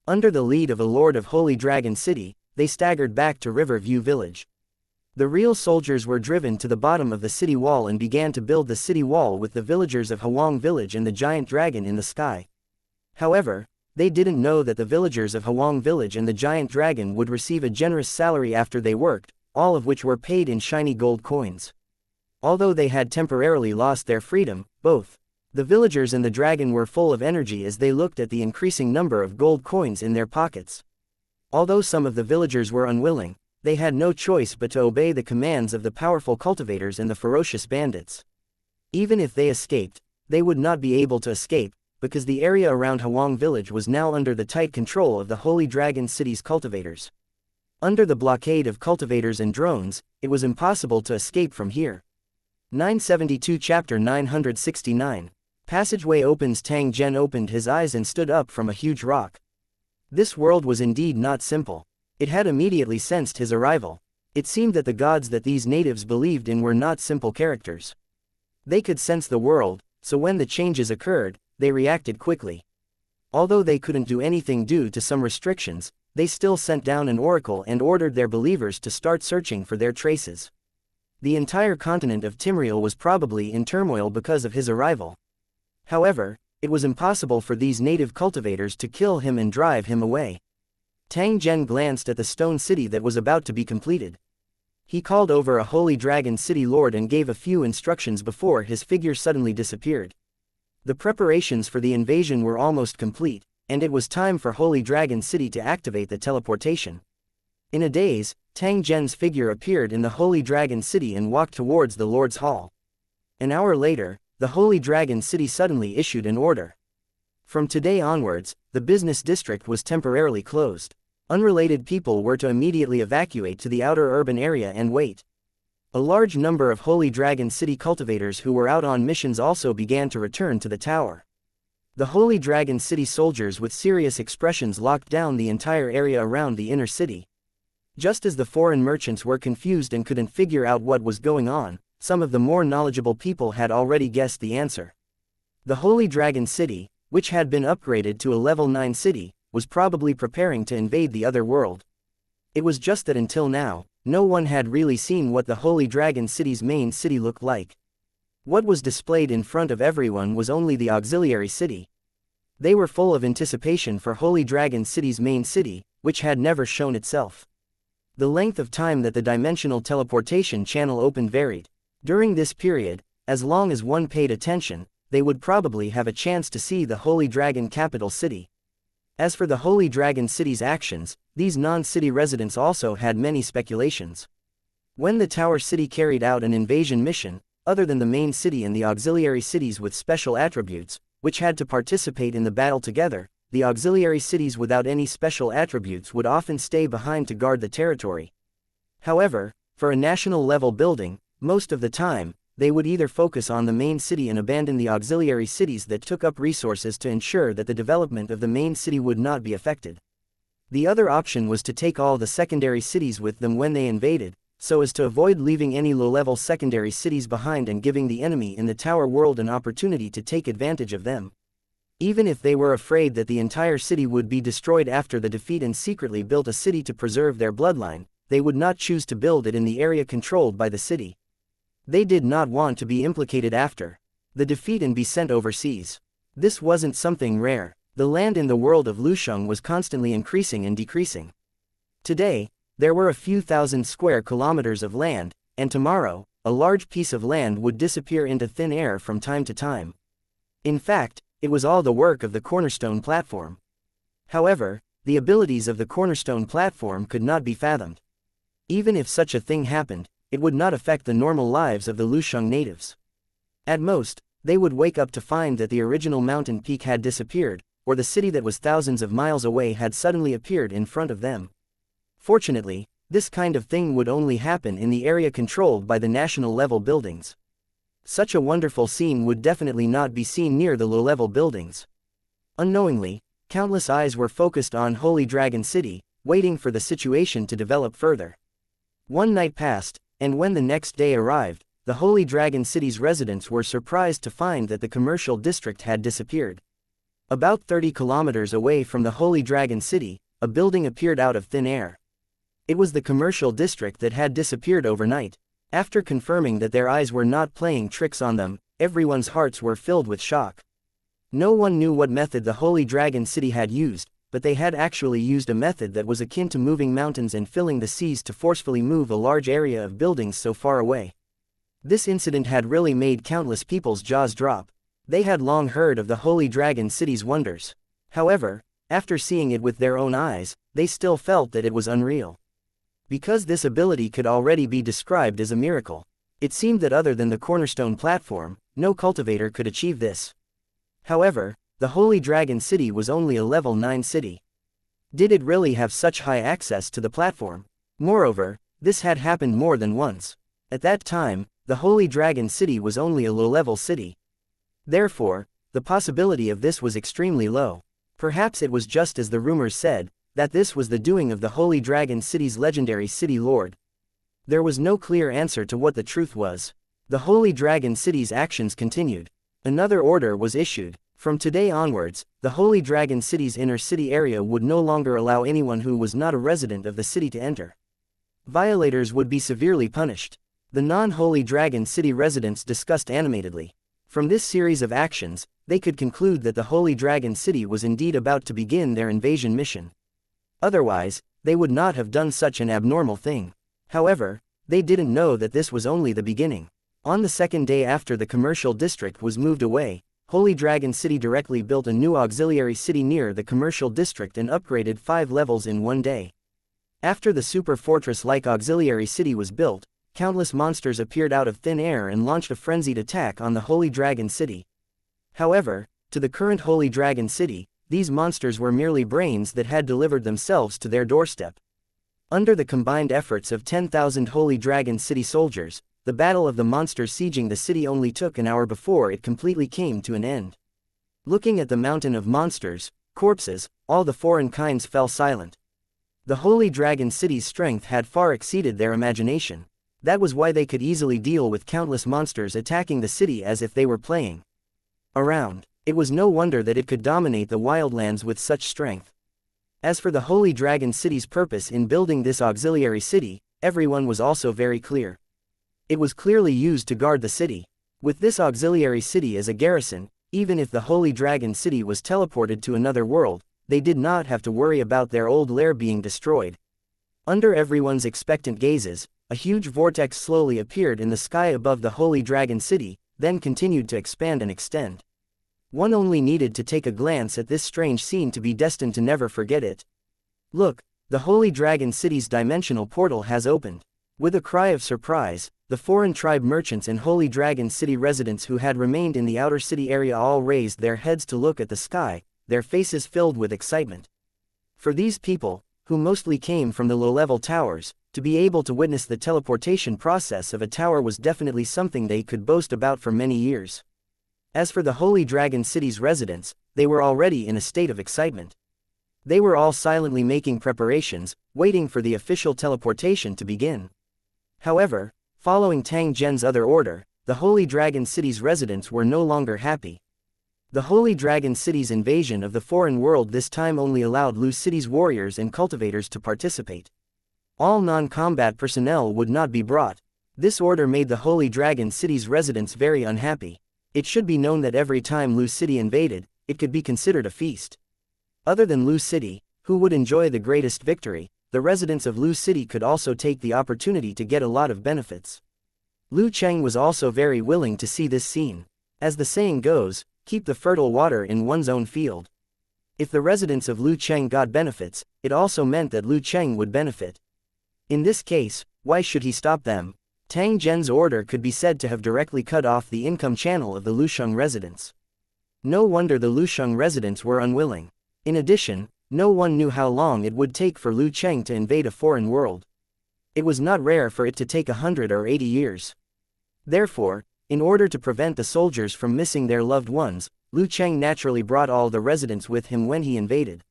Under the lead of a Lord of Holy Dragon City, they staggered back to Riverview Village. The real soldiers were driven to the bottom of the city wall and began to build the city wall with the villagers of Hwang Village and the giant dragon in the sky. However, they didn't know that the villagers of Hwang Village and the giant dragon would receive a generous salary after they worked, all of which were paid in shiny gold coins. Although they had temporarily lost their freedom, both the villagers and the dragon were full of energy as they looked at the increasing number of gold coins in their pockets. Although some of the villagers were unwilling, they had no choice but to obey the commands of the powerful cultivators and the ferocious bandits. Even if they escaped, they would not be able to escape, because the area around Hwang Village was now under the tight control of the Holy Dragon City's cultivators. Under the blockade of cultivators and drones, it was impossible to escape from here. 972 Chapter 969. Passageway opens. Tang Zhen opened his eyes and stood up from a huge rock. This world was indeed not simple. It had immediately sensed his arrival. It seemed that the gods that these natives believed in were not simple characters. They could sense the world, so when the changes occurred, they reacted quickly. Although they couldn't do anything due to some restrictions, they still sent down an oracle and ordered their believers to start searching for their traces. The entire continent of Timriel was probably in turmoil because of his arrival. However, it was impossible for these native cultivators to kill him and drive him away. Tang Zhen glanced at the stone city that was about to be completed. He called over a Holy Dragon City Lord and gave a few instructions before his figure suddenly disappeared. The preparations for the invasion were almost complete, and it was time for Holy Dragon City to activate the teleportation. In a daze, Tang Zhen's figure appeared in the Holy Dragon City and walked towards the Lord's Hall. An hour later, the Holy Dragon City suddenly issued an order. From today onwards, the business district was temporarily closed. Unrelated people were to immediately evacuate to the outer urban area and wait. A large number of Holy Dragon City cultivators who were out on missions also began to return to the tower. The Holy Dragon City soldiers with serious expressions locked down the entire area around the inner city. Just as the foreign merchants were confused and couldn't figure out what was going on, some of the more knowledgeable people had already guessed the answer. The Holy Dragon City, which had been upgraded to a level 9 city, was probably preparing to invade the other world. It was just that until now, no one had really seen what the Holy Dragon City's main city looked like. What was displayed in front of everyone was only the auxiliary city. They were full of anticipation for Holy Dragon City's main city, which had never shown itself. The length of time that the dimensional teleportation channel opened varied. During this period, as long as one paid attention, they would probably have a chance to see the Holy Dragon capital city. As for the Holy Dragon city's actions, these non-city residents also had many speculations. When the Tower City carried out an invasion mission, other than the main city and the auxiliary cities with special attributes, which had to participate in the battle together, the auxiliary cities without any special attributes would often stay behind to guard the territory. However, for a national-level building, most of the time, they would either focus on the main city and abandon the auxiliary cities that took up resources to ensure that the development of the main city would not be affected. The other option was to take all the secondary cities with them when they invaded, so as to avoid leaving any low-level secondary cities behind and giving the enemy in the Tower World an opportunity to take advantage of them. Even if they were afraid that the entire city would be destroyed after the defeat and secretly built a city to preserve their bloodline, they would not choose to build it in the area controlled by the city. They did not want to be implicated after the defeat and be sent overseas. This wasn't something rare. The land in the world of Lusheng was constantly increasing and decreasing. Today, there were a few thousand square kilometers of land, and tomorrow, a large piece of land would disappear into thin air from time to time. In fact, it was all the work of the Cornerstone platform. However, the abilities of the Cornerstone platform could not be fathomed. Even if such a thing happened, it would not affect the normal lives of the Lusheng natives. At most, they would wake up to find that the original mountain peak had disappeared, or the city that was thousands of miles away had suddenly appeared in front of them. Fortunately, this kind of thing would only happen in the area controlled by the national-level buildings. Such a wonderful scene would definitely not be seen near the low-level buildings. Unknowingly, countless eyes were focused on Holy Dragon City, waiting for the situation to develop further. One night passed, and when the next day arrived, the Holy Dragon City's residents were surprised to find that the commercial district had disappeared. About 30 kilometers away from the Holy Dragon City, a building appeared out of thin air. It was the commercial district that had disappeared overnight. After confirming that their eyes were not playing tricks on them, everyone's hearts were filled with shock. No one knew what method the Holy Dragon City had used, but they had actually used a method that was akin to moving mountains and filling the seas to forcefully move a large area of buildings so far away. This incident had really made countless people's jaws drop. They had long heard of the Holy Dragon City's wonders. However, after seeing it with their own eyes, they still felt that it was unreal. Because this ability could already be described as a miracle, it seemed that other than the Cornerstone platform, no cultivator could achieve this. However, the Holy Dragon City was only a level 9 city. Did it really have such high access to the platform? Moreover, this had happened more than once. At that time, the Holy Dragon City was only a low-level city. Therefore, the possibility of this was extremely low. Perhaps it was just as the rumors said, that this was the doing of the Holy Dragon City's legendary city lord. There was no clear answer to what the truth was. The Holy Dragon City's actions continued. Another order was issued. From today onwards, the Holy Dragon City's inner city area would no longer allow anyone who was not a resident of the city to enter. Violators would be severely punished. The non-Holy Dragon City residents discussed animatedly. From this series of actions, they could conclude that the Holy Dragon City was indeed about to begin their invasion mission. Otherwise, they would not have done such an abnormal thing. However, they didn't know that this was only the beginning. On the second day after the commercial district was moved away, Holy Dragon City directly built a new auxiliary city near the commercial district and upgraded 5 levels in one day. After the super fortress-like auxiliary city was built, countless monsters appeared out of thin air and launched a frenzied attack on the Holy Dragon City. However, to the current Holy Dragon City, these monsters were merely brains that had delivered themselves to their doorstep. Under the combined efforts of 10,000 Holy Dragon City soldiers, the battle of the monsters sieging the city only took an hour before it completely came to an end. Looking at the mountain of monsters, corpses, all the foreign kinds fell silent. The Holy Dragon City's strength had far exceeded their imagination. That was why they could easily deal with countless monsters attacking the city as if they were playing around. It was no wonder that it could dominate the wildlands with such strength. As for the Holy Dragon City's purpose in building this auxiliary city, everyone was also very clear. It was clearly used to guard the city. With this auxiliary city as a garrison, even if the Holy Dragon City was teleported to another world, they did not have to worry about their old lair being destroyed. Under everyone's expectant gazes, a huge vortex slowly appeared in the sky above the Holy Dragon City, then continued to expand and extend. One only needed to take a glance at this strange scene to be destined to never forget it. Look, the Holy Dragon City's dimensional portal has opened. With a cry of surprise, the foreign tribe merchants and Holy Dragon City residents who had remained in the outer city area all raised their heads to look at the sky, their faces filled with excitement. For these people, who mostly came from the low-level towers, to be able to witness the teleportation process of a tower was definitely something they could boast about for many years. As for the Holy Dragon City's residents, they were already in a state of excitement. They were all silently making preparations, waiting for the official teleportation to begin. However, following Tang Zhen's other order, the Holy Dragon City's residents were no longer happy. The Holy Dragon City's invasion of the foreign world this time only allowed Lu City's warriors and cultivators to participate. All non-combat personnel would not be brought. This order made the Holy Dragon City's residents very unhappy. It should be known that every time Lu City invaded, it could be considered a feast. Other than Lu City, who would enjoy the greatest victory, the residents of Lu City could also take the opportunity to get a lot of benefits. Lu Cheng was also very willing to see this scene. As the saying goes, keep the fertile water in one's own field. If the residents of Lu Cheng got benefits, it also meant that Lu Cheng would benefit. In this case, why should he stop them? Tang Zhen's order could be said to have directly cut off the income channel of the Lusheng residents. No wonder the Lusheng residents were unwilling. In addition, no one knew how long it would take for Lu Cheng to invade a foreign world. It was not rare for it to take 100 or 80 years. Therefore, in order to prevent the soldiers from missing their loved ones, Lu Cheng naturally brought all the residents with him when he invaded.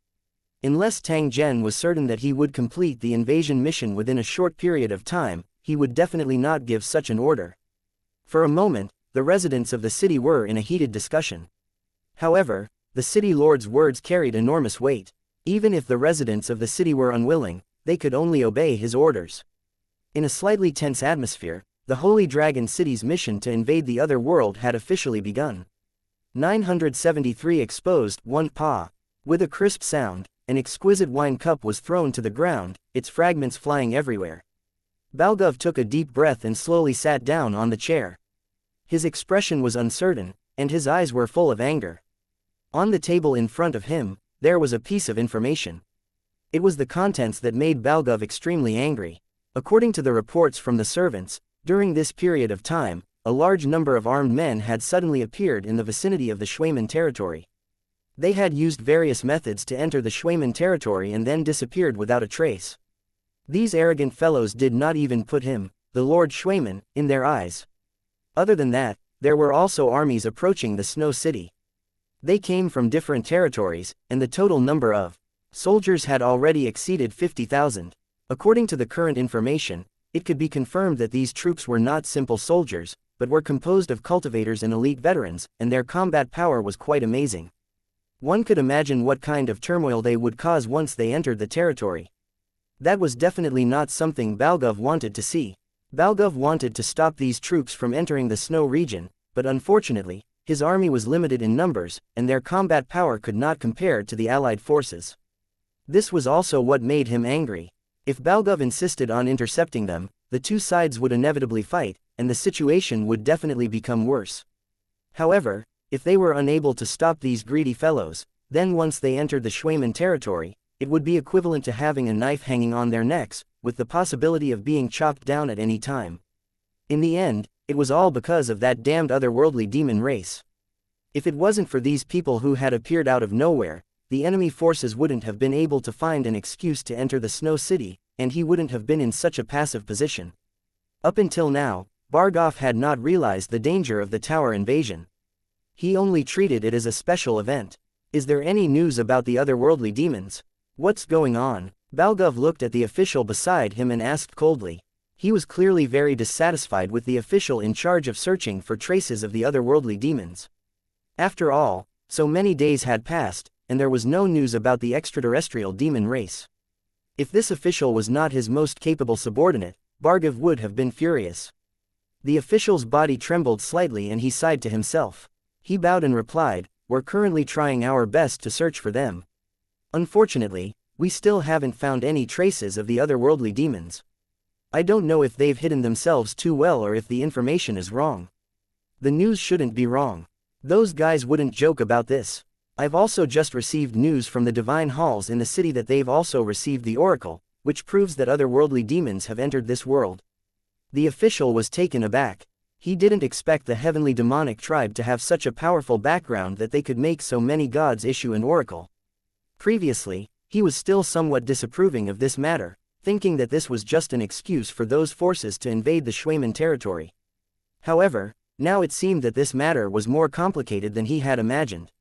Unless Tang Zhen was certain that he would complete the invasion mission within a short period of time, he would definitely not give such an order. For a moment, the residents of the city were in a heated discussion. However, the city lord's words carried enormous weight. Even if the residents of the city were unwilling, they could only obey his orders. In a slightly tense atmosphere, the Holy Dragon City's mission to invade the other world had officially begun. 973 exposed, 1 pa. With a crisp sound, an exquisite wine cup was thrown to the ground, its fragments flying everywhere. Balgov took a deep breath and slowly sat down on the chair. His expression was uncertain, and his eyes were full of anger. On the table in front of him, there was a piece of information. It was the contents that made Balgov extremely angry. According to the reports from the servants, during this period of time, a large number of armed men had suddenly appeared in the vicinity of the Shuimen territory. They had used various methods to enter the Shuimen territory and then disappeared without a trace. These arrogant fellows did not even put him, the Lord Shuimen, in their eyes. Other than that, there were also armies approaching the Snow City. They came from different territories, and the total number of soldiers had already exceeded 50,000. According to the current information, it could be confirmed that these troops were not simple soldiers, but were composed of cultivators and elite veterans, and their combat power was quite amazing. One could imagine what kind of turmoil they would cause once they entered the territory. That was definitely not something Balgov wanted to see. Balgov wanted to stop these troops from entering the snow region, but unfortunately, his army was limited in numbers, and their combat power could not compare to the Allied forces. This was also what made him angry. If Balgov insisted on intercepting them, the two sides would inevitably fight, and the situation would definitely become worse. However, if they were unable to stop these greedy fellows, then once they entered the Shuimen territory, it would be equivalent to having a knife hanging on their necks, with the possibility of being chopped down at any time. In the end, it was all because of that damned otherworldly demon race. If it wasn't for these people who had appeared out of nowhere, the enemy forces wouldn't have been able to find an excuse to enter the Snow City, and he wouldn't have been in such a passive position. Up until now, Bargov had not realized the danger of the tower invasion. He only treated it as a special event. Is there any news about the otherworldly demons? What's going on? Balgov looked at the official beside him and asked coldly. He was clearly very dissatisfied with the official in charge of searching for traces of the otherworldly demons. After all, so many days had passed, and there was no news about the extraterrestrial demon race. If this official was not his most capable subordinate, Bargov would have been furious. The official's body trembled slightly and he sighed to himself. He bowed and replied, "We're currently trying our best to search for them. Unfortunately, we still haven't found any traces of the otherworldly demons." I don't know if they've hidden themselves too well or if the information is wrong. The news shouldn't be wrong. Those guys wouldn't joke about this. I've also just received news from the divine halls in the city that they've also received the oracle, which proves that otherworldly demons have entered this world. The official was taken aback. He didn't expect the heavenly demonic tribe to have such a powerful background that they could make so many gods issue an oracle. Previously, he was still somewhat disapproving of this matter, thinking that this was just an excuse for those forces to invade the Shuiman territory. However, now it seemed that this matter was more complicated than he had imagined.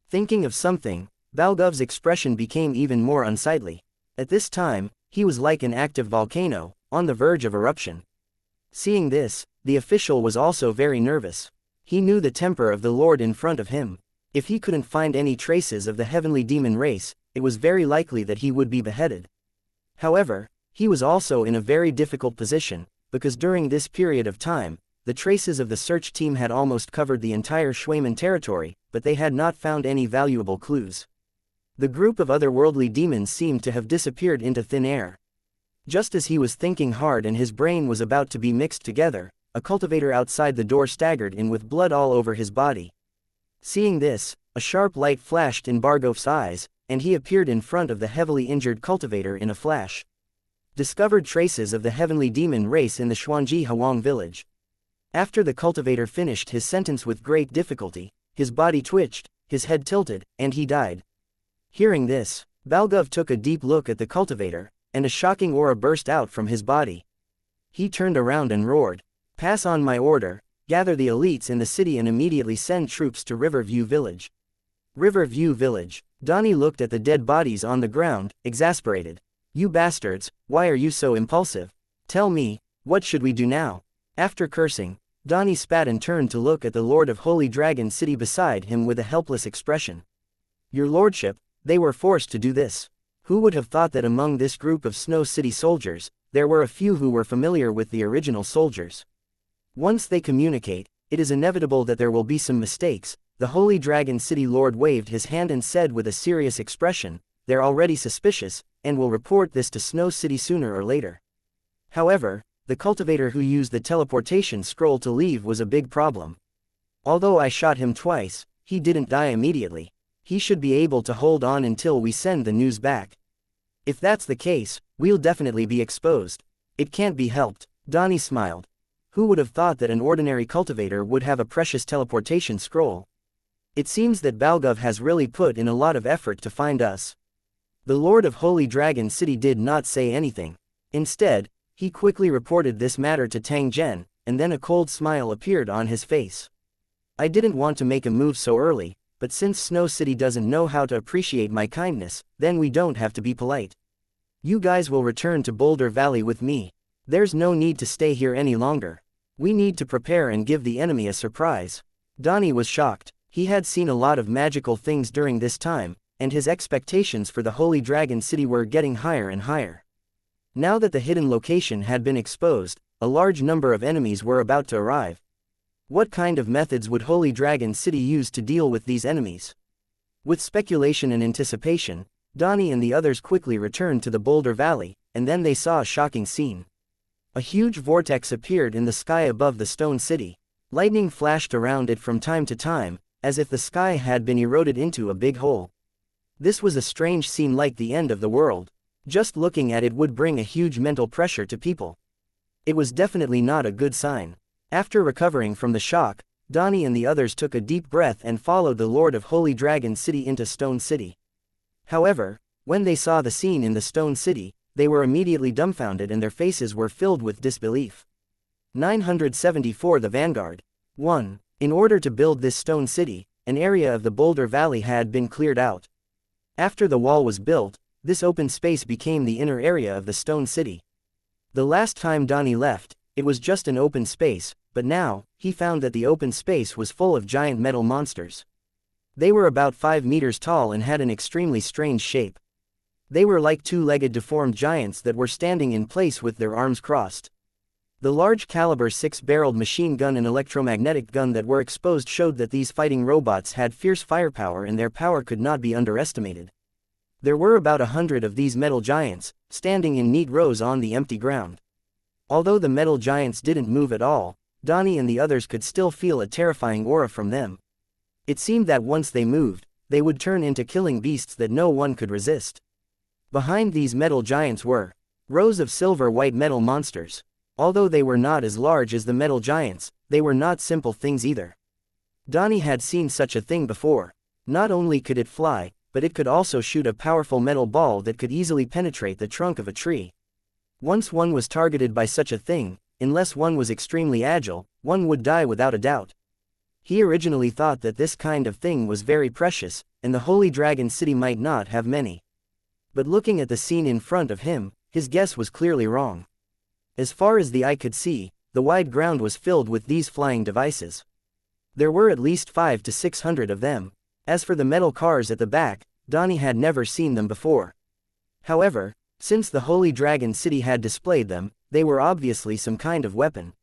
Thinking of something, Balgov's expression became even more unsightly. At this time, he was like an active volcano, on the verge of eruption. Seeing this, the official was also very nervous. He knew the temper of the Lord in front of him. If he couldn't find any traces of the heavenly demon race, it was very likely that he would be beheaded. However, he was also in a very difficult position, because during this period of time, the traces of the search team had almost covered the entire Shuiman territory, but they had not found any valuable clues. The group of otherworldly demons seemed to have disappeared into thin air. Just as he was thinking hard and his brain was about to be mixed together, a cultivator outside the door staggered in with blood all over his body. Seeing this, a sharp light flashed in Balgov's eyes, and he appeared in front of the heavily injured cultivator in a flash. Discovered traces of the heavenly demon race in the Xuanji Huang village. After the cultivator finished his sentence with great difficulty, his body twitched, his head tilted, and he died. Hearing this, Balgov took a deep look at the cultivator, and a shocking aura burst out from his body. He turned around and roared, "Pass on my order, gather the elites in the city and immediately send troops to Riverview Village." Riverview Village. Donnie looked at the dead bodies on the ground, exasperated. "You bastards, why are you so impulsive? Tell me, what should we do now?" After cursing, Donnie spat and turned to look at the Lord of Holy Dragon City beside him with a helpless expression. "Your lordship, they were forced to do this. Who would have thought that among this group of Snow City soldiers, there were a few who were familiar with the original soldiers? Once they communicate, it is inevitable that there will be some mistakes." The Holy Dragon City Lord waved his hand and said with a serious expression, "They're already suspicious, and will report this to Snow City sooner or later." However, the cultivator who used the teleportation scroll to leave was a big problem. "Although I shot him twice, he didn't die immediately. He should be able to hold on until we send the news back. If that's the case, we'll definitely be exposed. It can't be helped." Donnie smiled. Who would have thought that an ordinary cultivator would have a precious teleportation scroll? It seems that Balgov has really put in a lot of effort to find us. The Lord of Holy Dragon City did not say anything. Instead, he quickly reported this matter to Tang Zhen, and then a cold smile appeared on his face. "I didn't want to make a move so early, but since Snow City doesn't know how to appreciate my kindness, then we don't have to be polite. You guys will return to Boulder Valley with me. There's no need to stay here any longer. We need to prepare and give the enemy a surprise." Donnie was shocked. He had seen a lot of magical things during this time, and his expectations for the Holy Dragon City were getting higher and higher. Now that the hidden location had been exposed, a large number of enemies were about to arrive. What kind of methods would Holy Dragon City use to deal with these enemies? With speculation and anticipation, Donnie and the others quickly returned to the Boulder Valley, and then they saw a shocking scene. A huge vortex appeared in the sky above the stone city. Lightning flashed around it from time to time, as if the sky had been eroded into a big hole. This was a strange scene, like the end of the world. Just looking at it would bring a huge mental pressure to people. It was definitely not a good sign. After recovering from the shock, Donnie and the others took a deep breath and followed the Lord of Holy Dragon City into Stone City. However, when they saw the scene in the Stone City, they were immediately dumbfounded and their faces were filled with disbelief. 974 The Vanguard. 1. In order to build this stone city, an area of the Boulder Valley had been cleared out. After the wall was built, this open space became the inner area of the stone city. The last time Donnie left, it was just an open space, but now, he found that the open space was full of giant metal monsters. They were about 5 meters tall and had an extremely strange shape. They were like two-legged deformed giants that were standing in place with their arms crossed. The large caliber 6-barreled machine gun and electromagnetic gun that were exposed showed that these fighting robots had fierce firepower and their power could not be underestimated. There were about 100 of these metal giants, standing in neat rows on the empty ground. Although the metal giants didn't move at all, Donnie and the others could still feel a terrifying aura from them. It seemed that once they moved, they would turn into killing beasts that no one could resist. Behind these metal giants were rows of silver-white metal monsters. Although they were not as large as the metal giants, they were not simple things either. Donnie had seen such a thing before. Not only could it fly, but it could also shoot a powerful metal ball that could easily penetrate the trunk of a tree. Once one was targeted by such a thing, unless one was extremely agile, one would die without a doubt. He originally thought that this kind of thing was very precious, and the Holy Dragon City might not have many. But looking at the scene in front of him, his guess was clearly wrong. As far as the eye could see, the wide ground was filled with these flying devices. There were at least 500 to 600 of them. As for the metal cars at the back, Donnie had never seen them before. However, since the Holy Dragon City had displayed them, they were obviously some kind of weapon.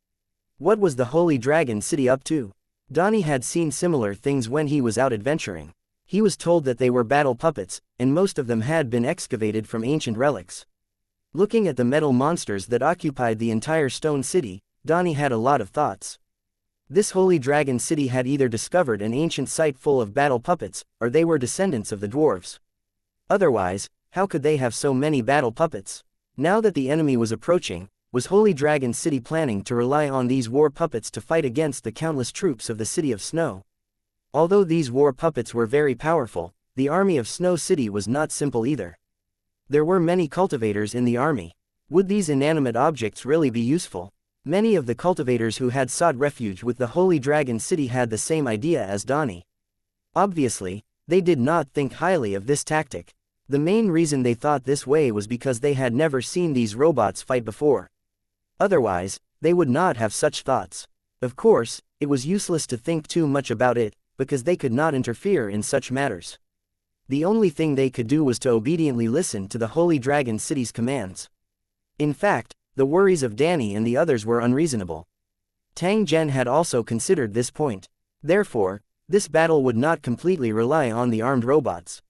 What was the Holy Dragon City up to? Donnie had seen similar things when he was out adventuring. He was told that they were battle puppets, and most of them had been excavated from ancient relics. Looking at the metal monsters that occupied the entire stone city, Donnie had a lot of thoughts. This Holy Dragon City had either discovered an ancient site full of battle puppets, or they were descendants of the dwarves. Otherwise, how could they have so many battle puppets? Now that the enemy was approaching, was Holy Dragon City planning to rely on these war puppets to fight against the countless troops of the City of Snow? Although these war puppets were very powerful, the army of Snow City was not simple either. There were many cultivators in the army. Would these inanimate objects really be useful? Many of the cultivators who had sought refuge with the Holy Dragon City had the same idea as Donnie. Obviously, they did not think highly of this tactic. The main reason they thought this way was because they had never seen these robots fight before. Otherwise, they would not have such thoughts. Of course, it was useless to think too much about it, because they could not interfere in such matters. The only thing they could do was to obediently listen to the Holy Dragon City's commands. In fact, the worries of Danny and the others were unreasonable. Tang Zhen had also considered this point. Therefore, this battle would not completely rely on the armed robots.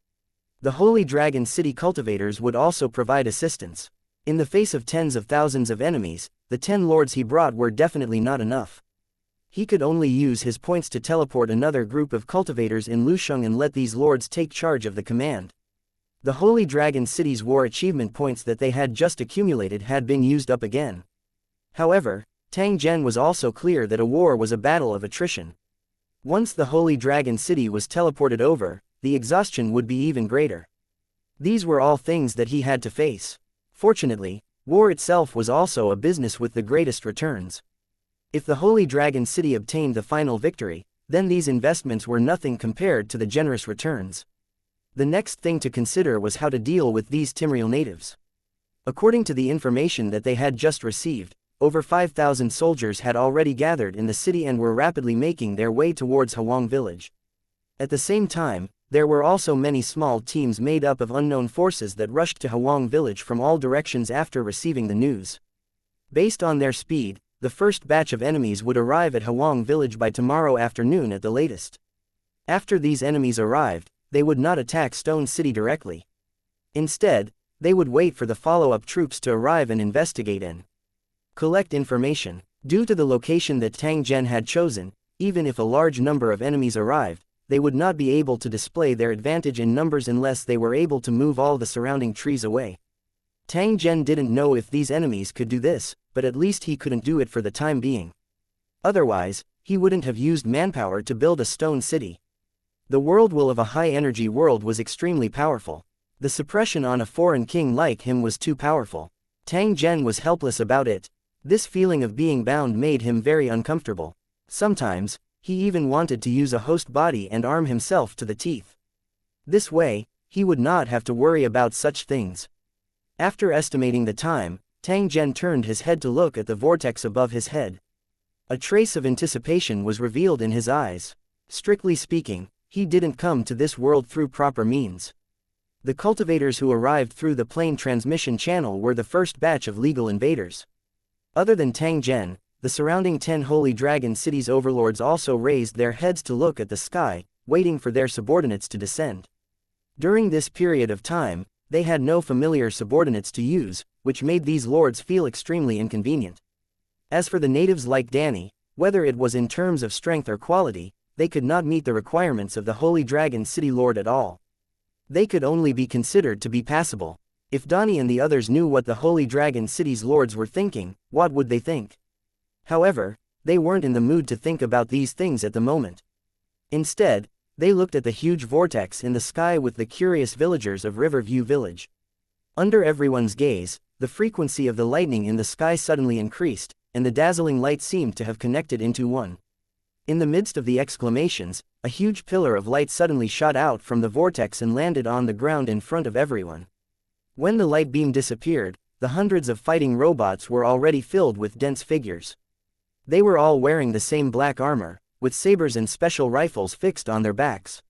The Holy Dragon City cultivators would also provide assistance. In the face of tens of thousands of enemies, the 10 lords he brought were definitely not enough. He could only use his points to teleport another group of cultivators in Lusheng and let these lords take charge of the command. The Holy Dragon City's war achievement points that they had just accumulated had been used up again. However, Tang Zhen was also clear that a war was a battle of attrition. Once the Holy Dragon City was teleported over, the exhaustion would be even greater. These were all things that he had to face. Fortunately, war itself was also a business with the greatest returns. If the Holy Dragon City obtained the final victory, then these investments were nothing compared to the generous returns. The next thing to consider was how to deal with these Timriel natives. According to the information that they had just received, over 5,000 soldiers had already gathered in the city and were rapidly making their way towards Hwang village. At the same time, there were also many small teams made up of unknown forces that rushed to Hwang village from all directions after receiving the news. Based on their speed, the first batch of enemies would arrive at Hwang village by tomorrow afternoon at the latest. After these enemies arrived, they would not attack Stone City directly. Instead, they would wait for the follow-up troops to arrive and investigate and collect information. Due to the location that Tang Zhen had chosen, even if a large number of enemies arrived, they would not be able to display their advantage in numbers unless they were able to move all the surrounding trees away. Tang Zhen didn't know if these enemies could do this, but at least he couldn't do it for the time being. Otherwise, he wouldn't have used manpower to build a stone city. The world will of a high-energy world was extremely powerful. The suppression on a foreign king like him was too powerful. Tang Zhen was helpless about it. This feeling of being bound made him very uncomfortable. Sometimes, he even wanted to use a host body and arm himself to the teeth. This way, he would not have to worry about such things. After estimating the time, Tang Zhen turned his head to look at the vortex above his head. A trace of anticipation was revealed in his eyes. Strictly speaking, he didn't come to this world through proper means. The cultivators who arrived through the plane transmission channel were the first batch of legal invaders. Other than Tang Zhen, the surrounding 10 Holy Dragon Cities overlords also raised their heads to look at the sky, waiting for their subordinates to descend. During this period of time, they had no familiar subordinates to use, which made these lords feel extremely inconvenient. As for the natives like Danny, whether it was in terms of strength or quality, they could not meet the requirements of the Holy Dragon City Lord at all. They could only be considered to be passable. If Donnie and the others knew what the Holy Dragon City's lords were thinking, what would they think? However, they weren't in the mood to think about these things at the moment. Instead, they looked at the huge vortex in the sky with the curious villagers of Riverview Village. Under everyone's gaze, the frequency of the lightning in the sky suddenly increased, and the dazzling light seemed to have connected into one. In the midst of the exclamations, a huge pillar of light suddenly shot out from the vortex and landed on the ground in front of everyone. When the light beam disappeared, the hundreds of fighting robots were already filled with dense figures. They were all wearing the same black armor, with sabers and special rifles fixed on their backs.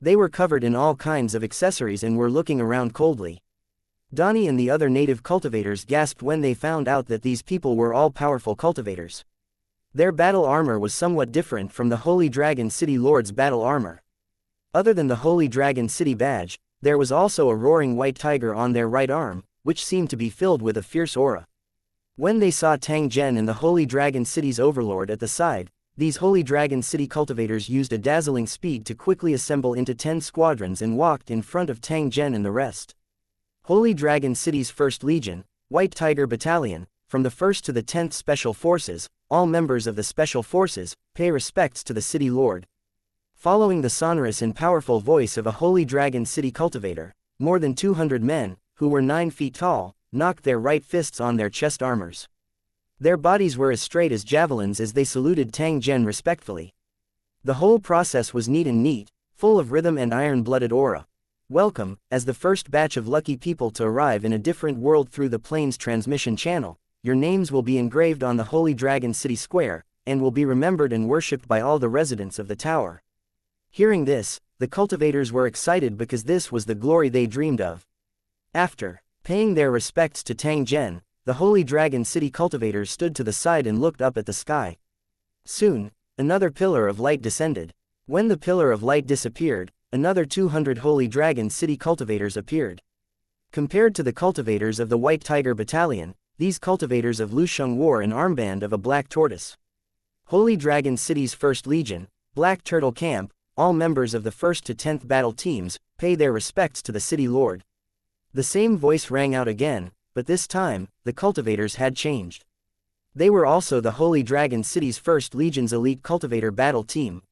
They were covered in all kinds of accessories and were looking around coldly. Donnie and the other native cultivators gasped when they found out that these people were all powerful cultivators. Their battle armor was somewhat different from the Holy Dragon City Lord's battle armor. Other than the Holy Dragon City badge, there was also a roaring white tiger on their right arm, which seemed to be filled with a fierce aura. When they saw Tang Zhen and the Holy Dragon City's overlord at the side, these Holy Dragon City cultivators used a dazzling speed to quickly assemble into 10 squadrons and walked in front of Tang Zhen and the rest. Holy Dragon City's 1st Legion, White Tiger Battalion, from the 1st to the 10th Special Forces, all members of the Special Forces, pay respects to the City Lord. Following the sonorous and powerful voice of a Holy Dragon City cultivator, more than 200 men, who were 9 feet tall, knocked their right fists on their chest armors. Their bodies were as straight as javelins as they saluted Tang Zhen respectfully. The whole process was neat, full of rhythm and iron-blooded aura. Welcome, as the first batch of lucky people to arrive in a different world through the plane's transmission channel. Your names will be engraved on the Holy Dragon City Square, and will be remembered and worshipped by all the residents of the tower. Hearing this, the cultivators were excited because this was the glory they dreamed of. After paying their respects to Tang Zhen, the Holy Dragon City cultivators stood to the side and looked up at the sky. Soon, another pillar of light descended. When the pillar of light disappeared, another 200 Holy Dragon City cultivators appeared. Compared to the cultivators of the White Tiger Battalion, these cultivators of Lusheng wore an armband of a black tortoise. Holy Dragon City's 1st Legion, Black Turtle Camp, all members of the 1st to 10th battle teams, pay their respects to the City Lord. The same voice rang out again, but this time, the cultivators had changed. They were also the Holy Dragon City's 1st Legion's elite cultivator battle team.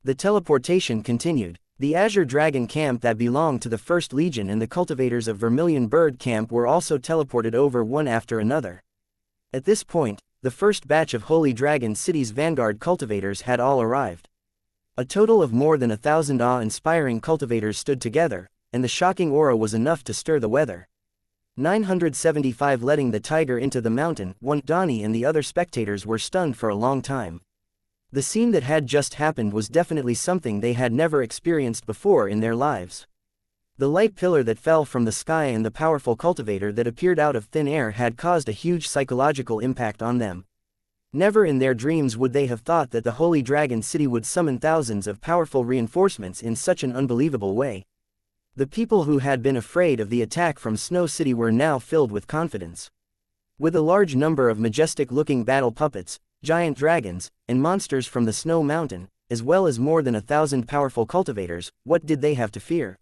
The teleportation continued. The Azure Dragon Camp that belonged to the 1st Legion and the cultivators of Vermilion Bird Camp were also teleported over one after another. At this point, the first batch of Holy Dragon City's vanguard cultivators had all arrived. A total of more than 1,000 awe-inspiring cultivators stood together, and the shocking aura was enough to stir the weather. 975 letting the tiger into the mountain. Donnie and the other spectators were stunned for a long time. The scene that had just happened was definitely something they had never experienced before in their lives. The light pillar that fell from the sky and the powerful cultivator that appeared out of thin air had caused a huge psychological impact on them. Never in their dreams would they have thought that the Holy Dragon City would summon thousands of powerful reinforcements in such an unbelievable way. The people who had been afraid of the attack from Snow City were now filled with confidence. With a large number of majestic-looking battle puppets, giant dragons, and monsters from the Snow Mountain, as well as more than 1,000 powerful cultivators, what did they have to fear?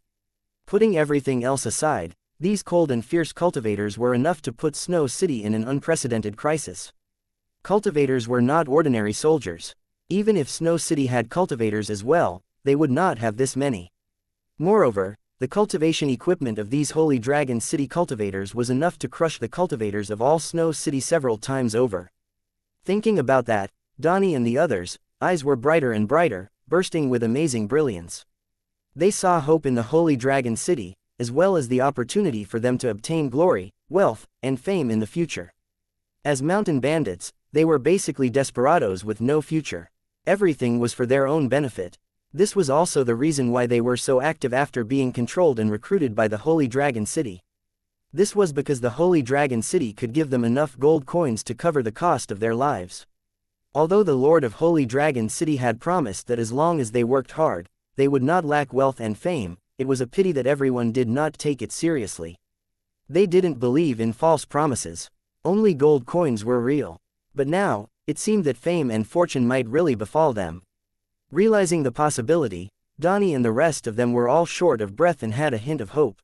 Putting everything else aside, these cold and fierce cultivators were enough to put Snow City in an unprecedented crisis. Cultivators were not ordinary soldiers. Even if Snow City had cultivators as well, they would not have this many. Moreover, the cultivation equipment of these Holy Dragon City cultivators was enough to crush the cultivators of all Snow City several times over. Thinking about that, Donnie and the others' eyes were brighter and brighter, bursting with amazing brilliance. They saw hope in the Holy Dragon City, as well as the opportunity for them to obtain glory, wealth, and fame in the future. As mountain bandits, they were basically desperados with no future. Everything was for their own benefit. This was also the reason why they were so active after being controlled and recruited by the Holy Dragon City. This was because the Holy Dragon City could give them enough gold coins to cover the cost of their lives. Although the Lord of Holy Dragon City had promised that as long as they worked hard, they would not lack wealth and fame, it was a pity that everyone did not take it seriously. They didn't believe in false promises. Only gold coins were real. But now, it seemed that fame and fortune might really befall them. Realizing the possibility, Donnie and the rest of them were all short of breath and had a hint of hope.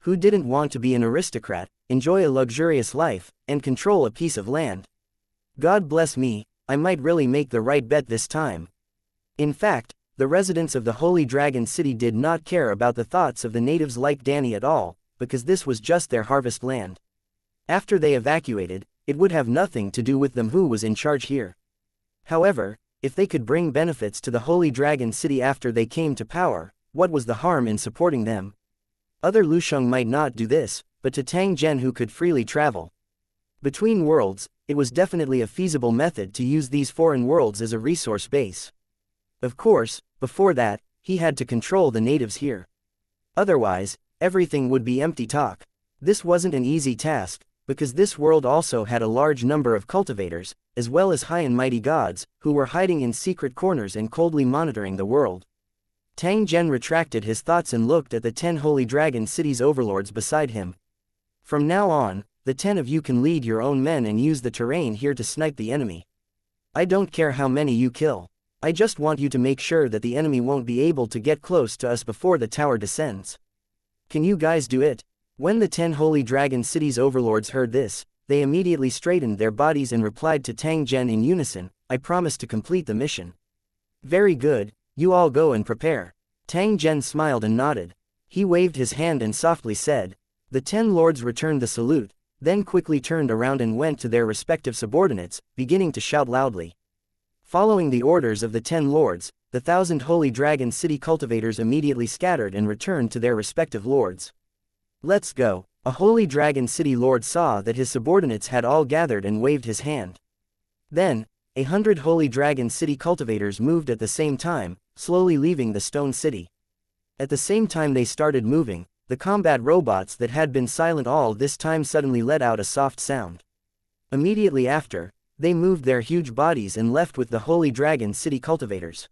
Who didn't want to be an aristocrat, enjoy a luxurious life, and control a piece of land? God bless me, I might really make the right bet this time. In fact, the residents of the Holy Dragon City did not care about the thoughts of the natives like Danny at all, because this was just their harvest land. After they evacuated, it would have nothing to do with them who was in charge here. However, if they could bring benefits to the Holy Dragon City after they came to power, what was the harm in supporting them? Other Lusheng might not do this, but to Tang Zhen, who could freely travel between worlds, it was definitely a feasible method to use these foreign worlds as a resource base. Of course, before that, he had to control the natives here. Otherwise, everything would be empty talk. This wasn't an easy task, because this world also had a large number of cultivators, as well as high and mighty gods, who were hiding in secret corners and coldly monitoring the world. Tang Zhen retracted his thoughts and looked at the 10 Holy Dragon Cities overlords beside him. From now on, the 10 of you can lead your own men and use the terrain here to snipe the enemy. I don't care how many you kill. I just want you to make sure that the enemy won't be able to get close to us before the tower descends. Can you guys do it? When the 10 Holy Dragon Cities overlords heard this, they immediately straightened their bodies and replied to Tang Zhen in unison, I promise to complete the mission. Very good, you all go and prepare. Tang Zhen smiled and nodded. He waved his hand and softly said. The 10 lords returned the salute, then quickly turned around and went to their respective subordinates, beginning to shout loudly. Following the orders of the 10 lords, the 1,000 Holy Dragon City cultivators immediately scattered and returned to their respective lords. Let's go. A Holy Dragon City lord saw that his subordinates had all gathered and waved his hand. Then, 100 Holy Dragon City cultivators moved at the same time, slowly leaving the stone city. At the same time they started moving, the combat robots that had been silent all this time suddenly let out a soft sound. Immediately after, they moved their huge bodies and left with the Holy Dragon City cultivators.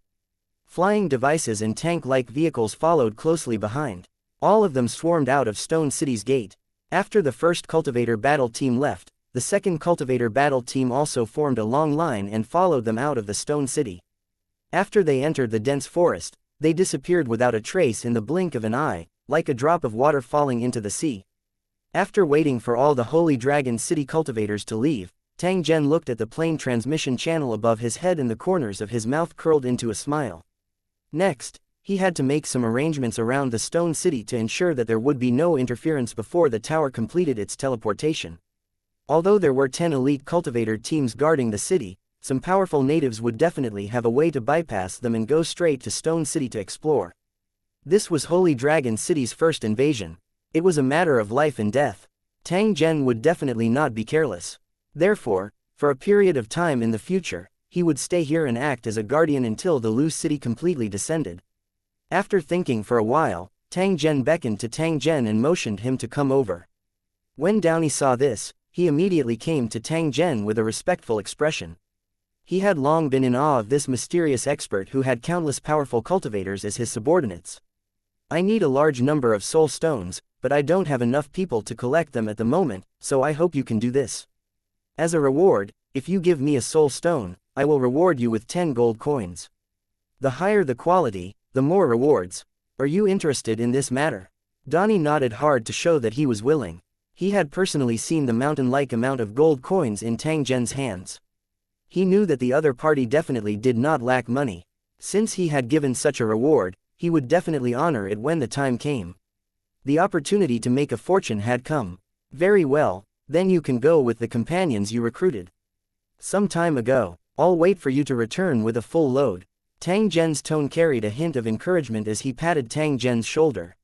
Flying devices and tank-like vehicles followed closely behind. All of them swarmed out of Stone City's gate. After the first cultivator battle team left, the second cultivator battle team also formed a long line and followed them out of the Stone City. After they entered the dense forest, they disappeared without a trace in the blink of an eye, like a drop of water falling into the sea. After waiting for all the Holy Dragon City cultivators to leave, Tang Zhen looked at the plane transmission channel above his head and the corners of his mouth curled into a smile. Next, he had to make some arrangements around the Stone City to ensure that there would be no interference before the tower completed its teleportation. Although there were 10 elite cultivator teams guarding the city, some powerful natives would definitely have a way to bypass them and go straight to Stone City to explore. This was Holy Dragon City's first invasion. It was a matter of life and death. Tang Zhen would definitely not be careless. Therefore, for a period of time in the future, he would stay here and act as a guardian until the loose city completely descended. After thinking for a while, Tang Zhen beckoned to Tang Zhen and motioned him to come over. When Downey saw this, he immediately came to Tang Zhen with a respectful expression. He had long been in awe of this mysterious expert who had countless powerful cultivators as his subordinates. I need a large number of soul stones, but I don't have enough people to collect them at the moment, so I hope you can do this. As a reward, if you give me a soul stone, I will reward you with 10 gold coins. The higher the quality, the more rewards. Are you interested in this matter? Donnie nodded hard to show that he was willing. He had personally seen the mountain-like amount of gold coins in Tang Zhen's hands. He knew that the other party definitely did not lack money. Since he had given such a reward, he would definitely honor it when the time came. The opportunity to make a fortune had come. Very well, then you can go with the companions you recruited. Some time ago, I'll wait for you to return with a full load. Tang Zhen's tone carried a hint of encouragement as he patted Tang Zhen's shoulder.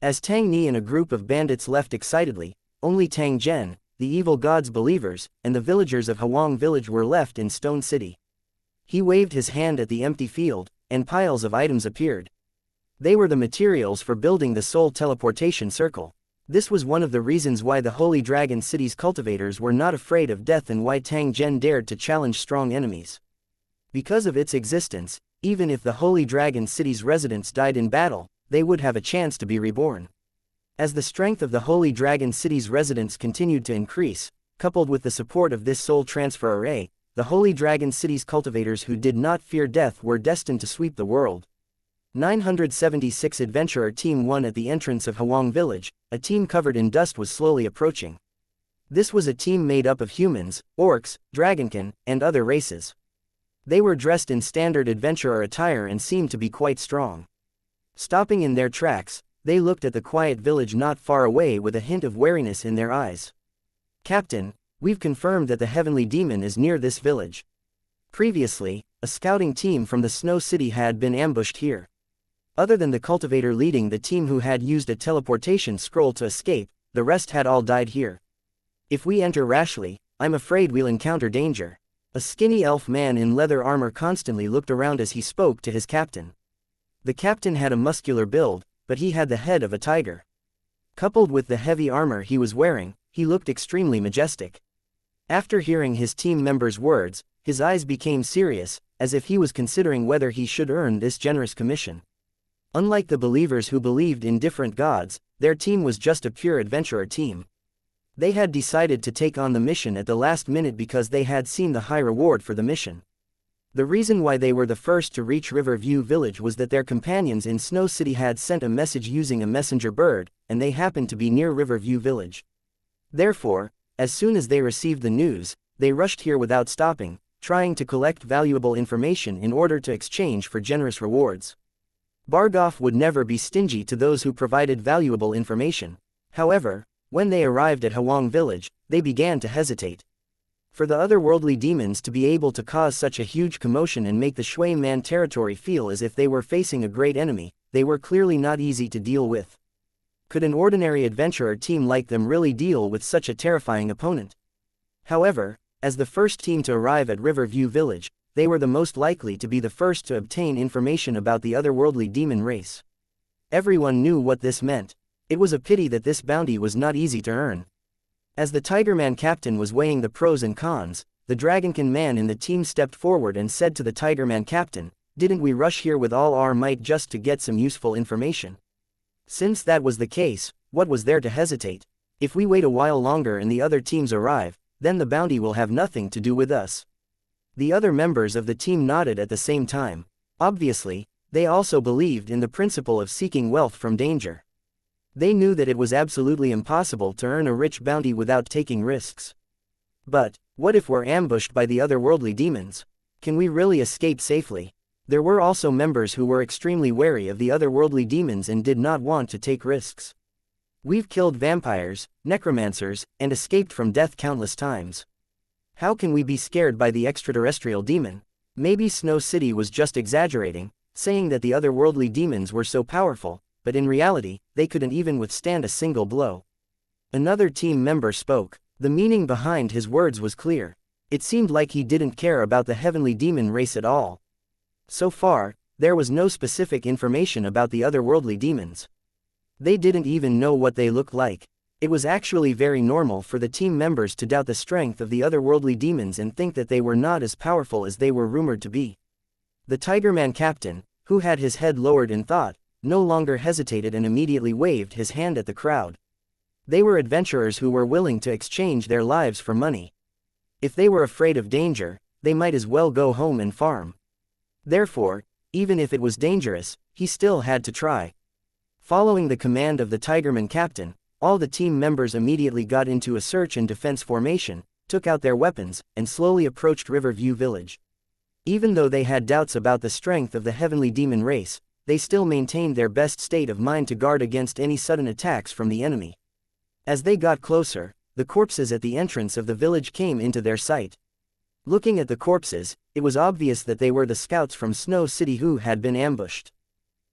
As Tang Ni and a group of bandits left excitedly, only Tang Zhen, the evil god's believers, and the villagers of Huang village were left in Stone City. He waved his hand at the empty field, and piles of items appeared. They were the materials for building the soul teleportation circle. This was one of the reasons why the Holy Dragon City's cultivators were not afraid of death and why Tang Zhen dared to challenge strong enemies. Because of its existence, even if the Holy Dragon City's residents died in battle, they would have a chance to be reborn. As the strength of the Holy Dragon City's residents continued to increase, coupled with the support of this soul transfer array, the Holy Dragon City's cultivators who did not fear death were destined to sweep the world. 976 Adventurer Team 1 At the entrance of Hwang Village, a team covered in dust was slowly approaching. This was a team made up of humans, orcs, dragonkin, and other races. They were dressed in standard adventurer attire and seemed to be quite strong. Stopping in their tracks, they looked at the quiet village not far away with a hint of wariness in their eyes. "Captain, we've confirmed that the heavenly demon is near this village. Previously, a scouting team from the Snow City had been ambushed here. Other than the cultivator leading the team who had used a teleportation scroll to escape, the rest had all died here. If we enter rashly, I'm afraid we'll encounter danger." A skinny elf man in leather armor constantly looked around as he spoke to his captain. The captain had a muscular build, but he had the head of a tiger. Coupled with the heavy armor he was wearing, he looked extremely majestic. After hearing his team members' words, his eyes became serious, as if he was considering whether he should earn this generous commission. Unlike the believers who believed in different gods, their team was just a pure adventurer team. They had decided to take on the mission at the last minute because they had seen the high reward for the mission. The reason why they were the first to reach Riverview Village was that their companions in Snow City had sent a message using a messenger bird, and they happened to be near Riverview Village. Therefore, as soon as they received the news, they rushed here without stopping, trying to collect valuable information in order to exchange for generous rewards. Bargoff would never be stingy to those who provided valuable information. However, when they arrived at Hwang Village, they began to hesitate. For the otherworldly demons to be able to cause such a huge commotion and make the Shui Man territory feel as if they were facing a great enemy, they were clearly not easy to deal with. Could an ordinary adventurer team like them really deal with such a terrifying opponent? However, as the first team to arrive at Riverview Village, they were the most likely to be the first to obtain information about the otherworldly demon race. Everyone knew what this meant. It was a pity that this bounty was not easy to earn. As the Tigerman captain was weighing the pros and cons, the Dragonkin man in the team stepped forward and said to the Tigerman captain, "Didn't we rush here with all our might just to get some useful information? Since that was the case, what was there to hesitate? If we wait a while longer and the other teams arrive, then the bounty will have nothing to do with us." The other members of the team nodded at the same time. Obviously, they also believed in the principle of seeking wealth from danger. They knew that it was absolutely impossible to earn a rich bounty without taking risks. But, what if we're ambushed by the otherworldly demons? Can we really escape safely? There were also members who were extremely wary of the otherworldly demons and did not want to take risks. "We've killed vampires, necromancers, and escaped from death countless times. How can we be scared by the extraterrestrial demon?" Maybe Snow City was just exaggerating, saying that the otherworldly demons were so powerful, but in reality, they couldn't even withstand a single blow. Another team member spoke. The meaning behind his words was clear. It seemed like he didn't care about the heavenly demon race at all. So far, there was no specific information about the otherworldly demons. They didn't even know what they looked like. It was actually very normal for the team members to doubt the strength of the otherworldly demons and think that they were not as powerful as they were rumored to be. The Tigerman captain, who had his head lowered in thought, no longer hesitated and immediately waved his hand at the crowd. They were adventurers who were willing to exchange their lives for money. If they were afraid of danger, they might as well go home and farm. Therefore, even if it was dangerous, he still had to try. Following the command of the Tigerman captain, all the team members immediately got into a search and defense formation, took out their weapons, and slowly approached Riverview Village. Even though they had doubts about the strength of the heavenly demon race, they still maintained their best state of mind to guard against any sudden attacks from the enemy. As they got closer, the corpses at the entrance of the village came into their sight. Looking at the corpses, it was obvious that they were the scouts from Snow City who had been ambushed.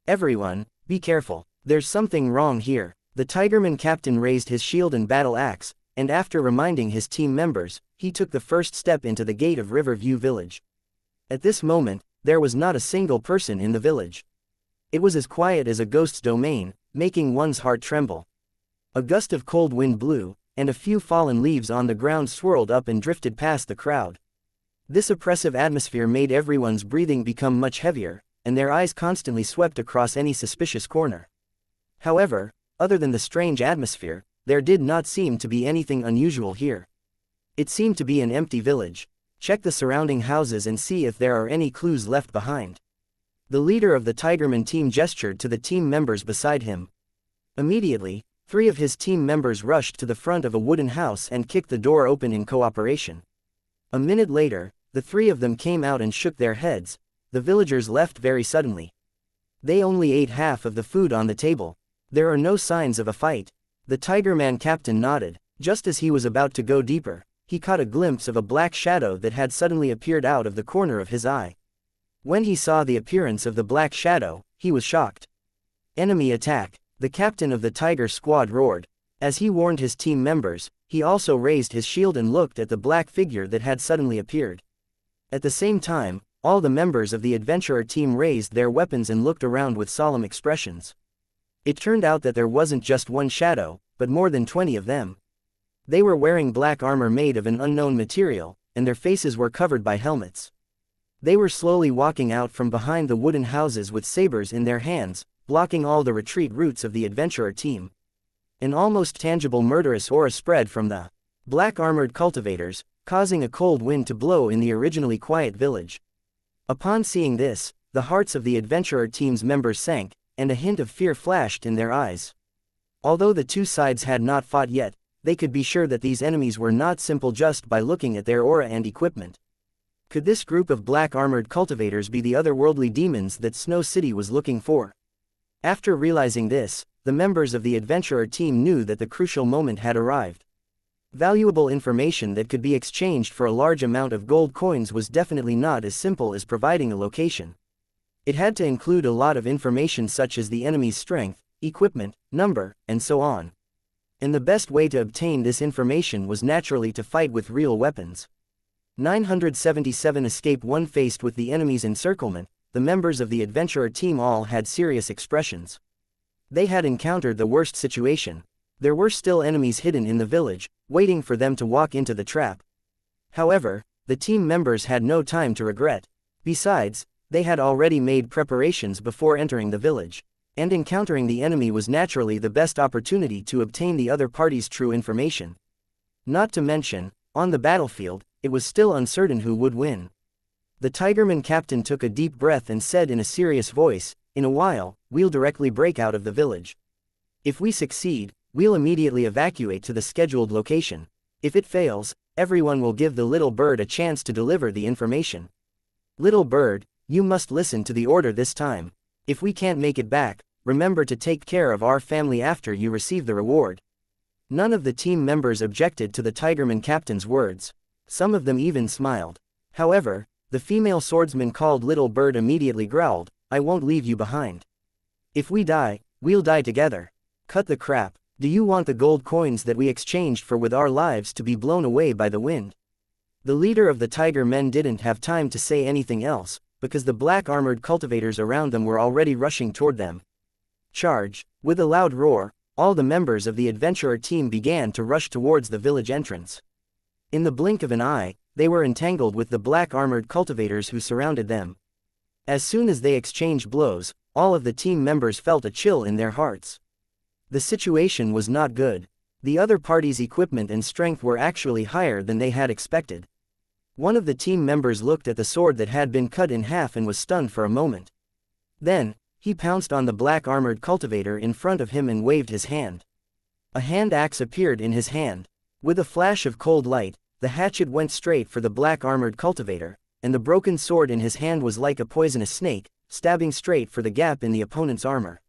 "Everyone, be careful, there's something wrong here." The Tigerman captain raised his shield and battle axe, and after reminding his team members, he took the first step into the gate of Riverview Village. At this moment, there was not a single person in the village. It was as quiet as a ghost's domain, making one's heart tremble. A gust of cold wind blew, and a few fallen leaves on the ground swirled up and drifted past the crowd. This oppressive atmosphere made everyone's breathing become much heavier, and their eyes constantly swept across any suspicious corner. However, other than the strange atmosphere, there did not seem to be anything unusual here. It seemed to be an empty village. Check the surrounding houses and see if there are any clues left behind. The leader of the Tigerman team gestured to the team members beside him. Immediately, 3 of his team members rushed to the front of a wooden house and kicked the door open in cooperation. A minute later, the 3 of them came out and shook their heads. The villagers left very suddenly. They only ate half of the food on the table. There are no signs of a fight. The Tigerman captain nodded. Just as he was about to go deeper, he caught a glimpse of a black shadow that had suddenly appeared out of the corner of his eye. When he saw the appearance of the black shadow, he was shocked. Enemy attack! The captain of the Tiger squad roared. As he warned his team members, he also raised his shield and looked at the black figure that had suddenly appeared. At the same time, all the members of the adventurer team raised their weapons and looked around with solemn expressions. It turned out that there wasn't just one shadow, but more than 20 of them. They were wearing black armor made of an unknown material, and their faces were covered by helmets. They were slowly walking out from behind the wooden houses with sabers in their hands, blocking all the retreat routes of the adventurer team. An almost tangible murderous aura spread from the black armored cultivators, causing a cold wind to blow in the originally quiet village. Upon seeing this, the hearts of the adventurer team's members sank, and a hint of fear flashed in their eyes. Although the 2 sides had not fought yet, they could be sure that these enemies were not simple just by looking at their aura and equipment. Could this group of black armored cultivators be the otherworldly demons that Snow City was looking for? After realizing this, the members of the adventurer team knew that the crucial moment had arrived. Valuable information that could be exchanged for a large amount of gold coins was definitely not as simple as providing a location. It had to include a lot of information such as the enemy's strength, equipment, number, and so on. And the best way to obtain this information was naturally to fight with real weapons. 977 Escape. When faced with the enemy's encirclement, the members of the adventurer team all had serious expressions. They had encountered the worst situation. There were still enemies hidden in the village, waiting for them to walk into the trap. However, the team members had no time to regret. Besides, they had already made preparations before entering the village, and encountering the enemy was naturally the best opportunity to obtain the other party's true information. Not to mention, on the battlefield, it was still uncertain who would win. The Tigerman captain took a deep breath and said in a serious voice, "In a while, we'll directly break out of the village. If we succeed, we'll immediately evacuate to the scheduled location. If it fails, everyone will give the little bird a chance to deliver the information. Little bird, you must listen to the order this time. If we can't make it back, remember to take care of our family after you receive the reward." None of the team members objected to the Tigerman captain's words. Some of them even smiled. However, the female swordsman called Little Bird immediately growled, "I won't leave you behind. If we die, we'll die together. Cut the crap. Do you want the gold coins that we exchanged for with our lives to be blown away by the wind?" The leader of the Tiger men didn't have time to say anything else, because the black armored cultivators around them were already rushing toward them. Charge! With a loud roar, all the members of the adventurer team began to rush towards the village entrance. In the blink of an eye, they were entangled with the black armored cultivators who surrounded them. As soon as they exchanged blows, all of the team members felt a chill in their hearts. The situation was not good. The other party's equipment and strength were actually higher than they had expected. One of the team members looked at the sword that had been cut in half and was stunned for a moment. Then, he pounced on the black armored cultivator in front of him and waved his hand. A hand axe appeared in his hand. With a flash of cold light, the hatchet went straight for the black armored cultivator, and the broken sword in his hand was like a poisonous snake, stabbing straight for the gap in the opponent's armor.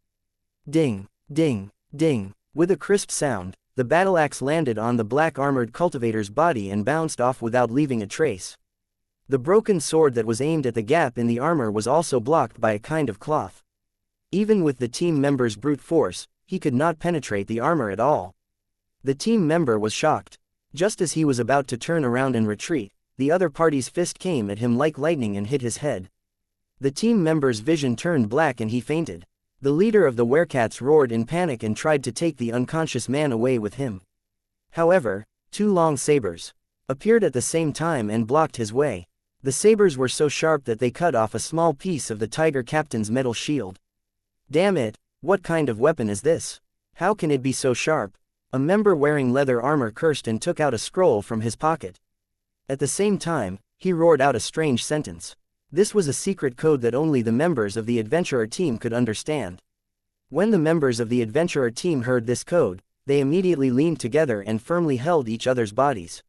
Ding, ding, ding. With a crisp sound, the battle axe landed on the black armored cultivator's body and bounced off without leaving a trace. The broken sword that was aimed at the gap in the armor was also blocked by a kind of cloth. Even with the team member's brute force, he could not penetrate the armor at all. The team member was shocked. Just as he was about to turn around and retreat, the other party's fist came at him like lightning and hit his head. The team member's vision turned black and he fainted. The leader of the werecats roared in panic and tried to take the unconscious man away with him. However, 2 long sabers appeared at the same time and blocked his way. The sabers were so sharp that they cut off a small piece of the tiger captain's metal shield. "Damn it, what kind of weapon is this? How can it be so sharp?" A member wearing leather armor cursed and took out a scroll from his pocket. At the same time, he roared out a strange sentence. This was a secret code that only the members of the adventurer team could understand. When the members of the adventurer team heard this code, they immediately leaned together and firmly held each other's bodies.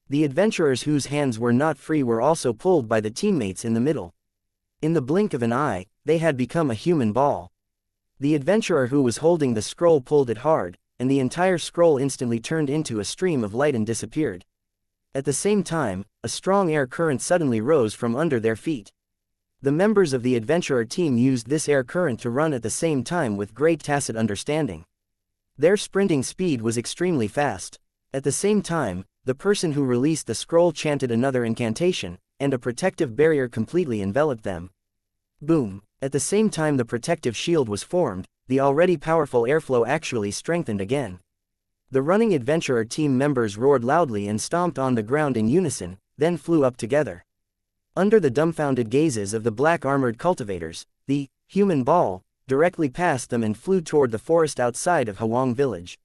The adventurers whose hands were not free were also pulled by the teammates in the middle. In the blink of an eye, they had become a human ball. The adventurer who was holding the scroll pulled it hard, and the entire scroll instantly turned into a stream of light and disappeared. At the same time, a strong air current suddenly rose from under their feet. The members of the adventurer team used this air current to run at the same time with great tacit understanding. Their sprinting speed was extremely fast. At the same time, the person who released the scroll chanted another incantation, and a protective barrier completely enveloped them. Boom! At the same time the protective shield was formed, the already powerful airflow actually strengthened again. The running adventurer team members roared loudly and stomped on the ground in unison, then flew up together. Under the dumbfounded gazes of the black-armored cultivators, the human ball directly passed them and flew toward the forest outside of Hwang village.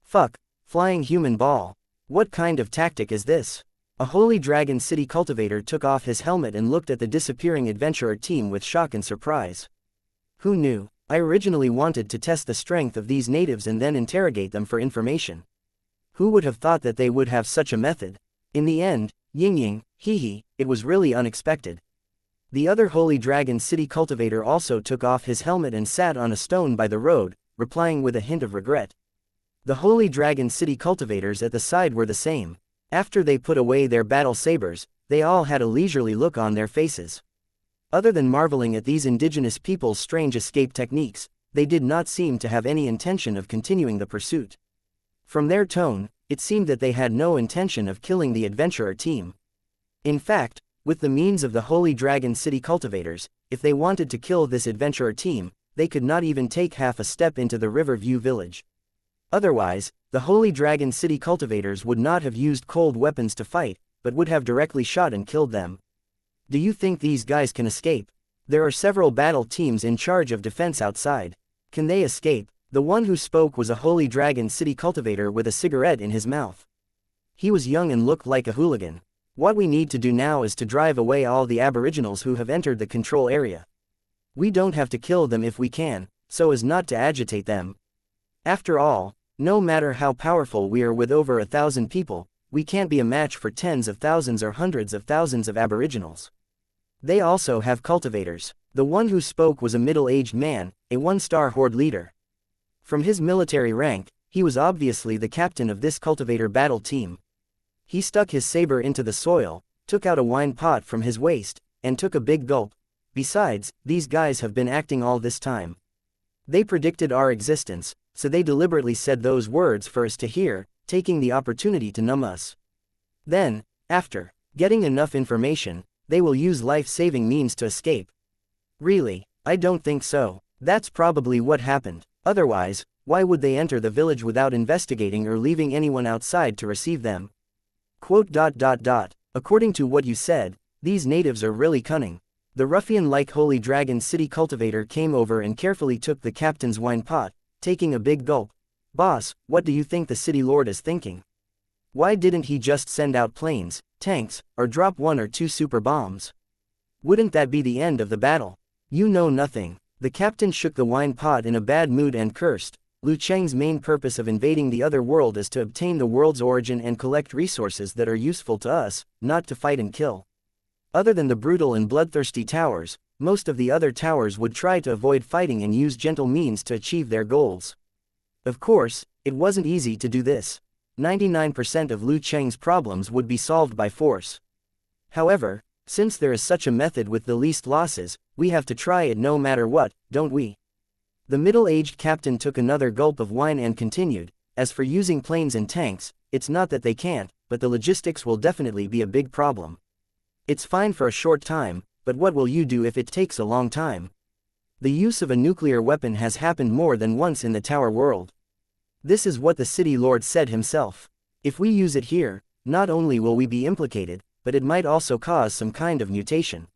Fuck, flying human ball. What kind of tactic is this? A holy dragon city cultivator took off his helmet and looked at the disappearing adventurer team with shock and surprise. Who knew? I originally wanted to test the strength of these natives and then interrogate them for information. Who would have thought that they would have such a method? In the end, ying, hee, it was really unexpected. The other holy dragon city cultivator also took off his helmet and sat on a stone by the road, replying with a hint of regret. The holy dragon city cultivators at the side were the same. After they put away their battle sabers, they all had a leisurely look on their faces. Other than marveling at these indigenous people's strange escape techniques, they did not seem to have any intention of continuing the pursuit. From their tone, it seemed that they had no intention of killing the adventurer team. In fact, with the means of the Holy Dragon City cultivators, if they wanted to kill this adventurer team, they could not even take half a step into the Riverview village. Otherwise, the Holy Dragon City cultivators would not have used cold weapons to fight, but would have directly shot and killed them. Do you think these guys can escape? There are several battle teams in charge of defense outside. Can they escape? The one who spoke was a Holy Dragon City cultivator with a cigarette in his mouth. He was young and looked like a hooligan. What we need to do now is to drive away all the aboriginals who have entered the control area. We don't have to kill them if we can, so as not to agitate them. After all, no matter how powerful we are with over 1,000 people, we can't be a match for tens of thousands or hundreds of thousands of aboriginals. They also have cultivators. The one who spoke was a middle-aged man, a one-star horde leader. From his military rank, he was obviously the captain of this cultivator battle team. He stuck his saber into the soil, took out a wine pot from his waist, and took a big gulp. Besides, these guys have been acting all this time. They predicted our existence, so they deliberately said those words for us to hear, taking the opportunity to numb us. Then, after getting enough information, they will use life-saving means to escape. Really, I don't think so. That's probably what happened. Otherwise, why would they enter the village without investigating or leaving anyone outside to receive them? According to what you said, these natives are really cunning. The ruffian-like Holy Dragon City cultivator came over and carefully took the captain's wine pot, taking a big gulp. Boss, what do you think the city lord is thinking? Why didn't he just send out planes, tanks, or drop 1 or 2 super bombs? Wouldn't that be the end of the battle? You know nothing. The captain shook the wine pot in a bad mood and cursed. Liu Cheng's main purpose of invading the other world is to obtain the world's origin and collect resources that are useful to us, not to fight and kill. Other than the brutal and bloodthirsty towers, most of the other towers would try to avoid fighting and use gentle means to achieve their goals. Of course, it wasn't easy to do this. 99% of Liu Cheng's problems would be solved by force. However, since there is such a method with the least losses, we have to try it no matter what, don't we? The middle-aged captain took another gulp of wine and continued, as for using planes and tanks, it's not that they can't, but the logistics will definitely be a big problem. It's fine for a short time, but what will you do if it takes a long time? The use of a nuclear weapon has happened more than once in the tower world. This is what the city lord said himself. If we use it here, not only will we be implicated, but it might also cause some kind of mutation.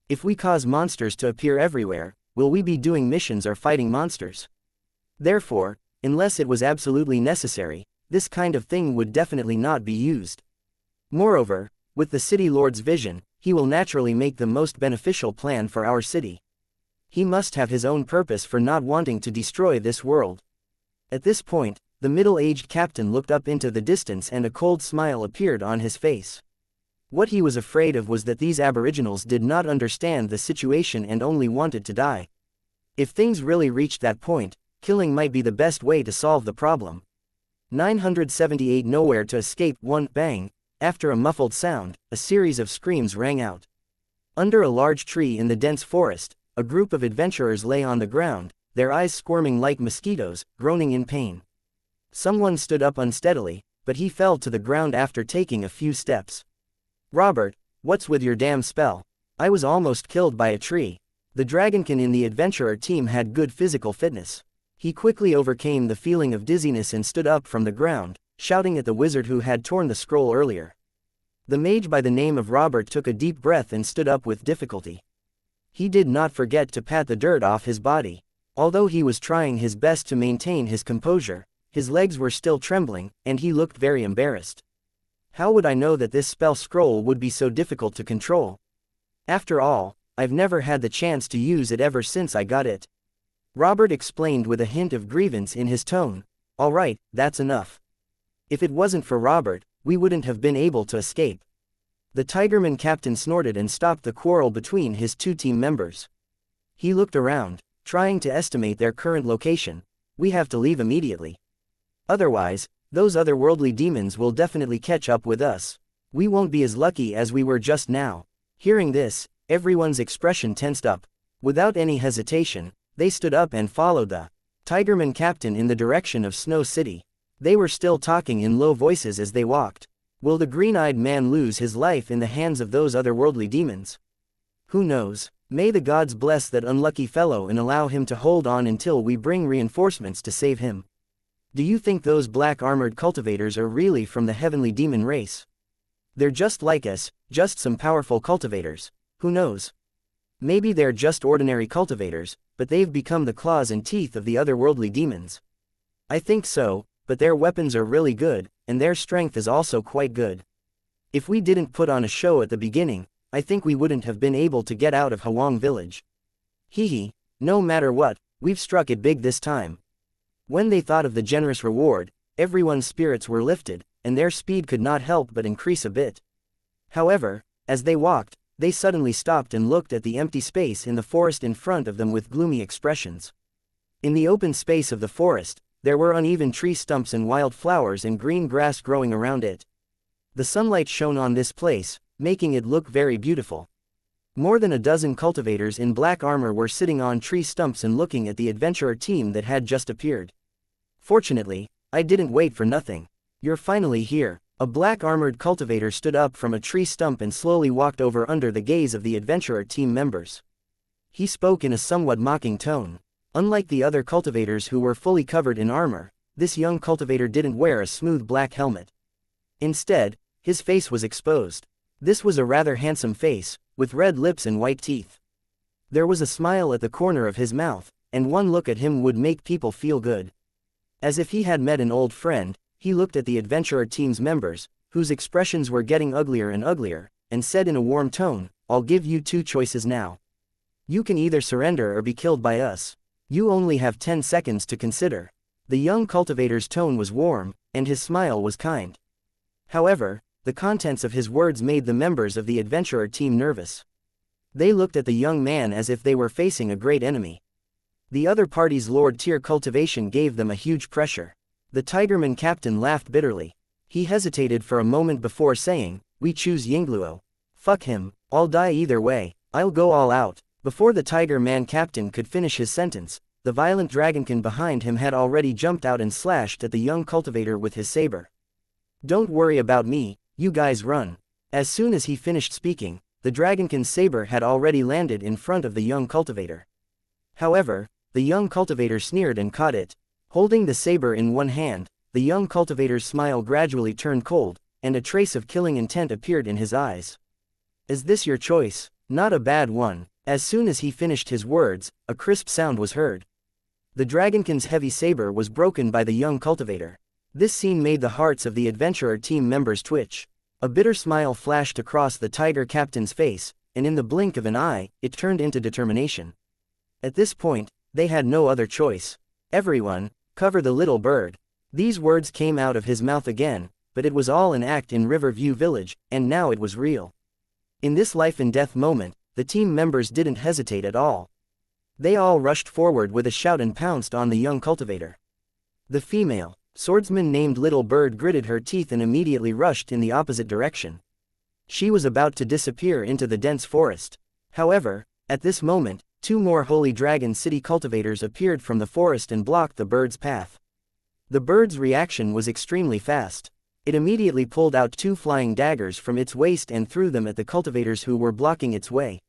If we cause monsters to appear everywhere, will we be doing missions or fighting monsters? Therefore, unless it was absolutely necessary, this kind of thing would definitely not be used. Moreover, with the city lord's vision, he will naturally make the most beneficial plan for our city. He must have his own purpose for not wanting to destroy this world. At this point, the middle-aged captain looked up into the distance and a cold smile appeared on his face. What he was afraid of was that these aboriginals did not understand the situation and only wanted to die. If things really reached that point, killing might be the best way to solve the problem. 978 Nowhere to escape. One bang. After a muffled sound, a series of screams rang out. Under a large tree in the dense forest, a group of adventurers lay on the ground, their eyes squirming like mosquitoes, groaning in pain. Someone stood up unsteadily, but he fell to the ground after taking a few steps. "Robert, what's with your damn spell? I was almost killed by a tree." The dragonkin in the adventurer team had good physical fitness. He quickly overcame the feeling of dizziness and stood up from the ground, shouting at the wizard who had torn the scroll earlier. The mage by the name of Robert took a deep breath and stood up with difficulty. He did not forget to pat the dirt off his body. Although he was trying his best to maintain his composure, his legs were still trembling, and he looked very embarrassed. How would I know that this spell scroll would be so difficult to control? After all, I've never had the chance to use it ever since I got it. Robert explained with a hint of grievance in his tone. All right, that's enough. If it wasn't for Robert, we wouldn't have been able to escape. The Tigerman captain snorted and stopped the quarrel between his two team members. He looked around, trying to estimate their current location. We have to leave immediately. Otherwise, those otherworldly demons will definitely catch up with us. We won't be as lucky as we were just now. Hearing this, everyone's expression tensed up. Without any hesitation, they stood up and followed the Tigerman captain in the direction of Snow City. They were still talking in low voices as they walked. Will the green-eyed man lose his life in the hands of those otherworldly demons? Who knows? May the gods bless that unlucky fellow and allow him to hold on until we bring reinforcements to save him. Do you think those black-armored cultivators are really from the heavenly demon race? They're just like us, just some powerful cultivators. Who knows? Maybe they're just ordinary cultivators, but they've become the claws and teeth of the otherworldly demons. I think so, but their weapons are really good, and their strength is also quite good. If we didn't put on a show at the beginning, I think we wouldn't have been able to get out of Hwang village. Hee, no matter what, we've struck it big this time. When they thought of the generous reward, everyone's spirits were lifted, and their speed could not help but increase a bit. However, as they walked, they suddenly stopped and looked at the empty space in the forest in front of them with gloomy expressions. In the open space of the forest, there were uneven tree stumps and wild flowers and green grass growing around it. The sunlight shone on this place, making it look very beautiful. More than a dozen cultivators in black armor were sitting on tree stumps and looking at the adventurer team that had just appeared. Fortunately, I didn't wait for nothing. You're finally here. A black-armored cultivator stood up from a tree stump and slowly walked over under the gaze of the adventurer team members. He spoke in a somewhat mocking tone. Unlike the other cultivators who were fully covered in armor, this young cultivator didn't wear a smooth black helmet. Instead, his face was exposed. This was a rather handsome face, with red lips and white teeth. There was a smile at the corner of his mouth, and one look at him would make people feel good. As if he had met an old friend, he looked at the adventurer team's members, whose expressions were getting uglier and uglier, and said in a warm tone, I'll give you two choices now. You can either surrender or be killed by us. You only have 10 seconds to consider. The young cultivator's tone was warm, and his smile was kind. However, the contents of his words made the members of the adventurer team nervous. They looked at the young man as if they were facing a great enemy. The other party's Lord-tier cultivation gave them a huge pressure. The Tigerman captain laughed bitterly. He hesitated for a moment before saying, we choose Yingluo. Fuck him, I'll die either way, I'll go all out. Before the Tigerman captain could finish his sentence, the violent dragonkin behind him had already jumped out and slashed at the young cultivator with his saber. Don't worry about me, you guys run. As soon as he finished speaking, the dragonkin's saber had already landed in front of the young cultivator. However, the young cultivator sneered and caught it. Holding the saber in one hand, the young cultivator's smile gradually turned cold, and a trace of killing intent appeared in his eyes. Is this your choice? Not a bad one. As soon as he finished his words, a crisp sound was heard. The dragonkin's heavy saber was broken by the young cultivator. This scene made the hearts of the adventurer team members twitch. A bitter smile flashed across the tiger captain's face, and in the blink of an eye, it turned into determination. At this point, they had no other choice. "Everyone, cover the little bird." These words came out of his mouth again, but it was all an act in Riverview Village, and now it was real. In this life-and-death moment, the team members didn't hesitate at all. They all rushed forward with a shout and pounced on the young cultivator. The female swordsman named Little Bird gritted her teeth and immediately rushed in the opposite direction. She was about to disappear into the dense forest. However, at this moment, two more Holy Dragon City cultivators appeared from the forest and blocked the bird's path. The bird's reaction was extremely fast. It immediately pulled out two flying daggers from its waist and threw them at the cultivators who were blocking its way.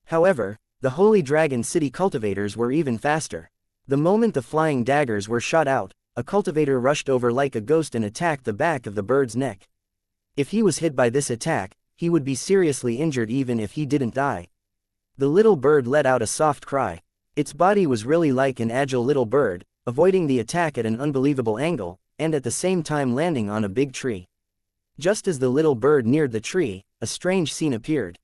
However, the Holy Dragon City cultivators were even faster. The moment the flying daggers were shot out, a cultivator rushed over like a ghost and attacked the back of the bird's neck. If he was hit by this attack, he would be seriously injured even if he didn't die. The little bird let out a soft cry. Its body was really like an agile little bird, avoiding the attack at an unbelievable angle, and at the same time landing on a big tree. Just as the little bird neared the tree, a strange scene appeared.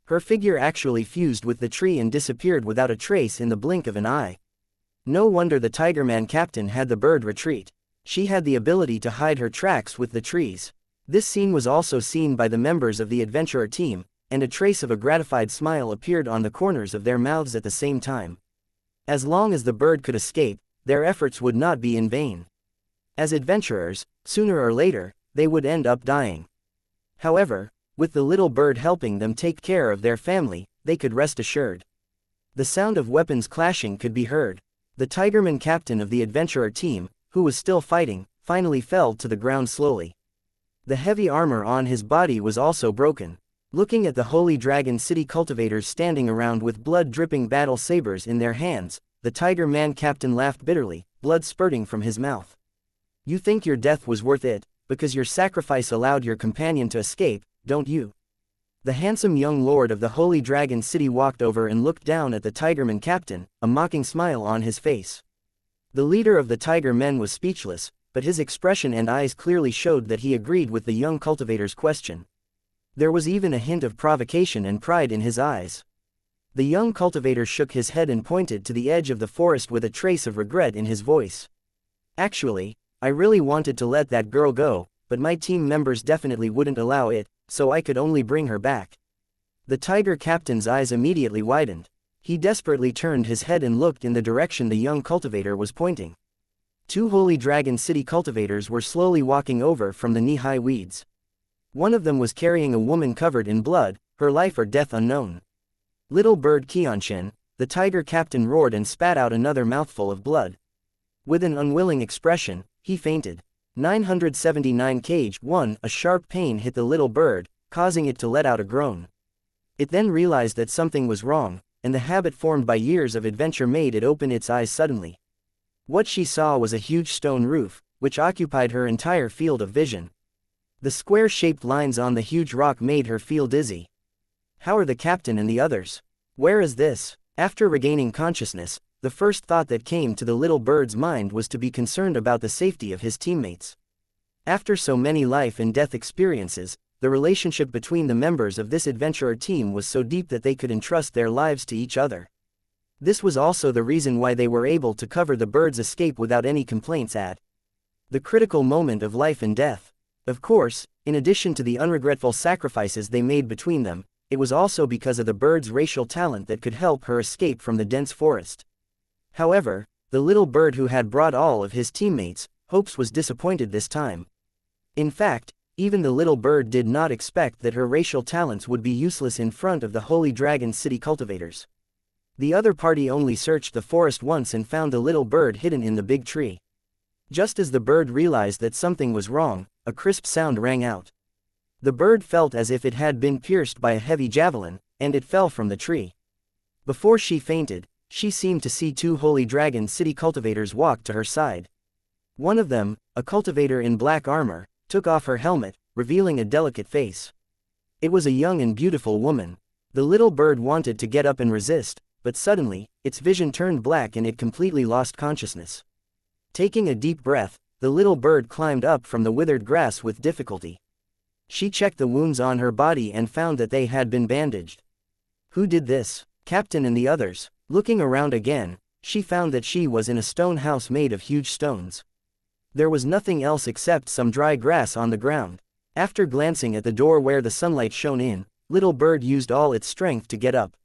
Her figure actually fused with the tree and disappeared without a trace in the blink of an eye. No wonder the Tigerman captain had the bird retreat. She had the ability to hide her tracks with the trees. This scene was also seen by the members of the adventurer team, and a trace of a gratified smile appeared on the corners of their mouths at the same time. As long as the bird could escape, their efforts would not be in vain. As adventurers, sooner or later, they would end up dying. However, with the little bird helping them take care of their family, they could rest assured. The sound of weapons clashing could be heard. The Tigerman captain of the adventurer team, who was still fighting, finally fell to the ground slowly. The heavy armor on his body was also broken. Looking at the Holy Dragon City cultivators standing around with blood-dripping battle sabers in their hands, the Tigerman captain laughed bitterly, blood spurting from his mouth. "You think your death was worth it, because your sacrifice allowed your companion to escape, don't you?" The handsome young lord of the Holy Dragon City walked over and looked down at the Tigerman captain, a mocking smile on his face. The leader of the Tiger Men was speechless, but his expression and eyes clearly showed that he agreed with the young cultivator's question. There was even a hint of provocation and pride in his eyes. The young cultivator shook his head and pointed to the edge of the forest with a trace of regret in his voice. "Actually, I really wanted to let that girl go, but my team members definitely wouldn't allow it, so I could only bring her back." The tiger captain's eyes immediately widened. He desperately turned his head and looked in the direction the young cultivator was pointing. Two Holy Dragon City cultivators were slowly walking over from the knee-high weeds. One of them was carrying a woman covered in blood, her life or death unknown. "Little bird xianxia," the tiger captain roared and spat out another mouthful of blood. With an unwilling expression, he fainted. 979 Cage 1. A sharp pain hit the little bird, causing it to let out a groan. It then realized that something was wrong, and the habit formed by years of adventure made it open its eyes suddenly. What she saw was a huge stone roof, which occupied her entire field of vision. The square-shaped lines on the huge rock made her feel dizzy. How are the captain and the others? Where is this? After regaining consciousness, the first thought that came to the little bird's mind was to be concerned about the safety of his teammates. After so many life and death experiences, the relationship between the members of this adventurer team was so deep that they could entrust their lives to each other. This was also the reason why they were able to cover the bird's escape without any complaints at the critical moment of life and death. Of course, in addition to the unregretful sacrifices they made between them, it was also because of the bird's racial talent that could help her escape from the dense forest. However, the little bird who had brought all of his teammates' hopes was disappointed this time. In fact, even the little bird did not expect that her racial talents would be useless in front of the Holy Dragon City cultivators. The other party only searched the forest once and found the little bird hidden in the big tree. Just as the bird realized that something was wrong, a crisp sound rang out. The bird felt as if it had been pierced by a heavy javelin, and it fell from the tree. Before she fainted, she seemed to see two Holy Dragon City cultivators walk to her side. One of them, a cultivator in black armor, took off her helmet, revealing a delicate face. It was a young and beautiful woman. The little bird wanted to get up and resist, but suddenly, its vision turned black and it completely lost consciousness. Taking a deep breath, the little bird climbed up from the withered grass with difficulty. She checked the wounds on her body and found that they had been bandaged. Who did this? Captain and the others. Looking around again, she found that she was in a stone house made of huge stones. There was nothing else except some dry grass on the ground. After glancing at the door where the sunlight shone in, little bird used all its strength to get up.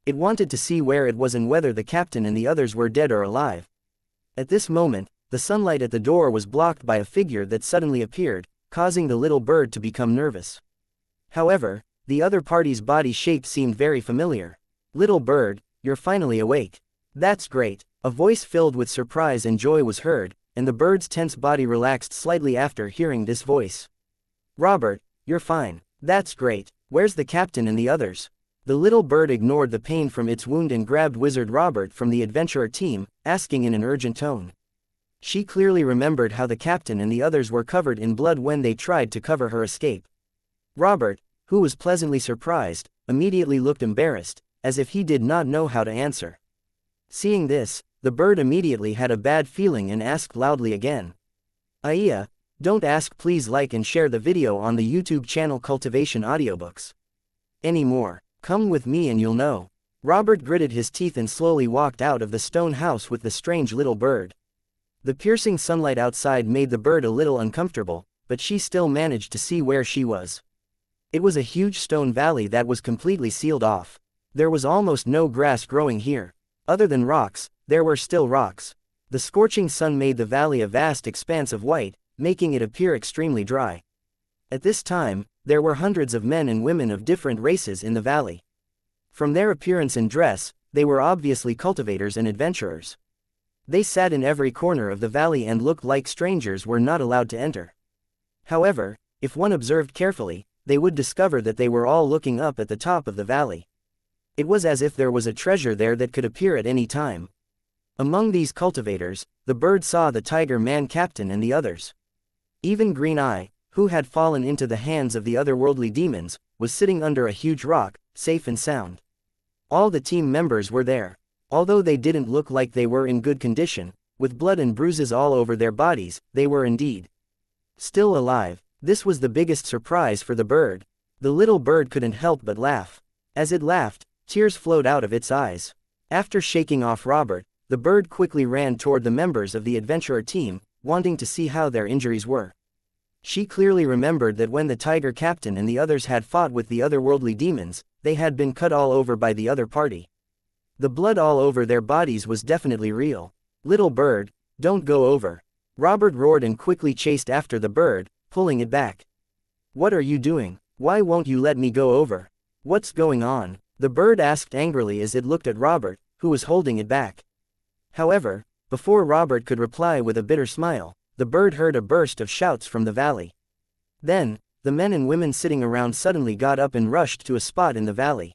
It wanted to see where it was and whether the captain and the others were dead or alive. At this moment, the sunlight at the door was blocked by a figure that suddenly appeared, causing the little bird to become nervous. However, the other party's body shape seemed very familiar. Little bird, you're finally awake. That's great. A voice filled with surprise and joy was heard, and the bird's tense body relaxed slightly after hearing this voice. Robert, you're fine. That's great. Where's the captain and the others? The little bird ignored the pain from its wound and grabbed Wizard Robert from the adventurer team, asking in an urgent tone. She clearly remembered how the captain and the others were covered in blood when they tried to cover her escape. Robert, who was pleasantly surprised, immediately looked embarrassed, as if he did not know how to answer. Seeing this, the bird immediately had a bad feeling and asked loudly again. Aya, don't ask, please like and share the video on the YouTube channel Cultivation Audiobooks. Any more? Come with me and you'll know. Robert gritted his teeth and slowly walked out of the stone house with the strange little bird. The piercing sunlight outside made the bird a little uncomfortable, but she still managed to see where she was. It was a huge stone valley that was completely sealed off. There was almost no grass growing here. Other than rocks, there were still rocks. The scorching sun made the valley a vast expanse of white, making it appear extremely dry. At this time, there were hundreds of men and women of different races in the valley. From their appearance and dress, they were obviously cultivators and adventurers. They sat in every corner of the valley and looked like strangers were not allowed to enter. However, if one observed carefully, they would discover that they were all looking up at the top of the valley. It was as if there was a treasure there that could appear at any time. Among these cultivators, the bird saw the tiger man captain and the others. Even Green Eye, who had fallen into the hands of the otherworldly demons, was sitting under a huge rock, safe and sound. All the team members were there. Although they didn't look like they were in good condition, with blood and bruises all over their bodies, they were indeed still alive. This was the biggest surprise for the bird. The little bird couldn't help but laugh. As it laughed, tears flowed out of its eyes. After shaking off Robert, the bird quickly ran toward the members of the adventurer team, wanting to see how their injuries were. She clearly remembered that when the tiger captain and the others had fought with the otherworldly demons, they had been cut all over by the other party. The blood all over their bodies was definitely real. Little bird, don't go over. Robert roared and quickly chased after the bird, pulling it back. What are you doing? Why won't you let me go over? What's going on? The bird asked angrily as it looked at Robert, who was holding it back. However, before Robert could reply with a bitter smile, the bird heard a burst of shouts from the valley. Then, the men and women sitting around suddenly got up and rushed to a spot in the valley.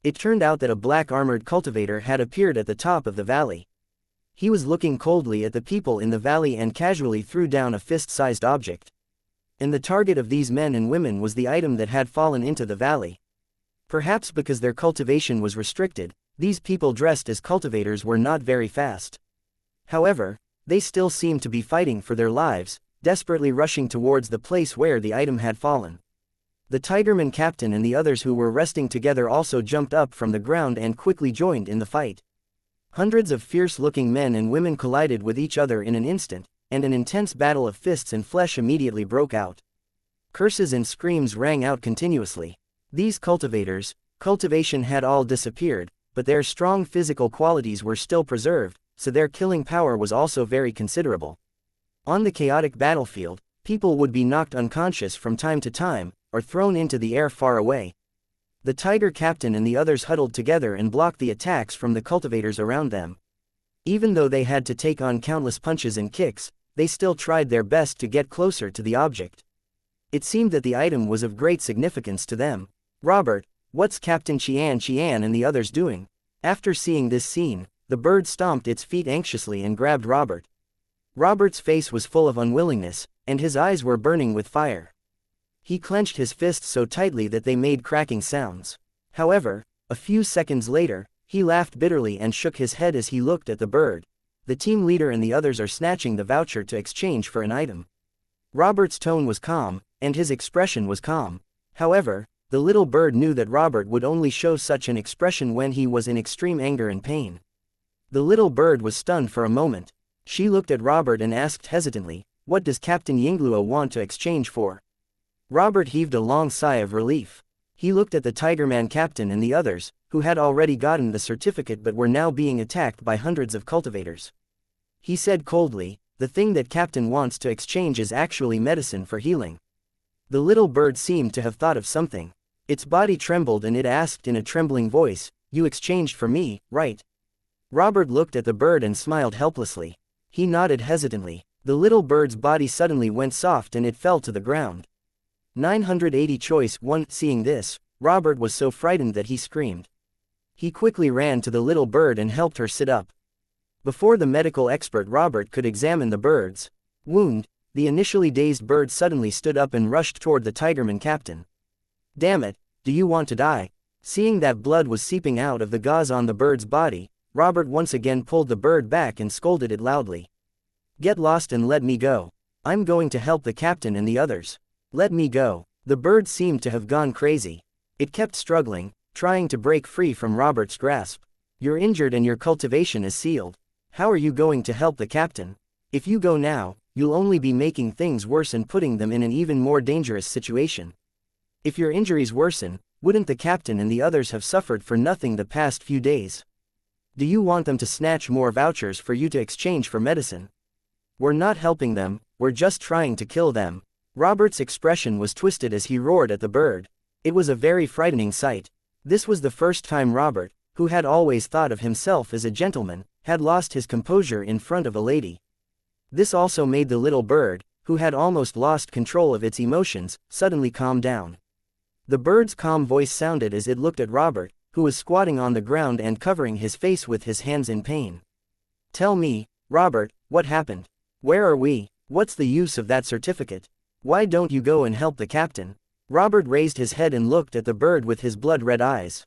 It turned out that a black armored cultivator had appeared at the top of the valley. He was looking coldly at the people in the valley and casually threw down a fist-sized object. And the target of these men and women was the item that had fallen into the valley. Perhaps because their cultivation was restricted, these people dressed as cultivators were not very fast. However, they still seemed to be fighting for their lives, desperately rushing towards the place where the item had fallen. The Tigerman captain and the others who were resting together also jumped up from the ground and quickly joined in the fight. Hundreds of fierce-looking men and women collided with each other in an instant, and an intense battle of fists and flesh immediately broke out. Curses and screams rang out continuously. These cultivation had all disappeared, but their strong physical qualities were still preserved, so their killing power was also very considerable. On the chaotic battlefield, people would be knocked unconscious from time to time, or thrown into the air far away. The tiger captain and the others huddled together and blocked the attacks from the cultivators around them. Even though they had to take on countless punches and kicks, they still tried their best to get closer to the object. It seemed that the item was of great significance to them. Robert, what's Captain Xianxia and the others doing? After seeing this scene, the bird stomped its feet anxiously and grabbed Robert. Robert's face was full of unwillingness, and his eyes were burning with fire. He clenched his fists so tightly that they made cracking sounds. However, a few seconds later, He laughed bitterly and shook his head as he looked at the bird. The team leader and the others are snatching the voucher to exchange for an item. Robert's tone was calm, and his expression was calm. However, the little bird knew that Robert would only show such an expression when he was in extreme anger and pain. The little bird was stunned for a moment. She looked at Robert and asked hesitantly, "What does Captain Yinglua want to exchange for?" Robert heaved a long sigh of relief. He looked at the Tigerman captain and the others, who had already gotten the certificate but were now being attacked by hundreds of cultivators. He said coldly, "The thing that Captain wants to exchange is actually medicine for healing." The little bird seemed to have thought of something. Its body trembled and it asked in a trembling voice, "You exchanged for me, right?" Robert looked at the bird and smiled helplessly. He nodded hesitantly. The little bird's body suddenly went soft and it fell to the ground. 980 Choice 1. Seeing this, Robert was so frightened that he screamed. He quickly ran to the little bird and helped her sit up. Before the medical expert Robert could examine the bird's wound, the initially dazed bird suddenly stood up and rushed toward the Tigerman captain. "Damn it, do you want to die?" Seeing that blood was seeping out of the gauze on the bird's body, Robert once again pulled the bird back and scolded it loudly. "Get lost and let me go. I'm going to help the captain and the others. Let me go." The bird seemed to have gone crazy. It kept struggling, trying to break free from Robert's grasp. "You're injured and your cultivation is sealed. How are you going to help the captain? If you go now, you'll only be making things worse and putting them in an even more dangerous situation. If your injuries worsen, wouldn't the captain and the others have suffered for nothing the past few days? Do you want them to snatch more vouchers for you to exchange for medicine? We're not helping them, we're just trying to kill them." Robert's expression was twisted as he roared at the bird. It was a very frightening sight. This was the first time Robert, who had always thought of himself as a gentleman, had lost his composure in front of a lady. This also made the little bird, who had almost lost control of its emotions, suddenly calm down. The bird's calm voice sounded as it looked at Robert, who was squatting on the ground and covering his face with his hands in pain. "Tell me, Robert, what happened? Where are we? What's the use of that certificate? Why don't you go and help the captain?" Robert raised his head and looked at the bird with his blood-red eyes.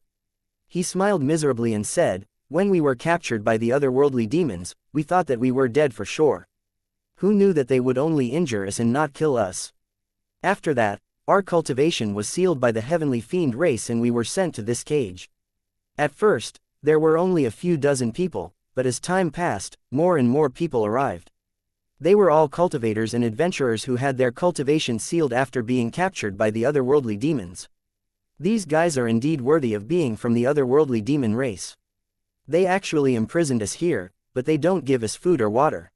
He smiled miserably and said, "When we were captured by the otherworldly demons, we thought that we were dead for sure. Who knew that they would only injure us and not kill us? After that, our cultivation was sealed by the heavenly fiend race and we were sent to this cage. At first, there were only a few dozen people, but as time passed, more and more people arrived. They were all cultivators and adventurers who had their cultivation sealed after being captured by the otherworldly demons. These guys are indeed worthy of being from the otherworldly demon race. They actually imprisoned us here, but they don't give us food or water.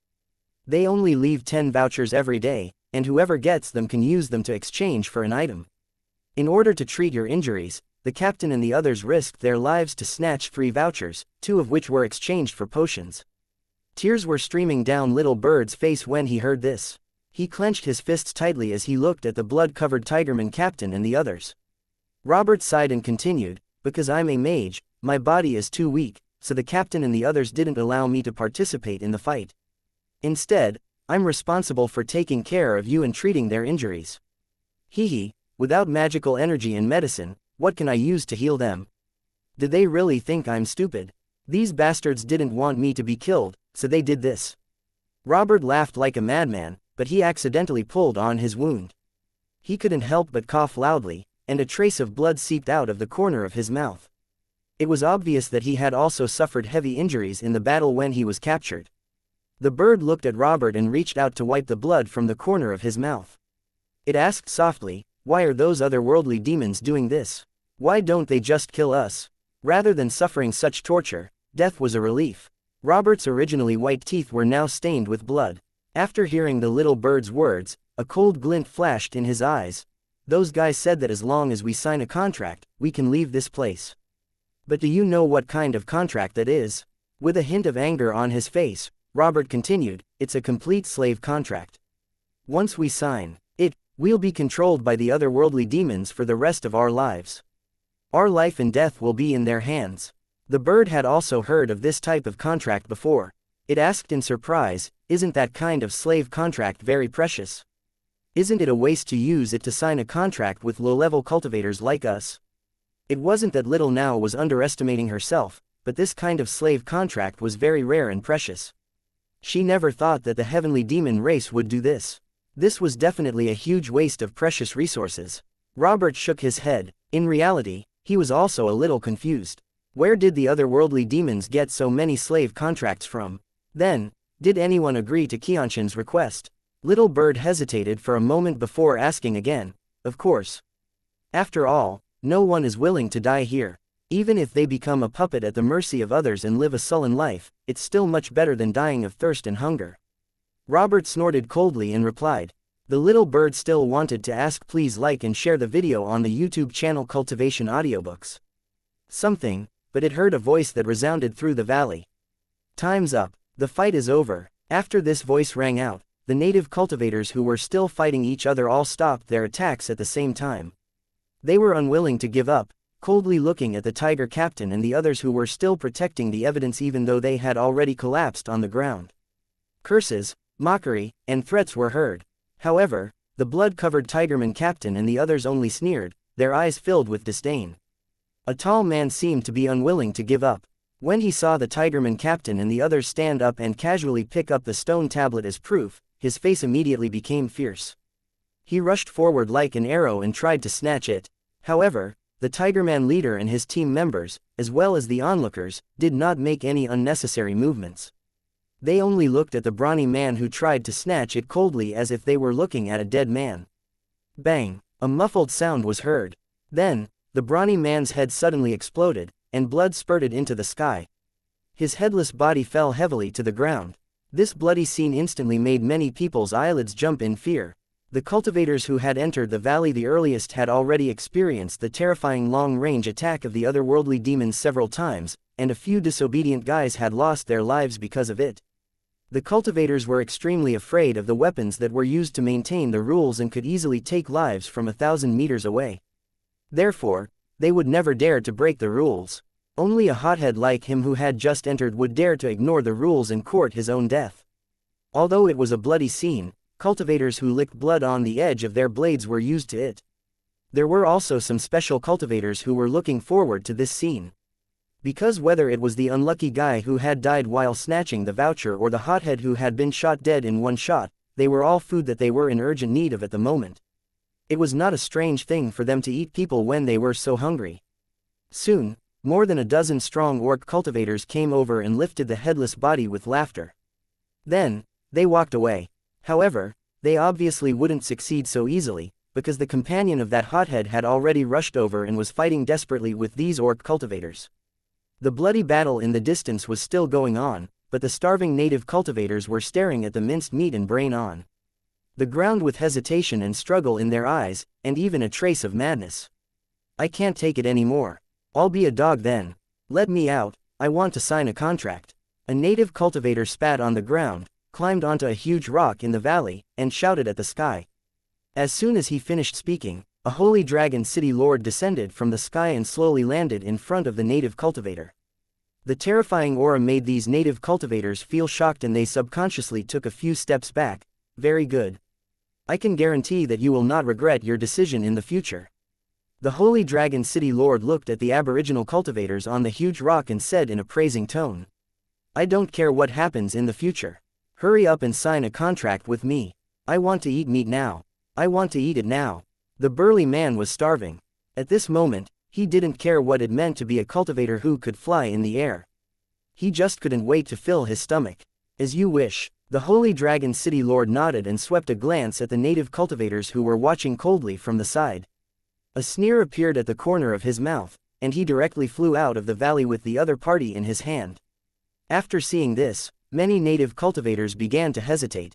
They only leave 10 vouchers every day, and whoever gets them can use them to exchange for an item. In order to treat your injuries, the captain and the others risked their lives to snatch 3 vouchers, 2 of which were exchanged for potions." Tears were streaming down little bird's face when he heard this. He clenched his fists tightly as he looked at the blood-covered Tigerman captain and the others. Robert sighed and continued, "Because I'm a mage, my body is too weak, so the captain and the others didn't allow me to participate in the fight. Instead, I'm responsible for taking care of you and treating their injuries. Hee, without magical energy and medicine, what can I use to heal them? Did they really think I'm stupid? These bastards didn't want me to be killed, so they did this." Robert laughed like a madman, but he accidentally pulled on his wound. He couldn't help but cough loudly, and a trace of blood seeped out of the corner of his mouth. It was obvious that he had also suffered heavy injuries in the battle when he was captured. The bird looked at Robert and reached out to wipe the blood from the corner of his mouth. It asked softly, "Why are those otherworldly demons doing this? Why don't they just kill us?" Rather than suffering such torture, death was a relief. Robert's originally white teeth were now stained with blood. After hearing the little bird's words, a cold glint flashed in his eyes. "Those guys said that as long as we sign a contract, we can leave this place. But do you know what kind of contract that is?" With a hint of anger on his face, Robert continued, "It's a complete slave contract. Once we sign it, we'll be controlled by the otherworldly demons for the rest of our lives. Our life and death will be in their hands." The bird had also heard of this type of contract before. It asked in surprise, "Isn't that kind of slave contract very precious? Isn't it a waste to use it to sign a contract with low-level cultivators like us?" It wasn't that Little Now was underestimating herself, but this kind of slave contract was very rare and precious. She never thought that the heavenly demon race would do this. This was definitely a huge waste of precious resources. Robert shook his head. In reality, he was also a little confused. Where did the otherworldly demons get so many slave contracts from? Then, did anyone agree to xianxia's request? Little Bird hesitated for a moment before asking again. Of course. After all, no one is willing to die here. Even if they become a puppet at the mercy of others and live a sullen life, it's still much better than dying of thirst and hunger. Robert snorted coldly and replied. The little bird still wanted to ask, please like and share the video on the YouTube channel Cultivation Audiobooks. Something, but it heard a voice that resounded through the valley. Time's up. The fight is over. After this voice rang out, the native cultivators who were still fighting each other all stopped their attacks at the same time. They were unwilling to give up, coldly looking at the tiger captain and the others who were still protecting the evidence even though they had already collapsed on the ground. Curses, mockery, and threats were heard. However, the blood-covered tigerman captain and the others only sneered, their eyes filled with disdain. A tall man seemed to be unwilling to give up. When he saw the tigerman captain and the others stand up and casually pick up the stone tablet as proof, his face immediately became fierce. He rushed forward like an arrow and tried to snatch it. However, the tigerman leader and his team members, as well as the onlookers, did not make any unnecessary movements. They only looked at the brawny man who tried to snatch it coldly as if they were looking at a dead man. Bang! A muffled sound was heard. Then, the brawny man's head suddenly exploded, and blood spurted into the sky. His headless body fell heavily to the ground. This bloody scene instantly made many people's eyelids jump in fear. The cultivators who had entered the valley the earliest had already experienced the terrifying long-range attack of the otherworldly demons several times, and a few disobedient guys had lost their lives because of it. The cultivators were extremely afraid of the weapons that were used to maintain the rules and could easily take lives from 1,000 meters away. Therefore, they would never dare to break the rules. Only a hothead like him who had just entered would dare to ignore the rules and court his own death. Although it was a bloody scene, cultivators who licked blood on the edge of their blades were used to it. There were also some special cultivators who were looking forward to this scene. Because whether it was the unlucky guy who had died while snatching the voucher or the hothead who had been shot dead in one shot, they were all food that they were in urgent need of at the moment. It was not a strange thing for them to eat people when they were so hungry. Soon, more than a dozen strong orc cultivators came over and lifted the headless body with laughter. Then, they walked away. However, they obviously wouldn't succeed so easily, because the companion of that hothead had already rushed over and was fighting desperately with these orc cultivators. The bloody battle in the distance was still going on, but the starving native cultivators were staring at the minced meat and brain on the ground with hesitation and struggle in their eyes, and even a trace of madness. I can't take it anymore. I'll be a dog then. Let me out, I want to sign a contract. A native cultivator spat on the ground, climbed onto a huge rock in the valley, and shouted at the sky. As soon as he finished speaking, a holy dragon city lord descended from the sky and slowly landed in front of the native cultivator. The terrifying aura made these native cultivators feel shocked and they subconsciously took a few steps back. Very good. I can guarantee that you will not regret your decision in the future. The holy dragon city lord looked at the aboriginal cultivators on the huge rock and said in a praising tone. I don't care what happens in the future. Hurry up and sign a contract with me. I want to eat meat now. I want to eat it now. The burly man was starving. At this moment, he didn't care what it meant to be a cultivator who could fly in the air. He just couldn't wait to fill his stomach. As you wish. The holy dragon city lord nodded and swept a glance at the native cultivators who were watching coldly from the side. A sneer appeared at the corner of his mouth, and he directly flew out of the valley with the other party in his hand. After seeing this, many native cultivators began to hesitate.